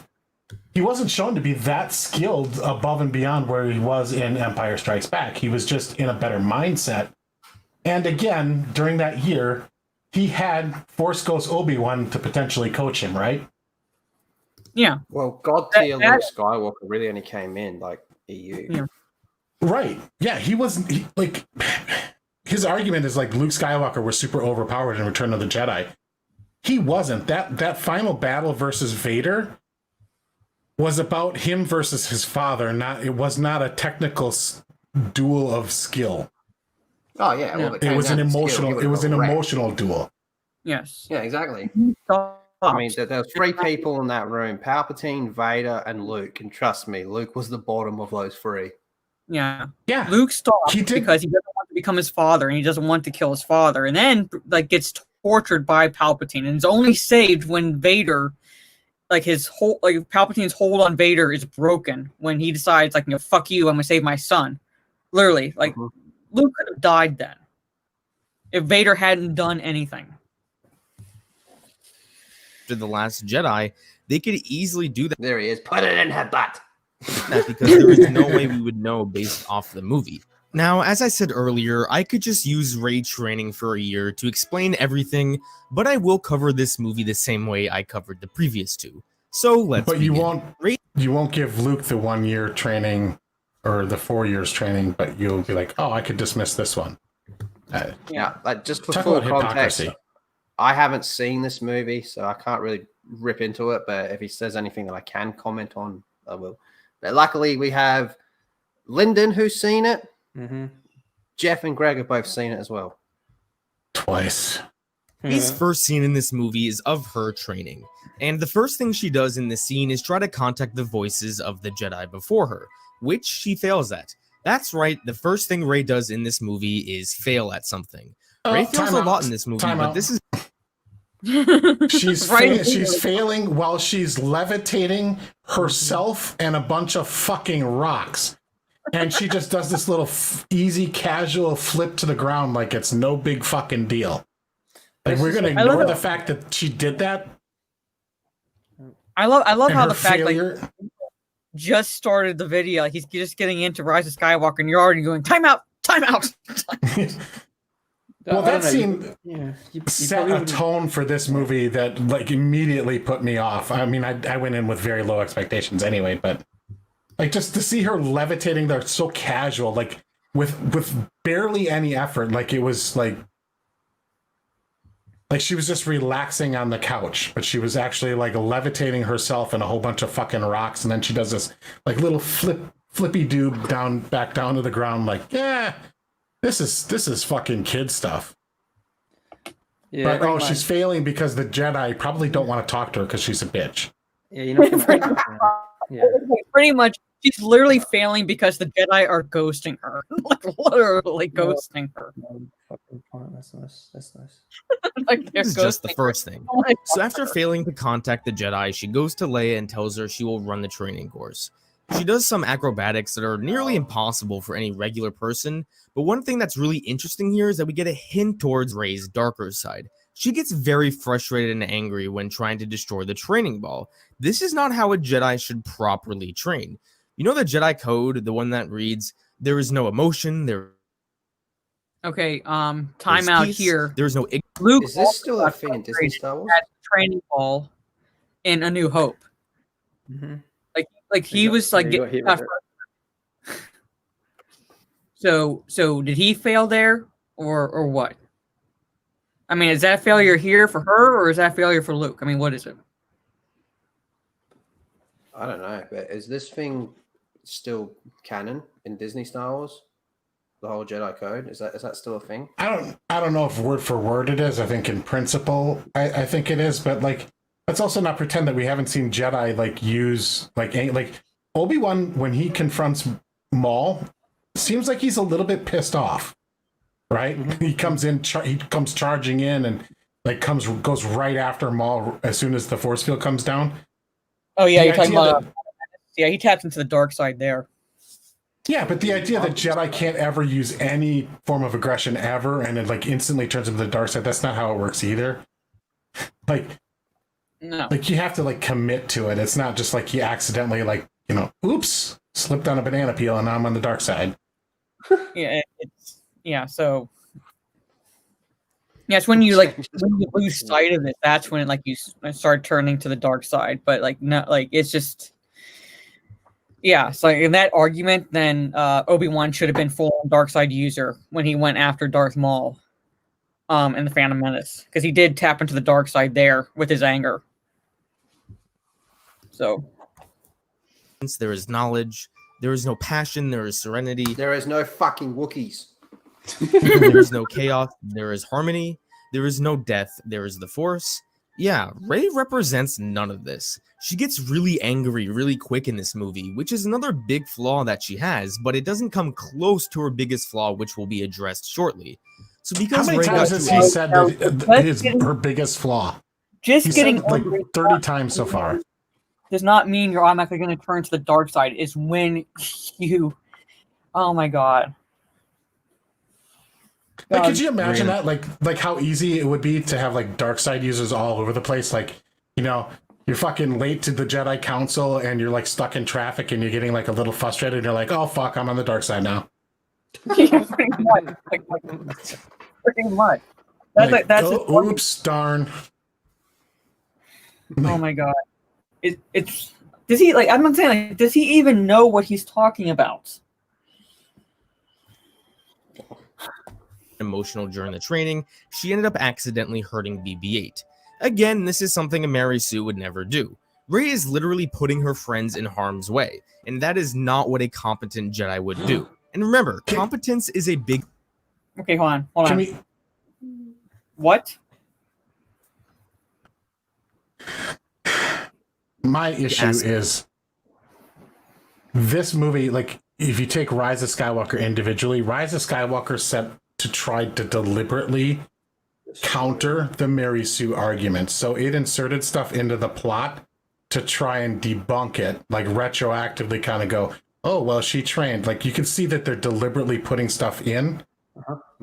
he wasn't shown to be that skilled above and beyond where he was in Empire Strikes Back. He was just in a better mindset. And again, during that year, he had Force Ghost Obi-Wan to potentially coach him, right?
Yeah.
Well, God tier Luke Skywalker really only came in like EU.
Yeah.
Right. Yeah, he wasn't like his argument is like Luke Skywalker was super overpowered in Return of the Jedi. He wasn't. That final battle versus Vader was about him versus his father. It was not a technical duel of skill.
Oh yeah, well,
it was an emotional. It was an emotional duel.
Yes.
Yeah, exactly. I mean, there were 3 people in that room: Palpatine, Vader, and Luke. And trust me, Luke was the bottom of those 3.
Yeah.
Yeah.
Luke stopped because he doesn't want to become his father, and he doesn't want to kill his father, and then like gets tortured by Palpatine, and is only saved when Vader, like Palpatine's hold on Vader is broken when he decides, like, fuck you, I'm gonna save my son. Literally, like Luke could have died then if Vader hadn't done anything.
After The Last Jedi, they could easily do that.
There he is. Put it in her butt.
That because there is no way we would know based off the movie. Now, as I said earlier, I could just use Rey training for a year to explain everything, but I will cover this movie the same way I covered the previous 2. So let's.
But
begin.
you won't give Luke the 1 year training or the 4 years training, but you'll be like, oh, I could dismiss this one.
Yeah, like just for
Talk
full
about
context,
hypocrisy.
I haven't seen this movie, so I can't really rip into it. But if he says anything that I can comment on, I will. But luckily, we have Lyndon who's seen it.
Mm-hmm.
Jeff and Greg have both seen it as well.
Twice.
Rey's first scene in this movie is of her training, and the first thing she does in this scene is try to contact the voices of the Jedi before her, which she fails at. That's right, the first thing Rey does in this movie is fail at something. Rey fails a lot in this movie, but this is...
She's failing while she's levitating herself and a bunch of fucking rocks. And she just does this little easy, casual flip to the ground like it's no big fucking deal. Like, we're going to ignore the fact that she did that?
I love how the fact, like, just started the video, like, he's just getting into Rise of Skywalker, and you're already going, time out!
Well, that scene set a tone for this movie that, like, immediately put me off. I mean, I went in with very low expectations anyway, but like, just to see her levitating there so casual, like with barely any effort, like it was like she was just relaxing on the couch, but she was actually like levitating herself and a whole bunch of fucking rocks, and then she does this like little flippy doob back down to the ground, like, yeah, this is fucking kid stuff. Yeah, but she's failing because the Jedi probably don't want to talk to her because she's a bitch.
Yeah, you know.
Pretty much, she's literally failing because the Jedi are ghosting her, like literally ghosting her.
That's nice. That's nice.
Like,
this is just the first thing. So after failing to contact the Jedi, she goes to Leia and tells her she will run the training course. She does some acrobatics that are nearly impossible for any regular person, but one thing that's really interesting here is that we get a hint towards Rey's darker side. She gets very frustrated and angry when trying to destroy the training ball. This is not how a Jedi should properly train. You know the Jedi code, the one that reads, there is no emotion, there...
Okay, time out here.
There's no...
Luke, is this still a thing in Disney Star Wars?
Training ball in A New Hope.
Mm-hmm.
Like he was like so did he fail there or what? I mean, is that failure here for her or is that failure for Luke? I mean, what is it?
I don't know, but is this thing still canon in Disney Star Wars? The whole Jedi code, is that still a thing?
I don't know if word for word it is. I think in principle I think it is, but like, let's also not pretend that we haven't seen Jedi like use like Obi-Wan when he confronts Maul. Seems like he's a little bit pissed off, right? Mm-hmm. He comes in, he comes charging in, and like goes right after Maul as soon as the force field comes down.
Oh yeah, you're talking about he taps into the dark side there.
Yeah, but the idea that Jedi can't ever use any form of aggression ever, and it like instantly turns into the dark side—that's not how it works either. Like,
No.
Like you have to like commit to it. It's not just like you accidentally like, you know, oops, slipped on a banana peel and now I'm on the dark side.
So it's when you like when you lose sight of it, that's when like you start turning to the dark side. But like not like it's just so in that argument, then Obi-Wan should have been full dark side user when he went after Darth Maul in the Phantom Menace, because he did tap into the dark side there with his anger. So
there is knowledge, there is no passion, there is serenity.
There is no fucking Wookiees.
There is no chaos, there is harmony. There is no death, there is the Force. Yeah, Rey represents none of this. She gets really angry really quick in this movie, which is another big flaw that she has, but it doesn't come close to her biggest flaw, which will be addressed shortly. So because
how many times has he said that is her biggest flaw?
Just getting
like 30 times so far.
Does not mean you're automatically going to turn to the dark side. Is when you, oh my god.
Like, could you imagine that? Like how easy it would be to have like dark side users all over the place. Like, you know, you're fucking late to the Jedi Council and you're like stuck in traffic and you're getting like a little frustrated and you're like, oh fuck, I'm on the dark side now.
Pretty much. That's
oops, darn.
Oh my god. It's does he like? I'm not saying like. Does he even know what he's talking about?
Emotional during the training, she ended up accidentally hurting BB-8. Again, this is something a Mary Sue would never do. Rey is literally putting her friends in harm's way, and that is not what a competent Jedi would do. And remember, competence is a big...
Okay, hold on. What?
My issue is this movie, like, if you take Rise of Skywalker individually, Rise of Skywalker set to try to deliberately counter the Mary Sue argument. So it inserted stuff into the plot to try and debunk it, like retroactively kind of go, oh, well, she trained. Like, you can see that they're deliberately putting stuff in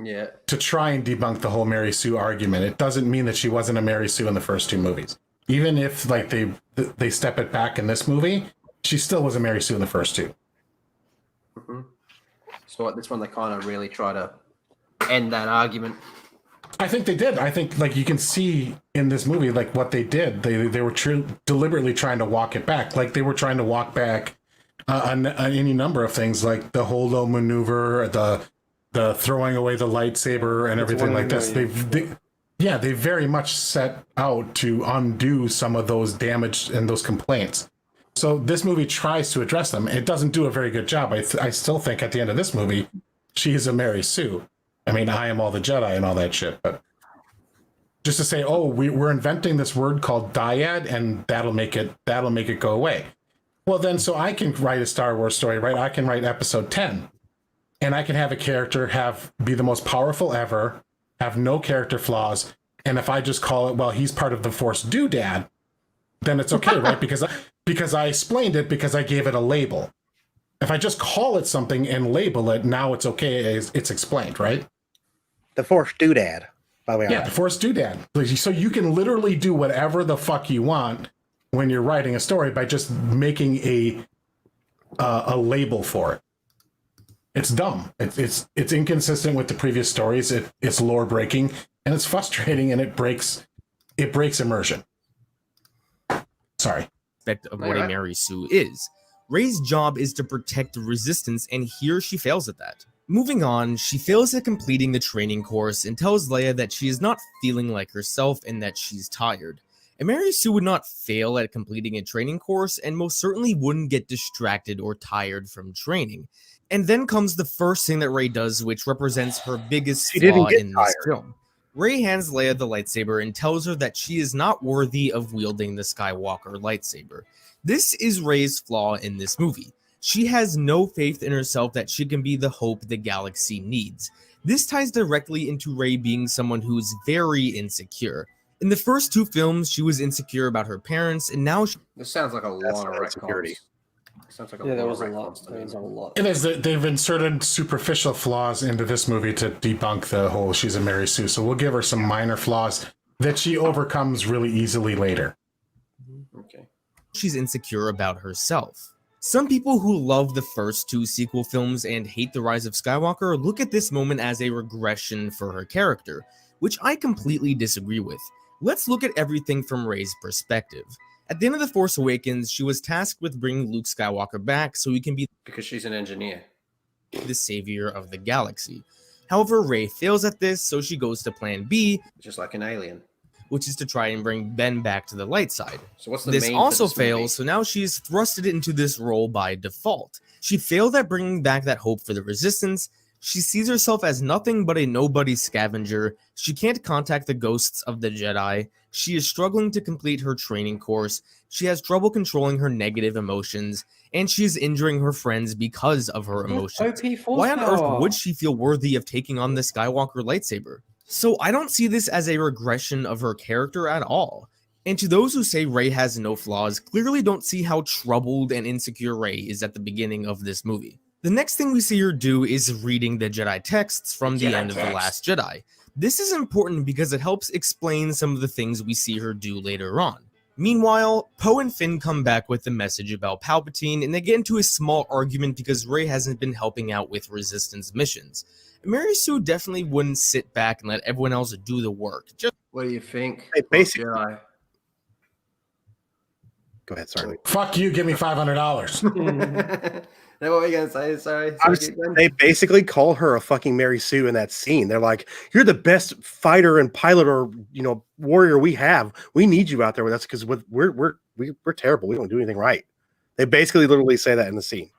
to try and debunk the whole Mary Sue argument. It doesn't mean that she wasn't a Mary Sue in the first two movies. Even if like they step it back in this movie, she still was a Mary Sue in the first two.
So this one they kind of really try to end that argument.
I think they did. I think like you can see in this movie like what they did. They were deliberately trying to walk it back. Like they were trying to walk back on any number of things, like the holo maneuver, the throwing away the lightsaber, and everything like this. They very much set out to undo some of those damage and those complaints. So this movie tries to address them. It doesn't do a very good job. I still think at the end of this movie, she is a Mary Sue. I mean, I am all the Jedi and all that shit. But just to say, oh, we're inventing this word called dyad, and that'll make it go away. Well, then, so I can write a Star Wars story, right? I can write episode 10, and I can have a character be the most powerful ever, have no character flaws, and if I just call it, well, he's part of the Force doodad, then it's okay, right? Because I explained it, because I gave it a label. If I just call it something and label it, now it's okay. It's explained, right?
The Force doodad, by the way.
Yeah, the Force doodad. So you can literally do whatever the fuck you want when you're writing a story by just making a label for it. It's dumb. It's inconsistent with the previous stories. It's lore breaking, and it's frustrating, and it breaks immersion. Sorry.
Of what a Mary Sue is. Rey's job is to protect the Resistance, and here she fails at that. Moving on, she fails at completing the training course and tells Leia that she is not feeling like herself and that she's tired. And Mary Sue would not fail at completing a training course and most certainly wouldn't get distracted or tired from training. And then comes the first thing that Rey does, which represents her biggest flaw in this film. Rey hands Leia the lightsaber and tells her that she is not worthy of wielding the Skywalker lightsaber. This is Rey's flaw in this movie. She has no faith in herself that she can be the hope the galaxy needs. This ties directly into Rey being someone who's very insecure. In the first two films, she was insecure about her parents, and now
this sounds like a lot of retcons. Sounds like
there was a lot.
It is. They've inserted superficial flaws into this movie to debunk the whole she's a Mary Sue. So we'll give her some minor flaws that she overcomes really easily later.
Okay.
She's insecure about herself. Some people who love the first 2 sequel films and hate The Rise of Skywalker look at this moment as a regression for her character, which I completely disagree with. Let's look at everything from Rey's perspective. At the end of The Force Awakens, she was tasked with bringing Luke Skywalker back so he can be
because she's an engineer,
the savior of the galaxy. However, Rey fails at this, so she goes to Plan B,
just like an alien,
which is to try and bring Ben back to the light side.
So what's the
this
main
also
for this
fails,
movie?
so now she's thrusted into this role by default. She failed at bringing back that hope for the Resistance. She sees herself as nothing but a nobody scavenger. She can't contact the ghosts of the Jedi. She is struggling to complete her training course. She has trouble controlling her negative emotions, and she is injuring her friends because of her emotions. Why on earth would she feel worthy of taking on the Skywalker lightsaber? So I don't see this as a regression of her character at all. And to those who say Rey has no flaws, clearly don't see how troubled and insecure Rey is at the beginning of this movie. The next thing we see her do is reading the Jedi texts from the end of The Last Jedi. This is important because it helps explain some of the things we see her do later on. Meanwhile, Poe and Finn come back with the message about Palpatine, and they get into a small argument because Rey hasn't been helping out with Resistance missions. Mary Sue definitely wouldn't sit back and let everyone else do the work.
What do you think?
Basically,
Jedi?
Go ahead, sorry.
Fuck you, give me $500.
Now what were you gonna say? Sorry.
They basically call her a fucking Mary Sue in that scene. They're like, "You're the best fighter and pilot, or warrior we have. We need you out there with us because we're terrible. We don't do anything right." They basically literally say that in the scene.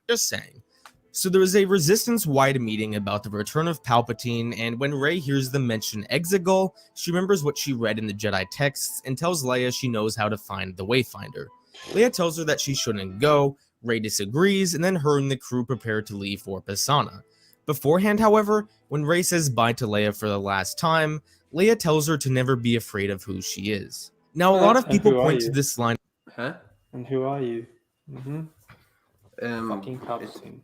Just saying. So there is a Resistance-wide meeting about the return of Palpatine, and when Rey hears them mention Exegol, she remembers what she read in the Jedi texts and tells Leia she knows how to find the Wayfinder. Leia tells her that she shouldn't go, Rey disagrees, and then her and the crew prepare to leave for Pisana. Beforehand, however, when Rey says bye to Leia for the last time, Leia tells her to never be afraid of who she is. Now, a lot of people point to this line.
Huh?
And who are you?
Fucking Palpatine.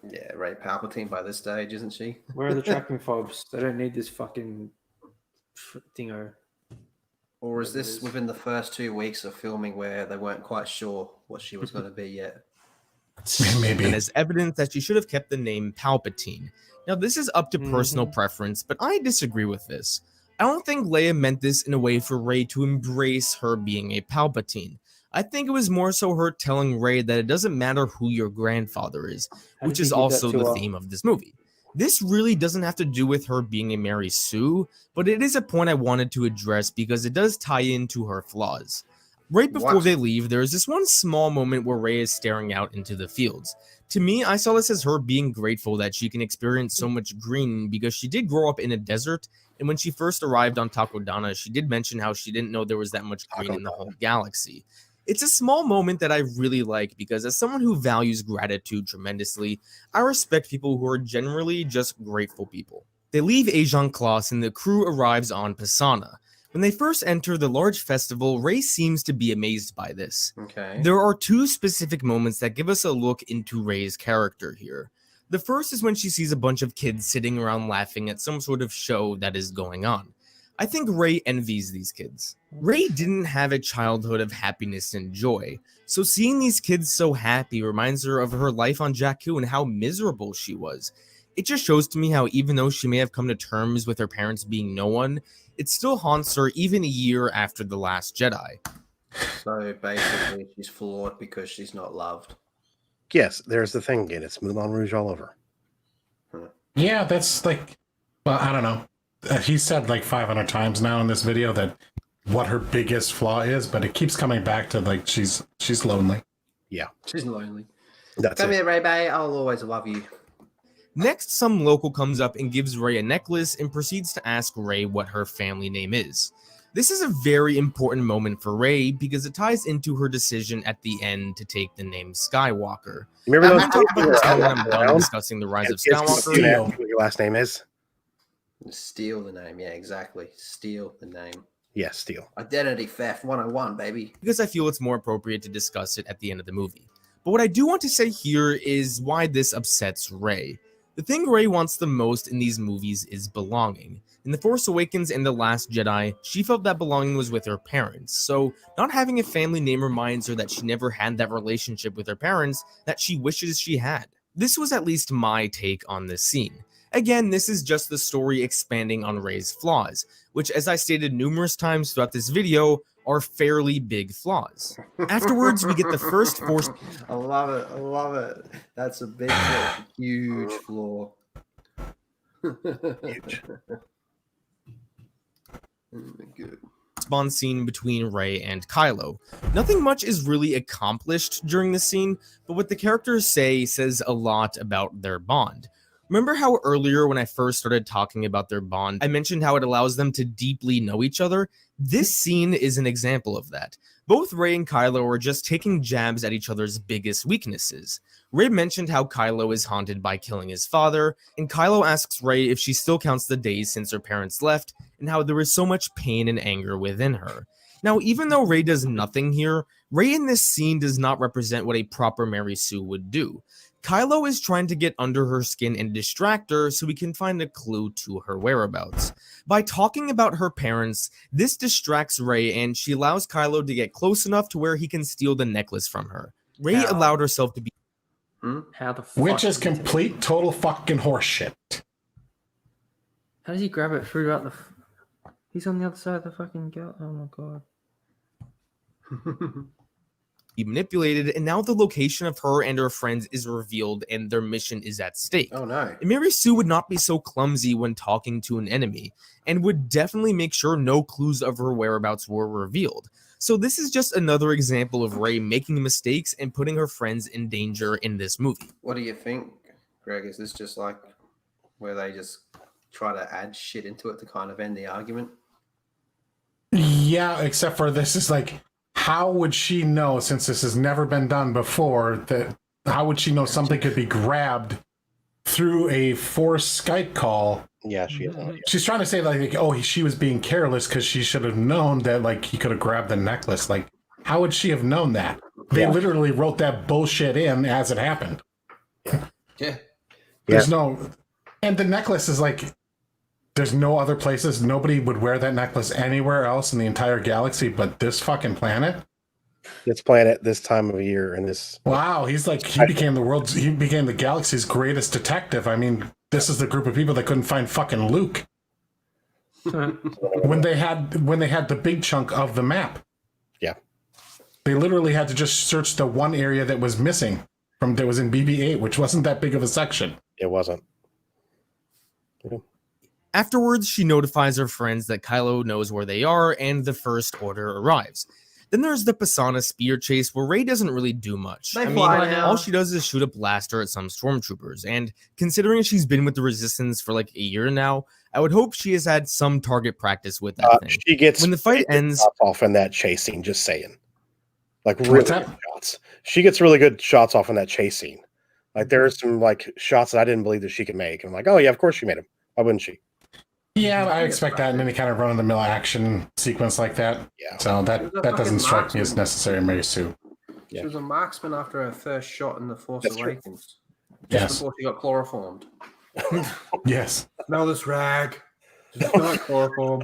Yeah, Rey Palpatine by this stage, isn't she?
Where are the tracking fobs? They don't need this fucking dingo.
Or is this within the first 2 weeks of filming where they weren't quite sure what she was going to be yet?
Maybe.
And as evidence that she should have kept the name Palpatine. Now, this is up to personal preference, but I disagree with this. I don't think Leia meant this in a way for Rey to embrace her being a Palpatine. I think it was more so her telling Rey that it doesn't matter who your grandfather is, which is also the theme of this movie. This really doesn't have to do with her being a Mary Sue, but it is a point I wanted to address because it does tie into her flaws. Right before they leave, there is this one small moment where Rey is staring out into the fields. To me, I saw this as her being grateful that she can experience so much green because she did grow up in a desert, and when she first arrived on Takodana, she did mention how she didn't know there was that much green in the whole galaxy. It's a small moment that I really like because as someone who values gratitude tremendously, I respect people who are generally just grateful people. They leave Ajan Kloss and the crew arrives on Pisana. When they first enter the large festival, Rey seems to be amazed by this.
Okay.
There are 2 specific moments that give us a look into Rey's character here. The first is when she sees a bunch of kids sitting around laughing at some sort of show that is going on. I think Rey envies these kids. Rey didn't have a childhood of happiness and joy, so seeing these kids so happy reminds her of her life on Jakku and how miserable she was. It just shows to me how even though she may have come to terms with her parents being no one, it still haunts her even a year after The Last Jedi.
So basically, she's flawed because she's not loved.
Yes, there's the thing again. It's Moulin Rouge all over.
Yeah, that's like, well, I don't know. He said like 500 times now in this video that what her biggest flaw is, but it keeps coming back to like she's lonely.
Yeah,
she's lonely.
That's
Come here, Ray Bay. I'll always love you.
Next, some local comes up and gives Rey a necklace and proceeds to ask Rey what her family name is. This is a very important moment for Rey because it ties into her decision at the end to take the name Skywalker.
Remember
I'm
those
going to talk about this
people
when I'm done discussing the Rise of Skywalker.
You know what your last name is?
Steal the name. Yeah, exactly. Steal the name.
Yeah, steal.
Identity theft 101, baby.
Because I feel it's more appropriate to discuss it at the end of the movie. But what I do want to say here is why this upsets Rey. The thing Rey wants the most in these movies is belonging. In The Force Awakens and The Last Jedi, she felt that belonging was with her parents, so not having a family name reminds her that she never had that relationship with her parents that she wishes she had. This was at least my take on this scene. Again, this is just the story expanding on Rey's flaws, which, as I stated numerous times throughout this video, are fairly big flaws. Afterwards, we get the first Force...
I love it. I love it. That's a big, huge flaw.
Huge.
Good.
Spawn scene between Rey and Kylo. Nothing much is really accomplished during the scene, but what the characters say says a lot about their bond. Remember how earlier when I first started talking about their bond, I mentioned how it allows them to deeply know each other? This scene is an example of that. Both Rey and Kylo are just taking jabs at each other's biggest weaknesses. Rey mentioned how Kylo is haunted by killing his father, and Kylo asks Rey if she still counts the days since her parents left, and how there is so much pain and anger within her. Now, even though Rey does nothing here, Rey in this scene does not represent what a proper Mary Sue would do. Kylo is trying to get under her skin and distract her so we can find a clue to her whereabouts. By talking about her parents, this distracts Rey and she allows Kylo to get close enough to where he can steal the necklace from her. Rey allowed herself to be...
How the fuck?
Which is complete, total fucking horseshit.
How does he grab it through out the... He's on the other side of the fucking girl. Oh my god.
Be manipulated, and now the location of her and her friends is revealed and their mission is at stake.
Oh no.
And Mary Sue would not be so clumsy when talking to an enemy, and would definitely make sure no clues of her whereabouts were revealed. So this is just another example of Rey making mistakes and putting her friends in danger in this movie.
What do you think, Greg? Is this just like where they just try to add shit into it to kind of end the argument?
Yeah, except for this is like, how would she know, since this has never been done before, that how would she know something could be grabbed through a Force Skype call?
Yeah,
she's trying to say like, oh, she was being careless because she should have known that like he could have grabbed the necklace. Like, how would she have known that? They literally wrote that bullshit in as it happened.
Yeah.
There's no, and the necklace is like, there's no other places. Nobody would wear that necklace anywhere else in the entire galaxy but this fucking planet.
This planet, this time of year, and this.
Wow, he became the galaxy's greatest detective. I mean, this is the group of people that couldn't find fucking Luke when they had the big chunk of the map.
Yeah,
they literally had to just search the one area that was missing that was in BB-8, which wasn't that big of a section.
It wasn't.
Afterwards, she notifies her friends that Kylo knows where they are, and the First Order arrives. Then there's the Pisana spear chase, where Rey doesn't really do much. All she does is shoot a blaster at some stormtroopers, and considering she's been with the Resistance for like a year now, I would hope she has had some target practice with that thing.
She gets
when the fight ends
off in that chase scene, just saying. Like really good shots. She gets really good shots off in that chase scene. Like there are some like shots that I didn't believe that she could make. And I'm like, oh yeah, of course she made them. Why wouldn't she?
Yeah, I expect that in any kind of run-of-the-mill action sequence like that.
Yeah.
So that doesn't strike me as necessary, Mary Sue.
She was a marksman after her first shot in The Force Awakens.
Yes.
Before she got chloroformed.
Yes.
Smell this rag. It's not chloroform.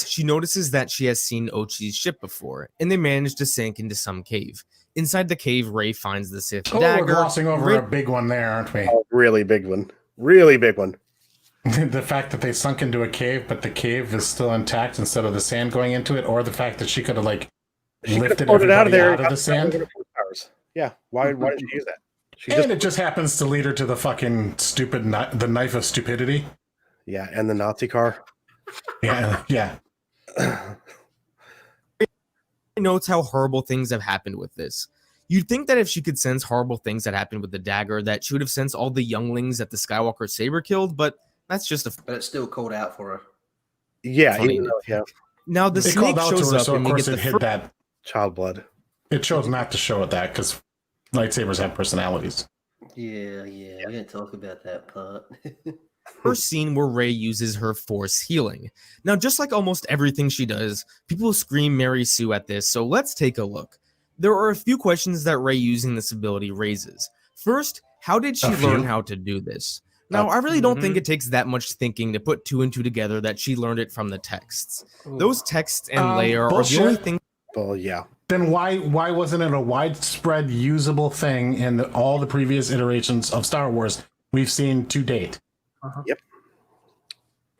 She notices that she has seen Ochi's ship before, and they manage to sink into some cave. Inside the cave, Rey finds the Sith dagger.
We're glossing over a big one there, aren't we?
Oh, really big one. Really big one.
The fact that they sunk into a cave, but the cave is still intact instead of the sand going into it, or the fact that she could have like lifted everybody out of the sand.
Yeah, why did she use that?
It just happens to lead her to the fucking stupid the knife of stupidity.
Yeah, and the Nazi car.
Yeah.
Notes how horrible things have happened with this. You'd think that if she could sense horrible things that happened with the dagger, that she would have sensed all the younglings that the Skywalker saber killed, but that's just
But it's still called out for her.
Yeah,
Now the snake shows up,
so
and
of
we
course
get
it
the
hid that
child blood.
It chose not to show it that because lightsabers have personalities.
Yeah, we didn't talk about that part.
first scene where Rey uses her Force healing. Now, just like almost everything she does, people scream Mary Sue at this, so let's take a look. There are a few questions that Rey using this ability raises. First, How did she learn how to do this? Now, I really don't think it takes that much thinking to put 2 and 2 together that she learned it from the texts. Those texts and Leia are the only thing.
Well, yeah.
Then why wasn't it a widespread usable thing in all the previous iterations of Star Wars we've seen to date?
Yep.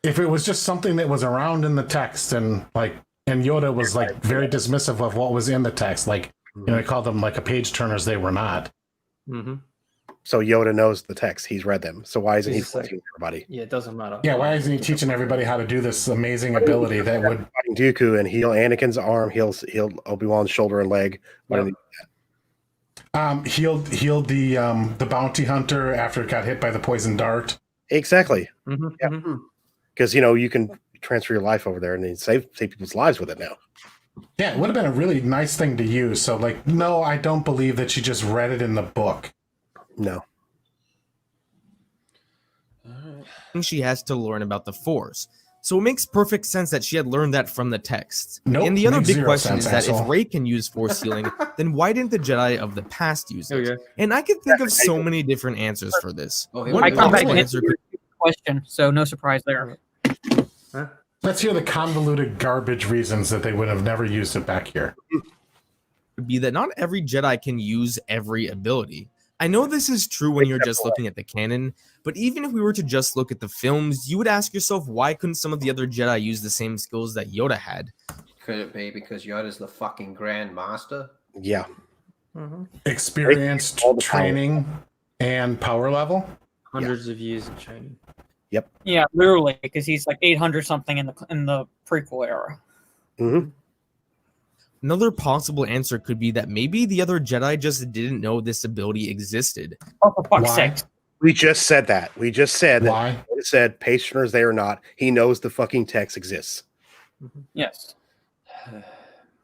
If it was just something that was around in the text and Yoda was like very dismissive of what was in the text, like he called them like a page turners, they were not.
Mm-hmm.
So Yoda knows the text. He's read them. So why isn't he teaching everybody?
Yeah, it doesn't matter.
Yeah, why isn't he teaching everybody how to do this amazing ability that would
fighting Dooku and heal Anakin's arm, heal Obi-Wan's shoulder and leg.
Healed the bounty hunter after it got hit by the poison dart.
Exactly.
Mm-hmm.
Yeah. Because you can transfer your life over there and then save people's lives with it now.
Yeah, it would have been a really nice thing to use. So no, I don't believe that she just read it in the book.
No.
She has to learn about the Force. So it makes perfect sense that she had learned that from the text.
Nope,
and the other
makes
big question
sense,
is that
asshole.
if Rey can use Force healing, then why didn't the Jedi of the past use it?
Okay.
And I can think of so many different answers for this.
I come back to answer question, so no surprise there.
Let's hear the convoluted garbage reasons that they would have never used it back here.
Would be that not every Jedi can use every ability. I know this is true when you're just looking at the canon, but even if we were to just look at the films, you would ask yourself, why couldn't some of the other Jedi use the same skills that Yoda had?
Could it be because Yoda's the fucking Grand Master?
Yeah.
Experienced, training, and power level?
Hundreds of years of training.
Yep.
Yeah, literally, because he's like 800 something in the prequel era.
Mm-hmm.
Another possible answer could be that maybe the other Jedi just didn't know this ability existed.
Oh, for fuck's sake.
We just said that. We just said
Why?
that. It said, page turners they or not, he knows the fucking text exists.
Yes.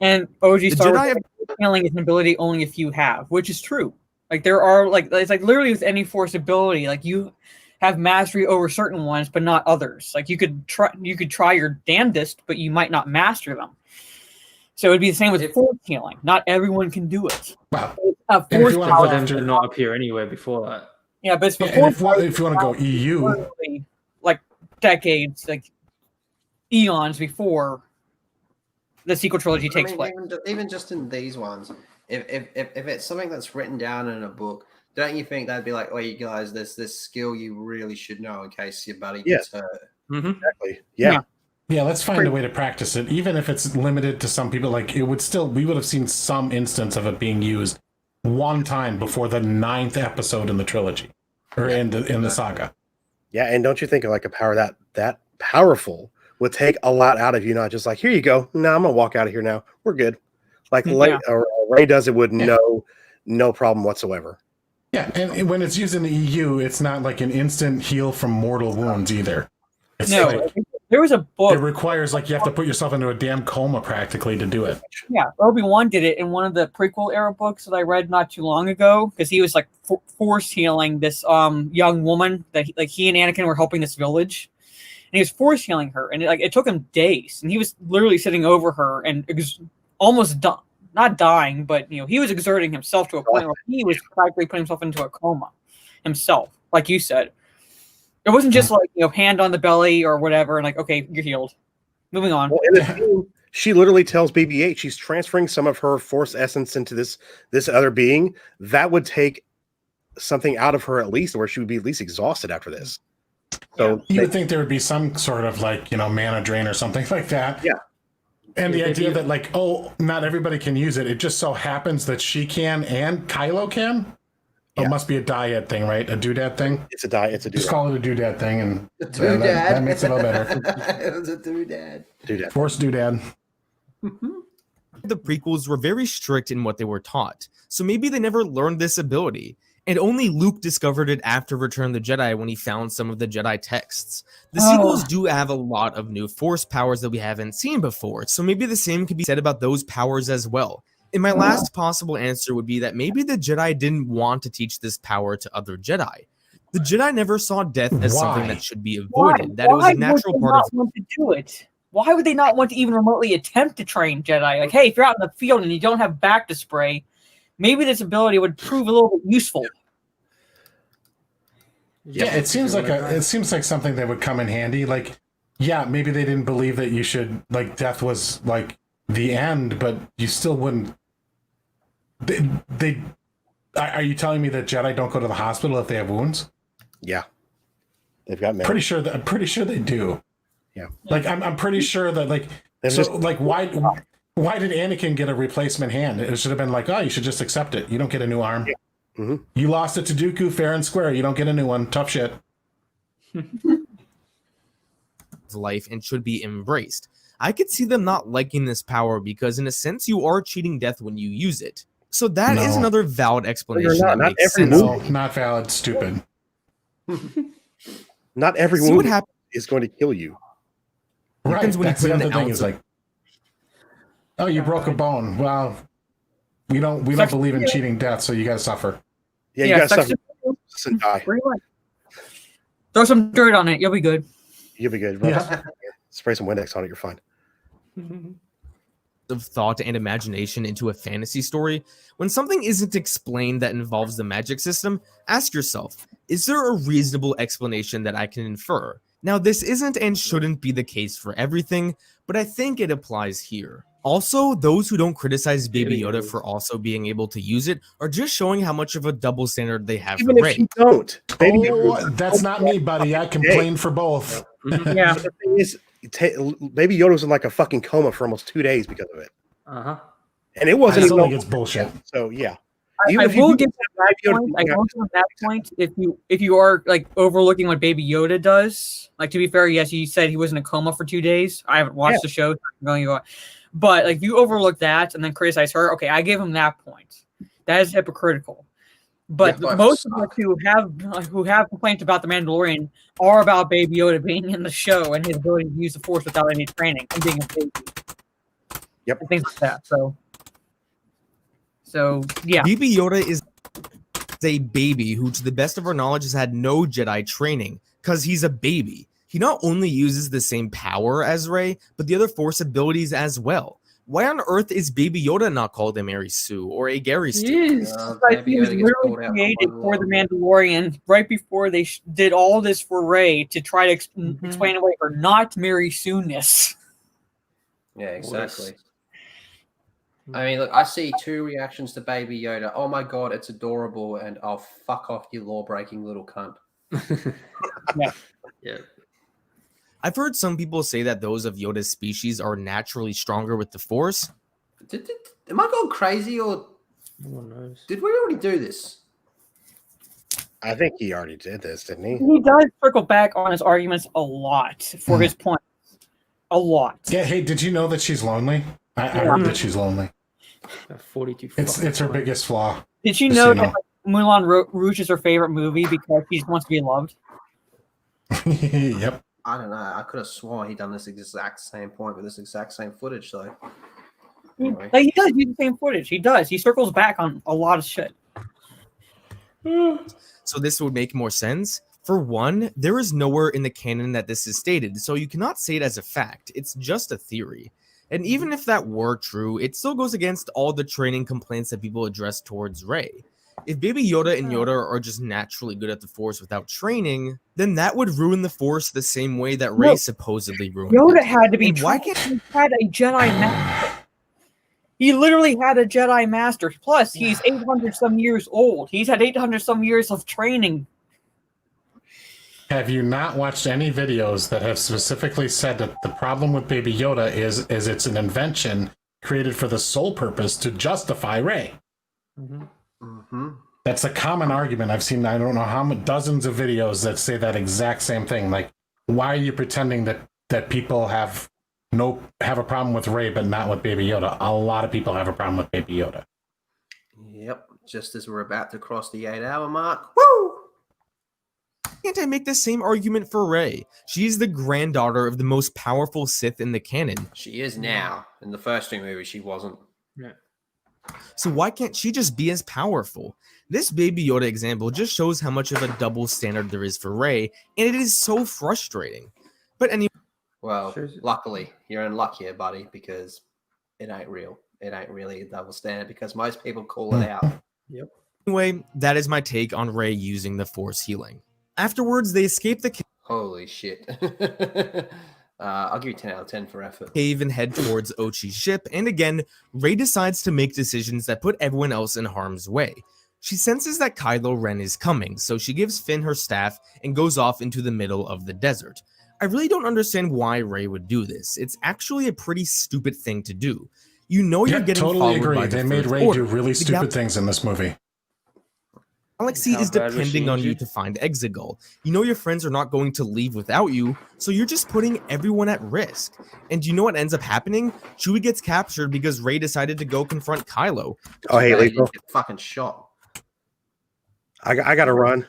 And OG Star
Jedi
Wars healing is an ability only if you have, which is true. Like there are it's like literally with any Force ability, like you have mastery over certain ones, but not others. Like you could try your damnedest, but you might not master them. So it'd be the same with Force healing. Not everyone can do it.
Wow.
Force
For them to not appear anywhere before that.
Yeah, but it's
Yeah,
before.
if you want to go EU,
like decades, like eons before the sequel trilogy takes place.
Even just in these ones, if it's something that's written down in a book, don't you think that'd be like, oh, you guys, there's this skill you really should know in case your buddy gets hurt?
Exactly. Yeah.
Yeah, let's find a way to practice it, even if it's limited to some people. Like we would have seen some instance of it being used one time before the 9th episode in the trilogy, or in the saga.
Yeah, and don't you think like a power that powerful would take a lot out of you? Not just like, here you go. No, I'm gonna walk out of here now. We're good. Like Rey does it with no problem whatsoever.
Yeah, and when it's used in the EU, it's not like an instant heal from mortal wounds either. It's
there was a book.
It requires you have to put yourself into a damn coma practically to do it.
Yeah, Obi-Wan did it in one of the prequel era books that I read not too long ago, because he was like force healing this young woman that he and Anakin were helping this village, and he was force healing her, and it took him days, and he was literally sitting over her and almost not dying, but he was exerting himself to a point where he was practically putting himself into a coma himself, like you said. It wasn't just hand on the belly or whatever, and okay, you're healed. Moving on.
Well, in the scene, she literally tells BB-8 she's transferring some of her Force essence into this other being. That would take something out of her at least, where she would be at least exhausted after this. So
you would think there would be some sort of mana drain or something like that.
Yeah.
And the idea that not everybody can use it. It just so happens that she can and Kylo can. Yeah. It must be a dyad thing, right? A doodad thing?
It's a doodad.
Just call it a doodad thing, and that makes it a little better.
It was a doodad.
Force doodad.
The prequels were very strict in what they were taught, so maybe they never learned this ability, and only Luke discovered it after Return of the Jedi when he found some of the Jedi texts. The sequels do have a lot of new Force powers that we haven't seen before, so maybe the same could be said about those powers as well. And my last possible answer would be that maybe the Jedi didn't want to teach this power to other Jedi. The Jedi never saw death as something that should be avoided, that it was a natural part of...
Want to do it? Why would they not want to even remotely attempt to train Jedi? Like, hey, if you're out in the field and you don't have back to spray, maybe this ability would prove a little bit useful.
Yeah, it seems like something that would come in handy. Like, yeah, maybe they didn't believe that you should death was like the end, but you still wouldn't. They are you telling me that Jedi don't go to the hospital if they have wounds?
Yeah, they've got.
I'm pretty sure they do.
Yeah,
like I'm pretty sure that why did Anakin get a replacement hand? It should have been like, oh, you should just accept it. You don't get a new arm.
Yeah. Mm-hmm.
You lost it to Dooku fair and square. You don't get a new one. Tough shit.
Life and should be embraced. I could see them not liking this power because, in a sense, you are cheating death when you use it. So that is another valid explanation.
Not every movie.
Not valid. Stupid.
Not every movie is going to kill you.
Right.
Depends when
That's
you
the
put
other
an
thing
ounce
is like, oh, you broke a bone. Well, we don't believe in cheating death, so you got to suffer.
Yeah, you got to suffer and die.
Throw some dirt on it. You'll be good.
You'll be good. Spray some Windex on it. You're fine.
Of thought and imagination into a fantasy story, when something isn't explained that involves the magic system, ask yourself, is there a reasonable explanation that I can infer? Now, this isn't and shouldn't be the case for everything, but I think it applies here. Also, those who don't criticize Baby Yoda for also being able to use it are just showing how much of a double standard they have for Rey.
You don't.
That's not me, buddy. I complain for both.
Yeah.
So the thing is, Baby Yoda was in like a fucking coma for almost 2 days because of it. And it wasn't.
I still think it's bullshit.
So yeah.
I will give that point if you are like overlooking what Baby Yoda does. Like, to be fair, yes, you said he was in a coma for 2 days. I haven't watched the show, so I'm going to go. But like, if you overlook that and then criticize her, okay, I give him that point. That is hypocritical. But most of us who have complaints about the Mandalorian are about Baby Yoda being in the show and his ability to use the Force without any training and being a baby.
Yep,
and things like that. So yeah,
Baby Yoda is a baby who, to the best of our knowledge, has had no Jedi training because he's a baby. He not only uses the same power as Rey, but the other Force abilities as well. Why on earth is Baby Yoda not called a Mary Sue or a Gary Stu?
He was literally created for the Mandalorian right before they did all this for Rey to try to explain away her not Mary Sue-ness.
Yeah, exactly. I mean, look, I see two reactions to Baby Yoda. Oh my god, it's adorable, and oh, fuck off, you law-breaking little cunt.
Yeah.
I've heard some people say that those of Yoda's species are naturally stronger with the Force.
Am I going crazy, or
no one knows?
Did we already do this?
I think he already did this, didn't he?
He does circle back on his arguments a lot for his point. A lot.
Yeah, hey, did you know that she's lonely? I heard that she's lonely.
42.
It's her biggest flaw.
Did you know that Moulin Rouge is her favorite movie because she wants to be loved?
Yep.
I don't know. I could have sworn he'd done this exact same point with this exact same footage, though.
Anyway. He does use the same footage. He does. He circles back on a lot of shit.
So this would make more sense. For one, there is nowhere in the canon that this is stated, so you cannot say it as a fact. It's just a theory. And even if that were true, it still goes against all the training complaints that people address towards Rey. If Baby Yoda and Yoda are just naturally good at the Force without training, then that would ruin the Force the same way that Rey supposedly ruined
Yoda
it.
had to be.
Why can't
he had a Jedi master? He literally had a Jedi master. Plus, he's 800 some years old. He's had 800 some years of training.
Have you not watched any videos that have specifically said that the problem with Baby Yoda is it's an invention created for the sole purpose to justify Rey? That's a common argument. I've seen, I don't know how many dozens of videos that say that exact same thing. Like, why are you pretending that people have a problem with Rey but not with Baby Yoda? A lot of people have a problem with Baby Yoda.
Yep. Just as we're about to cross the 8-hour mark. Woo!
Can't I make the same argument for Rey? She's the granddaughter of the most powerful Sith in the canon.
She is now. In the first two movies, she wasn't.
Yeah.
So why can't she just be as powerful? This Baby Yoda example just shows how much of a double standard there is for Rey, and it is so frustrating. But anyway...
Well, luckily, you're in luck here, buddy, because it ain't real. It ain't really a double standard, because most people call it out.
Yep.
Anyway, that is my take on Rey using the Force healing. Afterwards, they escape the
Holy shit. I'll give you 10 out of 10 for effort.
cave and head towards Ochi's ship, and again, Rey decides to make decisions that put everyone else in harm's way. She senses that Kylo Ren is coming, so she gives Finn her staff and goes off into the middle of the desert. I really don't understand why Rey would do this. It's actually a pretty stupid thing to do. You know you're getting
totally
followed
agree.
by the
They made
Third
Rey
Order.
do really
The
stupid things in this movie.
Galaxy
How
is
bad was she
depending on you
injured?
to find Exegol. You know your friends are not going to leave without you, so you're just putting everyone at risk. And you know what ends up happening? Chewie gets captured because Rey decided to go confront Kylo.
Oh, hey,
You
Lethal.
get fucking shot.
I got to run.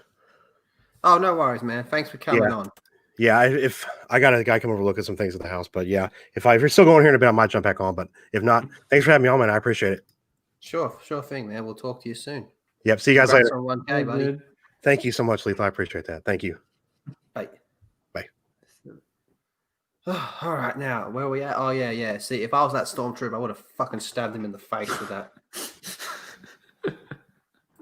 Oh, no worries, man. Thanks for coming on.
Yeah, if I got a guy come over to look at some things at the house, but yeah, if you're still going here in a bit, I might jump back on. But if not, thanks for having me on, man. I appreciate it.
Sure thing, man. We'll talk to you soon.
Yep. See you guys
Congrats
later.
on 1K, buddy.
Thank you so much, Lethal. I appreciate that. Thank you.
Bye.
Bye.
All right, now where are we at? Oh yeah. See, if I was that Stormtrooper, I would have fucking stabbed him in the face with that.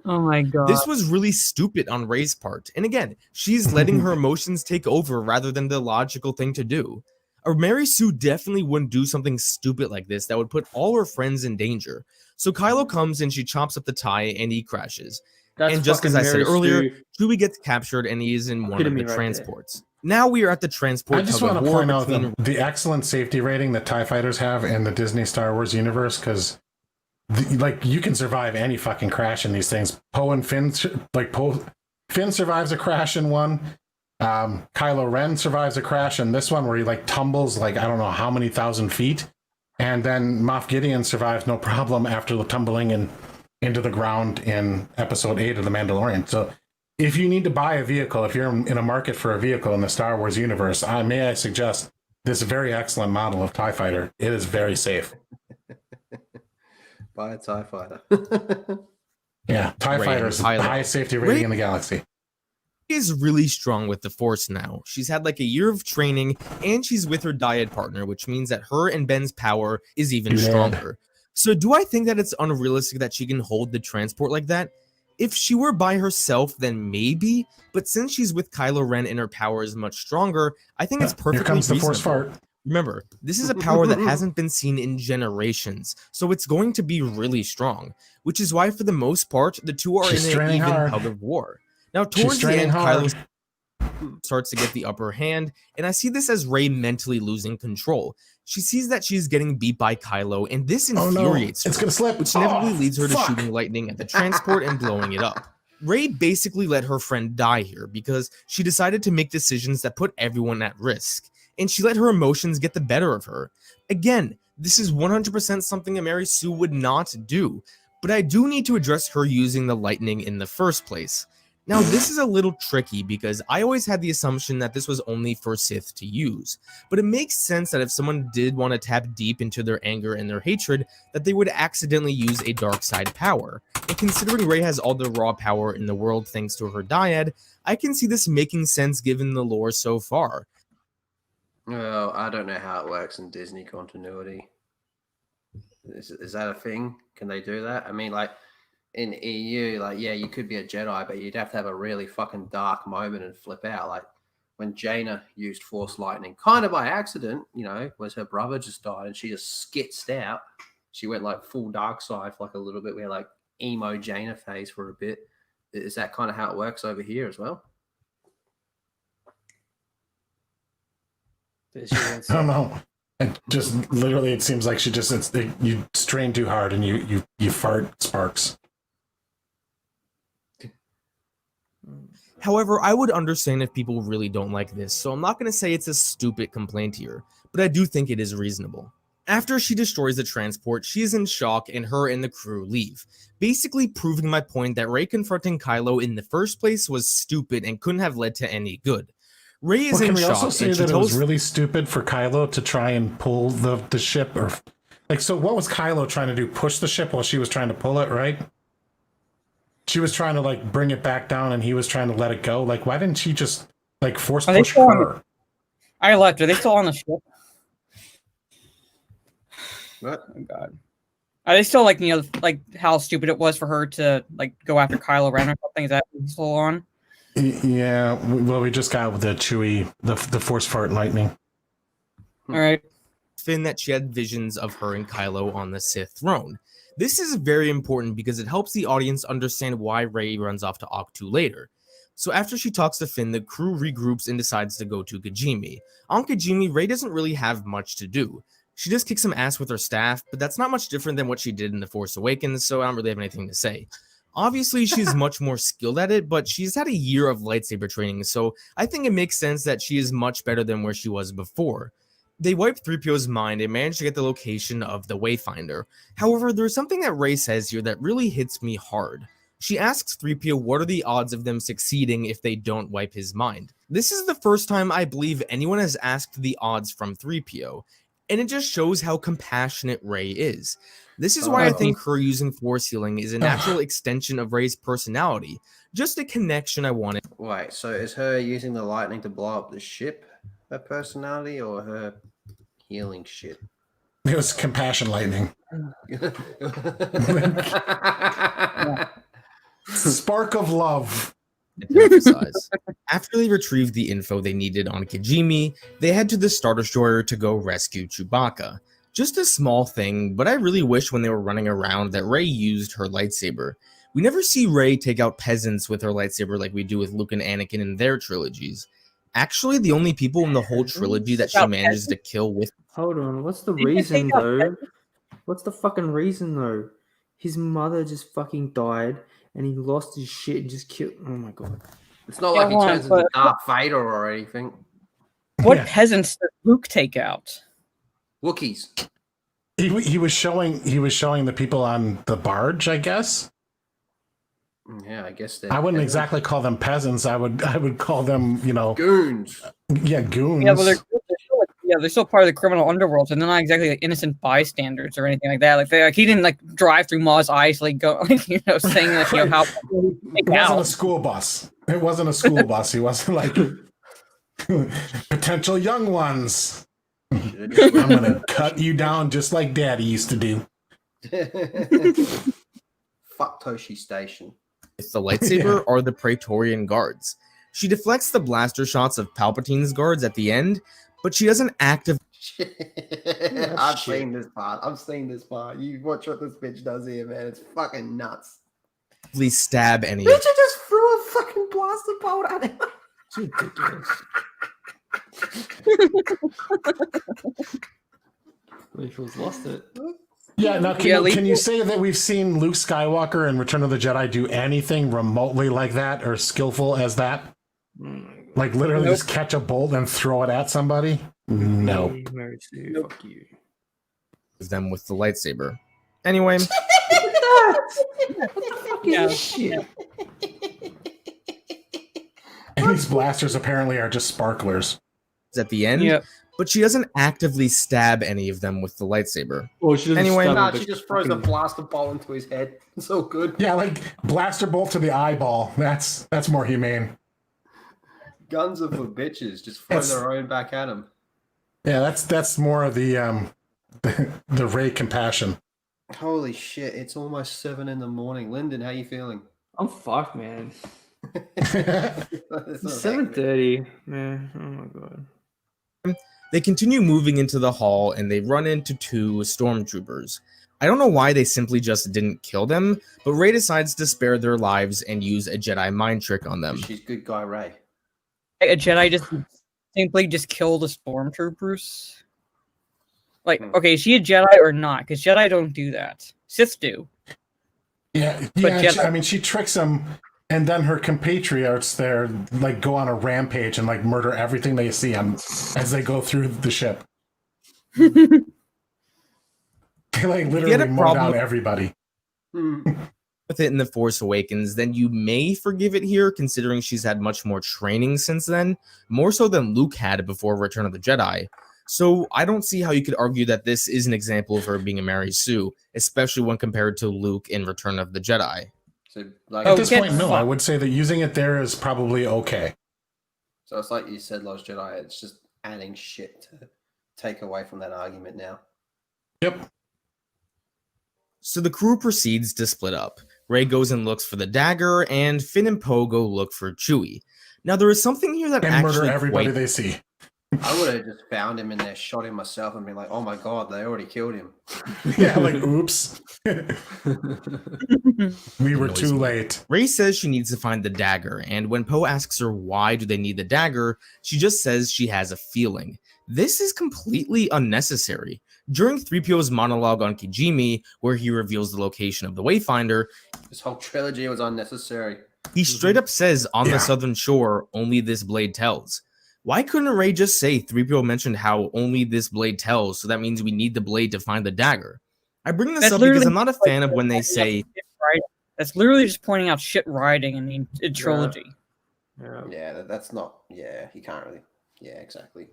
Oh my god.
This was really stupid on Rey's part. And again, she's letting her emotions take over rather than the logical thing to do. Mary Sue definitely wouldn't do something stupid like this that would put all her friends in danger. So Kylo comes and she chops up the TIE and he crashes.
That's
and just as I
fucking
said
Mary
earlier,
Stu.
Chewie gets captured and he is in one of
Epitome
the
right
transports. Now we are at the transport
I just
tug
want
of
to
war
point out
between
the excellent safety rating that TIE fighters have in the Disney Star Wars universe, because like you can survive any fucking crash in these things. Poe and Finn, Finn survives a crash in one. Kylo Ren survives a crash in this one where he like tumbles like I don't know how many thousand feet, and then Moff Gideon survives no problem after the tumbling into the ground in Episode 8 of The Mandalorian. So if you need to buy a vehicle, if you're in a market for a vehicle in the Star Wars universe, I suggest this very excellent model of TIE fighter. It is very safe.
Buy a TIE fighter.
Yeah, TIE
Rey
fighter
and
is the
Kylo.
highest safety rating
Rey
in the galaxy.
is really strong with the Force now. She's had like a year of training and she's with her dyad partner, which means that her and Ben's power is even stronger. So do I think that it's unrealistic that she can hold the transport like that? If she were by herself, then maybe, but since she's with Kylo Ren and her power is much stronger, I think it's perfectly
Here comes the
reasonable.
Force fart.
Remember, this is a power that hasn't been seen in generations, so it's going to be really strong, which is why for the most part, the two are
She's
in an
straining
even
hard.
tug of war. Now,
She's
towards the
straining
end,
hard.
Kylo starts to get the upper hand, and I see this as Rey mentally losing control. She sees that she's getting beat by Kylo, and this
Oh, no.
infuriates her,
It's gonna slip.
which inevitably
Oh,
leads her to
fuck.
shooting lightning at the transport and blowing it up. Rey basically let her friend die here because she decided to make decisions that put everyone at risk, and she let her emotions get the better of her. Again, this is 100% something a Mary Sue would not do, but I do need to address her using the lightning in the first place. Now, this is a little tricky because I always had the assumption that this was only for Sith to use, but it makes sense that if someone did want to tap deep into their anger and their hatred, that they would accidentally use a dark side power. And considering Rey has all the raw power in the world thanks to her dyad, I can see this making sense given the lore so far.
Well, I don't know how it works in Disney continuity. Is that a thing? Can they do that? I mean, like in EU, like yeah, you could be a Jedi, but you'd have to have a really fucking dark moment and flip out. Like when Jaina used Force Lightning, kind of by accident, you know, was her brother just died and she just skitzed out. She went like full dark side for like a little bit. We had like emo Jaina phase for a bit. Is that kind of how it works over here as well?
I don't know. It just literally, it seems like you strain too hard and you fart sparks.
However, I would understand if people really don't like this, so I'm not going to say it's a stupid complaint here, but I do think it is reasonable. After she destroys the transport, she is in shock and her and the crew leave, basically proving my point that Rey confronting Kylo in the first place was stupid and couldn't have led to any good. Rey is
Well,
in
can we
shock
also say
and she
that it was
tells
really stupid for Kylo to try and pull the ship? Or like, so what was Kylo trying to do? Push the ship while she was trying to pull it, right? She was trying to like bring it back down and he was trying to let it go. Like, why didn't she just like force push her?
I left. Are they still on the ship?
What?
Oh god. Are they still like, you know, like how stupid it was for her to like go after Kylo Ren or something? Is that still on?
Yeah, well, we just got the Chewie, the Force Fart Lightning.
All right.
Finn that she had visions of her and Kylo on the Sith throne. This is very important because it helps the audience understand why Rey runs off to Ahch-To later. So after she talks to Finn, the crew regroups and decides to go to Kijimi. On Kijimi, Rey doesn't really have much to do. She just kicks some ass with her staff, but that's not much different than what she did in The Force Awakens, so I don't really have anything to say. Obviously, she's much more skilled at it, but she's had a year of lightsaber training, so I think it makes sense that she is much better than where she was before. They wipe 3PO's mind and manage to get the location of the Wayfinder. However, there's something that Rey says here that really hits me hard. She asks 3PO what are the odds of them succeeding if they don't wipe his mind. This is the first time I believe anyone has asked the odds from 3PO, and it just shows how compassionate Rey is. This is why I think her using Force healing is a natural extension of Rey's personality. Just a connection I wanted.
Wait, so is her using the lightning to blow up the ship her personality or her healing shit?
It was compassion lightning. Spark of love.
After they retrieved the info they needed on Kijimi, they head to the Star Destroyer to go rescue Chewbacca. Just a small thing, but I really wish when they were running around that Rey used her lightsaber. We never see Rey take out peasants with her lightsaber like we do with Luke and Anakin in their trilogies. Actually, the only people in the whole trilogy that she manages to kill with...
Hold on, what's the reason though? What's the fucking reason though? His mother just fucking died and he lost his shit and just killed... Oh my god.
It's not like he turns into Darth Vader or anything.
What peasants did Luke take out?
Wookiees.
He was showing the people on the barge, I guess.
Yeah, I guess
I wouldn't exactly call them peasants. I would call them,
goons.
Yeah, goons.
Yeah, well, they're still part of the criminal underworld, and they're not exactly like innocent bystanders or anything like that. Like, he didn't drive through Maz Eisley, saying that how.
It wasn't a school bus. It wasn't a school bus. He wasn't like potential young ones. I'm gonna cut you down just like Daddy used to do.
Fuck Toshi Station.
With the lightsaber are the Praetorian Guards. She deflects the blaster shots of Palpatine's guards at the end, but she doesn't actively...
I've seen this part. You watch what this bitch does here, man. It's fucking nuts.
Stab any...
Bitch, I just threw a fucking blaster bolt at him.
It's ridiculous. Rachel's lost it.
Yeah, now can you say that we've seen Luke Skywalker in Return of the Jedi do anything remotely like that or skillful as that? Like literally just catch a bolt and throw it at somebody? No.
Nope. Fuck you.
Them with the lightsaber. Anyway.
And these blasters apparently are just sparklers.
At the end, but she doesn't actively stab any of them with the lightsaber.
Oh, she doesn't
anyway,
she just throws a blaster ball into his head. So good.
Yeah, like blaster bolt to the eyeball. That's more humane.
Guns are for bitches. Just throw their own back at him.
Yeah, that's more of the Rey compassion.
Holy shit! It's almost 7 a.m. Lyndon, how you feeling?
I'm fucked, man. 7:30, man. Oh my god.
They continue moving into the hall and they run into 2 stormtroopers. I don't know why they simply just didn't kill them, but Rey decides to spare their lives and use a Jedi mind trick on them.
She's good guy Rey.
A Jedi just simply kill the stormtroopers. Like, okay, is she a Jedi or not? Because Jedi don't do that. Sith do.
Yeah. She tricks them. And then her compatriots there go on a rampage and murder everything they see as they go through the ship. They literally mow down everybody.
With it in The Force Awakens, then you may forgive it here, considering she's had much more training since then, more so than Luke had before Return of the Jedi. So I don't see how you could argue that this is an example of her being a Mary Sue, especially when compared to Luke in Return of the Jedi.
So,
at this point, no. I would say that using it there is probably okay.
So it's like you said, Lost Jedi. It's just adding shit to take away from that argument now.
Yep.
So the crew proceeds to split up. Rey goes and looks for the dagger, and Finn and Poe go look for Chewie. Now, there is something here that
And
actually
murder everybody they see.
I would have just found him in there, shot him myself, and been like, "Oh my god, they already killed him."
Yeah, like oops. We were too late.
Rey says she needs to find the dagger, and when Poe asks her why do they need the dagger, she just says she has a feeling. This is completely unnecessary. During 3PO's monologue on Kijimi, where he reveals the location of the Wayfinder,
This whole trilogy was unnecessary.
he straight up says on the southern shore, only this blade tells. Why couldn't Rey just say 3PO mentioned how only this blade tells, so that means we need the blade to find the dagger? I bring this up because I'm not a fan of when they say...
That's literally just pointing out shit writing in the trilogy.
Yeah, that's not... Yeah, he can't really... Yeah, exactly.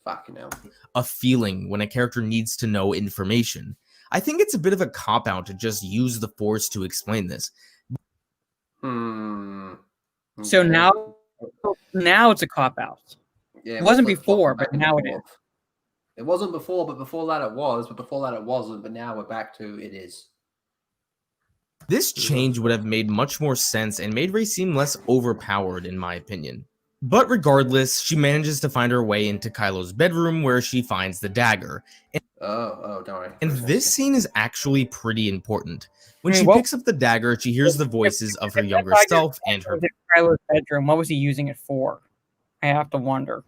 Fucking hell.
A feeling when a character needs to know information. I think it's a bit of a cop-out to just use the Force to explain this.
So now it's a cop-out.
Yeah,
it wasn't before, but now it is.
It wasn't before, but before that it was, but before that it wasn't, but now we're back to it is.
This change would have made much more sense and made Rey seem less overpowered, in my opinion. But regardless, she manages to find her way into Kylo's bedroom where she finds the dagger.
Don't worry.
And this scene is actually pretty important. When she picks up the dagger, she hears the voices of her younger self and her...
Kylo's bedroom. What was he using it for? I have to wonder.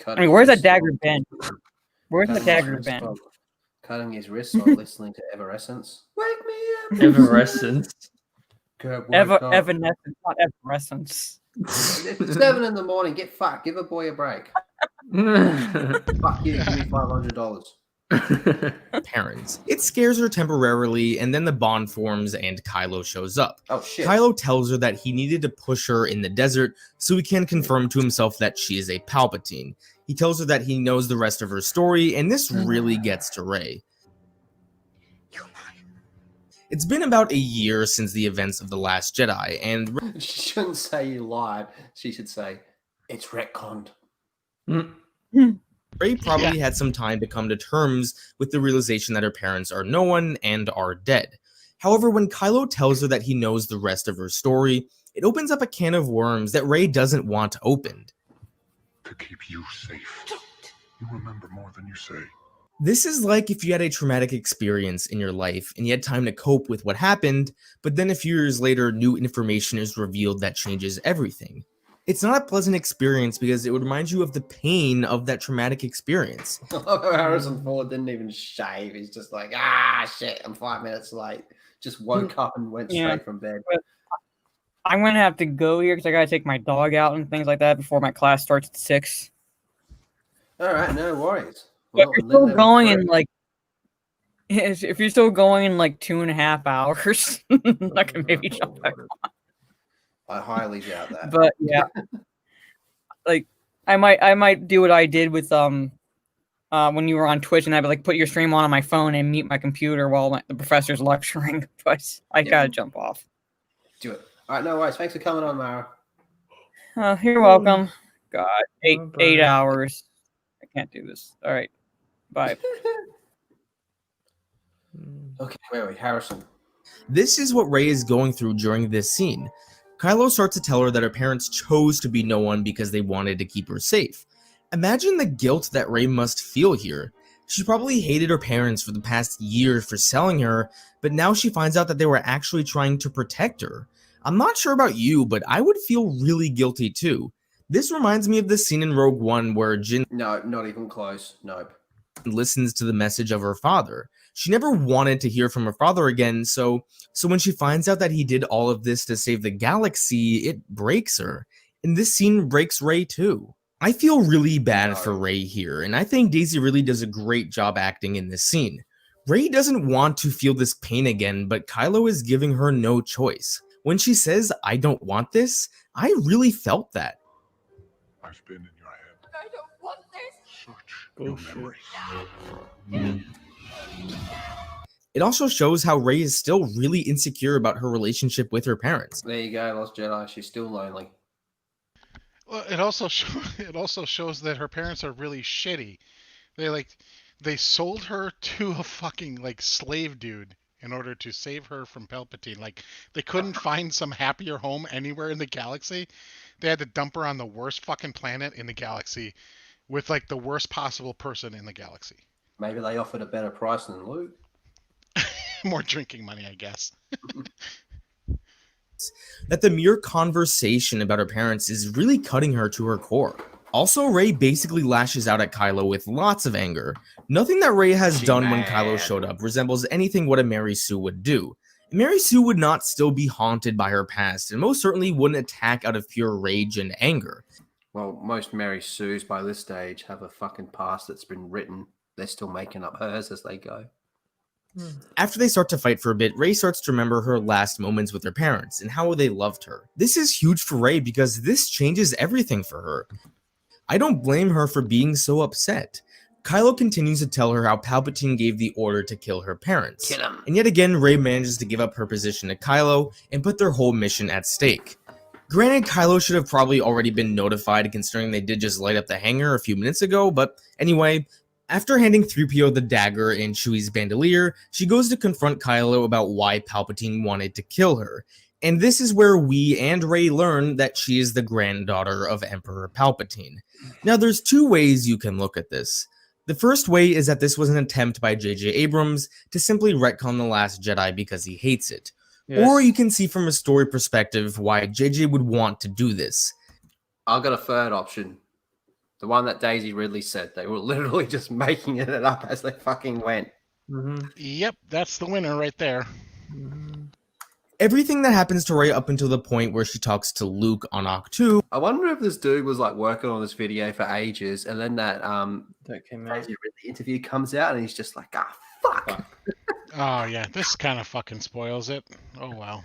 Where's that dagger been? Where's the dagger been?
Cutting his wrists or listening to Evanescence. Wake me up!
Evanescence.
Evanescence, not Evanescence.
It's 7 in the morning. Get fucked. Give a boy a break. Fuck you. Give me $500.
Parents. It scares her temporarily, and then the bond forms and Kylo shows up.
Oh shit.
Kylo tells her that he needed to push her in the desert so he can confirm to himself that she is a Palpatine. He tells her that he knows the rest of her story, and this really gets to Rey. It's been about a year since the events of The Last Jedi, and...
She shouldn't say you lied. She should say, it's retconned.
Rey probably had some time to come to terms with the realization that her parents are no one and are dead. However, when Kylo tells her that he knows the rest of her story, it opens up a can of worms that Rey doesn't want opened.
To keep you safe. You remember more than you say.
This is like if you had a traumatic experience in your life and you had time to cope with what happened, but then a few years later, new information is revealed that changes everything. It's not a pleasant experience because it would remind you of the pain of that traumatic experience.
Harrison Ford didn't even shave. He's just like, shit, I'm 5 minutes late. Just woke up and went straight from bed.
I'm going to have to go here because I got to take my dog out and things like that before my class starts at 6.
All right, no worries.
Well, if you're still going in if you're still going in 2.5 hours, I can maybe jump back on.
I highly doubt that.
But yeah, I might do what I did with when you were on Twitch, and I'd put your stream on my phone and mute my computer while the professor's lecturing. But I gotta jump off.
Do it. All right, no worries. Thanks for coming on, Mara.
You're welcome. God, 8 hours. I can't do this. All right, bye.
Okay, wait, Harrison.
This is what Rey is going through during this scene. Kylo starts to tell her that her parents chose to be no one because they wanted to keep her safe. Imagine the guilt that Rey must feel here. She probably hated her parents for the past year for selling her, but now she finds out that they were actually trying to protect her. I'm not sure about you, but I would feel really guilty too. This reminds me of the scene in Rogue One where Jyn...
No, not even close. Nope.
...listens to the message of her father. She never wanted to hear from her father again, so when she finds out that he did all of this to save the galaxy, it breaks her. And this scene breaks Rey too. I feel really bad for Rey here, and I think Daisy really does a great job acting in this scene. Rey doesn't want to feel this pain again, but Kylo is giving her no choice. When she says, "I don't want this," I really felt that.
I've been in your head.
I don't want this.
Search your memories.
It also shows how Rey is still really insecure about her relationship with her parents.
There you go, Lost Jedi. She's still lonely.
Well, it also shows that her parents are really shitty. They sold her to a fucking slave dude in order to save her from Palpatine. Like, they couldn't find some happier home anywhere in the galaxy. They had to dump her on the worst fucking planet in the galaxy with, like, the worst possible person in the galaxy.
Maybe they offered a better price than Luke.
More drinking money, I guess.
That the mere conversation about her parents is really cutting her to her core. Also, Rey basically lashes out at Kylo with lots of anger. Nothing that Rey has done when Kylo showed up resembles anything what a Mary Sue would do. Mary Sue would not still be haunted by her past, and most certainly wouldn't attack out of pure rage and anger.
Well, most Mary Sues by this stage have a fucking past that's been written. They're still making up hers as they go.
After they start to fight for a bit, Rey starts to remember her last moments with her parents and how they loved her. This is huge for Rey because this changes everything for her. I don't blame her for being so upset. Kylo continues to tell her how Palpatine gave the order to kill her parents.
Kill him.
And yet again, Rey manages to give up her position to Kylo and put their whole mission at stake. Granted, Kylo should have probably already been notified considering they did just light up the hangar a few minutes ago, but anyway, after handing 3PO the dagger and Chewie's bandolier, she goes to confront Kylo about why Palpatine wanted to kill her. And this is where we and Rey learn that she is the granddaughter of Emperor Palpatine. Now, there's two ways you can look at this. The first way is that this was an attempt by J.J. Abrams to simply retcon The Last Jedi because he hates it.
Yes.
Or you can see from a story perspective why J.J. would want to do this.
I've got a third option. The one that Daisy Ridley said. They were literally just making it up as they fucking went.
Yep, that's the winner right there.
Everything that happens to Rey up until the point where she talks to Luke on Octu.
I wonder if this dude was like working on this video for ages, and then that Daisy Ridley interview comes out, and he's just like, fuck.
Oh yeah, this kind of fucking spoils it. Oh well.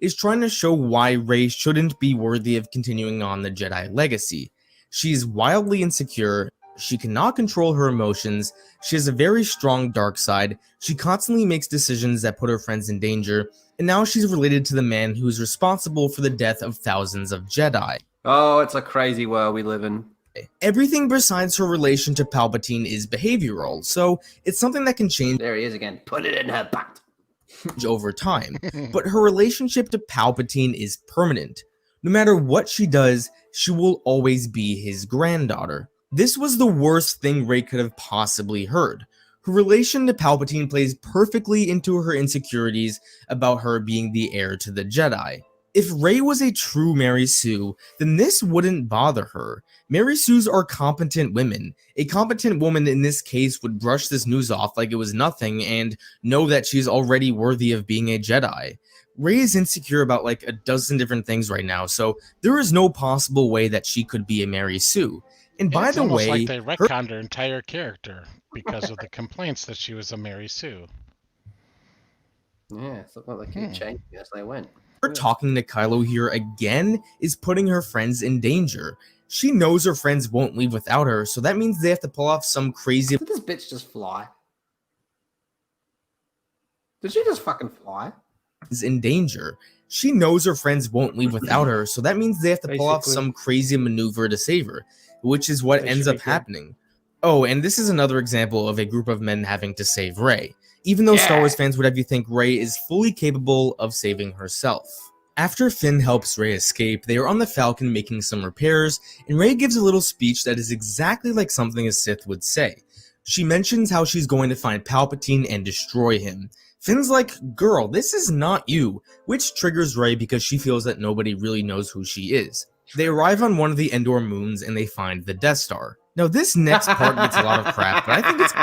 Is trying to show why Rey shouldn't be worthy of continuing on the Jedi legacy. She's wildly insecure. She cannot control her emotions, she has a very strong dark side, she constantly makes decisions that put her friends in danger, and now she's related to the man who's responsible for the death of thousands of Jedi.
Oh, it's a crazy world we live in.
Everything besides her relation to Palpatine is behavioral, so it's something that can change.
There he is again. Put it in her butt.
Over time, but her relationship to Palpatine is permanent. No matter what she does, she will always be his granddaughter. This was the worst thing Rey could have possibly heard. Her relation to Palpatine plays perfectly into her insecurities about her being the heir to the Jedi. If Rey was a true Mary Sue, then this wouldn't bother her. Mary Sues are competent women. A competent woman in this case would brush this news off like it was nothing and know that she's already worthy of being a Jedi. Rey is insecure about like a dozen different things right now, so there is no possible way that she could be a Mary Sue. And by
It's
the
almost
way,
like they retconned her entire character because of the complaints that she was a Mary Sue.
Yeah, it's like they keep changing as they went.
her talking to Kylo here again is putting her friends in danger. She knows her friends won't leave without her, so that means they have to pull off some crazy...
Did this bitch just fly? Did she just fucking fly?
...is in danger. She knows her friends won't leave without her, so that means they have to pull off some crazy maneuver to save her, which is what ends up happening. Oh, and this is another example of a group of men having to save Rey, even though Star Wars fans would have you think Rey is fully capable of saving herself. After Finn helps Rey escape, they are on the Falcon making some repairs, and Rey gives a little speech that is exactly like something a Sith would say. She mentions how she's going to find Palpatine and destroy him. Finn's like, girl, this is not you, which triggers Rey because she feels that nobody really knows who she is. They arrive on one of the Endor moons and they find the Death Star. Now this next part gets a lot of crap, but I think it's...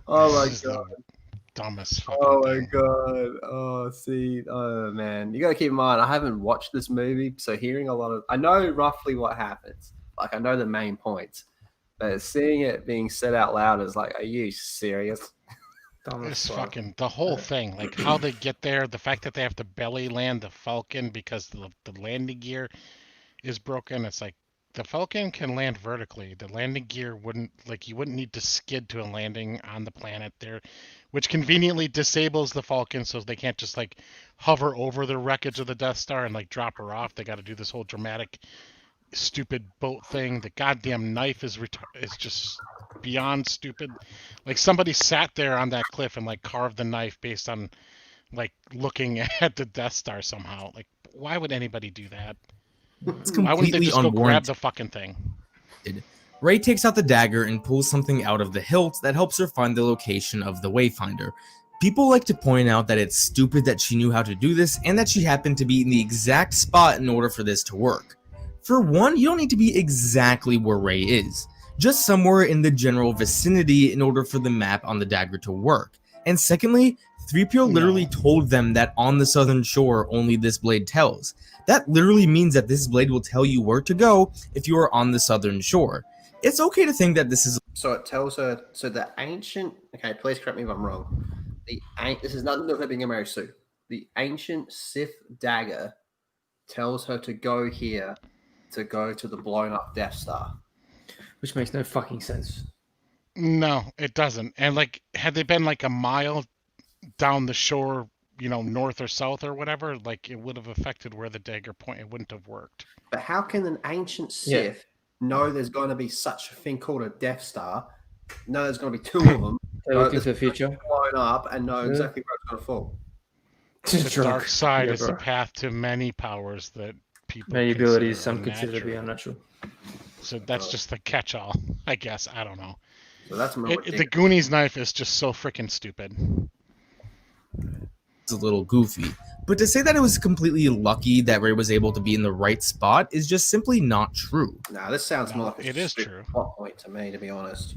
Oh my god.
Dumbest
Oh my god. Oh, see. Oh man. You gotta keep in mind, I haven't watched this movie, so hearing a lot of... I know roughly what happens. Like, I know the main points. But seeing it being said out loud is like, are you serious?
It's fucking the whole thing, like how they get there, the fact that they have to belly land the Falcon because the landing gear is broken. It's like the Falcon can land vertically. The landing gear wouldn't, like, you wouldn't need to skid to a landing on the planet there, which conveniently disables the Falcon so they can't just like hover over the wreckage of the Death Star and like drop her off. They got to do this whole dramatic stupid boat thing. The goddamn knife is just beyond stupid. Like somebody sat there on that cliff and like carved the knife based on like looking at the Death Star somehow. Like, why would anybody do that?
It's
Why wouldn't they
completely
just go grab
unwarranted.
the fucking thing?
Rey takes out the dagger and pulls something out of the hilt that helps her find the location of the Wayfinder. People like to point out that it's stupid that she knew how to do this and that she happened to be in the exact spot in order for this to work. For one, you don't need to be exactly where Rey is, just somewhere in the general vicinity in order for the map on the dagger to work. And secondly, 3PO literally told them that on the southern shore only this blade tells. That literally means that this blade will tell you where to go if you are on the southern shore. It's okay to think that this is...
So it tells her, so the ancient, okay, please correct me if I'm wrong. This is nothing to do with her being a Mary Sue. The ancient Sith dagger tells her to go here to go to the blown up Death Star.
Which makes no fucking sense.
No, it doesn't. And like, had they been like a mile down the shore, you know, north or south or whatever, like it would have affected where the dagger point. It wouldn't have worked.
But how can an ancient Sith know there's going to be such a thing called a Death Star? Know there's going to be two of them.
They're looking to the future.
Blown up and know exactly where it's going to fall.
The dark side is the path to many powers that people.
Many abilities, some consider to be unnatural.
So that's just the catch-all, I guess. I don't know.
So that's
the Goonies knife is just so freaking stupid.
It's a little goofy, but to say that it was completely lucky that Rey was able to be in the right spot is just simply not true.
Nah, this sounds more like
it is true.
Plot point to me, to be honest.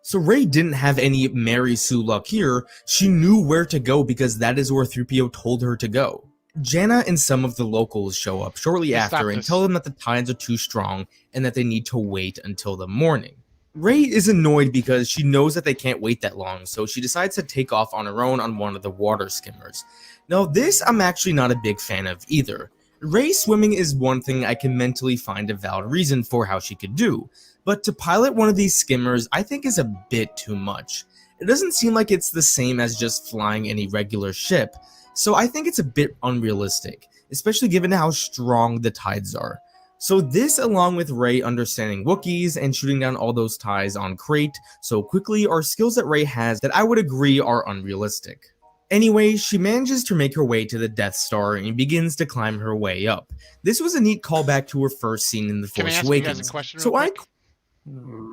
So Rey didn't have any Mary Sue luck here. She knew where to go because that is where 3PO told her to go. Janna and some of the locals show up shortly after and tell them that the tides are too strong and that they need to wait until the morning. Rey is annoyed because she knows that they can't wait that long, so she decides to take off on her own on one of the water skimmers. Now this I'm actually not a big fan of either. Rey swimming is one thing I can mentally find a valid reason for how she could do, but to pilot one of these skimmers I think is a bit too much. It doesn't seem like it's the same as just flying any regular ship, so I think it's a bit unrealistic, especially given how strong the tides are. So this, along with Rey understanding Wookiees and shooting down all those ties on Crate so quickly, are skills that Rey has that I would agree are unrealistic. Anyway, she manages to make her way to the Death Star and begins to climb her way up. This was a neat callback to her first scene in The Force Awakens.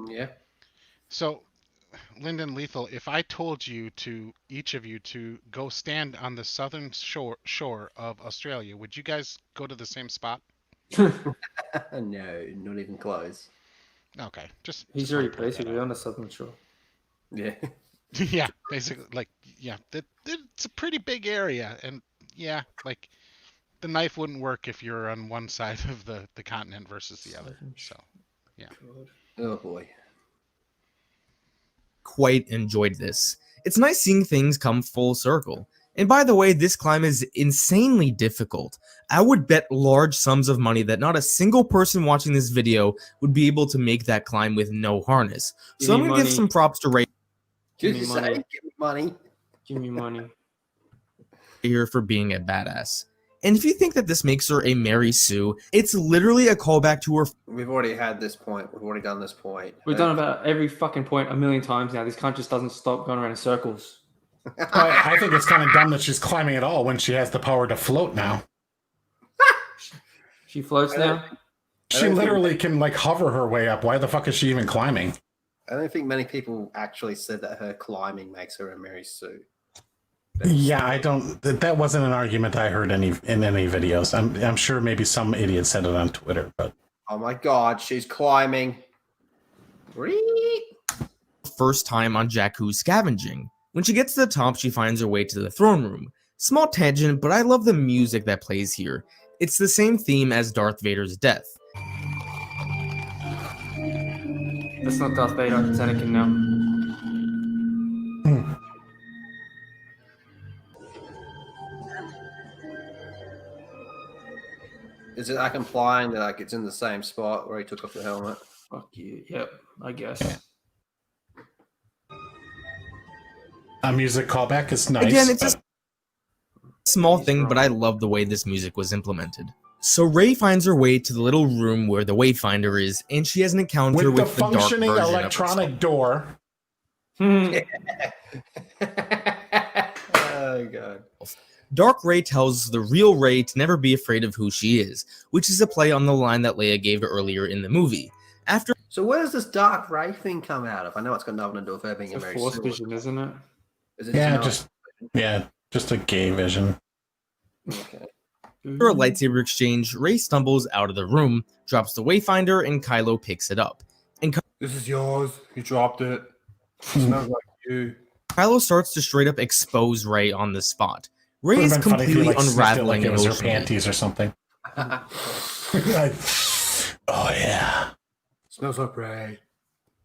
Yeah.
So, Lyndon Lethal, if I told you to, each of you, to go stand on the southern shore of Australia, would you guys go to the same spot?
No, not even close.
Okay,
He's already basically on the southern shore.
Yeah.
Yeah, basically, like, yeah, it's a pretty big area, and yeah, like, the knife wouldn't work if you're on one side of the continent versus the other. So, yeah.
Oh boy.
Quite enjoyed this. It's nice seeing things come full circle. And by the way, this climb is insanely difficult. I would bet large sums of money that not a single person watching this video would be able to make that climb with no harness. So I'm going to give some props to Rey.
Give me money.
Give me money.
Give me money.
Here for being a badass. And if you think that this makes her a Mary Sue, it's literally a callback to her.
We've already had this point. We've already done this point.
We've done about every fucking point a million times now. This cunt just doesn't stop going around in circles.
I think it's kind of dumb that she's climbing at all when she has the power to float now.
She floats now?
She literally can like hover her way up. Why the fuck is she even climbing?
I don't think many people actually said that her climbing makes her a Mary Sue.
Yeah, I don't. That wasn't an argument I heard in any videos. I'm sure maybe some idiot said it on Twitter, but
oh my god, she's climbing.
First time on Jakku's scavenging. When she gets to the top, she finds her way to the throne room. Small tangent, but I love the music that plays here. It's the same theme as Darth Vader's death.
That's not Darth Vader, it's Anakin now.
Is it like implying that like it's in the same spot where he took off the helmet?
Fuck you. Yep, I guess.
A music callback is nice.
Again, it's a small thing, but I love the way this music was implemented. So Rey finds her way to the little room where the Wayfinder is, and she has an encounter
with the
with the dark
functioning
version
electronic door.
Oh god.
Dark Rey tells the real Rey to never be afraid of who she is, which is a play on the line that Leia gave earlier in the movie.
So where does this Dark Rey thing come out of? I know it's got nothing to do with her being a very
Force vision, isn't it?
Is it
just a gay vision.
Okay.
After a lightsaber exchange, Rey stumbles out of the room, drops the Wayfinder, and Kylo picks it up.
This is yours. You dropped it. Smells like you.
Kylo starts to straight up expose Rey on the spot. Rey
Would've
is
been funny if you,
completely unraveling
it was her
emotionally.
panties or something. Oh yeah.
Smells like Rey.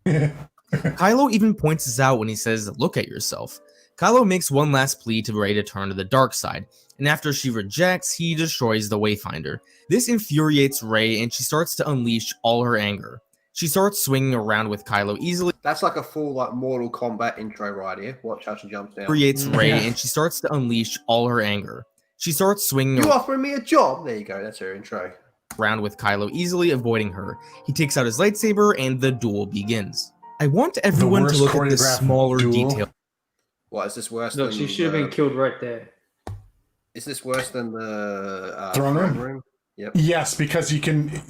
Kylo even points this out when he says, "Look at yourself." Kylo makes one last plea to Rey to turn to the dark side, and after she rejects, he destroys the Wayfinder. This infuriates Rey, and she starts to unleash all her anger. She starts swinging around with Kylo easily.
That's like a full Mortal Kombat intro right here. Watch how she jumps down.
Infuriates Rey, and she starts to unleash all her anger. She starts swinging
You offering me a job? There you go. That's her intro.
around with Kylo, easily avoiding her. He takes out his lightsaber, and the duel begins. I want everyone to look at the smaller detail.
What is this worse?
Look,
than
she should have been killed right there.
Is this worse than the
Throne room?
Yep.
Yes, because you can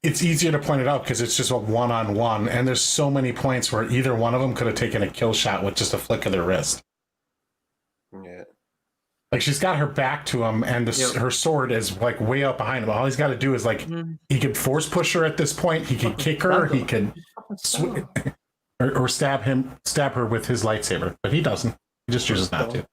it's easier to point it out because it's just a one-on-one, and there's so many points where either one of them could have taken a kill shot with just a flick of their wrist.
Yeah.
Like she's got her back to him, and her sword is like way up behind him. All he's got to do is he could force push her at this point. He could kick her. He could or stab her with his lightsaber, but he doesn't. He just chooses not to.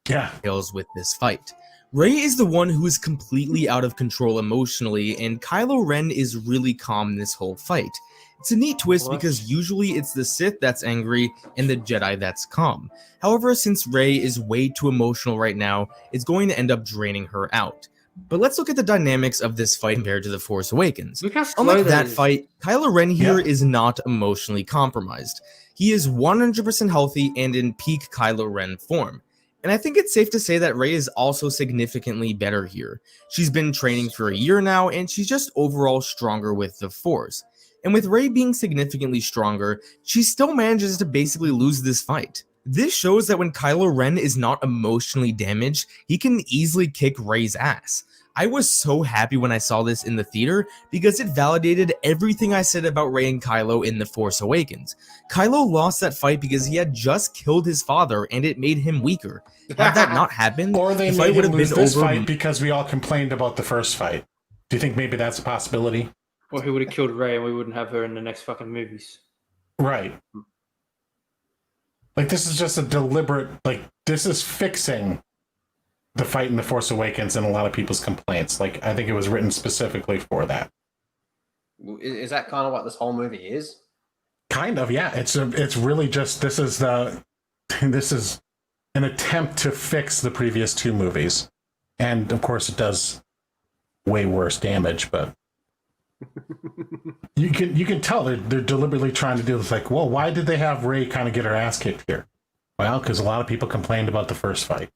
Yeah.
With this fight, Rey is the one who is completely out of control emotionally, and Kylo Ren is really calm in this whole fight. It's a neat twist because usually it's the Sith that's angry and the Jedi that's calm. However, since Rey is way too emotional right now, it's going to end up draining her out. But let's look at the dynamics of this fight compared to The Force Awakens. Unlike that fight, Kylo Ren here is not emotionally compromised. He is 100% healthy and in peak Kylo Ren form. And I think it's safe to say that Rey is also significantly better here. She's been training for a year now, and she's just overall stronger with the Force. And with Rey being significantly stronger, she still manages to basically lose this fight. This shows that when Kylo Ren is not emotionally damaged, he can easily kick Rey's ass. I was so happy when I saw this in the theater because it validated everything I said about Rey and Kylo in The Force Awakens. Kylo lost that fight because he had just killed his father and it made him weaker. Had that not happened,
Or they
the
made
fight would
him
have
lose
been
this
over.
fight because we all complained about the first fight. Do you think maybe that's a possibility?
Or he would have killed Rey and we wouldn't have her in the next fucking movies.
Right. Like, this is just a deliberate, this is fixing the fight in The Force Awakens and a lot of people's complaints. Like, I think it was written specifically for that.
Is that kind of what this whole movie is?
Kind of, yeah. It's really just, this is an attempt to fix the previous two movies. And, of course, it does way worse damage, but you can tell they're deliberately trying to do this. Like, well, why did they have Rey kind of get her ass kicked here? Well, because a lot of people complained about the first fight.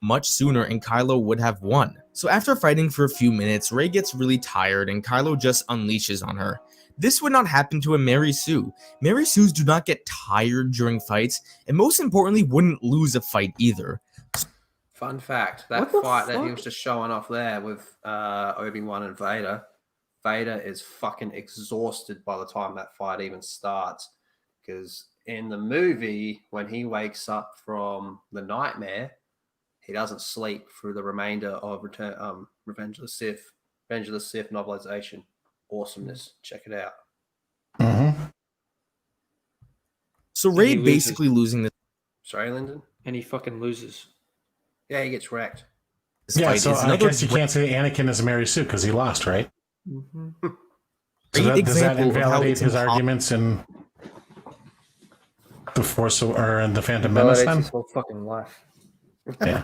Much sooner, and Kylo would have won. So after fighting for a few minutes, Rey gets really tired and Kylo just unleashes on her. This would not happen to a Mary Sue. Mary Sues do not get tired during fights, and most importantly, wouldn't lose a fight either.
Fun fact, that fight that he was just showing off there with Obi-Wan and Vader, Vader is fucking exhausted by the time that fight even starts. Because in the movie, when he wakes up from the nightmare, he doesn't sleep through the remainder of Revenge of the Sith novelization. Awesomeness. Check it out.
So Rey basically losing the...
Sorry, Lyndon?
And he fucking loses.
Yeah, he gets wrecked.
Yeah, so I guess you can't say Anakin is a Mary Sue because he lost, right? So does that invalidate his arguments in the Force or in the Phantom Menace then?
His whole fucking life.
Yeah.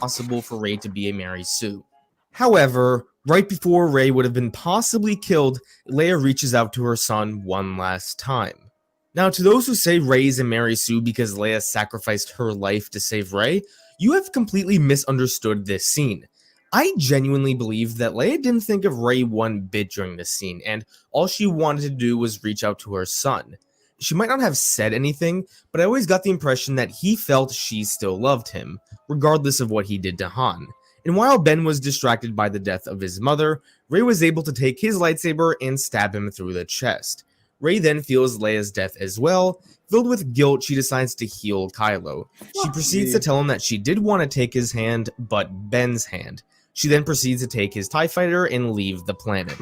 Possible for Rey to be a Mary Sue. However, right before Rey would have been possibly killed, Leia reaches out to her son one last time. Now, to those who say Rey is a Mary Sue because Leia sacrificed her life to save Rey, You have completely misunderstood this scene. I genuinely believe that Leia didn't think of Rey one bit during this scene, and all she wanted to do was reach out to her son. She might not have said anything, but I always got the impression that he felt she still loved him, regardless of what he did to Han. And while Ben was distracted by the death of his mother, Rey was able to take his lightsaber and stab him through the chest. Rey then feels Leia's death as well. Filled with guilt, she decides to heal Kylo. She proceeds to tell him that she did want to take his hand, but Ben's hand. She then proceeds to take his TIE fighter and leave the planet.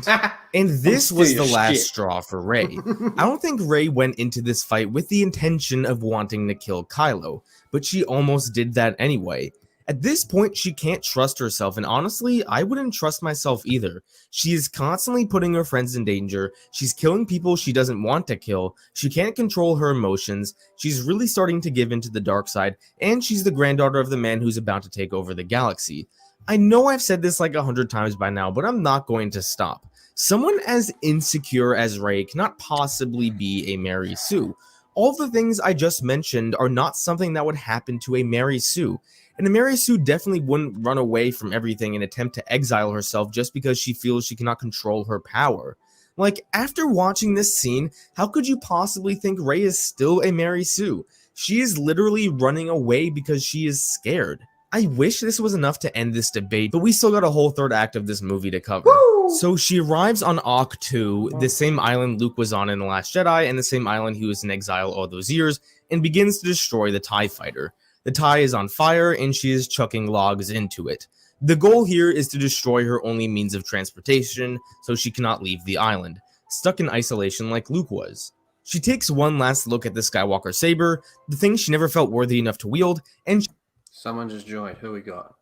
And this was the last straw for Rey. I don't think Rey went into this fight with the intention of wanting to kill Kylo, but she almost did that anyway. At this point, she can't trust herself, and honestly, I wouldn't trust myself either. She is constantly putting her friends in danger, she's killing people she doesn't want to kill, she can't control her emotions, she's really starting to give into the dark side, and she's the granddaughter of the man who's about to take over the galaxy. I know I've said this like 100 times by now, but I'm not going to stop. Someone as insecure as Rey cannot possibly be a Mary Sue. All the things I just mentioned are not something that would happen to a Mary Sue. And a Mary Sue definitely wouldn't run away from everything and attempt to exile herself just because she feels she cannot control her power. Like, after watching this scene, how could you possibly think Rey is still a Mary Sue? She is literally running away because she is scared. I wish this was enough to end this debate, but we still got a whole third act of this movie to cover. Woo! So she arrives on Ahch-To, the same island Luke was on in The Last Jedi, and the same island he was in exile all those years, and begins to destroy the TIE fighter. The TIE is on fire, and she is chucking logs into it. The goal here is to destroy her only means of transportation, so she cannot leave the island, stuck in isolation like Luke was. She takes one last look at the Skywalker saber, the thing she never felt worthy enough to wield, and
someone just joined. Who we got?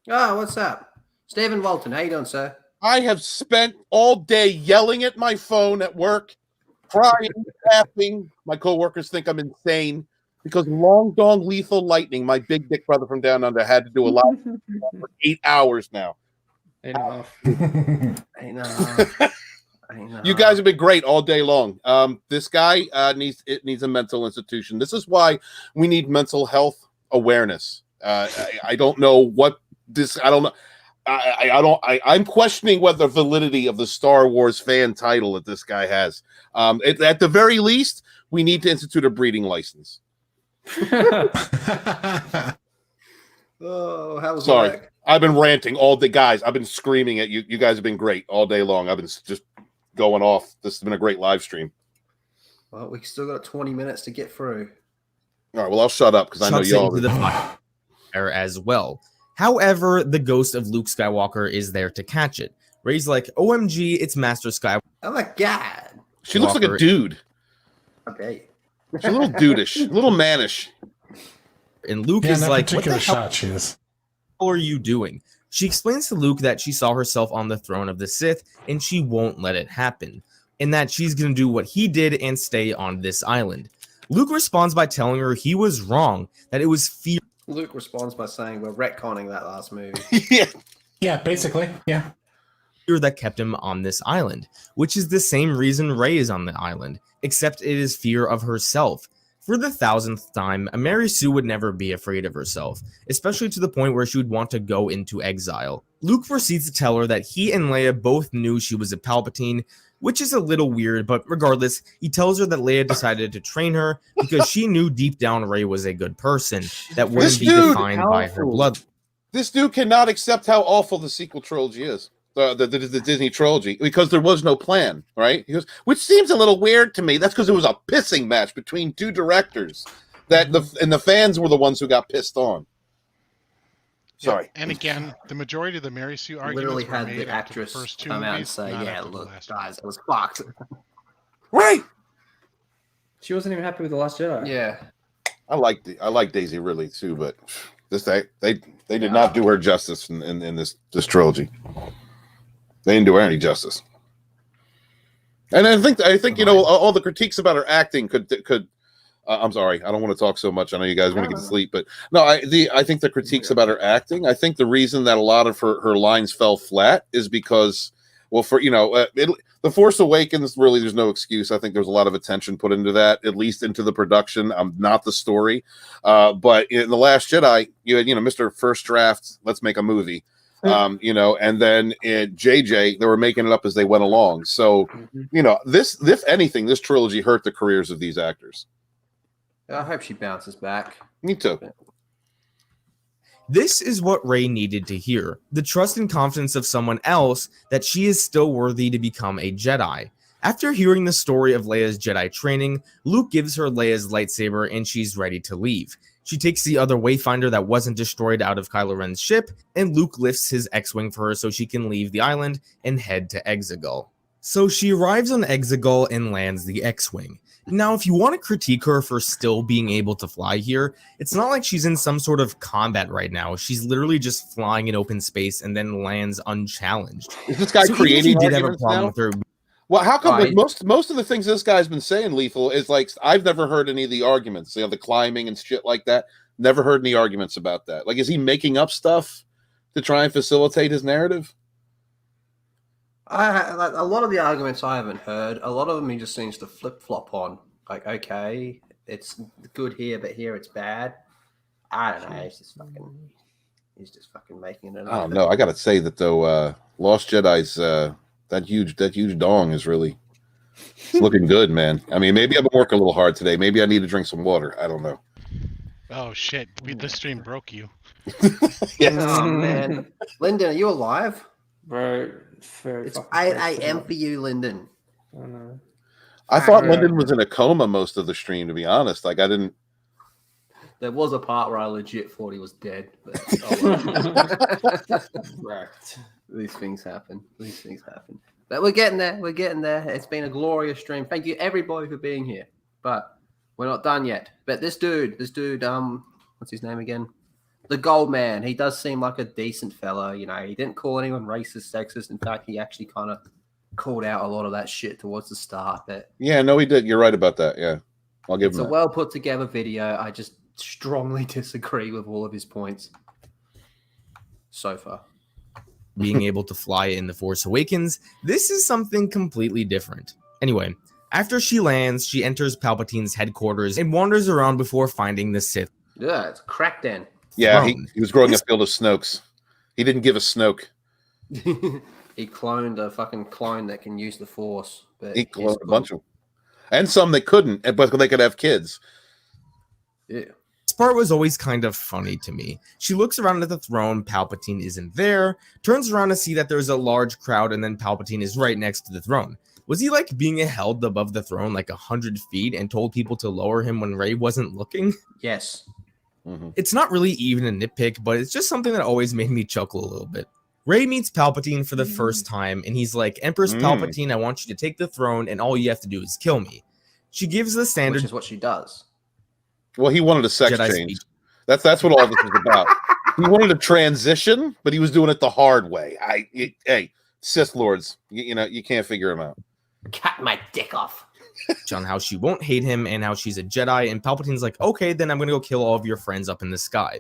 Oh, what's up? Stephen Walton. How you doing, sir?
I have spent all day yelling at my phone at work, crying, laughing. My coworkers think I'm insane because Long Dong Lethal Lightning, my big dick brother from down under, had to do a lot for 8 hours now.
Enough.
You guys have been great all day long. This guy needs a mental institution. This is why we need mental health awareness. I don't know what this. I don't know. I'm questioning whether validity of the Star Wars fan title that this guy has. At the very least, we need to institute a breeding license.
Oh, how was
sorry?
That?
I've been ranting all day, guys. I've been screaming at you. You guys have been great all day long. I've been just going off. This has been a great live stream.
Well, we still got 20 minutes to get through.
All right. Well, I'll shut up because I know y'all
the fire as well. However, the ghost of Luke Skywalker is there to catch it. Rey's like, "OMG, it's Master Skywalker."
Oh my god!
She looks like a dude.
Okay.
She's a little dudeish, a little mannish.
And Luke is like, "What the
shot she is.
Are you doing?" She explains to Luke that she saw herself on the throne of the Sith and she won't let it happen, and that she's going to do what he did and stay on this island. Luke responds by telling her he was wrong, that it was fear.
Luke responds by saying we're retconning that last movie.
Yeah, basically. Yeah.
That kept him on this island, which is the same reason Rey is on the island, except it is fear of herself. For the 1000th time, a Mary Sue would never be afraid of herself, especially to the point where she would want to go into exile. Luke proceeds to tell her that he and Leia both knew she was a Palpatine, which is a little weird, but regardless, he tells her that Leia decided to train her because she knew deep down Rey was a good person that wouldn't be defined by her blood.
This dude cannot accept how awful the sequel trilogy is. The Disney trilogy, because there was no plan, right? He goes, which seems a little weird to me. That's because it was a pissing match between two directors and the fans were the ones who got pissed on. Sorry.
Yeah, and again, the majority of the Mary Sue arguments
literally
were
had
made
the
after
actress
the first two
come out and
movies,
say,
not
"Yeah,
after the
look,
last
guys, it was fucked."
Right.
She wasn't even happy with The Last Jedi.
Yeah.
I like Daisy Ridley too, but they did not do her justice in this trilogy. They didn't do her any justice. And I think you know, all the critiques about her acting could I'm sorry, I don't want to talk so much. I know you guys want to get to sleep, but no, I think the critiques about her acting, I think the reason that a lot of her lines fell flat is because, well, for you know, The Force Awakens, really, there's no excuse. I think there's a lot of attention put into that, at least into the production, not the story. But in The Last Jedi, you had, Mr. First Draft, let's make a movie. And then in JJ, they were making it up as they went along. So, this, if anything, this trilogy hurt the careers of these actors.
I hope she bounces back.
Me too.
This is what Rey needed to hear. The trust and confidence of someone else that she is still worthy to become a Jedi. After hearing the story of Leia's Jedi training, Luke gives her Leia's lightsaber and she's ready to leave. She takes the other Wayfinder that wasn't destroyed out of Kylo Ren's ship, and Luke lifts his X-Wing for her so she can leave the island and head to Exegol. So she arrives on Exegol and lands the X-Wing. Now, if you want to critique her for still being able to fly here, it's not like she's in some sort of combat right now. She's literally just flying in open space and then lands unchallenged.
Is this guy creating arguments now?
With her,
well, how come most of the things this guy's been saying, Lethal, is like I've never heard any of the arguments, the climbing and shit like that. Never heard any arguments about that. Like, is he making up stuff to try and facilitate his narrative?
A lot of the arguments I haven't heard. A lot of them he just seems to flip flop on. Like, okay, it's good here, but here it's bad. I don't know. He's just fucking making it.
I don't know. I gotta say that though, Lost Jedi's that huge dong is really looking good, man. I mean, maybe I've been working a little hard today. Maybe I need to drink some water. I don't know.
Oh shit! This stream broke you.
Yes. Oh man, Lyndon, are you alive?
Bro,
it's 8 a.m. for you, Lyndon.
I know.
I thought Lyndon was in a coma most of the stream, to be honest. Like, I didn't.
There was a part where I legit thought he was dead. But
Correct.
These things happen. But we're getting there. It's been a glorious stream. Thank you, everybody, for being here. But we're not done yet. But this dude, what's his name again? The Gold Man. He does seem like a decent fella. He didn't call anyone racist, sexist. In fact, he actually kind of called out a lot of that shit towards the start. But
yeah, no, he did. You're right about that. Yeah, I'll give him that.
It's a well put together video. I just strongly disagree with all of his points so far.
Being able to fly in The Force Awakens, this is something completely different. Anyway, after she lands, she enters Palpatine's headquarters and wanders around before finding the Sith.
Yeah, it's cracked in.
Yeah, he was growing a field of Snokes. He didn't give a Snoke.
He cloned a fucking clone that can use the Force. But
he cloned a bunch of them. And some that couldn't, but they could have kids.
Yeah.
This part was always kind of funny to me. She looks around at the throne, Palpatine isn't there, turns around to see that there's a large crowd, and then Palpatine is right next to the throne. Was he like being held above the throne like 100 feet and told people to lower him when Rey wasn't looking?
Yes.
Mm-hmm.
It's not really even a nitpick, but it's just something that always made me chuckle a little bit. Rey meets Palpatine for the first time, and he's like, Empress Palpatine, I want you to take the throne, and all you have to do is kill me. She gives the standard...
Which is what she does.
Well, he wanted a sex
Jedi
change.
speech.
That's what all this was about. He wanted a transition, but he was doing it the hard way. Hey, Sith Lords, you can't figure him out.
Cut my dick off.
On how she won't hate him and how she's a Jedi, and Palpatine's like, okay, then I'm gonna go kill all of your friends up in the sky.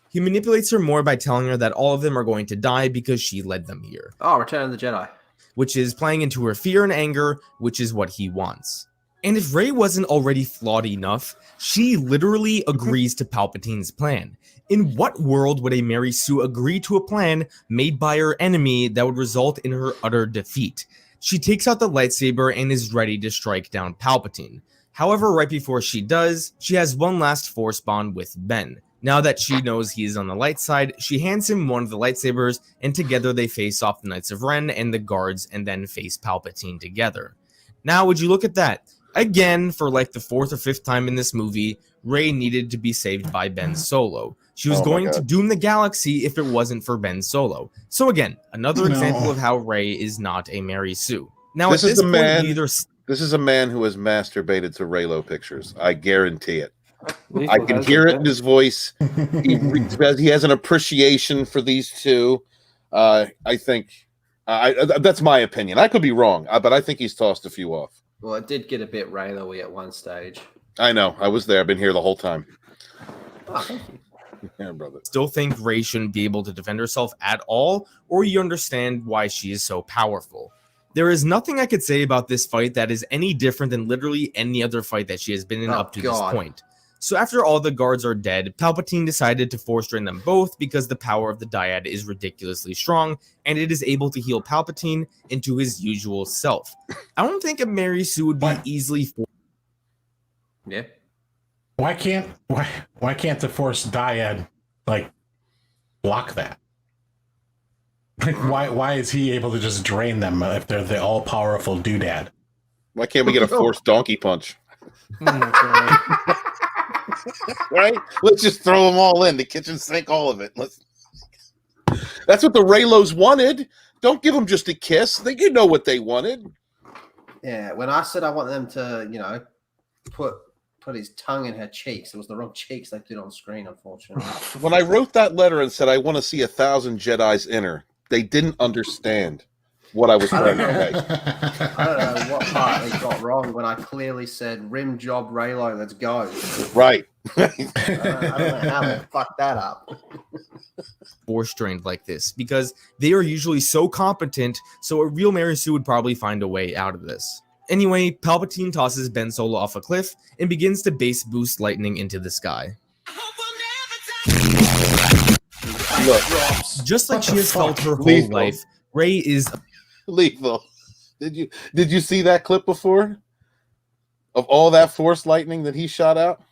He manipulates her more by telling her that all of them are going to die because she led them here.
Oh, Return of the Jedi.
Which is playing into her fear and anger, which is what he wants. And if Rey wasn't already flawed enough, she literally agrees to Palpatine's plan. In what world would a Mary Sue agree to a plan made by her enemy that would result in her utter defeat? She takes out the lightsaber and is ready to strike down Palpatine. However, right before she does, she has one last Force bond with Ben. Now that she knows he is on the light side, she hands him one of the lightsabers, and together they face off the Knights of Ren and the guards and then face Palpatine together. Now, would you look at that? Again, for like the 4th or 5th time in this movie, Rey needed to be saved by Ben Solo. She was going to doom the galaxy if it wasn't for Ben Solo. So again, another example of how Rey is not a Mary Sue. Now,
This is a man who has masturbated to Reylo pictures. I guarantee it. I can hear it in his voice. He has an appreciation for these two. I think that's my opinion. I could be wrong, but I think he's tossed a few off.
Well, it did get a bit Reylo-y at one stage.
I know. I was there. I've been here the whole time.
Oh, thank you.
Yeah, brother.
Still think Rey shouldn't be able to defend herself at all, or you understand why she is so powerful. There is nothing I could say about this fight that is any different than literally any other fight that she has been in up to this point. So after all the guards are dead, Palpatine decided to force drain them both because the power of the dyad is ridiculously strong, and it is able to heal Palpatine into his usual self. I don't think a Mary Sue would be easily
Yeah.
Why can't the Force dyad like block that? Like why is he able to just drain them if they're the all powerful doodad?
Why can't we get a Force donkey punch? Right? Let's just throw them all in the kitchen sink, all of it. That's what the Reylos wanted. Don't give them just a kiss. You know what they wanted.
Yeah, when I said I want them to, put his tongue in her cheeks, it was the wrong cheeks they did on screen, unfortunately.
When I wrote that letter and said I want to see 1,000 Jedis in her, they didn't understand what I was trying to say.
I don't know what part they got wrong when I clearly said rim job Reylo, let's go.
Right.
I don't know how they fucked that up.
force drained like this because they are usually so competent, so a real Mary Sue would probably find a way out of this. Anyway, Palpatine tosses Ben Solo off a cliff and begins to base boost lightning into the sky.
Look,
just like she has felt her whole life, Rey is
lethal. Did you see that clip before? Of all that force lightning that he shot out?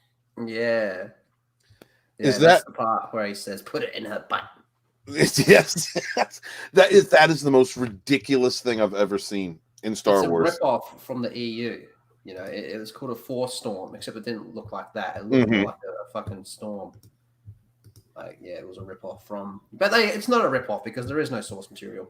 Yeah.
Is
that's
that
the part where he says, put it in her butt?
Yes. that is the most ridiculous thing I've ever seen in Star Wars.
It's a rip-off from the EU. It was called a Force Storm, except it didn't look like that. It looked more like a fucking storm. It was a rip-off from... But it's not a rip-off because there is no source material.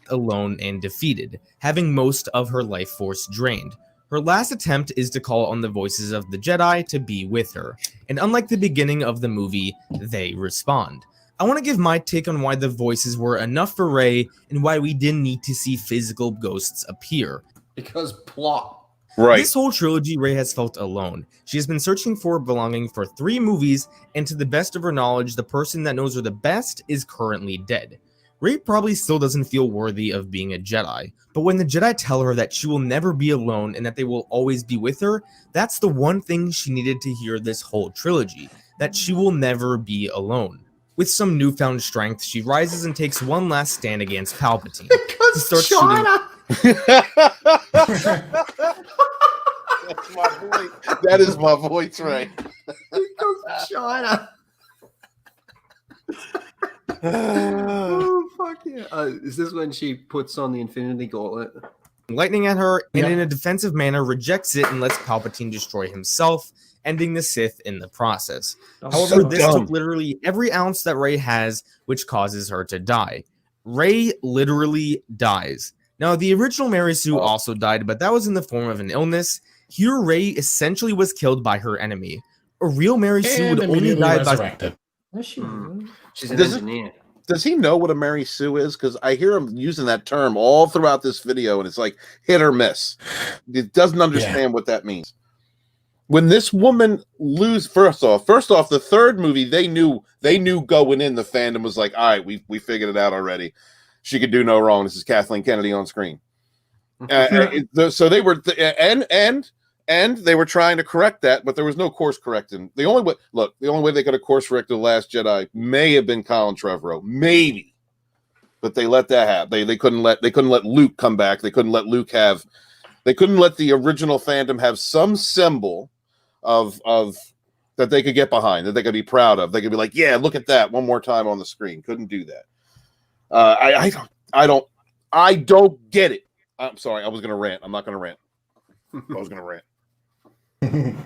Alone and defeated, having most of her life force drained. Her last attempt is to call on the voices of the Jedi to be with her, and unlike the beginning of the movie, they respond. I want to give my take on why the voices were enough for Rey and why we didn't need to see physical ghosts appear.
Because plot.
Right.
This whole trilogy, Rey has felt alone. She has been searching for belonging for 3 movies, and to the best of her knowledge, the person that knows her the best is currently dead. Rey probably still doesn't feel worthy of being a Jedi, but when the Jedi tell her that she will never be alone and that they will always be with her, that's the one thing she needed to hear this whole trilogy, that she will never be alone. With some newfound strength, she rises and takes one last stand against Palpatine.
Because China!
That's my voice. That is my voice, Rey.
Because China! Oh, fuck yeah. Is this when she puts on the Infinity Gauntlet?
Lightning at her, and in a defensive manner rejects it and lets Palpatine destroy himself, ending the Sith in the process. However, this took literally every ounce that Rey has, which causes her to die. Rey literally dies. Now, the original Mary Sue also died, but that was in the form of an illness. Here, Rey essentially was killed by her enemy. A real Mary Sue would only die by...
She's an engineer.
Does he know what a Mary Sue is? Because I hear him using that term all throughout this video, and it's like hit or miss. He doesn't understand what that means. When this woman first off, the third movie, they knew going in, the fandom was like, all right, we figured it out already. She could do no wrong. This is Kathleen Kennedy on screen. So they were, and they were trying to correct that, but there was no course correcting. The only way they could have course corrected The Last Jedi may have been Colin Trevorrow, maybe, but they let that happen. They couldn't let Luke come back. They couldn't let the original fandom have some symbol of that they could get behind, that they could be proud of. They could be like, yeah, look at that one more time on the screen. Couldn't do that. I don't get it. I'm sorry. I was going to rant. I'm not going to rant. I was going to rant.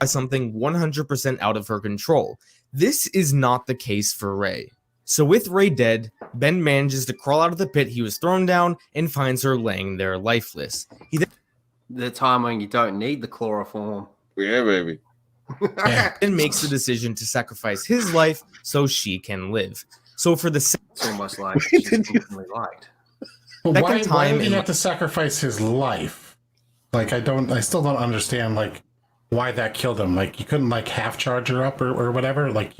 Something 100% out of her control. This is not the case for Rey. So with Rey dead, Ben manages to crawl out of the pit he was thrown down and finds her laying there lifeless.
The time when you don't need the chloroform.
Yeah, baby.
Then makes the decision to sacrifice his life so she can live. So for the
it's almost like she's instantly liked.
Why did he have to sacrifice his life? Like I still don't understand why that killed him. Like you couldn't half charge her up or whatever. Why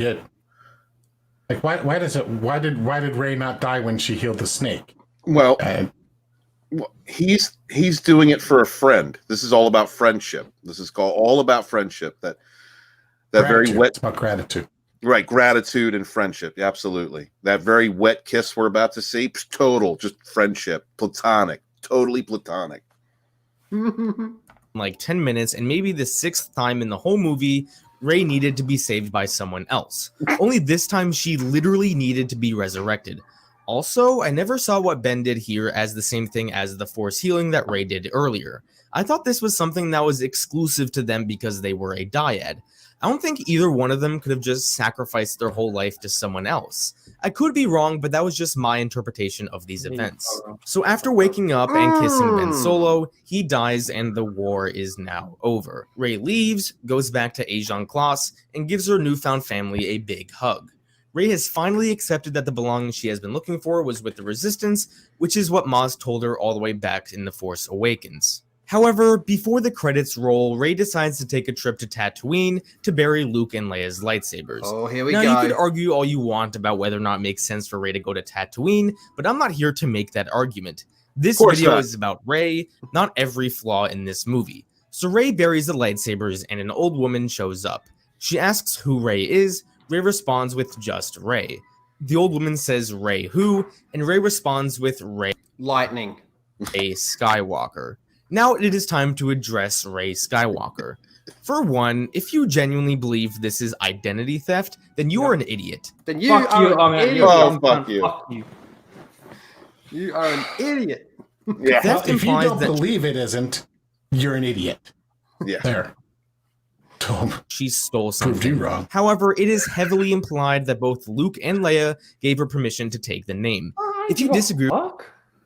did Rey not die when she healed the snake?
Well, He's doing it for a friend. This is all about friendship. This is all about friendship. That very wet.
It's about gratitude.
Right, gratitude and friendship. Absolutely. That very wet kiss we're about to see, total, just friendship, platonic, totally platonic.
Like 10 minutes, and maybe the 6th time in the whole movie, Rey needed to be saved by someone else. Only this time she literally needed to be resurrected. Also, I never saw what Ben did here as the same thing as the Force healing that Rey did earlier. I thought this was something that was exclusive to them because they were a dyad. I don't think either one of them could have just sacrificed their whole life to someone else. I could be wrong, but that was just my interpretation of these events. So after waking up and kissing Ben Solo, he dies and the war is now over. Rey leaves, goes back to Ajan Kloss, and gives her newfound family a big hug. Rey has finally accepted that the belonging she has been looking for was with the Resistance, which is what Maz told her all the way back in The Force Awakens. However, before the credits roll, Rey decides to take a trip to Tatooine to bury Luke and Leia's lightsabers.
Oh, here we
go.
go.
You could argue all you want about whether or not it makes sense for Rey to go to Tatooine, but I'm not here to make that argument. This video is about Rey, not every flaw in this movie. So Rey buries the lightsabers and an old woman shows up. She asks who Rey is. Rey responds with just Rey. The old woman says Rey who, and Rey responds with Rey
Lightning.
Rey Skywalker. Now it is time to address Rey Skywalker. For one, if you genuinely believe this is identity theft, then you are an idiot.
Then you are an idiot.
Fuck you.
You are an idiot.
Yeah. Well, if you don't believe it isn't, you're an idiot.
Yeah.
There.
She stole something.
Proved you wrong.
However, it is heavily implied that both Luke and Leia gave her permission to take the name. If you disagree,
what?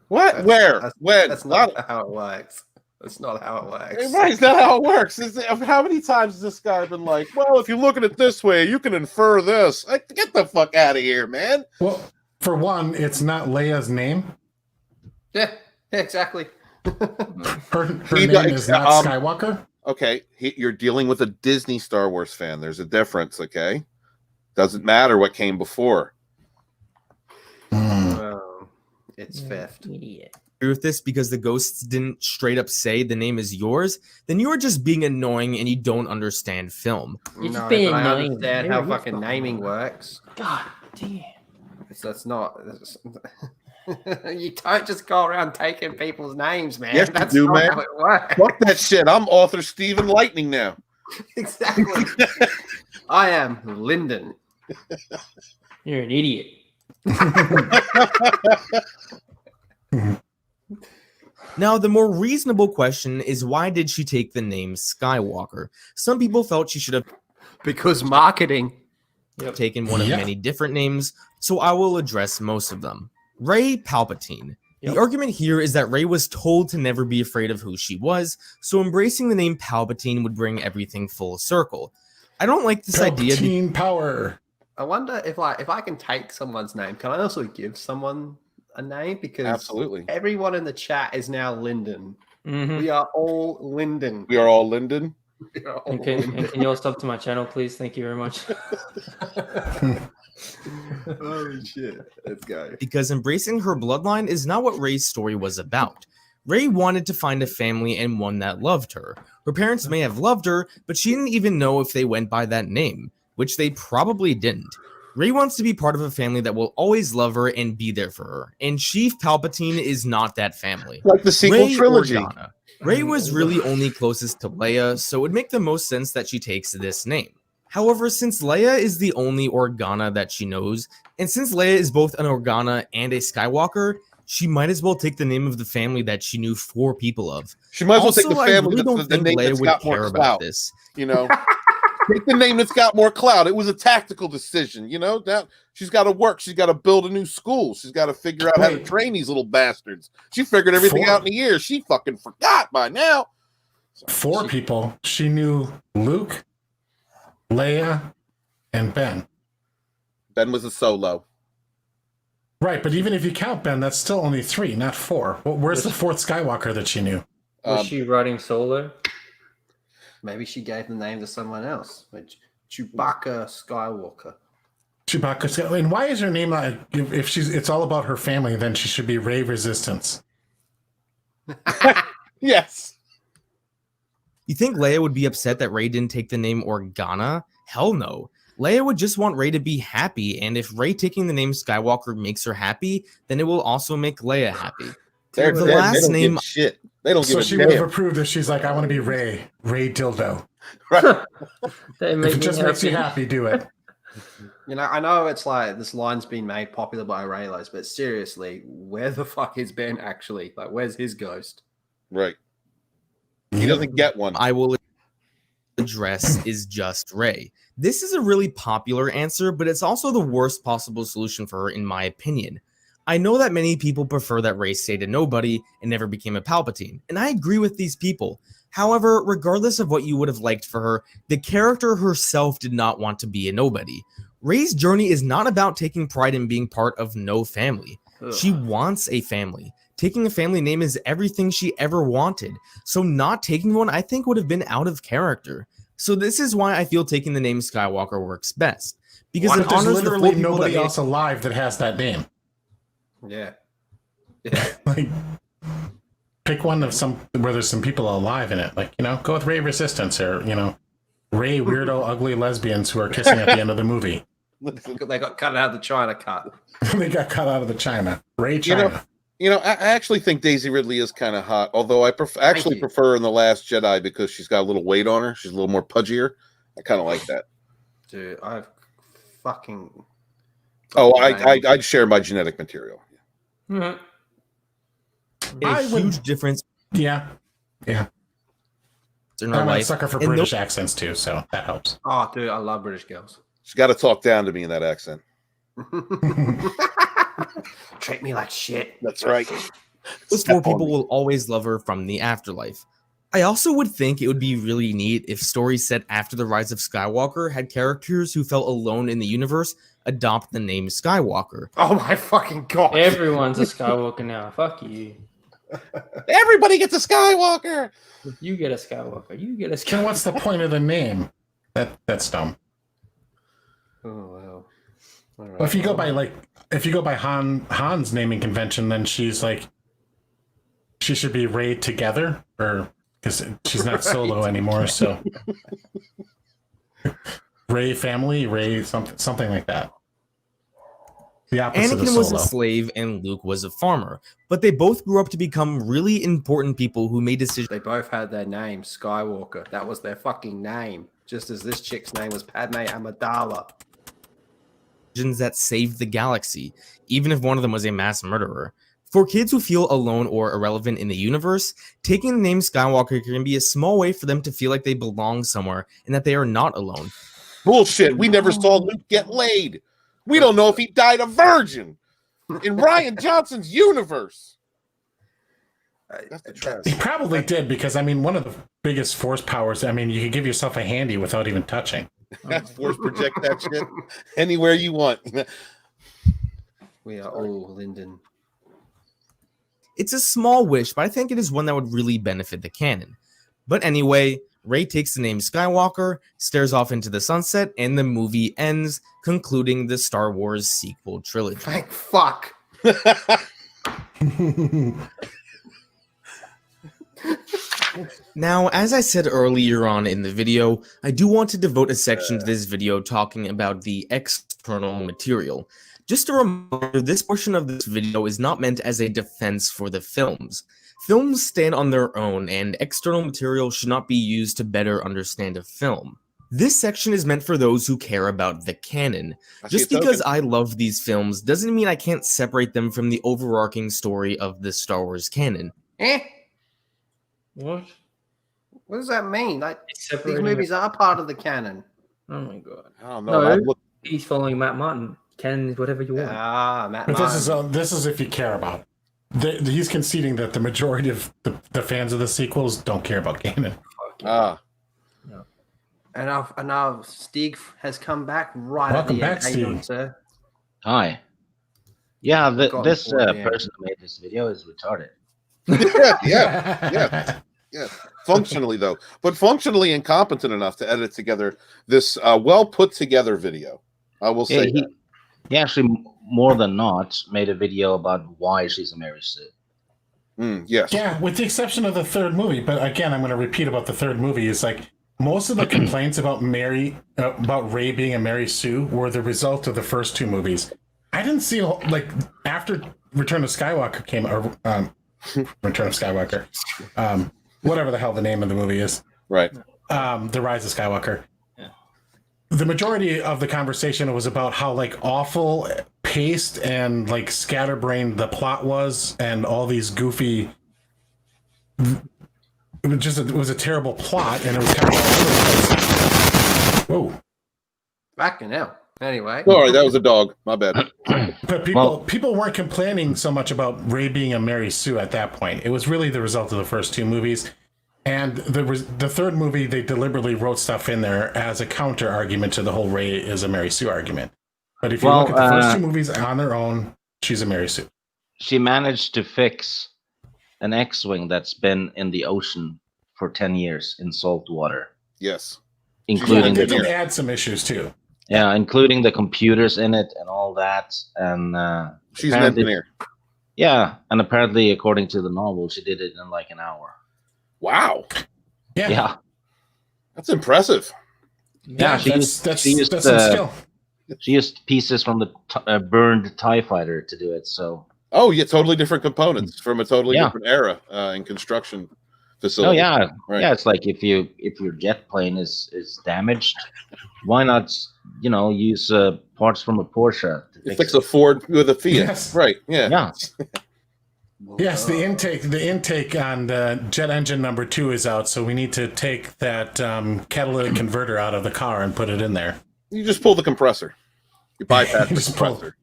Where? When?
That's not how it works. That's not how it works.
Right, it's not how it works. How many times has this guy been like, well, if you look at it this way, you can infer this. Like, get the fuck out of here, man.
Well, for one, it's not Leia's name.
Yeah, exactly.
Her name is not Skywalker.
Okay, you're dealing with a Disney Star Wars fan. There's a difference, okay? Doesn't matter what came before.
It's theft.
Idiot. With this because the ghosts didn't straight up say the name is yours, then you are just being annoying and you don't understand film.
No, but I understand how fucking naming works.
God damn.
That's not. You don't just go around taking people's names, man.
Yes,
That's
you do,
not
man.
how it works.
Fuck that shit. I'm author Stephen Lightning now.
Exactly. I am Lyndon.
You're an idiot.
Now, the more reasonable question is why did she take the name Skywalker? Some people felt she should have
because marketing
taken one of many different names, so I will address most of them. Rey Palpatine. The argument here is that Rey was told to never be afraid of who she was, so embracing the name Palpatine would bring everything full circle. I don't like this idea.
Palpatine power.
I wonder if I can take someone's name, can I also give someone a name? Because
absolutely
everyone in the chat is now Lyndon. We are all Lyndon.
We are all Lyndon.
And can you all stop to my channel, please? Thank you very much.
Holy shit. Let's go.
Because embracing her bloodline is not what Rey's story was about. Rey wanted to find a family and one that loved her. Her parents may have loved her, but she didn't even know if they went by that name, which they probably didn't. Rey wants to be part of a family that will always love her and be there for her. And Chief Palpatine is not that family.
Like the sequel trilogy.
Rey was really only closest to Leia, so it would make the most sense that she takes this name. However, since Leia is the only Organa that she knows, and since Leia is both an Organa and a Skywalker, she might as well take the name of the family that she knew 4 people of.
She might as well take the family
the name that's got more clout.
This. You know, take the name that's got more clout. It was a tactical decision. You know, now she's got to work. She's got to build a new school. She's got to figure out how to train these little bastards. She figured everything out in a year. She fucking forgot by now.
4 people. She knew Luke, Leia, and Ben.
Ben was a solo.
Right, but even if you count Ben, that's still only 3, not 4. Where's the 4th Skywalker that she knew?
Was she riding solo?
Maybe she gave the name to someone else. Chewbacca Skywalker.
Chewbacca Skywalker. And why is her name like? If it's all about her family, then she should be Rey Resistance.
Yes.
You think Leia would be upset that Rey didn't take the name Organa? Hell no. Leia would just want Rey to be happy, and if Rey taking the name Skywalker makes her happy, then it will also make Leia happy.
They're
the
dead.
last
They don't
name.
give shit. They don't
So
give a
she
damn.
would have approved if she's like, I want to be Ray Dildo.
Right.
If it just makes you happy, do it.
You know, I know it's like this line's been made popular by Raylos, but seriously, where the fuck is Ben actually? Like, where's his ghost?
Right. He doesn't get one.
I will address is just Rey. This is a really popular answer, but it's also the worst possible solution for her, in my opinion. I know that many people prefer that Rey stayed a nobody and never became a Palpatine, and I agree with these people. However, regardless of what you would have liked for her, the character herself did not want to be a nobody. Rey's journey is not about taking pride in being part of no family. She wants a family. Taking a family name is everything she ever wanted, so not taking one I think would have been out of character. So this is why I feel taking the name Skywalker works best. Because
What
it
if there's
honors the
literally
four people
nobody
that
else alive that has that name?
Yeah.
Like, pick one of some where there's some people alive in it. Like, you know, go with Ray Resistance or, you know, Ray weirdo ugly lesbians who are kissing at the end of the movie.
They got cut out of the China cut.
They got cut out of the China. Ray China.
I actually think Daisy Ridley is kind of hot, although I prefer in The Last Jedi because she's got a little weight on her. She's a little more pudgier. I kind of like that.
Dude, I've fucking...
Oh, I'd share my genetic material.
a huge difference.
Yeah. Yeah.
In
I'm
our
a
life.
sucker for
And
British accents too, so that helps.
Oh, dude, I love British girls.
She's got to talk down to me in that accent.
Treat me like shit.
That's right.
Those four people will always love her from the afterlife. I also would think it would be really neat if stories set after the rise of Skywalker had characters who felt alone in the universe adopt the name Skywalker.
Oh my fucking god.
Everyone's a Skywalker now. Fuck you.
Everybody gets a Skywalker.
You get a Skywalker. You get a Skywalker.
Then what's the point of the name? That's dumb.
Oh wow. All right.
Well, if you go by Han's naming convention, then she's like, she should be Ray together, or because she's not Solo anymore. So Ray family, Ray something like that. The opposite of
Anakin
Solo.
was a slave and Luke was a farmer, but they both grew up to become really important people who made decisions.
They both had their name, Skywalker. That was their fucking name. Just as this chick's name was Padme Amidala.
That saved the galaxy, even if one of them was a mass murderer. For kids who feel alone or irrelevant in the universe, taking the name Skywalker can be a small way for them to feel like they belong somewhere and that they are not alone.
Bullshit. We never saw Luke get laid. We don't know if he died a virgin in Ryan Johnson's universe.
He probably did, because I mean, one of the biggest force powers. I mean, you can give yourself a handy without even touching.
Force project that shit anywhere you want.
We are all Lyndon.
It's a small wish, but I think it is one that would really benefit the canon. But anyway, Rey takes the name Skywalker, stares off into the sunset, and the movie ends, concluding the Star Wars sequel trilogy.
Thank fuck.
Now, as I said earlier on in the video, I do want to devote a section to this video talking about the external material. Just a reminder, this portion of this video is not meant as a defense for the films. Films stand on their own, and external material should not be used to better understand a film. This section is meant for those who care about the canon. Just because I love these films doesn't mean I can't separate them from the overarching story of the Star Wars canon.
What?
What does that mean? Like, these movies are part of the canon.
Oh my god.
I don't know.
No, he's following Matt Martin. Canon is whatever you want.
Ah, Matt
But
Martin.
this is if you care about it. He's conceding that the majority of the fans of the sequels don't care about canon.
Ah.
And our Stig has come back right
Welcome
at the
back,
end. How you doing,
Steve.
sir?
Hi. Yeah,
Got
this
before the end.
person who made this video is retarded.
Yeah. Functionally, though, but functionally incompetent enough to edit together this well put together video. I will say that.
He actually, more than not, made a video about why she's a Mary Sue.
Yes.
Yeah, with the exception of the third movie. But again, I'm going to repeat about the third movie. Is like most of the complaints about Rey being a Mary Sue were the result of the first two movies. I didn't see like after Return of Skywalker came, or Return of Skywalker, whatever the hell the name of the movie is.
Right.
The Rise of Skywalker. The majority of the conversation was about how like awful paced and like scatterbrained the plot was, and all these goofy. It was a terrible plot, and it was kind of all over the place. Whoa!
Backing out. Anyway.
Sorry, that was a dog. My bad.
But people weren't complaining so much about Rey being a Mary Sue at that point. It was really the result of the first two movies. And the third movie, they deliberately wrote stuff in there as a counter argument to the whole Rey is a Mary Sue argument. But if you look at the first two movies on their own, she's a Mary Sue.
She managed to fix an X-Wing that's been in the ocean for 10 years in salt water.
Yes.
Including
they did add some issues too.
Yeah, including the computers in it and all that. And
she's an engineer.
Yeah, and apparently, according to the novel, she did it in like an hour.
Wow.
Yeah.
That's impressive.
Yeah, she used skill. She used pieces from the burned TIE fighter to do it. So.
Oh yeah, totally different components from a totally different era in construction facility.
Oh yeah,
right.
Yeah. It's like if your jet plane is damaged, why not use parts from a Porsche
to fix a Ford with a Fiat? Yes. Right. Yeah.
Yeah.
Yes, the intake on the jet engine number 2 is out, so we need to take that catalytic converter out of the car and put it in there.
You just pull the compressor. You bypass the compressor.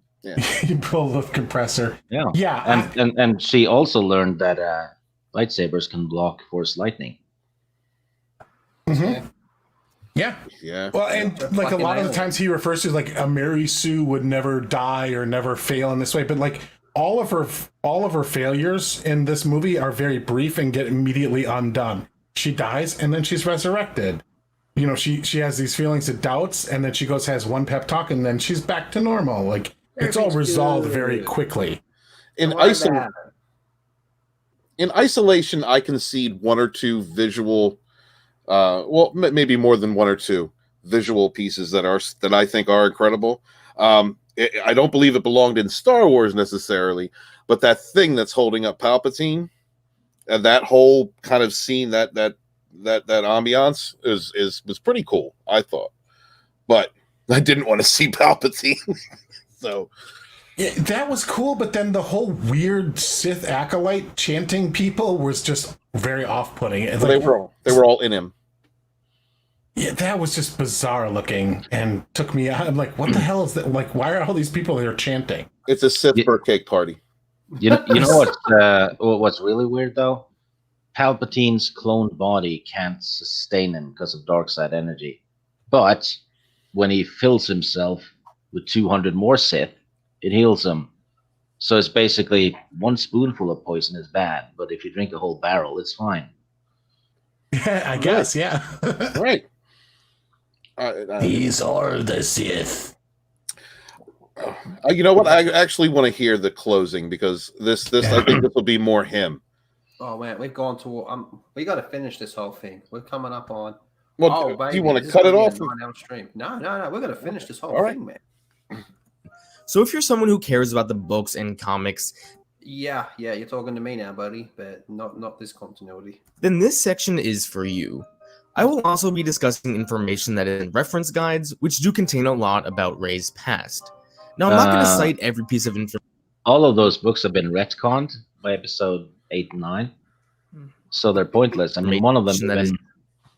You pull the compressor.
Yeah.
Yeah.
And she also learned that lightsabers can block force lightning.
Mm-hmm. Yeah.
Yeah.
Well, and like a lot of the times he refers to like a Mary Sue would never die or never fail in this way, but like all of her failures in this movie are very brief and get immediately undone. She dies and then she's resurrected. You know, she has these feelings of doubts, and then she has one pep talk, and then she's back to normal. Like it's all resolved very quickly.
In isolation, I concede one or two visual, maybe more than one or two visual pieces that I think are incredible. I don't believe it belonged in Star Wars necessarily, but that thing that's holding up Palpatine, and that whole kind of scene, that ambiance was pretty cool, I thought. But I didn't want to see Palpatine, so.
Yeah, that was cool, but then the whole weird Sith acolyte chanting people was just very off-putting.
Well, they were all in him.
Yeah, that was just bizarre looking and took me out. I'm like, what the hell is that? Like, why are all these people there chanting?
It's a Sith birthday party.
You know what's really weird though? Palpatine's cloned body can't sustain him because of dark side energy. But when he fills himself with 200 more Sith, it heals him. So it's basically one spoonful of poison is bad, but if you drink a whole barrel, it's fine.
Yeah, I guess, yeah.
Right.
These are the Sith.
You know what? I actually want to hear the closing because this I think this will be more him.
Oh man, we've gone to. We got to finish this whole thing. We're coming up on.
Well, do you want to cut it off?
Stream. No. We're gonna finish this whole thing, man.
So if you're someone who cares about the books and comics,
yeah, you're talking to me now, buddy, but not this continuity.
Then this section is for you. I will also be discussing information that is in reference guides, which do contain a lot about Rey's past. Now, I'm not going to cite every piece of information.
All of those books have been retconned by episode 8 and 9, so they're pointless. I mean, one of them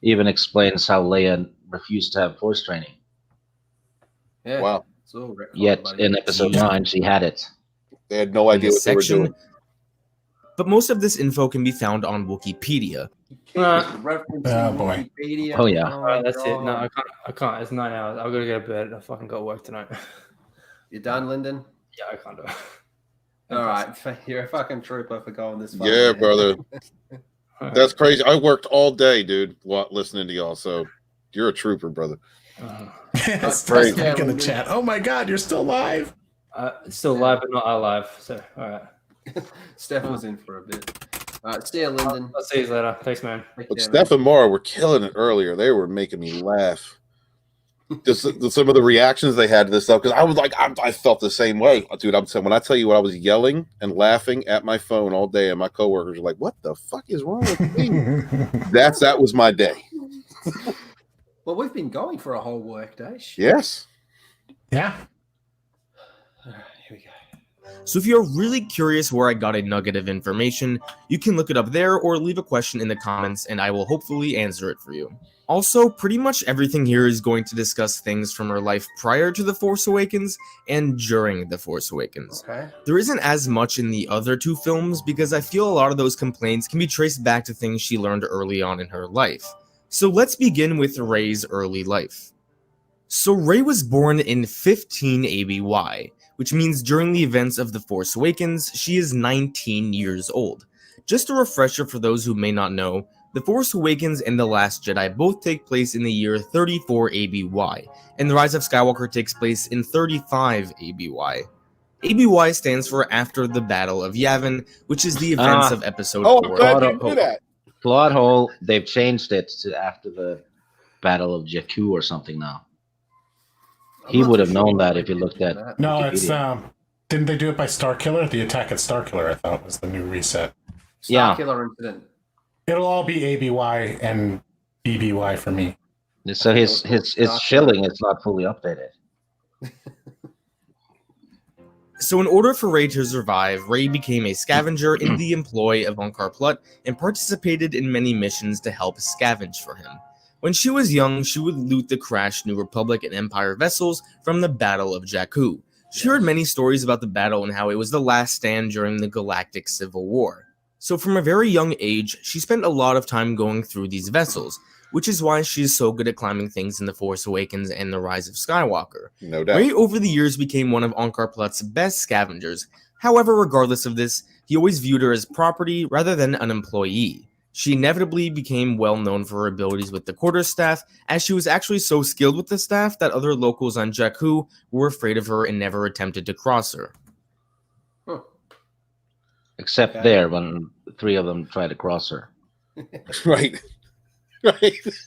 even explains how Leia refused to have force training.
Yeah.
Wow.
Yet in episode 9, she had it.
They had no idea what they were doing.
But most of this info can be found on Wikipedia.
Oh boy.
Oh yeah.
That's it. No, I can't. It's 9 hours. I've got to go to bed. I fucking got work tonight.
You done, Lyndon?
Yeah, I can't do it.
All right. You're a fucking trooper for going this far.
Yeah, brother. That's crazy. I worked all day, dude, listening to y'all. So you're a trooper, brother.
That's crazy. In the chat. Oh my God, you're still alive.
Still alive, but not alive. So, all right.
Steph was in for a bit. All right, see you, Lyndon.
I'll see you later. Thanks, man.
But Steph and Mara were killing it earlier. They were making me laugh. Just some of the reactions they had to this stuff, because I was like, I felt the same way, dude. I'm saying, when I tell you what, I was yelling and laughing at my phone all day, and my coworkers were like, "What the fuck is wrong with me?" That was my day.
Well, we've been going for a whole work day.
Yes.
Yeah.
Here we go.
So if you're really curious where I got a nugget of information, you can look it up there or leave a question in the comments and I will hopefully answer it for you. Also, pretty much everything here is going to discuss things from her life prior to The Force Awakens and during The Force Awakens.
Okay.
There isn't as much in the other two films because I feel a lot of those complaints can be traced back to things she learned early on in her life. So let's begin with Rey's early life. So Rey was born in 15 ABY, which means during the events of The Force Awakens, she is 19 years old. Just a refresher for those who may not know, The Force Awakens and The Last Jedi both take place in the year 34 ABY, and The Rise of Skywalker takes place in 35 ABY. ABY stands for After the Battle of Yavin, which is the events of Episode 4.
I'm glad you knew that.
Plot hole, they've changed it to after the Battle of Jakku or something now. He would have known that if he looked at
No,
Wikipedia.
it's didn't they do it by Starkiller? The attack at Starkiller, I thought, was the new reset.
Starkiller incident.
It'll all be ABY and BBY for me.
So his shilling is not fully updated.
So in order for Rey to survive, Rey became a scavenger in the employ of Unkar Plutt and participated in many missions to help scavenge for him. When she was young, she would loot the crashed New Republic and Empire vessels from the Battle of Jakku. She heard many stories about the battle and how it was the last stand during the Galactic Civil War. So from a very young age, she spent a lot of time going through these vessels, which is why she is so good at climbing things in The Force Awakens and The Rise of Skywalker.
No doubt.
Rey over the years became one of Unkar Plutt's best scavengers. However, regardless of this, he always viewed her as property rather than an employee. She inevitably became well known for her abilities with the quarterstaff, as she was actually so skilled with the staff that other locals on Jakku were afraid of her and never attempted to cross her.
Except there, when 3 of them tried to cross her.
Right.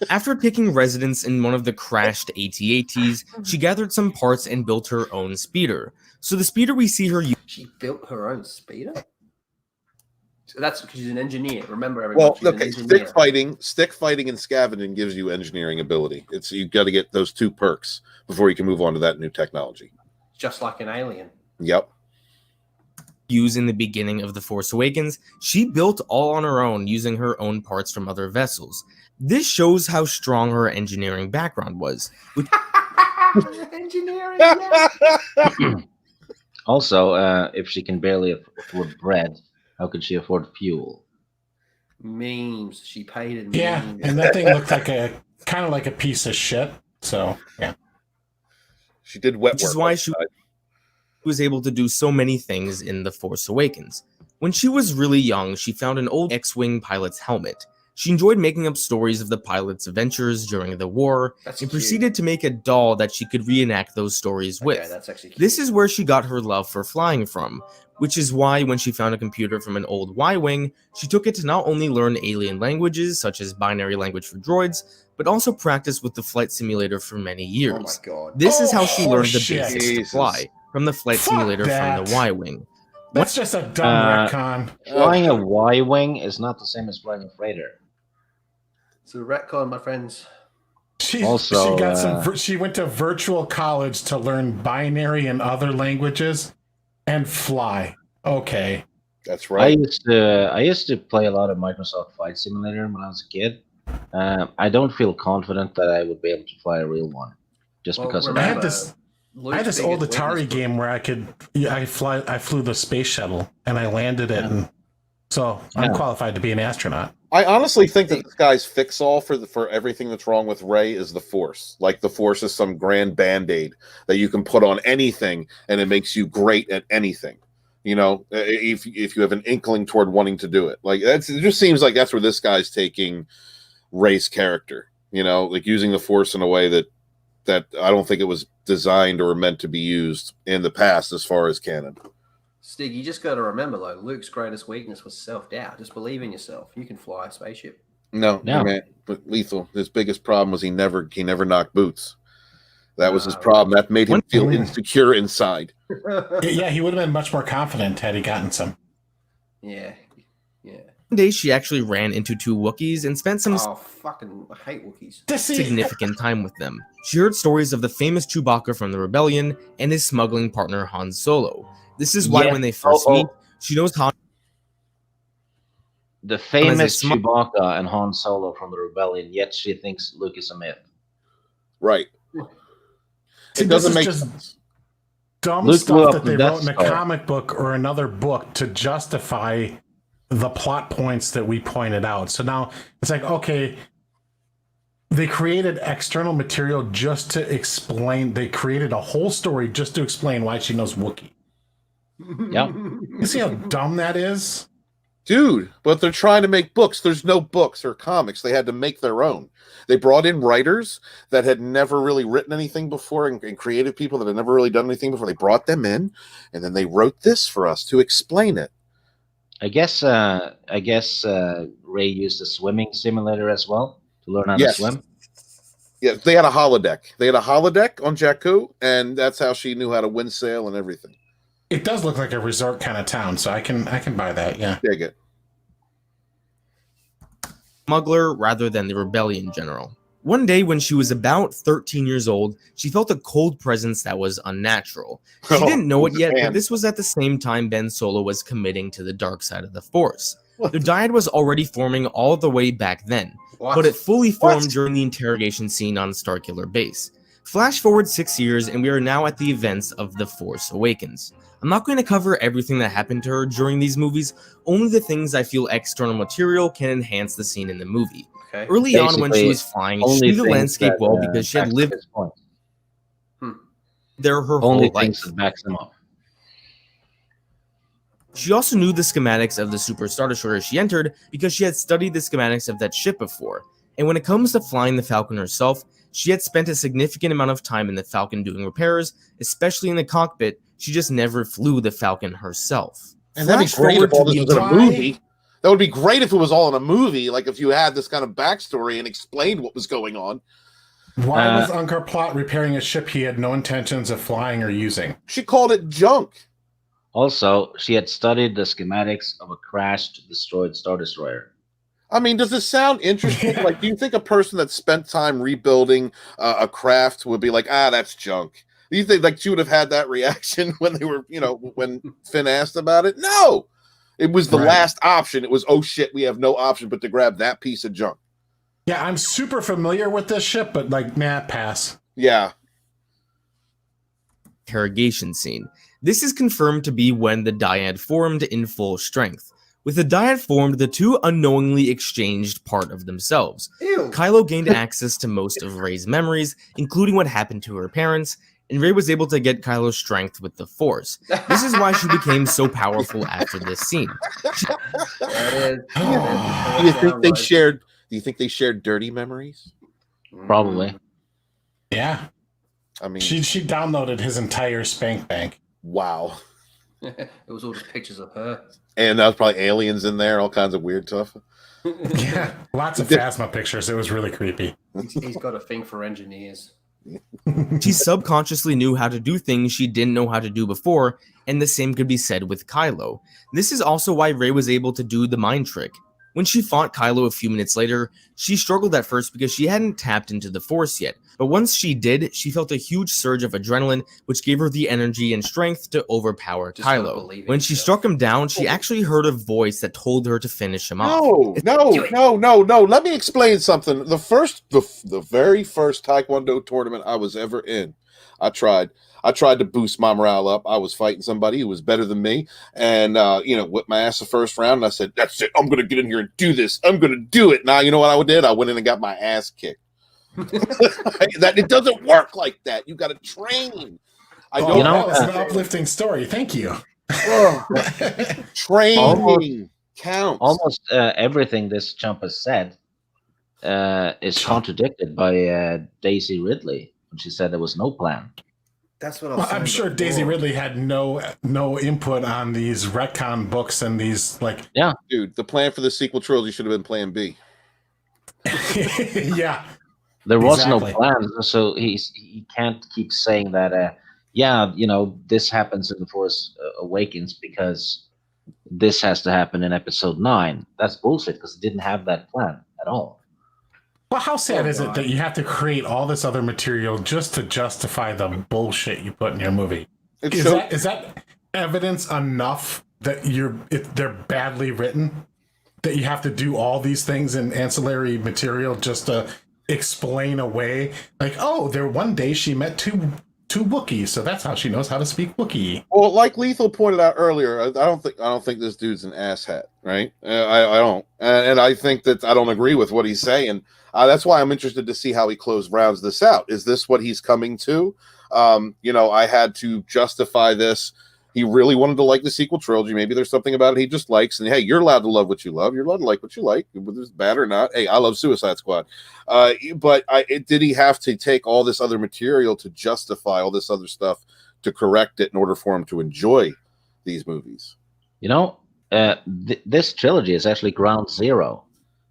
After taking residence in one of the crashed AT-ATs, she gathered some parts and built her own speeder. So the speeder we see her use...
She built her own speeder? So that's because she's an engineer. Remember, everyone.
Well,
she's an
okay,
engineer.
stick fighting and scavenging gives you engineering ability. It's you've got to get those 2 perks before you can move on to that new technology.
Just like an alien.
Yep.
Use in the beginning of The Force Awakens, she built all on her own using her own parts from other vessels. This shows how strong her engineering background was.
Engineering, yeah.
Also, if she can barely afford bread, how could she afford fuel?
Memes. She paid in
Yeah,
memes.
and that thing looked like kind of like a piece of shit. So, yeah.
She did wet work.
Which is why she was able to do so many things in The Force Awakens. When she was really young, she found an old X-Wing pilot's helmet. She enjoyed making up stories of the pilot's adventures during the war and proceeded to make a doll that she could reenact those stories with.
That's actually cute.
This is where she got her love for flying from, which is why when she found a computer from an old Y-Wing, she took it to not only learn alien languages, such as binary language for droids, but also practice with the flight simulator for many years.
Oh my God.
This is how she learned the
shit.
basics to
Jesus.
fly, from the flight
Fuck
simulator
that.
from the Y-Wing.
That's just a dumb retcon.
Flying a Y-Wing is not the same as flying a freighter.
It's a retcon, my friends.
She
Also,
got she went to virtual college to learn binary and other languages and fly. Okay.
That's right.
I used to play a lot of Microsoft Flight Simulator when I was a kid. I don't feel confident that I would be able to fly a real one, just because of
I
that.
had this old Atari game where I flew the space shuttle and I landed it, and so I'm qualified to be an astronaut.
I honestly think that this guy's fix-all for everything that's wrong with Rey is the Force. Like the Force is some grand Band-Aid that you can put on anything and it makes you great at anything. You know, if you have an inkling toward wanting to do it. Like it just seems like that's where this guy's taking Rey's character. You know, like using the Force in a way that I don't think it was designed or meant to be used in the past as far as canon.
Stig, you just got to remember, though, Luke's greatest weakness was self-doubt. Just believe in yourself. You can fly a spaceship.
No, man. But Lethal, his biggest problem was he never knocked boots. That was his problem. That made him feel insecure inside.
Yeah, he would have been much more confident had he gotten some.
Yeah.
One day, she actually ran into 2 Wookiees and spent some
fucking I hate Wookiees.
significant time with them. She heard stories of the famous Chewbacca from the Rebellion and his smuggling partner Han Solo. This is why when they first meet, she knows Han.
The famous Chewbacca and Han Solo from the Rebellion, yet she thinks Luke is a myth.
Right.
See,
It doesn't make
just
sense.
dumb
Luke blew
stuff
up
that they
the
wrote in
Death
a
Star.
comic book or another book to justify the plot points that we pointed out. So now it's like, okay, they created external material just to explain. They created a whole story just to explain why she knows Wookiee.
Yeah.
You see how dumb that is?
Dude, but they're trying to make books. There's no books or comics. They had to make their own. They brought in writers that had never really written anything before and creative people that had never really done anything before. They brought them in, and then they wrote this for us to explain it.
I guess Rey used a swimming simulator as well to learn how to swim.
Yeah, they had a holodeck. They had a holodeck on Jakku, and that's how she knew how to wind sail and everything.
It does look like a resort kind of town, so I can buy that. Yeah,
dig it.
Smuggler rather than the Rebellion general. One day when she was about 13 years old, she felt a cold presence that was unnatural. She didn't know it yet, but this was at the same time Ben Solo was committing to the dark side of the Force. The dyad was already forming all the way back then, but it fully formed during the interrogation scene on Starkiller Base. Flash forward 6 years and we are now at the events of The Force Awakens. I'm not going to cover everything that happened to her during these movies, only the things I feel external material can enhance the scene in the movie.
Okay.
Early on when she was flying, she knew the landscape well because she had lived there her whole life.
That backs them up.
She also knew the schematics of the Super Star Destroyer she entered because she had studied the schematics of that ship before. And when it comes to flying the Falcon herself, she had spent a significant amount of time in the Falcon doing repairs, especially in the cockpit. She just never flew the Falcon herself.
And that'd be great if all this was in a movie. That would be great if it was all in a movie, like if you had this kind of backstory and explained what was going on.
Why was Unkar Plot repairing a ship he had no intentions of flying or using?
She called it junk.
Also, she had studied the schematics of a crashed, destroyed Star Destroyer.
I mean, does this sound interesting? Like, do you think a person that spent time rebuilding a craft would be like, that's junk? Do you think like she would have had that reaction when they were, when Finn asked about it? No, it was the last option. It was, oh shit, we have no option but to grab that piece of junk.
Yeah, I'm super familiar with this ship, but like, pass.
Yeah.
Interrogation scene. This is confirmed to be when the dyad formed in full strength. With the dyad formed, the two unknowingly exchanged part of themselves.
Ew.
Kylo gained access to most of Rey's memories, including what happened to her parents, and Rey was able to get Kylo's strength with the Force. This is why she became so powerful after this scene.
Do you think they shared dirty memories?
Probably.
Yeah.
I mean,
she downloaded his entire spank bank.
Wow.
It was all just pictures of her.
And that was probably aliens in there, all kinds of weird stuff.
Yeah, lots of Phasma pictures. It was really creepy.
He's got a thing for engineers.
She subconsciously knew how to do things she didn't know how to do before, and the same could be said with Kylo. This is also why Rey was able to do the mind trick. When she fought Kylo a few minutes later, she struggled at first because she hadn't tapped into the Force yet, but once she did, she felt a huge surge of adrenaline, which gave her the energy and strength to overpower Kylo. When she struck him down, she actually heard a voice that told her to finish him off.
No. Let me explain something. The very first Taekwondo tournament I was ever in, I tried to boost my morale up. I was fighting somebody who was better than me and, whipped my ass the first round. And I said, that's it. I'm going to get in here and do this. I'm going to do it. Now, you know what I did? I went in and got my ass kicked. It doesn't work like that. You got to train.
That was an uplifting story. Thank you.
Training counts.
Almost everything this chump has said is contradicted by Daisy Ridley when she said there was no plan.
That's what I was
I'm sure
before.
Daisy Ridley had no input on these retcon books and these
Yeah, dude, the plan for the sequel trilogy should have been Plan B.
Yeah,
there was
exactly.
no plan, so he can't keep saying that. Yeah, this happens in the Force Awakens because this has to happen in Episode 9. That's bullshit because it didn't have that plan at all.
Well, how sad is it that you have to create all this other material just to justify the bullshit you put in your movie? Is that evidence enough that they're badly written? That you have to do all these things in ancillary material just to explain away, one day she met two Wookiees, so that's how she knows how to speak Wookiee.
Well, like Lethal pointed out earlier, I don't think this dude's an asshat, right? I don't, and I think that I don't agree with what he's saying. That's why I'm interested to see how he rounds this out. Is this what he's coming to? I had to justify this. He really wanted to like the sequel trilogy. Maybe there's something about it he just likes. And hey, you're allowed to love what you love. You're allowed to like what you like, whether it's bad or not. Hey, I love Suicide Squad. But did he have to take all this other material to justify all this other stuff to correct it in order for him to enjoy these movies?
This trilogy is actually ground zero.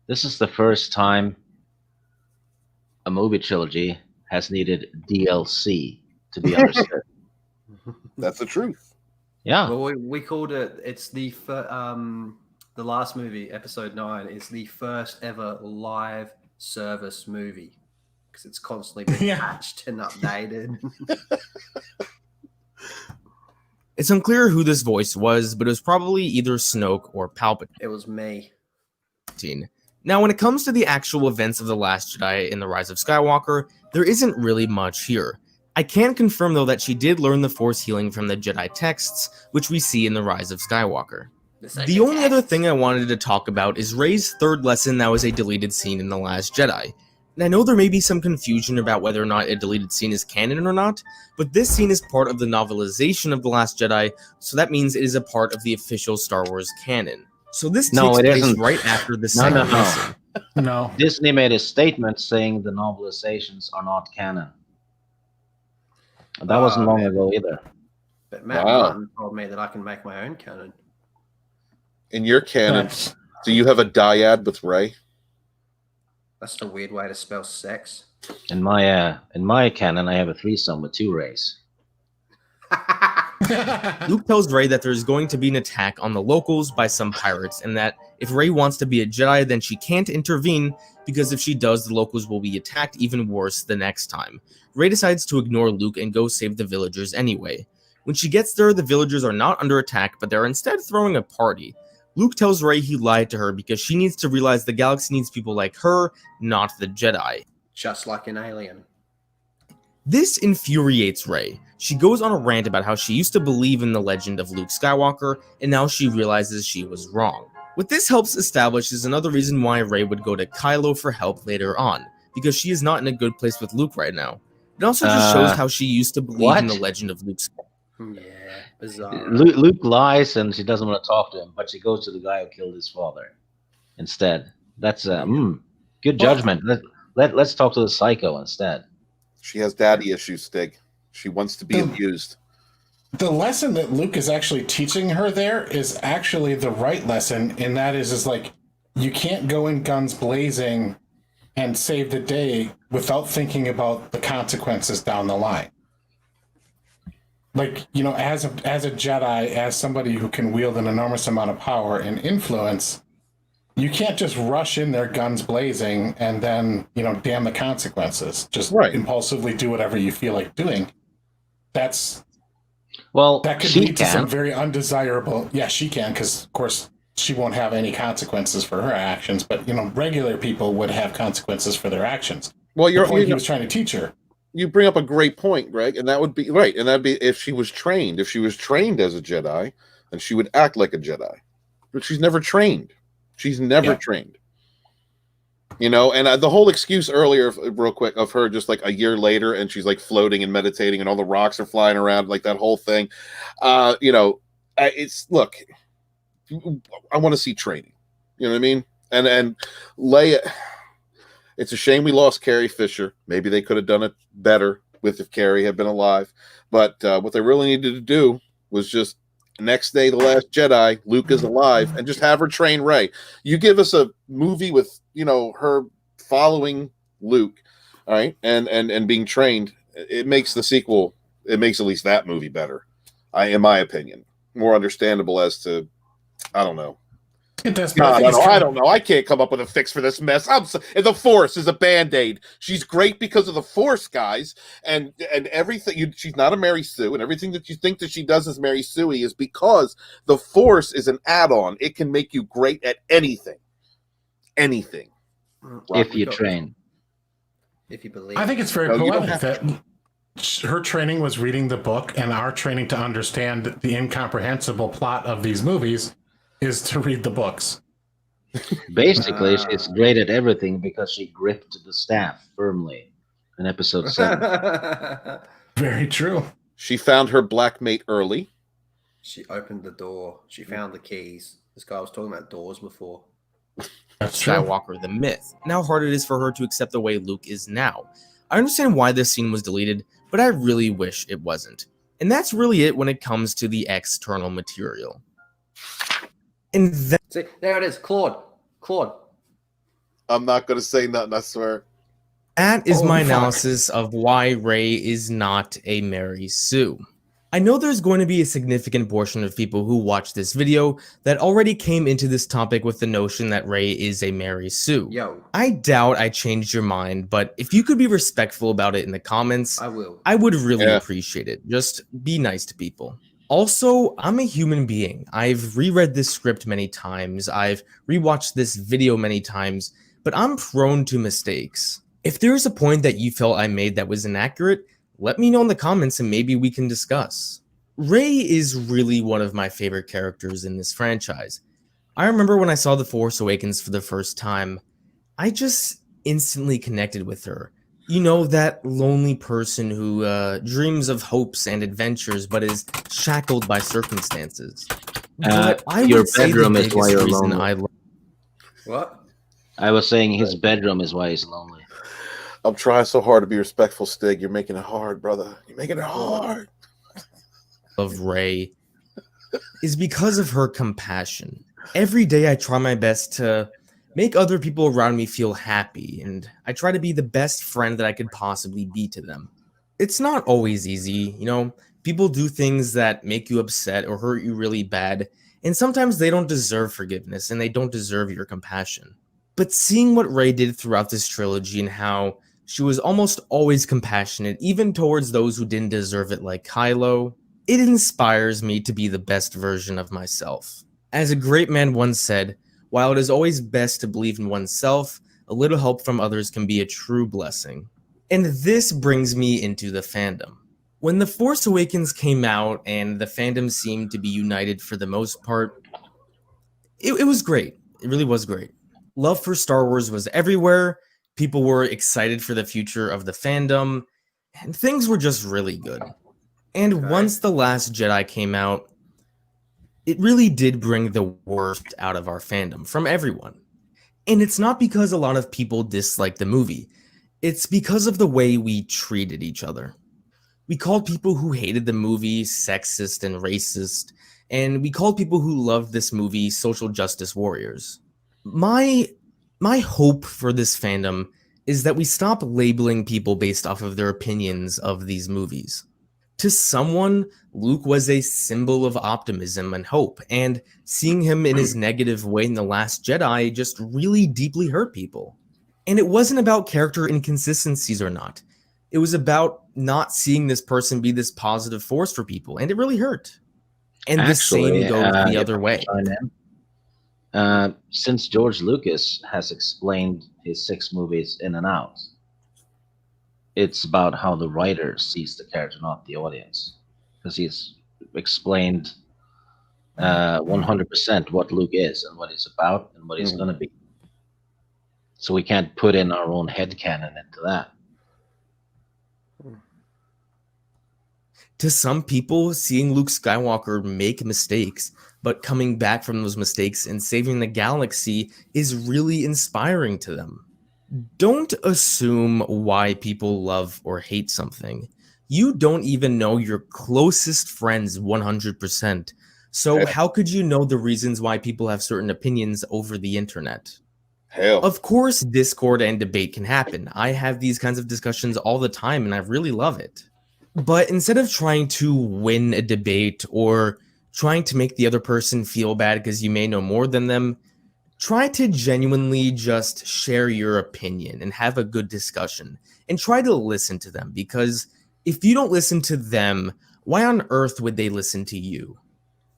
This is the first time a movie trilogy has needed DLC to be understood.
That's the truth.
Yeah.
Well, we called it. It's the last movie, Episode 9, is the first ever live service movie because it's constantly been patched and updated.
It's unclear who this voice was, but it was probably either Snoke or Palpatine.
It was me.
Now, when it comes to the actual events of The Last Jedi in The Rise of Skywalker, there isn't really much here. I can confirm, though, that she did learn the Force healing from the Jedi texts, which we see in The Rise of Skywalker. The only other thing I wanted to talk about is Rey's third lesson that was a deleted scene in The Last Jedi. And I know there may be some confusion about whether or not a deleted scene is canon or not, but this scene is part of the novelization of The Last Jedi, so that means it is a part of the official Star Wars canon. So this takes place right after the second lesson.
No.
Disney made a statement saying the novelizations are not canon. That wasn't long ago either.
But Matt Martin told me that I can make my own canon.
In your canon, do you have a dyad with Rey?
That's the weird way to spell sex.
In my canon, I have a threesome with 2 Reys.
Luke tells Rey that there's going to be an attack on the locals by some pirates, and that if Rey wants to be a Jedi, then she can't intervene, because if she does, the locals will be attacked even worse the next time. Rey decides to ignore Luke and go save the villagers anyway. When she gets there, the villagers are not under attack, but they're instead throwing a party. Luke tells Rey he lied to her because she needs to realize the galaxy needs people like her, not the Jedi.
Just like an alien.
This infuriates Rey. She goes on a rant about how she used to believe in the legend of Luke Skywalker, and now she realizes she was wrong. What this helps establish is another reason why Rey would go to Kylo for help later on, because she is not in a good place with Luke right now. It also just shows how she used to believe in the legend of Luke Skywalker.
Yeah, bizarre.
Luke lies and she doesn't want to talk to him, but she goes to the guy who killed his father instead. That's good judgment. Let's talk to the psycho instead.
She has daddy issues, Stig. She wants to be abused.
The lesson that Luke is actually teaching her there is actually the right lesson, and that is like, you can't go in guns blazing and save the day without thinking about the consequences down the line. Like, as a Jedi, as somebody who can wield an enormous amount of power and influence, you can't just rush in there guns blazing and then, damn the consequences. Just impulsively do whatever you feel like doing. That could lead to some very undesirable. Yeah, she can, because of course she won't have any consequences for her actions. But regular people would have consequences for their actions.
Well,
he was trying to teach her.
You bring up a great point, Greg, and that would be right. And that'd be if she was trained. If she was trained as a Jedi, then she would act like a Jedi. But she's never trained. She's never trained. And the whole excuse earlier, real quick, of her just like a year later and she's like floating and meditating and all the rocks are flying around, like that whole thing. It's look, I want to see training. You know what I mean? And Leia, it's a shame we lost Carrie Fisher. Maybe they could have done it better. with if Carrie had been alive. But what they really needed to do was just next day, The Last Jedi, Luke is alive, and just have her train Rey. You give us a movie with, you know, her following Luke, all right, and being trained. It makes the sequel, it makes at least that movie better, in my opinion, more understandable as to, I don't know. I don't know. I can't come up with a fix for this mess. The Force is a Band-Aid. She's great because of the Force, guys, and everything. She's not a Mary Sue, and everything that you think that she does as Mary Sue is because the Force is an add-on. It can make you great at anything. Anything.
If you train.
If you believe.
I think it's very poetic that her training was reading the book, and our training to understand the incomprehensible plot of these movies is to read the books.
Basically, she's great at everything because she gripped the staff firmly in episode 7.
Very true.
She found her black mate early.
She opened the door. She found the keys. This guy was talking about doors before.
That's Skywalker, the myth, and how hard it is for her to accept the way Luke is now. I understand why this scene was deleted, but I really wish it wasn't. And that's really it when it comes to the external material. And
see, there it is, Claude.
I'm not going to say nothing, I swear.
That is my analysis of why Rey is not a Mary Sue. I know there's going to be a significant portion of people who watch this video that already came into this topic with the notion that Rey is a Mary Sue.
Yo.
I doubt I changed your mind, but if you could be respectful about it in the comments,
I will.
I would really appreciate it. Just be nice to people. Also, I'm a human being. I've reread this script many times. I've rewatched this video many times, but I'm prone to mistakes. If there's a point that you felt I made that was inaccurate, let me know in the comments and maybe we can discuss. Rey is really one of my favorite characters in this franchise. I remember when I saw The Force Awakens for the first time, I just instantly connected with her. You know, that lonely person who dreams of hopes and adventures, but is shackled by circumstances.
Your bedroom is why you're lonely.
What?
I was saying his bedroom is why he's lonely.
I'm trying so hard to be respectful, Stig. You're making it hard, brother. You're making it hard.
Of Rey is because of her compassion. Every day I try my best to make other people around me feel happy, and I try to be the best friend that I could possibly be to them. It's not always easy, you know, people do things that make you upset or hurt you really bad, and sometimes they don't deserve forgiveness and they don't deserve your compassion. But seeing what Rey did throughout this trilogy and how she was almost always compassionate, even towards those who didn't deserve it like Kylo, it inspires me to be the best version of myself. As a great man once said, while it is always best to believe in oneself, a little help from others can be a true blessing. And this brings me into the fandom. When The Force Awakens came out and the fandom seemed to be united for the most part, it was great. It really was great. Love for Star Wars was everywhere. People were excited for the future of the fandom, and things were just really good. And once The Last Jedi came out, it really did bring the worst out of our fandom from everyone. And it's not because a lot of people disliked the movie. It's because of the way we treated each other. We called people who hated the movie sexist and racist, and we called people who loved this movie social justice warriors. My hope for this fandom is that we stop labeling people based off of their opinions of these movies. To someone, Luke was a symbol of optimism and hope, and seeing him in his negative way in The Last Jedi just really deeply hurt people. And it wasn't about character inconsistencies or not. It was about not seeing this person be this positive force for people, and it really hurt. And
Actually,
the same goes the other way.
Since George Lucas has explained his 6 movies in and out, it's about how the writer sees the character, not the audience. Because he's explained 100% what Luke is and what he's about and what he's going to be. So we can't put in our own headcanon into that.
To some people, seeing Luke Skywalker make mistakes, but coming back from those mistakes and saving the galaxy is really inspiring to them. Don't assume why people love or hate something. You don't even know your closest friends 100%. So how could you know the reasons why people have certain opinions over the internet?
Hell.
Of course, discord and debate can happen. I have these kinds of discussions all the time, and I really love it. But instead of trying to win a debate or trying to make the other person feel bad because you may know more than them, try to genuinely just share your opinion and have a good discussion and try to listen to them, because if you don't listen to them, why on earth would they listen to you?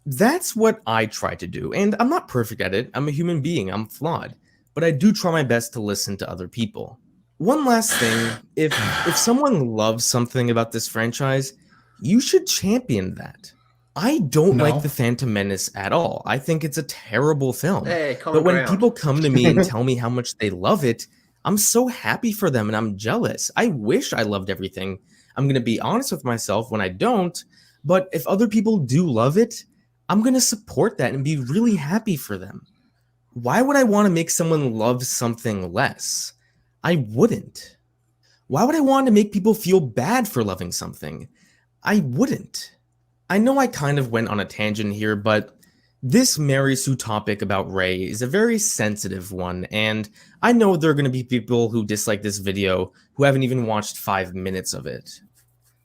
That's what I try to do, and I'm not perfect at it. I'm a human being. I'm flawed, but I do try my best to listen to other people. One last thing, if someone loves something about this franchise, you should champion that. I don't like The Phantom Menace at all. I think it's a terrible film.
Hey,
but when people come to me and tell me how much they love it, I'm so happy for them and I'm jealous. I wish I loved everything. I'm going to be honest with myself when I don't, but if other people do love it, I'm going to support that and be really happy for them. Why would I want to make someone love something less? I wouldn't. Why would I want to make people feel bad for loving something? I wouldn't. I know I kind of went on a tangent here, but this Mary Sue topic about Rey is a very sensitive one, and I know there are going to be people who dislike this video who haven't even watched 5 minutes of it.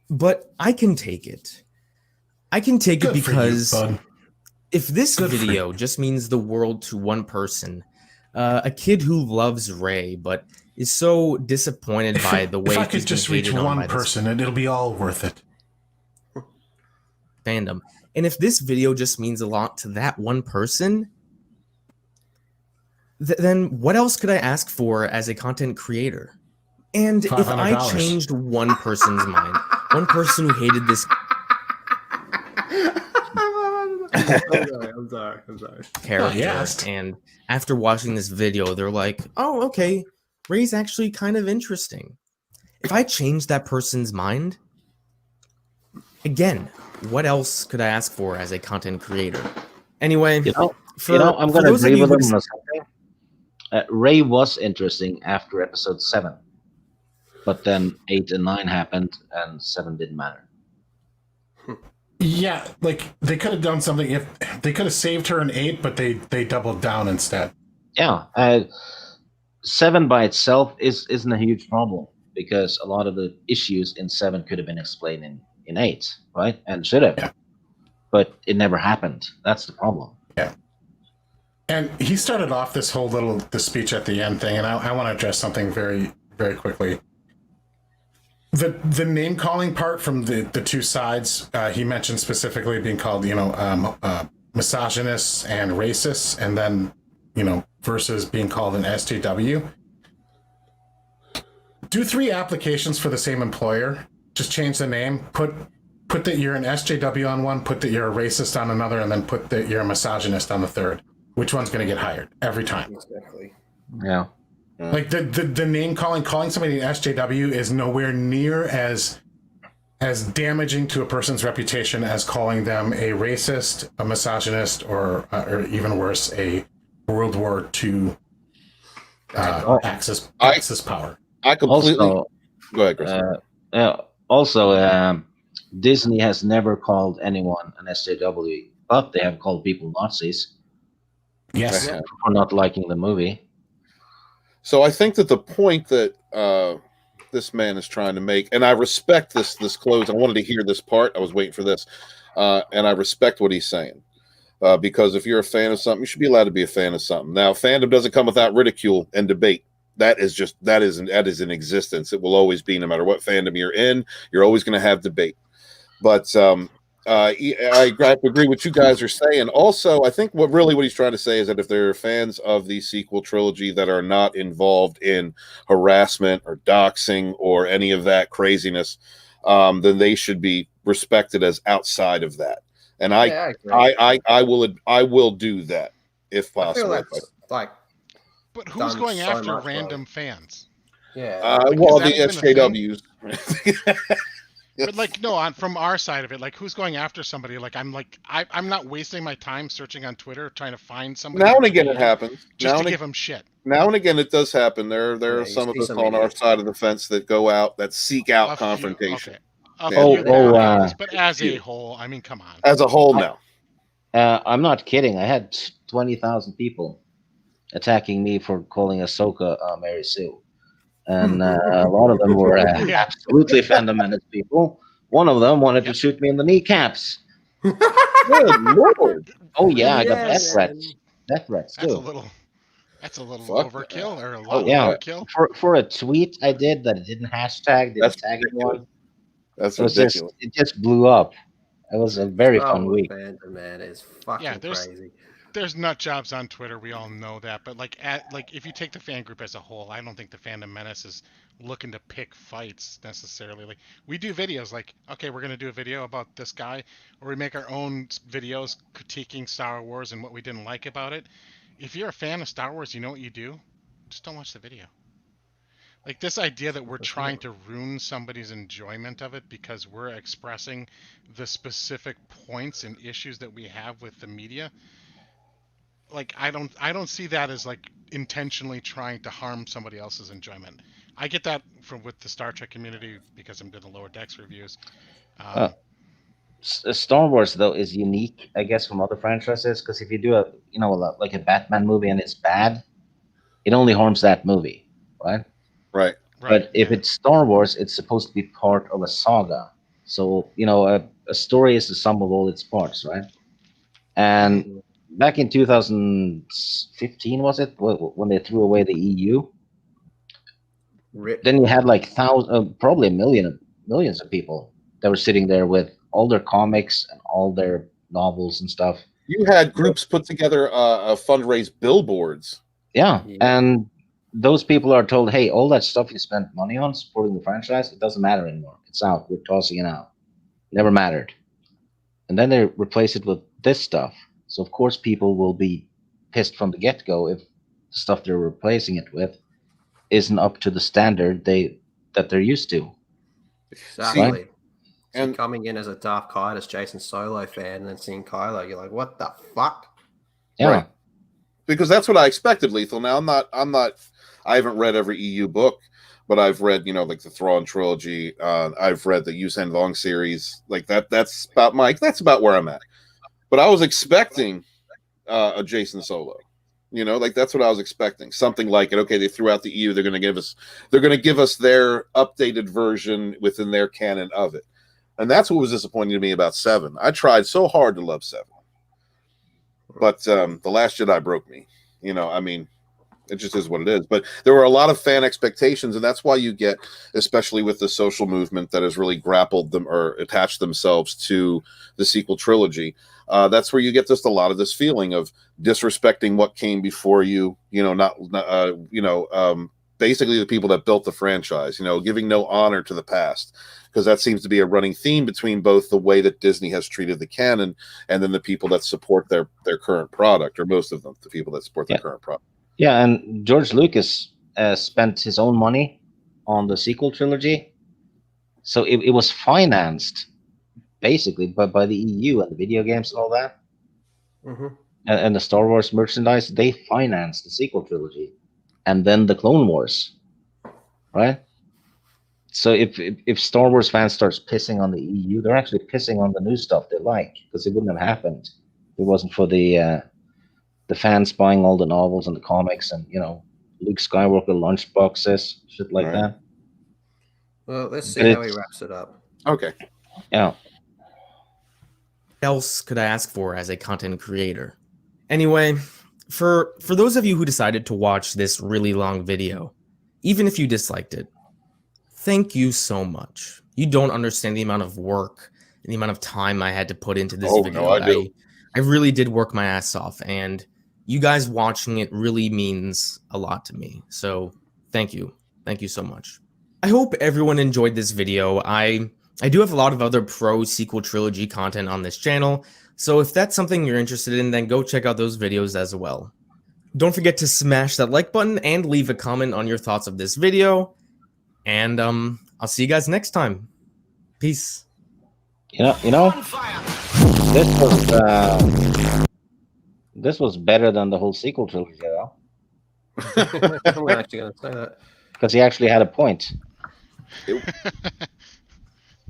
But I can take it. I can take it because if this video just means the world to one person, a kid who loves Rey but is so disappointed by the way
if I could just reach one person, it'll be all worth it.
Fandom. And if this video just means a lot to that one person, then what else could I ask for as a content creator? And if I changed one person's mind, one person who hated this
I'm sorry.
character, and after watching this video, they're like, oh, okay, Rey's actually kind of interesting. If I changed that person's mind, again, what else could I ask for as a content creator? Anyway,
I'm going to agree with him on something. Rey was interesting after episode 7, but then 8 and 9 happened, and 7 didn't matter.
Yeah, like they could have done something if they could have saved her in 8, but they doubled down instead.
Yeah, 7 by itself isn't a huge problem because a lot of the issues in 7 could have been explained in 8, right? And should have, but it never happened. That's the problem.
Yeah. And he started off this whole the speech at the end thing, and I want to address something very, very quickly. The name calling part from the two sides, he mentioned specifically being called, misogynists and racists, and then, versus being called an SJW. Do 3 applications for the same employer. Just change the name. Put that you're an SJW on one, put that you're a racist on another, and then put that you're a misogynist on the third. Which one's going to get hired every time?
Exactly.
Yeah.
Like the name calling somebody an SJW is nowhere near as damaging to a person's reputation as calling them a racist, a misogynist, or even worse, a World War II Axis power.
I completely
go ahead, Chris. Also, Disney has never called anyone an SJW, but they have called people Nazis.
Yes,
for not liking the movie.
So I think that the point that this man is trying to make, and I respect this close. I wanted to hear this part. I was waiting for this, and I respect what he's saying because if you're a fan of something, you should be allowed to be a fan of something. Now, fandom doesn't come without ridicule and debate. That is in existence. It will always be, no matter what fandom you're in. You're always going to have debate. But I agree with what you guys are saying. Also, I think what he's trying to say is that if there are fans of the sequel trilogy that are not involved in harassment or doxing or any of that craziness, then they should be respected as outside of that. And I will do that if possible.
But who's going after random fans?
Yeah.
The SJWs.
But like, no, from our side of it, like, who's going after somebody? I'm not wasting my time searching on Twitter trying to find somebody.
Now and again, it happens.
Just to give them shit.
Now and again, it does happen. There are some of us on our side of the fence that go out, that seek out confrontation.
But as a whole, I mean, come on.
As a whole, no.
I'm not kidding. I had 20,000 people attacking me for calling Ahsoka Mary Sue. And a lot of them were absolutely Fandom Menace people. One of them wanted to shoot me in the kneecaps.
Good Lord.
Oh, yeah, I got death threats. Death threats, too.
That's a little overkill, or a lot of overkill.
For a tweet I did that didn't hashtag, didn't tag anyone.
That's ridiculous.
It just blew up. It was a very fun week.
Man, is fucking crazy.
There's nut jobs on Twitter. We all know that. But if you take the fan group as a whole, I don't think the Fandom Menace is looking to pick fights necessarily. Like, we do videos like, okay, we're going to do a video about this guy, or we make our own videos critiquing Star Wars and what we didn't like about it. If you're a fan of Star Wars, you know what you do? Just don't watch the video. Like, this idea that we're trying to ruin somebody's enjoyment of it because we're expressing the specific points and issues that we have with the media. Like, I don't see that as like intentionally trying to harm somebody else's enjoyment. I get that with the Star Trek community because I'm doing the Lower Decks reviews.
Star Wars though is unique, I guess, from other franchises, because if you do a Batman movie and it's bad, it only harms that movie, right?
Right.
But if it's Star Wars, it's supposed to be part of a saga. So a story is the sum of all its parts, right? And back in 2015, was it, when they threw away the EU? Then you had like probably millions of people that were sitting there with all their comics and all their novels and stuff.
You had groups put together fundraise billboards.
Yeah, and those people are told, hey, all that stuff you spent money on supporting the franchise, it doesn't matter anymore. It's out. We're tossing it out. Never mattered. And then they replace it with this stuff. So, of course, people will be pissed from the get-go if the stuff they're replacing it with isn't up to the standard that they're used to.
Exactly.
Right?
And coming in as a Darth Kylos Jason Solo fan and then seeing Kylo, you're like, what the fuck?
Yeah.
Right. Because that's what I expected, Lethal. Now I haven't read every EU book, but I've read, like the Thrawn trilogy. I've read the Yuuzhan Vong series. Like that's about where I'm at. But I was expecting a Jason Solo. That's what I was expecting. Something like it. Okay, they threw out the EU. They're going to give us their updated version within their canon of it. And that's what was disappointing to me about 7. I tried so hard to love 7. But The Last Jedi broke me. It just is what it is. But there were a lot of fan expectations, and that's why you get, especially with the social movement that has really grappled them or attached themselves to the sequel trilogy. That's where you get just a lot of this feeling of disrespecting what came before you. Basically the people that built the franchise. Giving no honor to the past, because that seems to be a running theme between both the way that Disney has treated the canon and then the people that support their current product, or most of them, the people that support their current product.
Yeah, and George Lucas spent his own money on the sequel trilogy. So it was financed, basically, by the EU and the video games and all that.
Mm-hmm.
And the Star Wars merchandise, they financed the sequel trilogy. And then the Clone Wars, right? So if Star Wars fans starts pissing on the EU, they're actually pissing on the new stuff they like, because it wouldn't have happened if it wasn't for the fans buying all the novels and the comics and Luke Skywalker lunchboxes, shit like that.
Well, let's see how he wraps it up.
Okay.
Yeah.
What else could I ask for as a content creator? Anyway, for those of you who decided to watch this really long video, even if you disliked it, thank you so much. You don't understand the amount of work and the amount of time I had to put into this video.
No, I do.
I really did work my ass off, and you guys watching it really means a lot to me. So thank you. Thank you so much. I hope everyone enjoyed this video. I do have a lot of other pro sequel trilogy content on this channel, so if that's something you're interested in, then go check out those videos as well. Don't forget to smash that like button and leave a comment on your thoughts of this video. And I'll see you guys next time. Peace.
You know, this was better than the whole sequel trilogy, though.
I'm actually going to say that.
Because he actually had a point.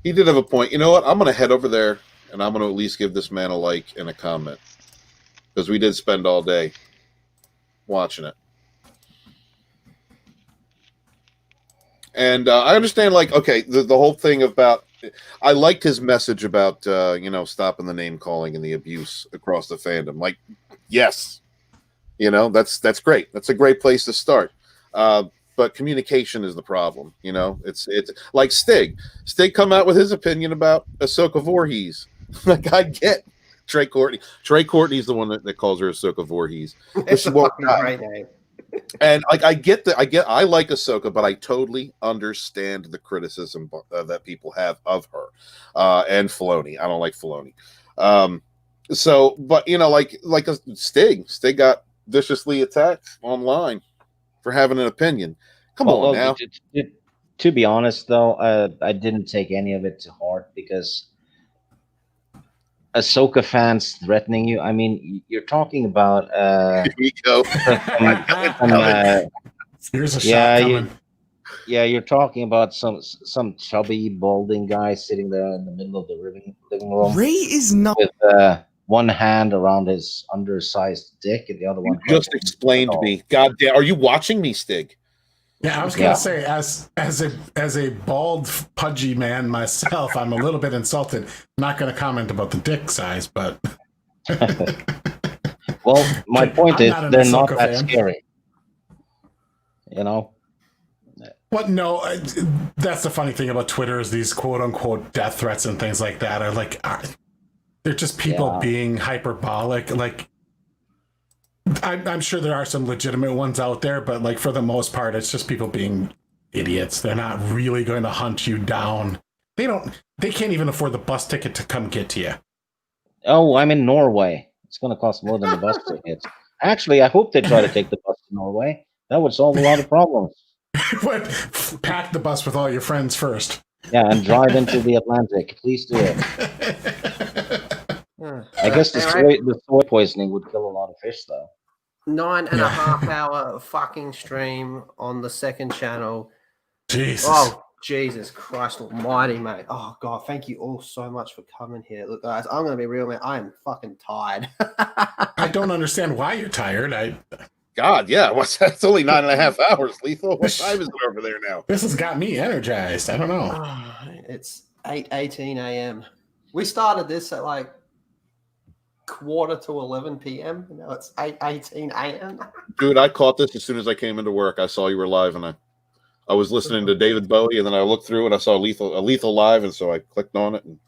He did have a point. You know what? I'm going to head over there, and I'm going to at least give this man a like and a comment. Because we did spend all day watching it. And I understand, like, okay, the whole thing about... I liked his message about, stopping the name-calling and the abuse across the fandom. Like, yes. That's great. That's a great place to start. But communication is the problem, It's like Stig. Stig come out with his opinion about Ahsoka Voorhees. Like, I get Trey Courtney. Trey Courtney's the one that calls her Ahsoka Voorhees.
It's a fucking great name.
And like I like Ahsoka, but I totally understand the criticism that people have of her and Filoni. I don't like Filoni. But like a Stig got viciously attacked online for having an opinion. Come on now.
To be honest, though, I didn't take any of it to heart because Ahsoka fans threatening you. I mean, you're talking about
here we go.
Here's a shot coming.
You're talking about some chubby, balding guy sitting there in the middle of the living room.
Rey is not
with one hand around his undersized dick and the other one.
You just explained to me. God damn, are you watching me, Stig?
Yeah, I was gonna say, as a bald, pudgy man myself, I'm a little bit insulted. I'm not gonna comment about the dick size, but
well, my point is they're not that
fan.
scary.
But no, that's the funny thing about Twitter is these quote unquote death threats and things like that are like they're just people being hyperbolic. Like I'm sure there are some legitimate ones out there, but like for the most part, it's just people being idiots. They're not really going to hunt you down. They can't even afford the bus ticket to come get to you.
Oh, I'm in Norway. It's going to cost more than the bus ticket. Actually, I hope they try to take the bus to Norway. That would solve a lot of problems.
But pack the bus with all your friends first.
Yeah, and drive into the Atlantic. Please do it. I guess the soy poisoning would kill a lot of fish, though.
9.5 hour fucking stream on the second channel.
Jesus.
Oh, Jesus Christ almighty, mate. Oh, God, thank you all so much for coming here. Look, guys, I'm going to be real, man. I am fucking tired.
I don't understand why you're tired.
God, yeah. That's only 9.5 hours, Lethal. What time is it over there now?
This has got me energized. I don't know.
It's 8:18 a.m. We started this at like 11:45 p.m. Now it's 8:18 a.m.
Dude, I caught this as soon as I came into work. I saw you were live, and I was listening to David Bowie, and then I looked through and I saw Lethal live, and so I clicked on it. And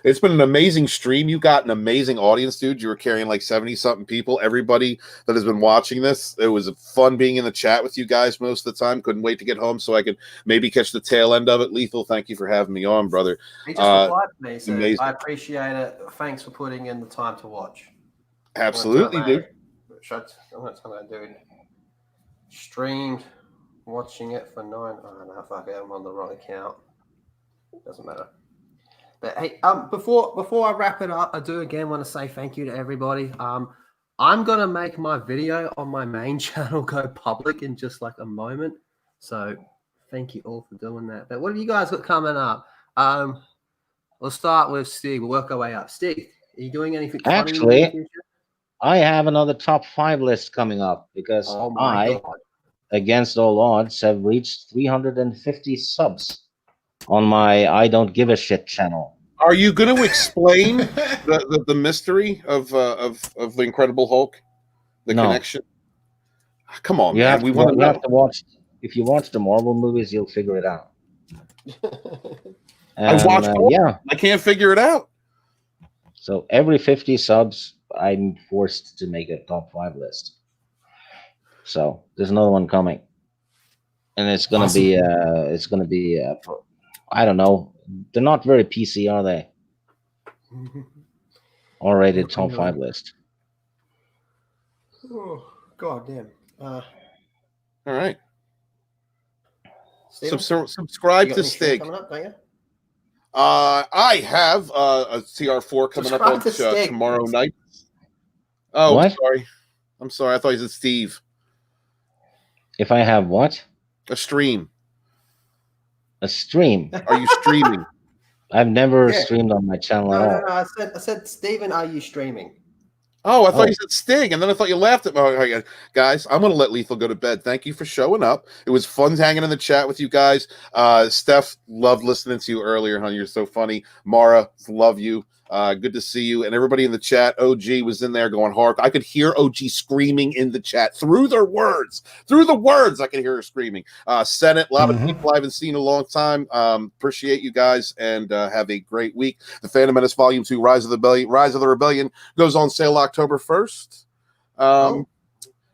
it's been an amazing stream. You got an amazing audience, dude. You were carrying like 70-something people. Everybody that has been watching this, it was fun being in the chat with you guys most of the time. Couldn't wait to get home so I could maybe catch the tail end of it. Lethal, thank you for having me on, brother.
He just replied to me, so amazing. I appreciate it. Thanks for putting in the time to watch.
Absolutely, dude.
What's going to do? Streamed, watching it for 9. Oh, no, fuck it. I'm on the wrong account. Doesn't matter. But hey, before I wrap it up, I do again want to say thank you to everybody. I'm gonna make my video on my main channel go public in just like a moment. So thank you all for doing that. But what have you guys got coming up? We'll start with Stig. We'll work our way up. Stig, are you doing anything?
Actually, I have another top 5 list coming up because against all odds, have reached 350 subs on my I Don't Give a Shit channel.
Are you going to explain the mystery of the Incredible Hulk, the connection? Come on, man. We want to
have to watch. If you watch the Marvel movies, you'll figure it out.
I watched. I can't figure it out.
So every 50 subs, I'm forced to make a top 5 list. So there's another one coming, and it's gonna be I don't know. They're not very PC, are they? Already top 5 list.
Oh, God damn.
All right. Subscribe to Stig. I have a CR4 coming up on tomorrow night. Oh,
What?
sorry. I'm sorry. I thought you said Steve.
If I have what?
A stream.
A stream.
Are you streaming?
I've never
Yeah.
streamed on my channel at all.
I said, Stephen, are you streaming?
Oh, I thought you said Sting, and then I thought you laughed at me. Oh, guys, I'm going to let Lethal go to bed. Thank you for showing up. It was fun hanging in the chat with you guys. Steph, loved listening to you earlier, honey. You're so funny. Mara, love you. Good to see you. And everybody in the chat, OG was in there going hard. I could hear OG screaming in the chat through their words. Through the words, I could hear her screaming. Senate, a lot of people I haven't seen in a long time. Appreciate you guys, and have a great week. The Phantom Menace Volume 2, Rise of the Rebellion goes on sale October 1st.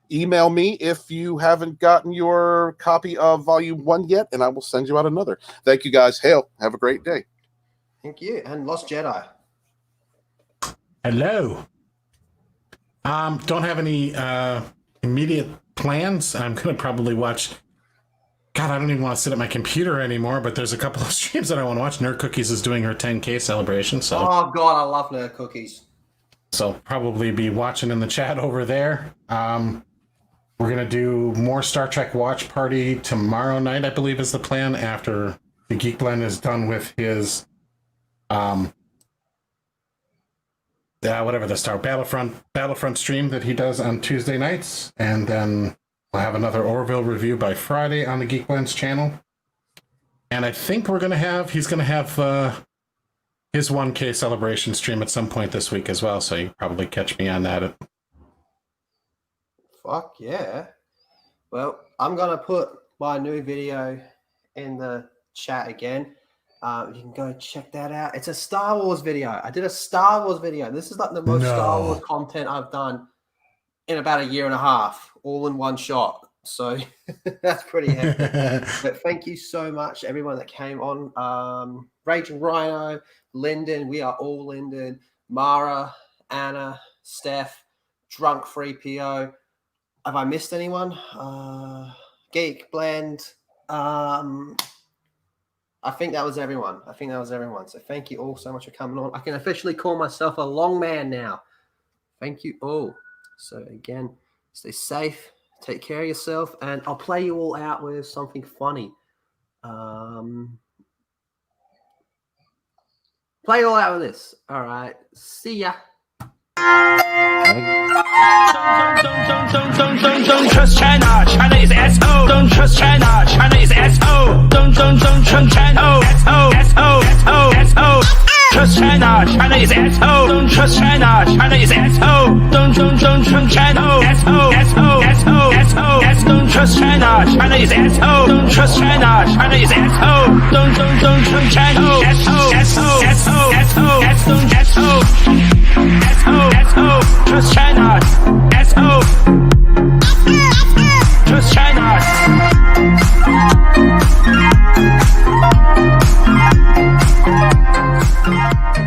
Email me if you haven't gotten your copy of Volume 1 yet, and I will send you out another. Thank you guys. Hail. Have a great day.
Thank you. And Lost Jedi.
Hello. Don't have any immediate plans. I'm going to probably watch. God, I don't even want to sit at my computer anymore, but there's a couple of streams that I want to watch. Nerd Cookies is doing her 10K celebration. So.
Oh, God, I love Nerd Cookies.
So probably be watching in the chat over there. We're going to do more Star Trek Watch Party tomorrow night, I believe is the plan, after the Geek Blend is done with his whatever the Star Battlefront stream that he does on Tuesday nights, and then we'll have another Orville review by Friday on the Geek Blends channel. And I think he's going to have his 1K celebration stream at some point this week as well, so you probably catch me on that.
Fuck yeah. Well, I'm going to put my new video in the chat again. You can go check that out. It's a Star Wars video. I did a Star Wars video. This is like the most Star Wars content I've done in about a year and a half, all in one shot. So that's pretty heavy. But thank you so much, everyone that came on. Raging Rhino, Lyndon, we are all Lyndon, Mara, Anna, Steph, Drunk 3PO. Have I missed anyone? Geek Blend. I think that was everyone. So thank you all so much for coming on. I can officially call myself a long man now. Thank you all. So again, stay safe, take care of yourself, and I'll play you all out with something funny. Play you all out with this. All right. See ya.
Don't trust China. China is SO. Don't trust China. China is SO. Don't trust China. SO. Trust China. China is SO. Don't trust China. China is SO. Don't trust China. SO. Don't trust China. China is SO. Don't trust China. China is SO. Don't trust China. SO. Trust China. SO.